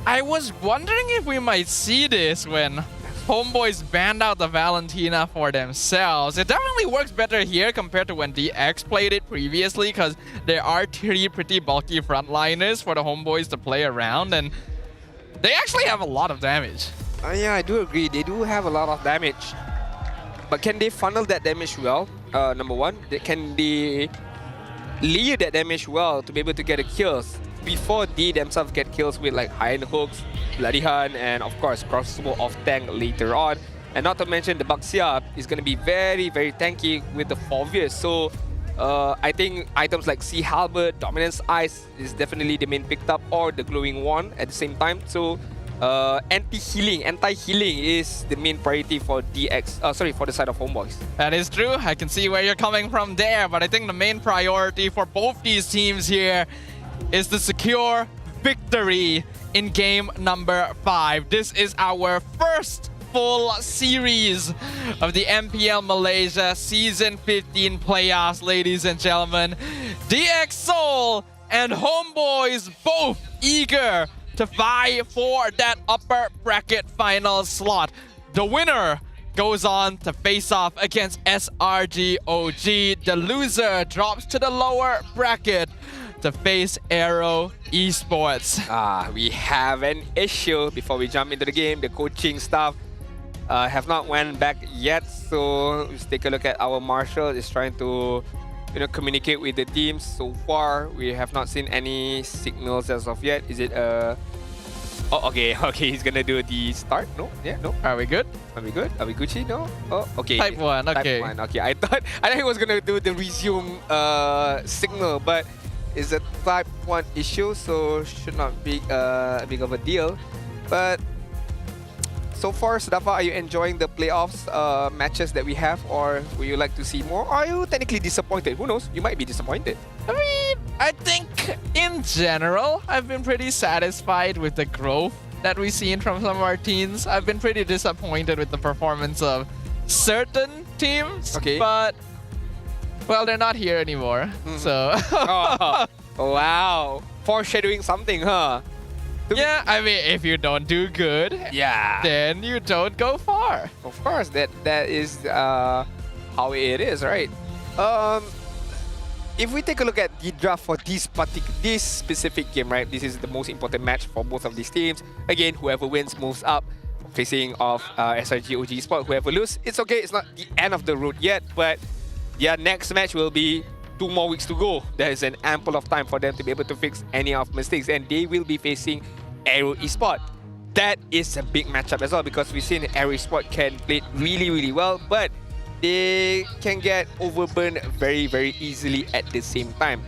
[SPEAKER 20] I was wondering if we might see this when HomeBois banned out the Valentina for themselves. It definitely works better here compared to when DX played it previously, because there are 3 pretty bulky frontliners for the HomeBois to play around, and they actually have a lot of damage.
[SPEAKER 19] Yeah, I do agree. They do have a lot of damage. But can they funnel that damage well? Number one, can they layer that damage well to be able to get the kills before they themselves get kills with like Iron Hooks, Bloody Hunt, and of course crossbow off tank later on. And not to mention the Baxia is going to be very, very tanky with the Forvius. So I think items like Sea Halberd, Dominance Ice is definitely the main picked up, or the Glowing Wand at the same time. So anti-healing is the main priority for for the side of HomeBois.
[SPEAKER 20] That is true. I can see where you're coming from there, but I think the main priority for both these teams here is to secure victory in game number 5. This is our first full series of the MPL Malaysia Season 15 playoffs, ladies and gentlemen. DX Seoul and HomeBois both eager to vie for that upper bracket final slot. The winner goes on to face off against SRG OG. The loser drops to the lower bracket to face AERO Esports.
[SPEAKER 19] We have an issue before we jump into the game. The coaching staff have not went back yet, so let's take a look at our Marshal is trying to communicate with the teams. So far, we have not seen any signals as of yet. Is it Oh, okay, he's gonna do the start. No, yeah, no.
[SPEAKER 20] Are we good?
[SPEAKER 19] Are we good? Are we Gucci? No. Oh, okay.
[SPEAKER 20] Type 1, okay.
[SPEAKER 19] Type 1, okay. I thought he was gonna do the resume signal, but it's a type 1 issue, so should not be big of a deal. But so far, Sadafa, are you enjoying the playoffs matches that we have, or would you like to see more? Are you technically disappointed? Who knows? You might be disappointed.
[SPEAKER 20] I mean, I think in general, I've been pretty satisfied with the growth that we've seen from some of our teams. I've been pretty disappointed with the performance of certain teams, but well, they're not here anymore. So
[SPEAKER 19] oh, wow, foreshadowing something, huh?
[SPEAKER 20] Yeah, I mean, if you don't do good, then you don't go far.
[SPEAKER 19] Of course, that is how it is, right? If we take a look at the draft for this specific game, right? This is the most important match for both of these teams. Again, whoever wins moves up, facing off SRG OG Sport. Whoever loses, it's okay. It's not the end of the road yet, but their next match will be 2 more weeks to go. There is an ample of time for them to be able to fix any of mistakes, and they will be facing AERO Esports. That is a big matchup as well, because we've seen AERO Esports can play really, really well, but they can get overburned very, very easily at the same time.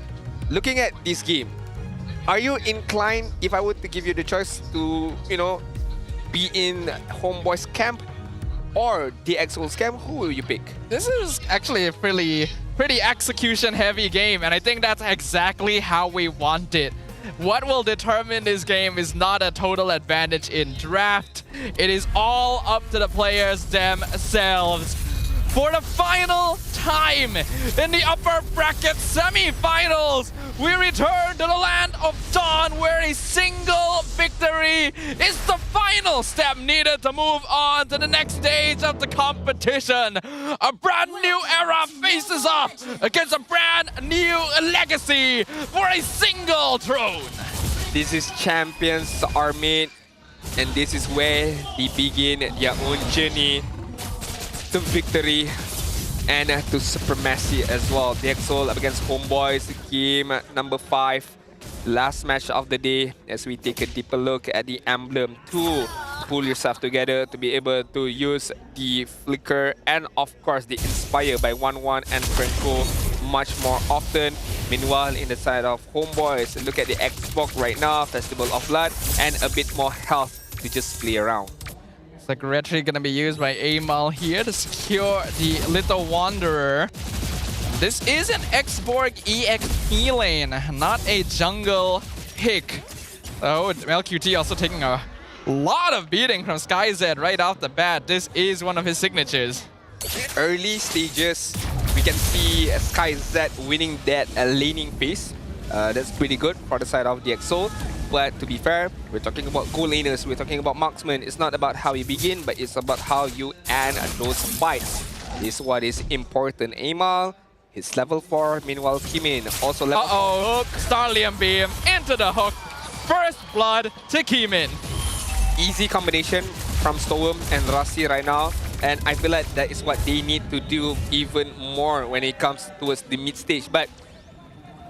[SPEAKER 19] Looking at this game, are you inclined, if I were to give you the choice to, be in HomeBois camp or DX Seoul's camp, who will you pick?
[SPEAKER 20] This is actually a pretty execution-heavy game, and I think that's exactly how we want it. What will determine this game is not a total advantage in draft. It is all up to the players themselves. For the final time in the upper bracket semi-finals, we return to the land of Dawn, where a single victory is the final step needed to move on to the next stage of the competition. A brand new era faces off against a brand new legacy for a single throne.
[SPEAKER 19] This is Champions Army, and this is where they begin their own journey to victory and to supremacy as well. DX Seoul up against HomeBois, game number 5. Last match of the day, as we take a deeper look at the emblem to pull yourself together to be able to use the Flicker and of course the Inspire by 1-1 and Franco much more often. Meanwhile, in the side of HomeBois, look at the Xbox right now, Festival of Blood, and a bit more health to just play around.
[SPEAKER 20] Secretary gonna be used by Amal here to secure the Little Wanderer. This is an Xborg EXP lane, not a jungle pick. Oh, MLQT also taking a lot of beating from SkyZ right off the bat. This is one of his signatures.
[SPEAKER 19] Early stages, we can see SkyZ winning that laning phase. That's pretty good for the side of DX Seoul. But to be fair, we're talking about goal laners, we're talking about marksmen. It's not about how you begin, but it's about how you end those fights. This is what is important. Amal, he's level 4. Meanwhile, Kimin also level 4.
[SPEAKER 20] Hook, Starlium Beam into the hook. First blood to Kimin.
[SPEAKER 19] Easy combination from Storm and Rasi right now. And I feel like that is what they need to do even more when it comes towards the mid stage. But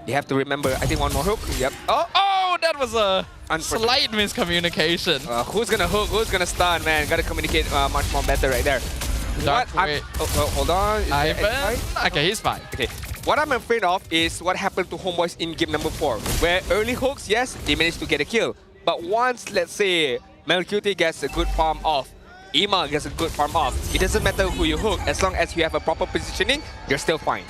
[SPEAKER 19] you have to remember, I think one more hook. Yep.
[SPEAKER 20] Oh, that was a slight miscommunication.
[SPEAKER 19] Who's gonna hook? Who's gonna stun, man? Gotta communicate much more better right there. Hold on.
[SPEAKER 20] Ivan? Okay, he's fine.
[SPEAKER 19] Okay. What I'm afraid of is what happened to HomeBois in game number 4, where early hooks, yes, they managed to get a kill. But once, let's say, MLQT gets a good farm off, Ima gets a good farm off, it doesn't matter who you hook, as long as you have a proper positioning, you're still fine.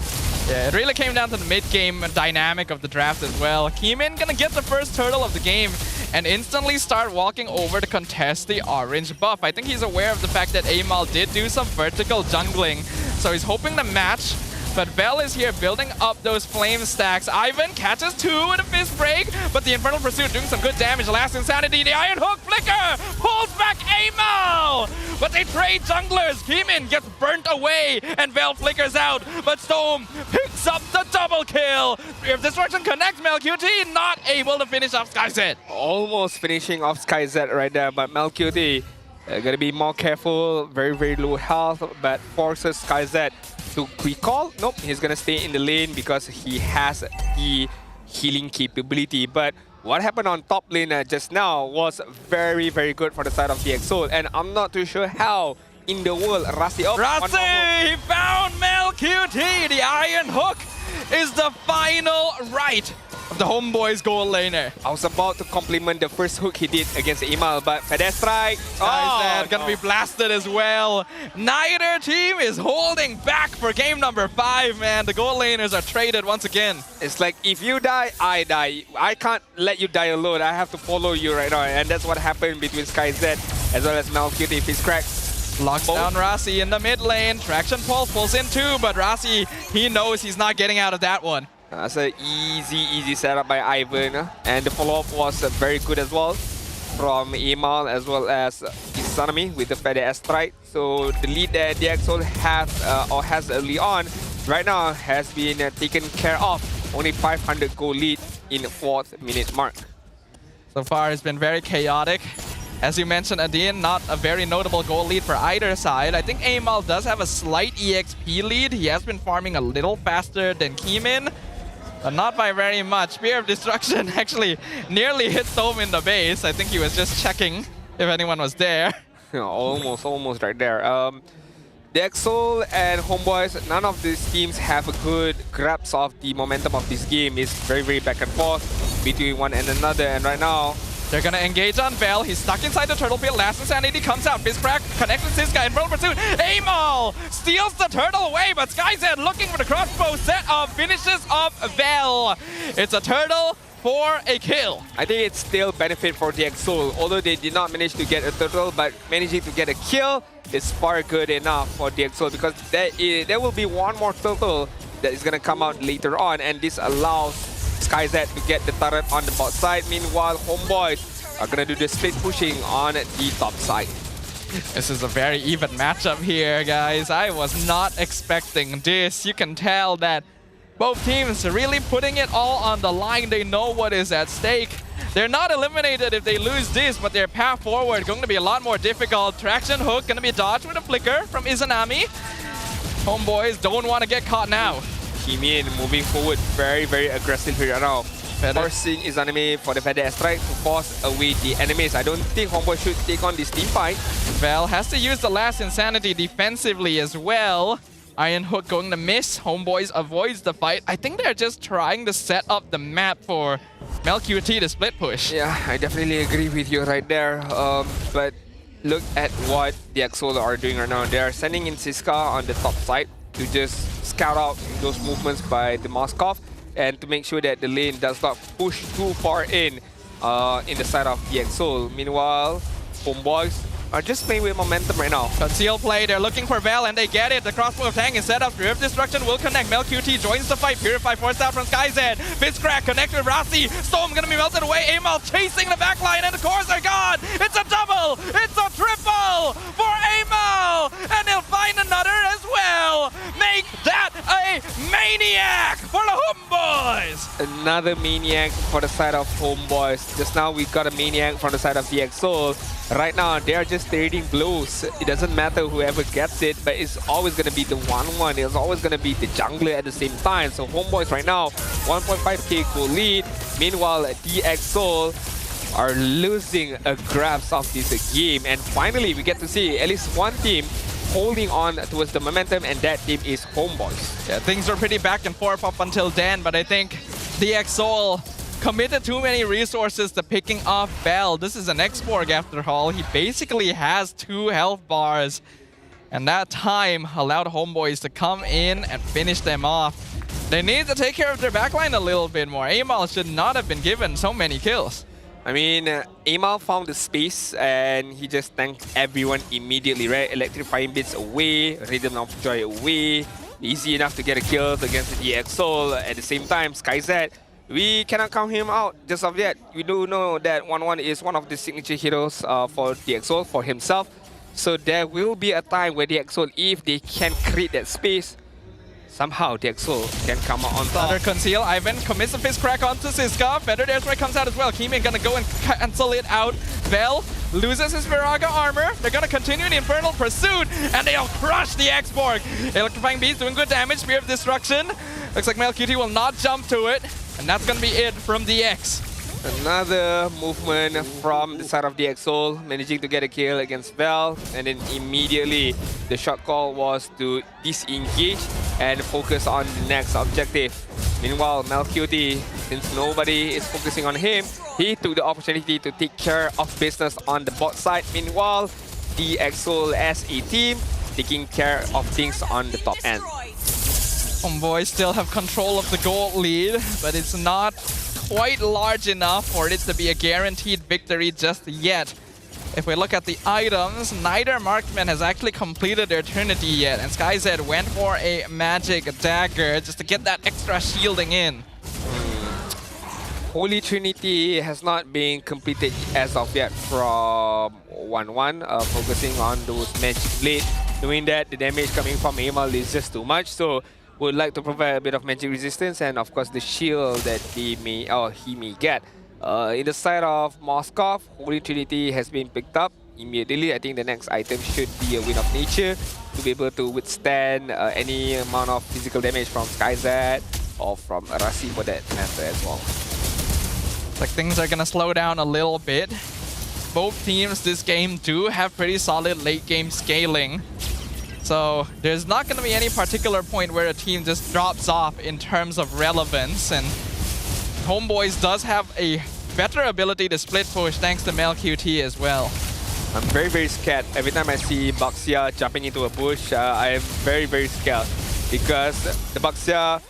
[SPEAKER 20] Yeah, it really came down to the mid-game dynamic of the draft as well. Kimin gonna get the first turtle of the game, and instantly start walking over to contest the orange buff. I think he's aware of the fact that Amal did do some vertical jungling, so he's hoping to match. But Vel is here building up those flame stacks. Ivan catches 2 with a fist break, but the Infernal Pursuit doing some good damage. Last Insanity, the Iron Hook flicker pulls back Amal! But they trade junglers. Kimin gets burnt away, and Vel flickers out. But Storm picks up the double kill. If Destruction connects, MelQT not able to finish off SkyZ.
[SPEAKER 19] Almost finishing off SkyZ right there, but MelQT gonna be more careful. Very, very low health, but forces SkyZ to quick call. Nope, he's gonna stay in the lane because he has the healing capability. But what happened on top lane just now was very, very good for the side of the EXO. And I'm not too sure how in the world Rasi
[SPEAKER 20] he found MelQT. The Iron Hook is the final right of the HomeBois gold laner.
[SPEAKER 19] I was about to compliment the first hook he did against Amal, but Fede Strike.
[SPEAKER 20] Gonna be blasted as well. Neither team is holding back for game number 5, man. The gold laners are traded once again.
[SPEAKER 19] It's like, if you die, I die. I can't let you die alone. I have to follow you right now. And that's what happened between SkyZ as well as MelQT. If he's cracked.
[SPEAKER 20] Locks down Rasi in the mid lane. Traction Pulse pulls in too, but Rasi, he knows he's not getting out of that one.
[SPEAKER 19] That's an easy setup by Ivan. And the follow-up was very good as well from Amal as well as Izanami with the Fede Strike. So the lead that DXO has early on right now has been taken care of. Only 500 goal lead in the 4th minute mark.
[SPEAKER 20] So far it's been very chaotic. As you mentioned, Adin, not a very notable goal lead for either side. I think Amal does have a slight EXP lead. He has been farming a little faster than Kimin, but not by very much. Spear of Destruction actually nearly hit Storm in the base. I think he was just checking if anyone was there.
[SPEAKER 19] Almost right there. The EXO and HomeBois, none of these teams have a good grasp of the momentum of this game. It's very, very back and forth between one and another. And right now,
[SPEAKER 20] they're gonna engage on Vel. He's stuck inside the turtle pit. Last Insanity comes out. Fistcrack connects with this guy in front of pursuit. Amal steals the turtle away, but SkyZ looking for the crossbow set of finishes of Vel. It's a turtle for a kill.
[SPEAKER 19] I think it's still benefit for the EXO. Although they did not manage to get a turtle, but managing to get a kill is far good enough for the EXO, because there will be one more turtle that is gonna come out later on, and this allows SkyZ to get the turret on the bot side. Meanwhile, HomeBois are gonna do the split pushing on the top side.
[SPEAKER 20] This is a very even matchup here, guys. I was not expecting this. You can tell that both teams are really putting it all on the line. They know what is at stake. They're not eliminated if they lose this, but their path forward going to be a lot more difficult. Traction Hook going to be dodged with a flicker from Izanami. HomeBois don't want to get caught now.
[SPEAKER 19] Kimin moving forward very, very aggressive here now. Forcing Izanami for the Fede Strike to force away the enemies. I don't think HomeBois should take on this team fight.
[SPEAKER 20] Vel has to use the last Insanity defensively as well. Iron Hook going to miss. HomeBois avoids the fight. I think they're just trying to set up the map for MelQT to split push.
[SPEAKER 19] Yeah, I definitely agree with you right there. But look at what the EXO are doing right now. They are sending in Siska on the top side to just scout out those movements by the Moskov and to make sure that the lane does not push too far in the side of the EXO. Meanwhile, HomeBois are just playing with momentum right now.
[SPEAKER 20] Conceal play, they're looking for Vel and they get it. The crossbow of Tang is set up. Spear of Destruction will connect. MelQT joins the fight. Purify forced out from SkyZ. Fistcrack connected with Rasi. Storm gonna be melted away. Amal chasing the backline and the cores are gone. It's a double. It's a triple for Amal. And they'll find another as well. Make that a maniac for the HomeBois.
[SPEAKER 19] Another maniac for the side of HomeBois. Just now we got a maniac from the side of the EXO. Right now they are just trading blows. It doesn't matter whoever gets it, but it's always going to be the 1-1. It's always going to be the jungler at the same time. So HomeBois right now 1.5k goal lead. Meanwhile DXO are losing a grasp of this game, and finally we get to see at least one team holding on towards the momentum, and that team is HomeBois.
[SPEAKER 20] Yeah, things were pretty back and forth up until then, but I think DXO committed too many resources to picking off Vel. This is an X-Borg after all. He basically has 2 health bars, and that time allowed HomeBois to come in and finish them off. They need to take care of their backline a little bit more. Amal should not have been given so many kills.
[SPEAKER 19] I mean, Amal found the space and he just tanked everyone immediately, right? Electrifying bits away, Rhythm of Joy away. Easy enough to get a kill against the DXL. At the same time, SkyZ, we cannot count him out just of yet. We do know that 1-1 is one of the signature heroes for DXL, for himself. So there will be a time where DXL, if they can create that space, somehow DXL can come out on top.
[SPEAKER 20] Under conceal, Ivan commits a fist crack onto Siska. Feathered Airstrike comes out as well. Kimi gonna go and cancel it out. Vel loses his Viraga armor. They're gonna continue the Infernal Pursuit, and they'll crush the X-Borg. Electrifying Beast doing good damage. Spear of Destruction. Looks like Melcutie will not jump to it, and that's gonna be it from DX.
[SPEAKER 19] Another movement from the side of DXL, managing to get a kill against Vel, and then immediately the shot call was to disengage and focus on the next objective. Meanwhile, Melcutie, since nobody is focusing on him, he took the opportunity to take care of business on the bot side. Meanwhile, DXL as a team taking care of things on the top end.
[SPEAKER 20] HomeBois still have control of the gold lead, but it's not quite large enough for it to be a guaranteed victory just yet. If we look at the items, neither marksman has actually completed their Eternity yet, and SkyZ went for a magic dagger just to get that extra shielding in.
[SPEAKER 19] Holy Trinity has not been completed as of yet from 1-1, focusing on those magic blade, knowing that the damage coming from Amal is just too much, so would like to provide a bit of magic resistance and of course the shield that he may get. In the side of Moskov, Holy Trinity has been picked up immediately. I think the next item should be a Wind of Nature to be able to withstand any amount of physical damage from SkyZ or from Rasi for that matter as well.
[SPEAKER 20] Like things are gonna slow down a little bit. Both teams this game do have pretty solid late game scaling. So there's not going to be any particular point where a team just drops off in terms of relevance, and HomeBois does have a better ability to split push thanks to Melcutie as well.
[SPEAKER 19] I'm very, very scared. Every time I see Baxia jumping into a bush, I am very, very scared because the Baxia,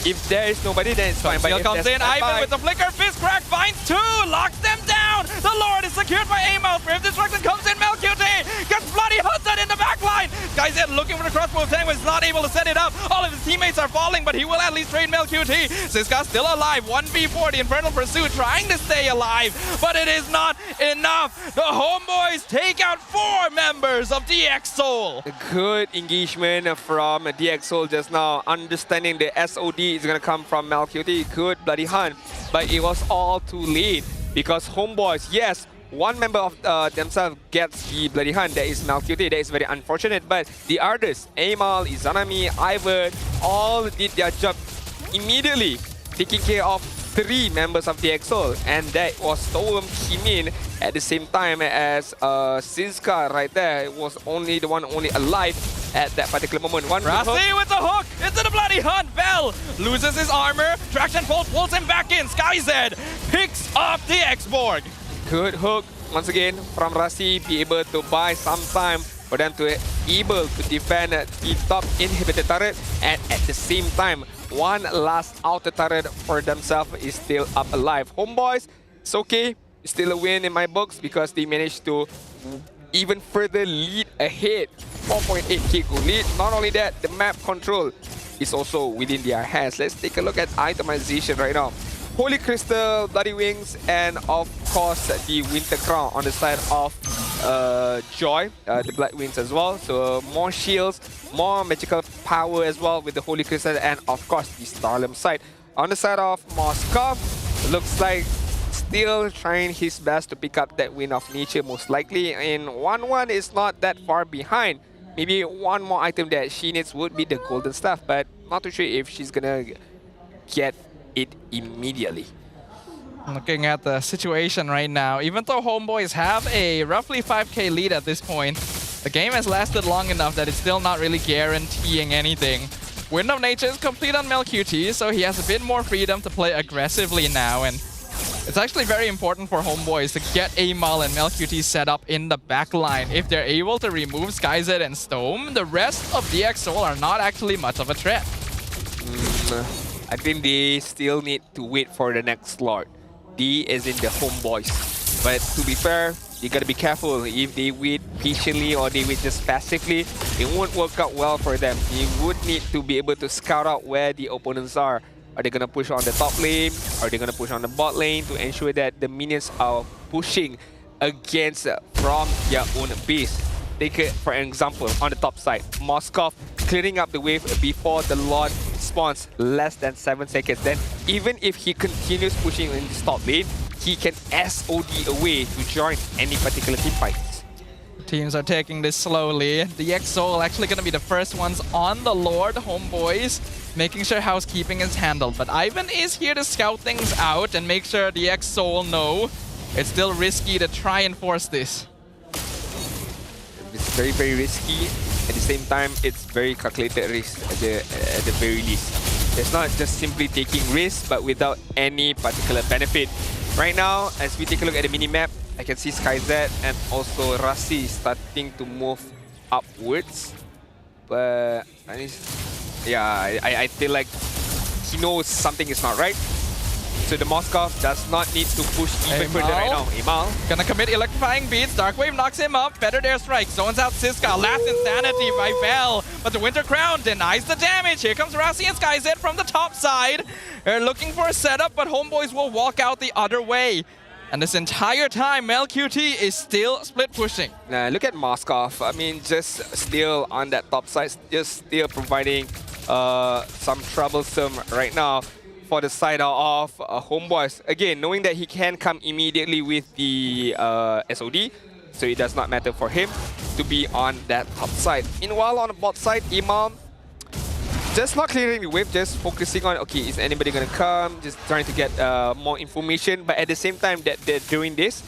[SPEAKER 19] if there is nobody, then it's fine.
[SPEAKER 20] But if comes in, Ivan with the flicker, fist crack, finds two, locks them down. The Lord is secured by Amal. Brave Destruction comes in, Melcutie gets bloody hunted in the backline. Guys looking for the crossbow tank, was not able to set it up. All of his teammates are falling, but he will at least trade Melcutie. Siska still alive, 1v4, the Infernal Pursuit trying to stay alive, but it is not enough. The HomeBois take out 4 members of DXL.
[SPEAKER 19] Good engagement from DXL just now, understanding the SOD is going to come from Melcutie. Good bloody hunt, but it was all too late because HomeBois, yes, one member of themselves gets the bloody hunt. That is Melcutie. That is very unfortunate, but the others, Amal, Izanami, Ivan, all did their job immediately, taking care of 3 members of DXL, and that was Storm Kimin at the same time as Siska right there. It was only the one alive at that particular moment.
[SPEAKER 20] Rasi with the hook into the bloody hunt. Vel loses his armor. Traction Pulse pulls him back in. SkyZ picks up the X-Borg.
[SPEAKER 19] Good hook once again from Rasi, be able to buy some time for them to able to defend the top inhibited turret, and at the same time one last outer turret for themselves is still up alive. HomeBois, it's okay, still a win in my books because they managed to even further lead ahead. 4.8k goal lead. Not only that, the map control is also within their hands. Let's take a look at itemization right now. Holy Crystal, Bloody Wings, and of course the Winter Crown on the side of Joy, the Blood Wings as well. So more shields, more magical power as well with the Holy Crystal, and of course the Starlam side. On the side of Moskov, looks like still trying his best to pick up that Wind of Nature most likely. And 1-1 is not that far behind. Maybe one more item that she needs would be the Golden Staff, but not too sure if she's gonna get it immediately.
[SPEAKER 20] Looking at the situation right now, even though HomeBois have a roughly 5k lead at this point, the game has lasted long enough that it's still not really guaranteeing anything. Wind of Nature is complete on Melcutie, so he has a bit more freedom to play aggressively now, and it's actually very important for HomeBois to get Amal and Melcutie set up in the backline. If they're able to remove SkyZ and Stome, the rest of DXL are not actually much of a threat.
[SPEAKER 19] I think they still need to wait for the next slot. D is in the HomeBois. But to be fair, you gotta be careful. If they wait patiently or they wait just passively, it won't work out well for them. You would need to be able to scout out where the opponents are. Are they gonna push on the top lane? Are they gonna push on the bot lane to ensure that the minions are pushing against from their own base? Take it for an example on the top side. Moskov clearing up the wave before the Lord spawns, less than 7 seconds. Then even if he continues pushing in this top lane, he can SOD away to join any particular team fights.
[SPEAKER 20] Teams are taking this slowly. The EXO actually going to be the first ones on the Lord, HomeBois, making sure housekeeping is handled. But Ivan is here to scout things out and make sure the EXO know it's still risky to try and force this.
[SPEAKER 19] It's very, very risky. At the same time, it's very calculated risk at the very least. It's not just simply taking risks, but without any particular benefit. Right now, as we take a look at the mini-map, I can see SkyZ and also Rasi starting to move upwards. But yeah, I feel like he knows something is not right. So the Moskov does not need to push even further right now. Emal
[SPEAKER 20] gonna commit electrifying beats. Darkwave knocks him up. Better Dare Strike. Zones out Siska. Last Insanity by Vel. But the Winter Crown denies the damage. Here comes Rasi and SkyZ from the top side. They're looking for a setup, but HomeBois will walk out the other way. And this entire time, MLQT is still split pushing.
[SPEAKER 19] Look at Moskov. I mean, just still on that top side. Just still providing some troublesome right now for the side of HomeBois. Again, knowing that he can come immediately with the SOD, so it does not matter for him to be on that top side. Meanwhile, on the bot side, Imam just not clearing the wave, just focusing on, okay, is anybody gonna come? Just trying to get more information, but at the same time that they're doing this,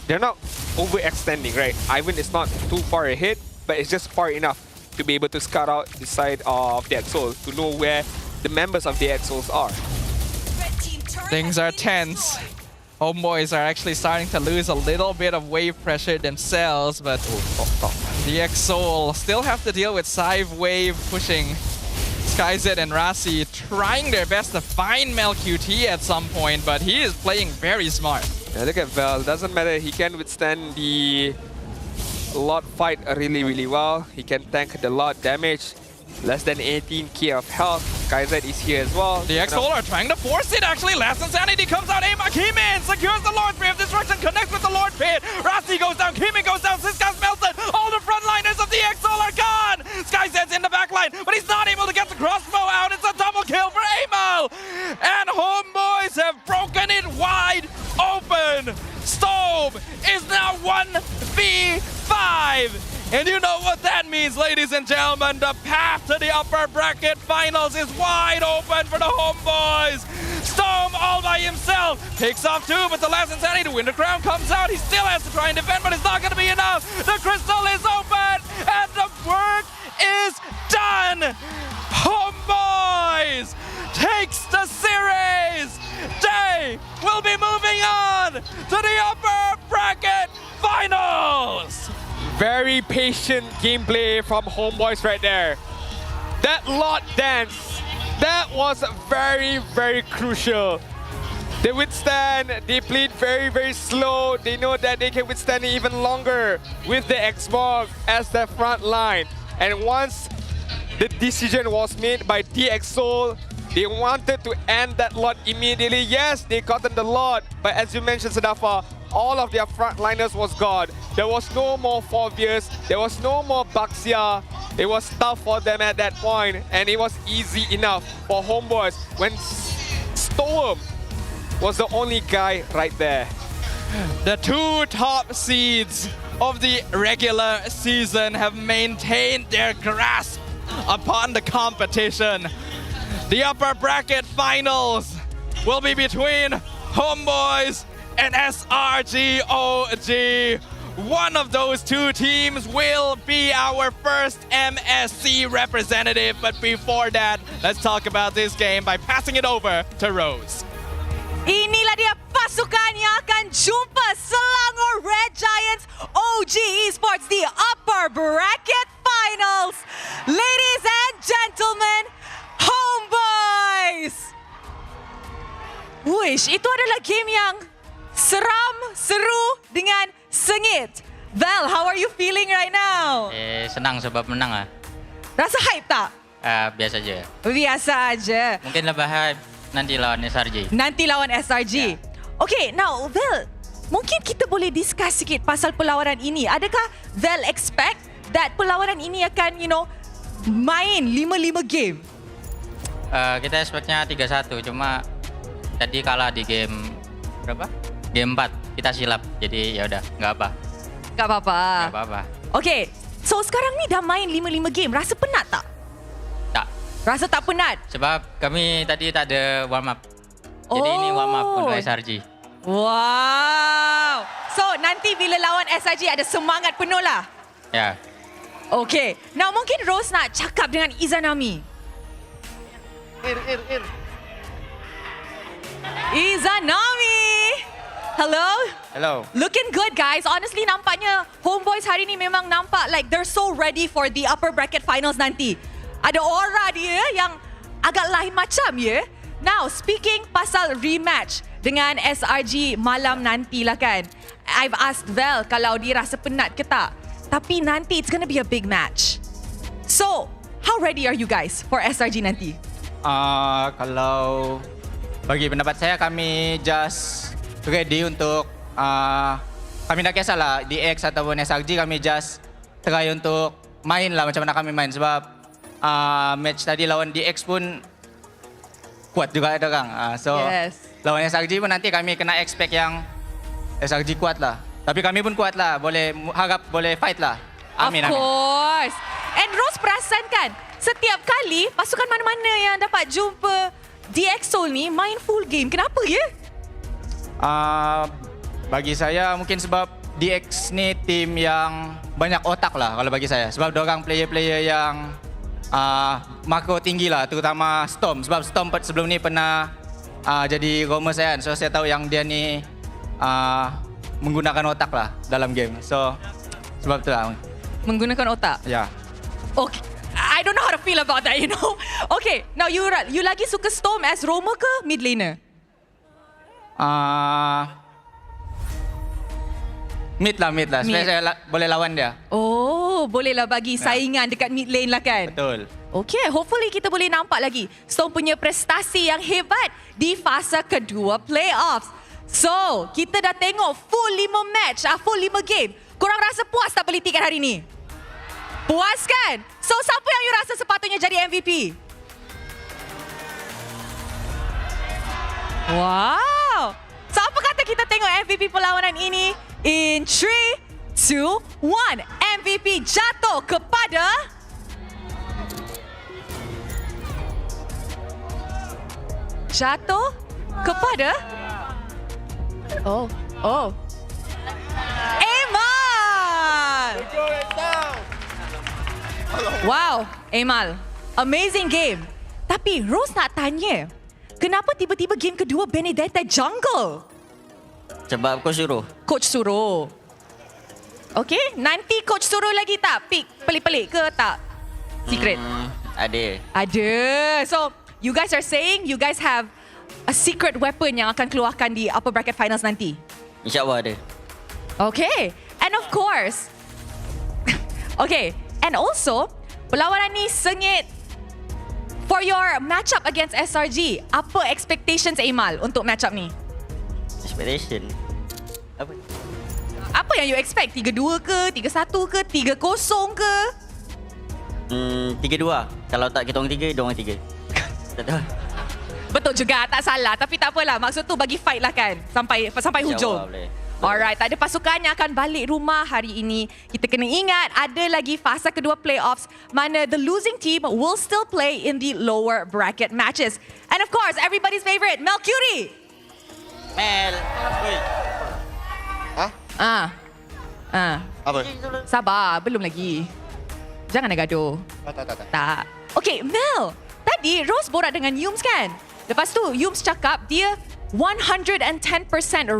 [SPEAKER 19] they're not overextending, right? Ivan is not too far ahead, but it's just far enough to be able to scout out the side of the EXO, to know where the members of the EXOs are.
[SPEAKER 20] Things are tense. HomeBois are actually starting to lose a little bit of wave pressure themselves, but the EXO still have to deal with Scythe wave pushing. SkyZ and Rasi trying their best to find MelQT at some point, but he is playing very smart.
[SPEAKER 19] Yeah, look at Vel. Doesn't matter. He can withstand the Lord fight really, really well. He can tank the Lord damage. Less than 18k of health. SkyZ is here as well.
[SPEAKER 20] The EXO are trying to force it actually. Last Insanity comes out. Ama Kimin secures the Lord Ray of Destruction, connects with the Lord Pit. Rasi goes down, Kimin goes down, Siska's melted. All the frontliners of the EXO are gone. SkyZ's in the back line, but he's not able to get the crossbow out. It's a double kill for Amal. And HomeBois have broken it wide open. Storm is now 1v5. And you know what that means, ladies and gentlemen. The path to the upper bracket finals is wide open for the HomeBois. Storm all by himself. Picks off 2, but the last Insanity, the Winter Crown comes out. He still has to try and defend, but it's not going to be enough. The crystal is open, and the work is done. HomeBois takes the series. They will be moving on to the upper bracket finals.
[SPEAKER 19] Very patient gameplay from HomeBois right there. That Lord dance, that was very, very crucial. They withstand, they played very, very slow. They know that they can withstand it even longer with the Xbox as their front line. And once the decision was made by TXSoul, they wanted to end that Lord immediately. Yes, they gotten the Lord, but as you mentioned, Sadafa, all of their frontliners was gone. There was no more Forvius, there was no more Baxia. It was tough for them at that point, and it was easy enough for HomeBois when Storm was the only guy right there.
[SPEAKER 20] The 2 top seeds of the regular season have maintained their grasp upon the competition. The upper bracket finals will be between HomeBois and SRGOG. One of those 2 teams will be our first MSC representative. But before that, let's talk about this game by passing it over to Rose.
[SPEAKER 9] Inilah dia pasukan yang akan jumpa Selangor Red Giants OG Esports di upper bracket finals. Ladies and gentlemen, HomeBois! Wish, itu adalah game yang seram, seru dengan sengit. Val, how are you feeling right now?
[SPEAKER 13] Senang sebab menang lah.
[SPEAKER 9] Rasa hype tak?
[SPEAKER 13] Biasa je.
[SPEAKER 9] Biasa aja.
[SPEAKER 13] Mungkin lebih hype nanti lawan SRG.
[SPEAKER 9] Nanti lawan SRG. Okay, now Val, mungkin kita boleh discuss sikit pasal perlawanan ini. Adakah Val expect that perlawanan ini akan, main 5-5 game?
[SPEAKER 13] Kita expectnya 3-1, cuma tadi kalah di game berapa? Game 4, kita silap. Jadi ya udah, nggak apa.
[SPEAKER 9] Nggak apa-apa.
[SPEAKER 13] Nggak apa-apa.
[SPEAKER 9] Okay, so sekarang ni dah main 5-5 game. Rasa penat tak?
[SPEAKER 13] Tak.
[SPEAKER 9] Rasa tak penat?
[SPEAKER 13] Sebab kami tadi tak ada warm up. Jadi ini warm up untuk SRG.
[SPEAKER 9] Wow. So nanti bila lawan SRG ada semangat penuh lah.
[SPEAKER 13] Ya.
[SPEAKER 9] Okay. Now mungkin Rose nak cakap dengan Izanami. Izanami. Hello.
[SPEAKER 13] Hello.
[SPEAKER 9] Looking good guys. Honestly nampaknya HomeBois hari ni memang nampak like they're so ready for the upper bracket finals nanti. Ada aura dia yang agak lain macam ya. Now speaking pasal rematch dengan SRG malam nantilah kan. I've asked Val kalau dia rasa penat ke tak. Tapi nanti it's gonna be a big match. So, how ready are you guys for SRG nanti?
[SPEAKER 15] Kalau bagi pendapat saya, kami just ready untuk kami tak kisahlah DX ataupun SRG, kami just try untuk main lah macam mana kami main. Sebab match tadi lawan DX pun kuat juga ada orang. So lawan SRG pun nanti kami kena expect yang SRG kuat lah. Tapi kami pun kuat lah, boleh harap boleh fight lah. Amin,
[SPEAKER 9] of course. And Rose perasan kan, setiap kali pasukan mana-mana yang dapat jumpa DX Seoul ni main full game. Kenapa ya?
[SPEAKER 15] Bagi saya mungkin sebab DX ni tim yang banyak otak lah kalau bagi saya. Sebab diorang player-player yang makro tinggi lah, terutama Storm. Sebab Storm sebelum ni pernah jadi roamer saya kan. So saya tahu yang dia ni menggunakan otak lah dalam game. So sebab tu lah.
[SPEAKER 9] Menggunakan otak?
[SPEAKER 15] Ya.
[SPEAKER 9] Okay. I don't know how to feel about that, Okay, now you lagi suka Storm as roamer ke mid laner?
[SPEAKER 15] Mid lah. Supaya saya boleh lawan dia.
[SPEAKER 9] Oh, bolehlah bagi saingan dekat mid lane lah kan?
[SPEAKER 15] Betul.
[SPEAKER 9] Okay, hopefully kita boleh nampak lagi Storm punya prestasi yang hebat di fasa kedua playoffs. So, kita dah tengok full 5 match, full 5 game. Korang rasa puas tak beli tiket hari ni? Puas kan? So, siapa yang you rasa sepatutnya jadi MVP? Wow! So, apa kata kita tengok MVP perlawanan ini? In 3, 2, 1. MVP jatuh kepada... Oh. Emal! Wow, Emal. Amazing game. Tapi Rose nak tanya, kenapa tiba-tiba game kedua Benedetta jungle?
[SPEAKER 13] Sebab
[SPEAKER 9] Coach suruh. Okay, nanti coach suruh lagi tak pick pelik-pelik ke tak? Secret? Ada. So, you guys are saying you guys have a secret weapon yang akan keluarkan di upper bracket finals nanti?
[SPEAKER 13] InsyaAllah ada.
[SPEAKER 9] Okay. And of course, okay. And also, perlawanan ni sengit. For your matchup against SRG, apa expectations Emal untuk matchup ni?
[SPEAKER 13] Expectation?
[SPEAKER 9] Apa yang you expect? 3-2 ke? 3-1 ke? 3-0 ke?
[SPEAKER 13] 3-2. Kalau tak kita orang 3, dia orang 3. Tak tahu.
[SPEAKER 9] Betul juga, tak salah. Tapi tak apalah. Maksud tu bagi fight lah kan. Sampai hujung. Alright, tak ada pasukan yang akan balik rumah hari ini. Kita kena ingat ada lagi fasa kedua playoffs mana the losing team will still play in the lower bracket matches. And of course, everybody's favorite, Melcury.
[SPEAKER 13] Mel.
[SPEAKER 11] Apa?
[SPEAKER 9] Sabar, belum lagi. Jangan nak gaduh. Tak. Okay, Mel. Tadi Rose borak dengan Yums kan? Lepas tu Yums cakap dia 110%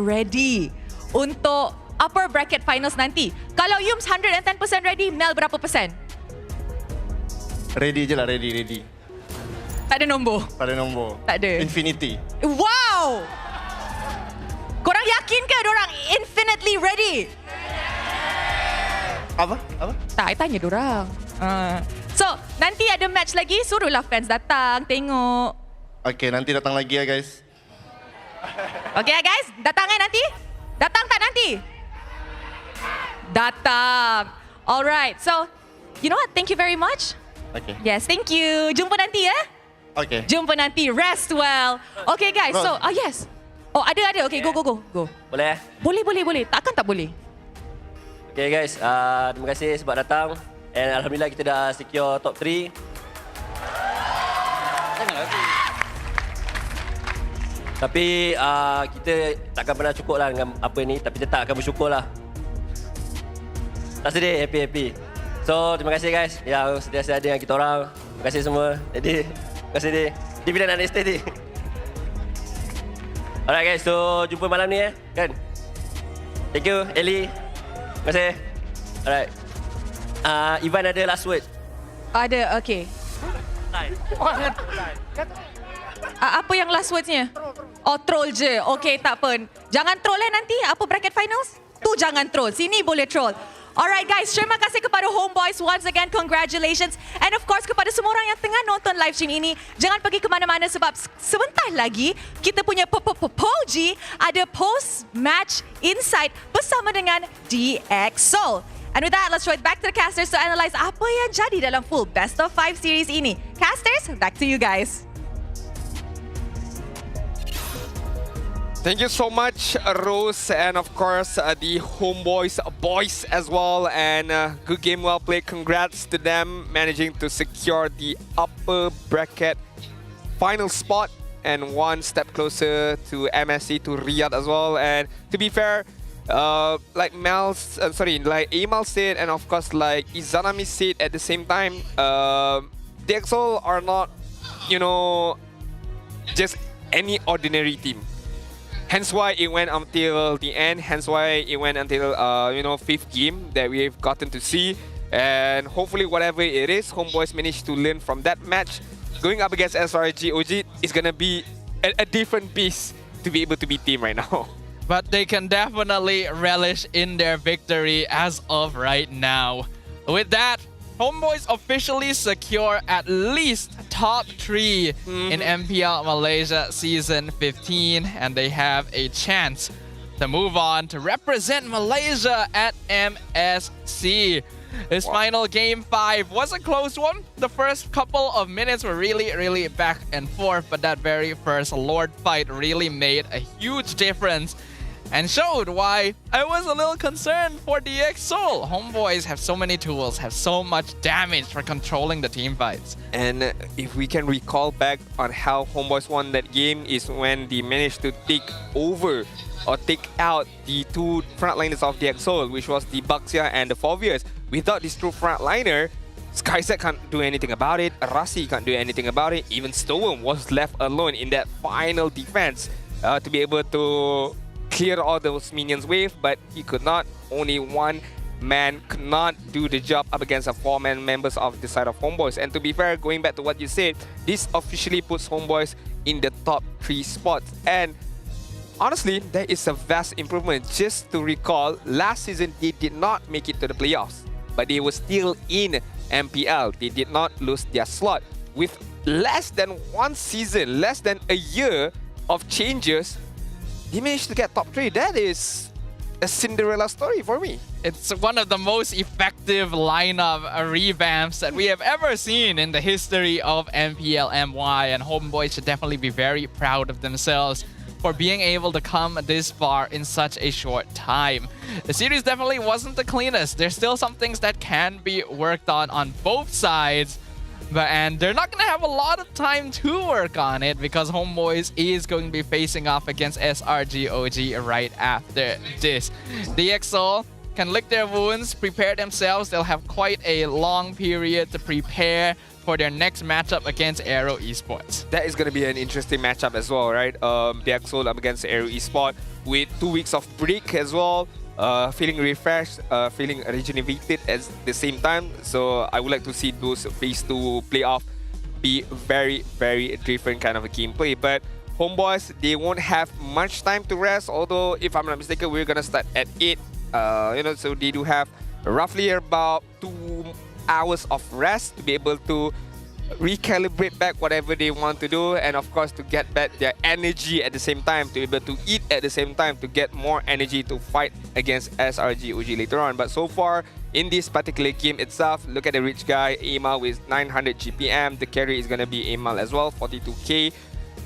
[SPEAKER 9] ready untuk upper bracket finals nanti. Kalau Yums 110% ready, Mel berapa persen?
[SPEAKER 11] Ready je lah, ready.
[SPEAKER 9] Tak ada nombor?
[SPEAKER 11] Tak ada nombor.
[SPEAKER 9] Tak ada?
[SPEAKER 11] Infinity.
[SPEAKER 9] Wow! Wow! Korang yakin ke dorang infinitely ready?
[SPEAKER 11] Apa?
[SPEAKER 9] Tak, I tanya dorang. So, nanti ada match lagi, suruhlah fans datang, tengok.
[SPEAKER 11] Okay, nanti datang lagi ya guys.
[SPEAKER 9] Okay ya guys, datang nanti? Datang tak nanti? Datang. Alright, so, you know what? Thank you very much.
[SPEAKER 11] Okay.
[SPEAKER 9] Yes, thank you. Jumpa nanti ya.
[SPEAKER 11] Okay.
[SPEAKER 9] Jumpa nanti. Rest well. Okay guys, so, yes. Oh, ada. Okay, go.
[SPEAKER 22] Boleh?
[SPEAKER 9] Boleh. Takkan tak boleh?
[SPEAKER 22] Okay guys, terima kasih sebab datang. And Alhamdulillah kita dah secure top 3. Tapi kita takkan pernah cukup lah dengan apa ni. Tapi tetap akan bersyukur lah. Tak sedih, happy. So, terima kasih guys yang sentiasa ada dengan kita orang. Terima kasih semua. Jadi, terima kasih di Dividend and Estate. Alright guys, so jumpa malam ni kan. Thank you, Ellie. Terima kasih. Alright. Ivan ada last word.
[SPEAKER 9] Ada, okay. Apa yang last words-nya? Oh, troll je. Okay, tak apa. Jangan troll nanti. Apa bracket finals? Tu jangan troll. Sini boleh troll. Alright guys, terima kasih kepada HomeBois. Once again, congratulations. And of course, kepada semua orang yang tengah nonton live stream ini, jangan pergi ke mana-mana sebab sebentar lagi, kita punya Poji ada post-match insight bersama dengan DXO. And with that, let's throw it back to the casters to analyze apa yang jadi dalam full Best of 5 series ini. Casters, back to you guys.
[SPEAKER 19] Thank you so much, Rose, and of course the HomeBois boys as well. And good game, well played. Congrats to them managing to secure the upper bracket final spot and one step closer to MSC, to Riyadh as well. And to be fair, like Amal said, and of course like Izanami said at the same time, DXO are not, just any ordinary team. Hence why it went until the end. Hence why it went until, 5th game that we've gotten to see. And hopefully whatever it is, HomeBois managed to learn from that match. Going up against SRG OG is going to be a different beast to be able to beat team right now.
[SPEAKER 20] But they can definitely relish in their victory as of right now. With that, HomeBois officially secure at least top 3 in MPL Malaysia Season 15, and they have a chance to move on to represent Malaysia at MSC. This final Game 5 was a close one. The first couple of minutes were really back and forth, but that very first Lord fight really made a huge difference and showed why I was a little concerned for DXO. HomeBois have so many tools, have so much damage for controlling the team fights.
[SPEAKER 19] And if we can recall back on how HomeBois won that game is when they managed to take over or take out the two frontliners of DXO, which was the Baxia and the Foviers. Without this true frontliner, Skyset can't do anything about it, Rasi can't do anything about it, even Stowen was left alone in that final defense to be able to clear all those minions wave, but he could not. Only one man could not do the job up against the 4-man members of the side of HomeBois. And to be fair, going back to what you said, this officially puts HomeBois in the top 3 spots. And honestly, there is a vast improvement. Just to recall, last season they did not make it to the playoffs, but they were still in MPL. They did not lose their slot. With less than 1 season, less than a year of changes, he managed to get top 3. That is a Cinderella story for me.
[SPEAKER 20] It's one of the most effective lineup revamps that we have ever seen in the history of MPL MY, and HomeBois should definitely be very proud of themselves for being able to come this far in such a short time. The series definitely wasn't the cleanest. There's still some things that can be worked on both sides. And they're not going to have a lot of time to work on it because HomeBois is going to be facing off against SRG OG right after this. DXO can lick their wounds, prepare themselves. They'll have quite a long period to prepare for their next matchup against AERO Esports.
[SPEAKER 19] That is going to be an interesting matchup as well, right? DXO up against AERO Esports with 2 weeks of break as well. Feeling refreshed, feeling rejuvenated at the same time. So I would like to see those phase 2 playoff be very different kind of a gameplay. But HomeBois, they won't have much time to rest. Although, if I'm not mistaken, we're gonna start at 8. So they do have roughly about 2 hours of rest to be able to recalibrate back whatever they want to do, and of course to get back their energy at the same time, to be able to eat at the same time, to get more energy to fight against SRG OG later on. But so far in this particular game itself, look at the rich guy Amal with 900 GPM. The carry is going to be Amal as well, 42k.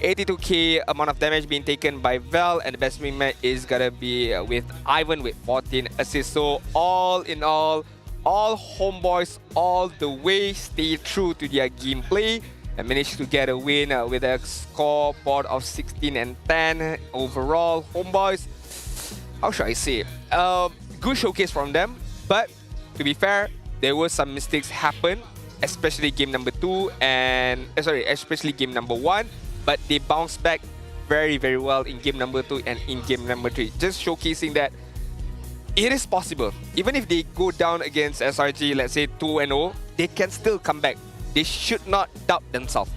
[SPEAKER 19] 82k amount of damage being taken by Vel, and the best wingman is going to be with Ivan with 14 assists. So all in all HomeBois all the way stay true to their gameplay and managed to get a win with a scoreboard of 16 and 10 overall. HomeBois, how should I say, good showcase from them, but to be fair, there were some mistakes happen, especially game number 2 and especially game number 1, but they bounced back very well in game number 2 and in game number 3, just showcasing that it is possible. Even if they go down against SRG, let's say 2-0, they can still come back. They should not doubt themselves.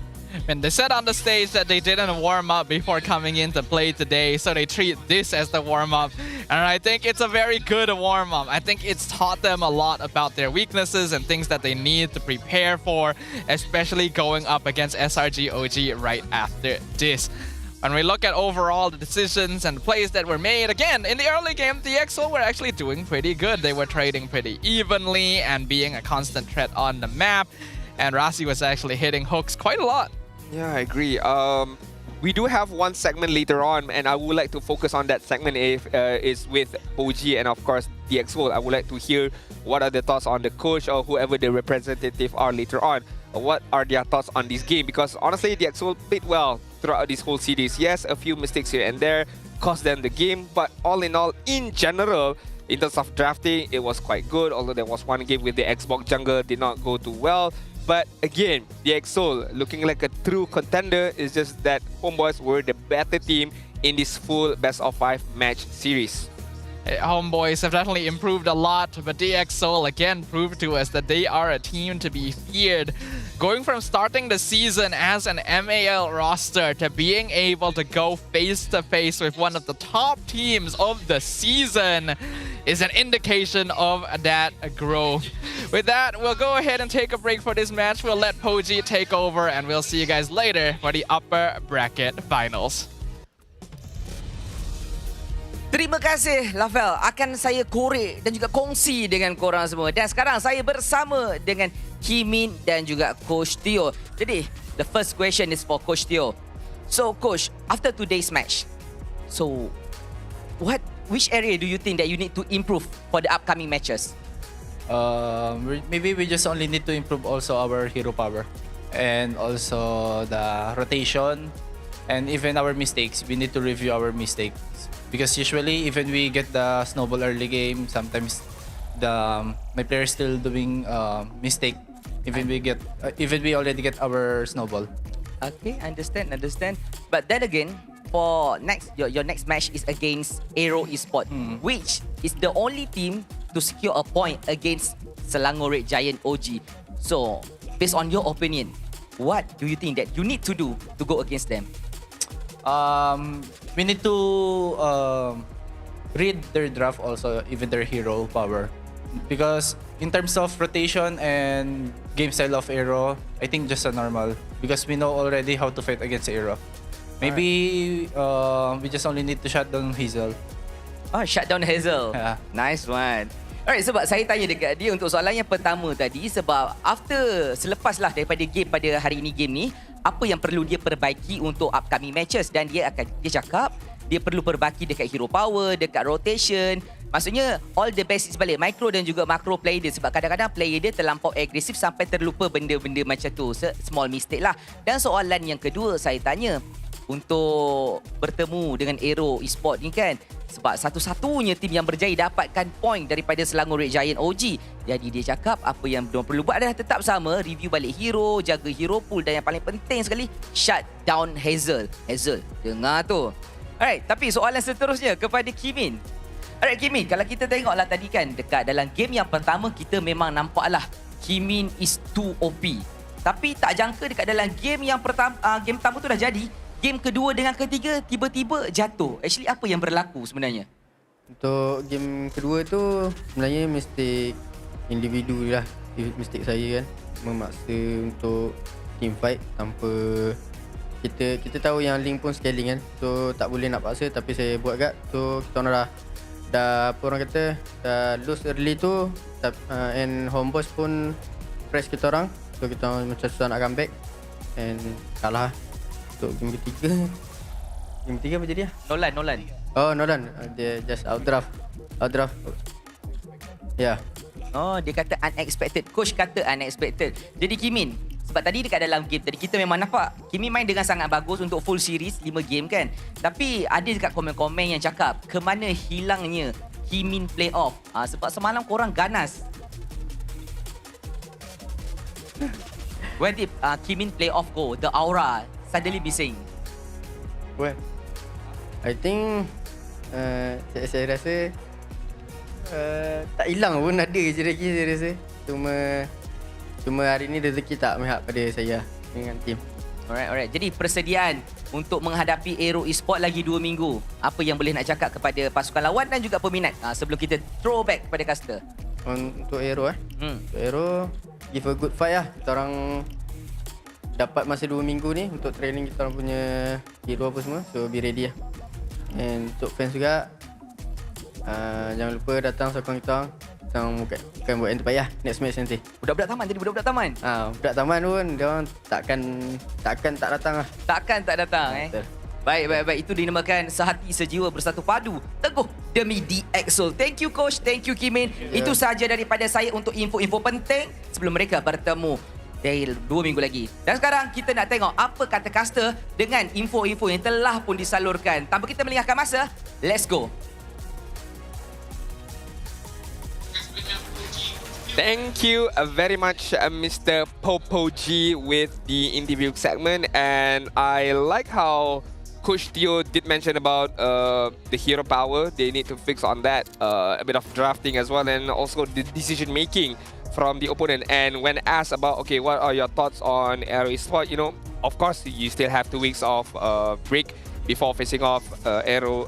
[SPEAKER 20] And they said on the stage that they didn't warm up before coming in to play today, so they treat this as the warm-up. And I think it's a very good warm-up. I think it's taught them a lot about their weaknesses and things that they need to prepare for, especially going up against SRG OG right after this. When we look at overall the decisions and the plays that were made, again, in the early game, the EXO were actually doing pretty good. They were trading pretty evenly and being a constant threat on the map. And Rasi was actually hitting hooks quite a lot.
[SPEAKER 19] Yeah, I agree. We do have one segment later on, and I would like to focus on that segment is with OG and of course DXO. I would like to hear what are the thoughts on the coach or whoever the representative are later on. What are their thoughts on this game? Because honestly, DXO played well throughout this whole series. Yes, a few mistakes here and there cost them the game, but all in all, in general, in terms of drafting, it was quite good. Although there was one game with the Xbox jungle did not go too well. But again, the EXO looking like a true contender. Is just that HomeBois were the better team in this full best of 5 match series.
[SPEAKER 20] HomeBois have definitely improved a lot, but DXO again proved to us that they are a team to be feared. Going from starting the season as an MAL roster to being able to go face-to-face with one of the top teams of the season is an indication of that growth. With that, we'll go ahead and take a break for this match. We'll let Poji take over, and we'll see you guys later for the upper bracket finals.
[SPEAKER 7] Terima kasih Lafel, akan saya korek dan juga kongsi dengan korang semua. Dan sekarang saya bersama dengan Kimin dan juga Coach Teo. Jadi, the first question is for Coach Teo. So Coach, after today's match, so which area do you think that you need to improve for the upcoming matches?
[SPEAKER 10] Maybe we just only need to improve also our hero power and also the rotation, and even our mistakes. We need to review our mistakes. Because usually, even we get the snowball early game, sometimes my player is still doing mistake. Even we already get our snowball.
[SPEAKER 7] Okay, understand. But then again, for your next match is against AERO Esports, which is the only team to secure a point against Selangor Red Giant OG. So, based on your opinion, what do you think that you need to do to go against them?
[SPEAKER 10] We need to read their draft also, even their hero power. Because in terms of rotation and game style of AERO, I think just a normal. Because we know already how to fight against AERO. Maybe we just only need to shut down Hazel.
[SPEAKER 7] Oh, shut down Hazel.
[SPEAKER 10] Yeah.
[SPEAKER 7] Nice one. Alright, sebab saya tanya dekat dia untuk soalan yang pertama tadi, sebab selepas lah daripada game pada hari ini game ni, apa yang perlu dia perbaiki untuk upcoming matches, dan dia cakap dia perlu perbaiki dekat hero power, dekat rotation. Maksudnya all the basics balik, micro dan juga macro player dia, sebab kadang-kadang player dia terlampau agresif sampai terlupa benda-benda macam tu, small mistake lah. Dan soalan yang kedua saya tanya, untuk bertemu dengan AERO Esports ni kan, sebab satu-satunya tim yang berjaya dapatkan point daripada Selangor Red Giant OG. Jadi dia cakap apa yang diorang perlu buat adalah tetap sama, review balik hero, jaga hero pool, dan yang paling penting sekali, shut down Hazel. Hazel, dengar tu. Alright, tapi soalan seterusnya kepada Kimin. Alright Kimin, kalau kita tengoklah tadi kan, dekat dalam game yang pertama kita memang nampaklah Kimin is too OP. Tapi tak jangka dekat dalam game yang pertama, game pertama tu dah jadi, game kedua dengan ketiga tiba-tiba jatuh. Actually apa yang berlaku sebenarnya?
[SPEAKER 14] Untuk game kedua tu sebenarnya mistake individu lah. Mistake saya kan. Memaksa untuk team fight tanpa kita tahu yang link pun scaling kan. So tak boleh nak paksa tapi saya buat kat. So kita orang dah apa orang kata dah lose early tu and HomeBois pun press kita orang. So kita orang macam susah nak comeback and kalah. Untuk game ketiga. Game ketiga apa jadi lah?
[SPEAKER 7] Nolan.
[SPEAKER 14] Oh Nolan, dia just outdraft. Ya.
[SPEAKER 7] Oh, dia kata unexpected. Coach kata unexpected. Jadi Kimin, sebab tadi dekat dalam game tadi kita memang nampak Kimin main dengan sangat bagus untuk full series 5 game kan. Tapi ada dekat komen-komen yang cakap kemana hilangnya Kimin playoff. Sebab semalam korang ganas. When did Kimin playoff go? The aura suddenly be saying.
[SPEAKER 14] Well, I think saya rasa tak hilang pun ada je lagi saya rasa. Cuma hari ni rezeki tak mihak pada saya dengan tim.
[SPEAKER 7] Alright. Jadi persediaan untuk menghadapi AERO Esports lagi 2 minggu. Apa yang boleh nak cakap kepada pasukan lawan dan juga peminat sebelum kita throw back kepada caster?
[SPEAKER 14] Untuk AERO Untuk AERO, give a good fight lah. Kita orang dapat masa 2 minggu ni untuk training kita orang punya hero apa semua. So be ready lah. And untuk fans juga, jangan lupa datang sokong kita orang. Kita orang bukan buat yang terpayah next match nanti.
[SPEAKER 7] Budak-budak taman tadi, budak-budak taman?
[SPEAKER 14] Budak taman pun dia orang takkan tak datang lah.
[SPEAKER 7] Takkan tak datang Betul. Baik. Itu dinamakan sehati sejiwa bersatu padu teguh demi DXL. Thank you coach, thank you Kimin. Itu sahaja daripada saya untuk info-info penting sebelum mereka bertemu dari 2 minggu lagi. Dan sekarang kita nak tengok apa kata caster dengan info-info yang telah pun disalurkan. Tanpa kita melengahkan masa, let's go.
[SPEAKER 19] Thank you very much, Mr. Popo G, with the interview segment. And I like how Coach Theo did mention about the hero power. They need to fix on that. A bit of drafting as well, and also the decision making from the opponent. And when asked about, okay, what are your thoughts on AERO Esports, you know, of course you still have 2 weeks of break before facing off AERO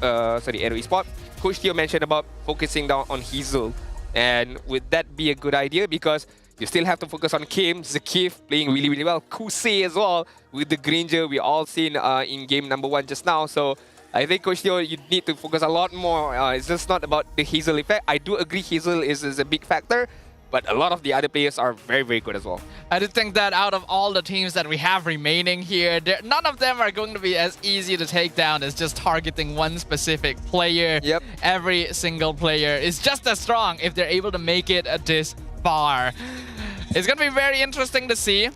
[SPEAKER 19] Esports. Coach Theo mentioned about focusing down on Hazel, and would that be a good idea? Because you still have to focus on Kim, Zakif playing really, really well, Kusei as well with the Granger we all seen in game number 1 just now. So I think Coach Theo, you need to focus a lot more. It's just not about the Hazel effect. I do agree Hazel is a big factor, but a lot of the other players are very, very good as well.
[SPEAKER 20] I do think that out of all the teams that we have remaining here, none of them are going to be as easy to take down as just targeting one specific player.
[SPEAKER 19] Yep.
[SPEAKER 20] Every single player is just as strong if they're able to make it this far. It's going to be very interesting to see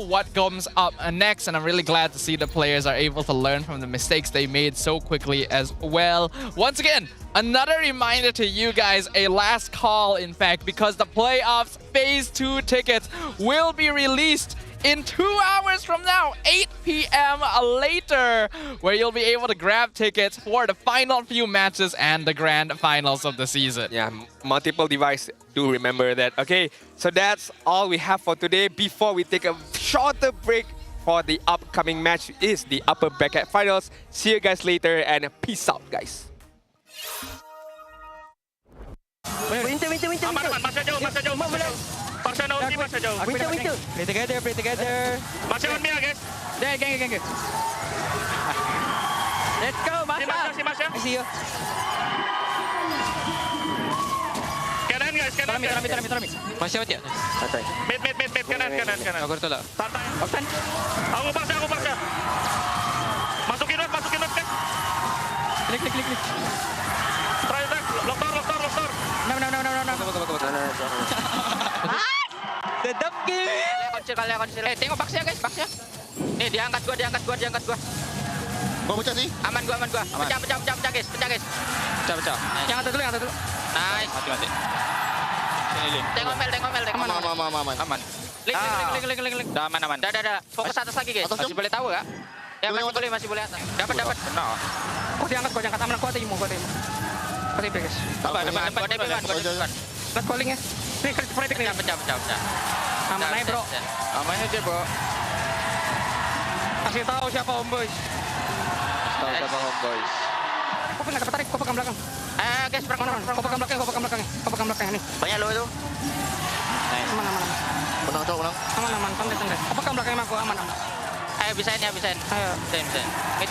[SPEAKER 20] what comes up next, and I'm really glad to see the players are able to learn from the mistakes they made so quickly as well. Once again, another reminder to you guys, a last call in fact, because the playoffs phase 2 tickets will be released in 2 hours from now, 8 p.m. later, where you'll be able to grab tickets for the final few matches and the grand finals of the season.
[SPEAKER 19] Yeah, multiple devices. Do remember that. Okay, so that's all we have for today. Before we take a shorter break for the upcoming match is the upper bracket finals. See you guys later and peace out, guys.
[SPEAKER 14] Winter.
[SPEAKER 19] Masa jauh. Pasal Nauti masa jauh.
[SPEAKER 14] Winter. Play together.
[SPEAKER 19] Masih on me, guys.
[SPEAKER 14] Gang. Let's go,
[SPEAKER 19] Masya.
[SPEAKER 14] I see you.
[SPEAKER 19] Kanan, guys. Kanan.
[SPEAKER 14] Masya mati ya?
[SPEAKER 19] Mid. Kanan.
[SPEAKER 14] Aku betul lah.
[SPEAKER 19] Santai.
[SPEAKER 14] Optan.
[SPEAKER 19] Aku paksa. Masukin not, guys.
[SPEAKER 14] Klik.
[SPEAKER 19] Try. Loktor.
[SPEAKER 14] No. Sedap ke?
[SPEAKER 16] Konsil. Tengok boxnya guys, boxnya. Nih, diangkat gua.
[SPEAKER 11] Gua pecah sih.
[SPEAKER 16] Aman gua. Pecah guys.
[SPEAKER 14] Pecah. Yang atas dulu.
[SPEAKER 16] Nice.
[SPEAKER 14] Mati. Sini.
[SPEAKER 16] Tengok Mel.
[SPEAKER 11] Aman.
[SPEAKER 16] Link. Dah aman. Dah. Fokus atas lagi guys. Masih boleh tahu enggak? Ya masih boleh atas. Dapat.
[SPEAKER 14] Benar. Kau diangkat. Aman, kuat imu. Pasti guys.
[SPEAKER 16] Depan.
[SPEAKER 14] Let's calling ya. Nih, kritik nih.
[SPEAKER 16] Pecah.
[SPEAKER 14] Aman aja, bro.
[SPEAKER 16] Aman aja, bro.
[SPEAKER 14] Kasih tahu siapa HomeBois.
[SPEAKER 16] tahu sama HomeBois.
[SPEAKER 3] Kau nggak dapat tarik, kau pegang belakang.
[SPEAKER 16] Guys, perang.
[SPEAKER 3] Kau pegang belakang, kau pegang belakang nih.
[SPEAKER 16] Banyak lo itu. Nice.
[SPEAKER 3] Aman.
[SPEAKER 11] Menang cok, menang.
[SPEAKER 3] Aman, santai. Kau pegang belakang aku, aman.
[SPEAKER 16] Ayo bisain. Ayo. Bisain. Mid.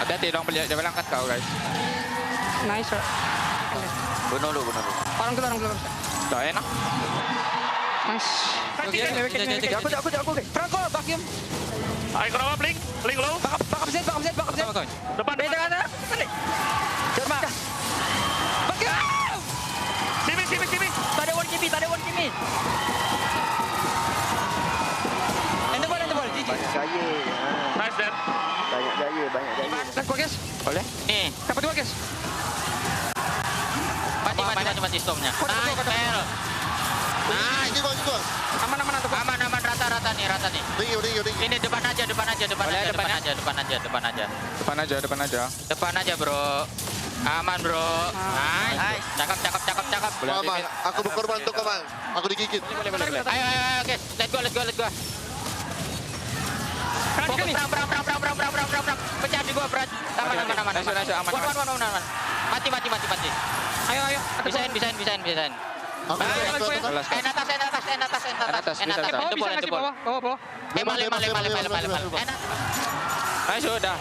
[SPEAKER 16] Hati-hati dong, dia berangkat kau guys.
[SPEAKER 3] Nice.
[SPEAKER 16] Bunuh lu.
[SPEAKER 3] Orang dulu.
[SPEAKER 16] Udah enak.
[SPEAKER 3] Nice. Aku. Franco, vacuum.
[SPEAKER 16] Ayo kenapa blink low.
[SPEAKER 3] Bakap Z.
[SPEAKER 16] Depan.
[SPEAKER 3] Coba.
[SPEAKER 16] Simi.
[SPEAKER 3] Tadi one kimi. Enter ball.
[SPEAKER 2] Banyak gaya.
[SPEAKER 16] Nice Dan.
[SPEAKER 2] Banyak gaya.
[SPEAKER 3] Let's go guys.
[SPEAKER 16] Boleh. Nih.
[SPEAKER 3] Dapat 2 guys.
[SPEAKER 16] Mati stormnya. Nice. Nice.
[SPEAKER 11] Gitu.
[SPEAKER 16] Aman rata nih.
[SPEAKER 11] Tinggi.
[SPEAKER 16] Ini depan aja. Depan aja bro. Aman bro. Nice. Cakep.
[SPEAKER 11] Aman. Aku berkorban untuk kaman. Aku digigit.
[SPEAKER 16] Boleh. Ayo guys. Let's go. Fokus perang. Pecah di gua berat. Aman. Aman. Mati.
[SPEAKER 3] Ayo.
[SPEAKER 16] Bisain. Atas.
[SPEAKER 3] Bisa bawah.
[SPEAKER 16] Emal. Enak. Ayo sudah.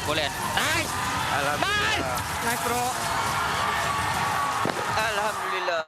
[SPEAKER 16] Boleh. Nice.
[SPEAKER 3] Alhamdulillah. Nice bro.
[SPEAKER 16] Alhamdulillah.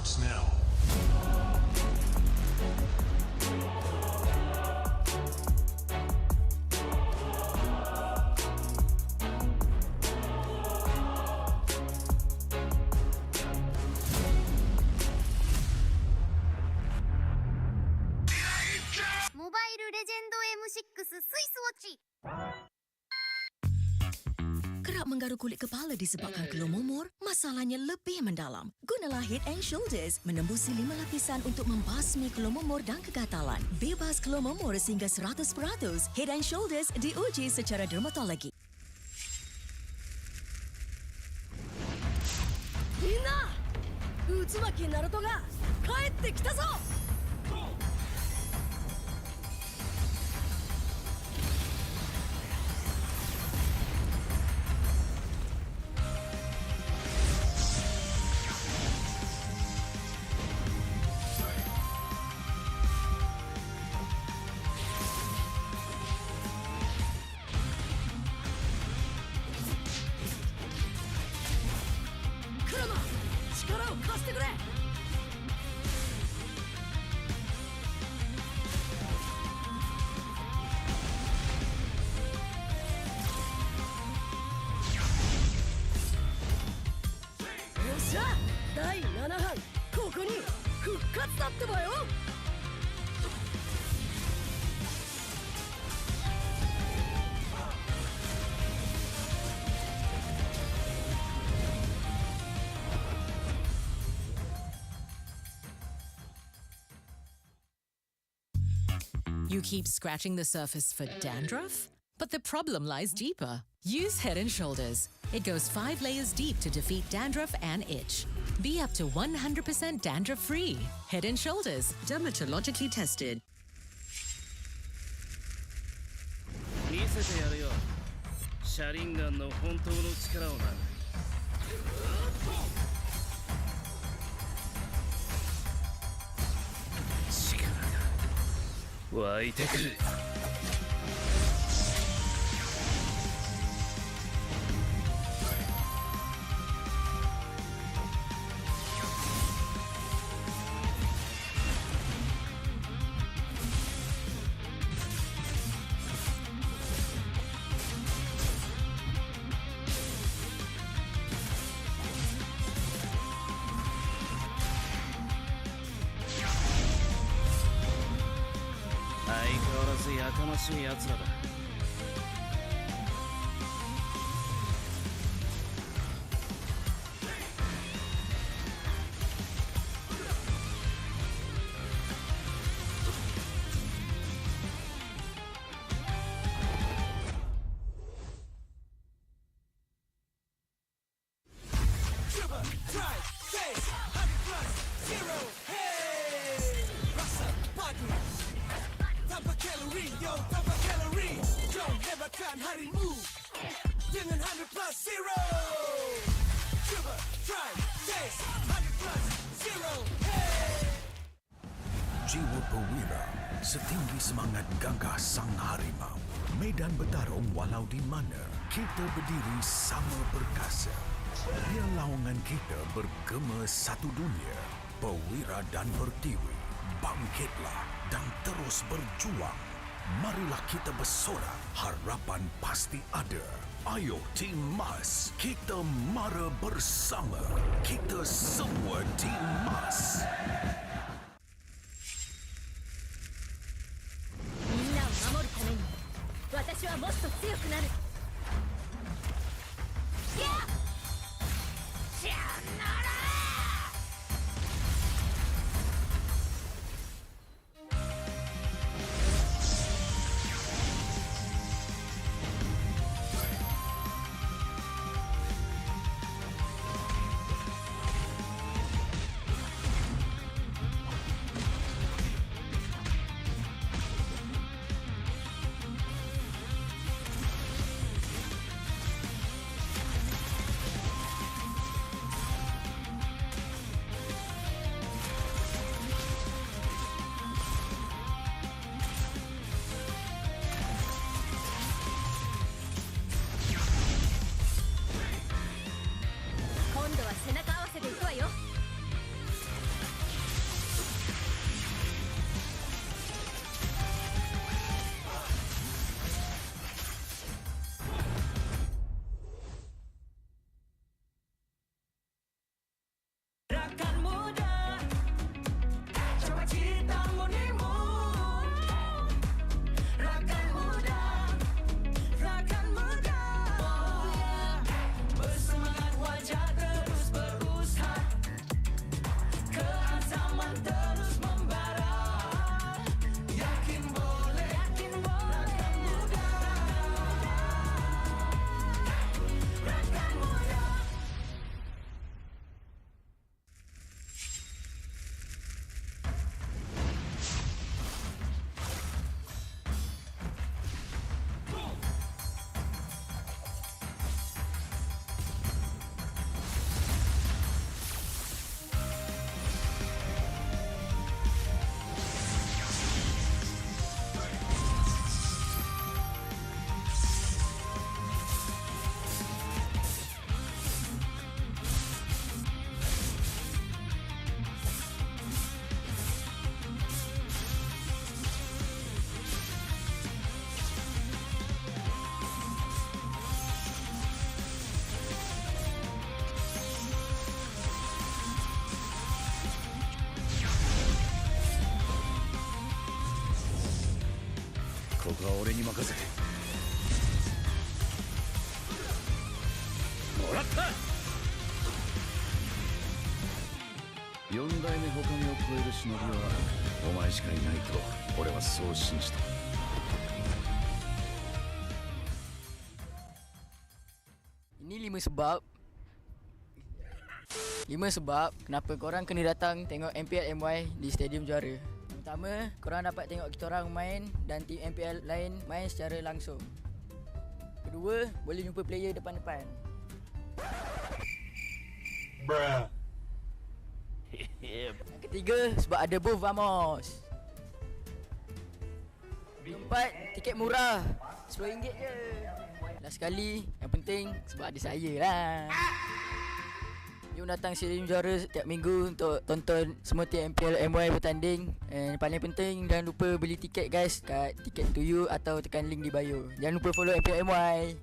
[SPEAKER 17] starts now.
[SPEAKER 1] Mobile Legend M6 Swiss Watch. Kerap menggaru kulit kepala disebabkan kelomomor, masalahnya lebih mendalam. Gunalah Head and Shoulders menembusi 5 lapisan untuk membasmi kelomomor dan kegatalan. Bebas kelomomor sehingga 100%. Head and Shoulders diuji secara dermatologi. Minna! Utsumaki Naruto ga kaette kita zo! 貸してくれ。よっしゃ、第7班ここに復活だってばよ。
[SPEAKER 8] You keep scratching the surface for dandruff? But the problem lies deeper. Use Head & Shoulders. It goes 5 layers deep to defeat dandruff and itch. Be up to 100% dandruff-free. Head & Shoulders, dermatologically tested.
[SPEAKER 18] 見せてやるよ。車輪ガンの本当の力をな。力が湧いてくる。相変わらずやかましい奴らだ。
[SPEAKER 17] Tanpa kalori, yo, tanpa kalori. Jom hebatkan harimu dengan 100 plus zero. Cuba, try, taste 100 plus zero. Hey.
[SPEAKER 5] Jiwa perwira, setinggi semangat gagah sang harimau. Medan bertarung walau di mana, kita berdiri sama perkasa. Biar lawangan kita bergema satu dunia. Perwira dan pertiwi, bangkitlah dan terus berjuang. Marilah kita bersorak, harapan pasti ada. Ayo Tim Mas, kita mara bersama. Kita semua Tim Mas.
[SPEAKER 1] みんなを守るために私はもっと強くなる。やっさよなら。
[SPEAKER 5] 俺に任せてもらった。4代目他目を超える忍びはお前しかいないと俺はそう信じた。
[SPEAKER 4] Ini 5 sebab kenapa korang kena datang tengok MPL MY di Stadium Juara. Yang pertama, korang dapat tengok kita orang main dan tim MPL lain main secara langsung. Kedua, boleh jumpa player depan-depan.
[SPEAKER 17] Bruh.
[SPEAKER 4] Yang ketiga, sebab ada booth Vamos. Keempat, tiket murah, RM10 je. Last sekali, yang penting sebab ada saya lah. Jom datang Stadium Juara setiap minggu untuk tonton semua tim MPL MY bertanding. And paling penting, jangan lupa beli tiket guys kat Ticket to You atau tekan link di bio. Jangan lupa follow MPL MY.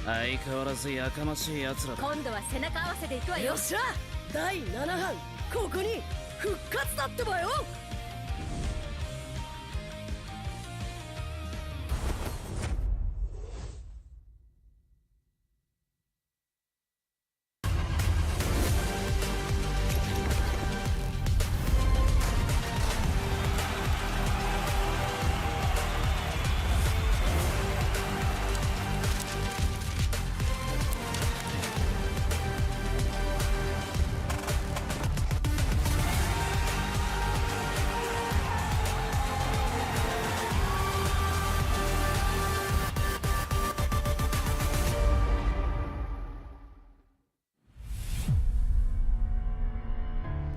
[SPEAKER 18] 相変わらずやかましい奴らだ。
[SPEAKER 1] 今度は背中合わせで行くわよ。
[SPEAKER 6] よっしゃ、第7班ここに復活だってばよ。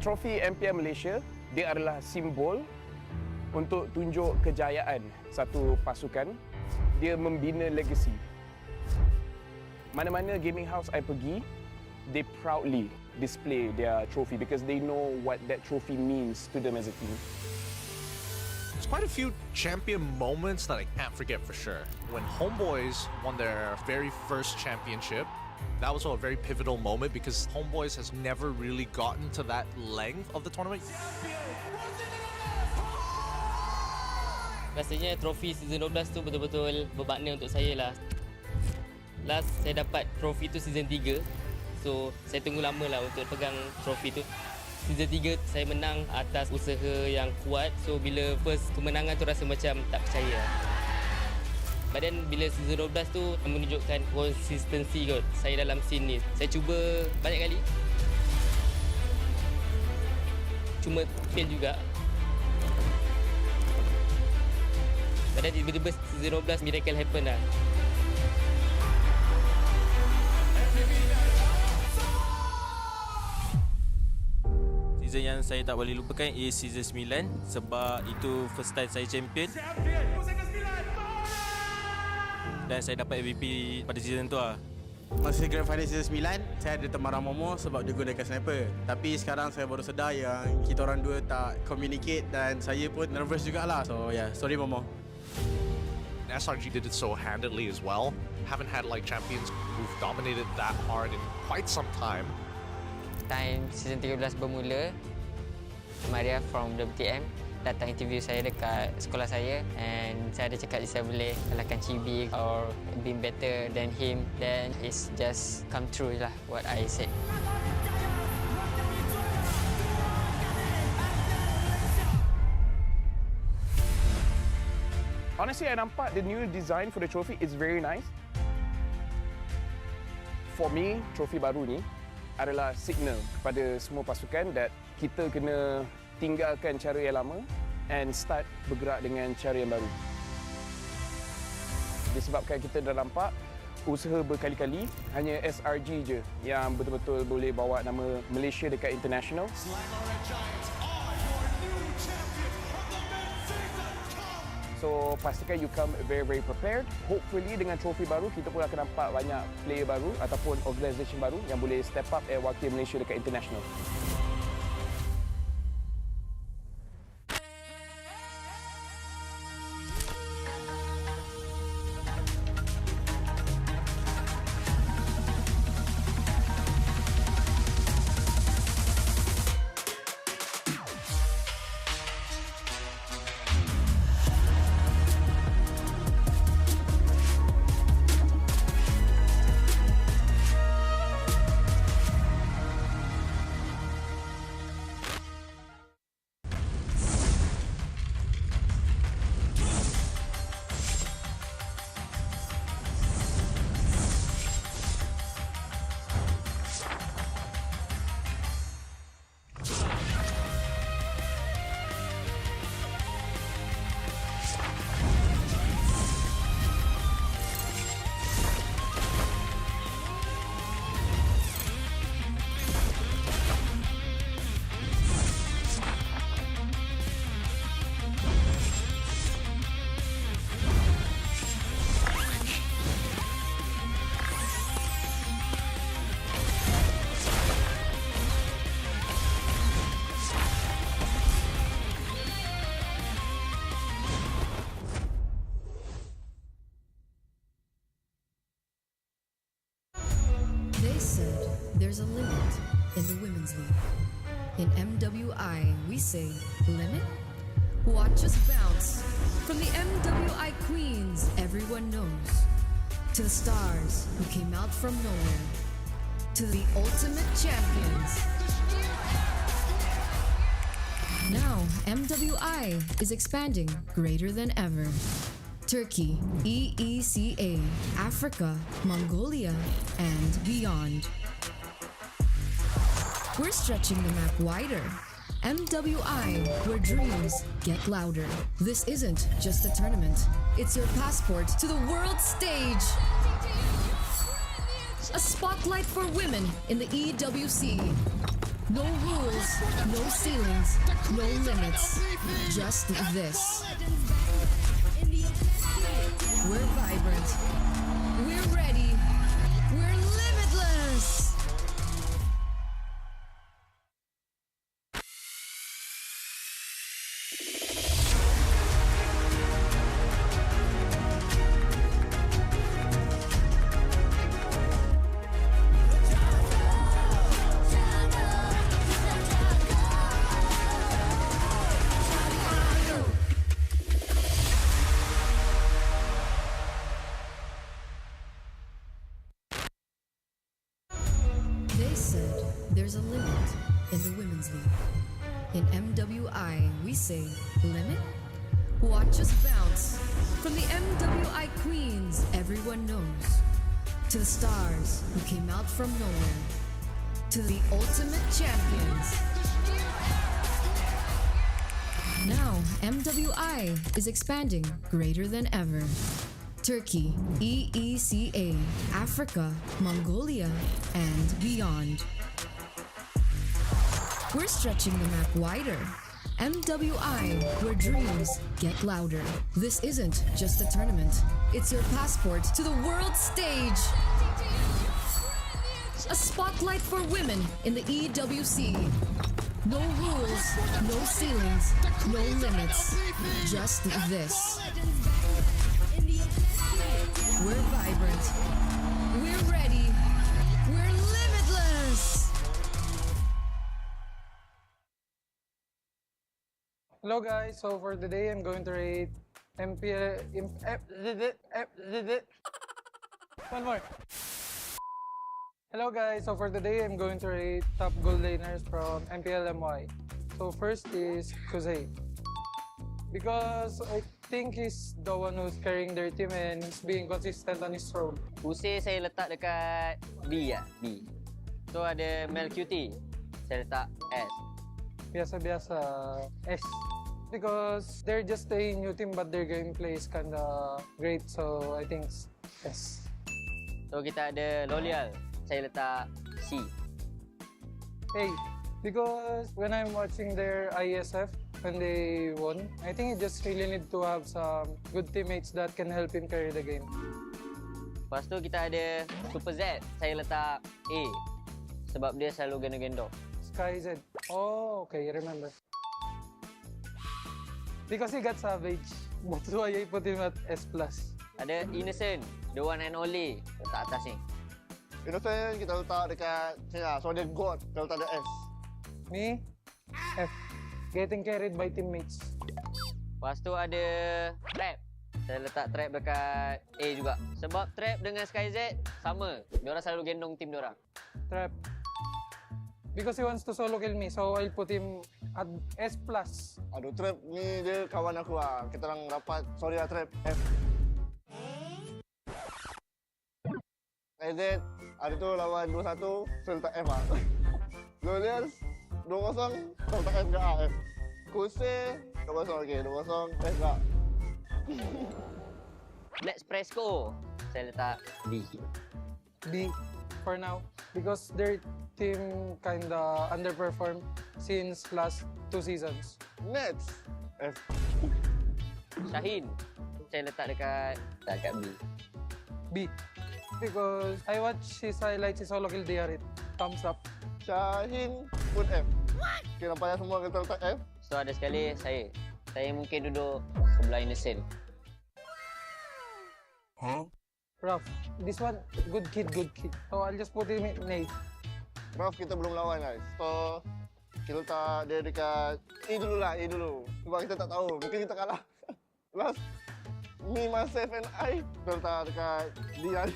[SPEAKER 23] Trofi MPL Malaysia, dia adalah simbol untuk tunjuk kejayaan satu pasukan. Dia membina legasi. Mana-mana gaming house I pergi, they proudly display their trophy because they know what that trophy means to them as a team.
[SPEAKER 24] There's quite a few champion moments that I can't forget for sure. When HomeBois won their very first championship, that was a very pivotal moment because HomeBois has never really gotten to that length of the tournament.
[SPEAKER 25] Rasanya trofi season 12 tu betul-betul bermakna untuk saya lah. Last saya dapat trofi tu season 3. So saya tunggu lama lah untuk pegang trofi tu. Season 3 saya menang atas usaha yang kuat. So bila first kemenangan tu rasa macam tak percaya. But then bila season 12 tu menunjukkan konsistensi kot saya dalam scene ni. Saya cuba banyak kali. Cuma fail juga. But then tiba-tiba season 12 miracle happen lah.
[SPEAKER 12] Season yang saya tak boleh lupakan is season 9 sebab itu first time saya champion. Dan saya dapat MVP pada season tu lah.
[SPEAKER 13] Masa Grand Final season 9, saya ada teman Momo sebab dia gunakan sniper. Tapi sekarang saya baru sedar yang kita orang dua tak communicate dan saya pun nervous jugalah. So yeah, sorry Momo.
[SPEAKER 24] SRG did it so handedly as well. Haven't had like champions who've dominated that hard in quite some time.
[SPEAKER 15] Time season 13 bermula, Maria from WTM datang interview saya dekat sekolah saya and saya ada cakap saya boleh kalahkan Chibi or being better than him, then it's just come true lah what I said.
[SPEAKER 23] Honestly, I nampak the new design for the trophy is very nice. For me, trofi baru ni adalah signal kepada semua pasukan that kita kena tinggalkan cara yang lama and start bergerak dengan cara yang baru. Disebabkan kita dah nampak usaha berkali-kali, hanya SRG je yang betul-betul boleh bawa nama Malaysia dekat international. So pastikan you come very prepared. Hopefully dengan trofi baru kita pun akan nampak banyak player baru ataupun organisation baru yang boleh step up and wakil Malaysia dekat international.
[SPEAKER 21] They said there's a limit in the women's league. In MWI, we say limit? Watch us bounce. From the MWI queens everyone knows, to the stars who came out from nowhere, to the ultimate champions. Now, MWI is expanding greater than ever. Turkey, EECA, Africa, Mongolia, and beyond. We're stretching the map wider. MWI, where dreams get louder. This isn't just a tournament. It's your passport to the world stage. A spotlight for women in the EWC. No rules, no ceilings, no limits. Just this. We're vibrant. We're ready. We're limitless. Women's League. In MWI, we say limit. Watch us bounce. From the MWI queens everyone knows, to the stars who came out from nowhere, to the ultimate champions. Now, MWI is expanding greater than ever. Turkey, EECA, Africa, Mongolia, and beyond. We're stretching the map wider. MWI, where dreams get louder. This isn't just a tournament. It's your passport to the world stage. A spotlight for women in the EWC. No rules, no ceilings, no limits. Just this. We're vibrant. We're ready. We're limitless.
[SPEAKER 3] Hello guys, so for today I'm going to rate MPL... One more. Hello guys, so for today I'm going to rate top goal laners from MPL MY. So first is Kusei. Because I think he's the one who's carrying their team and he's being consistent on his role.
[SPEAKER 15] Kusei saya letak dekat B lah, B. So ada Mel QT, saya letak S.
[SPEAKER 3] Biasa-biasa S. Because they're just a new team but their gameplay is kinda great, so I think S.
[SPEAKER 15] So kita ada Lolial, saya letak C.
[SPEAKER 3] Hey, because when I'm watching their ISF, when they won, I think you just really need to have some good teammates that can help him carry the game.
[SPEAKER 15] Lepas tu kita ada Super Z, saya letak A. Sebab dia selalu gendong-gendong.
[SPEAKER 3] Sky Z. Oh, okay, remember. Because he got savage, that's why I put him at S+.
[SPEAKER 15] Ada Innocent, the one and only, letak atas ni.
[SPEAKER 11] Innocent kita letak dekat sini lah, so dia God, kita letak dia S.
[SPEAKER 3] Me? F. Getting carried by teammates.
[SPEAKER 15] Lepas tu ada Trap. Saya letak Trap dekat A juga. Sebab Trap dengan SkyZ sama. Diorang selalu gendong tim diorang.
[SPEAKER 3] Trap. Because he wants to solo kill me, so I'll put him at S+.
[SPEAKER 11] Aduh, Trap ni dia kawan aku lah. Kita orang rapat, sorry lah Trap, F. SkyZ, hari tu lawan 2-1, saya letak F lah. Lolial 2-0, saya letak F ke A, F. Kusei 2-0, okey, 2-0, F ke A.
[SPEAKER 15] Let's Presco, saya letak D.
[SPEAKER 3] D for now. Because their team kinda underperformed since last 2 seasons.
[SPEAKER 11] Nets, F.
[SPEAKER 15] Shaheen, saya letak dekat B.
[SPEAKER 3] B. Because I watch his highlights, his solo kill DRit. Thumbs up.
[SPEAKER 11] Shaheen pun F. Okay, nampaknya semua kita letak F.
[SPEAKER 15] So ada sekali saya. Saya mungkin duduk sebelah Innocent.
[SPEAKER 3] Huh? Rough. This one, good kid, good kid. So I'll just put him in A.
[SPEAKER 11] Rough kita belum lawan guys. So kita letak dia dekat E dulu lah, E dulu. Sebab kita tak tahu, mungkin kita kalah. Last Me, myself and I, kita letak dekat D lah.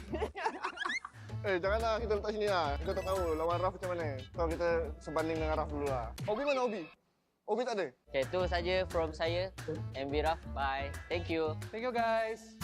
[SPEAKER 11] Janganlah kita letak sini lah. Kita tak tahu lawan Raf macam mana. So kita sebanding dengan Raf dulu lah. Obi mana Obi? Obi tak ada?
[SPEAKER 15] Okay, itu saja from saya. MB Raf, bye. Thank you.
[SPEAKER 3] Thank you guys.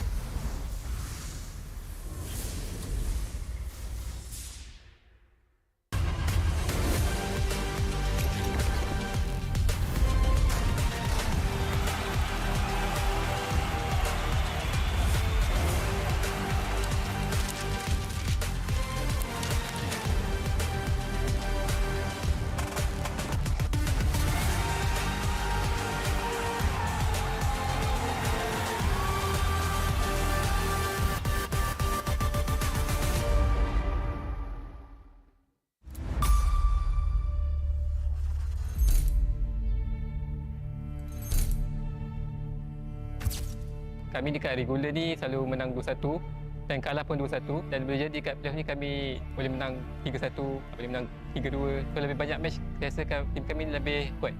[SPEAKER 7] Kami dekat regular ni selalu menang 2-1 dan kalah pun 2-1, dan boleh jadi kat playoff ni kami boleh menang 3-1, boleh menang 3-2. So lebih banyak match saya rasakan tim kami lebih kuat.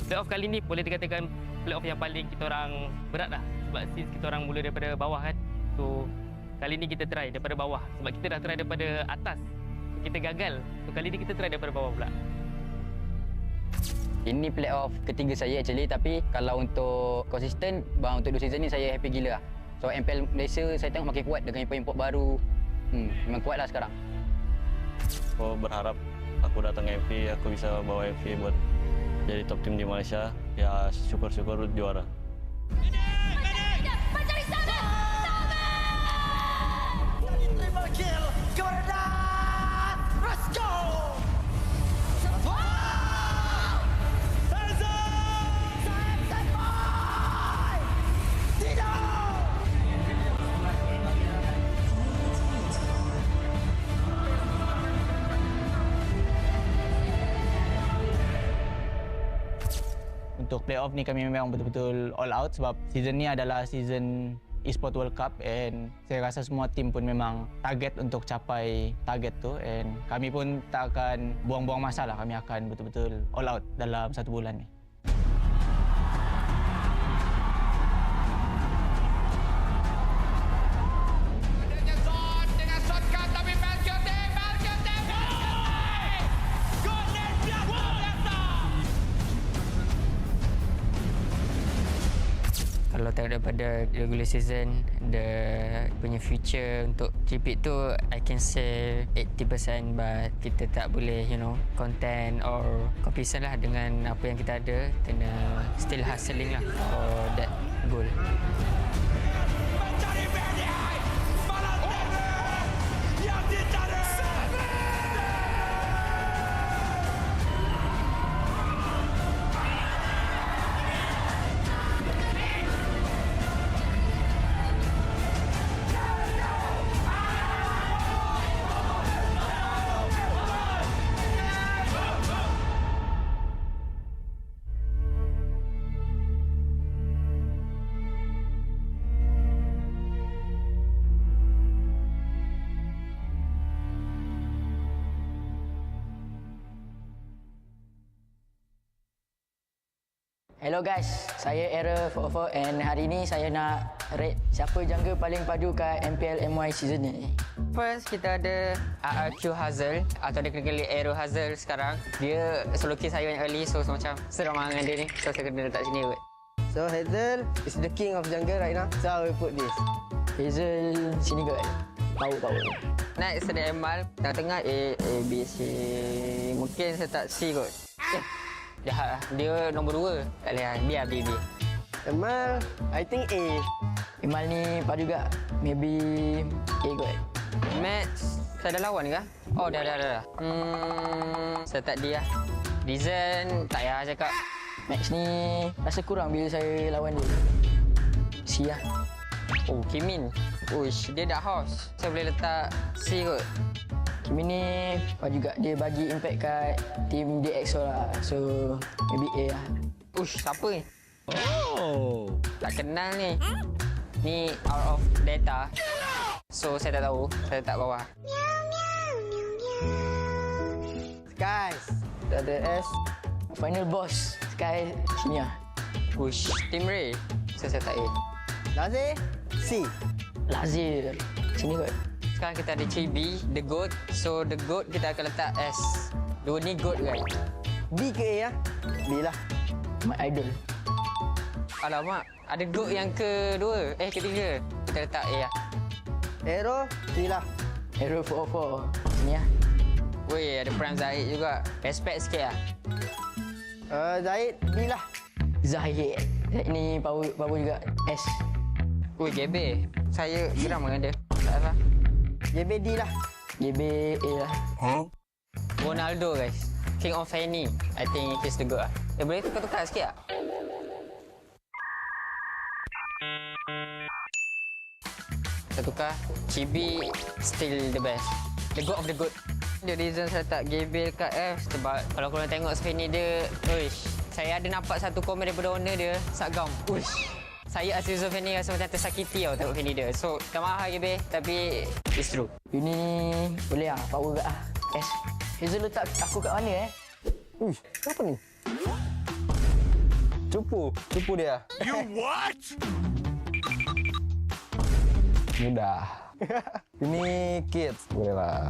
[SPEAKER 25] Playoff kali ni boleh dikatakan playoff yang paling kita orang berat lah. Sebab since kita orang mula daripada bawah kan. So kali ni kita try daripada bawah. Sebab kita dah try daripada atas. kita gagal. So kali ni kita try daripada bawah pula.
[SPEAKER 4] Ini playoff ketiga saya actually, tapi kalau untuk konsisten, bang, untuk 2 season ni saya happy gila lah. So MPL Malaysia saya tengok makin kuat dengan import-import baru. Memang kuat lah sekarang.
[SPEAKER 9] Aku berharap aku datang MV, aku bisa bawa MV buat jadi top team di Malaysia. Ya syukur-syukur juara.
[SPEAKER 17] Triple kill, Gordon! Let's go!
[SPEAKER 10] Untuk playoff ni kami memang betul-betul all out sebab season ni adalah season Esports World Cup and saya rasa semua tim pun memang target untuk capai target tu and kami pun tak akan buang-buang masa lah, kami akan betul-betul all out dalam 1 bulan ni.
[SPEAKER 15] Kalau tengok daripada regular season, punya future untuk repeat tu, I can say 80%, but kita tak boleh, content or comparison lah dengan apa yang kita ada. Kena still hustling lah for that goal.
[SPEAKER 4] Hello guys, saya AERO 44 and hari ni saya nak rate siapa jungle paling padu kat MPL MY season ni.
[SPEAKER 15] First, kita ada RRQ Hazel atau dia kena AERO Hazel sekarang. Dia solo kill saya yang early, so macam seram dengan dia ni. So saya kena letak sini kot.
[SPEAKER 19] So Hazel is the king of jungle right now. So how we put this?
[SPEAKER 4] Hazel sini kot. Tahu.
[SPEAKER 15] Next ada Emal, tengah-tengah A, B, C. Mungkin saya tak C kot. Jahat lah. Dia nombor 2. Tak boleh lah. Biar B.
[SPEAKER 19] Emal, I think A.
[SPEAKER 4] Emal ni padu juga. Maybe A kot.
[SPEAKER 15] Match, saya dah lawan ke? Oh, dah. Saya tak D lah. Design, tak payah cakap.
[SPEAKER 4] Max ni rasa kurang bila saya lawan dia. C lah.
[SPEAKER 15] Oh, Kimin. Uish, dia dah house. Saya boleh letak C kot.
[SPEAKER 4] Kimin ni juga dia bagi impact kat team DXO lah. So, maybe A lah.
[SPEAKER 15] Uish, siapa ni? Oh, tak kenal ni. Ni out of data. So, saya tak tahu. Saya tak bawah.
[SPEAKER 19] Guys,
[SPEAKER 4] kita ada S. Final boss. Sky sini lah.
[SPEAKER 15] Uish, Team Ray. Saya tak A.
[SPEAKER 19] Lazir, C.
[SPEAKER 4] Lazir. Sini kot.
[SPEAKER 15] Sekarang kita ada Chibi, The Goat. So, The Goat kita akan letak S. Dua ni Goat kan?
[SPEAKER 19] B ke A ya? B lah.
[SPEAKER 4] My idol.
[SPEAKER 15] Alamak, ada Goat yang kedua. Ketiga. Kita letak A lah.
[SPEAKER 19] AERO, C lah.
[SPEAKER 4] AERO 44. Sini lah.
[SPEAKER 15] Weh, ada Prime Zahid juga. Respect sikit lah.
[SPEAKER 19] Zahid, B lah.
[SPEAKER 4] Zahid ni power juga. S.
[SPEAKER 15] Weh, GB. Saya geram dengan dia. Tak apa.
[SPEAKER 19] GB D lah.
[SPEAKER 4] GB A lah.
[SPEAKER 15] Ronaldo guys. King of Fanny. I think he's the good lah. Boleh tukar-tukar sikit tak? Kita tukar. Chibi still the best. The god of the good. The reason saya tak Gabriel kat F sebab kalau korang tengok screen ni dia, uish, saya ada nampak satu komen daripada owner dia, Sagam. Uish. Saya as user Fanny rasa macam tersakiti tau tengok Fanny dia. So, tak mahal Gabriel tapi it's true.
[SPEAKER 4] Ini boleh lah, power kat lah. S. Hazel letak aku kat mana
[SPEAKER 19] Uish, apa ni? Cupu dia.
[SPEAKER 17] You what?
[SPEAKER 19] Mudah.
[SPEAKER 2] Ini kids, boleh lah.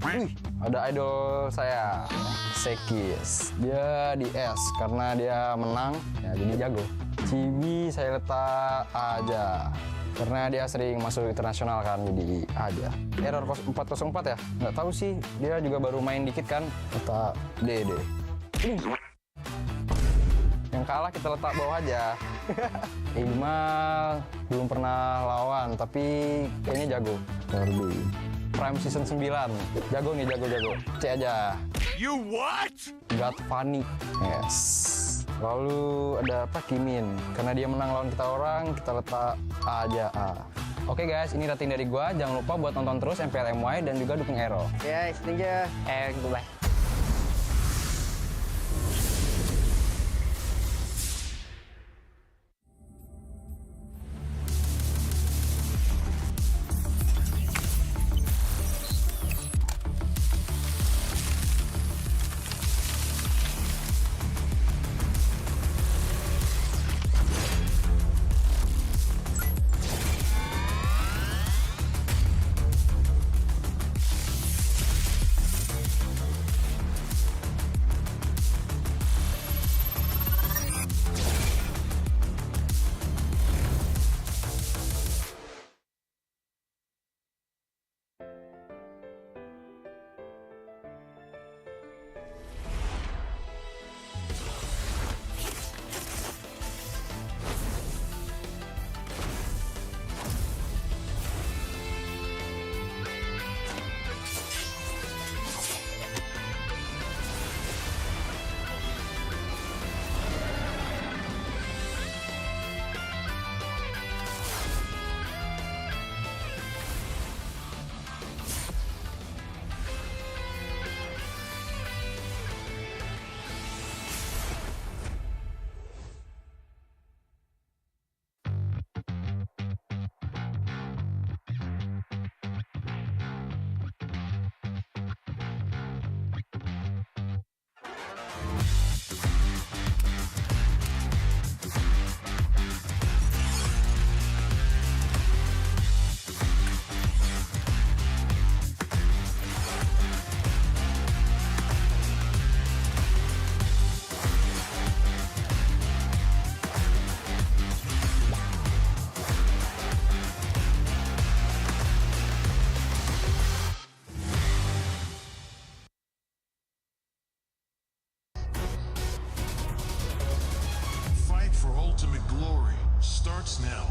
[SPEAKER 2] Wih, ada idol saya, Sekis. Dia di S karena dia menang, ya jadi jago. Cibi saya letak A aja. Karena dia sering masuk internasional kan, jadi A aja. Error 404 ya? Nggak tahu sih, dia juga baru main dikit kan. Letak D. Yang kalah kita letak bawah aja. Iqmal belum pernah lawan, tapi kayaknya jago. Derby. Prime Season 9. Jago nih, jago. C aja.
[SPEAKER 17] You what?
[SPEAKER 2] God Funny. Yes. Lalu ada apa? Kimin. Karena dia menang lawan kita orang, kita letak A aja. A. Oke guys, ini rating dari gua. Jangan lupa buat nonton terus MPL MY dan juga dukung AERO.
[SPEAKER 19] Yes, thank you.
[SPEAKER 2] Goodbye.
[SPEAKER 17] ultimate glory starts now.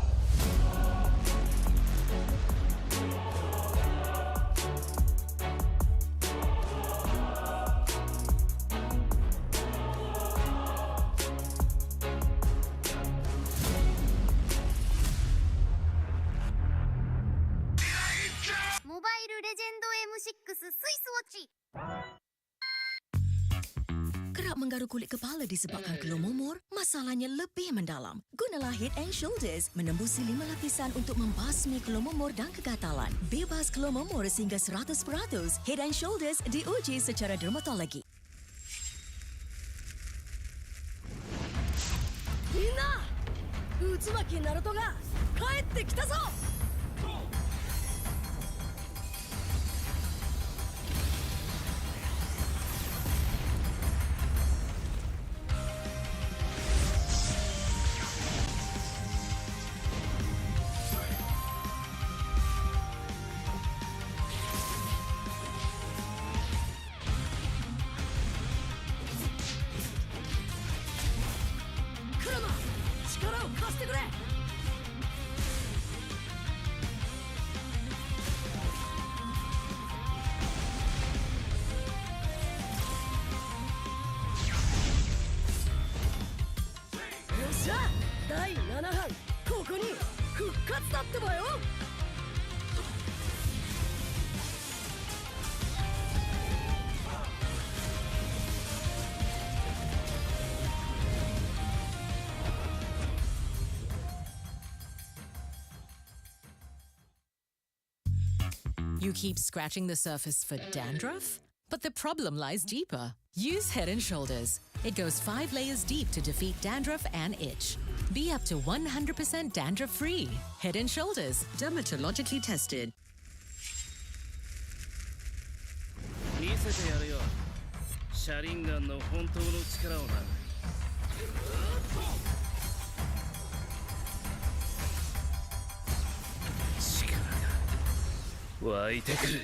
[SPEAKER 1] Mobile Legend M6 Swiss Watch.
[SPEAKER 14] Kerap menggaru kulit kepala disebabkan kelomomor, masalahnya lebih mendalam. Gunalah Head and Shoulders menembusi 5 lapisan untuk membasmi kelomomor dan kegatalan. Bebas kelomomor sehingga 100%. Head and Shoulders diuji secara dermatologi.
[SPEAKER 6] Minna! Uzumaki Naruto ga kaette kita zo!
[SPEAKER 8] You keep scratching the surface for dandruff? But the problem lies deeper. Use Head & Shoulders. It goes 5 layers deep to defeat dandruff and itch. Be up to 100% dandruff-free. Head and Shoulders, dermatologically tested.
[SPEAKER 5] 見せてやるよ車輪ガンの本当の力をな力が湧いてくる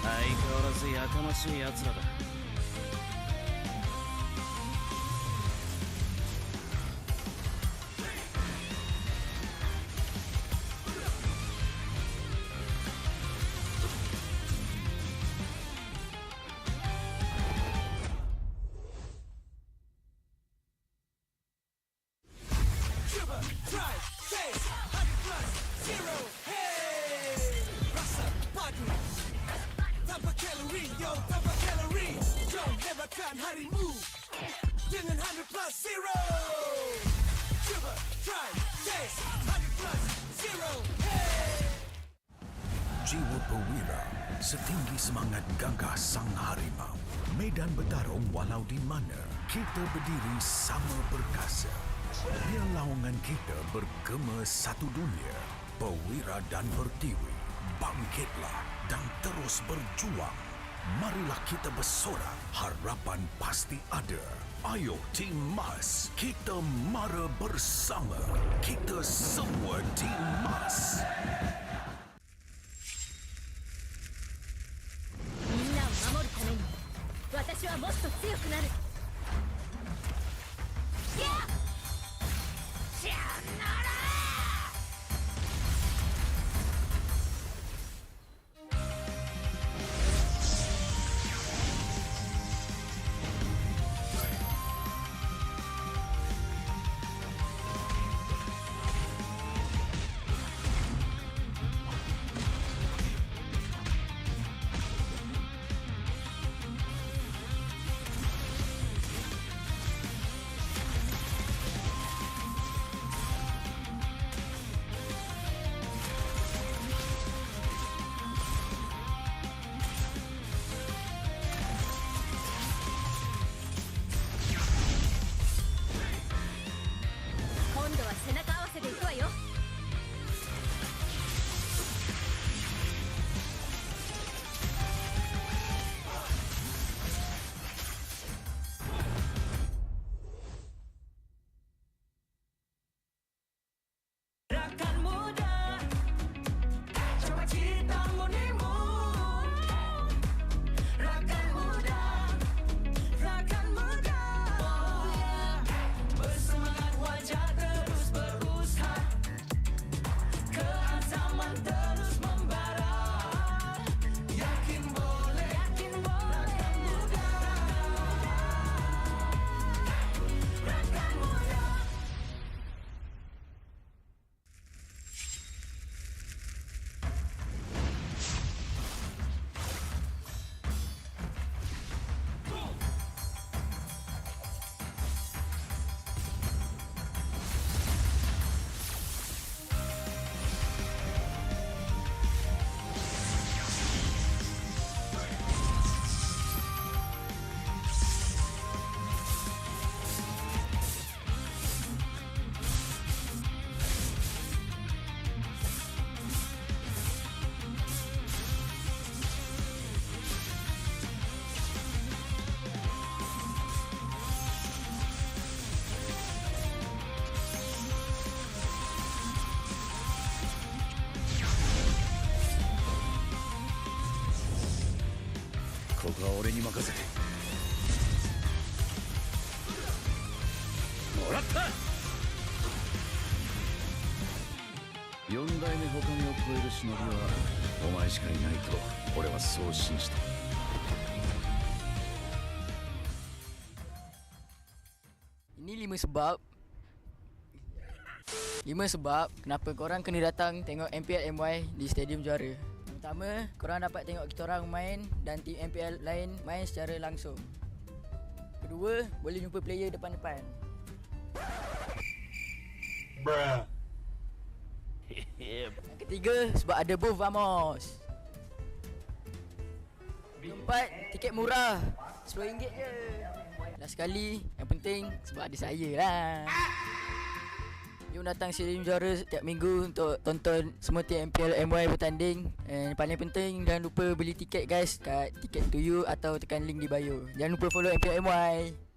[SPEAKER 5] 相変わらずやかましい奴らだ
[SPEAKER 17] Tanpa kalori, yo, tanpa kalori. Don't lewatkan harimu dengan 100 plus zero. Cuba, try, taste 100 plus zero. Hey.
[SPEAKER 16] Jiwa perwira setinggi semangat gagah sang harimau. Medan bertarung walau di mana kita berdiri sama perkasa. Biar lawangan kita bergema satu dunia. Perwira dan pertiwi, bangkitlah dan terus berjuang. Marilah kita bersorak, harapan pasti ada. Ayo Tim Mas, kita mara bersama. Kita semua Tim Mas.
[SPEAKER 6] みんなを守るために私はもっと強くなる今度は背中合わせでいくわよRakan muda, coba cita murnimu. Rakan muda, oh yeah. Bersemangat wajah terus berusaha, keazaman terus membara. Yakin boleh, rakan muda, rakan muda.
[SPEAKER 16] ここは俺に任せてもらった。4代目他目を超える忍びはお前しかいないと俺はそう信じて。
[SPEAKER 4] Ini 5 sebab 5 sebab kenapa korang kena datang tengok MPL MY di Stadium Juara. Pertama, korang dapat tengok kita orang main dan tim MPL lain main secara langsung. Kedua, boleh jumpa player depan-depan.
[SPEAKER 5] Bruh.
[SPEAKER 4] Yang ketiga, sebab ada booth Vamos. Keempat, tiket murah, RM10 je. Last sekali, yang penting sebab ada saya lah. Jom datang Stadium Juara setiap minggu untuk tonton semua tim MPL MY bertanding. And paling penting, jangan lupa beli tiket guys kat Ticket to You atau tekan link di bio. Jangan lupa follow MPL MY.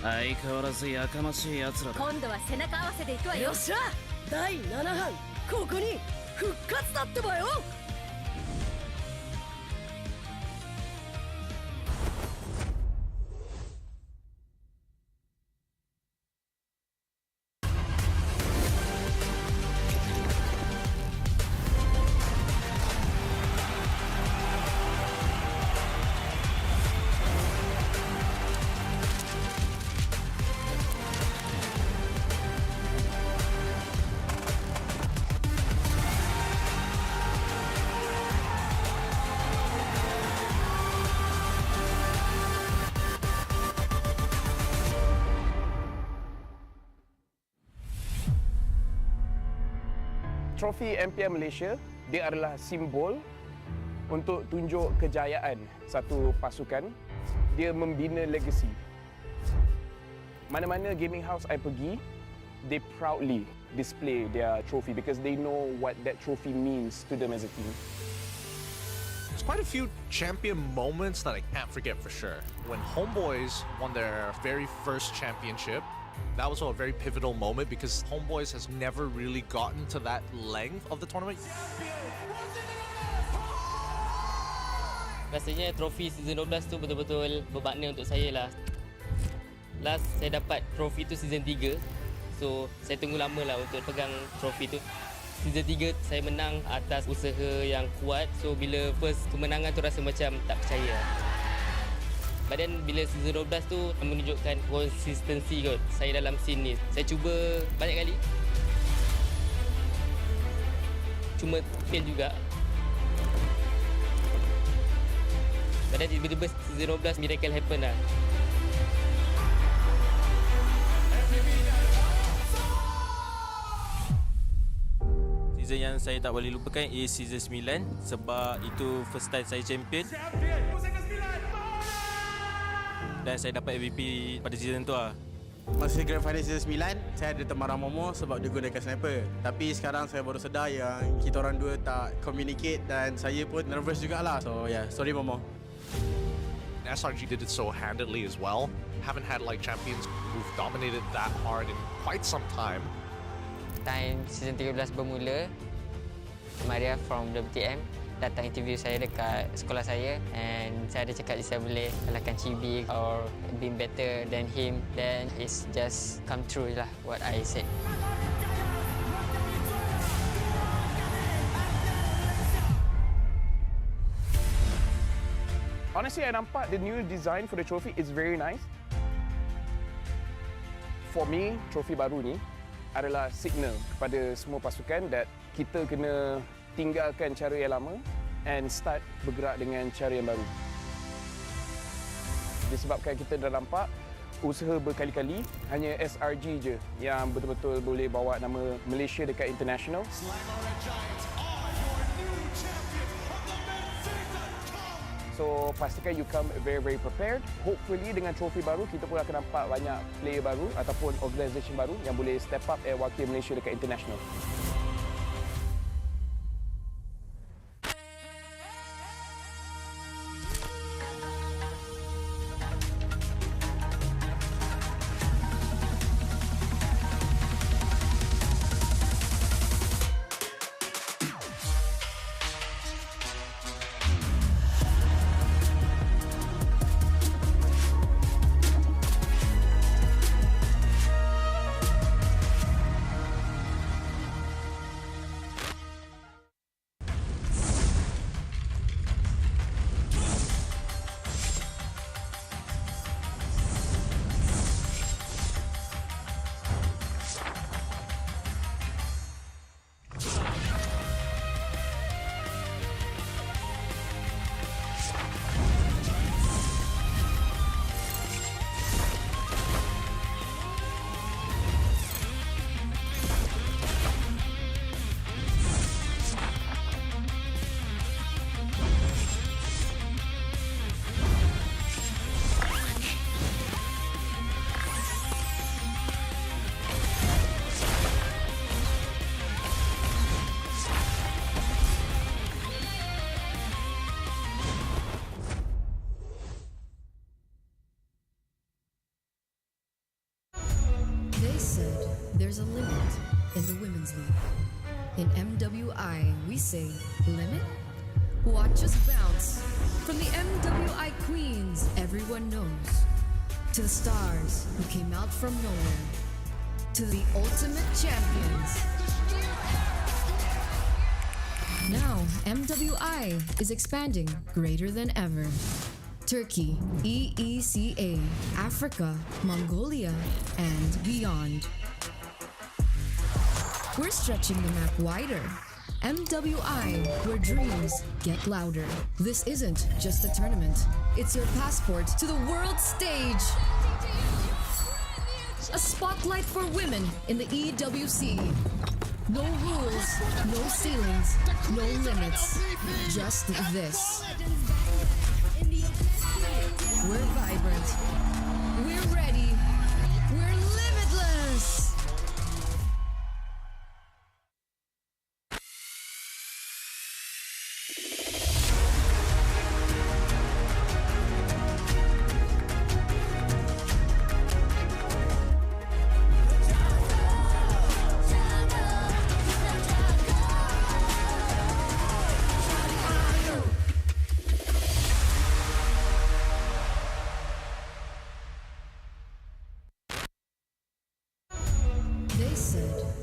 [SPEAKER 5] 相変わらずやかましい奴らだ。
[SPEAKER 6] 今度は背中合わせで行くわよ。よっしゃ、第7班ここに復活だってばよ。
[SPEAKER 23] Trofi MPL Malaysia, dia adalah simbol untuk tunjuk kejayaan satu pasukan. Dia membina legasi. Mana-mana gaming house I pergi, they proudly display their trophy because they know what that trophy means to them as a team.
[SPEAKER 24] There's quite a few champion moments that I can't forget for sure. When HomeBois won their very first championship, that was a very pivotal moment because HomeBois has never really gotten to that length of the tournament.
[SPEAKER 25] Rasanya trofi season 12 tu betul-betul bermakna untuk saya lah. Last saya dapat trofi tu season 3. So saya tunggu lama lah untuk pegang trofi tu. Season 3 saya menang atas usaha yang kuat. So bila first kemenangan tu rasa macam tak percaya. But then bila season 12 tu menunjukkan konsistensi kot saya dalam scene ni. Saya cuba banyak kali. Cuma fail juga. But then tiba-tiba season 12 miracle happen lah.
[SPEAKER 12] season yang saya tak boleh lupakan is season 9 sebab itu first time saya champion. Dan saya dapat MVP pada season tu lah.
[SPEAKER 13] Masa Grand Final season 9, saya ada teman Momo sebab dia gunakan sniper. Tapi sekarang saya baru sedar yang kita orang dua tak communicate dan saya pun nervous jugalah. So yeah, sorry Momo.
[SPEAKER 24] SRG did it so handedly as well. Haven't had like champions who've dominated that hard in quite some time.
[SPEAKER 15] Time season 13 bermula, Maria from WTM datang interview saya dekat sekolah saya and saya ada cakap saya boleh kalahkan Chibi or being better than him, then it's just come true lah what I said.
[SPEAKER 23] Honestly, I nampak the new design for the trophy is very nice. For me, trofi baru ni adalah signal kepada semua pasukan that kita kena tinggalkan cara yang lama and start bergerak dengan cara yang baru. Disebabkan kita dah nampak usaha berkali-kali, hanya SRG je yang betul-betul boleh bawa nama Malaysia dekat international. So pastikan you come very prepared. Hopefully dengan trofi baru kita pun akan nampak banyak player baru ataupun organisation baru yang boleh step up and wakil Malaysia dekat international.
[SPEAKER 21] There's a limit in the women's league. In MWI, we say limit? Watch us bounce. From the MWI queens everyone knows, to the stars who came out from nowhere, to the ultimate champions. Now, MWI is expanding greater than ever. Turkey, EECA, Africa, Mongolia, and beyond. We're stretching the map wider. MWI, where dreams get louder. This isn't just a tournament. It's your passport to the world stage. A spotlight for women in the EWC. No rules, no ceilings, no limits. Just this. We're vibrant. We're ready. We're limitless.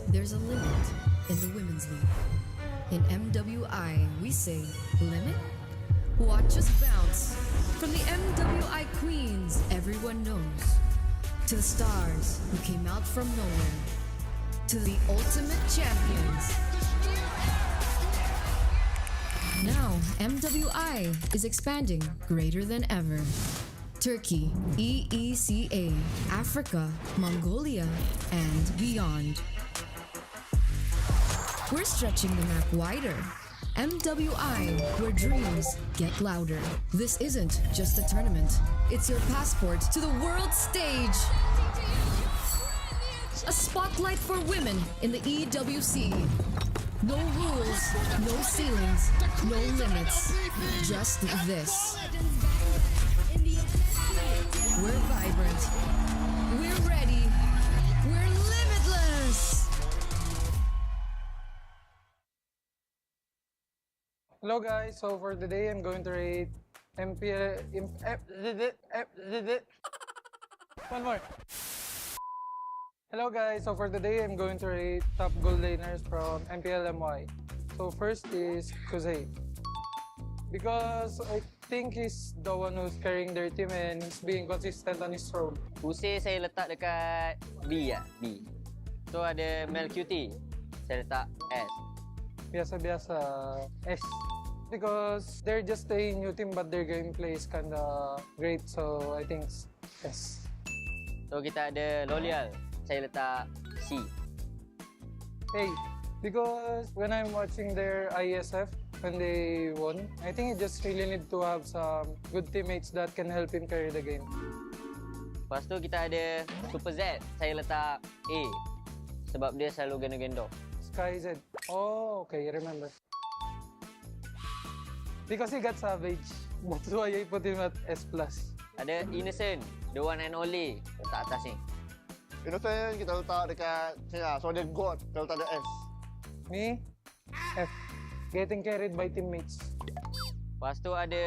[SPEAKER 21] There's a limit in the women's league. In MWI, we say limit? Watch us bounce. From the MWI queens everyone knows, to the stars who came out from nowhere, to the ultimate champions. Now, MWI is expanding greater than ever. Turkey, EECA, Africa, Mongolia, and beyond. We're stretching the map wider. MWI, where dreams get louder. This isn't just a tournament. It's your passport to the world stage. A spotlight for women in the EWC. No rules, no ceilings, no limits. Just this. We're vibrant. We're ready. We're limitless.
[SPEAKER 3] Hello guys, so for today I'm going to rate MPL One more. Hello guys, so for today I'm going to rate top goal laners from MPL MY. So first is Kusei. Because I think he's the one who's carrying their team and he's being consistent on his role.
[SPEAKER 11] Kusei saya letak dekat B lah, B. So ada Mel QT, saya letak S.
[SPEAKER 3] Biasa-biasa S. Because they're just a new team but their gameplay is kinda great, so I think S.
[SPEAKER 11] So kita ada Lolial, saya letak C.
[SPEAKER 3] Hey, because when I'm watching their ISF, when they won, I think you just really need to have some good teammates that can help him carry the game.
[SPEAKER 11] Lepas tu kita ada Super Z, saya letak A. Sebab dia selalu gendong-gendong.
[SPEAKER 3] Sky Z. Oh, okay, I remember. Because he got savage, that's why I put him at S+.
[SPEAKER 11] Ada Innocent, the one and only, letak atas ni.
[SPEAKER 18] Innocent kita letak dekat sini lah, so dia God, kita letak dia S.
[SPEAKER 3] Me? F. Getting carried by teammates.
[SPEAKER 11] Lepas tu ada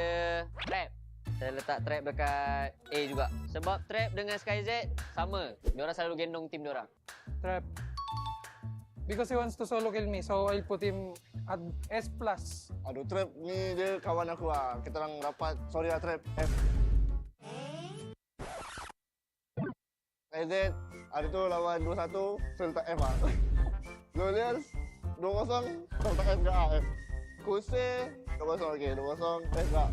[SPEAKER 11] Trap. Saya letak Trap dekat A juga. Sebab Trap dengan SkyZ sama. Diorang selalu gendong tim diorang.
[SPEAKER 3] Trap. Because he wants to solo kill me, so I'll put him at S+.
[SPEAKER 18] Aduh, Trap ni dia kawan aku lah. Kita orang rapat, sorry lah Trap, F. SkyZ, hari tu lawan 2-1, saya letak F lah. Lolial 2-0, saya letak F ke A, F. Kusei 2-0, okey, 2-0, F ke A.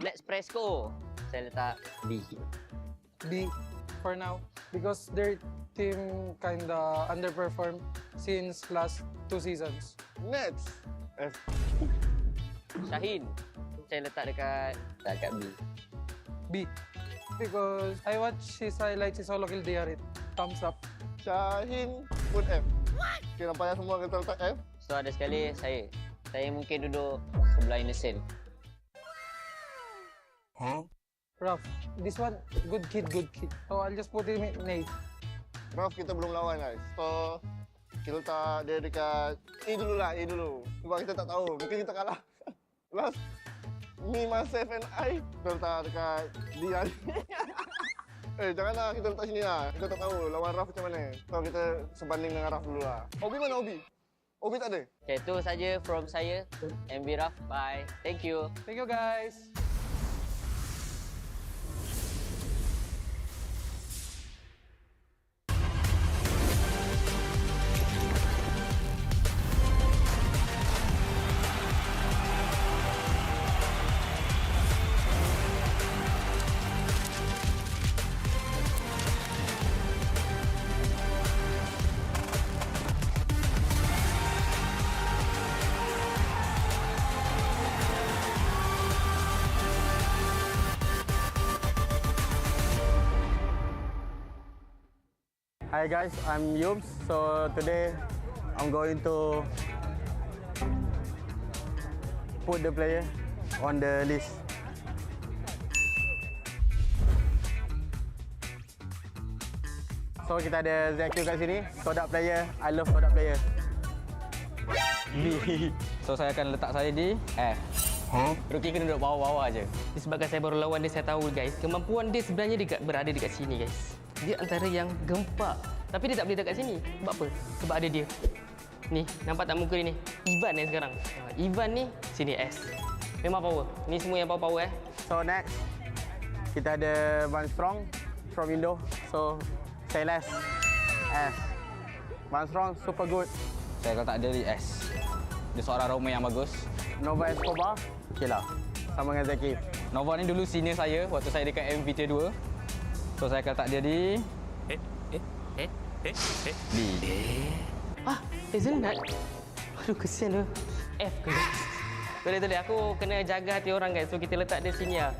[SPEAKER 11] Let's Presco, saya letak B.
[SPEAKER 3] B for now. Because their team kinda underperformed since last 2 seasons.
[SPEAKER 18] Next, F.
[SPEAKER 11] Shaheen, saya letak dekat B.
[SPEAKER 3] B. Because I watch his highlights, his solo kill, they are it. Thumbs up.
[SPEAKER 18] Shaheen pun F. Okay, nampaknya semua kita letak F.
[SPEAKER 11] So ada sekali saya. Saya mungkin duduk sebelah Innocent.
[SPEAKER 3] Huh? Rough. This one, good kid, good kid. So I'll just put him in A.
[SPEAKER 18] Rough kita belum lawan guys. So kita letak dia dekat A dulu lah, A dulu. Sebab kita tak tahu, mungkin kita kalah. Last, me, myself and I, kita letak dekat D lah. Janganlah kita letak sini lah. Kita tak tahu lawan Raf macam mana. So kita sebanding dengan Raf dulu lah. Obi mana Obi? Obi tak ada?
[SPEAKER 11] Okay, itu saja from saya. MB Raf, bye. Thank you.
[SPEAKER 3] Thank you guys.
[SPEAKER 13] Hi guys, I'm Yubs. So today I'm going to put the player on the list. So kita ada ZQ kat sini, Sodak player. I love Sodak player.
[SPEAKER 2] B. So saya akan letak saya di F. Rookie kena duduk bawah-bawah aje.
[SPEAKER 25] Disebabkan saya baru lawan dia, saya tahu guys, kemampuan dia sebenarnya berada dekat sini guys. Dia antara yang gempak. Tapi dia tak boleh dekat sini. Sebab apa? Sebab ada dia. Ni, nampak tak muka dia ni? Ivan sekarang. Ivan ni, sini S. Memang power. Ni semua yang power.
[SPEAKER 13] So next, kita ada Van Strong from Indo. So, say less. S. Van Strong, super good.
[SPEAKER 2] Saya letak dia di S. Dia seorang roamer yang bagus.
[SPEAKER 13] Nova Escobar, okey lah. Sama dengan Zaki.
[SPEAKER 2] Nova ni dulu senior saya waktu saya dekat MVP 2. So saya akan letak dia di B.
[SPEAKER 25] Hazelnut? Aduh, kesian tu. F ke? Boleh. Aku kena jaga hati orang, guys. So, kita letak dia sini lah.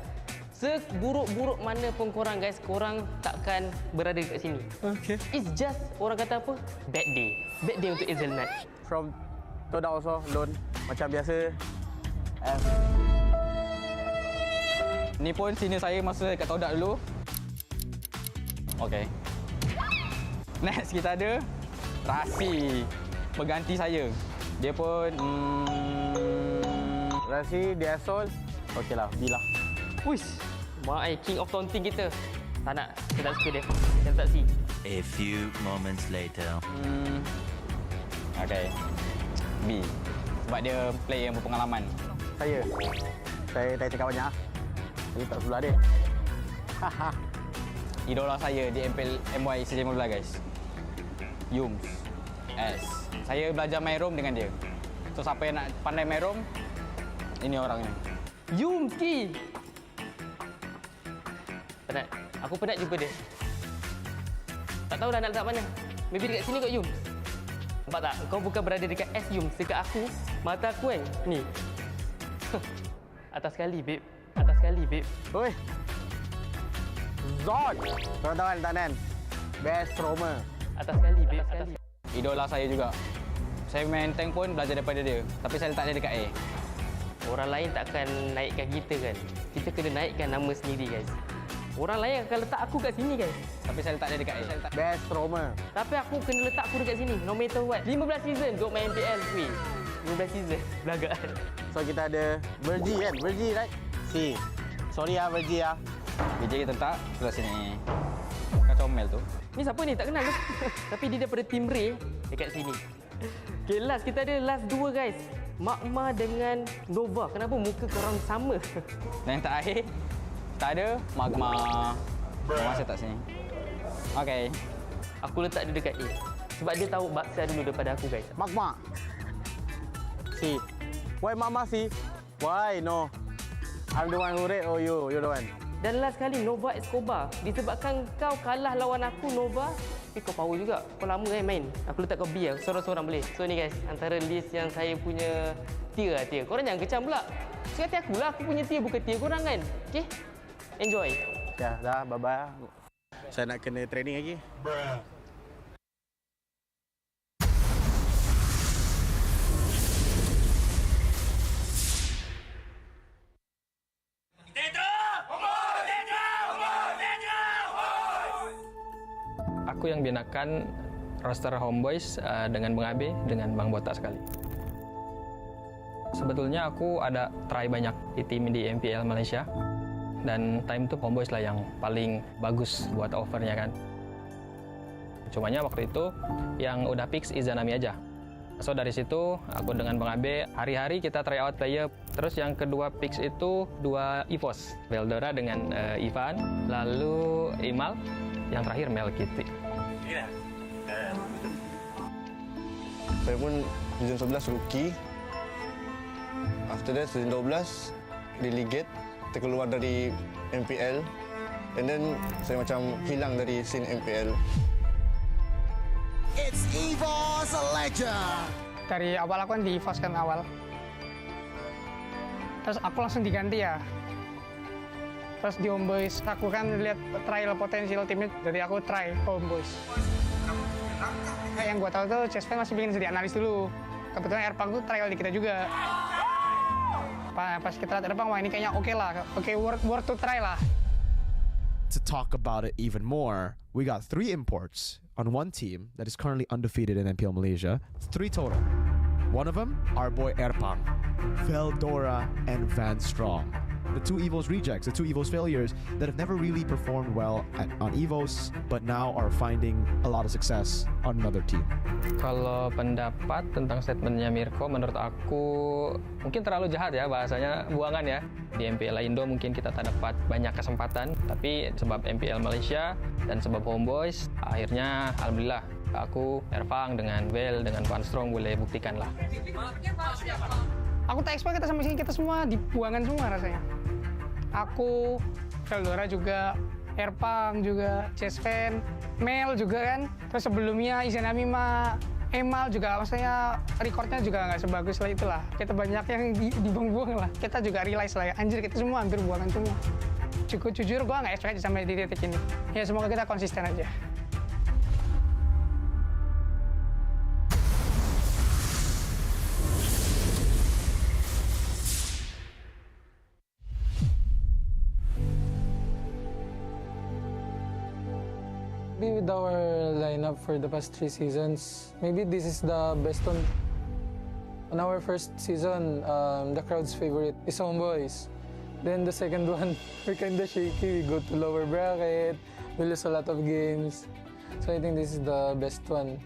[SPEAKER 25] Seburuk-buruk mana pun korang, guys, korang takkan berada kat sini.
[SPEAKER 13] Okay.
[SPEAKER 25] It's just, orang kata apa? Bad day. Bad day untuk Hazelnut.
[SPEAKER 13] From Todak also, loan. Macam biasa. F.
[SPEAKER 2] Ni pun senior saya masa kat Todak dulu. Okey. Next kita ada Rasi. Berganti saya. Dia pun
[SPEAKER 13] Rasi, dia Sol. Okeylah, B lah.
[SPEAKER 25] Wish. Mak king of taunting kita. Tak nak. Saya tak suka dia. Saya tak si.
[SPEAKER 7] A few moments later.
[SPEAKER 2] Okey. B. Sebab dia player yang berpengalaman.
[SPEAKER 13] Saya tak cakap banyak. Saya tak sebelah dia.
[SPEAKER 2] Idola saya di MPL MY S15, guys. Yums. S. Saya belajar main rom dengan dia. So siapa yang nak pandai main rom, ini orangnya.
[SPEAKER 25] Yumki. Penat. Aku penat jumpa dia. Tak tahu dah nak letak mana. Maybe dekat sini kot Yum. Nampak tak? Kau bukan berada dekat S Yum. Dekat aku, mata aku kan. Ni. Atas sekali, babe. Atas sekali, babe.
[SPEAKER 13] Oi. Zod. Tuan-tuan, tanan. Best roamer.
[SPEAKER 25] Atas sekali, babe. Atas sekali.
[SPEAKER 2] Idola saya juga. Saya main tank pun belajar daripada dia. Tapi saya letak dia dekat A.
[SPEAKER 25] Orang lain takkan naikkan kita kan. Kita kena naikkan nama sendiri, guys. Orang lain akan letak aku kat sini, guys.
[SPEAKER 2] Tapi saya letak dia dekat A.
[SPEAKER 13] Best roamer.
[SPEAKER 25] Tapi aku kena letak aku dekat sini. No matter what. 15 season untuk main MPL. Weh. 15 season. Belagak.
[SPEAKER 13] So kita ada Virgie kan? Virgie, right? C. Sorry ya, Virgie ya.
[SPEAKER 2] BJ kita letak sebelah sini. Kacau Mel tu.
[SPEAKER 25] Ni siapa ni? Tak kenal tu. Tapi dia daripada tim Ray dekat sini. Okay, last. Kita ada last dua, guys. Magma dengan Nova. Kenapa muka korang sama?
[SPEAKER 2] Dan yang terakhir, tak ada Magma. Magma saya tak sini. Okey.
[SPEAKER 25] Aku letak dia dekat A. Sebab dia tahu baksa dulu daripada aku, guys.
[SPEAKER 13] Magma. C. Why Mama C? Why no? I'm the one who rate or you? You're the one.
[SPEAKER 25] Dan last kali Nova Escobar. Disebabkan kau kalah lawan aku, Nova. Tapi kau power juga. Kau lama kan main. Aku letak kau B lah. Seorang-seorang boleh. So ni guys, antara list yang saya punya tier lah tier. Korang jangan kecam pula. Sekati aku lah. Aku punya tier bukan tier korang kan. Okay? Enjoy.
[SPEAKER 13] Ya, dah. Bye-bye. Saya nak kena training lagi.
[SPEAKER 9] Aku yang binakan roster HomeBois dengan Bang Abe, dengan Bang Botak sekali. Sebetulnya aku ada try banyak di tim di MPL Malaysia. Dan time itu HomeBois lah yang paling bagus buat offernya kan. Cumanya waktu itu yang udah fix Izanami aja. So dari situ aku dengan Bang Abe hari-hari kita try out player. Terus yang kedua fix itu 2 EVOS. Veldora dengan Ivan, lalu Imal, yang terakhir Mel Kitty.
[SPEAKER 18] Saya pun season 11 rookie. After that season 12 delegate, kita keluar dari MPL. And then saya macam hilang dari scene MPL.
[SPEAKER 17] It's EVOS Legend.
[SPEAKER 3] Dari awal aku kan di EVOS kan awal. Terus aku langsung diganti ya. Terus di HomeBois, aku kan lihat trial potensial timnya, jadi aku try HomeBois. Yang gue tahu tuh, Chessman masih bikin jadi analis dulu. Kebetulan Erpang tuh trial di kita juga. Pas kita lihat Erpang, wah ini kayaknya oke lah. Oke, worth to try lah.
[SPEAKER 10] To talk about it even more, we got 3 imports on one team that is currently undefeated in MPL Malaysia. 3 total. One of them, our boy Erpang, Veldora, and Van Strong. The 2 EVOS rejects, the 2 EVOS failures that have never really performed well on EVOS, but now are finding a lot of success on another team.
[SPEAKER 9] Kalau pendapat tentang statementnya Mirko, menurut aku mungkin terlalu jahat ya, bahasanya buangan ya. Di MPL Indo mungkin kita tak dapat banyak kesempatan, tapi sebab MPL Malaysia dan sebab HomeBois, akhirnya alhamdulillah aku, Erpang, dengan Vel, dengan Van Strong boleh buktikan lah.
[SPEAKER 3] Aku tak expect kita sampai sini, kita semua dibuangan semua rasanya. Aku, Veldora juga, Erpang juga, Chessman, Mel juga kan. Terus sebelumnya Izanami mah
[SPEAKER 1] Emal juga, maksudnya recordnya juga nggak sebagus lah itulah. Kita banyak yang dibuang-buang lah. Kita juga realize lah ya, anjir kita semua hampir buangan semua. Cukup jujur, gue nggak expect sampai di titik ini. Ya semoga kita konsisten aja.
[SPEAKER 3] Maybe with our lineup for the past 3 seasons, maybe this is the best one. On our first season, the crowd's favorite is HomeBois. Then the second one, we're kinda shaky. We go to lower bracket, we lose a lot of games. So I think this is the best one.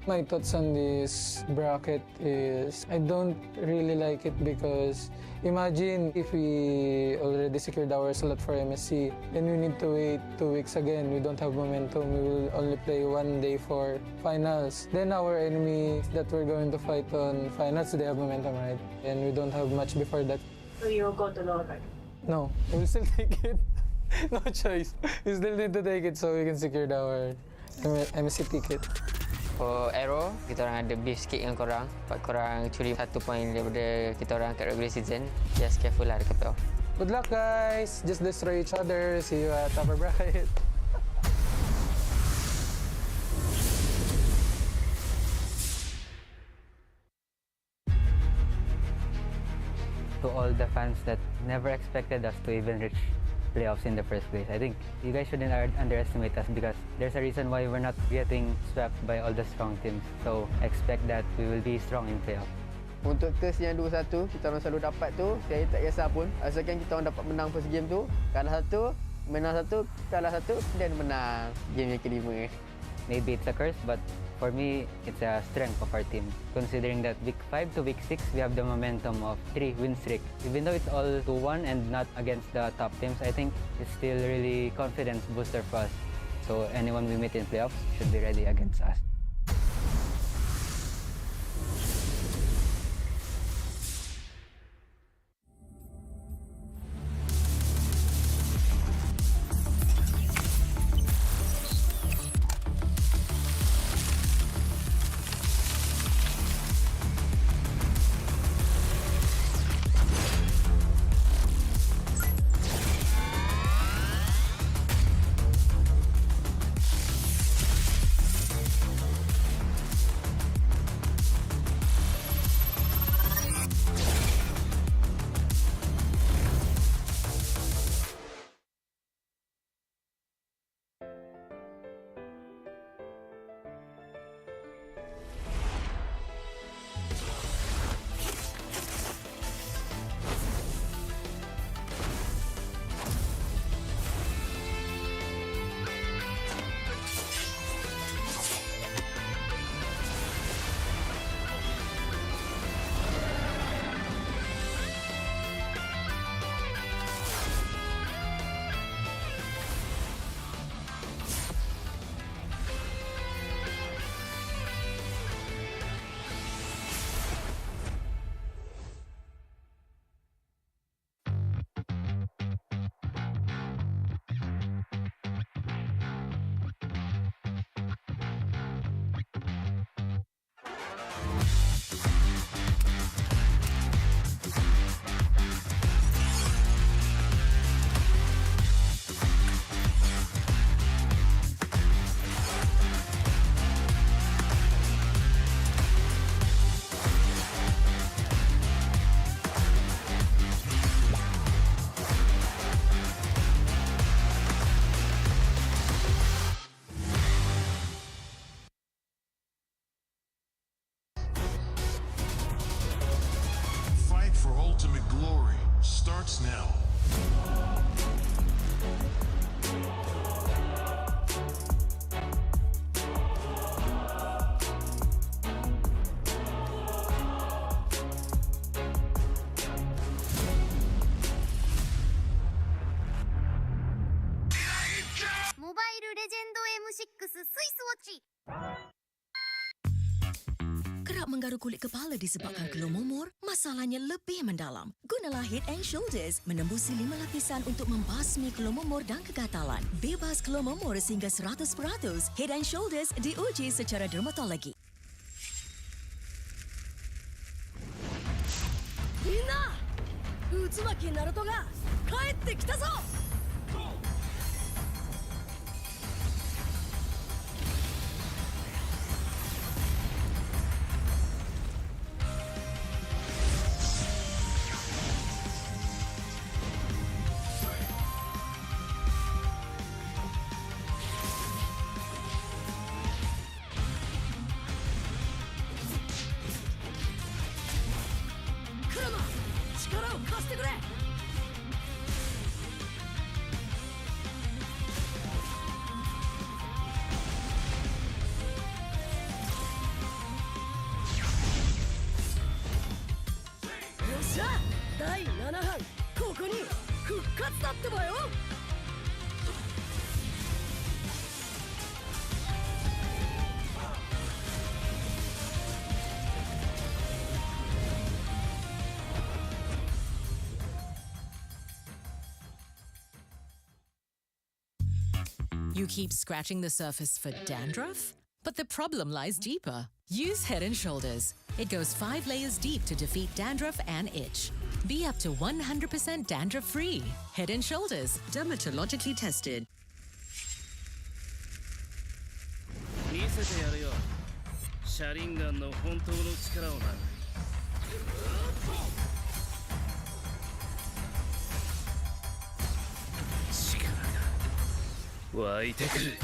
[SPEAKER 3] My thoughts on this bracket is I don't really like it because imagine if we already secured our slot for MSC, then we need to wait 2 weeks again. We don't have momentum. We will only play 1 day for finals. Then our enemy that we're going to fight on finals, they have momentum, right? And we don't have much before that.
[SPEAKER 6] So you'll go to lower bracket?
[SPEAKER 3] No, we'll still take it. No choice. We still need to take it so we can secure our MSC ticket.
[SPEAKER 15] For AERO, kita orang ada beef sikit dengan korang. Sebab korang curi 1 point daripada kita orang kat regular season. Just careful lah dekat playoff.
[SPEAKER 3] Good luck guys! Just destroy each other. See you at upper bracket.
[SPEAKER 14] To all the fans that never expected us to even reach playoffs in the first place, I think you guys shouldn't underestimate us because there's a reason why we're not getting swept by all the strong teams. So expect that we will be strong in playoff.
[SPEAKER 19] Untuk test yang 2-1, kita orang selalu dapat tu, saya tak kisah pun. Asalkan kita orang dapat menang first game tu, kalah 1, menang 1, kalah 1, dan menang game yang kelima.
[SPEAKER 14] Maybe it's a curse, but for me, it's a strength of our team. Considering that week 5 to week 6, we have the momentum of 3-win streak. Even though it's all 2-1 and not against the top teams, I think it's still really confidence booster for us. So anyone we meet in playoffs should be ready against us.
[SPEAKER 20] ultimate glory starts now.
[SPEAKER 22] Mobile Legend M6 Swiss Watch
[SPEAKER 6] kerap menggaru kulit kepala disebabkan keluh mumur, masalahnya lebih mendalam. Gunalah Head and Shoulders menembusi 5 lapisan untuk membasmi keluh mumur dan kegatalan. Bebas keluh mumur sehingga 100%. Head and Shoulders diuji secara dermatologi. Minna! Utsumaki Naruto ga kaette kita zo!
[SPEAKER 4] You keep scratching the surface for dandruff? But the problem lies deeper. Use Head & Shoulders. It goes 5 layers deep to defeat dandruff and itch. Be up to 100% dandruff-free. Head & Shoulders, dermatologically tested.
[SPEAKER 5] 見せてやるよ。シャリンガンの本当の力をな。力が湧いてくる。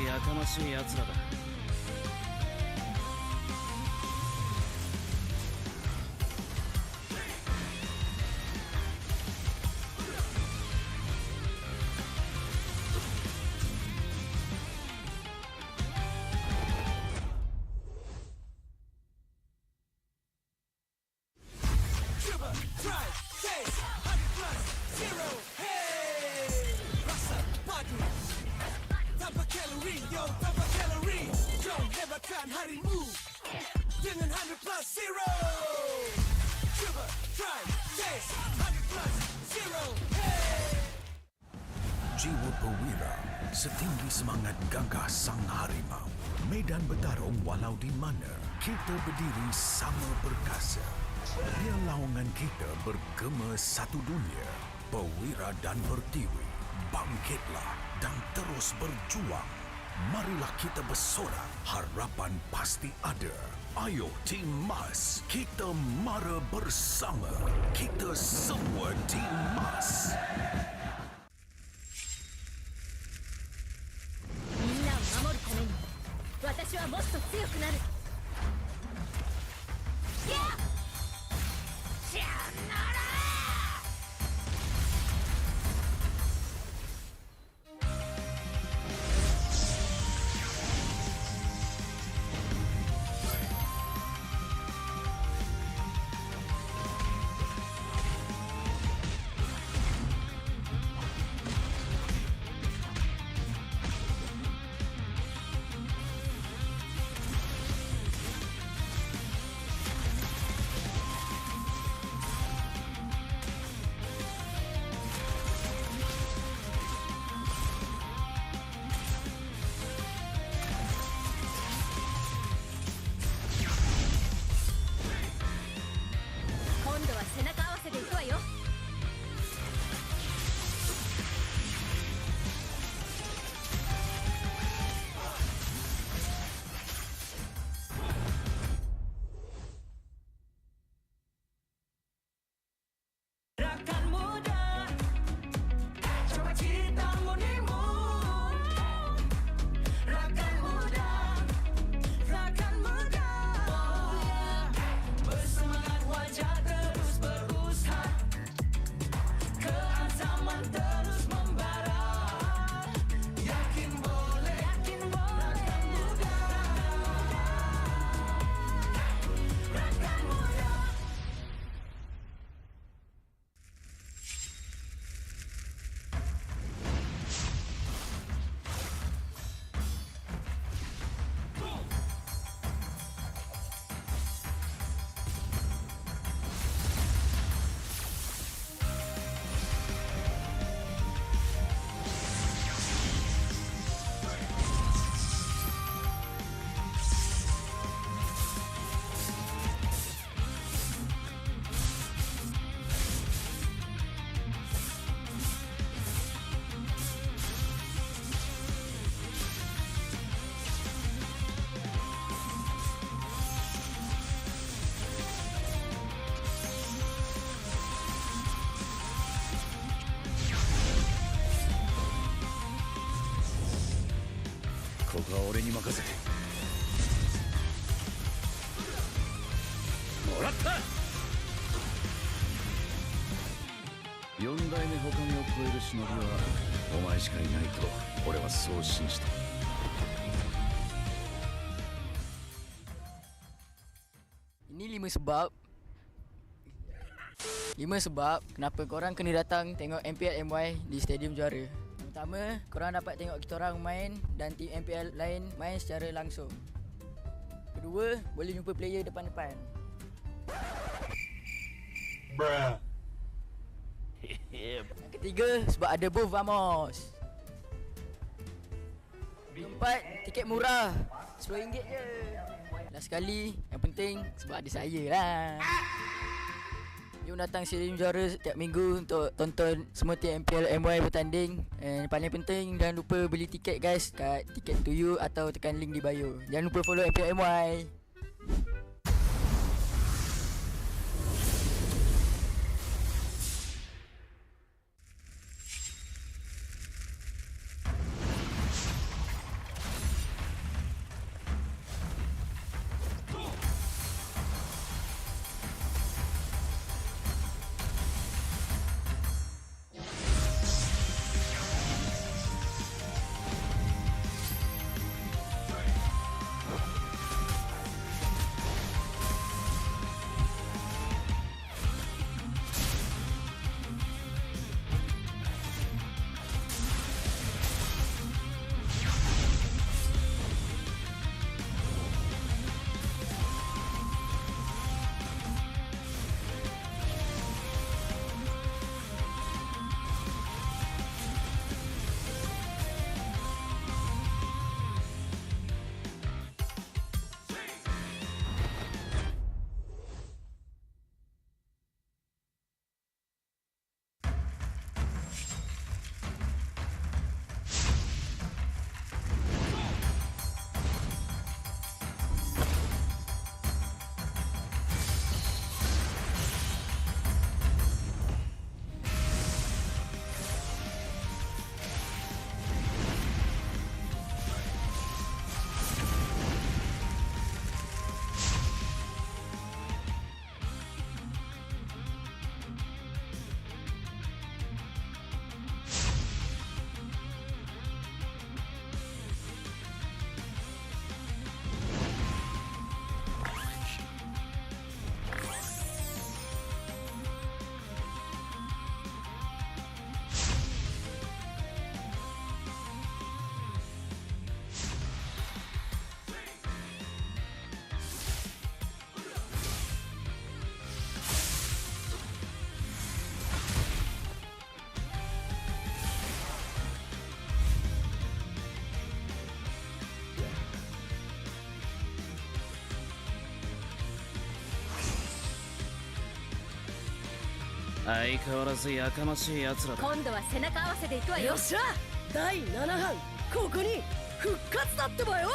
[SPEAKER 5] やかましい奴らだ。
[SPEAKER 8] Jiwa perwira, setinggi semangat gagah sang harimau. Medan bertarung walau di mana, kita berdiri sama perkasa. Biar lawangan kita bergema satu dunia. Perwira dan pertiwi, bangkitlah dan terus berjuang. Marilah kita bersorak, harapan pasti ada. Ayo Tim Mas, kita mara bersama. Kita semua Tim Mas.
[SPEAKER 6] 私はもっと強くなる。
[SPEAKER 8] ここは俺に任せてもらった4代目他身を超える忍びはお前しかいないと俺はそう信じた。
[SPEAKER 12] Ini 5 sebab kenapa korang kena datang tengok MPL MY di Stadium Juara. Pertama, korang dapat tengok kita orang main dan tim MPL lain main secara langsung. Kedua, boleh jumpa player depan-depan.
[SPEAKER 8] Bruh.
[SPEAKER 12] Yang ketiga, sebab ada booth Vamos. Keempat, tiket murah, RM10 je. Last sekali, yang penting sebab ada saya lah. Jom datang Stadium Juara setiap minggu untuk tonton semua tim MPL MY bertanding. And paling penting, jangan lupa beli tiket guys kat Ticket to You atau tekan link di bio. Jangan lupa follow MPL MY.
[SPEAKER 5] 相変わらずやかましい奴らだ。
[SPEAKER 16] 今度は背中合わせで行くわよ。よっしゃ、第7班ここに復活だってばよ。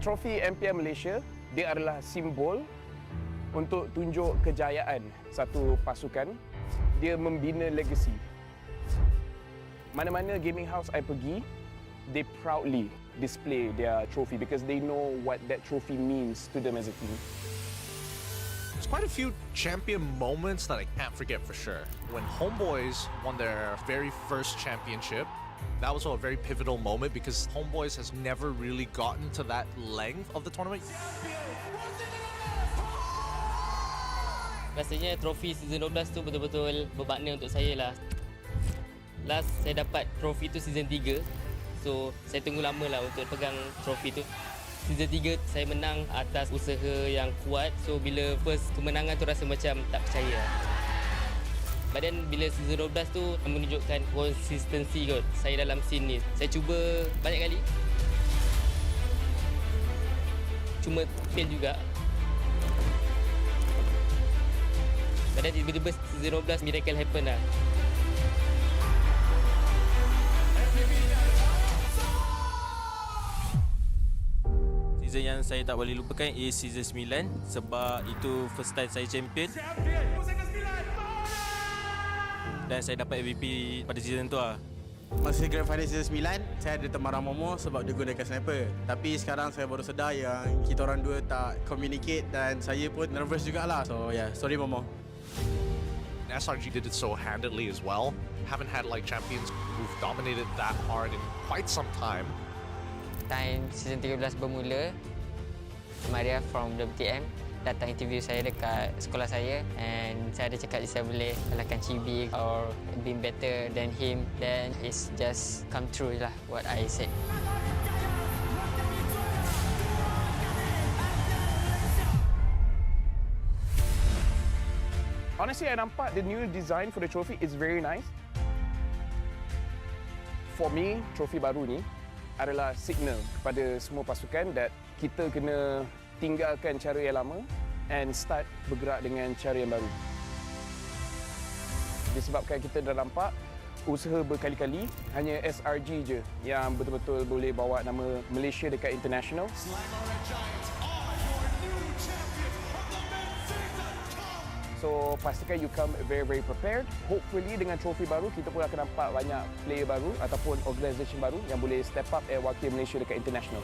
[SPEAKER 22] Trofi MPL Malaysia, dia adalah simbol untuk tunjuk kejayaan satu pasukan. Dia membina legasi. Mana-mana gaming house I pergi, they proudly display their trophy because they know what that trophy means to them as a team.
[SPEAKER 10] There's quite a few champion moments that I can't forget for sure. When HomeBois won their very first championship, that was a very pivotal moment because HomeBois has never really gotten to that length of the tournament.
[SPEAKER 25] Rasanya trofi season 12 tu betul-betul bermakna untuk saya lah. Last saya dapat trofi tu season 3. So saya tunggu lama lah untuk pegang trofi tu. season 3 saya menang atas usaha yang kuat. So bila first kemenangan tu rasa macam tak percaya. But then bila season 12 tu menunjukkan konsistensi kot saya dalam scene ni. Saya cuba banyak kali. Cuma fail juga. But then tiba-tiba season 12 miracle happen lah.
[SPEAKER 7] Season yang saya tak boleh lupakan is season 9 sebab itu first time saya champion. Dan saya dapat MVP pada season tu lah.
[SPEAKER 13] Masa Grand Final season 9, saya ada teman Momo sebab dia gunakan sniper. Tapi sekarang saya baru sedar yang kita orang dua tak communicate dan saya pun nervous jugalah. So yeah, sorry Momo.
[SPEAKER 11] SRG did it so handedly as well. Haven't had like champions who've dominated that hard in quite some time.
[SPEAKER 15] Time season 13 bermula, Maria from WTM datang interview saya dekat sekolah saya and saya ada cakap saya boleh kalahkan Chibi or being better than him, then it's just come true lah what I said.
[SPEAKER 22] Honestly, I nampak the new design for the trophy is very nice. For me, trofi baru ni adalah signal kepada semua pasukan that kita kena tinggalkan cara yang lama and start bergerak dengan cara yang baru. Disebabkan kita dah nampak usaha berkali-kali, hanya SRG je yang betul-betul boleh bawa nama Malaysia dekat international. So pastikan you come very prepared. Hopefully dengan trofi baru kita pun akan nampak banyak player baru ataupun organisation baru yang boleh step up and wakil Malaysia dekat international.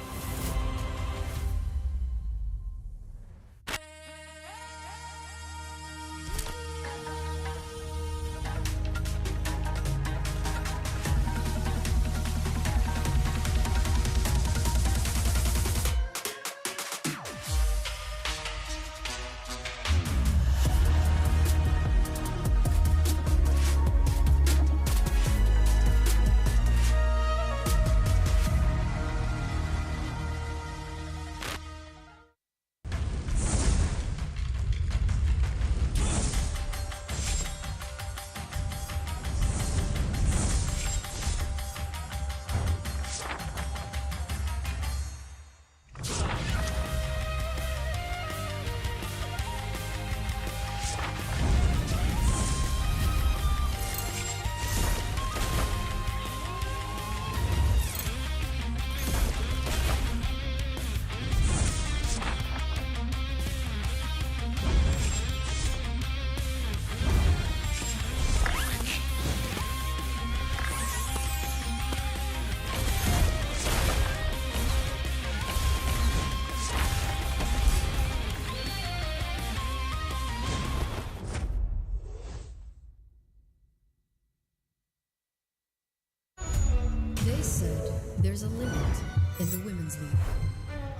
[SPEAKER 21] There's a limit in the Women's League.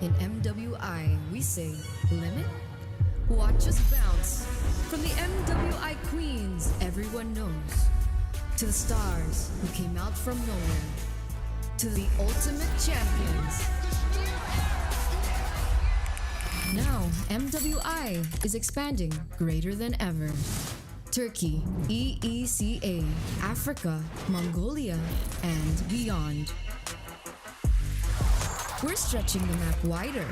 [SPEAKER 21] In MWI, we say, limit? Watch us bounce. From the MWI Queens everyone knows, to the stars who came out from nowhere, to the ultimate champions. Now, MWI is expanding greater than ever. Turkey, EECA, Africa, Mongolia, and beyond. We're stretching the map wider.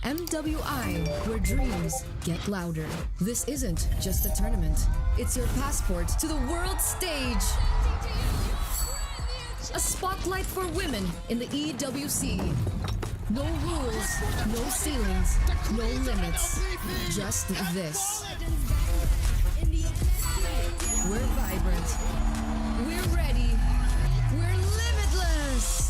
[SPEAKER 21] MWI, where dreams get louder. This isn't just a tournament. It's your passport to the world stage. A spotlight for women in the EWC. No rules, no ceilings, no limits. Just this. We're vibrant. We're ready. We're limitless.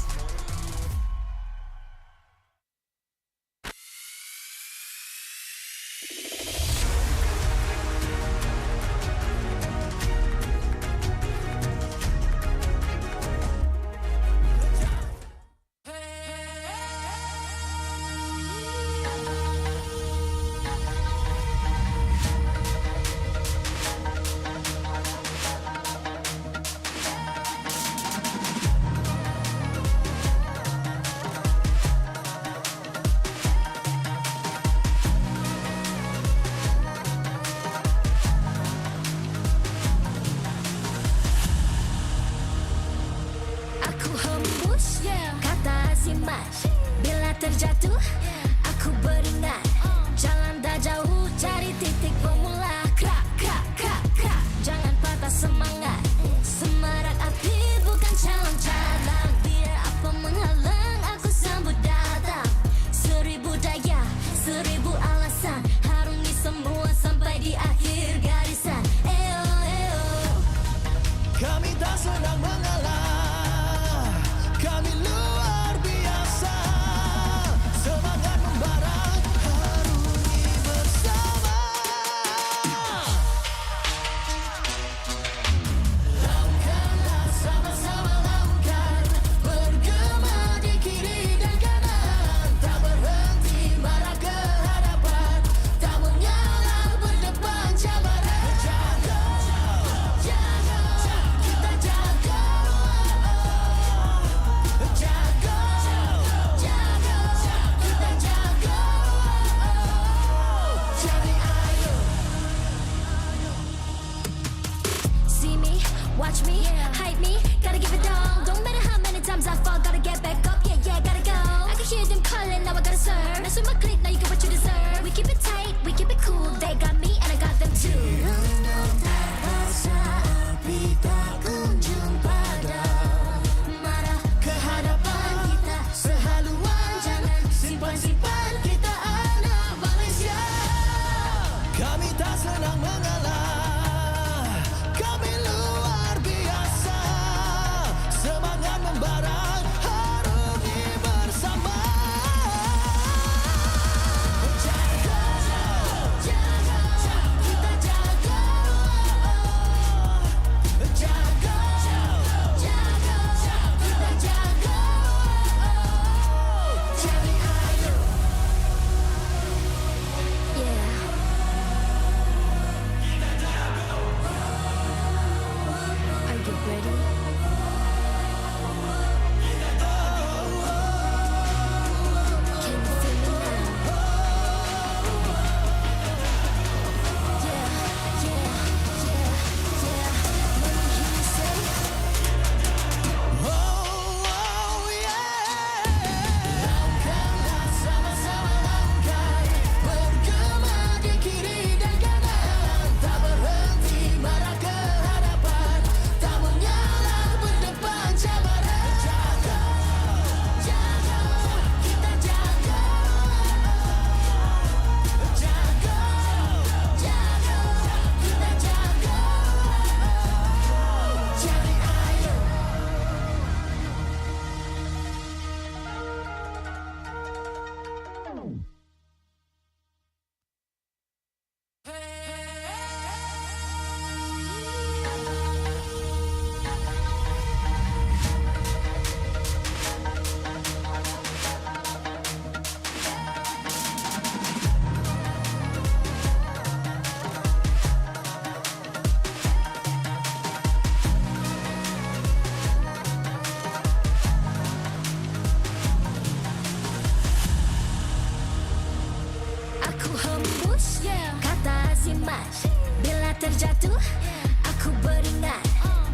[SPEAKER 2] to my clique, now you get what you deserve. We keep it tight, we keep it cool. They got me and I got them too. Rasa api tak kunjung padam. Marah ke hadapan kita sehaluan. Jangan simpan-simpan kita anak Malaysia.
[SPEAKER 8] Kami tak senang mengalah. Kami luar biasa. Semangat membara. Harungi bersama.
[SPEAKER 2] Jaga, jaga, kita jaga. Jaga, jaga, kita jaga. Jadi ayo. Yeah. Are you ready? Can you feel me now? Yeah, yeah, yeah, yeah. Let me hear you say. Langkahlah sama-sama langkah, bergema di kiri dan kanan, tak berhenti marah ke hadapan, tak mengalah berdepan cabaran. Jaga, jaga, kita jaga. Jaga, jaga, kita jaga. Jadi ayo. Aku hembus kata zimat. Bila terjatuh, aku beringat.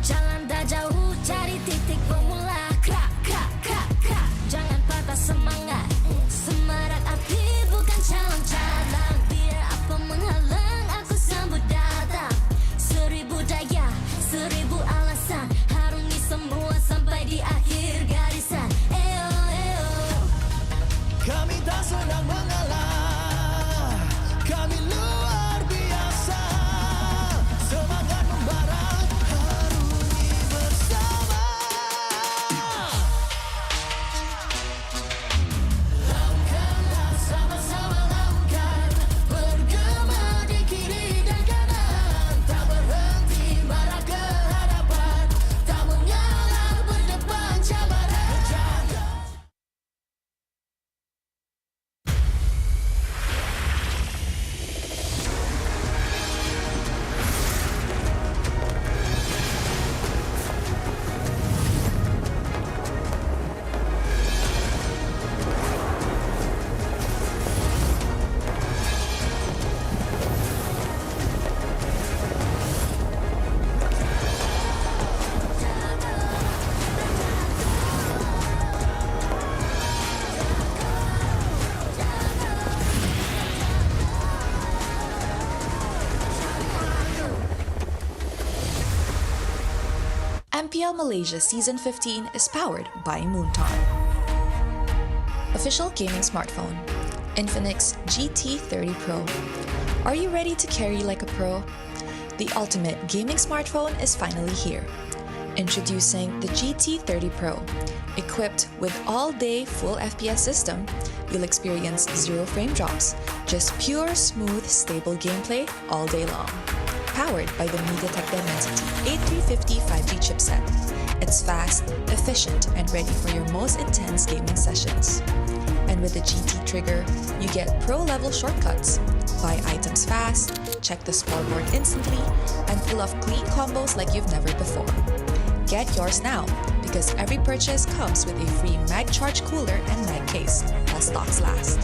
[SPEAKER 2] Jalan dah jauh, cari titik bermula. Krak, krak, krak, krak. Jangan patah semangat. Semarak api bukan calon cadangan. Biar apa menghalang, aku sambut datang. 1000 daya, 1000 alasan. Harungi semua sampai di akhir garisan. Eo, eo.
[SPEAKER 8] Kami tak senang mengalah. Kami luar biasa. Semangat membara. Harungi bersama.
[SPEAKER 2] Langkahlah sama-sama langkah, bergema di kiri dan kanan, tak berhenti marah ke hadapan, tak mengalah berdepan cabaran. Jaga.
[SPEAKER 17] MPL Malaysia Season 15 is powered by Moontar. Official gaming smartphone, Infinix GT30 Pro. Are you ready to carry like a pro? The ultimate gaming smartphone is finally here. Introducing the GT30 Pro. Equipped with all-day full FPS system, you'll experience 0 frame drops, just pure, smooth, stable gameplay all day long. Powered by the MediaTek Dimensity A350 5G chipset. It's fast, efficient, and ready for your most intense gaming sessions. And with the GT trigger, you get pro-level shortcuts. Buy items fast, check the scoreboard instantly, and pull off clean combos like you've never before. Get yours now, because every purchase comes with a free mag charge cooler and mag case, while stocks last.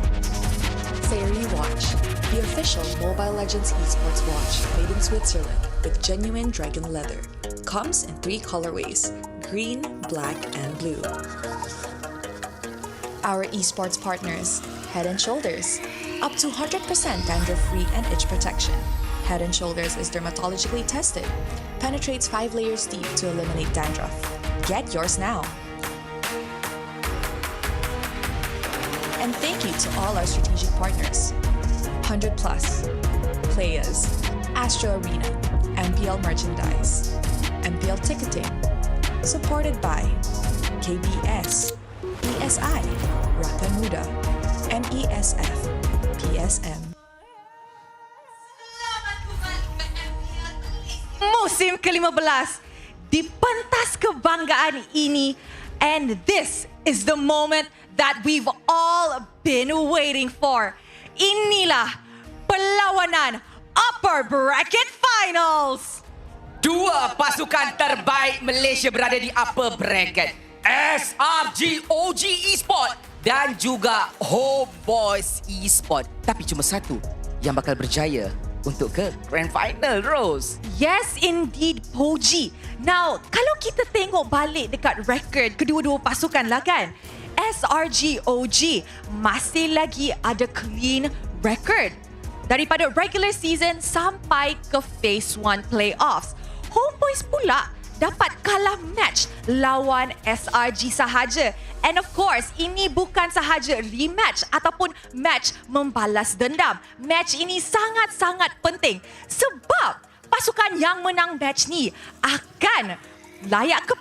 [SPEAKER 17] Fairy Watch, the official Mobile Legends Esports watch made in Switzerland with genuine dragon leather. Comes in 3 colorways, green, black, and blue. Our esports partners, Head & Shoulders. Up to 100% dandruff-free and itch protection. Head & Shoulders is dermatologically tested. Penetrates 5 layers deep to eliminate dandruff. Get yours now. And thank you to all our strategic partners. 100 Plus, Players, Astro Arena, MPL Merchandise, MPL Ticketing, supported by KBS, ESI, Rakan Muda, MESF, PSM.
[SPEAKER 1] Musim ke-15 di pentas kebanggaan ini, and this is the moment that we've all been waiting for. Inilah perlawanan Upper Bracket Finals.
[SPEAKER 9] Dua pasukan terbaik Malaysia berada di Upper Bracket. SRG OG Esports dan juga HomeBois Esports. Tapi cuma satu yang bakal berjaya untuk ke Grand Final, Rose.
[SPEAKER 1] Yes, indeed, Poji. Now, kalau kita tengok balik dekat record kedua-dua pasukan lah kan, SRG OG masih lagi ada clean record daripada regular season sampai ke Phase 1 Playoffs. HomeBois pula dapat kalah match lawan SRG sahaja. And of course, ini bukan sahaja rematch ataupun match membalas dendam. Match ini sangat-sangat penting sebab pasukan yang menang match ni akan layak ke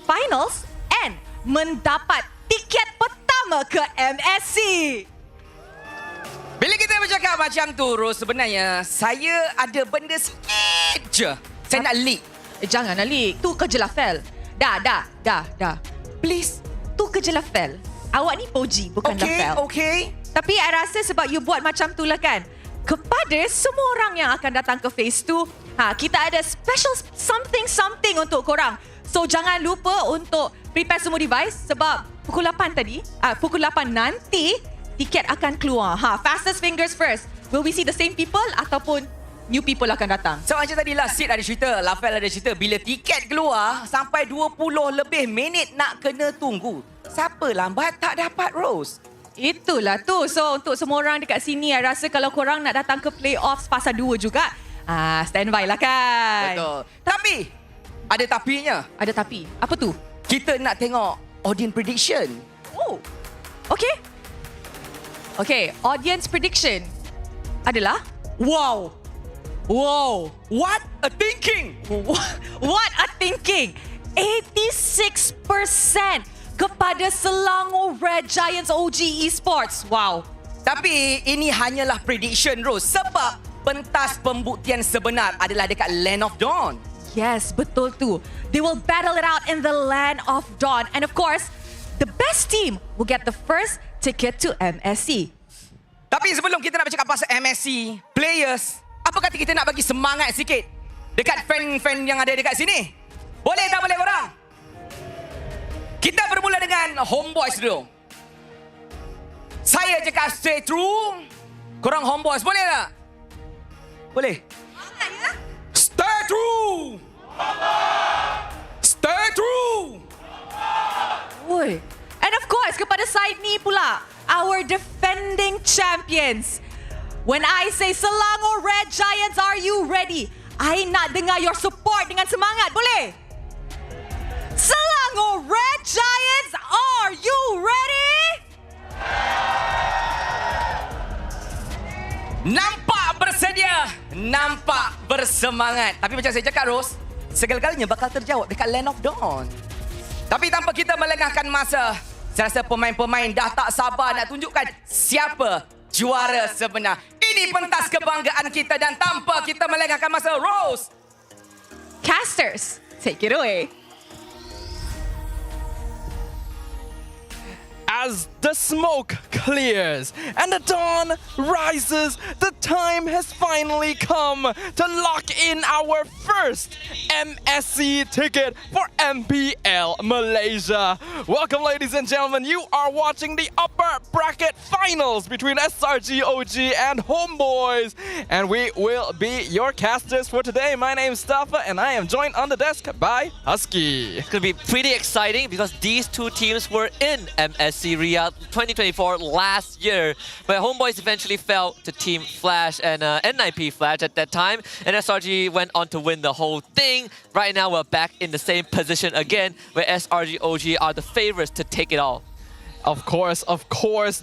[SPEAKER 1] finals and mendapat tiket pertama ke MSC.
[SPEAKER 9] Bila kita bercakap macam tu, Rose, sebenarnya saya ada benda sikit je. Saya nak leak.
[SPEAKER 1] Jangan nak leak. Tu kerja lah, Fel. Dah. Please, tu kerja lah, Fel. Awak ni Poji, bukan lah, Fel.
[SPEAKER 9] Okay.
[SPEAKER 1] Tapi I rasa sebab you buat macam tu lah kan, kepada semua orang yang akan datang ke Phase 2, kita ada special something untuk korang. So, jangan lupa untuk prepare semua device sebab pukul 8 tadi, pukul 8 nanti, tiket akan keluar. Fastest fingers first. Will we see the same people ataupun new people akan datang?
[SPEAKER 9] So macam tadi lah, Sid ada cerita, Lafel ada cerita. Bila tiket keluar, sampai 20 lebih minit nak kena tunggu. Siapa lambat tak dapat, Rose?
[SPEAKER 1] Itulah tu. So untuk semua orang dekat sini, I rasa kalau korang nak datang ke playoffs fasa 2 juga, standby lah kan?
[SPEAKER 9] Betul. Tapi, ada tapinya.
[SPEAKER 1] Ada tapi. Apa tu?
[SPEAKER 9] Kita nak tengok audience prediction.
[SPEAKER 1] Oh, okay, audience prediction adalah wow,
[SPEAKER 9] what a thinking.
[SPEAKER 1] What a thinking. 86% kepada Selangor Red Giants OG Esports. Wow.
[SPEAKER 9] Tapi ini hanyalah prediction, Rose, sebab pentas pembuktian sebenar adalah dekat Land of Dawn.
[SPEAKER 1] Yes, betul tu. They will battle it out in the Land of Dawn, and of course, the best team will get the first ticket to MSC.
[SPEAKER 9] Tapi sebelum kita nak bercakap pasal MSC, players, apa kata kita nak bagi semangat sikit dekat fan-fan yang ada dekat sini? Boleh tak boleh korang? Kita bermula dengan HomeBois dulu. Saya cakap stay true. Korang HomeBois, boleh tak? Boleh? Stay true! Stay true!
[SPEAKER 1] Oi. And of course, kepada side ni pula, our defending champions. When I say Selangor Red Giants, are you ready? I nak dengar your support dengan semangat, boleh? Selangor Red Giants, are you ready?
[SPEAKER 9] Nampak bersedia, nampak bersemangat. Tapi macam saya cakap, Rose, segala-galanya bakal terjawab dekat Land of Dawn. Tapi tanpa kita melengahkan masa, saya rasa pemain-pemain dah tak sabar nak tunjukkan siapa juara sebenar. Ini pentas kebanggaan kita dan tanpa kita melengahkan masa, Rose.
[SPEAKER 1] Casters, take it away.
[SPEAKER 18] As the smoke clears and the dawn rises, the time has finally come to lock in our first MSC ticket for MPL Malaysia. Welcome, ladies and gentlemen. You are watching the upper bracket finals between SRG OG and HomeBois. And we will be your casters for today. My name is Stafa and I am joined on the desk by Husky.
[SPEAKER 23] It's going to be pretty exciting because these two teams were in MSC Riyadh
[SPEAKER 3] 2024 last year, but HomeBois eventually fell to Team Flash and NIP Flash at that time, and SRG went on to win the whole thing. Right now, we're back in the same position again, where SRG OG are the favorites to take it all.
[SPEAKER 18] Of course,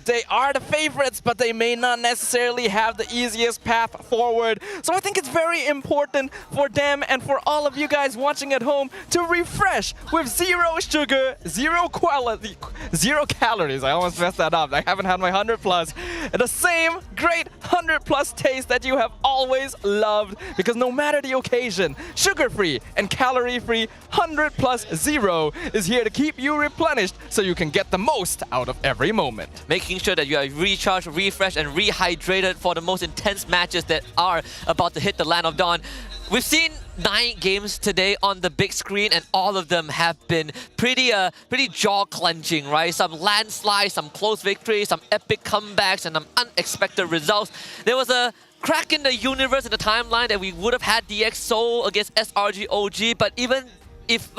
[SPEAKER 18] they are the favorites, but they may not necessarily have the easiest path forward. So I think it's very important for them and for all of you guys watching at home to refresh with zero sugar, zero calories. I almost messed that up. I haven't had my 100+. The same great 100+ taste that you have always loved, because no matter the occasion, sugar-free and calorie-free 100+ Zero is here to keep you replenished so you can get the most out of every moment.
[SPEAKER 3] Making sure that you are recharged, refreshed, and rehydrated for the most intense matches that are about to hit the Land of Dawn. We've seen 9 games today on the big screen, and all of them have been pretty jaw-clenching, right? Some landslides, some close victories, some epic comebacks, and some unexpected results. There was a crack in the universe, in the timeline, that we would have had DX Seoul against SRG OG, but even if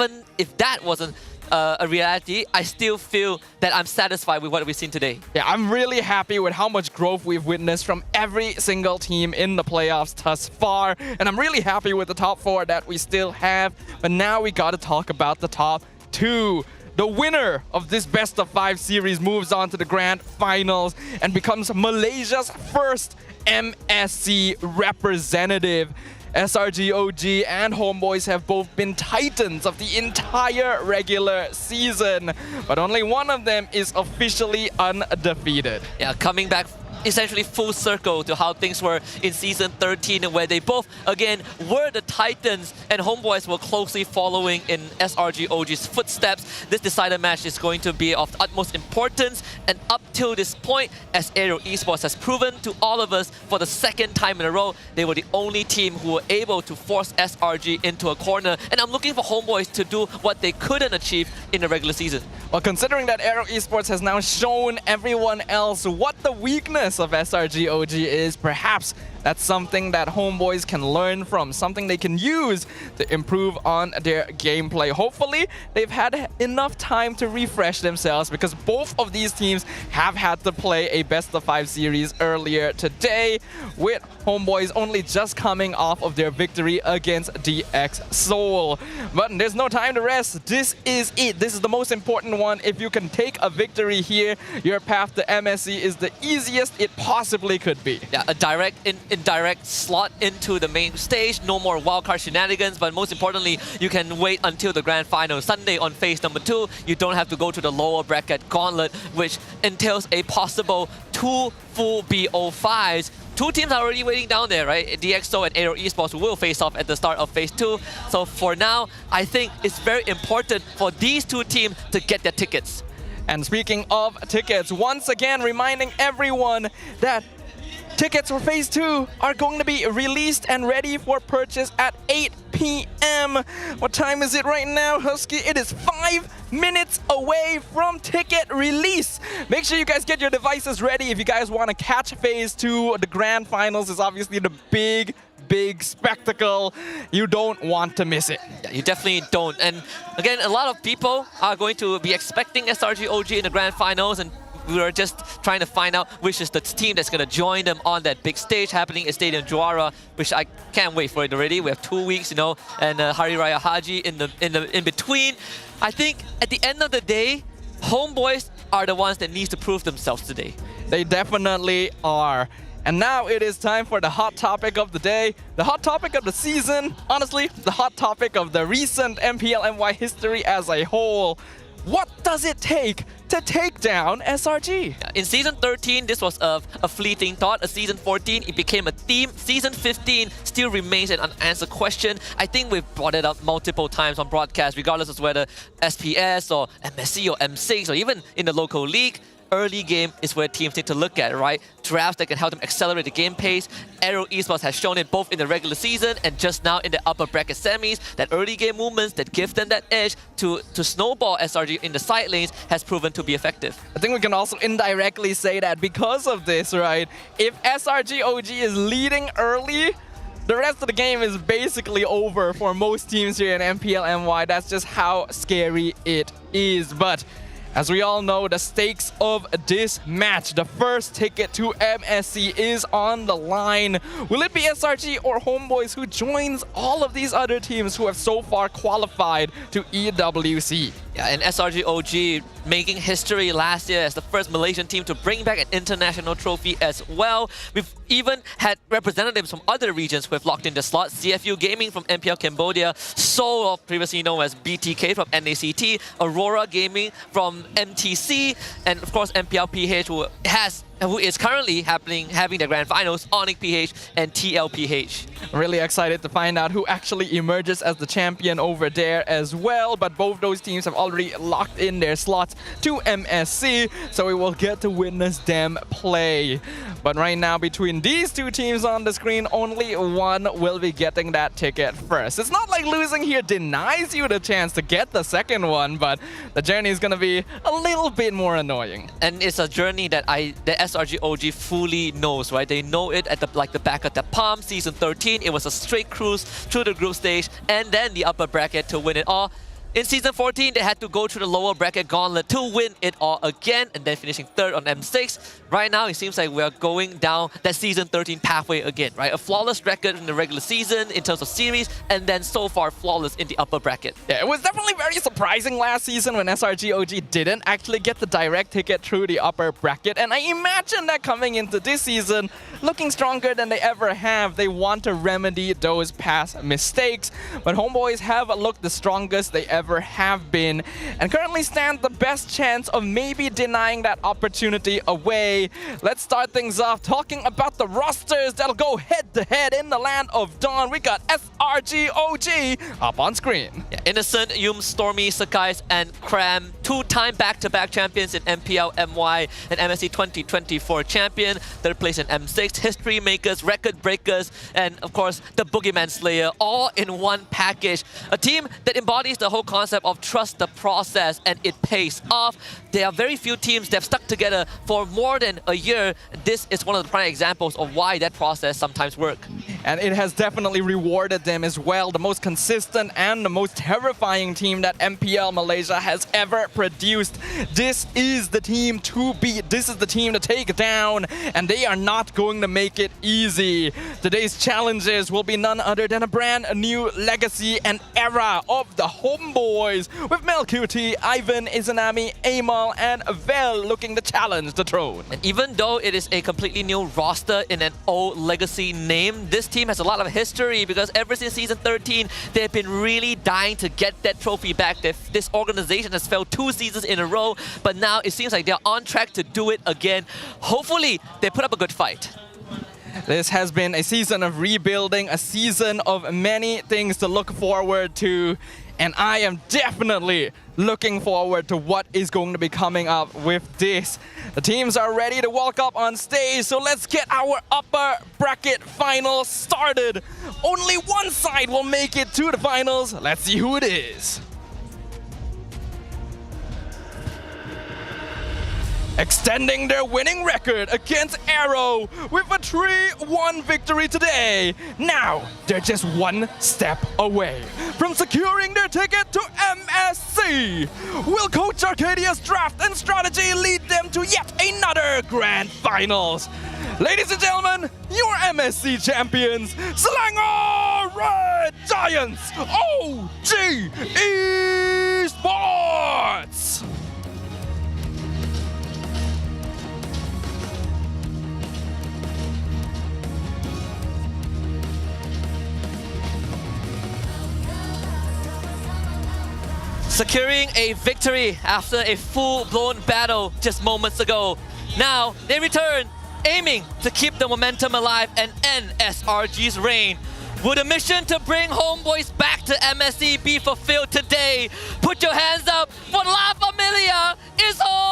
[SPEAKER 3] that wasn't a reality, I still feel that I'm satisfied with what we've seen today.
[SPEAKER 18] Yeah, I'm really happy with how much growth we've witnessed from every single team in the playoffs thus far, and I'm really happy with the top 4 that we still have. But now we got to talk about the top 2. The winner of this best of 5 series moves on to the grand finals and becomes Malaysia's first MSC representative. SRG OG and HomeBois have both been titans of the entire regular season, but only one of them is officially undefeated.
[SPEAKER 3] Yeah, coming back essentially full circle to how things were in Season 13, where they both, again, were the titans, and HomeBois were closely following in SRG OG's footsteps. This decider match is going to be of utmost importance, and up till this point, as AERO Esports has proven to all of us for the second time in a row, they were the only team who were able to force SRG into a corner, and I'm looking for HomeBois to do what they couldn't achieve in the regular season.
[SPEAKER 18] Well, considering that AERO Esports has now shown everyone else what the weakness of SRG OG is, perhaps that's something that HomeBois can learn from, something they can use to improve on their gameplay. Hopefully, they've had enough time to refresh themselves, because both of these teams have had to play a best of 5 series earlier today, with HomeBois only just coming off of their victory against DX Seoul. But there's no time to rest. This is it. This is the most important one. If you can take a victory here, your path to MSC is the easiest it possibly could be.
[SPEAKER 3] Yeah, a direct indirect slot into the main stage. No more wildcard shenanigans, but most importantly, you can wait until the grand final Sunday on phase number 2. You don't have to go to the lower bracket gauntlet, which entails a possible 2 full BO5s. 2 teams are already waiting down there, right? DxO and AERO Esports will face off at the start of phase 2. So for now, I think it's very important for these 2 teams to get their tickets.
[SPEAKER 18] And speaking of tickets, once again reminding everyone that tickets for Phase 2 are going to be released and ready for purchase at 8 p.m. What time is it right now, Husky? It is 5 minutes away from ticket release. Make sure you guys get your devices ready if you guys want to catch Phase 2. The grand finals is obviously the big spectacle. You don't want to miss it.
[SPEAKER 3] Yeah, you definitely don't. And again, a lot of people are going to be expecting SRG OG in the grand finals, and we are just trying to find out which is the team that's going to join them on that big stage happening in Stadium Juara, which I can't wait for it already. We have 2 weeks, you know, and Hari Raya Haji in between. I think at the end of the day, HomeBois are the ones that need to prove themselves today.
[SPEAKER 18] They definitely are. And now it is time for the hot topic of the day, the hot topic of the season, honestly, the hot topic of the recent MPL MY history as a whole. What does it take to take down SRG?
[SPEAKER 3] In Season 13, this was a fleeting thought. Season 14, it became a theme. Season 15 still remains an unanswered question. I think we've brought it up multiple times on broadcast, regardless of whether SPS or MSC or M6 or even in the local league. Early game is where teams need to look at, right? Drafts that can help them accelerate the game pace. AERO Esports has shown it both in the regular season and just now in the upper bracket semis, that early game movements that give them that edge to snowball SRG in the side lanes has proven to be effective.
[SPEAKER 18] I think we can also indirectly say that because of this, right? If SRG OG is leading early, the rest of the game is basically over for most teams here in MPL MY. That's just how scary it is. But As we all know, the stakes of this match, the first ticket to MSC is on the line. Will it be SRG or HomeBois who joins all of these other teams who have so far qualified to EWC?
[SPEAKER 3] Yeah, and SRG OG making history last year as the first Malaysian team to bring back an international trophy as well. We've even had representatives from other regions who have locked in the slot. CFU Gaming from MPL Cambodia, Seoul, previously known as BTK from NACT, Aurora Gaming from MTC, and of course MPL PH who is currently having the grand finals, Onyx PH and TLPH.
[SPEAKER 18] Really excited to find out who actually emerges as the champion over there as well, but both those teams have already locked in their slots to MSC, so we will get to witness them play. But right now, between these two teams on the screen, only one will be getting that ticket first. It's not like losing here denies you the chance to get the second one, but the journey is going to be a little bit more annoying.
[SPEAKER 3] And it's a journey that the SRG OG fully knows, right? They know it at the back of the palm. Season 13, it was a straight cruise through the group stage and then the upper bracket to win it all. In Season 14, they had to go through the lower bracket gauntlet to win it all again and then finishing third on M6. Right now, it seems like we're going down that Season 13 pathway again, right? A flawless record in the regular season in terms of series and then so far flawless in the upper bracket.
[SPEAKER 18] Yeah, it was definitely very surprising last season when SRG OG didn't actually get the direct ticket through the upper bracket. And I imagine that coming into this season, looking stronger than they ever have, they want to remedy those past mistakes. But HomeBois have looked the strongest they ever have been and currently stand the best chance of maybe denying that opportunity away. Let's start things off talking about the rosters that'll go head-to-head in the land of Dawn. We got SRG OG up on screen.
[SPEAKER 3] Yeah, Innocent, Yum, Stormy, Sakais, and Cram, two-time back-to-back champions in MPL MY and MSC 2024 champion. Third place in M6, history makers, record breakers, and of course the Boogeyman Slayer, all in one package. A team that embodies the whole concept of trust the process, and it pays off. There are very few teams that have stuck together for more than a year. This is one of the prime examples of why that process sometimes works.
[SPEAKER 18] And it has definitely rewarded them as well. The most consistent and the most terrifying team that MPL Malaysia has ever produced. This is the team to beat. This is the team to take down. And they are not going to make it easy. Today's challenges will be none other than a brand new legacy and era of the HomeBois, with Mel QT, Ivan, Izanami, Amal, and Vel looking to challenge the throne.
[SPEAKER 3] And even though it is a completely new roster in an old legacy name, this team has a lot of history because ever since Season 13, they've been really dying to get that trophy back. This organization has failed 2 seasons in a row, but now it seems like they're on track to do it again. Hopefully, they put up a good fight.
[SPEAKER 18] This has been a season of rebuilding, a season of many things to look forward to. And I am definitely looking forward to what is going to be coming up with this. The teams are ready to walk up on stage, so let's get our upper bracket finals started. Only one side will make it to the finals. Let's see who it is. Extending their winning record against AERO with a 3-1 victory today. Now, they're just one step away from securing their ticket to MSC. Will Coach Arcadia's draft and strategy lead them to yet another grand finals? Ladies and gentlemen, your MSC champions, Selangor Red Giants, OG Esports!
[SPEAKER 3] Securing a victory after a full-blown battle just moments ago. Now, they return, aiming to keep the momentum alive and end SRG's reign. Will the mission to bring HomeBois back to MSC be fulfilled today? Put your hands up for La Familia is HomeBois!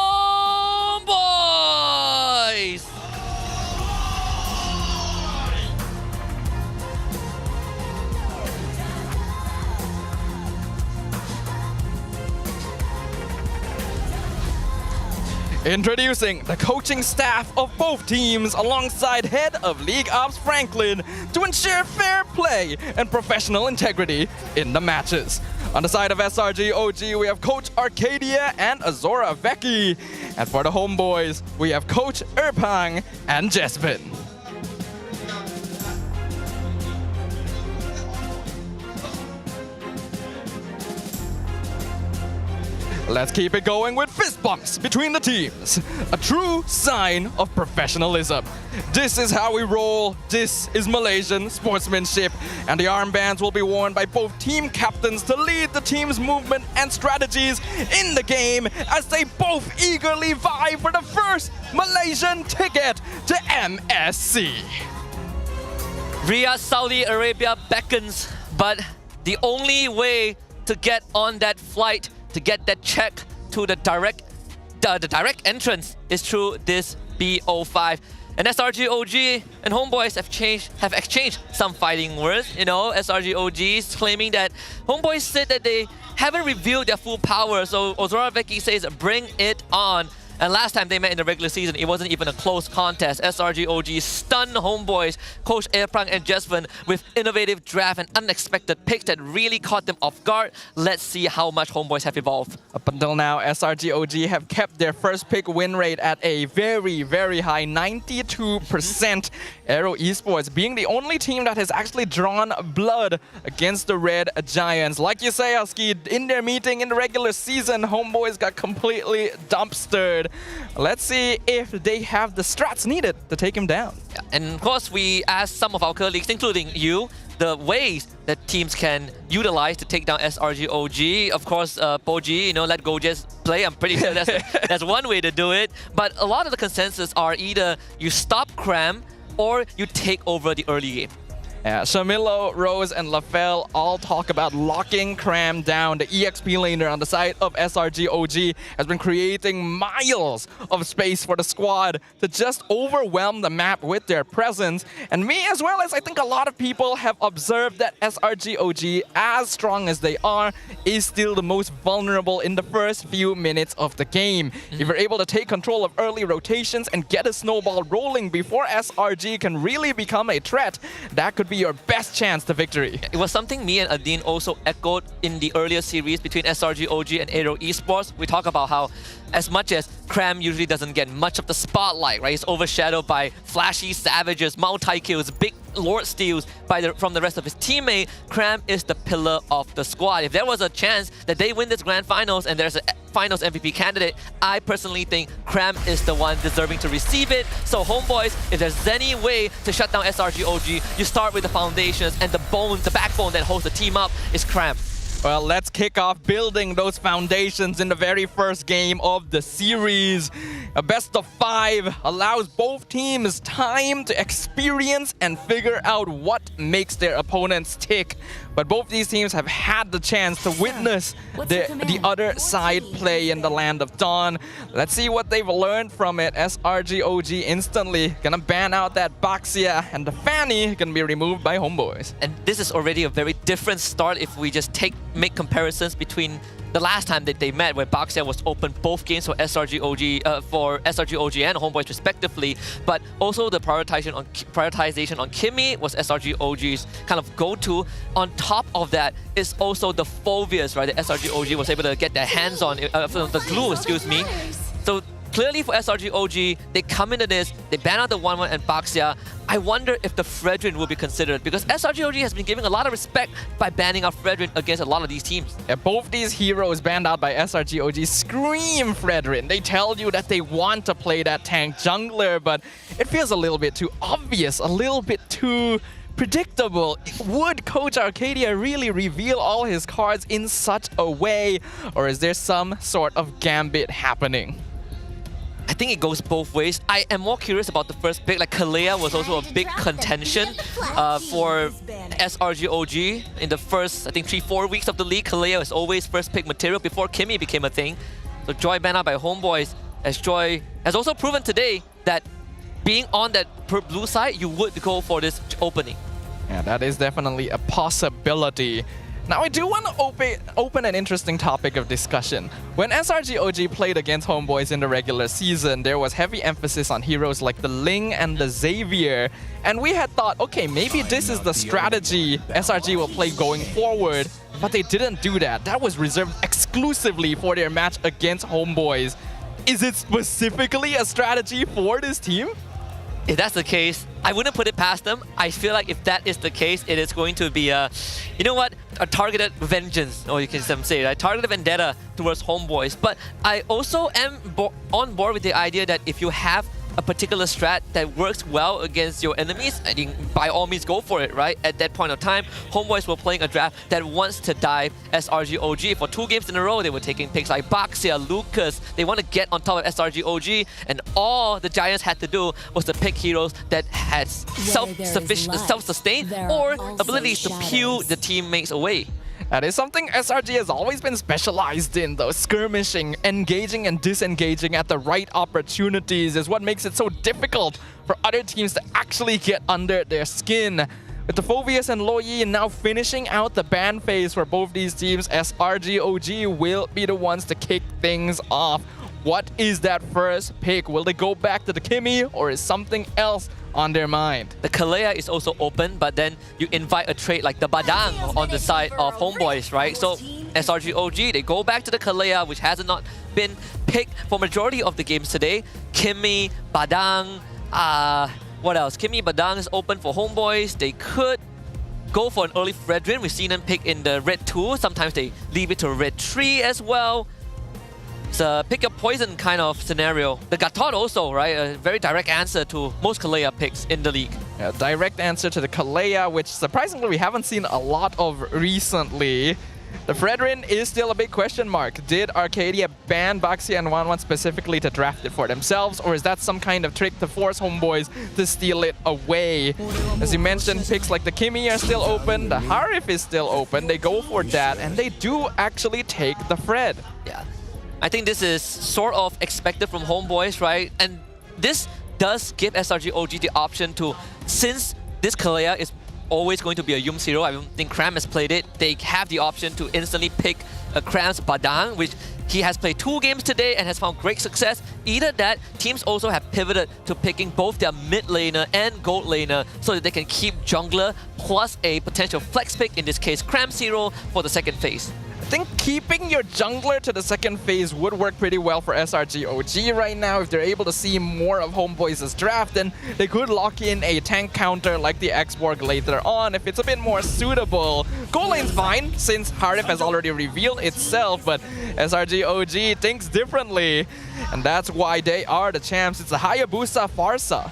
[SPEAKER 18] Introducing the coaching staff of both teams alongside head of League Ops Franklin to ensure fair play and professional integrity in the matches. On the side of SRG OG, we have Coach Arcadia and Azora Vecchi. And for the HomeBois, we have Coach Erpang and Jespen. Let's keep it going with fist bumps between the teams. A true sign of professionalism. This is how we roll. This is Malaysian sportsmanship. And the armbands will be worn by both team captains to lead the team's movement and strategies in the game as they both eagerly vie for the first Malaysian ticket to MSC.
[SPEAKER 3] Riyadh, Saudi Arabia beckons, but the only way to get on that flight, to get that check to the direct entrance is through this BO5. And SRG OG and HomeBois have exchanged some fighting words. You know, SRG OG is claiming that HomeBois said that they haven't revealed their full power. So Ozora Vecchi says, bring it on. And last time they met in the regular season, it wasn't even a close contest. SRG OG stunned HomeBois, Coach Erprang and Jespen with innovative draft and unexpected picks that really caught them off guard. Let's see how much HomeBois have evolved.
[SPEAKER 18] Up until now, SRG OG have kept their first pick win rate at a very, very high 92%. AERO Esports being the only team that has actually drawn blood against the Red Giants. Like you say, Husky, in their meeting in the regular season, HomeBois got completely dumpstered. Let's see if they have the strats needed to take him down.
[SPEAKER 3] Yeah, and of course, we asked some of our colleagues, including you, the ways that teams can utilize to take down SRG OG. Of course, Poji, you know, let go just play. I'm pretty sure that's one way to do it. But a lot of the consensus are either you stop Cram or you take over the early game.
[SPEAKER 18] Yeah, Shamilo, Rose, and LaFell all talk about locking Cram down. The EXP laner on the side of SRG OG has been creating miles of space for the squad to just overwhelm the map with their presence. And me, as well as I think a lot of people, have observed that SRG OG, as strong as they are, is still the most vulnerable in the first few minutes of the game. If you're able to take control of early rotations and get a snowball rolling before SRG can really become a threat, that could be your best chance to victory.
[SPEAKER 3] It was something me and Adin also echoed in the earlier series between SRG OG and AERO Esports. We talk about how as much as Cram usually doesn't get much of the spotlight, right? He's overshadowed by flashy savages, multi-kills, big Lord steals from the rest of his teammate. Cram is the pillar of the squad. If there was a chance that they win this grand finals and there's a finals MVP candidate, I personally think Cram is the one deserving to receive it. So HomeBois, if there's any way to shut down SRG OG, you start with the foundations, and the bones, the backbone that holds the team up is Cram.
[SPEAKER 18] Well, let's kick off building those foundations in the very first game of the series. A best of 5 allows both teams time to experience and figure out what makes their opponents tick. But both these teams have had the chance to witness the other side play in the Land of Dawn. Let's see what they've learned from it. SRG OG instantly gonna ban out that Baxia, and the Fanny can be removed by HomeBois.
[SPEAKER 3] And this is already a very different start if we just make comparisons between the last time that they met, where Baxia was open both games for SRG OG and HomeBois respectively, but also the prioritization on Kimmy was SRG OG's kind of go-to. On top of that is also the Phobias, right? The SRG OG was able to get their hands on, the glue, excuse me. So clearly for SRG OG, they come into this, they ban out the 1-1 and Baxia. I wonder if the Fredrin will be considered, because SRG OG has been giving a lot of respect by banning out Fredrin against a lot of these teams.
[SPEAKER 18] Yeah, both these heroes banned out by SRG OG scream Fredrin. They tell you that they want to play that tank jungler, but it feels a little bit too obvious, a little bit too predictable. Would Coach Arcadia really reveal all his cards in such a way, or is there some sort of gambit happening?
[SPEAKER 3] I think it goes both ways. I am more curious about the first pick. Like Kalea was also a big contention for SRG OG in the first, I think, 3-4 weeks of the league. Kalea was always first pick material before Kimmy became a thing. So Joy banned out by HomeBois, as Joy has also proven today that being on that blue side, you would go for this opening.
[SPEAKER 18] Yeah, that is definitely a possibility. Now, I do want to open an interesting topic of discussion. When SRG OG played against HomeBois in the regular season, there was heavy emphasis on heroes like the Ling and the Xavier. And we had thought, okay, maybe this is the strategy SRG will play going forward. But they didn't do that. That was reserved exclusively for their match against HomeBois. Is it specifically a strategy for this team?
[SPEAKER 3] If that's the case, I wouldn't put it past them. I feel like if that is the case, it is going to be a, you know what, a targeted vengeance, or you can say, a targeted vendetta towards HomeBois. But I also am on board with the idea that if you have a particular strat that works well against your enemies, I think by all means go for it, right? At that point of time, HomeBois were playing a draft that wants to dive SRG OG. For 2 games in a row, they were taking picks like Baxia, Lucas. They want to get on top of SRG OG, and all the Giants had to do was to pick heroes that had self-sustained or abilities to peel the teammates away.
[SPEAKER 18] That is something SRG has always been specialized in, though. Skirmishing, engaging and disengaging at the right opportunities is what makes it so difficult for other teams to actually get under their skin. With the Phoveus and Loyi now finishing out the ban phase for both these teams, SRG OG will be the ones to kick things off. What is that first pick? Will they go back to the Kimmy, or is something else on their mind?
[SPEAKER 3] The Kalea is also open, but then you invite a trait like the Badang on the side of HomeBois, right? So SRG OG, they go back to the Kalea, which has not been picked for majority of the games today. Kimmy, Badang, what else? Kimmy, Badang is open for HomeBois. They could go for an early Fredrin. We've seen them pick in the red 2. Sometimes they leave it to red 3 as well. It's a pick your poison kind of scenario. The Gatot also, right? A very direct answer to most Kalea picks in the league.
[SPEAKER 18] Yeah, direct answer to the Kalea, which surprisingly we haven't seen a lot of recently. The Fredrin is still a big question mark. Did Arcadia ban Baxia and 1-1 specifically to draft it for themselves, or is that some kind of trick to force HomeBois to steal it away? As you mentioned, picks like the Kimmy are still open, the Harif is still open. They go for that, and they do actually take the Fred.
[SPEAKER 3] Yeah. I think this is sort of expected from HomeBois, right? And this does give SRG OG the option to, since this Kalea is always going to be a Yum 0, I don't think Kram has played it, they have the option to instantly pick a Kram's Badang, which he has played 2 games today and has found great success. Either that, teams also have pivoted to picking both their mid laner and gold laner so that they can keep jungler plus a potential flex pick, in this case Kram 0, for the second phase.
[SPEAKER 18] I think keeping your jungler to the second phase would work pretty well for SRG OG right now. If they're able to see more of HomeBois' draft, then they could lock in a tank counter like the X-Borg later on if it's a bit more suitable. Gold lane's fine since Harif has already revealed itself, but SRG OG thinks differently, and that's why they are the champs. It's a Hayabusa Farsa.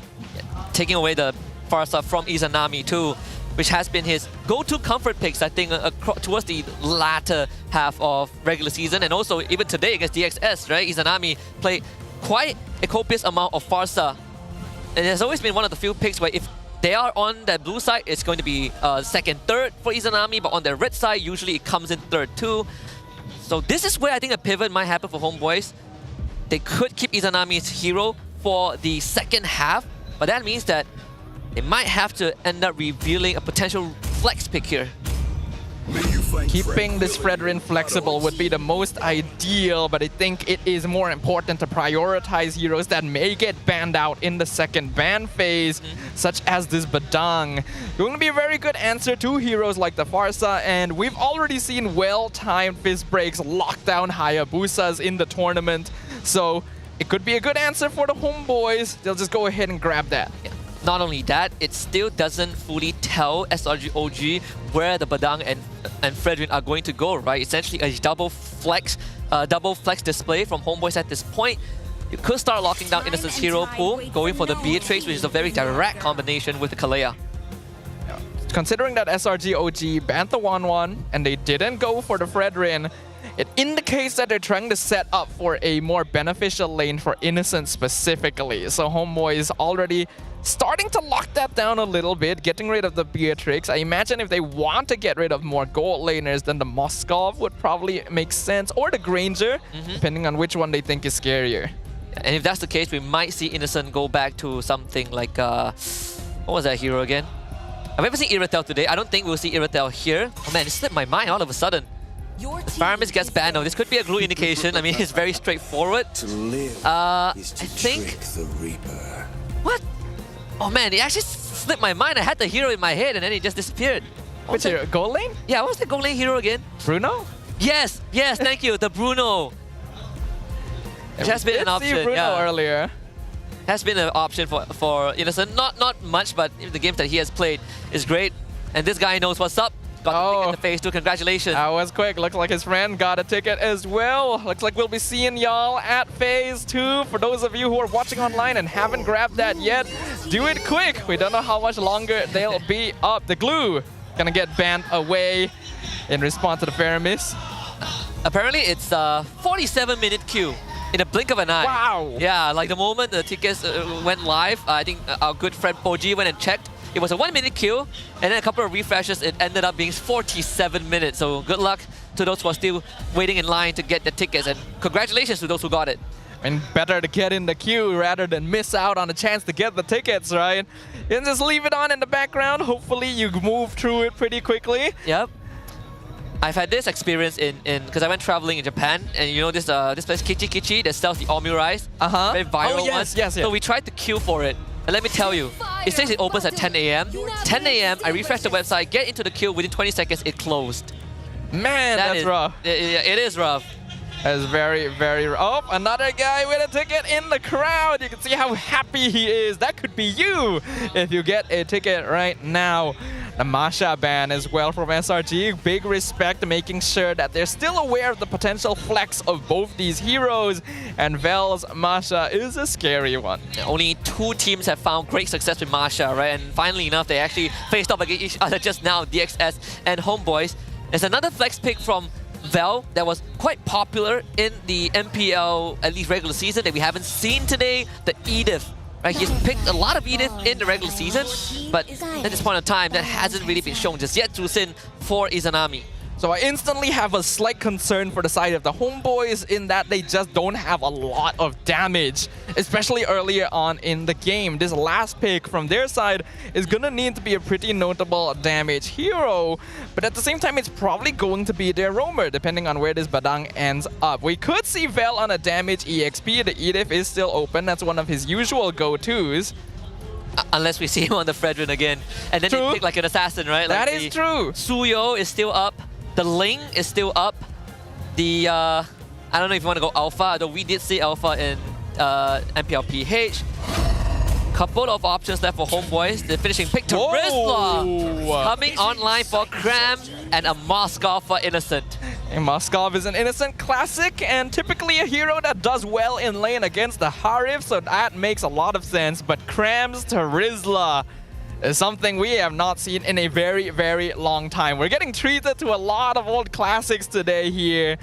[SPEAKER 3] Taking away the Farsa from Izanami too, which has been his go-to comfort picks, I think, towards the latter half of regular season. And also, even today against DXS, right? Izanami played quite a copious amount of Farsa. And it has always been one of the few picks where if they are on the blue side, it's going to be second, third for Izanami, but on the red side, usually it comes in third too. So this is where I think a pivot might happen for HomeBois. They could keep Izanami's hero for the second half, but that means that they might have to end up revealing a potential flex pick here.
[SPEAKER 18] Keeping this Fredrin flexible would be the most ideal, but I think it is more important to prioritize heroes that may get banned out in the second ban phase, such as this Badang. Going to be a very good answer to heroes like the Farsa, and we've already seen well-timed fist breaks lock down Hayabusas in the tournament, so it could be a good answer for the HomeBois. They'll just go ahead and grab that.
[SPEAKER 3] Yeah. Not only that, it still doesn't fully tell SRG OG where the Badang and Fredrin are going to go, right? Essentially a double flex display from HomeBois at this point. You could start locking down Innocent's hero pool, going for the Beatrix, which is a very direct combination with the Kalea.
[SPEAKER 18] Considering that SRG OG banned the 1-1 and they didn't go for the Fredrin, it indicates that they're trying to set up for a more beneficial lane for Innocent specifically. So HomeBois is already starting to lock that down a little bit, getting rid of the Beatrix. I imagine if they want to get rid of more gold laners, then the Moskov would probably make sense, or the Granger, depending on which one they think is scarier.
[SPEAKER 3] And if that's the case, we might see Innocent go back to something like, what was that hero again? I've never seen Iratel today. I don't think we'll see Iratel here. Oh man, it slipped my mind all of a sudden. Faramis gets banned now. This could be a glue indication. I mean, it's very straightforward. I think... What? Oh man, it actually slipped my mind. I had the hero in my head and then it just disappeared.
[SPEAKER 18] Which hero? Gold lane?
[SPEAKER 3] Yeah, what was the gold lane hero again?
[SPEAKER 18] Bruno?
[SPEAKER 3] Yes, thank you. The Bruno. Which has been an option.
[SPEAKER 18] Bruno earlier.
[SPEAKER 3] Has been an option for Innocent. Not much, but the games that he has played is great. And this guy knows what's up. Got the ticket to phase 2. Congratulations.
[SPEAKER 18] That was quick. Looks like his friend got a ticket as well. Looks like we'll be seeing y'all at phase 2. For those of you who are watching online and haven't grabbed that yet, do it quick. We don't know how much longer they'll be up. The glue gonna get banned away in response to the Faramis.
[SPEAKER 3] Apparently it's a 47-minute queue. In a blink of an eye.
[SPEAKER 18] Wow.
[SPEAKER 3] Yeah, like the moment the tickets went live, I think our good friend Poji went and checked. It was a 1-minute queue, and then a couple of refreshes, it ended up being 47 minutes. So good luck to those who are still waiting in line to get the tickets, and congratulations to those who got it.
[SPEAKER 18] And better to get in the queue rather than miss out on a chance to get the tickets, right? You can just leave it on in the background. Hopefully you move through it pretty quickly.
[SPEAKER 3] Yep. I've had this experience in because I went traveling in Japan, and you know this place Kichi Kichi that sells the omu rice. Very viral one.
[SPEAKER 18] Yes.
[SPEAKER 3] So we tried to queue for it. And let me tell you, it says it opens at 10 a.m. 10 a.m. I refreshed the website, get into the queue, within 20 seconds it closed.
[SPEAKER 18] Man, that's rough.
[SPEAKER 3] It is rough.
[SPEAKER 18] That is very, very rough. Oh, another guy with a ticket in the crowd. You can see how happy he is. That could be you if you get a ticket right now. The Masha ban as well from SRG. Big respect to making sure that they're still aware of the potential flex of both these heroes. And Vel's Masha is a scary one.
[SPEAKER 3] Only 2 teams have found great success with Masha, right? And finally enough, they actually faced off against each other just now, DXS and HomeBois. There's another flex pick from Vel that was quite popular in the MPL, at least regular season, that we haven't seen today, the Edith. Right, he's picked a lot of Edith in the regular season, but at this point in time, that hasn't really been shown just yet to Sin for Izanami.
[SPEAKER 18] So I instantly have a slight concern for the side of the HomeBois in that they just don't have a lot of damage, especially earlier on in the game. This last pick from their side is gonna need to be a pretty notable damage hero, but at the same time, it's probably going to be their roamer, depending on where this Badang ends up. We could see Vel on a damage EXP. The Edith is still open. That's one of his usual go-tos.
[SPEAKER 3] Unless we see him on the Fredrin again. And then they pick like an assassin, right?
[SPEAKER 18] That
[SPEAKER 3] like
[SPEAKER 18] is true.
[SPEAKER 3] Suyo is still up. The Ling is still up. The, I don't know if you want to go Alpha, though we did see Alpha in MPL PH. Couple of options left for HomeBois. The finishing pick to Rizla. Coming online for Cram and a Moskov for Innocent.
[SPEAKER 18] And Moskov is an Innocent classic and typically a hero that does well in lane against the Harif, so that makes a lot of sense. But Crams to Rizla is something we have not seen in a very, very long time. We're getting treated to a lot of old classics today here.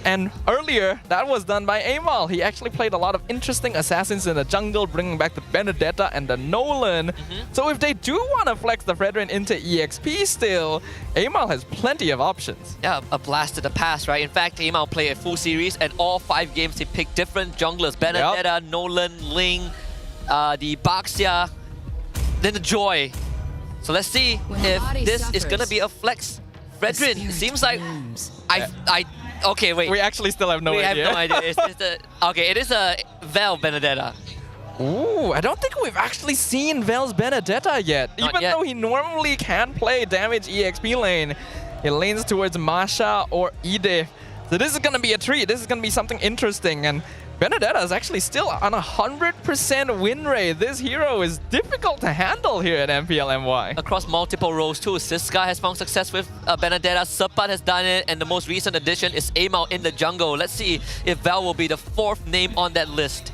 [SPEAKER 18] And earlier, that was done by Amal. He actually played a lot of interesting assassins in the jungle, bringing back the Benedetta and the Nolan. So if they do want to flex the Fredrin into EXP still, Amal has plenty of options.
[SPEAKER 3] Yeah, a blast to the past, right? In fact, Amal played a full series, and all 5 games he picked different junglers. Benedetta, Nolan, Ling, the Baxia, then the Joy. So let's see if this is gonna be a flex. Fredrin, it seems like okay, wait.
[SPEAKER 18] We actually still have no idea.
[SPEAKER 3] We have no idea. Okay, it is a Vel Benedetta.
[SPEAKER 18] Ooh, I don't think we've actually seen Vel's Benedetta yet. Even though he normally can play damage EXP lane, he leans towards Masha or Edith. So this is gonna be a treat. This is gonna be something interesting. And Benedetta is actually still on 100% win rate. This hero is difficult to handle here at MPL MY.
[SPEAKER 3] Across multiple roles too. Siska has found success with Benedetta, Serpat has done it, and the most recent addition is Amal in the jungle. Let's see if Vel will be the 4th name on that list.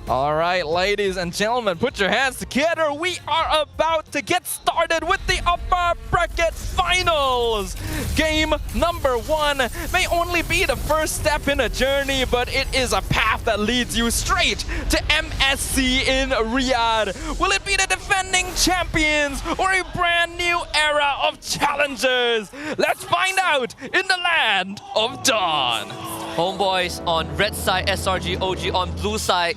[SPEAKER 18] All right, ladies and gentlemen, put your hands together. We are about to get started with the upper bracket finals. Game number 1 may only be the first step in a journey, but it is a path that leads you straight to MSC in Riyadh. Will it be the defending champions or a brand new era of challengers? Let's find out in the land of Dawn.
[SPEAKER 3] HomeBois on red side, SRG OG on blue side.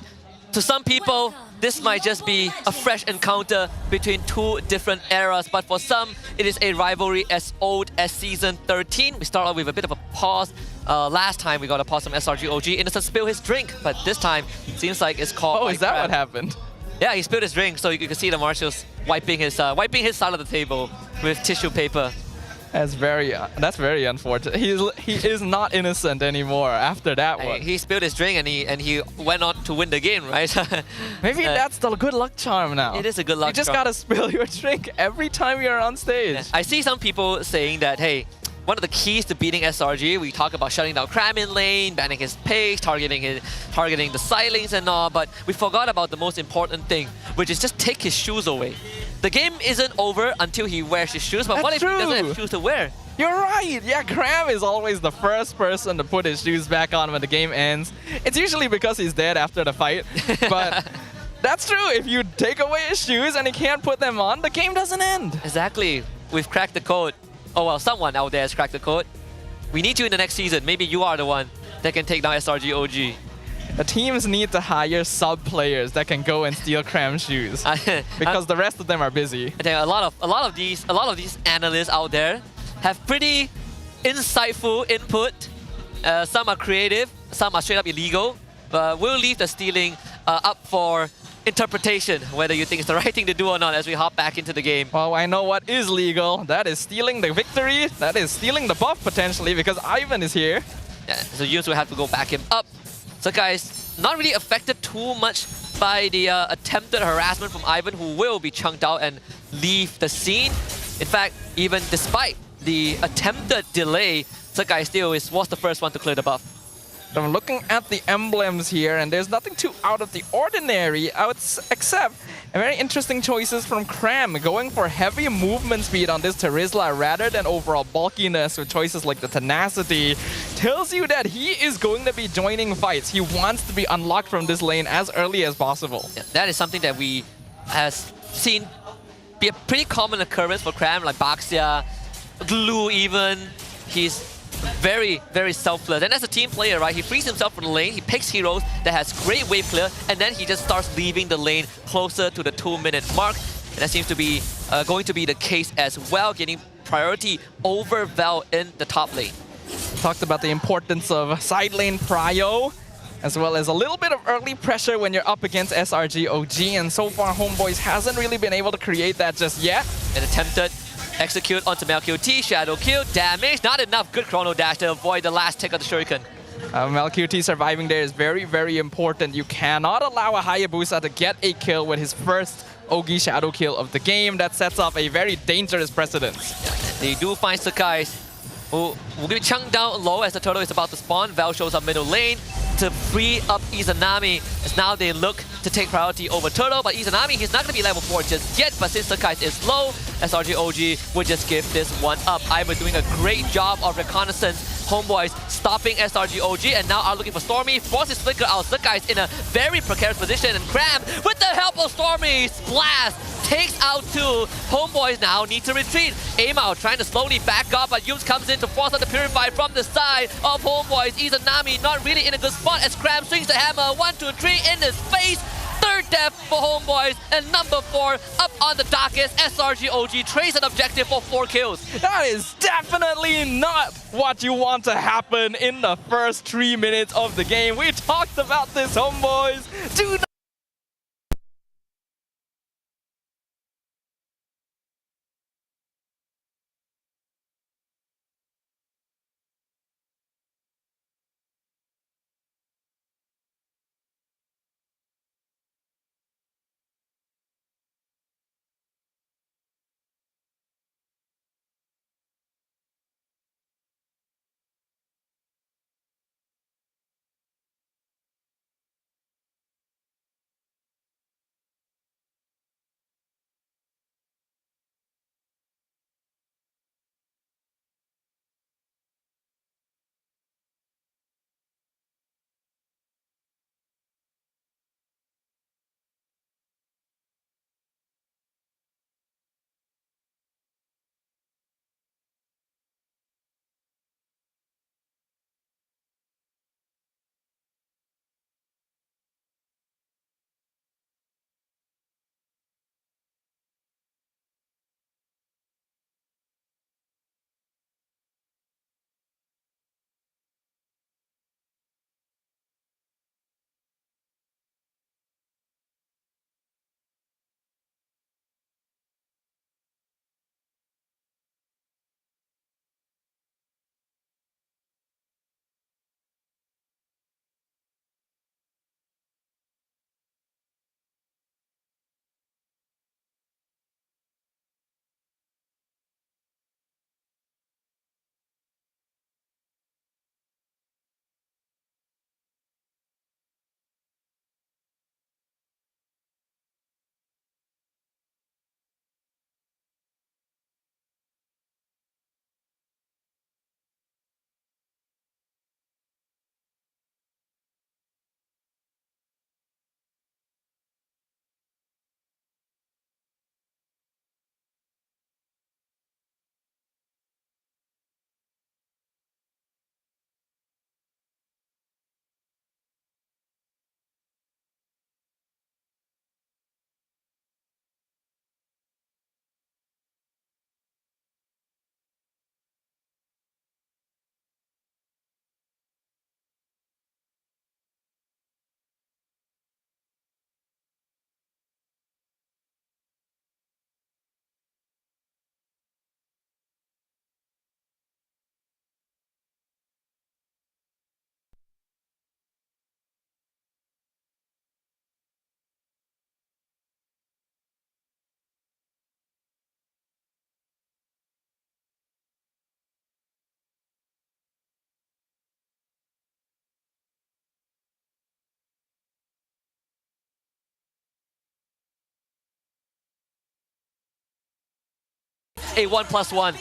[SPEAKER 3] To some people, this might just be a fresh encounter between two different eras, but for some, it is a rivalry as old as Season 13. We start off with a bit of a pause. Last time we got a pause from SRG OG. Innocent spilled his drink, but this time seems like it's called.
[SPEAKER 18] Oh, is that what happened?
[SPEAKER 3] Yeah, he spilled his drink, so you can see the marshals wiping his side of the table with tissue paper.
[SPEAKER 18] That's very unfortunate. He is not innocent anymore after that one.
[SPEAKER 3] He spilled his drink and he went on to win the game, right?
[SPEAKER 18] Maybe that's the good luck charm now.
[SPEAKER 3] It is a good luck charm.
[SPEAKER 18] You just gotta spill your drink every time you're on stage.
[SPEAKER 3] Yeah. I see some people saying that, hey, one of the keys to beating SRG, we talk about shutting down Cram in lane, banning his pace, targeting the side lanes and all, but we forgot about the most important thing, which is just take his shoes away. The game isn't over until he wears his shoes, but what if he doesn't have shoes to wear?
[SPEAKER 18] You're right! Yeah, Cram is always the first person to put his shoes back on when the game ends. It's usually because he's dead after the fight, but that's true. If you take away his shoes and he can't put them on, the game doesn't end.
[SPEAKER 3] Exactly. We've cracked the code. Oh well, someone out there has cracked the code. We need you in the next season. Maybe you are the one that can take down SRG OG.
[SPEAKER 18] The teams need to hire sub players that can go and steal Cram shoes because the rest of them are busy.
[SPEAKER 3] I think a lot of these analysts out there have pretty insightful input. Some are creative, some are straight up illegal. But we'll leave the stealing up for interpretation, whether you think it's the right thing to do or not as we hop back into the game.
[SPEAKER 18] Well, I know what is legal. That is stealing the victory. That is stealing the buff potentially because Ivan is here.
[SPEAKER 3] Yeah, so Yunus will have to go back him up. So guys, not really affected too much by the attempted harassment from Ivan, who will be chunked out and leave the scene. In fact, even despite the attempted delay, Sakai still was the first one to clear the buff.
[SPEAKER 18] I'm looking at the emblems here, and there's nothing too out of the ordinary, except very interesting choices from Cram, going for heavy movement speed on this Terizla rather than overall bulkiness with choices like the tenacity. Tells you that he is going to be joining fights. He wants to be unlocked from this lane as early as possible.
[SPEAKER 3] Yeah, that is something that we have seen be a pretty common occurrence for Cram, like Baxia, Glue even. He's very, very selfless. And as a team player, right, he frees himself from the lane, he picks heroes that has great wave clear, and then he just starts leaving the lane closer to the 2-minute mark. And that seems to be going to be the case as well, getting priority over Val in the top lane.
[SPEAKER 18] Talked about the importance of side lane prio, as well as a little bit of early pressure when you're up against SRG OG, and so far HomeBois hasn't really been able to create that just yet.
[SPEAKER 3] An attempted execute onto MelQT, shadow kill, damage, not enough good chrono dash to avoid the last tick of the shuriken.
[SPEAKER 18] MelQT surviving there is very, very important. You cannot allow a Hayabusa to get a kill with his first Ogi shadow kill of the game. That sets up a very dangerous precedence.
[SPEAKER 3] They do find Sakai, who will be chunked down low as the turtle is about to spawn. Val shows up middle lane to free up Izanami, as now they look to take priority over Turtle, but Izanami, he's not going to be level 4 just yet, but since Sakai is low, SRG OG would just give this one up. Ivan doing a great job of reconnaissance. HomeBois stopping SRG OG, and now are looking for Stormy, forces Flicker out. Sakai's in a very precarious position, and Cram, with the help of Stormy, Splash takes out 2. HomeBois now need to retreat. Amao trying to slowly back up, but Yums comes in to force out the Purify from the side of HomeBois. Izanami not really in a good spot as Cram swings the hammer. 1, 2, 3 in his face. Third death for HomeBois, and number 4 up on the docket. SRG OG trace an objective for 4 kills.
[SPEAKER 18] That is definitely not what you want to happen in the first 3 minutes of the game. We talked about this, HomeBois. Do not
[SPEAKER 3] a 1+1.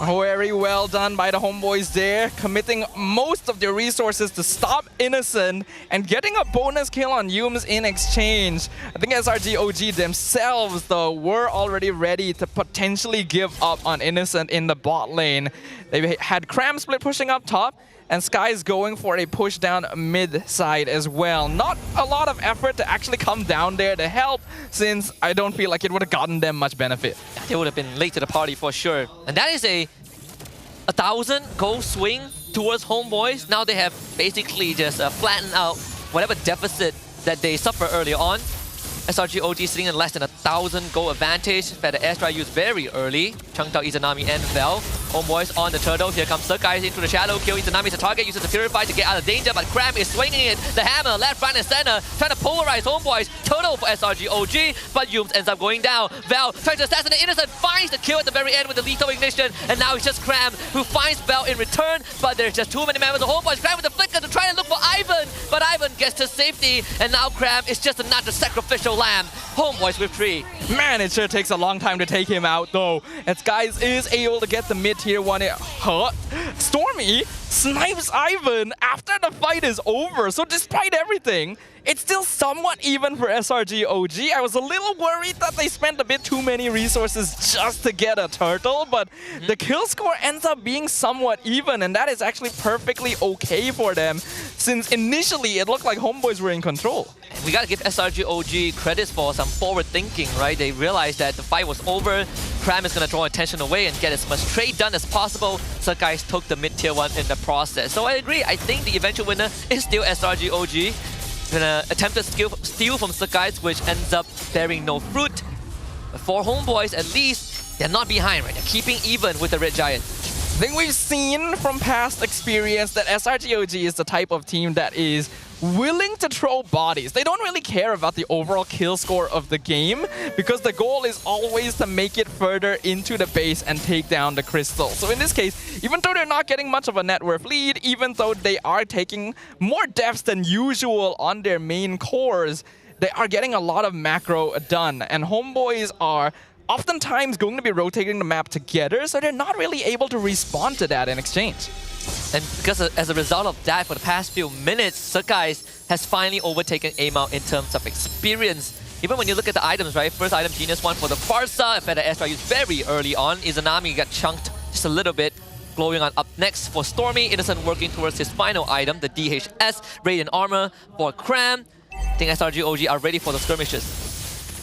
[SPEAKER 18] Very well done by the homeboys there, committing most of their resources to stop Innocent and getting a bonus kill on Yums in exchange. I think SRGOG themselves, though, were already ready to potentially give up on Innocent in the bot lane. They had Cram split pushing up top, and Sky's going for a push down mid side as well. Not a lot of effort to actually come down there to help, since I don't feel like it would have gotten them much benefit.
[SPEAKER 3] They would have been late to the party for sure. And that is a 1,000 goal swing towards HomeBois. Now they have basically just flattened out whatever deficit that they suffered earlier on. SRGOG sitting in less than 1,000 goal advantage. Had the airstrike used very early. Chunked out Izanami and Vel. HomeBois on the turtle. Here comes Sekai into the shadow kill. Izanami's a target. Uses the Purify to get out of danger, but Cram is swinging it. The hammer left, right, and center. Trying to polarize HomeBois. Turtle for SRGOG, but Yums ends up going down. Vel tries to assassinate Innocent. Finds the kill at the very end with the lethal ignition. And now it's just Cram who finds Vel in return, but there's just too many members of HomeBois. Cram with the flicker to try and look for Ivan, but Ivan gets to safety. And now Cram is just another sacrificial lamb. HomeBois with 3.
[SPEAKER 18] Man, it sure takes a long time to take him out, though. And Skies is able to get the mid-tier 1 hurt. Stormy snipes Ivan after the fight is over. So despite everything, it's still somewhat even for SRGOG. I was a little worried that they spent a bit too many resources just to get a turtle, but the kill score ends up being somewhat even, and that is actually perfectly okay for them, since initially it looked like HomeBois were in control.
[SPEAKER 3] We gotta give SRGOG credits for some forward thinking, right? They realized that the fight was over. Cram is gonna draw attention away and get as much trade done as possible. So guys took the mid-tier 1 in the process. So I agree, I think the eventual winner is still SRGOG. An attempted steal from Sakai's, which ends up bearing no fruit. But for HomeBois, at least, they're not behind, right? They're keeping even with the Red Giant.
[SPEAKER 18] I think we've seen from past experience that SRGOG is the type of team that is willing to throw bodies. They don't really care about the overall kill score of the game, because the goal is always to make it further into the base and take down the crystal. So in this case, even though they're not getting much of a net worth lead, even though they are taking more deaths than usual on their main cores, they are getting a lot of macro done. And HomeBois are oftentimes going to be rotating the map together, so they're not really able to respond to that in exchange.
[SPEAKER 3] And because as a result of that, for the past few minutes, Sakai's has finally overtaken Amao in terms of experience. Even when you look at the items, right? First item, Genius 1 for the Farsa. In fact, the airstrike used very early on. Izanami got chunked just a little bit. Glowing on up next for Stormy. Innocent working towards his final item, the DHS Radiant Armor for Cram. I think SRGOG are ready for the skirmishes.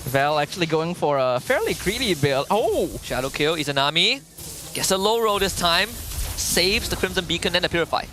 [SPEAKER 18] Vel actually going for a fairly greedy build. Oh!
[SPEAKER 3] Shadow kill, Izanami. Gets a low roll this time. Saves the Crimson Beacon and the Purify.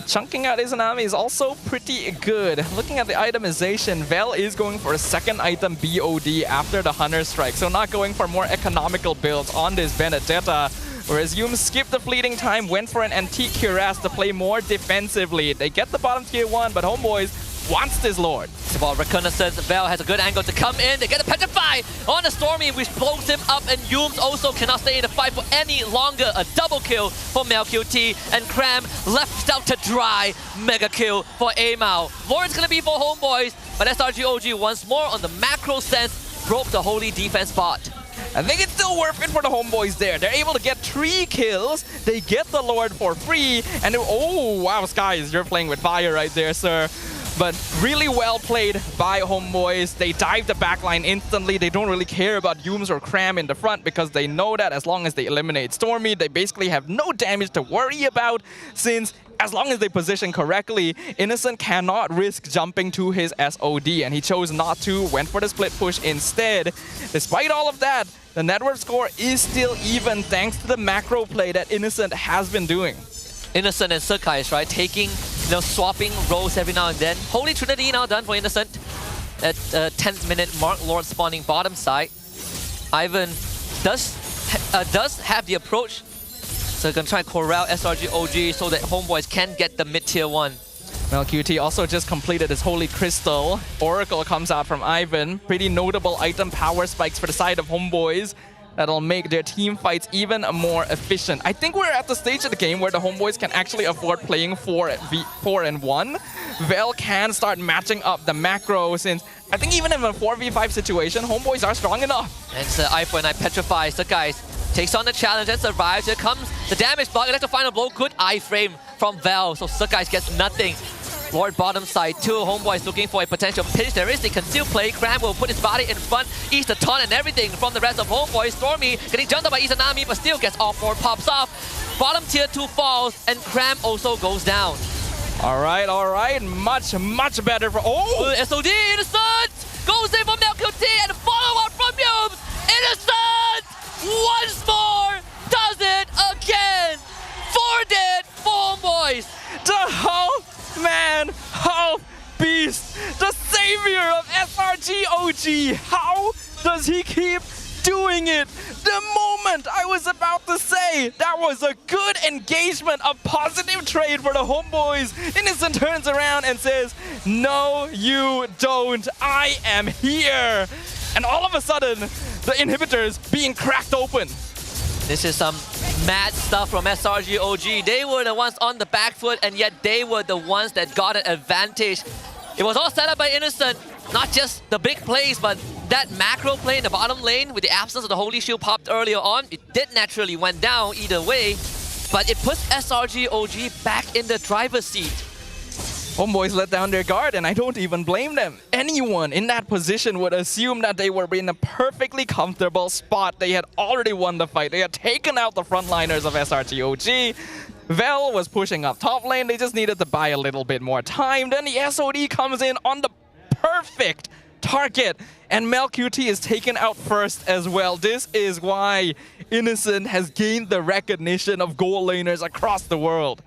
[SPEAKER 18] Chunking out Izanami is also pretty good. Looking at the itemization, Vel is going for a second item BOD after the Hunter Strike, so not going for more economical builds on this Benedetta. Whereas Yum skipped the fleeting time, went for an Antique Cuirass to play more defensively. They get the bottom tier 1, but HomeBois wants this Lord.
[SPEAKER 3] It's about reconnaissance. Vel has a good angle to come in. They get the Petrify on the Stormy, which blows him up, and Yums also cannot stay in the fight for any longer. A double kill for MelQT, and Cram left out to dry. Mega kill for Amao. Lord's gonna be for HomeBois, but SRGOG once more on the macro sense broke the holy defense bot.
[SPEAKER 18] I think it's still worth it for the HomeBois there. They're able to get 3 kills. They get the Lord for free, and oh wow, Skies, you're playing with fire right there, sir. But really well played by HomeBois. They dive the backline instantly. They don't really care about Yums or Cram in the front, because they know that as long as they eliminate Stormy, they basically have no damage to worry about, since as long as they position correctly, Innocent cannot risk jumping to his SOD, and he chose not to, went for the split push instead. Despite all of that, the net worth score is still even thanks to the macro play that Innocent has been doing.
[SPEAKER 3] Innocent and Sakai's, right? Taking, swapping roles every now and then. Holy Trinity now done for Innocent. At 10th minute mark, Lord spawning bottom side. Ivan does have the approach. So they're going to try and corral SRGOG so that HomeBois can get the mid-tier 1.
[SPEAKER 18] MelQT also just completed his Holy Crystal. Oracle comes out from Ivan. Pretty notable item power spikes for the side of HomeBois. That'll make their team fights even more efficient. I think we're at the stage of the game where the HomeBois can actually afford playing 4-1. Vel can start matching up the macro, since I think even in a 4v5 situation, HomeBois are strong enough.
[SPEAKER 3] And it's Eye for an Eye Petrify. So guys, takes on the challenge and survives. Here comes the damage block. Electro final blow. Good iframe from Val. So Sakai's gets nothing. Lord bottom side too. HomeBois looking for a potential pinch. There is the conceal play. Cram will put his body in front. Eats the taunt and everything from the rest of HomeBois. Stormy getting jumped up by Izanami, but still gets all 4 pops off. Bottom tier 2 falls, and Cram also goes down.
[SPEAKER 18] All right. Much better for... Oh!
[SPEAKER 3] SOD, Innocent! Goes in from MLBB and follow-up from Yums! Innocent! Once more! Does it again! 4 dead for HomeBois!
[SPEAKER 18] The Hulk Man, Hulk Beast, the savior of SRG OG. How does he keep doing it? The moment I was about to say that was a good engagement, a positive trade for the HomeBois. Innocent turns around and says, no, you don't. I am here. And all of a sudden, the inhibitors being cracked open.
[SPEAKER 3] This is some mad stuff from SRG OG. They were the ones on the back foot, and yet they were the ones that got an advantage. It was all set up by Innocent. Not just the big plays, but that macro play in the bottom lane with the absence of the Holy Shield popped earlier on. It did naturally went down either way, but it puts SRG OG back in the driver's seat.
[SPEAKER 18] HomeBois let down their guard, and I don't even blame them. Anyone in that position would assume that they were in a perfectly comfortable spot. They had already won the fight. They had taken out the frontliners of SRG OG. Vel was pushing up top lane. They just needed to buy a little bit more time. Then the SOD comes in on the perfect target, and MelQT is taken out first as well. This is why Innocent has gained the recognition of goal laners across the world.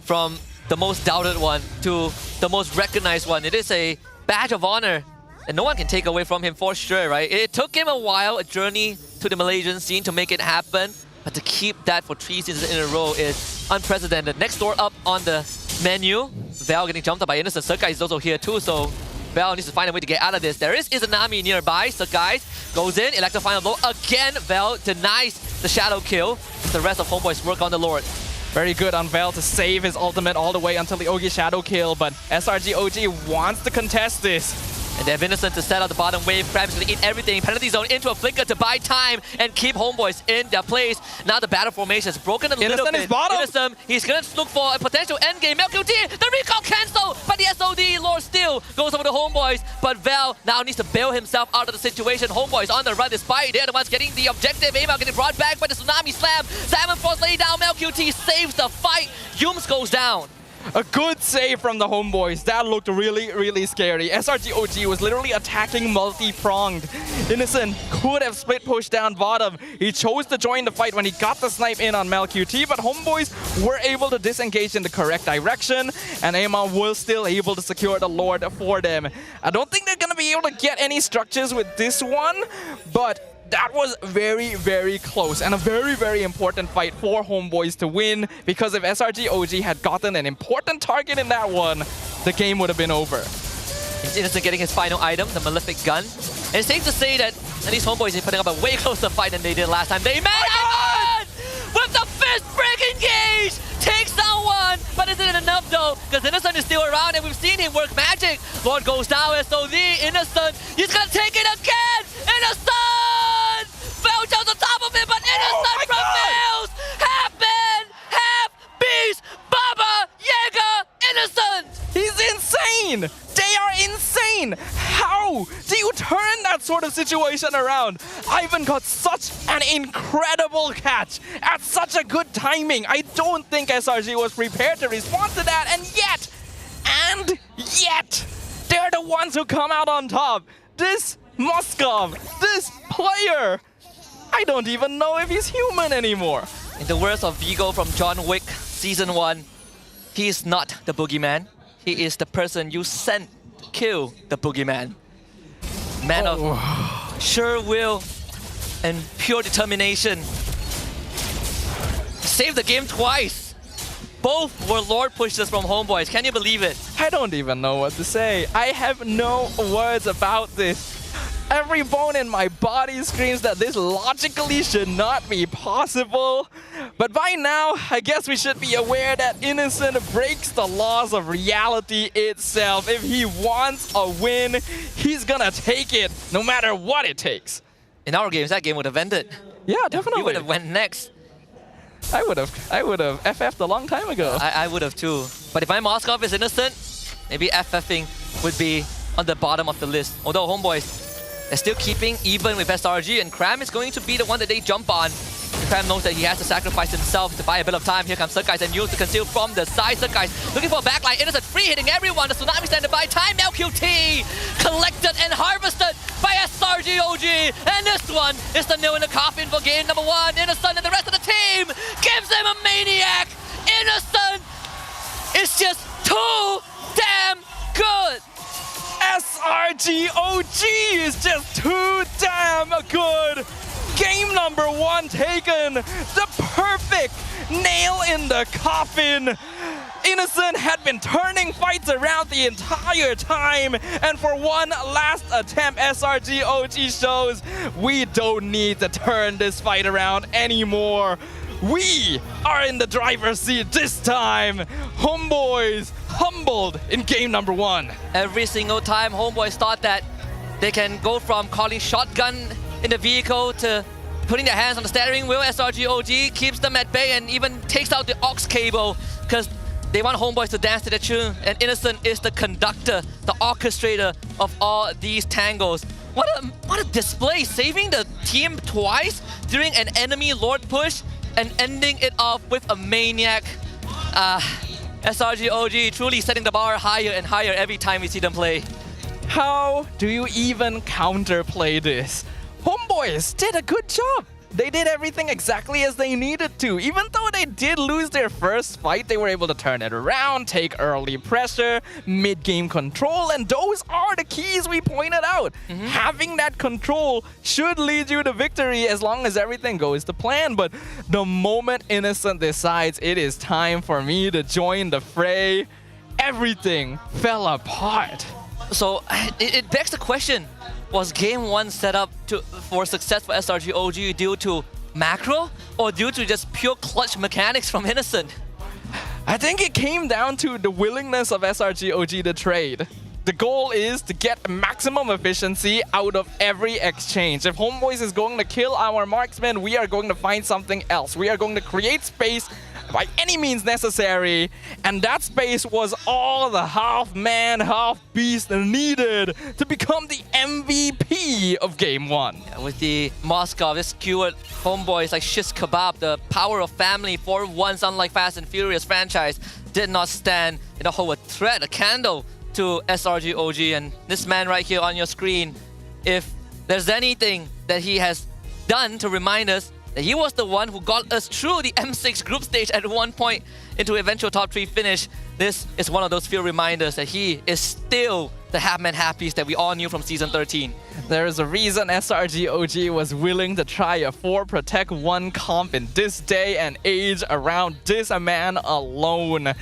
[SPEAKER 3] From the most doubted one to the most recognized one, it is a badge of honor, and no one can take away from him for sure, right? It took him a while, a journey to the Malaysian scene to make it happen, but to keep that for 3 seasons in a row is unprecedented. Next door up on the menu, Val getting jumped up by Innocent. Sakai is also here too, so Val needs to find a way to get out of this. There is Izanami nearby. Sakai goes in, Electro final blow. Again, Val denies the shadow kill. The rest of HomeBois work on the Lord.
[SPEAKER 18] Very good on Vel to save his ultimate all the way until the Ogi shadow kill, but SRG OG wants to contest this.
[SPEAKER 3] And they have Innocent to set out the bottom wave. Krabs going to eat everything. Penalty zone into a flicker to buy time and keep HomeBois in their place. Now the battle formation is broken a little bit.
[SPEAKER 18] Is bottom.
[SPEAKER 3] Innocent, he's going to look for a potential endgame. MelQT, the recall cancelled, but the SOD Lord still goes over to HomeBois. But Val now needs to bail himself out of the situation. HomeBois on the run despite they're the ones getting the objective. Aimar getting brought back by the Tsunami Slam. Salmon Frost lay down. MelQT saves the fight. Yums goes down.
[SPEAKER 18] A good save from the HomeBois. That looked really scary. SRG OG was literally attacking multi-pronged. Innocent could have split push down bottom. He chose to join the fight when he got the snipe in on MelQT, but HomeBois were able to disengage in the correct direction, and Aemon was still able to secure the Lord for them. I don't think they're going to be able to get any structures with this one, but that was very close and a very important fight for HomeBois to win, because if SRG OG had gotten an important target in that one, the game would have been over.
[SPEAKER 3] Innocent getting his final item, the Malefic Gun. And it's safe to say that at least HomeBois is putting up a way closer fight than they did last time. They met Evan with the fist break engage! Takes down one, but isn't it enough though? Because Innocent is still around and we've seen him work magic. Lord goes down, SOD, Innocent, he's gonna take it again! Innocent! Fell down the top of it, but Innocent prevails! Half man, half beast, Baba, Jaeger, Innocent!
[SPEAKER 18] He's insane! They are insane! How do you turn that sort of situation around? Ivan got such an incredible catch at such a good timing. I don't think SRG was prepared to respond to that, and yet, they're the ones who come out on top. This Moskov, this player, I don't even know if he's human anymore.
[SPEAKER 3] In the words of Vigo from John Wick Season 1, he is not the boogeyman. He is the person you sent to kill the boogeyman. Man of sure will and pure determination. Saved the game twice. Both were Lord pushes from HomeBois. Can you believe it?
[SPEAKER 18] I don't even know what to say. I have no words about this. Every bone in my body screams that this logically should not be possible. But by now, I guess we should be aware that Innocent breaks the laws of reality itself. If he wants a win, he's gonna take it, no matter what it takes.
[SPEAKER 3] In our games, that game would have ended.
[SPEAKER 18] Yeah, definitely.
[SPEAKER 3] You would have went next.
[SPEAKER 18] I would have FF'd a long time ago.
[SPEAKER 3] I would have too. But if my Moskov is innocent, maybe FFing would be on the bottom of the list. Although HomeBois is still keeping even with SRG, and Cram is going to be the one that they jump on. Cram knows that he has to sacrifice himself to buy a bit of time. Here comes Surkais and use to conceal from the side. Surkais looking for a backline. Innocent free hitting everyone. The Tsunami standing by. Time LQT collected and harvested by SRG OG. And this one is the nail in the coffin for game number 1. Innocent and the rest of the team gives them a maniac. Innocent is just too damn good.
[SPEAKER 18] SRG OG is just too damn good. Game number 1 taken. The perfect nail in the coffin. Innocent had been turning fights around the entire time, and for one last attempt, SRG OG shows we don't need to turn this fight around anymore. We are in the driver's seat this time. HomeBois humbled in game number 1.
[SPEAKER 3] Every single time HomeBois thought that they can go from calling shotgun in the vehicle to putting their hands on the steering wheel, SRG OG keeps them at bay and even takes out the aux cable because they want HomeBois to dance to the tune, and Innocent is the conductor, the orchestrator of all these tangos. What a display, saving the team twice during an enemy Lord push and ending it off with a maniac. SRG OG truly setting the bar higher and higher every time we see them play.
[SPEAKER 18] How do you even counterplay this? HomeBois did a good job. They did everything exactly as they needed to. Even though they did lose their first fight, they were able to turn it around, take early pressure, mid-game control, and those are the keys we pointed out. Having that control should lead you to victory as long as everything goes to plan. But the moment Innocent decides it is time for me to join the fray, everything fell apart.
[SPEAKER 3] So it begs the question, was game 1 set up for success for SRG OG due to macro or due to just pure clutch mechanics from Innocent?
[SPEAKER 18] I think it came down to the willingness of SRG OG to trade. The goal is to get maximum efficiency out of every exchange. If HomeBois is going to kill our marksman, we are going to find something else. We are going to create space by any means necessary, and that space was all the half-man, half-beast needed to become the MVP of Game 1.
[SPEAKER 3] Yeah, with the Moskov, this skewered HomeBois like shish kebab, the power of family for once, unlike Fast and Furious franchise, did not stand in a whole threat, a candle to SRG OG. And this man right here on your screen, if there's anything that he has done to remind us that he was the one who got us through the M6 group stage at one point into eventual top 3 finish, this is one of those few reminders that he is still the half-man half-beast that we all knew from Season 13.
[SPEAKER 18] There is a reason SRG OG was willing to try a 4 Protect 1 comp in this day and age around this man alone.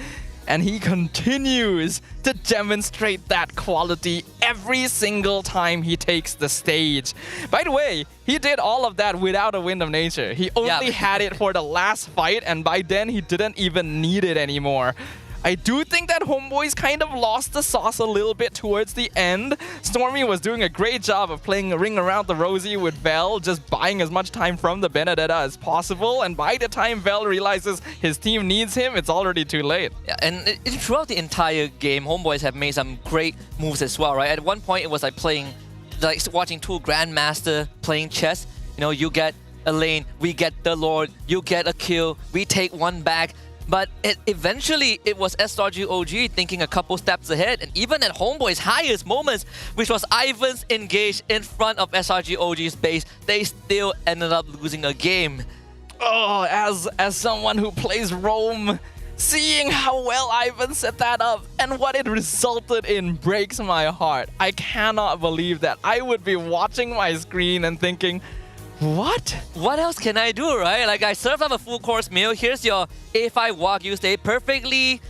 [SPEAKER 18] And he continues to demonstrate that quality every single time he takes the stage. By the way, he did all of that without a Wind of Nature. He only had it for the last fight, and by then he didn't even need it anymore. I do think that HomeBois kind of lost the sauce a little bit towards the end. Stormy was doing a great job of playing Ring Around the Rosie with Vel, just buying as much time from the Benedetta as possible. And by the time Vel realizes his team needs him, it's already too late.
[SPEAKER 3] Yeah, and throughout the entire game, HomeBois have made some great moves as well, right? At one point, it was like watching two Grandmaster playing chess. You know, you get a lane, we get the Lord, you get a kill, we take one back. But eventually, it was SRG OG thinking a couple steps ahead. And even at HomeBois' highest moments, which was Ivan's engaged in front of SRG OG's base, they still ended up losing a game.
[SPEAKER 18] Oh, as someone who plays Rome, seeing how well Ivan set that up and what it resulted in breaks my heart. I cannot believe that I would be watching my screen and thinking, what?
[SPEAKER 3] What else can I do, right? Like, I served up a full course meal. Here's your A5 Wagyu steak, perfectly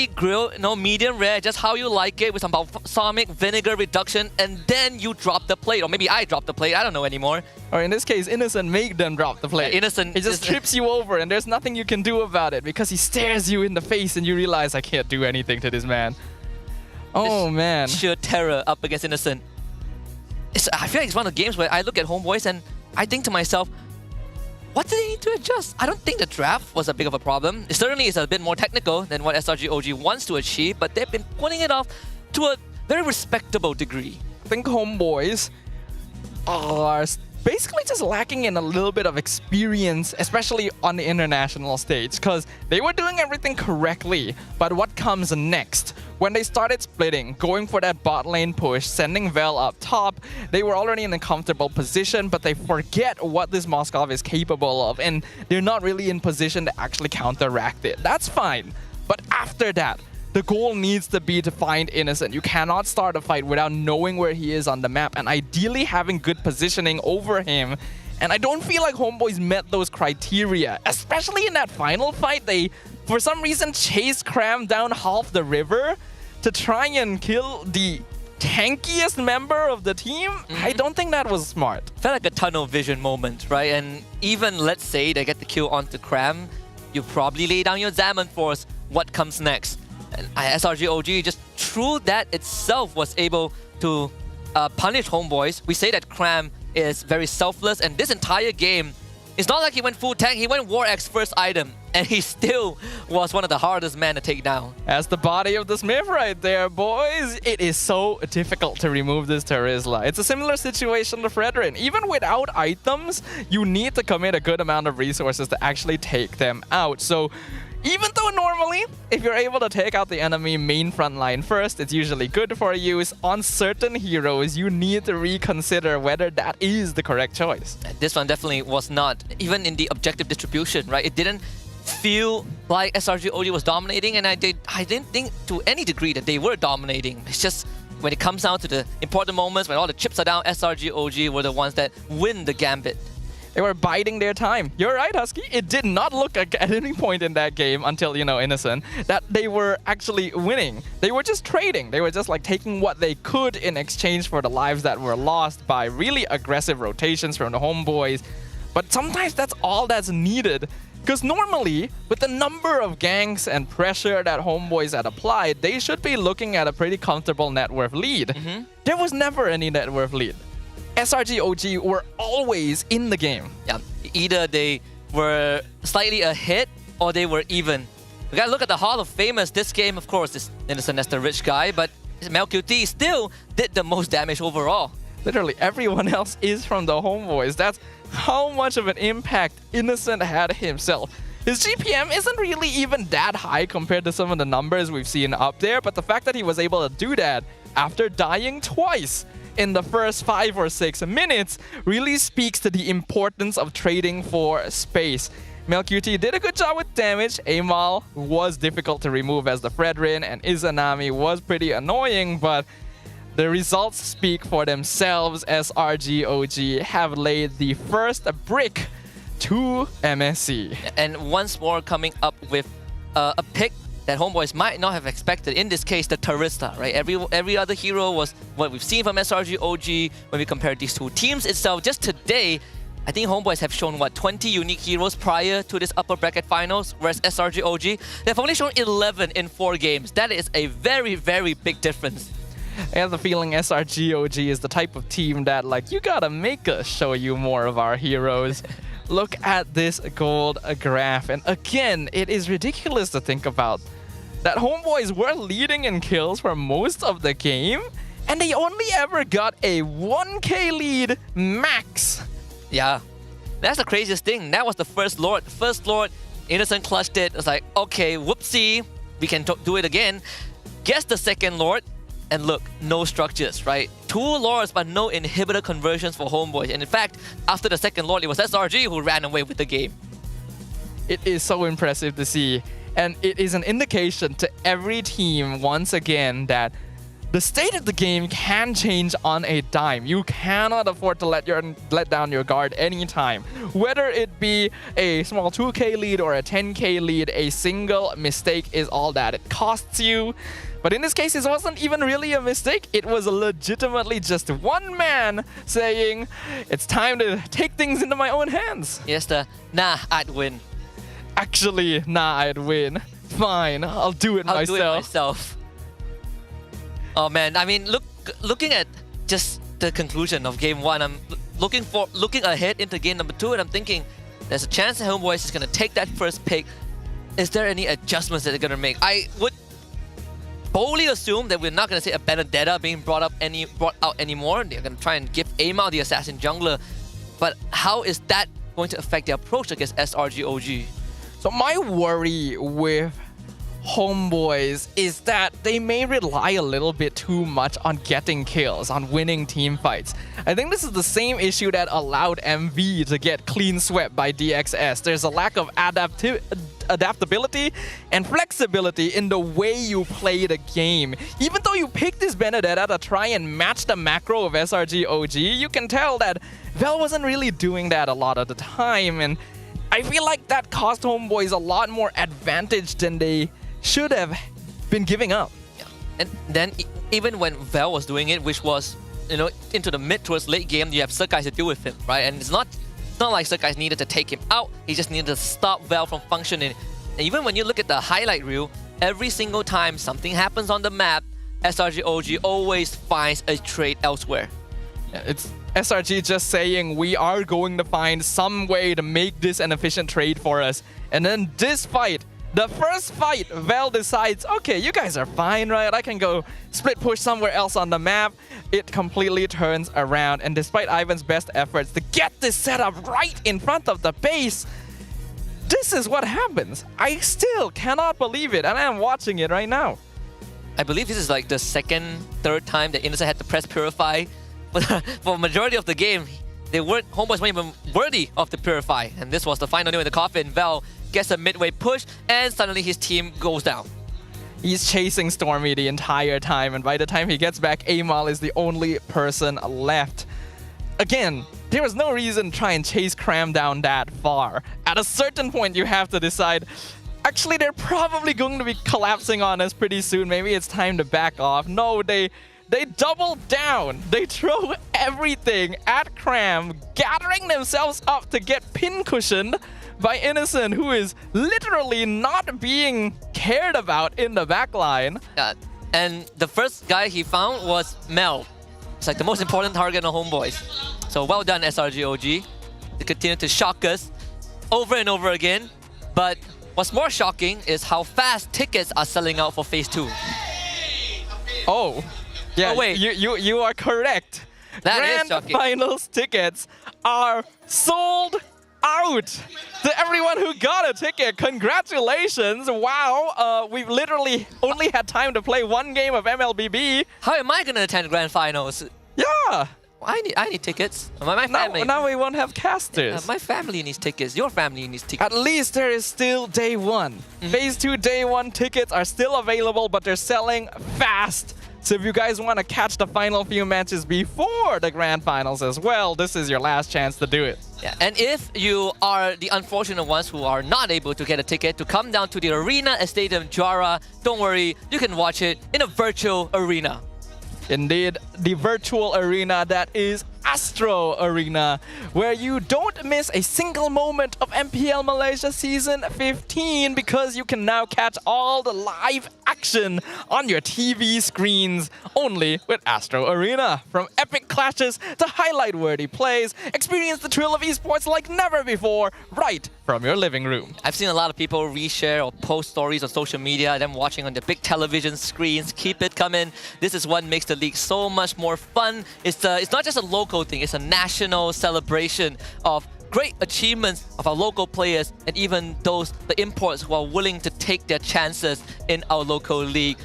[SPEAKER 3] grilled, medium rare, just how you like it, with some balsamic vinegar reduction, and then you drop the plate. Or maybe I drop the plate, I don't know anymore.
[SPEAKER 18] Or in this case, Innocent made them drop the plate.
[SPEAKER 3] Yeah, Innocent.
[SPEAKER 18] He just trips you over, and there's nothing you can do about it because he stares you in the face and you realize I can't do anything to this man. Oh, man.
[SPEAKER 3] Sheer terror up against Innocent. I feel like it's one of the games where I look at HomeBois and I think to myself, what do they need to adjust? I don't think the draft was a big of a problem. It certainly is a bit more technical than what SRG OG wants to achieve, but they've been putting it off to a very respectable degree.
[SPEAKER 18] I think HomeBois are basically just lacking in a little bit of experience, especially on the international stage, because they were doing everything correctly. But what comes next? When they started splitting, going for that bot lane push, sending Vel up top, they were already in a comfortable position, but they forget what this Moskov is capable of, and they're not really in position to actually counteract it. That's fine. But after that, the goal needs to be to find Innocent. You cannot start a fight without knowing where he is on the map and ideally having good positioning over him. And I don't feel like HomeBois met those criteria, especially in that final fight. They, for some reason, chased Cram down half the river to try and kill the tankiest member of the team. I don't think that was smart.
[SPEAKER 3] Felt like a tunnel vision moment, right? And even, let's say, they get the kill onto Cram, you probably lay down your Zaman Force. What comes next? And SRG OG, just through that itself, was able to punish HomeBois. We say that Cram is very selfless, and this entire game, it's not like he went full tank, he went War X first item, and he still was one of the hardest men to take down.
[SPEAKER 18] As the body of the Smith right there, boys. It is so difficult to remove this Terizla. It's a similar situation to Fredrin. Even without items, you need to commit a good amount of resources to actually take them out. So even though normally, if you're able to take out the enemy main front line first, it's usually good for you, on certain heroes, you need to reconsider whether that is the correct choice.
[SPEAKER 3] This one definitely was not, even in the objective distribution, right? It didn't feel like SRG OG was dominating, and I didn't think to any degree that they were dominating. It's just when it comes down to the important moments, when all the chips are down, SRG OG were the ones that win the gambit.
[SPEAKER 18] They were biding their time. You're right, Husky. It did not look like at any point in that game until, Innocent, that they were actually winning. They were just trading. They were just like taking what they could in exchange for the lives that were lost by really aggressive rotations from the HomeBois. But sometimes that's all that's needed. Because normally, with the number of ganks and pressure that HomeBois had applied, they should be looking at a pretty comfortable net worth lead. There was never any net worth lead. SRG OG were always in the game.
[SPEAKER 3] Yeah, either they were slightly ahead or they were even. We gotta look at the Hall of Famers. This game, of course, is Innocent as the rich guy, but MelQT still did the most damage overall.
[SPEAKER 18] Literally everyone else is from the HomeBois. That's how much of an impact Innocent had himself. His GPM isn't really even that high compared to some of the numbers we've seen up there, but the fact that he was able to do that after dying twice in the first 5 or 6 minutes really speaks to the importance of trading for space. MelQT did a good job with damage. Amal was difficult to remove as the Fredrin, and Izanami was pretty annoying, but the results speak for themselves as RGOG have laid the first brick to MSC.
[SPEAKER 3] And once more coming up with a pick that HomeBois might not have expected. In this case, the Terizla, right? Every other hero was what we've seen from SRG OG when we compare these two teams itself. Just today, I think HomeBois have shown, 20 unique heroes prior to this upper bracket finals, whereas SRG OG, they've only shown 11 in 4 games. That is a very, very big difference.
[SPEAKER 18] I have the feeling SRG OG is the type of team that, you gotta make us show you more of our heroes. Look at this gold graph, and again, it is ridiculous to think about that HomeBois were leading in kills for most of the game, and they only ever got a 1k lead max.
[SPEAKER 3] Yeah, that's the craziest thing. That was the first Lord. First Lord, Innocent clutched it. It's like, okay, whoopsie, we can do it again. Guess the second Lord, and look, no structures, right? 2 Lords, but no inhibitor conversions for HomeBois. And in fact, after the second Lord, it was SRG who ran away with the game.
[SPEAKER 18] It is so impressive to see. And it is an indication to every team, once again, that the state of the game can change on a dime. You cannot afford to let down your guard anytime. Whether it be a small 2k lead or a 10k lead, a single mistake is all that it costs you. But in this case, it wasn't even really a mistake. It was legitimately just one man saying, it's time to take things into my own hands.
[SPEAKER 3] Yes, I'd win.
[SPEAKER 18] Actually, I'd win. Fine, I'll do it myself.
[SPEAKER 3] Oh man, I mean, looking at just the conclusion of game 1, I'm looking ahead into game number 2, and I'm thinking, There's a chance that HomeBois is going to take that first pick. Is there any adjustments that they're going to make? I would boldly assume that we're not going to see a Benedetta being brought out anymore. They're going to try and give Amal the assassin jungler. But how is that going to affect their approach against SRGOG?
[SPEAKER 18] So my worry with HomeBois is that they may rely a little bit too much on getting kills, on winning team fights. I think this is the same issue that allowed MV to get clean swept by DXS. There's a lack of adaptability and flexibility in the way you play the game. Even though you pick this Benedetta to try and match the macro of SRGOG, you can tell that Vel wasn't really doing that a lot of the time, and I feel like that cost HomeBois a lot more advantage than they should have been giving up.
[SPEAKER 3] Yeah. And then even when Vel was doing it, which was, you know, into the mid towards late game, you have Surkais to deal with him, right? And it's not like Surkais needed to take him out. He just needed to stop Vel from functioning. And even when you look at the highlight reel, every single time something happens on the map, SRGOG always finds a trade elsewhere.
[SPEAKER 18] Yeah, it's SRG just saying we are going to find some way to make this an efficient trade for us. And then this fight, the first fight, Vel decides, okay, you guys are fine, right? I can go split push somewhere else on the map. It completely turns around. And despite Ivan's best efforts to get this set up right in front of the base, this is what happens. I still cannot believe it, and I am watching it right now.
[SPEAKER 3] I believe this is like the third time that Innocent had to press Purify. But for a majority of the game, HomeBois weren't even worthy of the Purify. And this was the final nail in the coffin. Vel gets a midway push, and suddenly his team goes down.
[SPEAKER 18] He's chasing Stormy the entire time, and by the time he gets back, Amal is the only person left. Again, there was no reason to try and chase Cram down that far. At a certain point, you have to decide, actually, they're probably going to be collapsing on us pretty soon. Maybe it's time to back off. No, they double down. They throw everything at Cram, gathering themselves up to get pin-cushioned by Innocent, who is literally not being cared about in the backline.
[SPEAKER 3] And the first guy he found was Mel. It's like the most important target on HomeBois. So well done, SRGOG. They continue to shock us over and over again. But what's more shocking is how fast tickets are selling out for Phase 2.
[SPEAKER 18] Oh, yeah,
[SPEAKER 3] oh, wait.
[SPEAKER 18] You are correct.
[SPEAKER 3] That is
[SPEAKER 18] Grand
[SPEAKER 3] shocking.
[SPEAKER 18] Finals tickets are sold out to everyone who got a ticket. Congratulations. Wow, we've literally only had time to play one game of MLBB.
[SPEAKER 3] How am I going to attend Grand Finals?
[SPEAKER 18] Yeah.
[SPEAKER 3] I need tickets. My family.
[SPEAKER 18] Now we won't have casters.
[SPEAKER 3] My family needs tickets. Your family needs tickets.
[SPEAKER 18] At least there is still day one. Phase 2 day one tickets are still available, but they're selling fast. So if you guys want to catch the final few matches before the Grand Finals as well, this is your last chance to do it.
[SPEAKER 3] Yeah, and if you are the unfortunate ones who are not able to get a ticket to come down to the arena at Stadium Jara, don't worry, you can watch it in a virtual arena.
[SPEAKER 18] Indeed, the virtual arena that is Astro Arena, where you don't miss a single moment of MPL Malaysia Season 15 because you can now catch all the live action on your TV screens only with Astro Arena. From epic clashes to highlight-worthy plays, experience the thrill of esports like never before right from your living room.
[SPEAKER 3] I've seen a lot of people reshare or post stories on social media, them watching on the big television screens. Keep it coming. This is what makes the league so much more fun. It's not just a local thing, it's a national celebration of great achievements of our local players and even the imports who are willing to take their chances in our local league.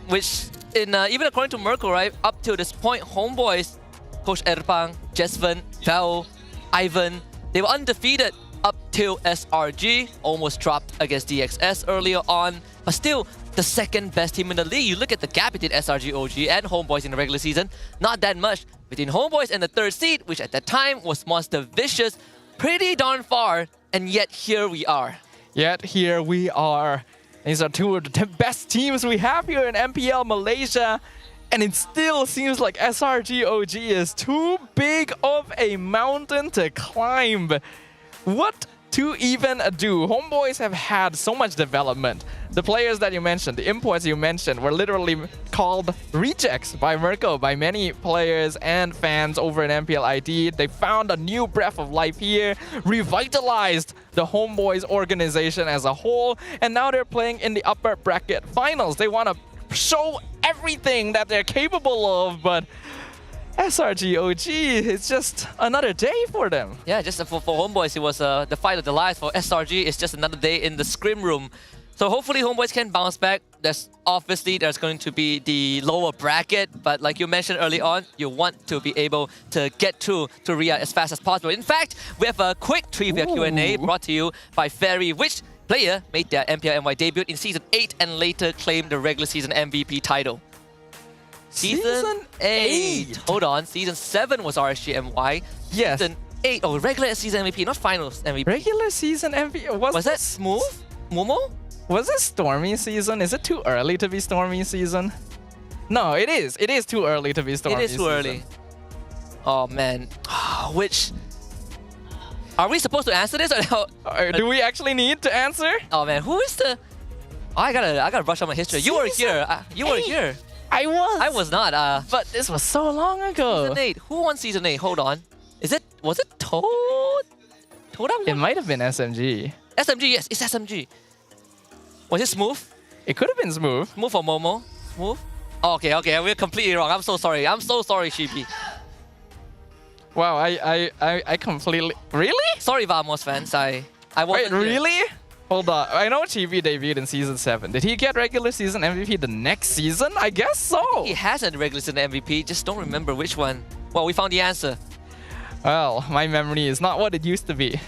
[SPEAKER 3] Which, even according to Merkel, right, up to this point, HomeBois, Coach Erpang, Jesven, Vel, Ivan, they were undefeated up till SRG, almost dropped against DXS earlier on, but still the second best team in the league. You look at the gap between SRG-OG and HomeBois in the regular season, not that much. Between HomeBois and the third seed, which at that time was Monster Vicious, pretty darn far, and yet here we are.
[SPEAKER 18] Yet here we are. These are two of the best teams we have here in MPL Malaysia, and it still seems like SRG-OG is too big of a mountain to climb. What to even do? HomeBois have had so much development. the players that you mentioned, the imports you mentioned, were literally called rejects by Mirko, by many players and fans over in MPL ID. They found a new breath of life here, revitalized the HomeBois organization as a whole, and now they're playing in the upper bracket finals. They want to show everything that they're capable of, but SRG OG, it's just another day for them.
[SPEAKER 3] Yeah, just for HomeBois, it was the fight of the lives. For SRG, it's just another day in the scrim room. So hopefully HomeBois can bounce back. There's going to be the lower bracket, but like you mentioned early on, you want to be able to get through to Riyadh as fast as possible. In fact, we have a quick trivia Q&A brought to you by Ferry. Which player made their MPL MY debut in Season 8 and later claimed the regular season MVP title? Season 8. Hold on, Season 7 was RSG MY.
[SPEAKER 18] Yes.
[SPEAKER 3] Season 8, oh, regular season MVP, not finals MVP.
[SPEAKER 18] Regular season MVP?
[SPEAKER 3] Was that Smooth? Momo?
[SPEAKER 18] Was it Stormy season? Is it too early to be Stormy season? No, it is. It is too early to be Stormy season.
[SPEAKER 3] It is too early. Oh, man. Which... Are we supposed to answer this? Or
[SPEAKER 18] do we actually need to answer?
[SPEAKER 3] Oh, man. Who is the... Oh, I gotta brush up my history. You were here. You were here.
[SPEAKER 18] I was.
[SPEAKER 3] I was not.
[SPEAKER 18] But this was so long ago.
[SPEAKER 3] Season 8. Who won Season 8? Hold on. Was it Toad?
[SPEAKER 18] It might have been SMG.
[SPEAKER 3] SMG, yes. It's SMG. Was it Smooth?
[SPEAKER 18] It could have been Smooth.
[SPEAKER 3] Smooth or Momo? Smooth? Oh, okay. We're completely wrong. I'm so sorry. Shibi.
[SPEAKER 18] Wow, I completely... Really?
[SPEAKER 3] Sorry, Vamos fans. I wasn't
[SPEAKER 18] Wait, really? Hold on. I know Chibi debuted in Season 7. Did he get regular season MVP the next season? I guess so.
[SPEAKER 3] He has a regular season MVP. Just don't remember which one. Well, we found the answer.
[SPEAKER 18] Well, my memory is not what it used to be.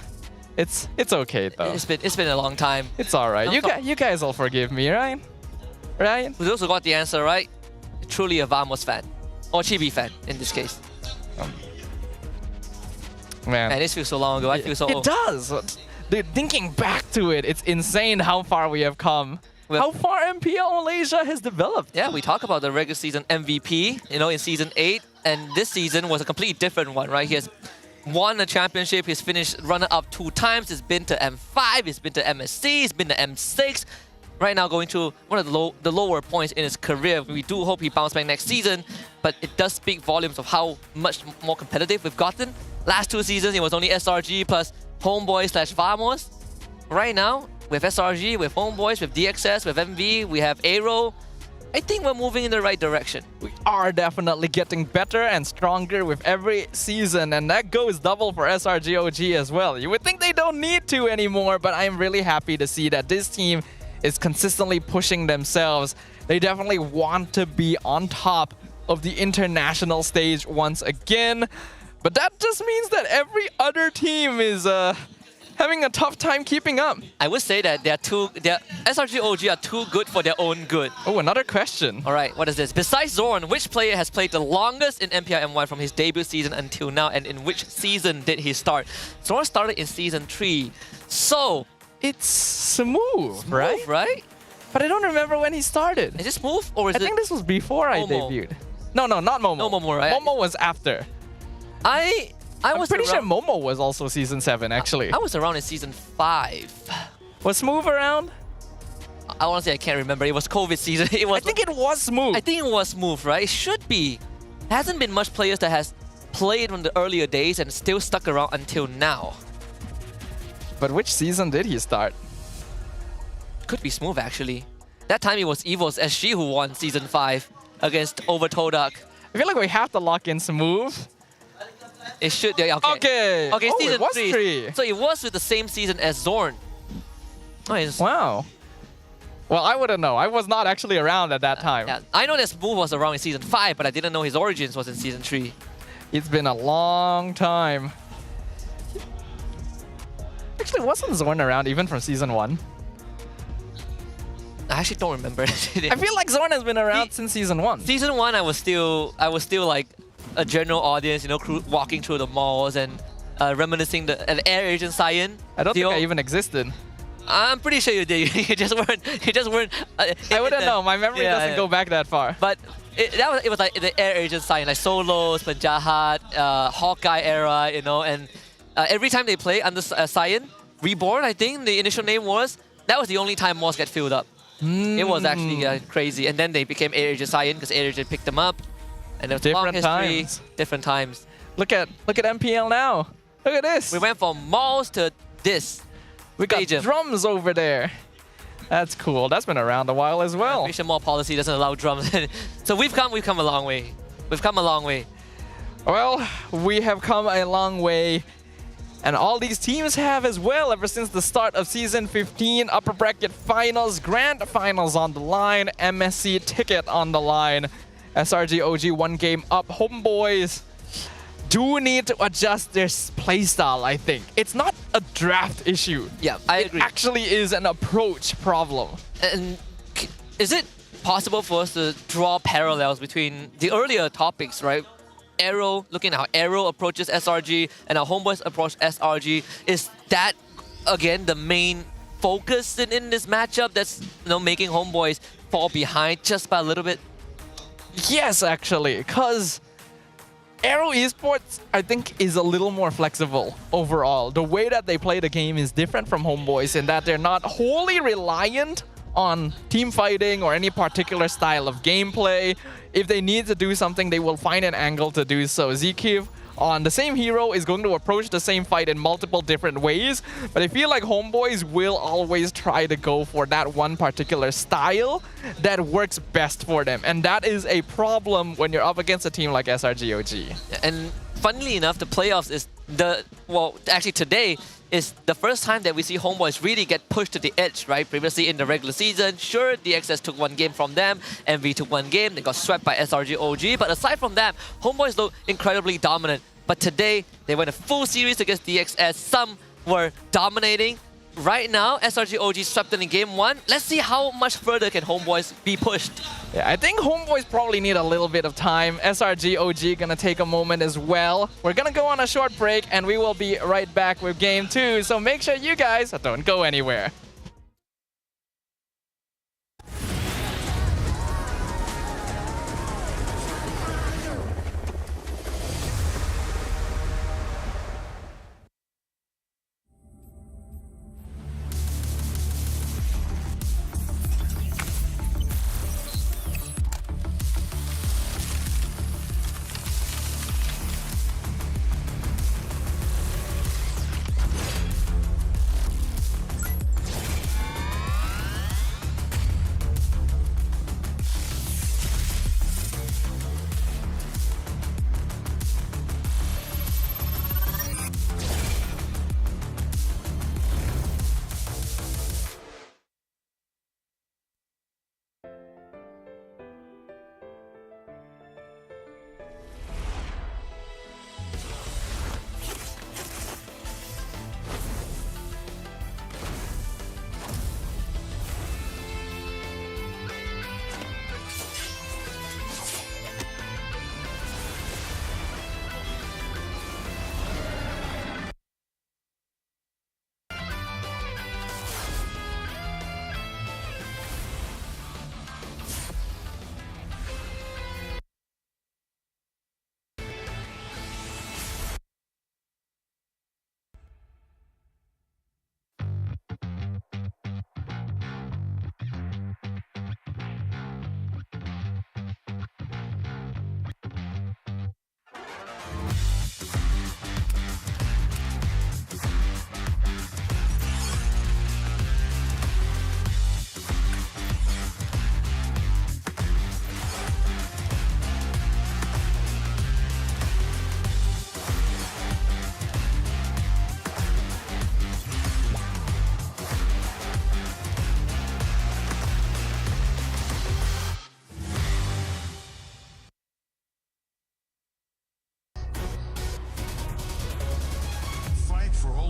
[SPEAKER 18] It's okay though.
[SPEAKER 3] It's been a long time.
[SPEAKER 18] It's alright. You guys will forgive me, right? Right?
[SPEAKER 3] We also got the answer right. Truly a Vamos fan. Or Chibi fan in this case.
[SPEAKER 18] Man,
[SPEAKER 3] this feels so long ago. I feel so old.
[SPEAKER 18] It does. Dude, thinking back to it, it's insane how far we have come. How far MPL Malaysia has developed.
[SPEAKER 3] Yeah, we talk about the regular season MVP, in Season 8. And this season was a completely different one, right? He has won a championship. He's finished runner-up 2 times. He's been to M5. He's been to MSC. He's been to M6. Right now going through one of the lower points in his career. We do hope he bounces back next season. But it does speak volumes of how much more competitive we've gotten. Last 2 seasons, it was only SRG plus HomeBois / Vamos. Right now, with SRG, with HomeBois, with DXS, with MV, we have AERO. I think we're moving in the right direction.
[SPEAKER 18] We are definitely getting better and stronger with every season, and that goes double for SRG OG as well. You would think they don't need to anymore, but I'm really happy to see that this team is consistently pushing themselves. They definitely want to be on top of the international stage once again. But that just means that every other team is having a tough time keeping up.
[SPEAKER 3] I would say that SRG OG are too good for their own good.
[SPEAKER 18] Oh, another question.
[SPEAKER 3] All right, what is this? Besides Zorn, which player has played the longest in MPL MY from his debut season until now, and in which season did he start? Zorn started in Season 3. So...
[SPEAKER 18] It's Smooth, right?
[SPEAKER 3] Right?
[SPEAKER 18] But I don't remember when he started.
[SPEAKER 3] Is it Smooth or is it...
[SPEAKER 18] I think this was before I debuted. No, not Momo.
[SPEAKER 3] No Momo, right?
[SPEAKER 18] Momo was after. I'm pretty sure Momo was also Season 7, actually.
[SPEAKER 3] I was around in Season 5.
[SPEAKER 18] Was Smooth around?
[SPEAKER 3] I honestly, I can't remember. It was COVID season.
[SPEAKER 18] I think it was Smooth.
[SPEAKER 3] I think it was Smooth, right? It should be. There hasn't been much players that has played from the earlier days and still stuck around until now.
[SPEAKER 18] But which season did he start?
[SPEAKER 3] Could be Smooth, actually. That time it was Evo's SG who won Season 5 against Over Todak.
[SPEAKER 18] I feel like we have to lock in Smooth.
[SPEAKER 3] It should, yeah, okay. Okay,
[SPEAKER 18] oh,
[SPEAKER 3] Season
[SPEAKER 18] it was
[SPEAKER 3] 3. So it was with the same season as Zorn.
[SPEAKER 18] Wow. Well, I wouldn't know. I was not actually around at that time.
[SPEAKER 3] Yeah, I know that Smooth was around in Season 5, but I didn't know his origins was in Season 3.
[SPEAKER 18] It's been a long time. Actually, wasn't Zorn around even from Season 1?
[SPEAKER 3] I actually don't remember. I
[SPEAKER 18] feel like Zorn has been around since Season 1.
[SPEAKER 3] Season 1, I was still like a general audience, walking through the malls and reminiscing the Air Agent Cyan.
[SPEAKER 18] I don't think I even existed.
[SPEAKER 3] I'm pretty sure you did. You just weren't.
[SPEAKER 18] I wouldn't know. My memory doesn't go back that far.
[SPEAKER 3] But it was like the Air Agent Cyan, like Solos, Penjahat, Hawkeye era, and every time they play under Cyan, Reborn, I think the initial name was, that was the only time malls get filled up. It was actually crazy. And then they became AERO Cyan because AERO picked them up. And there was a long history, different times.
[SPEAKER 18] Look at MPL now. Look at this.
[SPEAKER 3] We went from malls to this.
[SPEAKER 18] We got drums over there. That's cool. That's been around a while as well.
[SPEAKER 3] Mission Mall policy doesn't allow drums. So we've come a long way. We've come a long way.
[SPEAKER 18] Well, we have come a long way. And all these teams have as well ever since the start of Season 15. Upper Bracket Finals, Grand Finals on the line, MSC ticket on the line. SRG OG 1 game up. HomeBois do need to adjust their playstyle, I think. It's not a draft issue.
[SPEAKER 3] Yeah, I agree.
[SPEAKER 18] It actually is an approach problem.
[SPEAKER 3] And is it possible for us to draw parallels between the earlier topics, right? AERO, looking at how AERO approaches SRG and how HomeBois approach SRG. Is that, again, the main focus in this matchup that's making HomeBois fall behind just by a little bit?
[SPEAKER 18] Yes, actually, because AERO Esports, I think, is a little more flexible overall. The way that they play the game is different from HomeBois in that they're not wholly reliant on team fighting or any particular style of gameplay. If they need to do something, they will find an angle to do so. Zekiv on the same hero is going to approach the same fight in multiple different ways, but I feel like HomeBois will always try to go for that one particular style that works best for them, and that is a problem when you're up against a team like SRG OG.
[SPEAKER 3] And funnily enough, the playoffs is actually today is the first time that we see HomeBois really get pushed to the edge, right? Previously in the regular season, sure, DXS took 1 game from them, MV took 1 game, they got swept by SRG OG, but aside from that, HomeBois looked incredibly dominant. But today, they went a full series against DXS. Some were dominating. Right now, SRG OG swept in game 1. Let's see how much further can HomeBois be pushed.
[SPEAKER 18] Yeah, I think HomeBois probably need a little bit of time. SRG OG gonna take a moment as well. We're gonna go on a short break and we will be right back with game 2. So make sure you guys don't go anywhere.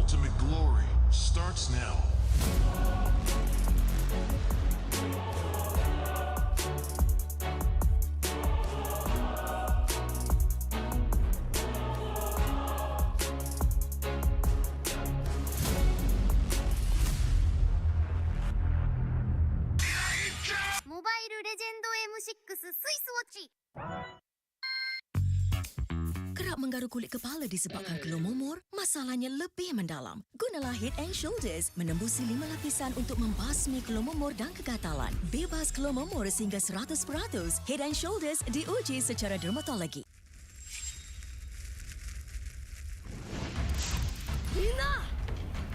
[SPEAKER 8] ultimate glory starts now.
[SPEAKER 6] Kerap menggaru kulit kepala disebabkan keluh mumur, masalahnya lebih mendalam. Gunalah Head and Shoulders menembusi 5 lapisan untuk membasmi keluh mumur dan kegatalan. Bebas keluh mumur sehingga 100%. Head and Shoulders diuji secara dermatologi.
[SPEAKER 16] みんな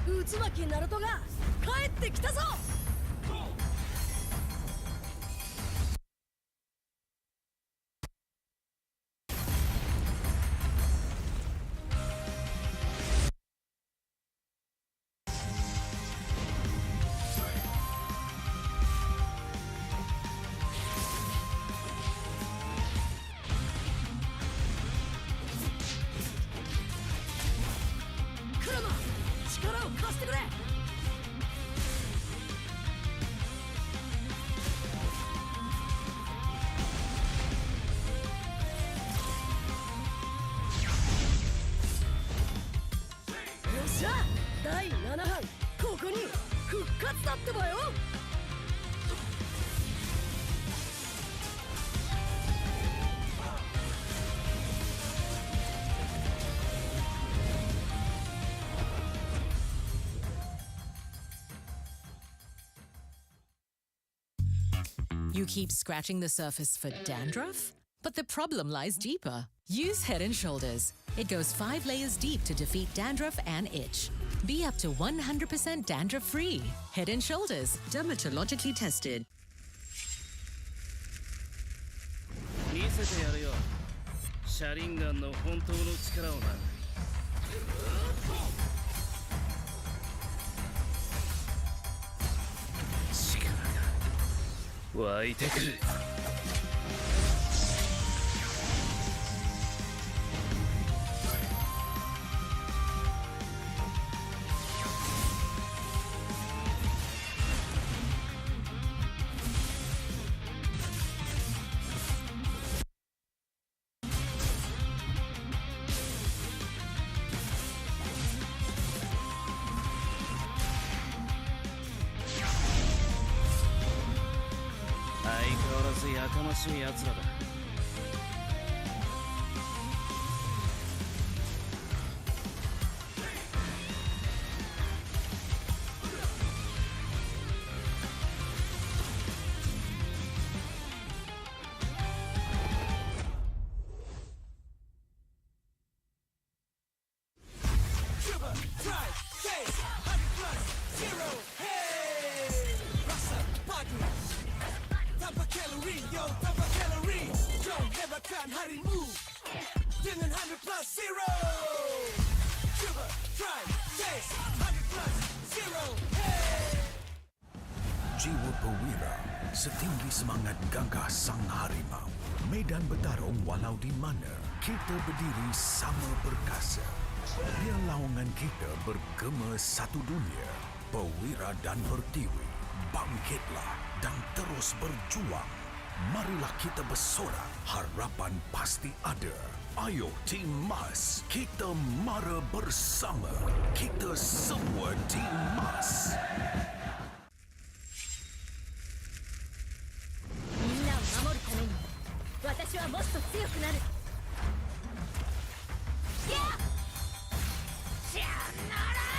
[SPEAKER 16] 内巻ナルトが帰ってきたぞ。 力を貸してくれ。 よっしゃ第7班ここに復活だってばよ。
[SPEAKER 4] You keep scratching the surface for dandruff? But the problem lies deeper. Use Head & Shoulders. It goes 5 layers deep to defeat dandruff and itch. Be up to 100% dandruff-free. Head & Shoulders. Dermatologically tested.
[SPEAKER 5] 見せてやるよシャリンガンの本当の力をな。力が湧いてくる。 相変わらずやかましい奴らだ。
[SPEAKER 8] Jiwa perwira, setinggi semangat gagah sang harimau. Medan bertarung walau di mana, kita berdiri sama perkasa. Biar lawangan kita bergema satu dunia. Perwira dan pertiwi, bangkitlah dan terus berjuang. Marilah kita bersorak, harapan pasti ada. Ayo Tim Mas, kita mara bersama. Kita semua Tim Mas.
[SPEAKER 16] みんなを守るために私はもっと強くなる。やっしゃなら。
[SPEAKER 2] 「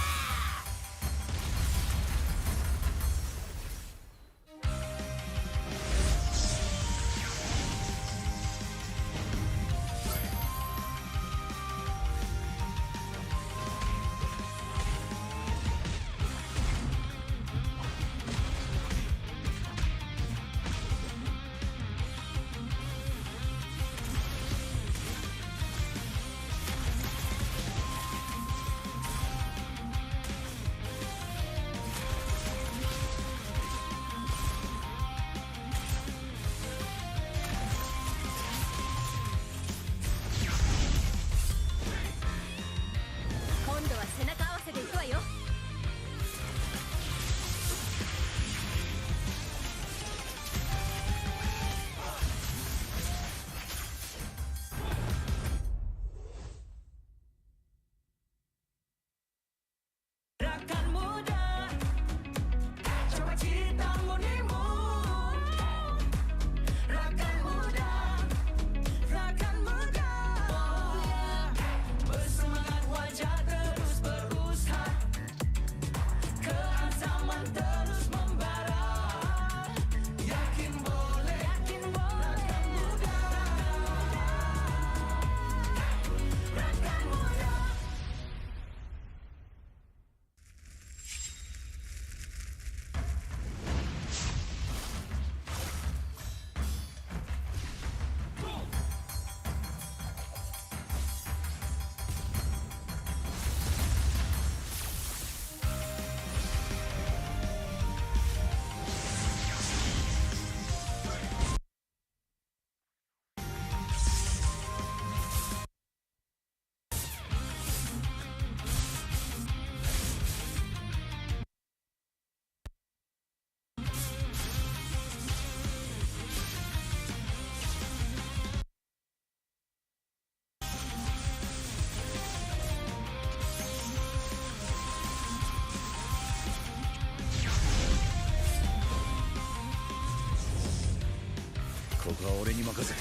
[SPEAKER 14] ここは俺に任せて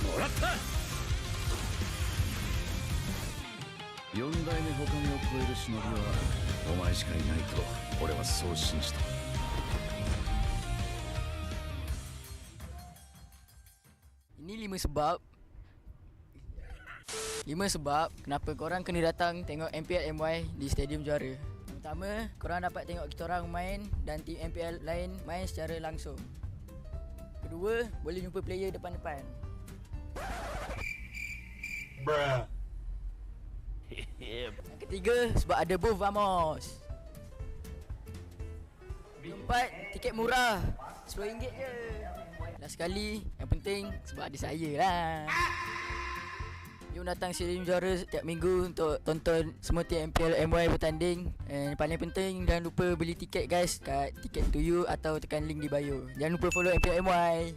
[SPEAKER 14] もらった4代目他目を超える忍びはお前しかいないと俺はそう信じた。
[SPEAKER 12] Ini 5 sebab kenapa korang kena datang tengok MPL MY di Stadium Juara. Pertama, korang dapat tengok kita orang main dan tim MPL lain main secara langsung. Kedua, boleh jumpa player depan-depan.
[SPEAKER 14] Bruh.
[SPEAKER 12] Yang ketiga, sebab ada booth Vamos. Keempat, tiket murah, RM10 je. Last sekali, yang penting sebab ada saya lah. Jom datang Stadium Juara setiap minggu untuk tonton semua tim MPL MY bertanding. And paling penting, jangan lupa beli tiket guys kat Ticket to You atau tekan link di bio. Jangan lupa follow MPL MY.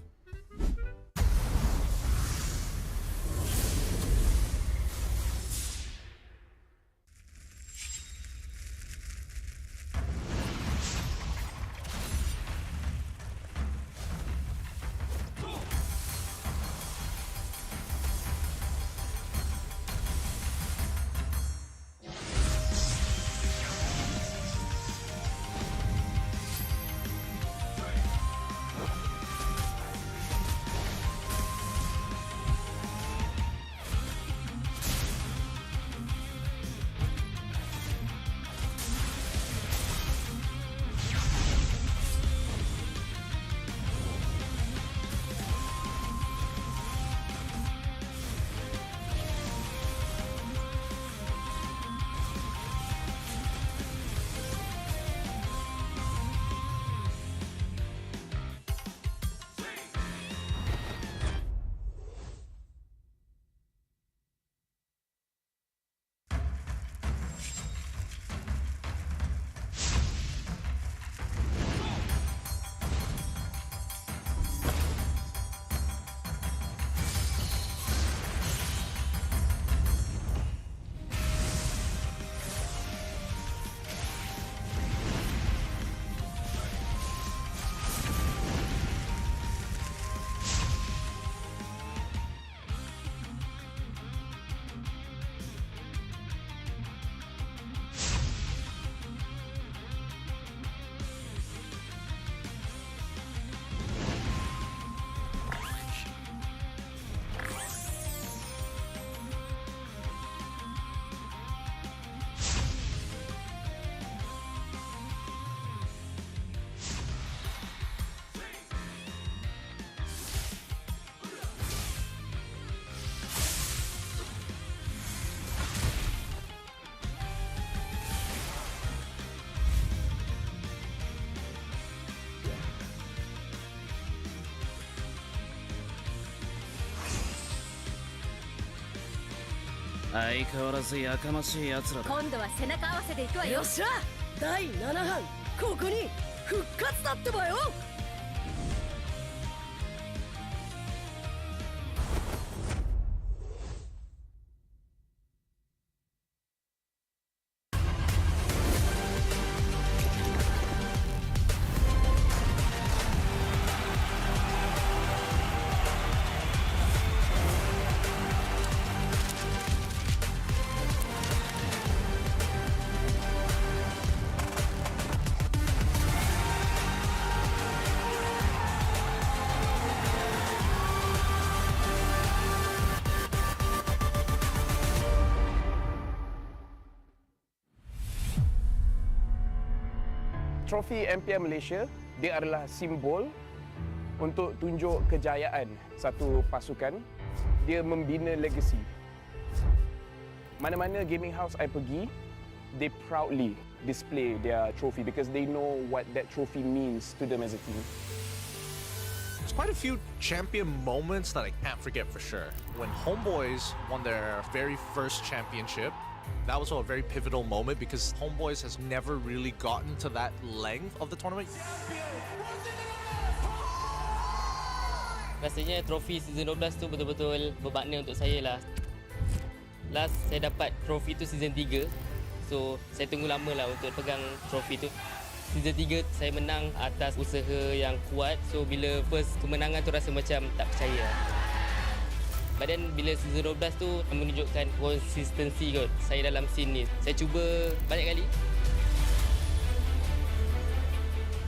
[SPEAKER 5] 相変わらずやかましい奴らだ。
[SPEAKER 16] 今度は背中合わせでいくわよ。よっしゃ、第7班ここに復活だってばよ。
[SPEAKER 22] Trofi MPL Malaysia, dia adalah simbol untuk tunjuk kejayaan satu pasukan. Dia membina legasi. Mana-mana gaming house I pergi, they proudly display their trophy because they know what that trophy means to them as a team.
[SPEAKER 11] There's quite a few champion moments that I can't forget for sure. When HomeBois won their very first championship, that was a very pivotal moment because HomeBois has never really gotten to that length of the tournament.
[SPEAKER 25] Rasanya trofi season 12 tu betul-betul bermakna untuk saya lah. Last saya dapat trofi tu season 3. So saya tunggu lama lah untuk pegang trofi tu. season 3 saya menang atas usaha yang kuat. So bila first kemenangan tu rasa macam tak percaya. But then bila season 12 tu menunjukkan konsistensi kot saya dalam scene ni. Saya cuba banyak kali.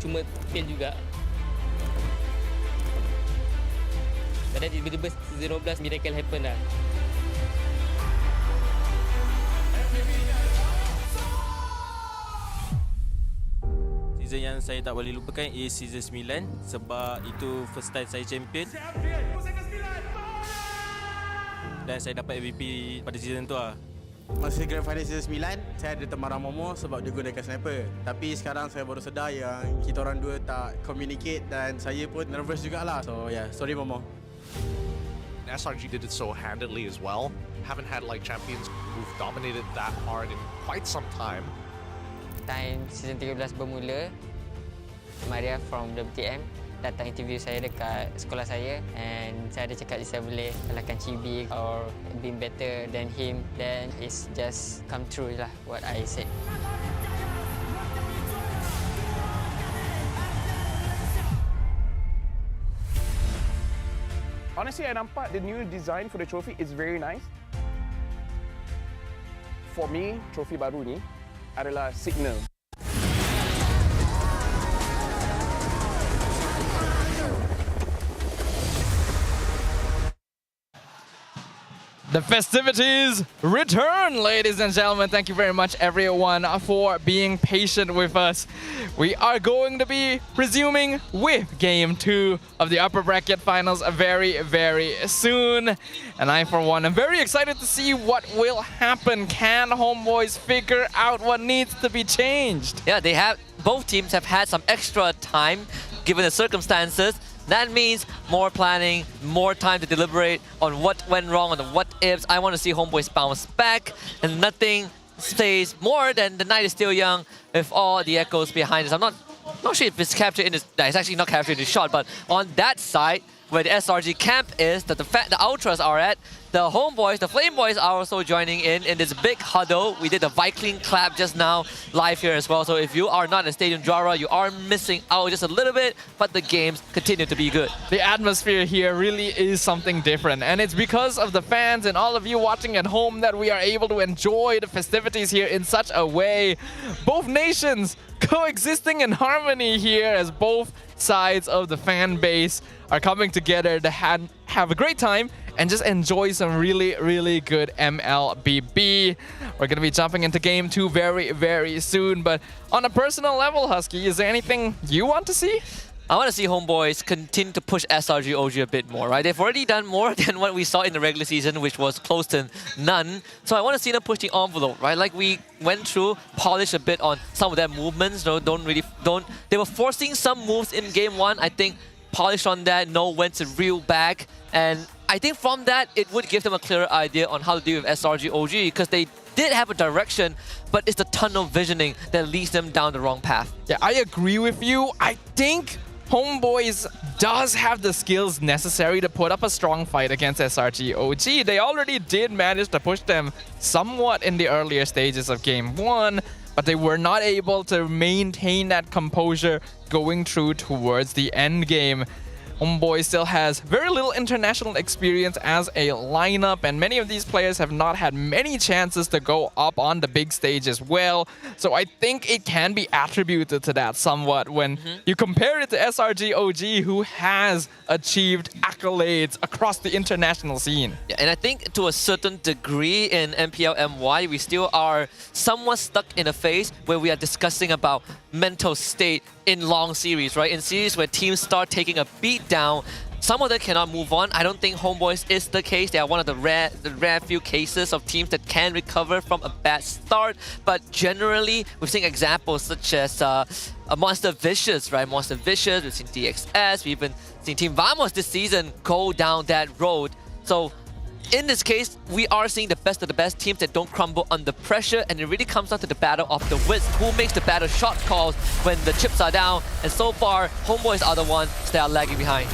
[SPEAKER 25] Cuma fail juga. But then tiba-tiba season 12 miracle happen lah.
[SPEAKER 7] Season yang saya tak boleh lupakan is season 9 sebab itu first time saya champion. Dan saya dapat MVP pada season tu lah.
[SPEAKER 13] Masa Grand Final season 9, saya ada teman Momo sebab dia gunakan sniper. Tapi sekarang saya baru sedar yang kita orang dua tak communicate dan saya pun nervous jugalah. So yeah, sorry Momo.
[SPEAKER 11] SRG did it so handedly as well. Haven't had like champions who've dominated that hard in quite some time.
[SPEAKER 15] Time season 13 bermula, Maria from WTM datang interview saya dekat sekolah saya and saya ada cakap saya boleh kalahkan Chibi or being better than him, then it's just come true lah what I said.
[SPEAKER 22] Honestly, I nampak the new design for the trophy is very nice. For me, trophy baru ni adalah signal.
[SPEAKER 18] The festivities return, ladies and gentlemen. Thank you very much, everyone, for being patient with us. We are going to be resuming with Game 2 of the upper bracket finals very, very soon. And I, for one, am very excited to see what will happen. Can HomeBois figure out what needs to be changed?
[SPEAKER 3] Yeah, both teams have had some extra time given the circumstances. That means more planning, more time to deliberate on what went wrong, on the what ifs. I want to see HomeBois bounce back, and nothing stays more than the night is still young with all the echoes behind us. I'm not sure if it's captured in this. No, it's actually not captured in this shot, but on that side where the SRG camp is, that the Ultras are at, the HomeBois, the Flame Boys are also joining in this big huddle. We did the Viking clap just now live here as well. So if you are not in Stadium Jara, you are missing out just a little bit, but the games continue to be good.
[SPEAKER 18] The atmosphere here really is something different, and it's because of the fans and all of you watching at home that we are able to enjoy the festivities here in such a way. Both nations coexisting in harmony here as both sides of the fan base are coming together to have a great time and just enjoy some really, really good MLBB. We're going to be jumping into Game 2 very, very soon. But on a personal level, Husky, is there anything you want to see?
[SPEAKER 3] I want to see HomeBois continue to push SRG OG a bit more, right? They've already done more than what we saw in the regular season, which was close to none. So I want to see them push the envelope, right? Like we went through, polished a bit on some of their movements. They were forcing some moves in Game 1. I think polished on that, know when to reel back. And I think from that, it would give them a clearer idea on how to deal with SRG OG, because they did have a direction, but it's the tunnel visioning that leads them down the wrong path.
[SPEAKER 18] Yeah, I agree with you. I think HomeBois does have the skills necessary to put up a strong fight against SRG OG. They already did manage to push them somewhat in the earlier stages of Game 1, but they were not able to maintain that composure going through towards the end game. HomeBois still has very little international experience as a lineup, and many of these players have not had many chances to go up on the big stage as well. So I think it can be attributed to that somewhat when you compare it to SRG OG, who has achieved accolades across the international scene.
[SPEAKER 3] Yeah, and I think to a certain degree in MPL MY, we still are somewhat stuck in a phase where we are discussing about mental state in long series, right? In series where teams start taking a beat down, some of them cannot move on. I don't think HomeBois is the case. They are one of the rare few cases of teams that can recover from a bad start. But generally, we've seen examples such as Monster Vicious, right? Monster Vicious, we've seen DXS, we've even seen Team Vamos this season go down that road. So in this case, we are seeing the best of the best teams that don't crumble under pressure, and it really comes down to the battle of the wits. Who makes the battle shot calls when the chips are down? And so far, HomeBois are the ones that are lagging behind.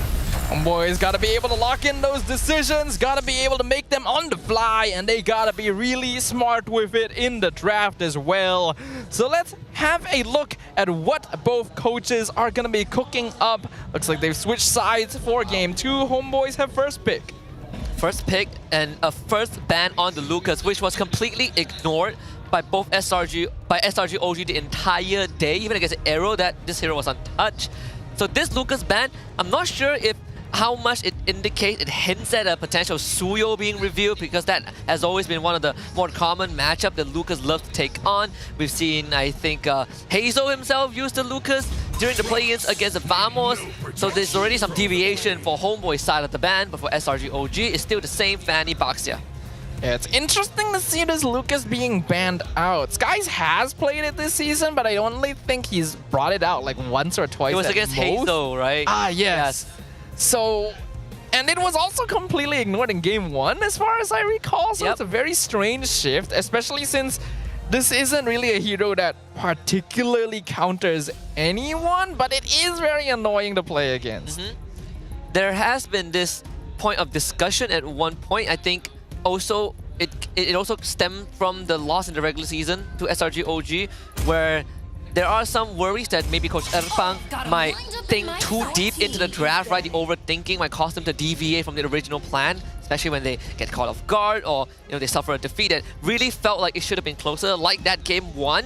[SPEAKER 18] HomeBois gotta be able to lock in those decisions, gotta be able to make them on the fly, and they gotta be really smart with it in the draft as well. So let's have a look at what both coaches are gonna be cooking up. Looks like they've switched sides for game 2. HomeBois have first pick.
[SPEAKER 3] First pick and a first ban on the Lucas, which was completely ignored by both SRG OG the entire day, even against AERO, that this hero was untouched. So this Lucas ban, I'm not sure if how much it indicates, it hints at a potential Suyo being revealed, because that has always been one of the more common matchup that Lucas loves to take on. We've seen, I think, Hazel himself use the Lucas during the play-ins against the Vamos. So there's already some deviation for HomeBois side of the ban, but for SRG OG, it's still the same Fanny Baxia.
[SPEAKER 18] Yeah, it's interesting to see this Lucas being banned out. Skies has played it this season, but I only think he's brought it out like once or twice.
[SPEAKER 3] It was against Hazel, right?
[SPEAKER 18] Ah, yes. So, and it was also completely ignored in game 1 as far as I recall. So it's a very strange shift, especially since this isn't really a hero that particularly counters anyone, but it is very annoying to play against.
[SPEAKER 3] There has been this point of discussion at one point. I think also it also stemmed from the loss in the regular season to SRG OG, where there are some worries that maybe Coach Erpang might think too deep into the draft, right? The overthinking might cause them to deviate from the original plan, especially when they get caught off guard or they suffer a defeat that really felt like it should have been closer, like that game 1.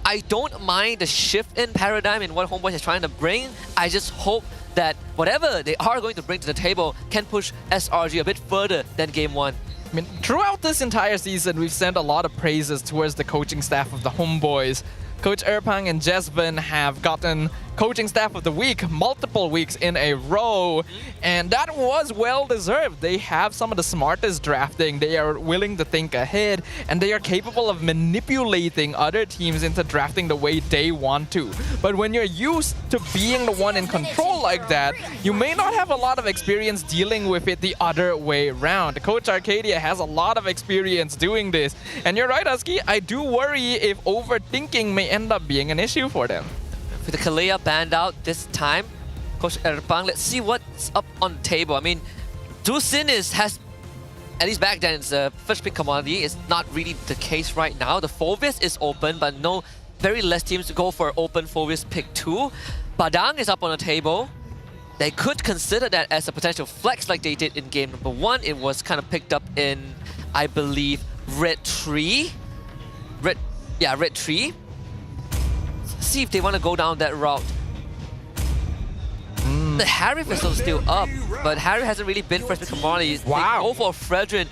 [SPEAKER 3] I don't mind the shift in paradigm in what HomeBois is trying to bring. I just hope that whatever they are going to bring to the table can push SRG a bit further than game 1.
[SPEAKER 18] I mean, throughout this entire season, we've sent a lot of praises towards the coaching staff of the HomeBois. Coach Erpang and Jesvin have gotten coaching staff of the week multiple weeks in a row, and that was well deserved. They have some of the smartest drafting, they are willing to think ahead, and they are capable of manipulating other teams into drafting the way they want to. But when you're used to being the one in control like that, you may not have a lot of experience dealing with it the other way around. Coach Arcadia has a lot of experience doing this, and you're right, Husky, I do worry if overthinking may end up being an issue for them.
[SPEAKER 3] With the Kalea banned out this time, Coach Erpang, let's see what's up on the table. I mean, Dusin has, at least back then, it's a first pick commodity. It's not really the case right now. The Phovis is open, but very less teams go for open Phovis pick 2. Badang is up on the table. They could consider that as a potential flex like they did in game number 1. It was kind of picked up in, I believe, Red 3. Red 3. See if they want to go down that route. The Harry is still up, but Harry hasn't really been first pick commodity. Wow. They go for Fredrin.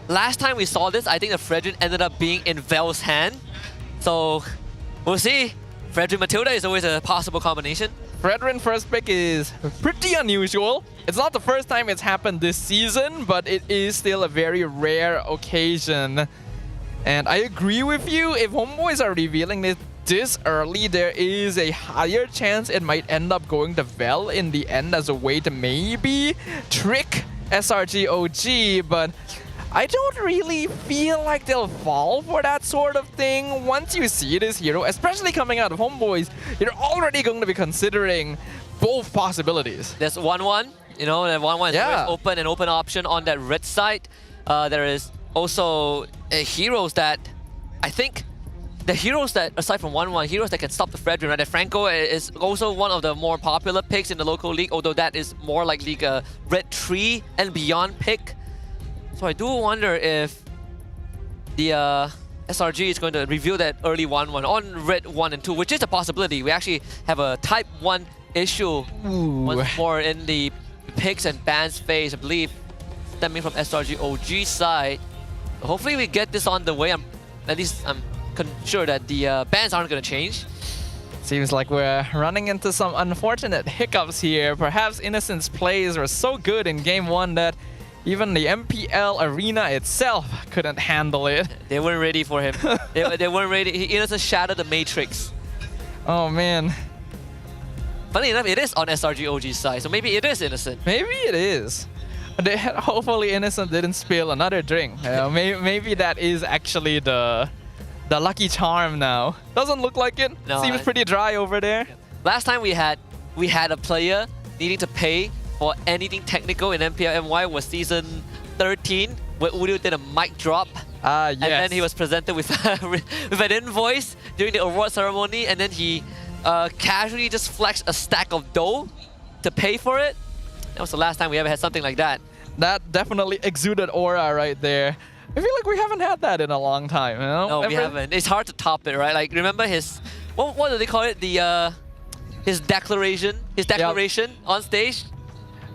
[SPEAKER 3] Last time we saw this, I think the Fredrin ended up being in Vel's hand. So we'll see. Fredrin Matilda is always a possible combination.
[SPEAKER 18] Fredrin first pick is pretty unusual. It's not the first time it's happened this season, but it is still a very rare occasion. And I agree with you, if HomeBois are revealing this early, there is a higher chance it might end up going to Vel in the end as a way to maybe trick SRG OG, but I don't really feel like they'll fall for that sort of thing. Once you see this hero, especially coming out of HomeBois, you're already going to be considering both possibilities.
[SPEAKER 3] There's 1-1, that 1-1 is an open option on that red side. There is also heroes that I think the heroes that, aside from 1-1, heroes that can stop the Fredrin, right? Franco is also one of the more popular picks in the local league, although that is more like a Red 3 and beyond pick. So I do wonder if the SRG is going to reveal that early 1-1 on Red 1 and 2, which is a possibility. We actually have a Type 1 issue once more in the picks and bans phase, I believe, stemming from SRG OG side. Hopefully we get this on the way. I'm sure that the bans aren't going to change.
[SPEAKER 18] Seems like we're running into some unfortunate hiccups here. Perhaps Innocent's plays were so good in game 1 that even the MPL arena itself couldn't handle it.
[SPEAKER 3] They weren't ready for him. they weren't ready. Innocent shattered the Matrix.
[SPEAKER 18] Oh man.
[SPEAKER 3] Funny enough, it is on SRG OG's side, so maybe it is Innocent.
[SPEAKER 18] Maybe it is. Hopefully Innocent didn't spill another drink. Maybe that is actually the lucky charm now. Doesn't look like it.
[SPEAKER 3] No,
[SPEAKER 18] seems pretty dry over there.
[SPEAKER 3] Last time we had a player needing to pay for anything technical in MPL MY was season 13, where Uryu did a mic drop.
[SPEAKER 18] Yes.
[SPEAKER 3] And then he was presented with, with an invoice during the award ceremony, and then he casually just flexed a stack of dough to pay for it. That was the last time we ever had something like that.
[SPEAKER 18] That definitely exuded aura right there. I feel like we haven't had that in a long time, you know?
[SPEAKER 3] No, we haven't. It's hard to top it, right? Like, remember his, what do they call it? The, his declaration on stage?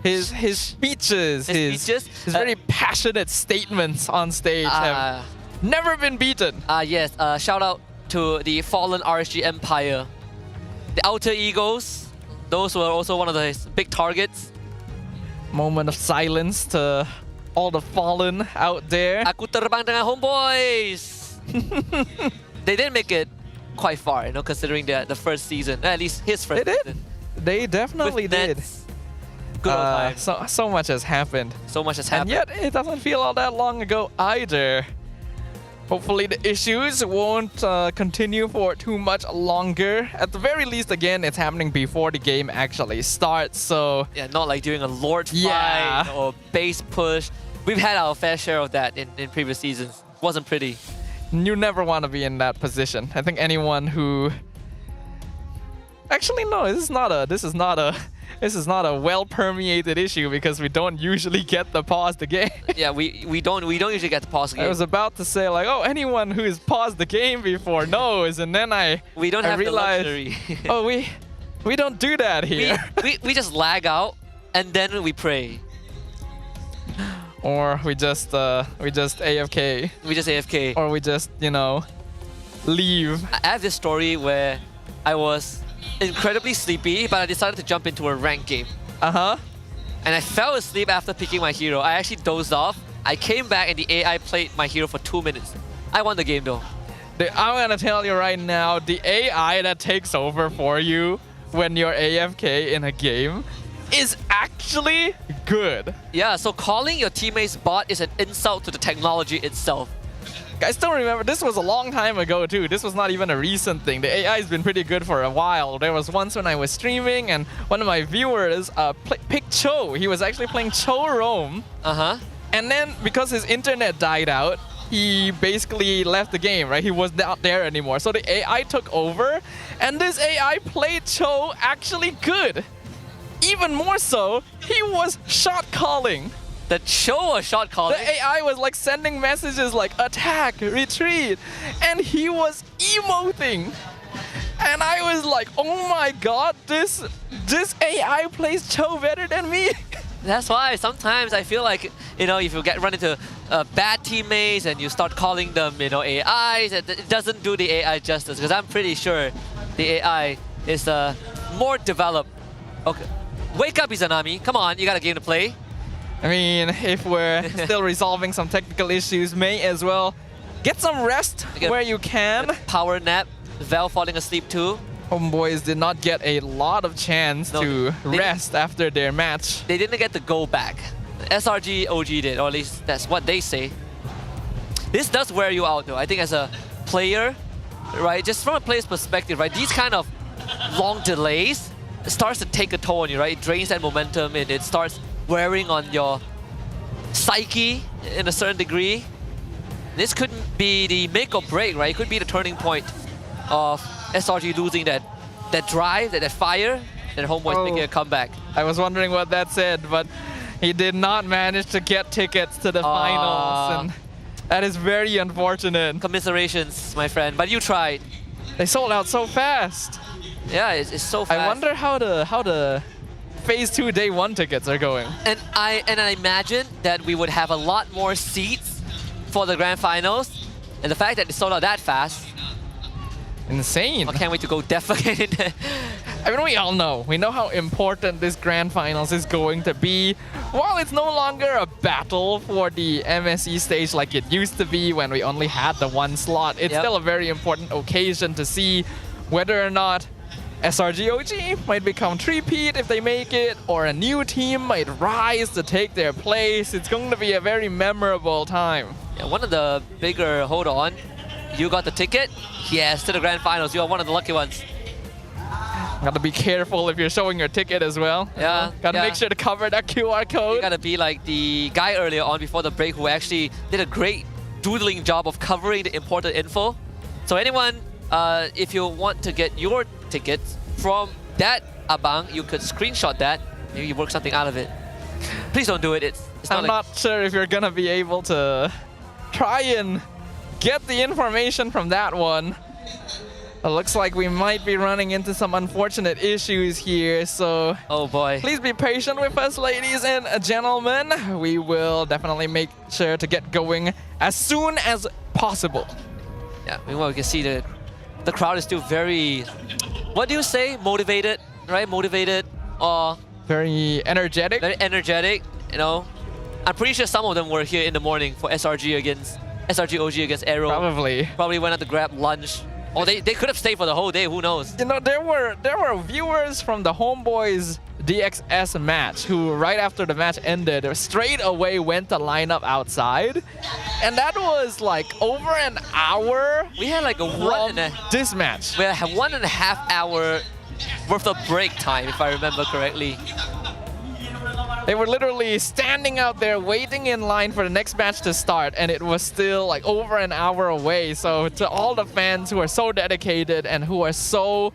[SPEAKER 18] His speeches, his very passionate statements on stage have never been beaten.
[SPEAKER 3] Yes, shout out to the fallen RSG Empire. The Outer Egos, those were also one of his big targets.
[SPEAKER 18] Moment of silence to all the fallen out there.
[SPEAKER 3] Aku terbang dengan HomeBois. They didn't make it quite far, you know, considering the first season. At least his first season.
[SPEAKER 18] They definitely did.
[SPEAKER 3] Good old times.
[SPEAKER 18] So much has happened.
[SPEAKER 3] So much has happened.
[SPEAKER 18] And yet, it doesn't feel all that long ago either. Hopefully the issues won't continue for too much longer. At the very least, again, it's happening before the game actually starts, so...
[SPEAKER 3] Yeah, not like doing a Lord fight or base push. We've had our fair share of that in previous seasons. Wasn't pretty.
[SPEAKER 18] You never want to be in that position. I think anyone who... Actually, no, this is not a well-permeated issue because we don't usually get the pause the game.
[SPEAKER 3] Yeah, we don't usually get to pause the game.
[SPEAKER 18] I was about to say like, oh, anyone who's paused the game before knows, and then I realized,
[SPEAKER 3] the luxury.
[SPEAKER 18] Oh, we don't do that here.
[SPEAKER 3] We just lag out and then we pray.
[SPEAKER 18] Or we just AFK.
[SPEAKER 3] We just AFK.
[SPEAKER 18] Or we just, you know, leave.
[SPEAKER 3] I have this story where I was incredibly sleepy, but I decided to jump into a ranked game. And I fell asleep after picking my hero. I actually dozed off. I came back and the AI played my hero for 2 minutes. I won the game though.
[SPEAKER 18] I'm gonna tell you right now, the AI that takes over for you when you're AFK in a game is actually good.
[SPEAKER 3] Yeah, so calling your teammates bot is an insult to the technology itself.
[SPEAKER 18] I still remember, this was a long time ago too. This was not even a recent thing. The AI has been pretty good for a while. There was once when I was streaming and one of my viewers picked Cho. He was actually playing Cho Roam. And then because his internet died out, he basically left the game, right? He was not there anymore. So the AI took over and this AI played Cho actually good. Even more so, he was shot calling.
[SPEAKER 3] The Cho was shot calling?
[SPEAKER 18] The AI was like sending messages like attack, retreat, and he was emoting. And I was like, oh my god, this AI plays Cho better than me.
[SPEAKER 3] That's why sometimes I feel like, you know, if you run into bad teammates and you start calling them, you know, AIs, it doesn't do the AI justice, because I'm pretty sure the AI is more developed. Okay, wake up, Izanami. Come on, you got a game to play.
[SPEAKER 18] I mean, if we're still resolving some technical issues, may as well get some rest where you can.
[SPEAKER 3] Power nap, Val falling asleep too.
[SPEAKER 18] HomeBois did not get a lot of chance to rest after their match.
[SPEAKER 3] They didn't get to go back. SRG OG did, or at least that's what they say. This does wear you out though. I think as a player, right, just from a player's perspective, right, these kind of long delays starts to take a toll on you, right? It drains that momentum and it starts wearing on your psyche in a certain degree. This could be the make or break, right? It could be the turning point of SRG losing that drive, that fire, and HomeBois making a comeback.
[SPEAKER 18] I was wondering what that said, but he did not manage to get tickets to the finals, and that is very unfortunate.
[SPEAKER 3] Commiserations, my friend, but you tried.
[SPEAKER 18] They sold out so fast.
[SPEAKER 3] Yeah, it's so fast.
[SPEAKER 18] I wonder how the Phase 2 Day 1 tickets are going.
[SPEAKER 3] And I imagine that we would have a lot more seats for the grand finals, and the fact that it sold out that fast.
[SPEAKER 18] Insane.
[SPEAKER 3] I can't wait to go defecate.
[SPEAKER 18] I mean, we all know. We know how important this grand finals is going to be. While it's no longer a battle for the MSE stage like it used to be when we only had the one slot, it's still a very important occasion to see whether or not SRG OG might become three-peat if they make it, or a new team might rise to take their place. It's going to be a very memorable time.
[SPEAKER 3] Yeah, one of the bigger, hold on, you got the ticket? Yes, to the grand finals. You are one of the lucky ones.
[SPEAKER 18] Gotta be careful if you're showing your ticket as well.
[SPEAKER 3] Yeah.
[SPEAKER 18] Gotta make sure to cover that QR code.
[SPEAKER 3] You gotta be like the guy earlier on before the break who actually did a great doodling job of covering the important info. So anyone, if you want to get your tickets from that abang, you could screenshot that. Maybe you work something out of it. Please don't do it. It's
[SPEAKER 18] I'm not sure if you're gonna be able to try and get the information from that one. It looks like we might be running into some unfortunate issues here, so
[SPEAKER 3] oh boy,
[SPEAKER 18] please be patient with us, ladies and gentlemen. We will definitely make sure to get going as soon as possible.
[SPEAKER 3] Yeah, meanwhile we can see the crowd is still very, what do you say, motivated, right? Motivated or
[SPEAKER 18] very energetic.
[SPEAKER 3] Very energetic, you know. I'm pretty sure some of them were here in the morning for SRG OG against AERO. Probably went out to grab lunch. Or they could have stayed for the whole day, who knows?
[SPEAKER 18] You know, there were viewers from the HomeBois DXS match who right after the match ended, straight away went to line up outside. And that was like over an hour.
[SPEAKER 3] We had like
[SPEAKER 18] this match.
[SPEAKER 3] We had 1.5 hour worth of break time, if I remember correctly.
[SPEAKER 18] They were literally standing out there waiting in line for the next match to start, and it was still like over an hour away. So to all the fans who are so dedicated and who are so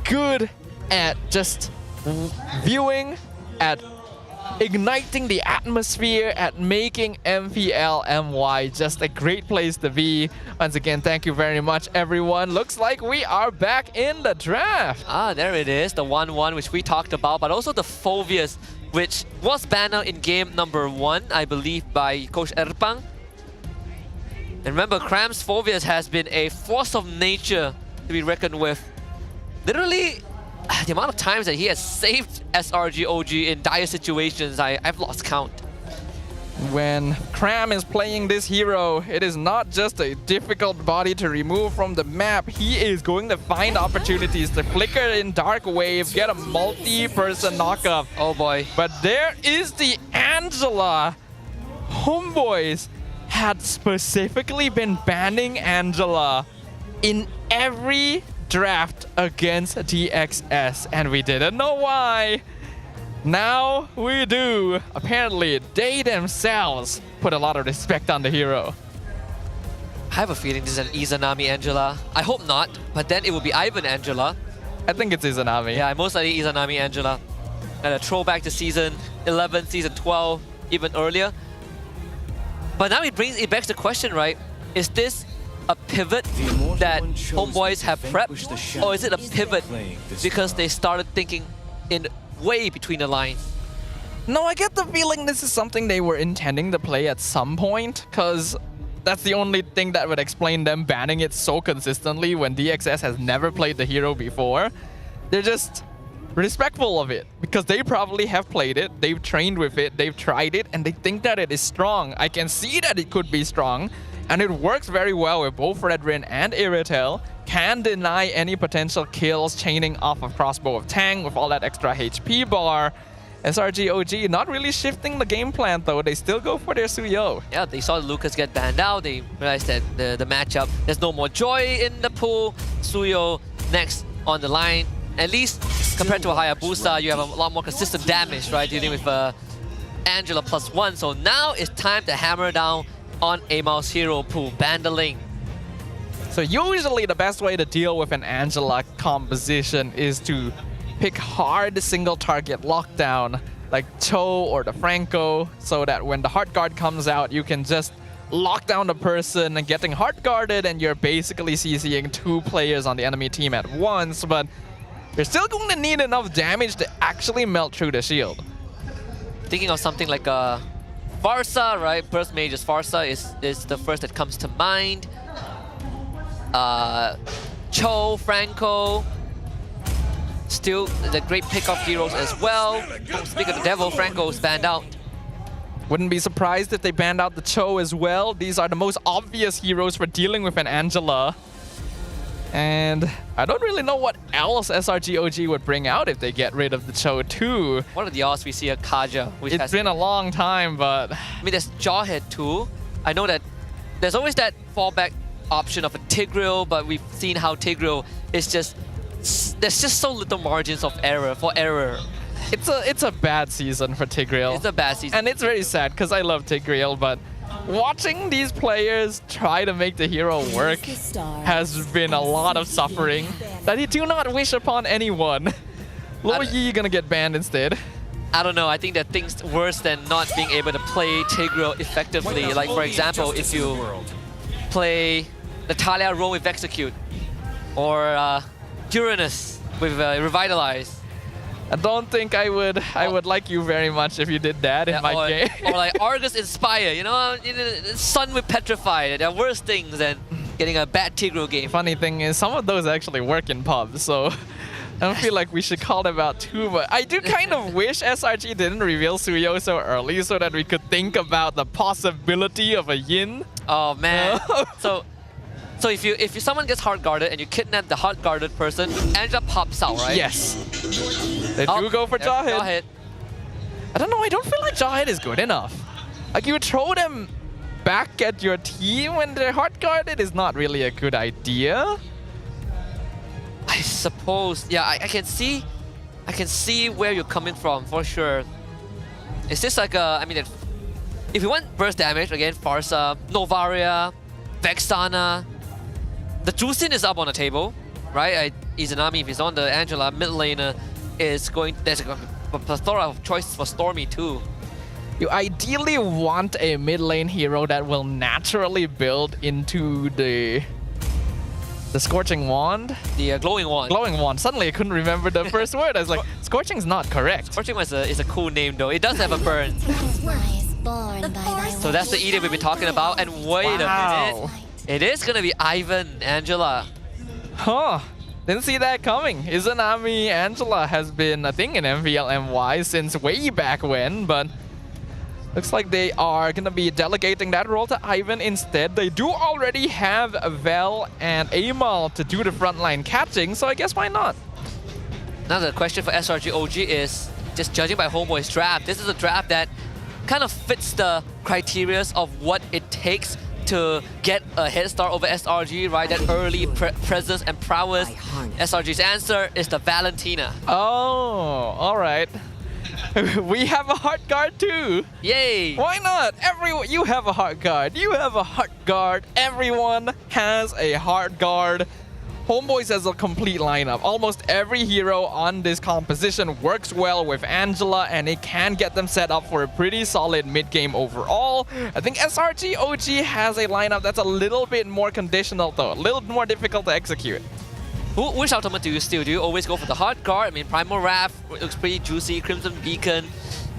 [SPEAKER 18] good at just viewing, at igniting the atmosphere, at making MPL MY just a great place to be. Once again, thank you very much, everyone. Looks like we are back in the draft.
[SPEAKER 3] Ah, there it is, the 1-1 which we talked about, but also the Phobias, which was banned out in game number 1, I believe, by Coach Erpang. And remember, Cram's Phobias has been a force of nature to be reckoned with. Literally, the amount of times that he has saved SRG OG in dire situations, I've lost count.
[SPEAKER 18] When Cram is playing this hero, it is not just a difficult body to remove from the map. He is going to find opportunities to flicker in Dark Wave, get a multi-person knockup.
[SPEAKER 3] Oh boy.
[SPEAKER 18] But there is the Angela. HomeBois had specifically been banning Angela in every draft against DXS, and we didn't know why. Now we do. Apparently, they themselves put a lot of respect on the hero.
[SPEAKER 3] I have a feeling this is an Izanami Angela. I hope not, but then it would be Ivan Angela.
[SPEAKER 18] I think it's Izanami.
[SPEAKER 3] Yeah, most likely Izanami Angela. And a throwback to season 11, season 12, even earlier. But now it begs the question, right? Is this a pivot that HomeBois have prepped? Or is it a pivot because they started thinking in way between the lines?
[SPEAKER 18] No, I get the feeling this is something they were intending to play at some point, because that's the only thing that would explain them banning it so consistently when DXS has never played the hero before. They're just respectful of it, because they probably have played it, they've trained with it, they've tried it, and they think that it is strong. I can see that it could be strong, and it works very well with both Redrin and Iritel. Can deny any potential kills chaining off of Crossbow of Tang with all that extra HP bar. SRG OG not really shifting the game plan though, they still go for their Suyo.
[SPEAKER 3] Yeah, they saw Lucas get banned out, they realized that the matchup, there's no more joy in the pool. Suyo next on the line. At least compared to a Hayabusa, you have a lot more consistent damage, right? Dealing with Angela +1. So now it's time to hammer down on a mouse hero pool, Bandaling.
[SPEAKER 18] So usually the best way to deal with an Angela composition is to pick hard single target lockdown like Cho or the Franco, so that when the hard guard comes out, you can just lock down the person and getting hard guarded, and you're basically CCing 2 players on the enemy team at once, but you're still going to need enough damage to actually melt through the shield.
[SPEAKER 3] Thinking of something like a Farsa, right? Burst Mage's Farsa is the first that comes to mind. Cho, Franco, still the great pick-off heroes as well. Speaking of the devil, Franco's banned out.
[SPEAKER 18] Wouldn't be surprised if they banned out the Cho as well. These are the most obvious heroes for dealing with an Angela. And I don't really know what else SRG OG would bring out if they get rid of the Cho too.
[SPEAKER 3] What are the odds we see a Kaja?
[SPEAKER 18] It's been a long time, but...
[SPEAKER 3] I mean, there's Jawhead too. I know that there's always that fallback option of a Tigreal, but we've seen how Tigreal is just there's just so little margins of error for error.
[SPEAKER 18] It's a bad season for Tigreal.
[SPEAKER 3] It's a bad season.
[SPEAKER 18] And it's very sad because I love Tigreal, but watching these players try to make the hero work has been a lot of suffering that I do not wish upon anyone. Lo Yi gonna get banned instead.
[SPEAKER 3] I don't know, I think there are things worse than not being able to play Tigreal effectively. Like for example, if you play Natalia role with Execute, or Uranus with Revitalize.
[SPEAKER 18] I don't think I would like you very much if you did that in my game.
[SPEAKER 3] Or like Argus Inspire, you know, Sun with Petrify. There are worse things than getting a bad Tigreal game.
[SPEAKER 18] Funny thing is, some of those actually work in pubs, so I don't feel like we should call them out too much. I do kind of wish SRG didn't reveal Suyo so early so that we could think about the possibility of a Yin.
[SPEAKER 3] Oh man. So if someone gets hard guarded and you kidnap the hard guarded person, Angela pops out, right?
[SPEAKER 18] Yes. They do go for Jawhead. I don't know, I don't feel like Jawhead is good enough. Like you throw them back at your team when they're hard guarded is not really a good idea.
[SPEAKER 3] I suppose, yeah, I can see where you're coming from for sure. It's just like I mean, if you want burst damage again, Farsa, Novaria, Vexana, the Juicin is up on the table, right? Izanami, if he's on the Angela, mid laner is going. There's a plethora of choices for Stormy too.
[SPEAKER 18] You ideally want a mid lane hero that will naturally build into the Scorching Wand?
[SPEAKER 3] The Glowing Wand.
[SPEAKER 18] Glowing Wand. Suddenly I couldn't remember the first word. I was like, Scorching's not correct.
[SPEAKER 3] Scorching Wand is a cool name though. It does have a burn. So that's the Edith we've been talking about. And wait a minute. It is going to be Ivan, Angela.
[SPEAKER 18] Huh. Didn't see that coming. Izanami Angela has been a thing in MPL MY since way back when, but looks like they are going to be delegating that role to Ivan instead. They do already have Vel and Amal to do the frontline catching, so I guess why not?
[SPEAKER 3] Now the question for SRG OG is, just judging by HomeBois draft, this is a draft that kind of fits the criteria of what it takes to get a head start over SRG, right? That early presence and prowess. SRG's answer is the Valentina.
[SPEAKER 18] Oh, all right. We have a heart guard too.
[SPEAKER 3] Yay!
[SPEAKER 18] Why not? You have a heart guard. You have a heart guard. Everyone has a heart guard. HomeBois has a complete lineup. Almost every hero on this composition works well with Angela, and it can get them set up for a pretty solid mid-game overall. I think SRG OG has a lineup that's a little bit more conditional though, a little more difficult to execute.
[SPEAKER 3] Which ultimate do you steal? Do you always go for the hard guard? I mean, Primal Wrath looks pretty juicy, Crimson Beacon.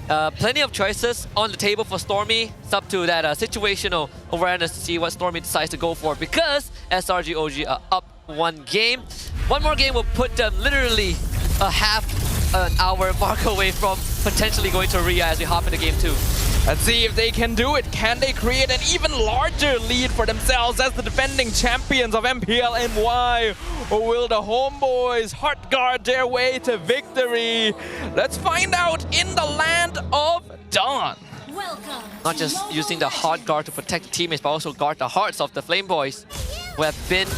[SPEAKER 3] Plenty of choices on the table for Stormy. It's up to that situational awareness to see what Stormy decides to go for, because SRG OG are up one game. One more game will put them literally a half an hour mark away from potentially going to Ria as we hop into game 2.
[SPEAKER 18] Let's see if they can do it. Can they create an even larger lead for themselves as the defending champions of MPL MY? Or will the HomeBois heart guard their way to victory? Let's find out in the land of Dawn.
[SPEAKER 3] Not just using the heart guard to protect teammates, but also guard the hearts of the Flame Boys, who have been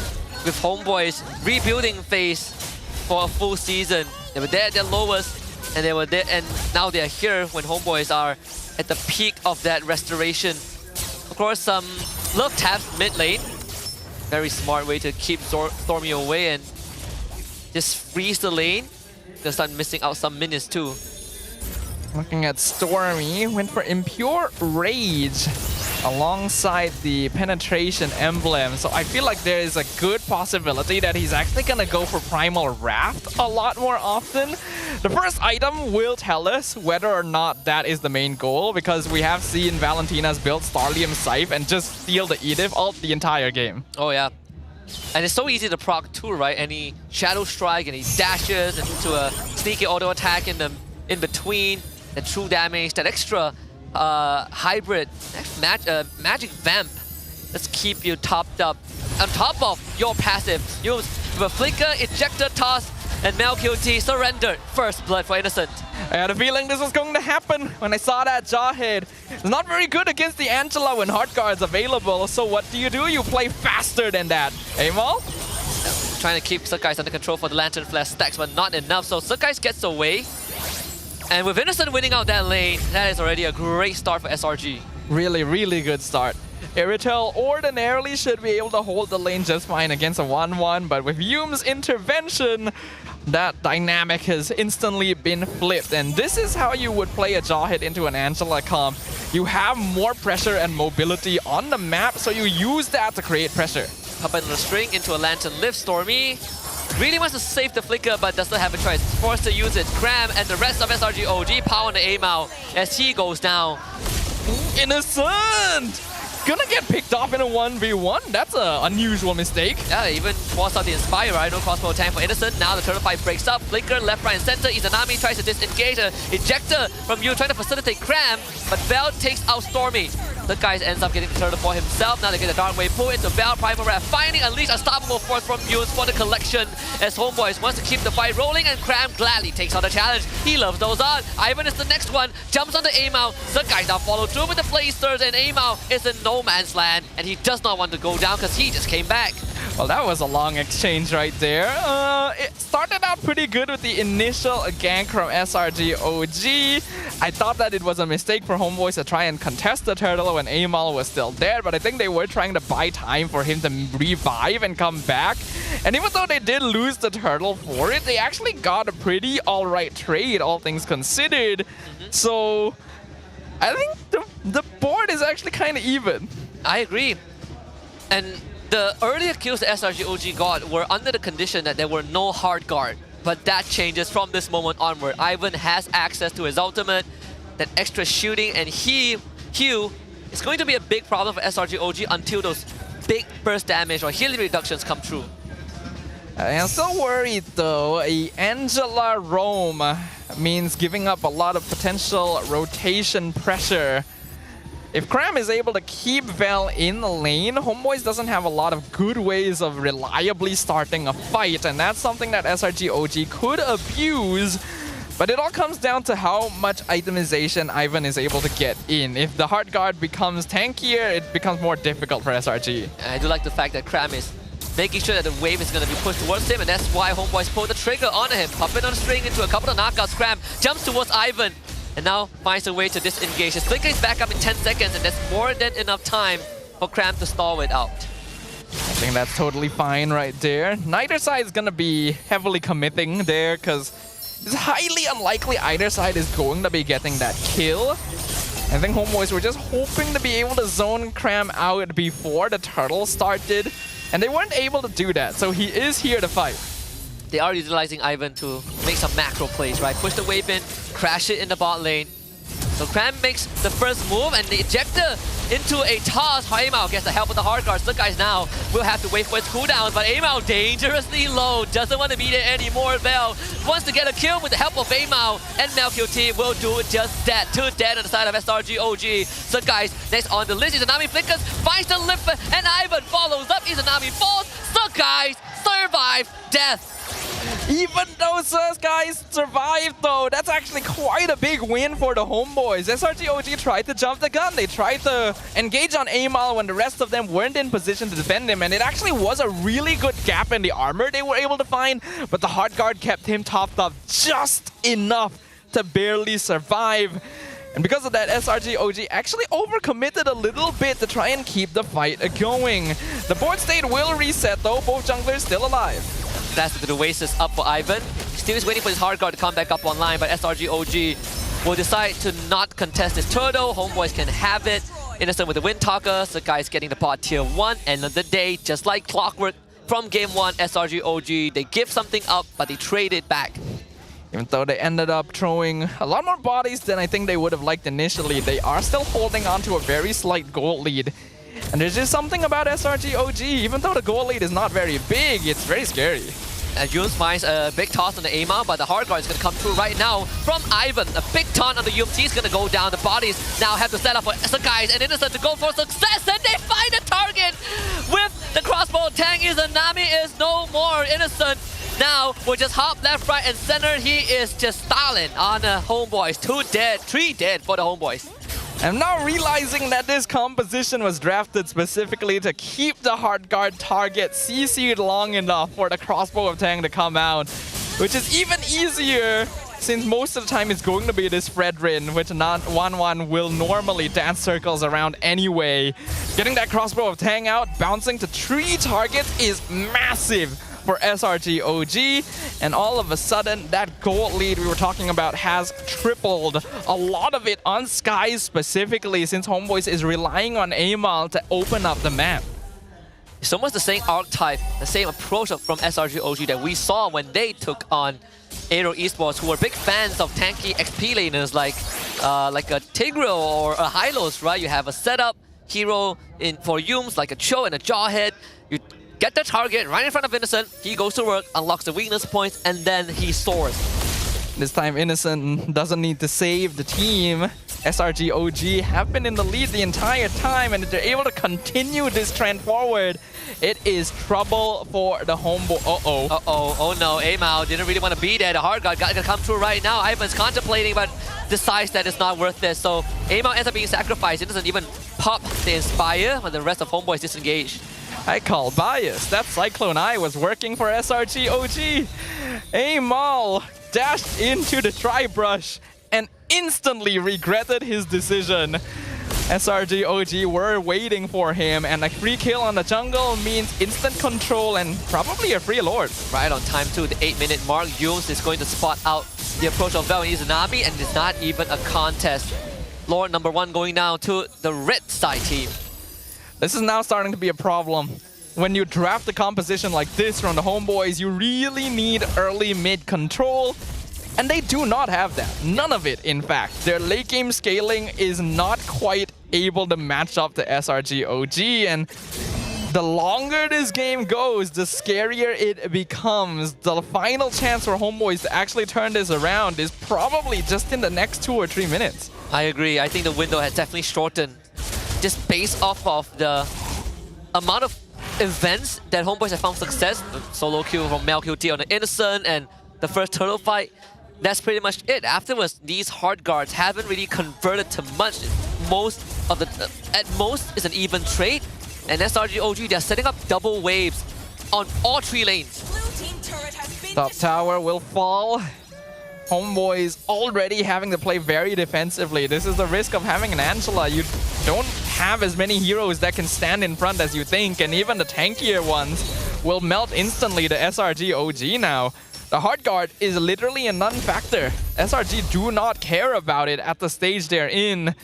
[SPEAKER 3] with HomeBois rebuilding phase for a full season. They were there at their lowest, and they were there, and now they are here when HomeBois are at the peak of that restoration. Of course, Love taps mid lane. Very smart way to keep Stormy away and just freeze the lane. They'll start missing out some minions too.
[SPEAKER 18] Looking at Stormy, went for Impure Rage alongside the Penetration Emblem. So I feel like there is a good possibility that he's actually gonna go for Primal Wrath a lot more often. The first item will tell us whether or not that is the main goal, because we have seen Valentina's build Starlium Scythe and just steal the Edith ult the entire game.
[SPEAKER 3] Oh yeah. And it's so easy to proc too, right? Any Shadow Strike, any dashes into a sneaky auto attack in between, the true damage, that extra hybrid magic vamp. Let's keep you topped up. On top of your passive, use the Flicker, Ejector Toss, and MLQT surrendered. First blood for Innocent.
[SPEAKER 18] I had a feeling this was going to happen when I saw that Jawhead. It's not very good against the Angela when Heart Guard's available, so what do? You play faster than that. Amal?
[SPEAKER 3] trying to keep Sakai's under control for the Lantern Flash stacks, but not enough. So Sakai's gets away. And with Innocent winning out that lane, that is already a great start for SRG.
[SPEAKER 18] Really, really good start. Iritel ordinarily should be able to hold the lane just fine against a 1-1, but with Yume's intervention, that dynamic has instantly been flipped. And this is how you would play a jaw hit into an Angela comp. You have more pressure and mobility on the map, so you use that to create pressure.
[SPEAKER 3] Up on the string into a Lantern Lift. Stormy really wants to save the flicker, but does not have a choice. Forced to use it. Cram and the rest of SRG OG power on the Amao as he goes down.
[SPEAKER 18] Innocent! Gonna get picked off in a 1v1? That's an unusual mistake.
[SPEAKER 3] Yeah, even forced out the Inspire, right? No crossbow tank for Innocent. Now the turtle fight breaks up. Flicker, left, right, and center. Izanami tries to disengage. Ejector from you trying to facilitate Cram, but Vel takes out Stormy. The guy ends up getting the turtle for himself. Now they get the Dark Wave pull into Vel. Primal Wrath finally unleash unstoppable force from Muse for the collection as HomeBois wants to keep the fight rolling, and Cram gladly takes on the challenge. He loves those on. Ivan is the next one. Jumps on the Amao. The guy now follow through with the Blasters, and Amao is in no man's land, and he does not want to go down because he just came back.
[SPEAKER 18] Well, that was a long exchange right there. It started out pretty good with the initial gank from SRG OG. I thought that it was a mistake for HomeBois to try and contest the turtle when Amal was still there, but I think they were trying to buy time for him to revive and come back. And even though they did lose the turtle for it, they actually got a pretty alright trade, all things considered. So I think the board is actually kind of even.
[SPEAKER 3] I agree. And the earlier kills that SRG OG got were under the condition that there were no hard guard. But that changes from this moment onward. Ivan has access to his ultimate, that extra shooting, and Hugh is going to be a big problem for SRG OG until those big burst damage or healing reductions come true.
[SPEAKER 18] I'm still worried though. A Angela roam means giving up a lot of potential rotation pressure. If Cram is able to keep Vel in the lane, HomeBois doesn't have a lot of good ways of reliably starting a fight, and that's something that SRG OG could abuse. But it all comes down to how much itemization Ivan is able to get in. If the hard guard becomes tankier, it becomes more difficult for SRG.
[SPEAKER 3] I do like the fact that Cram is making sure that the wave is going to be pushed towards him, and that's why HomeBois pulled the trigger on him. Puppet on a string into a couple of knockouts. Cram jumps towards Ivan, and now finds a way to disengage. His flicker is back up in 10 seconds, and that's more than enough time for Cram to stall it out.
[SPEAKER 18] I think that's totally fine right there. Neither side is going to be heavily committing there, because it's highly unlikely either side is going to be getting that kill. I think HomeBois were just hoping to be able to zone Cram out before the turtle started, and they weren't able to do that, so he is here to fight.
[SPEAKER 3] They are utilizing Ivan to make some macro plays, right? Push the wave in, crash it in the bot lane. So Cram makes the first move, and the ejector into a toss. Amao gets the help with the hard guards. The guys now will have to wait for its cooldown, but Amao dangerously low. Doesn't want to be there anymore. Vel wants to get a kill with the help of Amao, and Melqt will do just that. 2 dead on the side of SRG OG. So guys, next on the list, Izanami flickers, finds the lift, and Ivan follows up. Izanami falls. So guys, survive death.
[SPEAKER 18] Even though guys survived though, that's actually quite a big win for the HomeBois. SRG OG tried to jump the gun. They tried to engage on Amal when the rest of them weren't in position to defend him, and it actually was a really good gap in the armor they were able to find, but the hard guard kept him topped up just enough to barely survive. And because of that, SRG OG actually overcommitted a little bit to try and keep the fight going. The board state will reset though, both junglers still alive.
[SPEAKER 3] That's the Oasis up for Ivan. Still is waiting for his hard guard to come back up online, but SRG OG will decide to not contest his turtle. HomeBois can have it. Innocent with the Wind Talker. The guy's getting the pot tier 1. End of the day, just like clockwork from game 1, SRG OG, they give something up, but they trade it back.
[SPEAKER 18] Even though they ended up throwing a lot more bodies than I think they would have liked initially, they are still holding on to a very slight gold lead. And there's just something about SRG OG, even though the goal lead is not very big, it's very scary.
[SPEAKER 3] Yunes finds a big toss on the Amal, but the hard guard is going to come through right now from Ivan. A big taunt on the UMT is going to go down. The bodies now have to set up for Sakai's and Innocent to go for success, and they find a target with the crossbow tank. Izanami is no more. Innocent now will just hop left, right, and center. He is just styling on the HomeBois. 2 dead, 3 dead for the HomeBois.
[SPEAKER 18] I'm now realizing that this composition was drafted specifically to keep the hard guard target CC'd long enough for the crossbow of Tang to come out, which is even easier since most of the time it's going to be this Fredrin, which not 1-1 will normally dance circles around anyway. Getting that crossbow of Tang out, bouncing to 3 targets is massive for SRG OG, and all of a sudden that gold lead we were talking about has tripled. A lot of it on Skies specifically, since HomeBois is relying on Amal to open up the map.
[SPEAKER 3] It's almost the same archetype, the same approach from SRG OG that we saw when they took on AERO Esports, who were big fans of tanky XP laners like a Tigreal or a Hylos, right? You have a setup hero for Yums like a Cho and a Jawhead. You get the target right in front of Innocent, he goes to work, unlocks the weakness points, and then he soars.
[SPEAKER 18] This time Innocent doesn't need to save the team. SRG OG have been in the lead the entire time, and if they're able to continue this trend forward, it is trouble for the HomeBois.
[SPEAKER 3] Oh no, Amal didn't really want to be there. The hard guard got to come through right now. Ivan's contemplating, but decides that it's not worth it. So Amal ends up being sacrificed. It doesn't even pop the Inspire, but the rest of HomeBois disengaged.
[SPEAKER 18] I call bias. That Cyclone Eye was working for SRG OG. Amal dashed into the Tri-Brush and instantly regretted his decision. SRG OG were waiting for him, and a free kill on the jungle means instant control and probably a free Lord.
[SPEAKER 3] Right on time too, the 8-minute mark. Yums is going to spot out the approach of Vel and Izanami, and it's not even a contest. Lord number 1 going down to the red side team.
[SPEAKER 18] This is now starting to be a problem. When you draft a composition like this from the HomeBois, you really need early mid control, and they do not have that. None of it, in fact. Their late game scaling is not quite able to match up to SRG OG, and the longer this game goes, the scarier it becomes. The final chance for HomeBois to actually turn this around is probably just in the next 2 or 3 minutes.
[SPEAKER 3] I agree. I think the window has definitely shortened, just based off of the amount of events that HomeBois have found success. The solo kill from MLQT on the Innocent and the first turtle fight. That's pretty much it. Afterwards, these hard guards haven't really converted to much. At most, it's an even trade. And SRG OG, they're setting up double waves on all 3 lanes.
[SPEAKER 18] Top tower will fall. HomeBois already having to play very defensively. This is the risk of having an Angela. You don't have as many heroes that can stand in front as you think, and even the tankier ones will melt instantly to SRG OG now. The hard guard is literally a non-factor. SRG do not care about it at the stage they're in.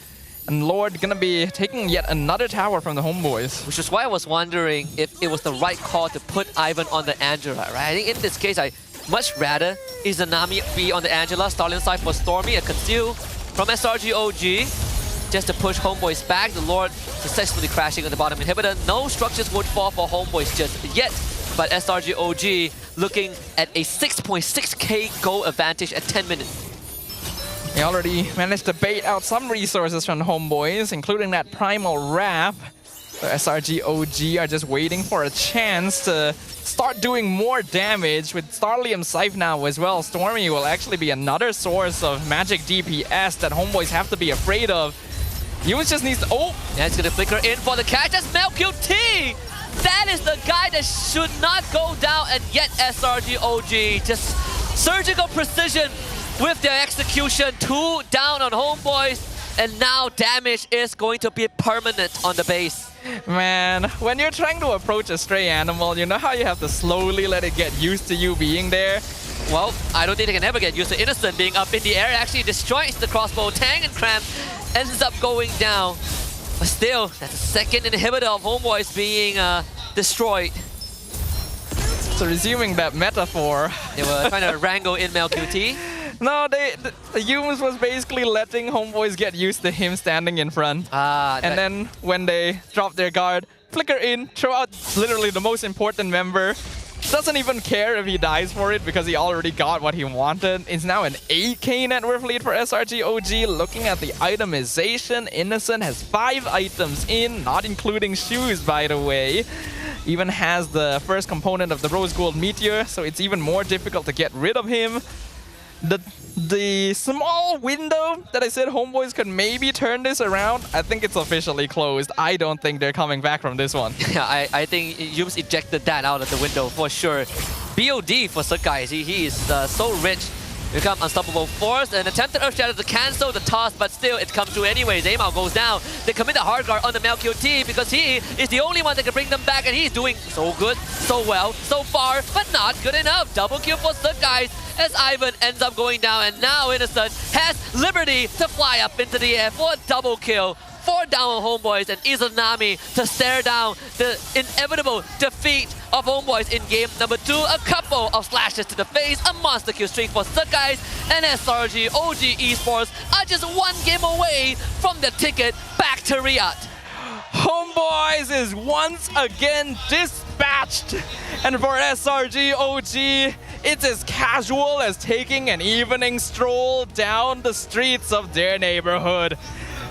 [SPEAKER 18] And Lord gonna be taking yet another tower from the HomeBois.
[SPEAKER 3] Which is why I was wondering if it was the right call to put Ivan on the Angela, right? I think in this case, I much rather Izanami be on the Angela. Starling side for Stormy, a conceal from SRG OG. Just to push HomeBois back. The Lord successfully crashing on the bottom inhibitor. No structures would fall for HomeBois just yet. But SRG OG looking at a 6.6k goal advantage at 10 minutes.
[SPEAKER 18] He already managed to bait out some resources from the HomeBois, including that Primal Wrap. The SRG OG are just waiting for a chance to start doing more damage. With Starlium Scythe now as well, Stormy will actually be another source of magic DPS that HomeBois have to be afraid of. Yums just needs to... Oh!
[SPEAKER 3] Yeah, it's gonna flicker in for the catch. That's MLQT! That is the guy that should not go down, and yet SRG OG just surgical precision with their execution. 2 down on HomeBois, and now damage is going to be permanent on the base.
[SPEAKER 18] Man, when you're trying to approach a stray animal, you know how you have to slowly let it get used to you being there?
[SPEAKER 3] Well, I don't think they can ever get used to Innocent being up in the air. It actually destroys the crossbow. Tang and Cram ends up going down. But still, that's the second inhibitor of HomeBois being destroyed.
[SPEAKER 18] So resuming that metaphor,
[SPEAKER 3] they were trying to wrangle in MLQT.
[SPEAKER 18] No, the Yums was basically letting HomeBois get used to him standing in front. And then when they drop their guard, flicker in, throw out literally the most important member. Doesn't even care if he dies for it because he already got what he wanted. It's now an 8k net worth lead for SRG OG. Looking at the itemization, Innocent has 5 items in, not including shoes, by the way. Even has the first component of the Rose Gold Meteor, so it's even more difficult to get rid of him. the small window that I said HomeBois could maybe turn this around, I think it's officially closed. I don't think they're coming back from this one.
[SPEAKER 3] Yeah, I think Yums ejected that out of the window for sure. BOD for Sakai, he is so rich. Become unstoppable force and attempted Earth Shatter to cancel the toss, but still it comes through anyways. Aimao goes down. They commit the hard guard on the MLQT because he is the only one that can bring them back, and he's doing so good, so well, so far, but not good enough. Double kill for Sakai as Ivan ends up going down, and now Innocent has liberty to fly up into the air for a double kill. 4 down on HomeBois and Izanami to stare down the inevitable defeat of HomeBois in game number 2. A couple of slashes to the face, a monster kill streak for Sakai, and SRG OG Esports are just 1 game away from the ticket back to Riyadh.
[SPEAKER 18] HomeBois is once again dispatched, and for SRG OG, it's as casual as taking an evening stroll down the streets of their neighborhood.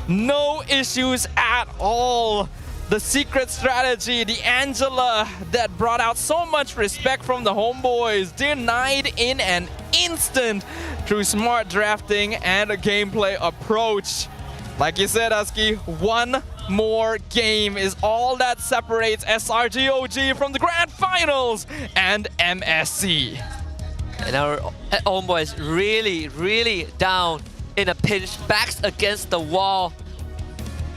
[SPEAKER 18] No issues at all. The secret strategy, the Angela that brought out so much respect from the HomeBois, denied in an instant through smart drafting and a gameplay approach. Like you said, Husky, 1 more game is all that separates SRG OG from the grand finals and MSC.
[SPEAKER 3] And our HomeBois really down in a pinch, backs against the wall.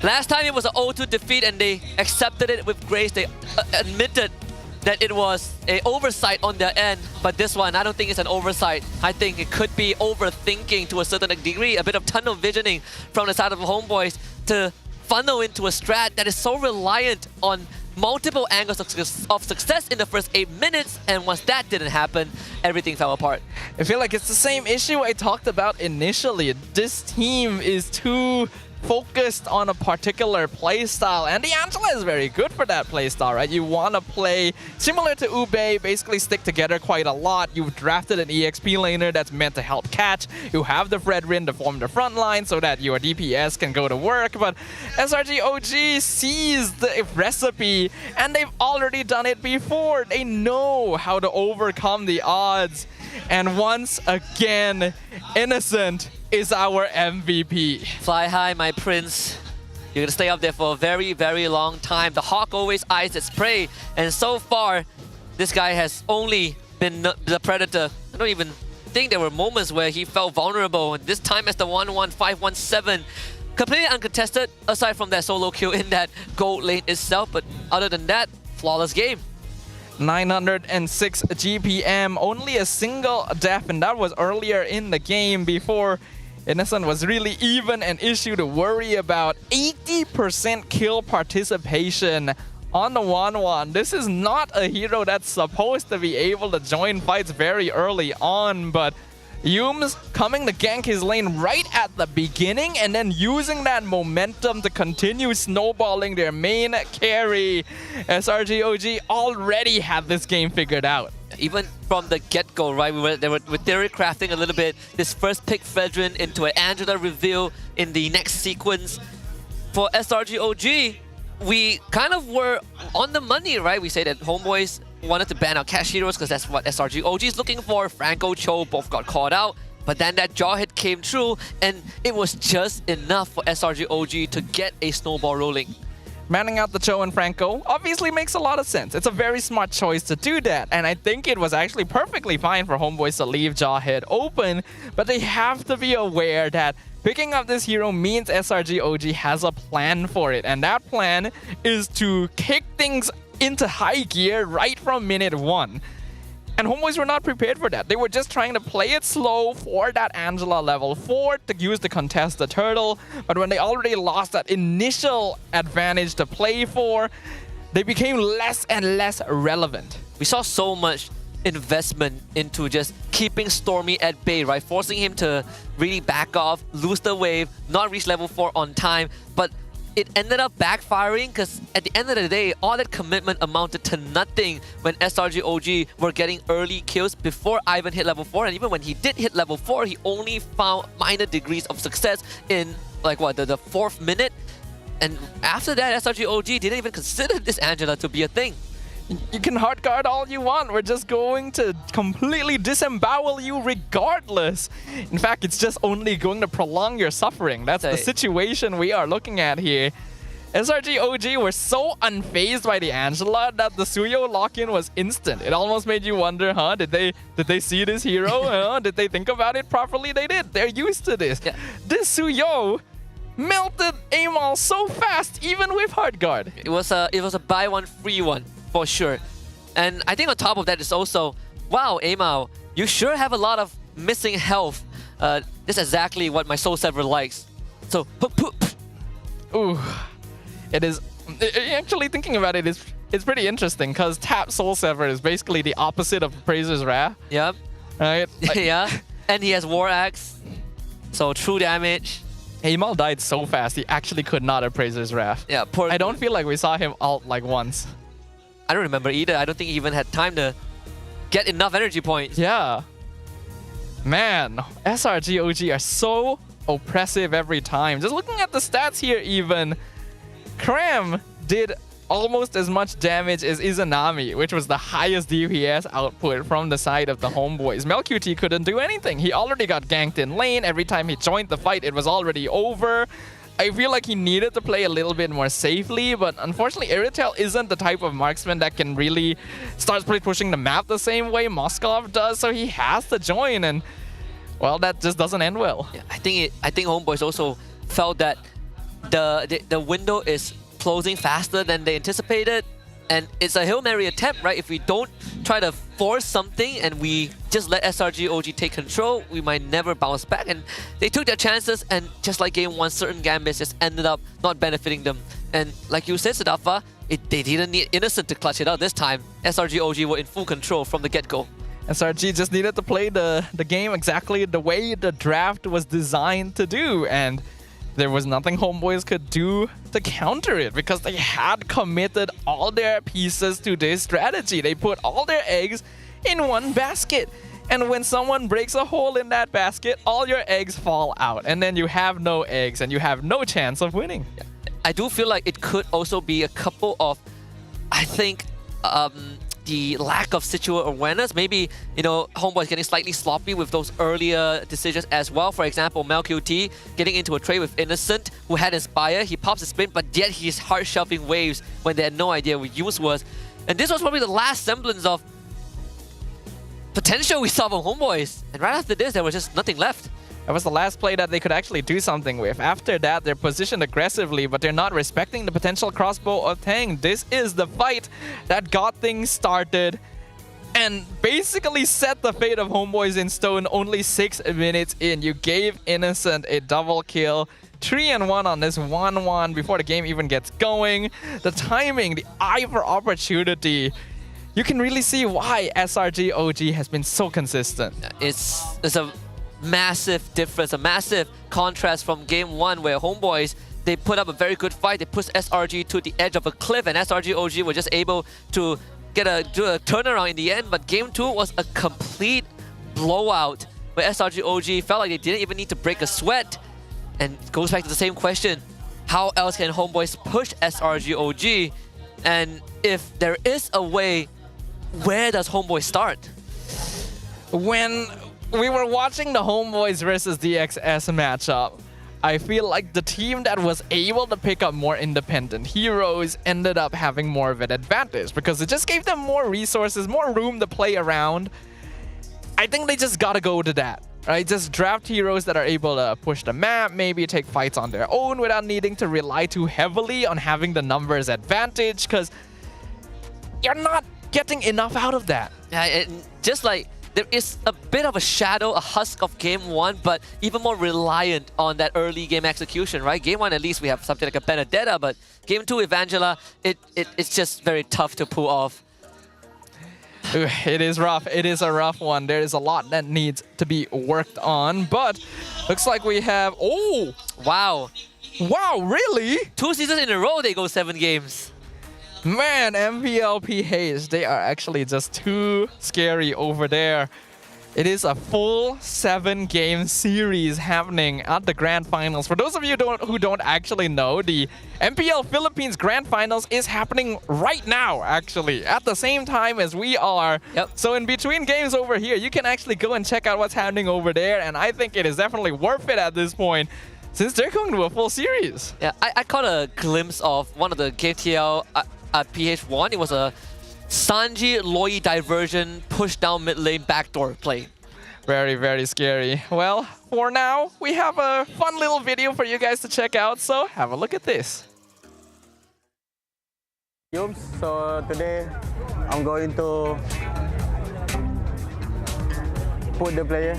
[SPEAKER 3] Last time it was an 0-2 defeat and they accepted it with grace. They admitted that it was an oversight on their end, but this one, I don't think it's an oversight. I think it could be overthinking to a certain degree, a bit of tunnel visioning from the side of the HomeBois to funnel into a strat that is so reliant on multiple angles of success in the first 8 minutes, and once that didn't happen, everything fell apart.
[SPEAKER 18] I feel like it's the same issue I talked about initially. This team is too focused on a particular playstyle, and the Angela is very good for that playstyle, right? You want to play similar to Ube, basically stick together quite a lot. You've drafted an EXP laner that's meant to help catch. You have the Fredrin to form the front line so that your DPS can go to work, but SRG OG sees the recipe, and they've already done it before. They know how to overcome the odds, and once again, Innocent is our MVP.
[SPEAKER 3] Fly high, my prince. You're gonna stay up there for a very long time. The hawk always eyes its prey, and so far, this guy has only been the predator. I don't even think there were moments where he felt vulnerable, and this time as the 1-1-5-1-7. Completely uncontested, aside from that solo kill in that gold lane itself, but other than that, flawless game.
[SPEAKER 18] 906 GPM, only a single death, and that was earlier in the game before Innocent was really even an issue to worry about. 80% kill participation on the 1-1. This is not a hero that's supposed to be able to join fights very early on, but Yums coming to gank his lane right at the beginning and then using that momentum to continue snowballing their main carry. SRG OG already had this game figured out.
[SPEAKER 3] Even from the get-go, right? They were theory crafting a little bit. This first pick Fredrin into an Angela reveal in the next sequence. For SRG OG, we kind of were on the money, right? We say that HomeBois wanted to ban out cash heroes because that's what SRG OG is looking for. Franco, Cho both got caught out. But then that jaw hit came true, and it was just enough for SRG OG to get a snowball rolling.
[SPEAKER 18] Manning out the Cho and Franco obviously makes a lot of sense. It's a very smart choice to do that, and I think it was actually perfectly fine for HomeBois to leave Jawhead open, but they have to be aware that picking up this hero means SRG OG has a plan for it, and that plan is to kick things into high gear right from minute 1. And HomeBois were not prepared for that. They were just trying to play it slow for that Angela level 4 to use the contest the turtle. But when they already lost that initial advantage to play for, they became less and less relevant.
[SPEAKER 3] We saw so much investment into just keeping Stormy at bay, right? Forcing him to really back off, lose the wave, not reach level 4 on time. But it ended up backfiring because at the end of the day, all that commitment amounted to nothing when SRG OG were getting early kills before Ivan hit level 4. And even when he did hit level 4, he only found minor degrees of success in like what, the 4th minute. And after that, SRG OG didn't even consider this Angela to be a thing.
[SPEAKER 18] You can hard guard all you want. We're just going to completely disembowel you regardless. In fact, it's just only going to prolong your suffering. That's the situation we are looking at here. SRG OG were so unfazed by the Angela that the Suyo lock-in was instant. It almost made you wonder, huh? Did they see this hero? Did they think about it properly? They did. They're used to this. Yeah. This Suyo melted Amal so fast, even with hard guard.
[SPEAKER 3] It was a buy one free one for sure. And I think on top of that is also, wow, Amal, you sure have a lot of missing health. This is exactly what my Soul Sever likes. So,
[SPEAKER 18] ooh. It is, actually thinking about it, it's pretty interesting because tap Soul Sever is basically the opposite of Appraiser's Wrath.
[SPEAKER 3] Yep.
[SPEAKER 18] Right? Like,
[SPEAKER 3] yeah. And he has War Axe, so true damage.
[SPEAKER 18] Amal died so fast, he actually could not Appraiser's Wrath.
[SPEAKER 3] Yeah, poor.
[SPEAKER 18] I don't feel like we saw him ult like once.
[SPEAKER 3] I don't remember either. I don't think he even had time to get enough energy points.
[SPEAKER 18] Yeah. Man, SRG OG are so oppressive every time. Just looking at the stats here even, Cram did almost as much damage as Izanami, which was the highest DPS output from the side of the HomeBois. MelQT couldn't do anything. He already got ganked in lane. Every time he joined the fight, it was already over. I feel like he needed to play a little bit more safely, but unfortunately, Iritel isn't the type of marksman that can really start pushing the map the same way Moskov does, so he has to join, and well, that just doesn't end well.
[SPEAKER 3] Yeah, I think HomeBois also felt that the window is closing faster than they anticipated, and it's a Hail Mary attempt, right? If we don't try to force something and we just let SRG OG take control, we might never bounce back. And they took their chances, and just like game 1, certain gambits just ended up not benefiting them. And like you said, Sadafa, they didn't need Innocent to clutch it out this time. SRG OG were in full control from the get-go.
[SPEAKER 18] SRG just needed to play the game exactly the way the draft was designed to do, and there was nothing HomeBois could do to counter it because they had committed all their pieces to this strategy. They put all their eggs in one basket. And when someone breaks a hole in that basket, all your eggs fall out. And then you have no eggs and you have no chance of winning.
[SPEAKER 3] I do feel like it could also be a couple of, I think, the lack of situational awareness. Maybe, you know, HomeBois getting slightly sloppy with those earlier decisions as well. For example, MelQT getting into a trade with Innocent, who had Inspire. He pops a spin, but yet he's hard shoving waves when they had no idea what use was. And this was probably the last semblance of potential we saw from HomeBois. And right after this, there was just nothing left.
[SPEAKER 18] That was the last play that they could actually do something with. After that, they're positioned aggressively, but they're not respecting the potential crossbow of Tang. This is the fight that got things started and basically set the fate of HomeBois in stone only 6 minutes in. You gave Innocent a double kill. 3-1 on this 1-1 before the game even gets going. The timing, the eye for opportunity. You can really see why SRG OG has been so consistent.
[SPEAKER 3] It's a massive difference, a massive contrast from game 1 where HomeBois, they put up a very good fight. They pushed SRG to the edge of a cliff, and SRG OG were just able to do a turnaround in the end. But game 2 was a complete blowout where SRG OG felt like they didn't even need to break a sweat. And it goes back to the same question. How else can HomeBois push SRG OG? And if there is a way, where does HomeBois start?
[SPEAKER 18] When we were watching the HomeBois versus DXS matchup, I feel like the team that was able to pick up more independent heroes ended up having more of an advantage because it just gave them more resources, more room to play around. I think they just gotta go to that, right? Just draft heroes that are able to push the map, maybe take fights on their own without needing to rely too heavily on having the numbers advantage, because you're not getting enough out of that.
[SPEAKER 3] Yeah, just like there is a bit of a shadow, a husk of game 1, but even more reliant on that early game execution, right? Game 1, at least we have something like a Benedetta, but game 2, Evangela, it's just very tough to pull off.
[SPEAKER 18] It is rough. It is a rough one. There is a lot that needs to be worked on, but looks like we have... Oh!
[SPEAKER 3] Wow.
[SPEAKER 18] Wow, really?
[SPEAKER 3] 2 seasons in a row, they go 7 games.
[SPEAKER 18] Man, MPL PH, they are actually just too scary over there. It is a full 7-game series happening at the Grand Finals. For those of you who don't actually know, the MPL Philippines Grand Finals is happening right now, actually, at the same time as we are.
[SPEAKER 3] Yep.
[SPEAKER 18] So in between games over here, you can actually go and check out what's happening over there, and I think it is definitely worth it at this point, since they're going to a full series.
[SPEAKER 3] Yeah, I caught a glimpse of one of the KTL at PH1. It was a Sanji Loi diversion, push down mid lane, backdoor play.
[SPEAKER 18] Very, very scary. Well, for now, we have a fun little video for you guys to check out, so have a look at this.
[SPEAKER 13] So today, I'm going to put the player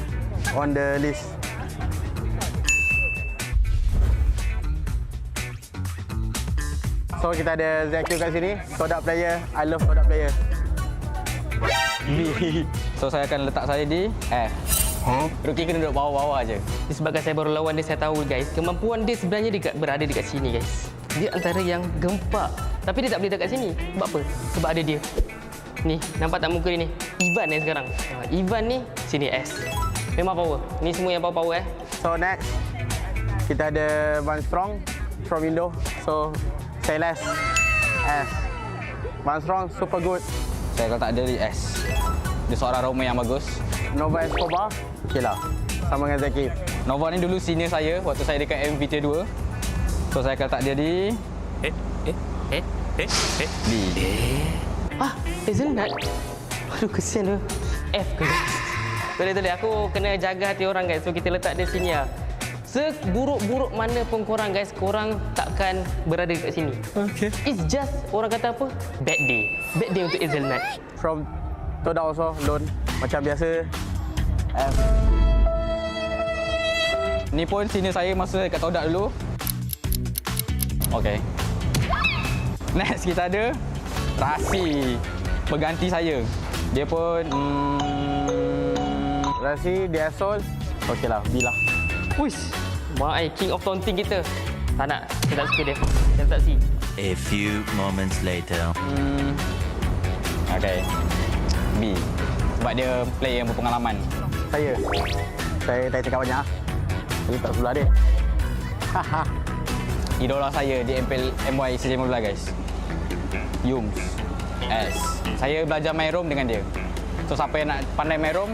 [SPEAKER 13] on the list. So kita ada ZQ kat sini, Kodak player. I love Kodak player.
[SPEAKER 10] B. So saya akan letak saya di F. Rookie kena duduk bawah-bawah aje.
[SPEAKER 25] Disebabkan saya baru lawan dia, saya tahu guys, kemampuan dia sebenarnya berada dekat sini guys. Dia antara yang gempak. Tapi dia tak boleh dekat sini. Sebab apa? Sebab ada dia. Ni, nampak tak muka dia ni? Ivan ni sekarang. Ivan ni, sini S. Memang power. Ni semua yang power
[SPEAKER 13] So next, kita ada Van Strong from Indo. So say less. S. Van Strong super good.
[SPEAKER 10] Saya kalau tak ada di S. Dia seorang Roma yang bagus.
[SPEAKER 13] Nova Escobar, okey lah. Sama dengan Zaki.
[SPEAKER 10] Nova ni dulu senior saya waktu saya dekat MVT 2. So saya akan letak dia di D.
[SPEAKER 25] Hazelnut. Aduh, kesian tu. F ke guys? Boleh. Aku kena jaga hati orang guys. So kita letak dia sini lah. Seburuk-buruk mana pun korang guys, korang takkan berada dekat sini.
[SPEAKER 13] Okay.
[SPEAKER 25] It's just, orang kata apa? Bad day. Bad day untuk Hazelnut.
[SPEAKER 13] From Toda also, loan. Macam biasa. F.
[SPEAKER 10] Ni pun senior saya masa dekat Todak dulu. Okay. Next kita ada Rasi. Pengganti saya. Dia pun
[SPEAKER 13] Rasi, dia Sol. Okey lah, B lah.
[SPEAKER 25] Wish. Mak king of taunting kita. Tak nak. Saya tak suka dia. Saya tak si.
[SPEAKER 19] A few moments later.
[SPEAKER 10] Okay. B. Sebab dia player yang berpengalaman.
[SPEAKER 13] Saya tak cakap banyak. Saya tak sebelah dia.
[SPEAKER 10] Idola saya di MPL MY S15 guys. Yums. S. Saya belajar main roam dengan dia. So siapa yang nak pandai main roam,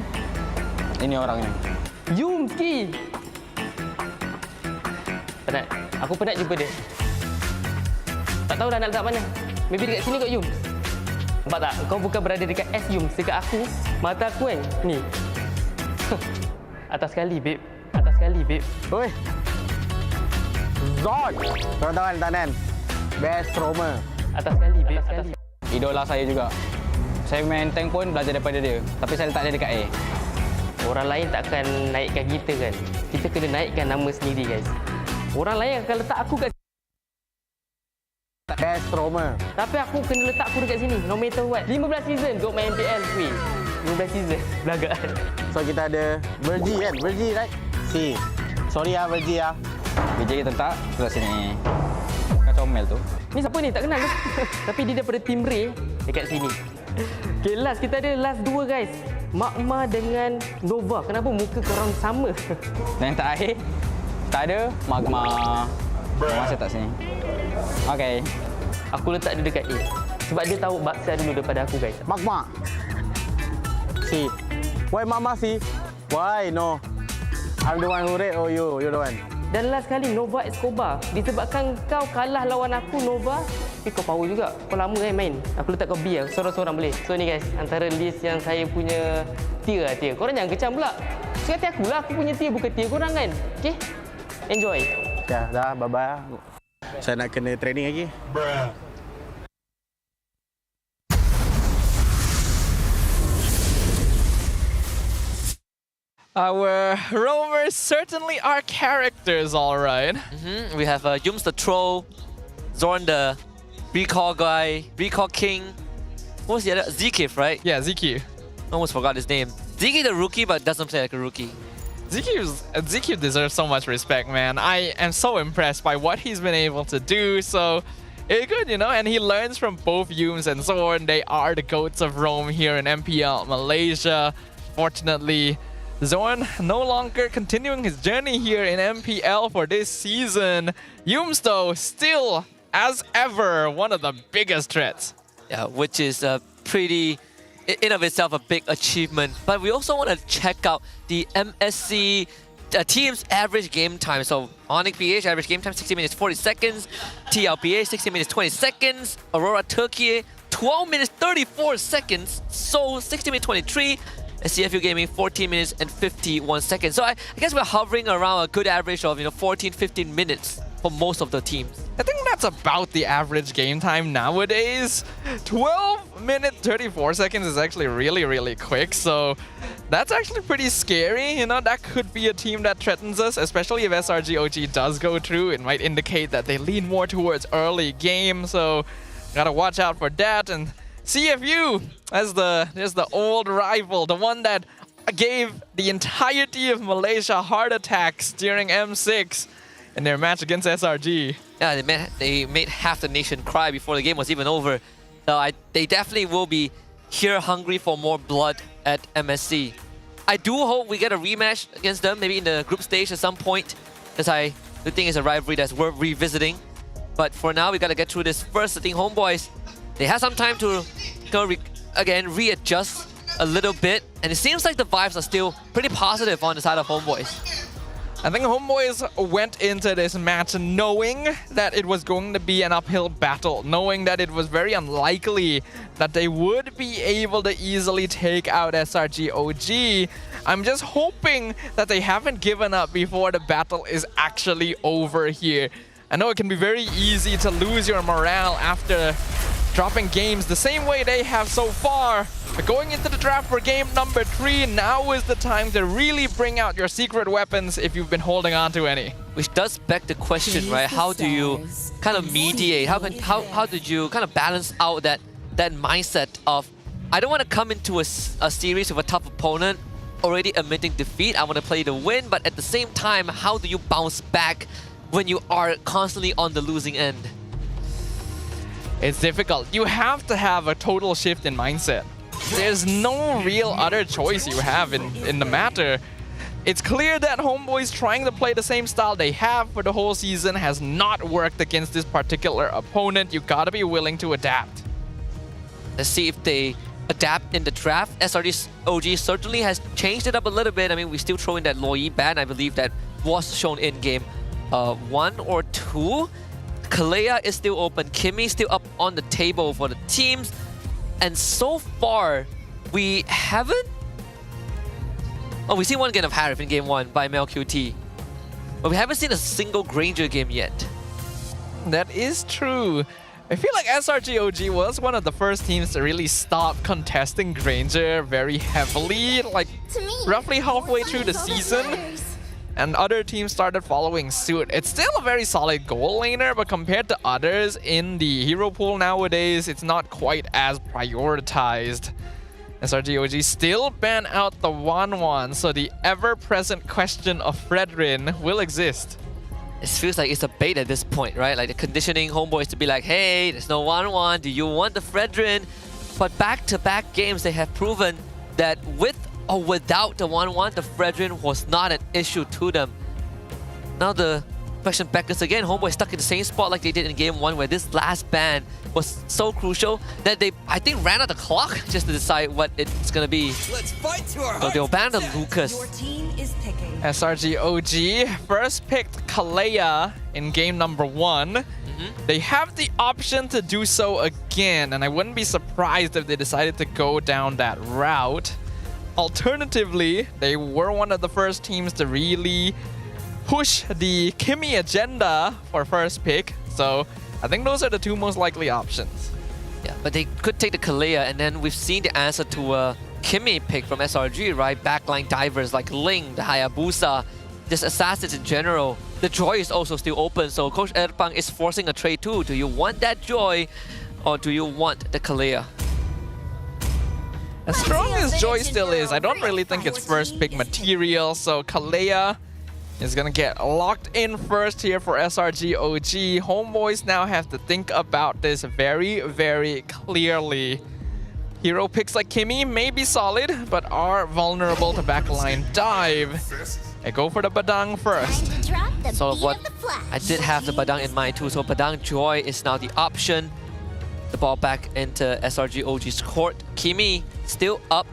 [SPEAKER 10] ini orangnya.
[SPEAKER 25] Yumki. Penat. Aku penat jumpa dia. Tak tahu dah nak letak mana. Maybe dekat sini kot Yum. Nampak tak? Kau bukan berada dekat S Yum. Dekat aku, mata aku kan. Ni. Atas sekali, babe. Atas sekali, babe.
[SPEAKER 13] Oi. Zod. Kau tahu kan, Tanan? Best Roma.
[SPEAKER 25] Atas sekali, babe. Atas sekali.
[SPEAKER 10] Idola saya juga. Saya main tank pun belajar daripada dia. Tapi saya letak dia dekat A.
[SPEAKER 25] Orang lain takkan naikkan kita kan. Kita kena naikkan nama sendiri guys. Orang lain akan letak aku kat
[SPEAKER 13] Best Roma.
[SPEAKER 25] Tapi aku kena letak aku dekat sini. No matter what. 15 season untuk main MPL. Weh. 15 season. Belagaan.
[SPEAKER 13] So kita ada Virgie kan? Virgie right? C. Sorry ya Virgie ya.
[SPEAKER 10] BJ kita letak sebelah sini. Kacau Mel tu.
[SPEAKER 25] Ni siapa ni? Tak kenal ke? Tapi dia daripada tim Ray dekat sini. Okay, last. Kita ada last 2 guys. Magma dengan Nova. Kenapa muka korang sama?
[SPEAKER 10] Dan yang terakhir, tak ada Magma. Magma saya tak sini. Okay.
[SPEAKER 25] Aku letak dia dekat A. Sebab dia tahu baksa dulu daripada aku guys.
[SPEAKER 13] Magma. C. Why Mama C? Why no? I'm the one who rate or you're the one?
[SPEAKER 25] Dan last kali Nova Escobar. Disebabkan kau kalah lawan aku Nova, tapi kau power juga. Kau lama kan main. Aku letak kau B lah. Seorang-seorang boleh. So ni guys, antara list yang saya punya tier lah tier. Korang jangan kecam pula. Suka hati aku lah. Aku punya tier bukan tier korang kan. Okay? Enjoy.
[SPEAKER 13] Ya, dah. Bye-bye. Saya nak kena training lagi.
[SPEAKER 18] Our roamers certainly are characters, all right.
[SPEAKER 3] We have Yums the Troll, Zorn the Recall guy, Recall King. What was the other? Zekif, right?
[SPEAKER 18] Yeah, ZQ.
[SPEAKER 3] Almost forgot his name. Ziki the rookie, but doesn't play like a rookie.
[SPEAKER 18] ZQ deserves so much respect, man. I am so impressed by what he's been able to do. So it's good, you know, and he learns from both Yums and Zorn. They are the goats of Rome here in MPL Malaysia. unfortunately, Zorn no longer continuing his journey here in MPL for this season. Yums, though, still, as ever, one of the biggest threats.
[SPEAKER 3] Yeah, which is a pretty, in of itself, a big achievement. But we also want to check out the MSC team's average game time. So Onyx PH average game time 60 minutes 40 seconds, TLPH 60 minutes 20 seconds, Aurora Turkey 12 minutes 34 seconds, Seoul 60 minutes 23, and CFU Gaming 14 minutes and 51 seconds. So I guess we're hovering around a good average of 14-15 minutes for most of the teams.
[SPEAKER 18] I think that's about the average game time nowadays. 12 minutes 34 seconds is actually really quick, so that's actually pretty scary. You know, that could be a team that threatens us, especially if SRGOG does go through. It might indicate that they lean more towards early game, so gotta watch out for that. And CFU as the old rival, the one that gave the entirety of Malaysia heart attacks during M6 in their match against SRG.
[SPEAKER 3] Yeah, they made half the nation cry before the game was even over. So they definitely will be here hungry for more blood at MSC. I do hope we get a rematch against them, maybe in the group stage at some point, because I do think it's a rivalry that's worth revisiting. But for now, we gotta get through this first. I think HomeBois, they have some time to again readjust a little bit, and it seems like the vibes are still pretty positive on the side of HomeBois.
[SPEAKER 18] I think HomeBois went into this match knowing that it was going to be an uphill battle, knowing that it was very unlikely that they would be able to easily take out SRGOG. I'm just hoping that they haven't given up before the battle is actually over here. I know it can be very easy to lose your morale after dropping games the same way they have so far. But going into the draft for game number 3, now is the time to really bring out your secret weapons if you've been holding on to any.
[SPEAKER 3] Which does beg the question, right? How do you kind of mediate? How did you kind of balance out that mindset of, I don't want to come into a series with a tough opponent already admitting defeat. I want to play the win, but at the same time, how do you bounce back when you are constantly on the losing end?
[SPEAKER 18] It's difficult. You have to have a total shift in mindset. There's no real other choice you have in the matter. It's clear that HomeBois trying to play the same style they have for the whole season has not worked against this particular opponent. You gotta be willing to adapt.
[SPEAKER 3] Let's see if they adapt in the draft. SRGOG certainly has changed it up a little bit. I mean, we still throw in that Loi ban. I believe that was shown in game 1 or 2. Kalea is still open. Kimi still up on the table for the teams. And so far, we haven't... Oh, we see one game of Harif in game 1 by MLQT. But we haven't seen a single Granger game yet.
[SPEAKER 18] That is true. I feel like SRGOG was one of the first teams to really stop contesting Granger very heavily, like roughly halfway through the season. And other teams started following suit. It's still a very solid goal laner, but compared to others in the hero pool nowadays, it's not quite as prioritized. SRGOG still ban out the 1-1, so the ever-present question of Fredrin will exist.
[SPEAKER 3] It feels like it's a bait at this point, right? Like the conditioning HomeBois to be like, hey, there's no 1-1, do you want the Fredrin? But back-to-back games, they have proven that with or without the 1-1, the Fredrin was not an issue to them. Now the question beckons again, HomeBois stuck in the same spot like they did in game 1, where this last ban was so crucial that they, I think, ran out the clock just to decide what it's gonna be.
[SPEAKER 17] Let's fight to our
[SPEAKER 3] so they'll ban the Lucas.
[SPEAKER 16] Your team is picking.
[SPEAKER 18] SRGOG first picked Kalea in game number 1. They have the option to do so again, and I wouldn't be surprised if they decided to go down that route. Alternatively, they were one of the first teams to really push the Kimi agenda for first pick. So I think those are the two most likely options.
[SPEAKER 3] Yeah, but they could take the Kalea, and then we've seen the answer to a Kimi pick from SRG, right? Backline divers like Ling, the Hayabusa, just assassins in general. The Joy is also still open, so Coach Erpang is forcing a trade too. Do you want that Joy, or do you want the Kalea?
[SPEAKER 18] As strong as Joy still is, I don't really think it's first pick material, so Kalea is gonna get locked in first here for SRGOG. HomeBois now have to think about this very, very clearly. Hero picks like Kimmy may be solid, but are vulnerable to backline dive. I go for the Badang first.
[SPEAKER 3] So what I did have the Badang in mind too. So Badang Joy is now the option. The ball back into SRG OG's court. Kimi still up.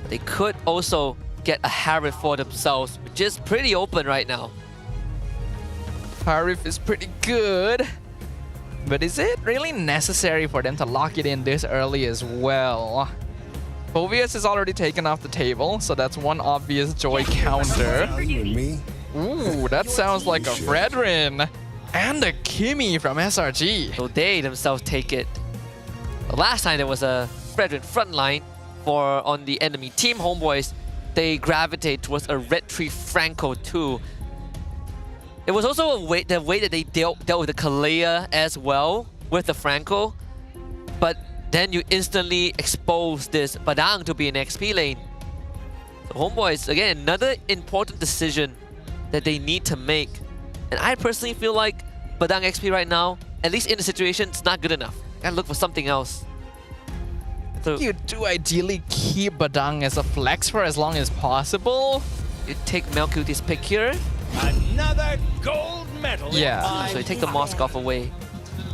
[SPEAKER 3] They could also get a Harith for themselves, which is pretty open right now.
[SPEAKER 18] Harith is pretty good. But is it really necessary for them to lock it in this early as well? Phoveus is already taken off the table, so that's one obvious Joy counter. Ooh, that sounds like a Fredrin and a Kimmy from SRG.
[SPEAKER 3] So they themselves take it. The last time there was a Fredrin frontline on the enemy team, HomeBois, they gravitate towards a Red Tree Franco too. It was also the way that they dealt with the Kalea as well with the Franco, but then you instantly expose this Badang to be an XP lane. So HomeBois, again, another important decision that they need to make. And I personally feel like Badang XP right now, at least in the situation, it's not good enough. Gotta look for something else. So
[SPEAKER 18] you do ideally keep Badang as a flex for as long as possible.
[SPEAKER 3] You take Melkuti's pick here.
[SPEAKER 8] Another gold medal.
[SPEAKER 18] Yeah.
[SPEAKER 3] So you take the Moskov away.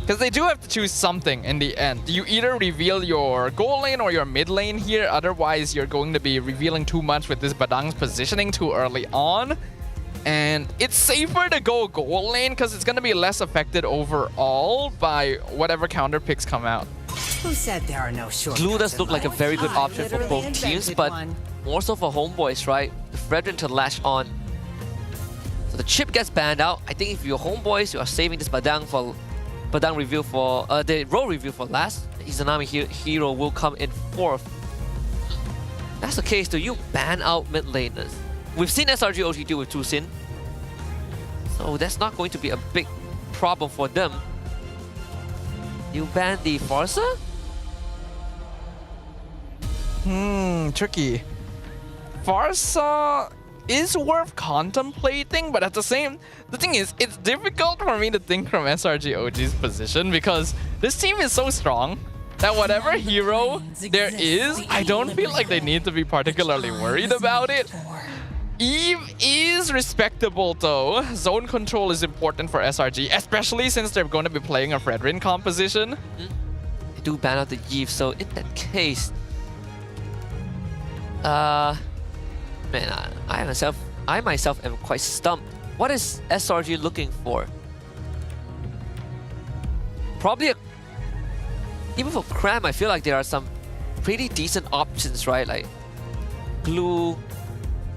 [SPEAKER 18] Because they do have to choose something in the end. You either reveal your goal lane or your mid lane here, otherwise you're going to be revealing too much with this Badang's positioning too early on. And it's safer to go goal lane because it's going to be less affected overall by whatever counter picks come out.
[SPEAKER 17] Who said there are no shortcuts?
[SPEAKER 3] Glue does look like a very good option for both teams, but more so for HomeBois, right? The Fredrin to latch on. So the chip gets banned out. I think if you're HomeBois, you are saving this Badang for Badang review for the role review for last. The Izanami hero will come in 4th. That's the case, do you ban out mid laners? We've seen SRG OG deal with Tusin, so that's not going to be a big problem for them. You ban the Farsa?
[SPEAKER 18] Tricky. Farsa is worth contemplating, but at the thing is, it's difficult for me to think from SRG OG's position because this team is so strong that whatever hero there is, I don't feel like they need to be particularly worried about it. Eve is respectable though. Zone control is important for SRG, especially since they're going to be playing a Fredrin composition.
[SPEAKER 3] They do ban out the Eve, so in that case, man, I myself am quite stumped. What is SRG looking for? Probably even for Cram, I feel like there are some pretty decent options, right? Like Glue,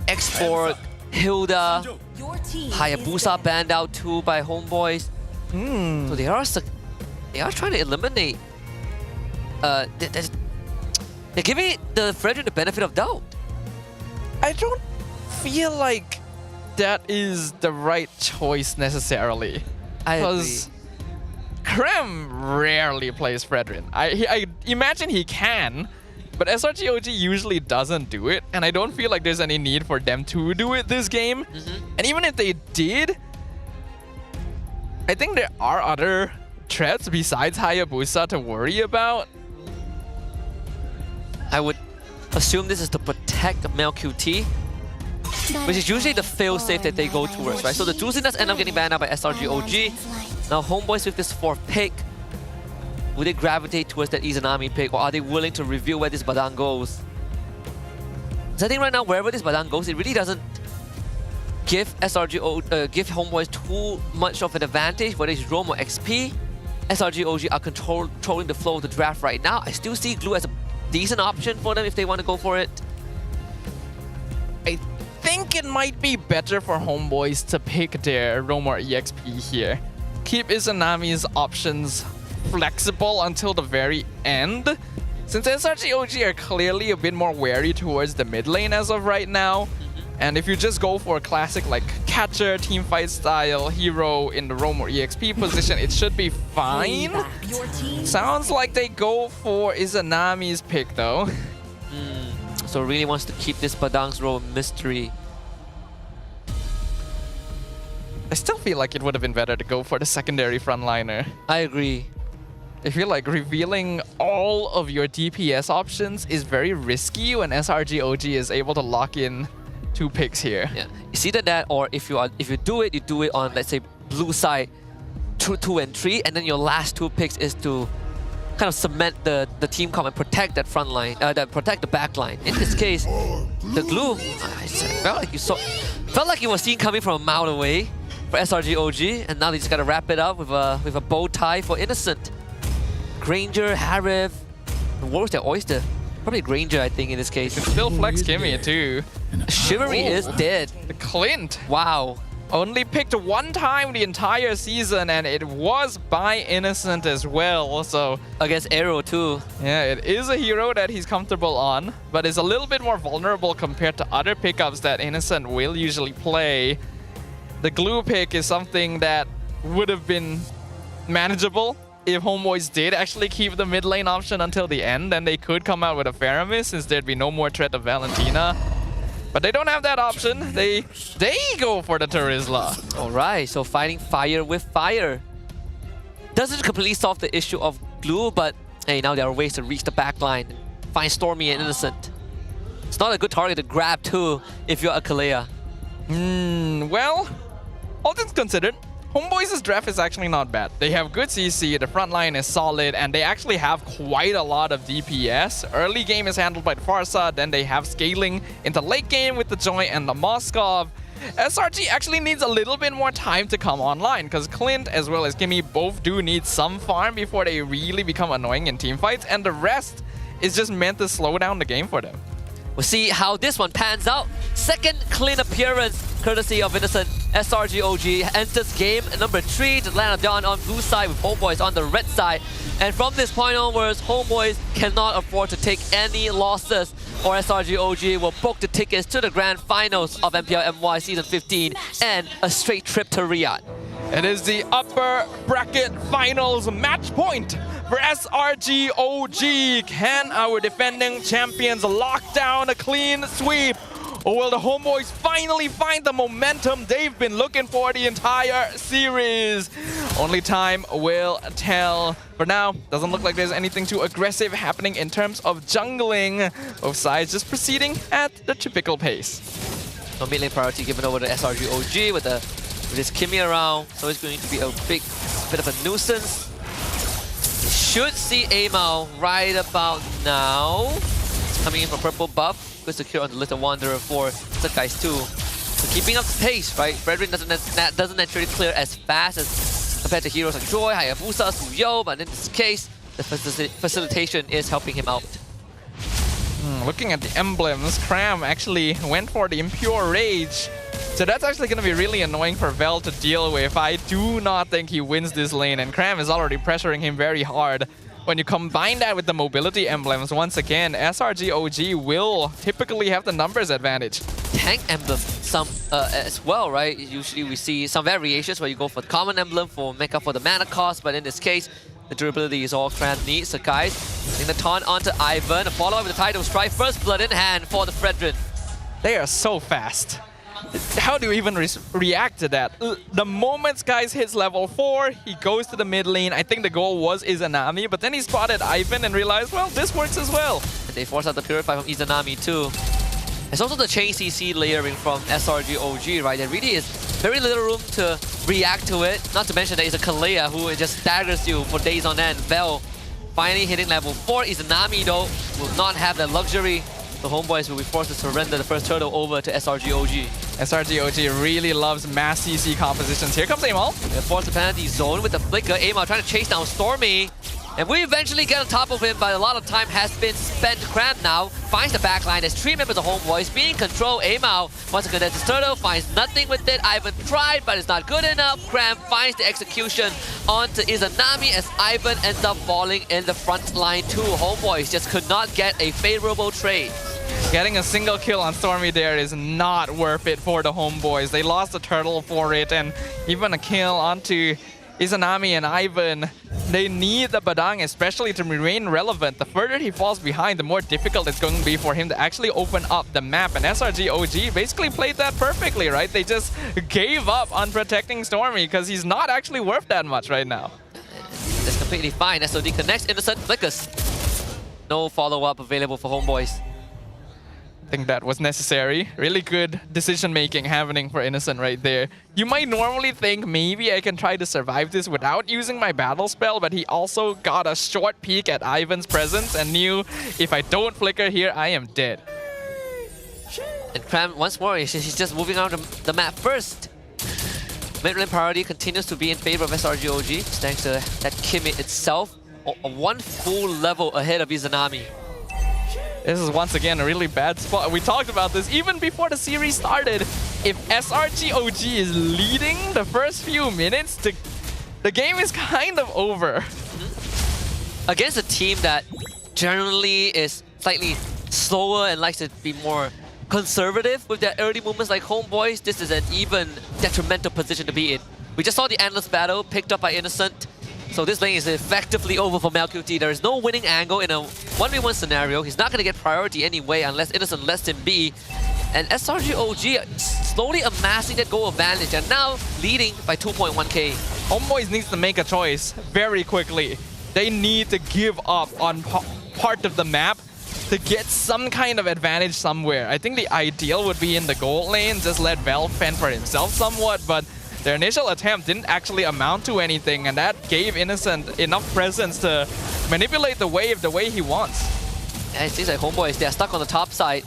[SPEAKER 3] Export, Hilda, Hayabusa banned out too by HomeBois. So they are trying to eliminate. They're giving the Fredrin the benefit of doubt.
[SPEAKER 18] I don't feel like that is the right choice necessarily. Because Krem rarely plays Fredrin. I imagine he can, but SRG OG usually doesn't do it, and I don't feel like there's any need for them to do it this game. And even if they did, I think there are other threats besides Hayabusa to worry about.
[SPEAKER 3] I would assume this is to protect MelQT, which is usually the fail-safe that they go towards, right? So the Tusin does end up getting banned out by SRG OG. Now HomeBois with this 4th pick, will they gravitate towards that Izanami pick, or are they willing to reveal where this Badang goes? Because I think right now, wherever this Badang goes, it really doesn't give give HomeBois too much of an advantage, whether it's Roam or XP. SRG OG are controlling the flow of the draft right now. I still see Glue as a decent option for them if they want to go for it.
[SPEAKER 18] I think it might be better for HomeBois to pick their Roam or EXP here. Keep Izanami's options flexible until the very end. Since SRG OG are clearly a bit more wary towards the mid lane as of right now. And if you just go for a classic like catcher, teamfight style hero in the Roam or EXP position, it should be fine. Sounds like they go for Izanami's pick though.
[SPEAKER 3] So really wants to keep this Badang's role a mystery.
[SPEAKER 18] I still feel like it would have been better to go for the secondary frontliner.
[SPEAKER 3] I agree.
[SPEAKER 18] I feel like revealing all of your DPS options is very risky when SRG-OG is able to lock in 2 picks here.
[SPEAKER 3] Yeah, it's either that, or if you do it on, let's say, blue side 2 and 3, and then your last 2 picks is to kind of cement the team comp and protect that front line, protect the back line. In this case, the glue, I felt like you were seen coming from a mile away for SRG-OG, and now they just gotta wrap it up with a bow tie for Innocent. Granger, Harif, and what was their Oyster? Probably Granger, I think, in this case.
[SPEAKER 18] Still flex Kimmy too.
[SPEAKER 3] Chivalry is dead.
[SPEAKER 18] The Clint.
[SPEAKER 3] Wow.
[SPEAKER 18] Only picked 1 time the entire season, and it was by Innocent as well, so...
[SPEAKER 3] Against AERO too.
[SPEAKER 18] Yeah, it is a hero that he's comfortable on, but is a little bit more vulnerable compared to other pickups that Innocent will usually play. The glue pick is something that would have been manageable if HomeBois did actually keep the mid lane option until the end, then they could come out with a Faramis since there'd be no more threat of Valentina. But they don't have that option. They go for the Terizla.
[SPEAKER 3] Alright, so fighting fire with fire. Doesn't completely solve the issue of glue, but hey, now there are ways to reach the back line. Find Stormy and Innocent. It's not a good target to grab too if you're a Kalea.
[SPEAKER 18] Well, all things considered, HomeBois' draft is actually not bad. They have good CC, the front line is solid, and they actually have quite a lot of DPS. Early game is handled by the Farsa, then they have scaling into late game with the Joy and the Moskov. SRG actually needs a little bit more time to come online, because Clint as well as Kimmy both do need some farm before they really become annoying in teamfights, and the rest is just meant to slow down the game for them.
[SPEAKER 3] We'll see how this one pans out. Second clean appearance, courtesy of Innocent. SRG-OG enters game number 3 to land of Dawn on blue side with HomeBois on the red side. And from this point onwards, HomeBois cannot afford to take any losses, or SRG-OG will book the tickets to the grand finals of MPL MY Season 15 and a straight trip to Riyadh.
[SPEAKER 18] It is the upper bracket finals match point for SRG-OG. Can our defending champions lock down a clean sweep? Or will the HomeBois finally find the momentum they've been looking for the entire series? Only time will tell. For now, doesn't look like there's anything too aggressive happening in terms of jungling. Both sides just proceeding at the typical pace.
[SPEAKER 3] No mid lane priority given over to SRG-OG with his Kimmy around, so it's going to be a big bit of a nuisance. Should see Amao right about now. It's coming in for purple buff. Good secure on the Little Wanderer for Sakai's too. So keeping up the pace, right? Fredrin doesn't naturally clear as fast as compared to heroes like Joy, Hayabusa, Suyo, but in this case, the facilitation is helping him out.
[SPEAKER 18] Looking at the emblems, Cram actually went for the Impure Rage. So that's actually going to be really annoying for Vel to deal with. I do not think he wins this lane, and Cram is already pressuring him very hard. When you combine that with the mobility emblems, once again, SRG-OG will typically have the numbers advantage.
[SPEAKER 3] Tank emblem as well, right? Usually we see some variations where you go for the common emblem for make up for the mana cost, but in this case, the durability is all Cram needs. Sakai putting the taunt onto Ivan, a follow-up with the Tidal Strike, first blood in hand for the Fredrin.
[SPEAKER 18] They are so fast. How do you even react to that? The moment Skies hits level 4, he goes to the mid lane. I think the goal was Izanami, but then he spotted Ivan and realized, well, this works as well.
[SPEAKER 3] And they force out the Purify from Izanami too. There's also the chain CC layering from SRG-OG, right? There really is very little room to react to it. Not to mention that it's a Kalea who just staggers you for days on end. Vel finally hitting level 4. Izanami though will not have that luxury. The HomeBois will be forced to surrender the first turtle over to SRG-OG.
[SPEAKER 18] SRG-OG really loves mass CC compositions. Here comes Amal.
[SPEAKER 3] They force the penalty zone with the flicker. Amal trying to chase down Stormy. And we eventually get on top of him, but a lot of time has been spent. Cram now finds the backline. There's 3 members of HomeBois being controlled. Amal wants to connect his turtle, finds nothing with it. Ivan tried, but it's not good enough. Cram finds the execution onto Izanami as Ivan ends up falling in the front line too. HomeBois just could not get a favorable trade.
[SPEAKER 18] Getting a single kill on Stormy there is not worth it for the HomeBois. They lost a turtle for it, and even a kill onto Izanami and Ivan. They need the Badang especially to remain relevant. The further he falls behind, the more difficult it's going to be for him to actually open up the map. And SRG-OG basically played that perfectly, right? They just gave up on protecting Stormy because he's not actually worth that much right now.
[SPEAKER 3] There's completely fine. SOD connects, Innocent flickers. No follow-up available for HomeBois.
[SPEAKER 18] I think that was necessary. Really good decision-making happening for Innocent right there. You might normally think maybe I can try to survive this without using my battle spell, but he also got a short peek at Ivan's presence and knew if I don't flicker here, I am dead.
[SPEAKER 3] And Cram, once more, he's just moving out the map first. Mid-lane priority continues to be in favor of SRGOG, thanks to that Kimi itself, one full level ahead of Izanami.
[SPEAKER 18] This is once again a really bad spot. We talked about this even before the series started. If SRGOG is leading the first few minutes, the game is kind of over.
[SPEAKER 3] Against a team that generally is slightly slower and likes to be more conservative with their early movements like HomeBois, this is an even detrimental position to be in. We just saw the endless battle picked up by Innocent. So this lane is effectively over for MLQT. There is no winning angle in a 1v1 scenario. He's not going to get priority anyway unless Innocent lets him be. And SRGOG slowly amassing that goal advantage and now leading by 2.1k.
[SPEAKER 18] HomeBois needs to make a choice very quickly. They need to give up on part of the map to get some kind of advantage somewhere. I think the ideal would be in the gold lane, just let Vel fend for himself somewhat, but their initial attempt didn't actually amount to anything, and that gave Innocent enough presence to manipulate the wave the way he wants.
[SPEAKER 3] Yeah, it seems like HomeBois, they're stuck on the top side.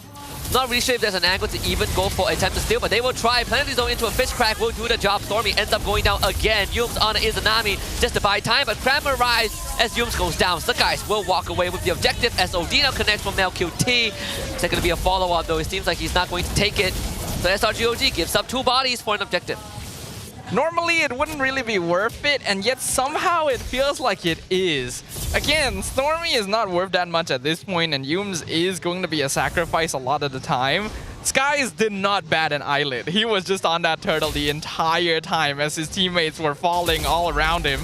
[SPEAKER 3] Not really sure if there's an angle to even go for attempt to steal, but they will try. Planetary Zone into a fish crack will do the job. Stormy ends up going down again. Yums on Izanami just to buy time, but Cram arrives as Yums goes down. So guys will walk away with the objective. SOD now connects from MLQT. It's going to be a follow-up though. It seems like he's not going to take it. So SRGOG gives up 2 bodies for an objective.
[SPEAKER 18] Normally it wouldn't really be worth it, and yet somehow it feels like it is. Again, Stormy is not worth that much at this point, and Yums is going to be a sacrifice a lot of the time. Skies did not bat an eyelid. He was just on that turtle the entire time as his teammates were falling all around him.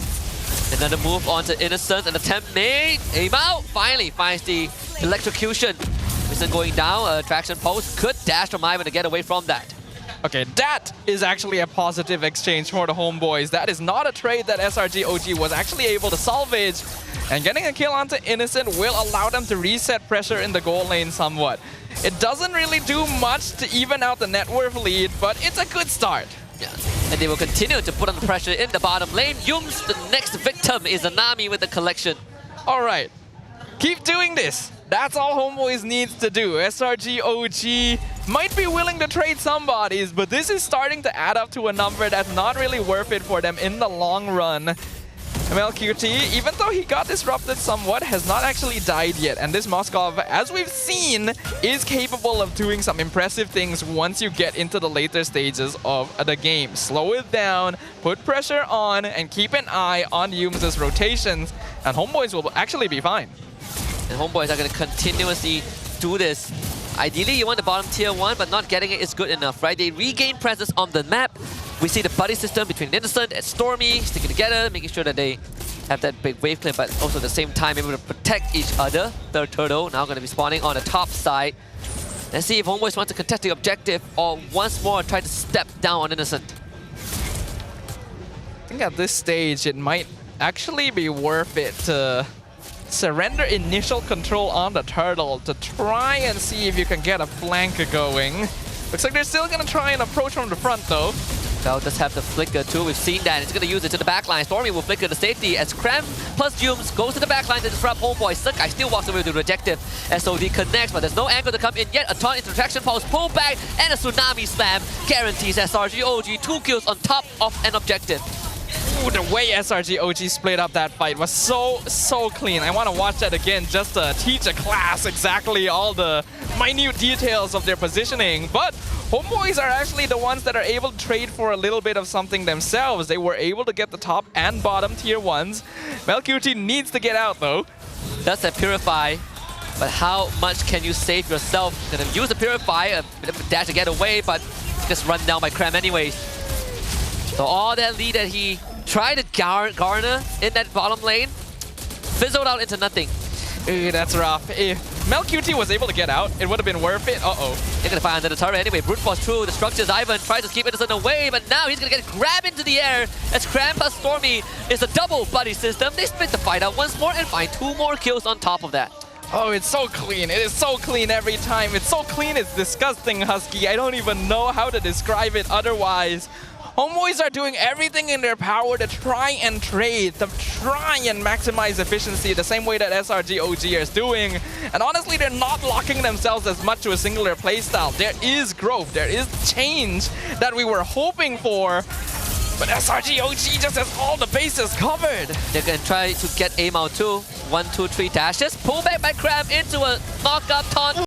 [SPEAKER 3] Another move onto Innocent, an attempt made. Aim out, finally finds the electrocution. Innocent going down, traction post, could dash from Ivan to get away from that.
[SPEAKER 18] Okay, that is actually a positive exchange for the HomeBois. That is not a trade that SRGOG was actually able to salvage. And getting a kill onto Innocent will allow them to reset pressure in the goal lane somewhat. It doesn't really do much to even out the net worth lead, but it's a good start.
[SPEAKER 3] Yeah, and they will continue to put on the pressure in the bottom lane. Yums, the next victim, is Anami with the collection.
[SPEAKER 18] All right, keep doing this. That's all HomeBois needs to do. SRGOG might be willing to trade some bodies, but this is starting to add up to a number that's not really worth it for them in the long run. MLQT, even though he got disrupted somewhat, has not actually died yet. And this Moskov, as we've seen, is capable of doing some impressive things once you get into the later stages of the game. Slow it down, put pressure on, and keep an eye on Yums' rotations, and HomeBois will actually be fine.
[SPEAKER 3] And HomeBois are going to continuously do this. Ideally, you want the bottom tier 1, but not getting it is good enough, right? They regain presence on the map. We see the buddy system between Innocent and Stormy sticking together, making sure that they have that big wave clip, but also at the same time able to protect each other. Third turtle now going to be spawning on the top side. Let's see if HomeBois want to contest the objective or once more try to step down on Innocent.
[SPEAKER 18] I think at this stage, it might actually be worth it to surrender initial control on the turtle to try and see if you can get a flank going. Looks like they're still going to try and approach from the front though.
[SPEAKER 3] They'll just have the flicker too. We've seen that. It's going to use it to the backline. Stormy will flicker to safety as Cram plus Yums goes to the backline to disrupt HomeBois. Sukai still walks away with the rejective. SOD connects, but there's no angle to come in yet. A ton interaction pulse, pull back, and a tsunami slam guarantees SRGOG 2 kills on top of an objective.
[SPEAKER 18] Ooh, the way SRGOG split up that fight was so clean. I want to watch that again just to teach a class exactly all the minute details of their positioning. But HomeBois are actually the ones that are able to trade for a little bit of something themselves. They were able to get the top and bottom tier 1s. MLQT needs to get out though.
[SPEAKER 3] That's a Purify, but how much can you save yourself? Gonna use the Purify, a bit of a dash to get away, but just run down by Cram anyways. So all that lead that he tried to garner in that bottom lane fizzled out into nothing.
[SPEAKER 18] That's rough. If MLQT was able to get out, it would have been worth it. Uh-oh.
[SPEAKER 3] They're gonna find under the turret anyway. Brute force through the structures. Ivan tries to keep Innocent away, but now he's gonna get grabbed into the air as Cram plus Stormy is a double buddy system. They split the fight out once more and find 2 more kills on top of that.
[SPEAKER 18] Oh, it's so clean. It is so clean every time. It's so clean, it's disgusting, Husky. I don't even know how to describe it otherwise. HomeBois are doing everything in their power to try and trade, to try and maximize efficiency the same way that SRG OG is doing. And honestly, they're not locking themselves as much to a singular playstyle. There is growth, there is change that we were hoping for. But SRG OG just has all the bases covered.
[SPEAKER 3] They're gonna try to get aim out too. 1, 2, 3 dashes. Pull back by Cram into a knockup taunt.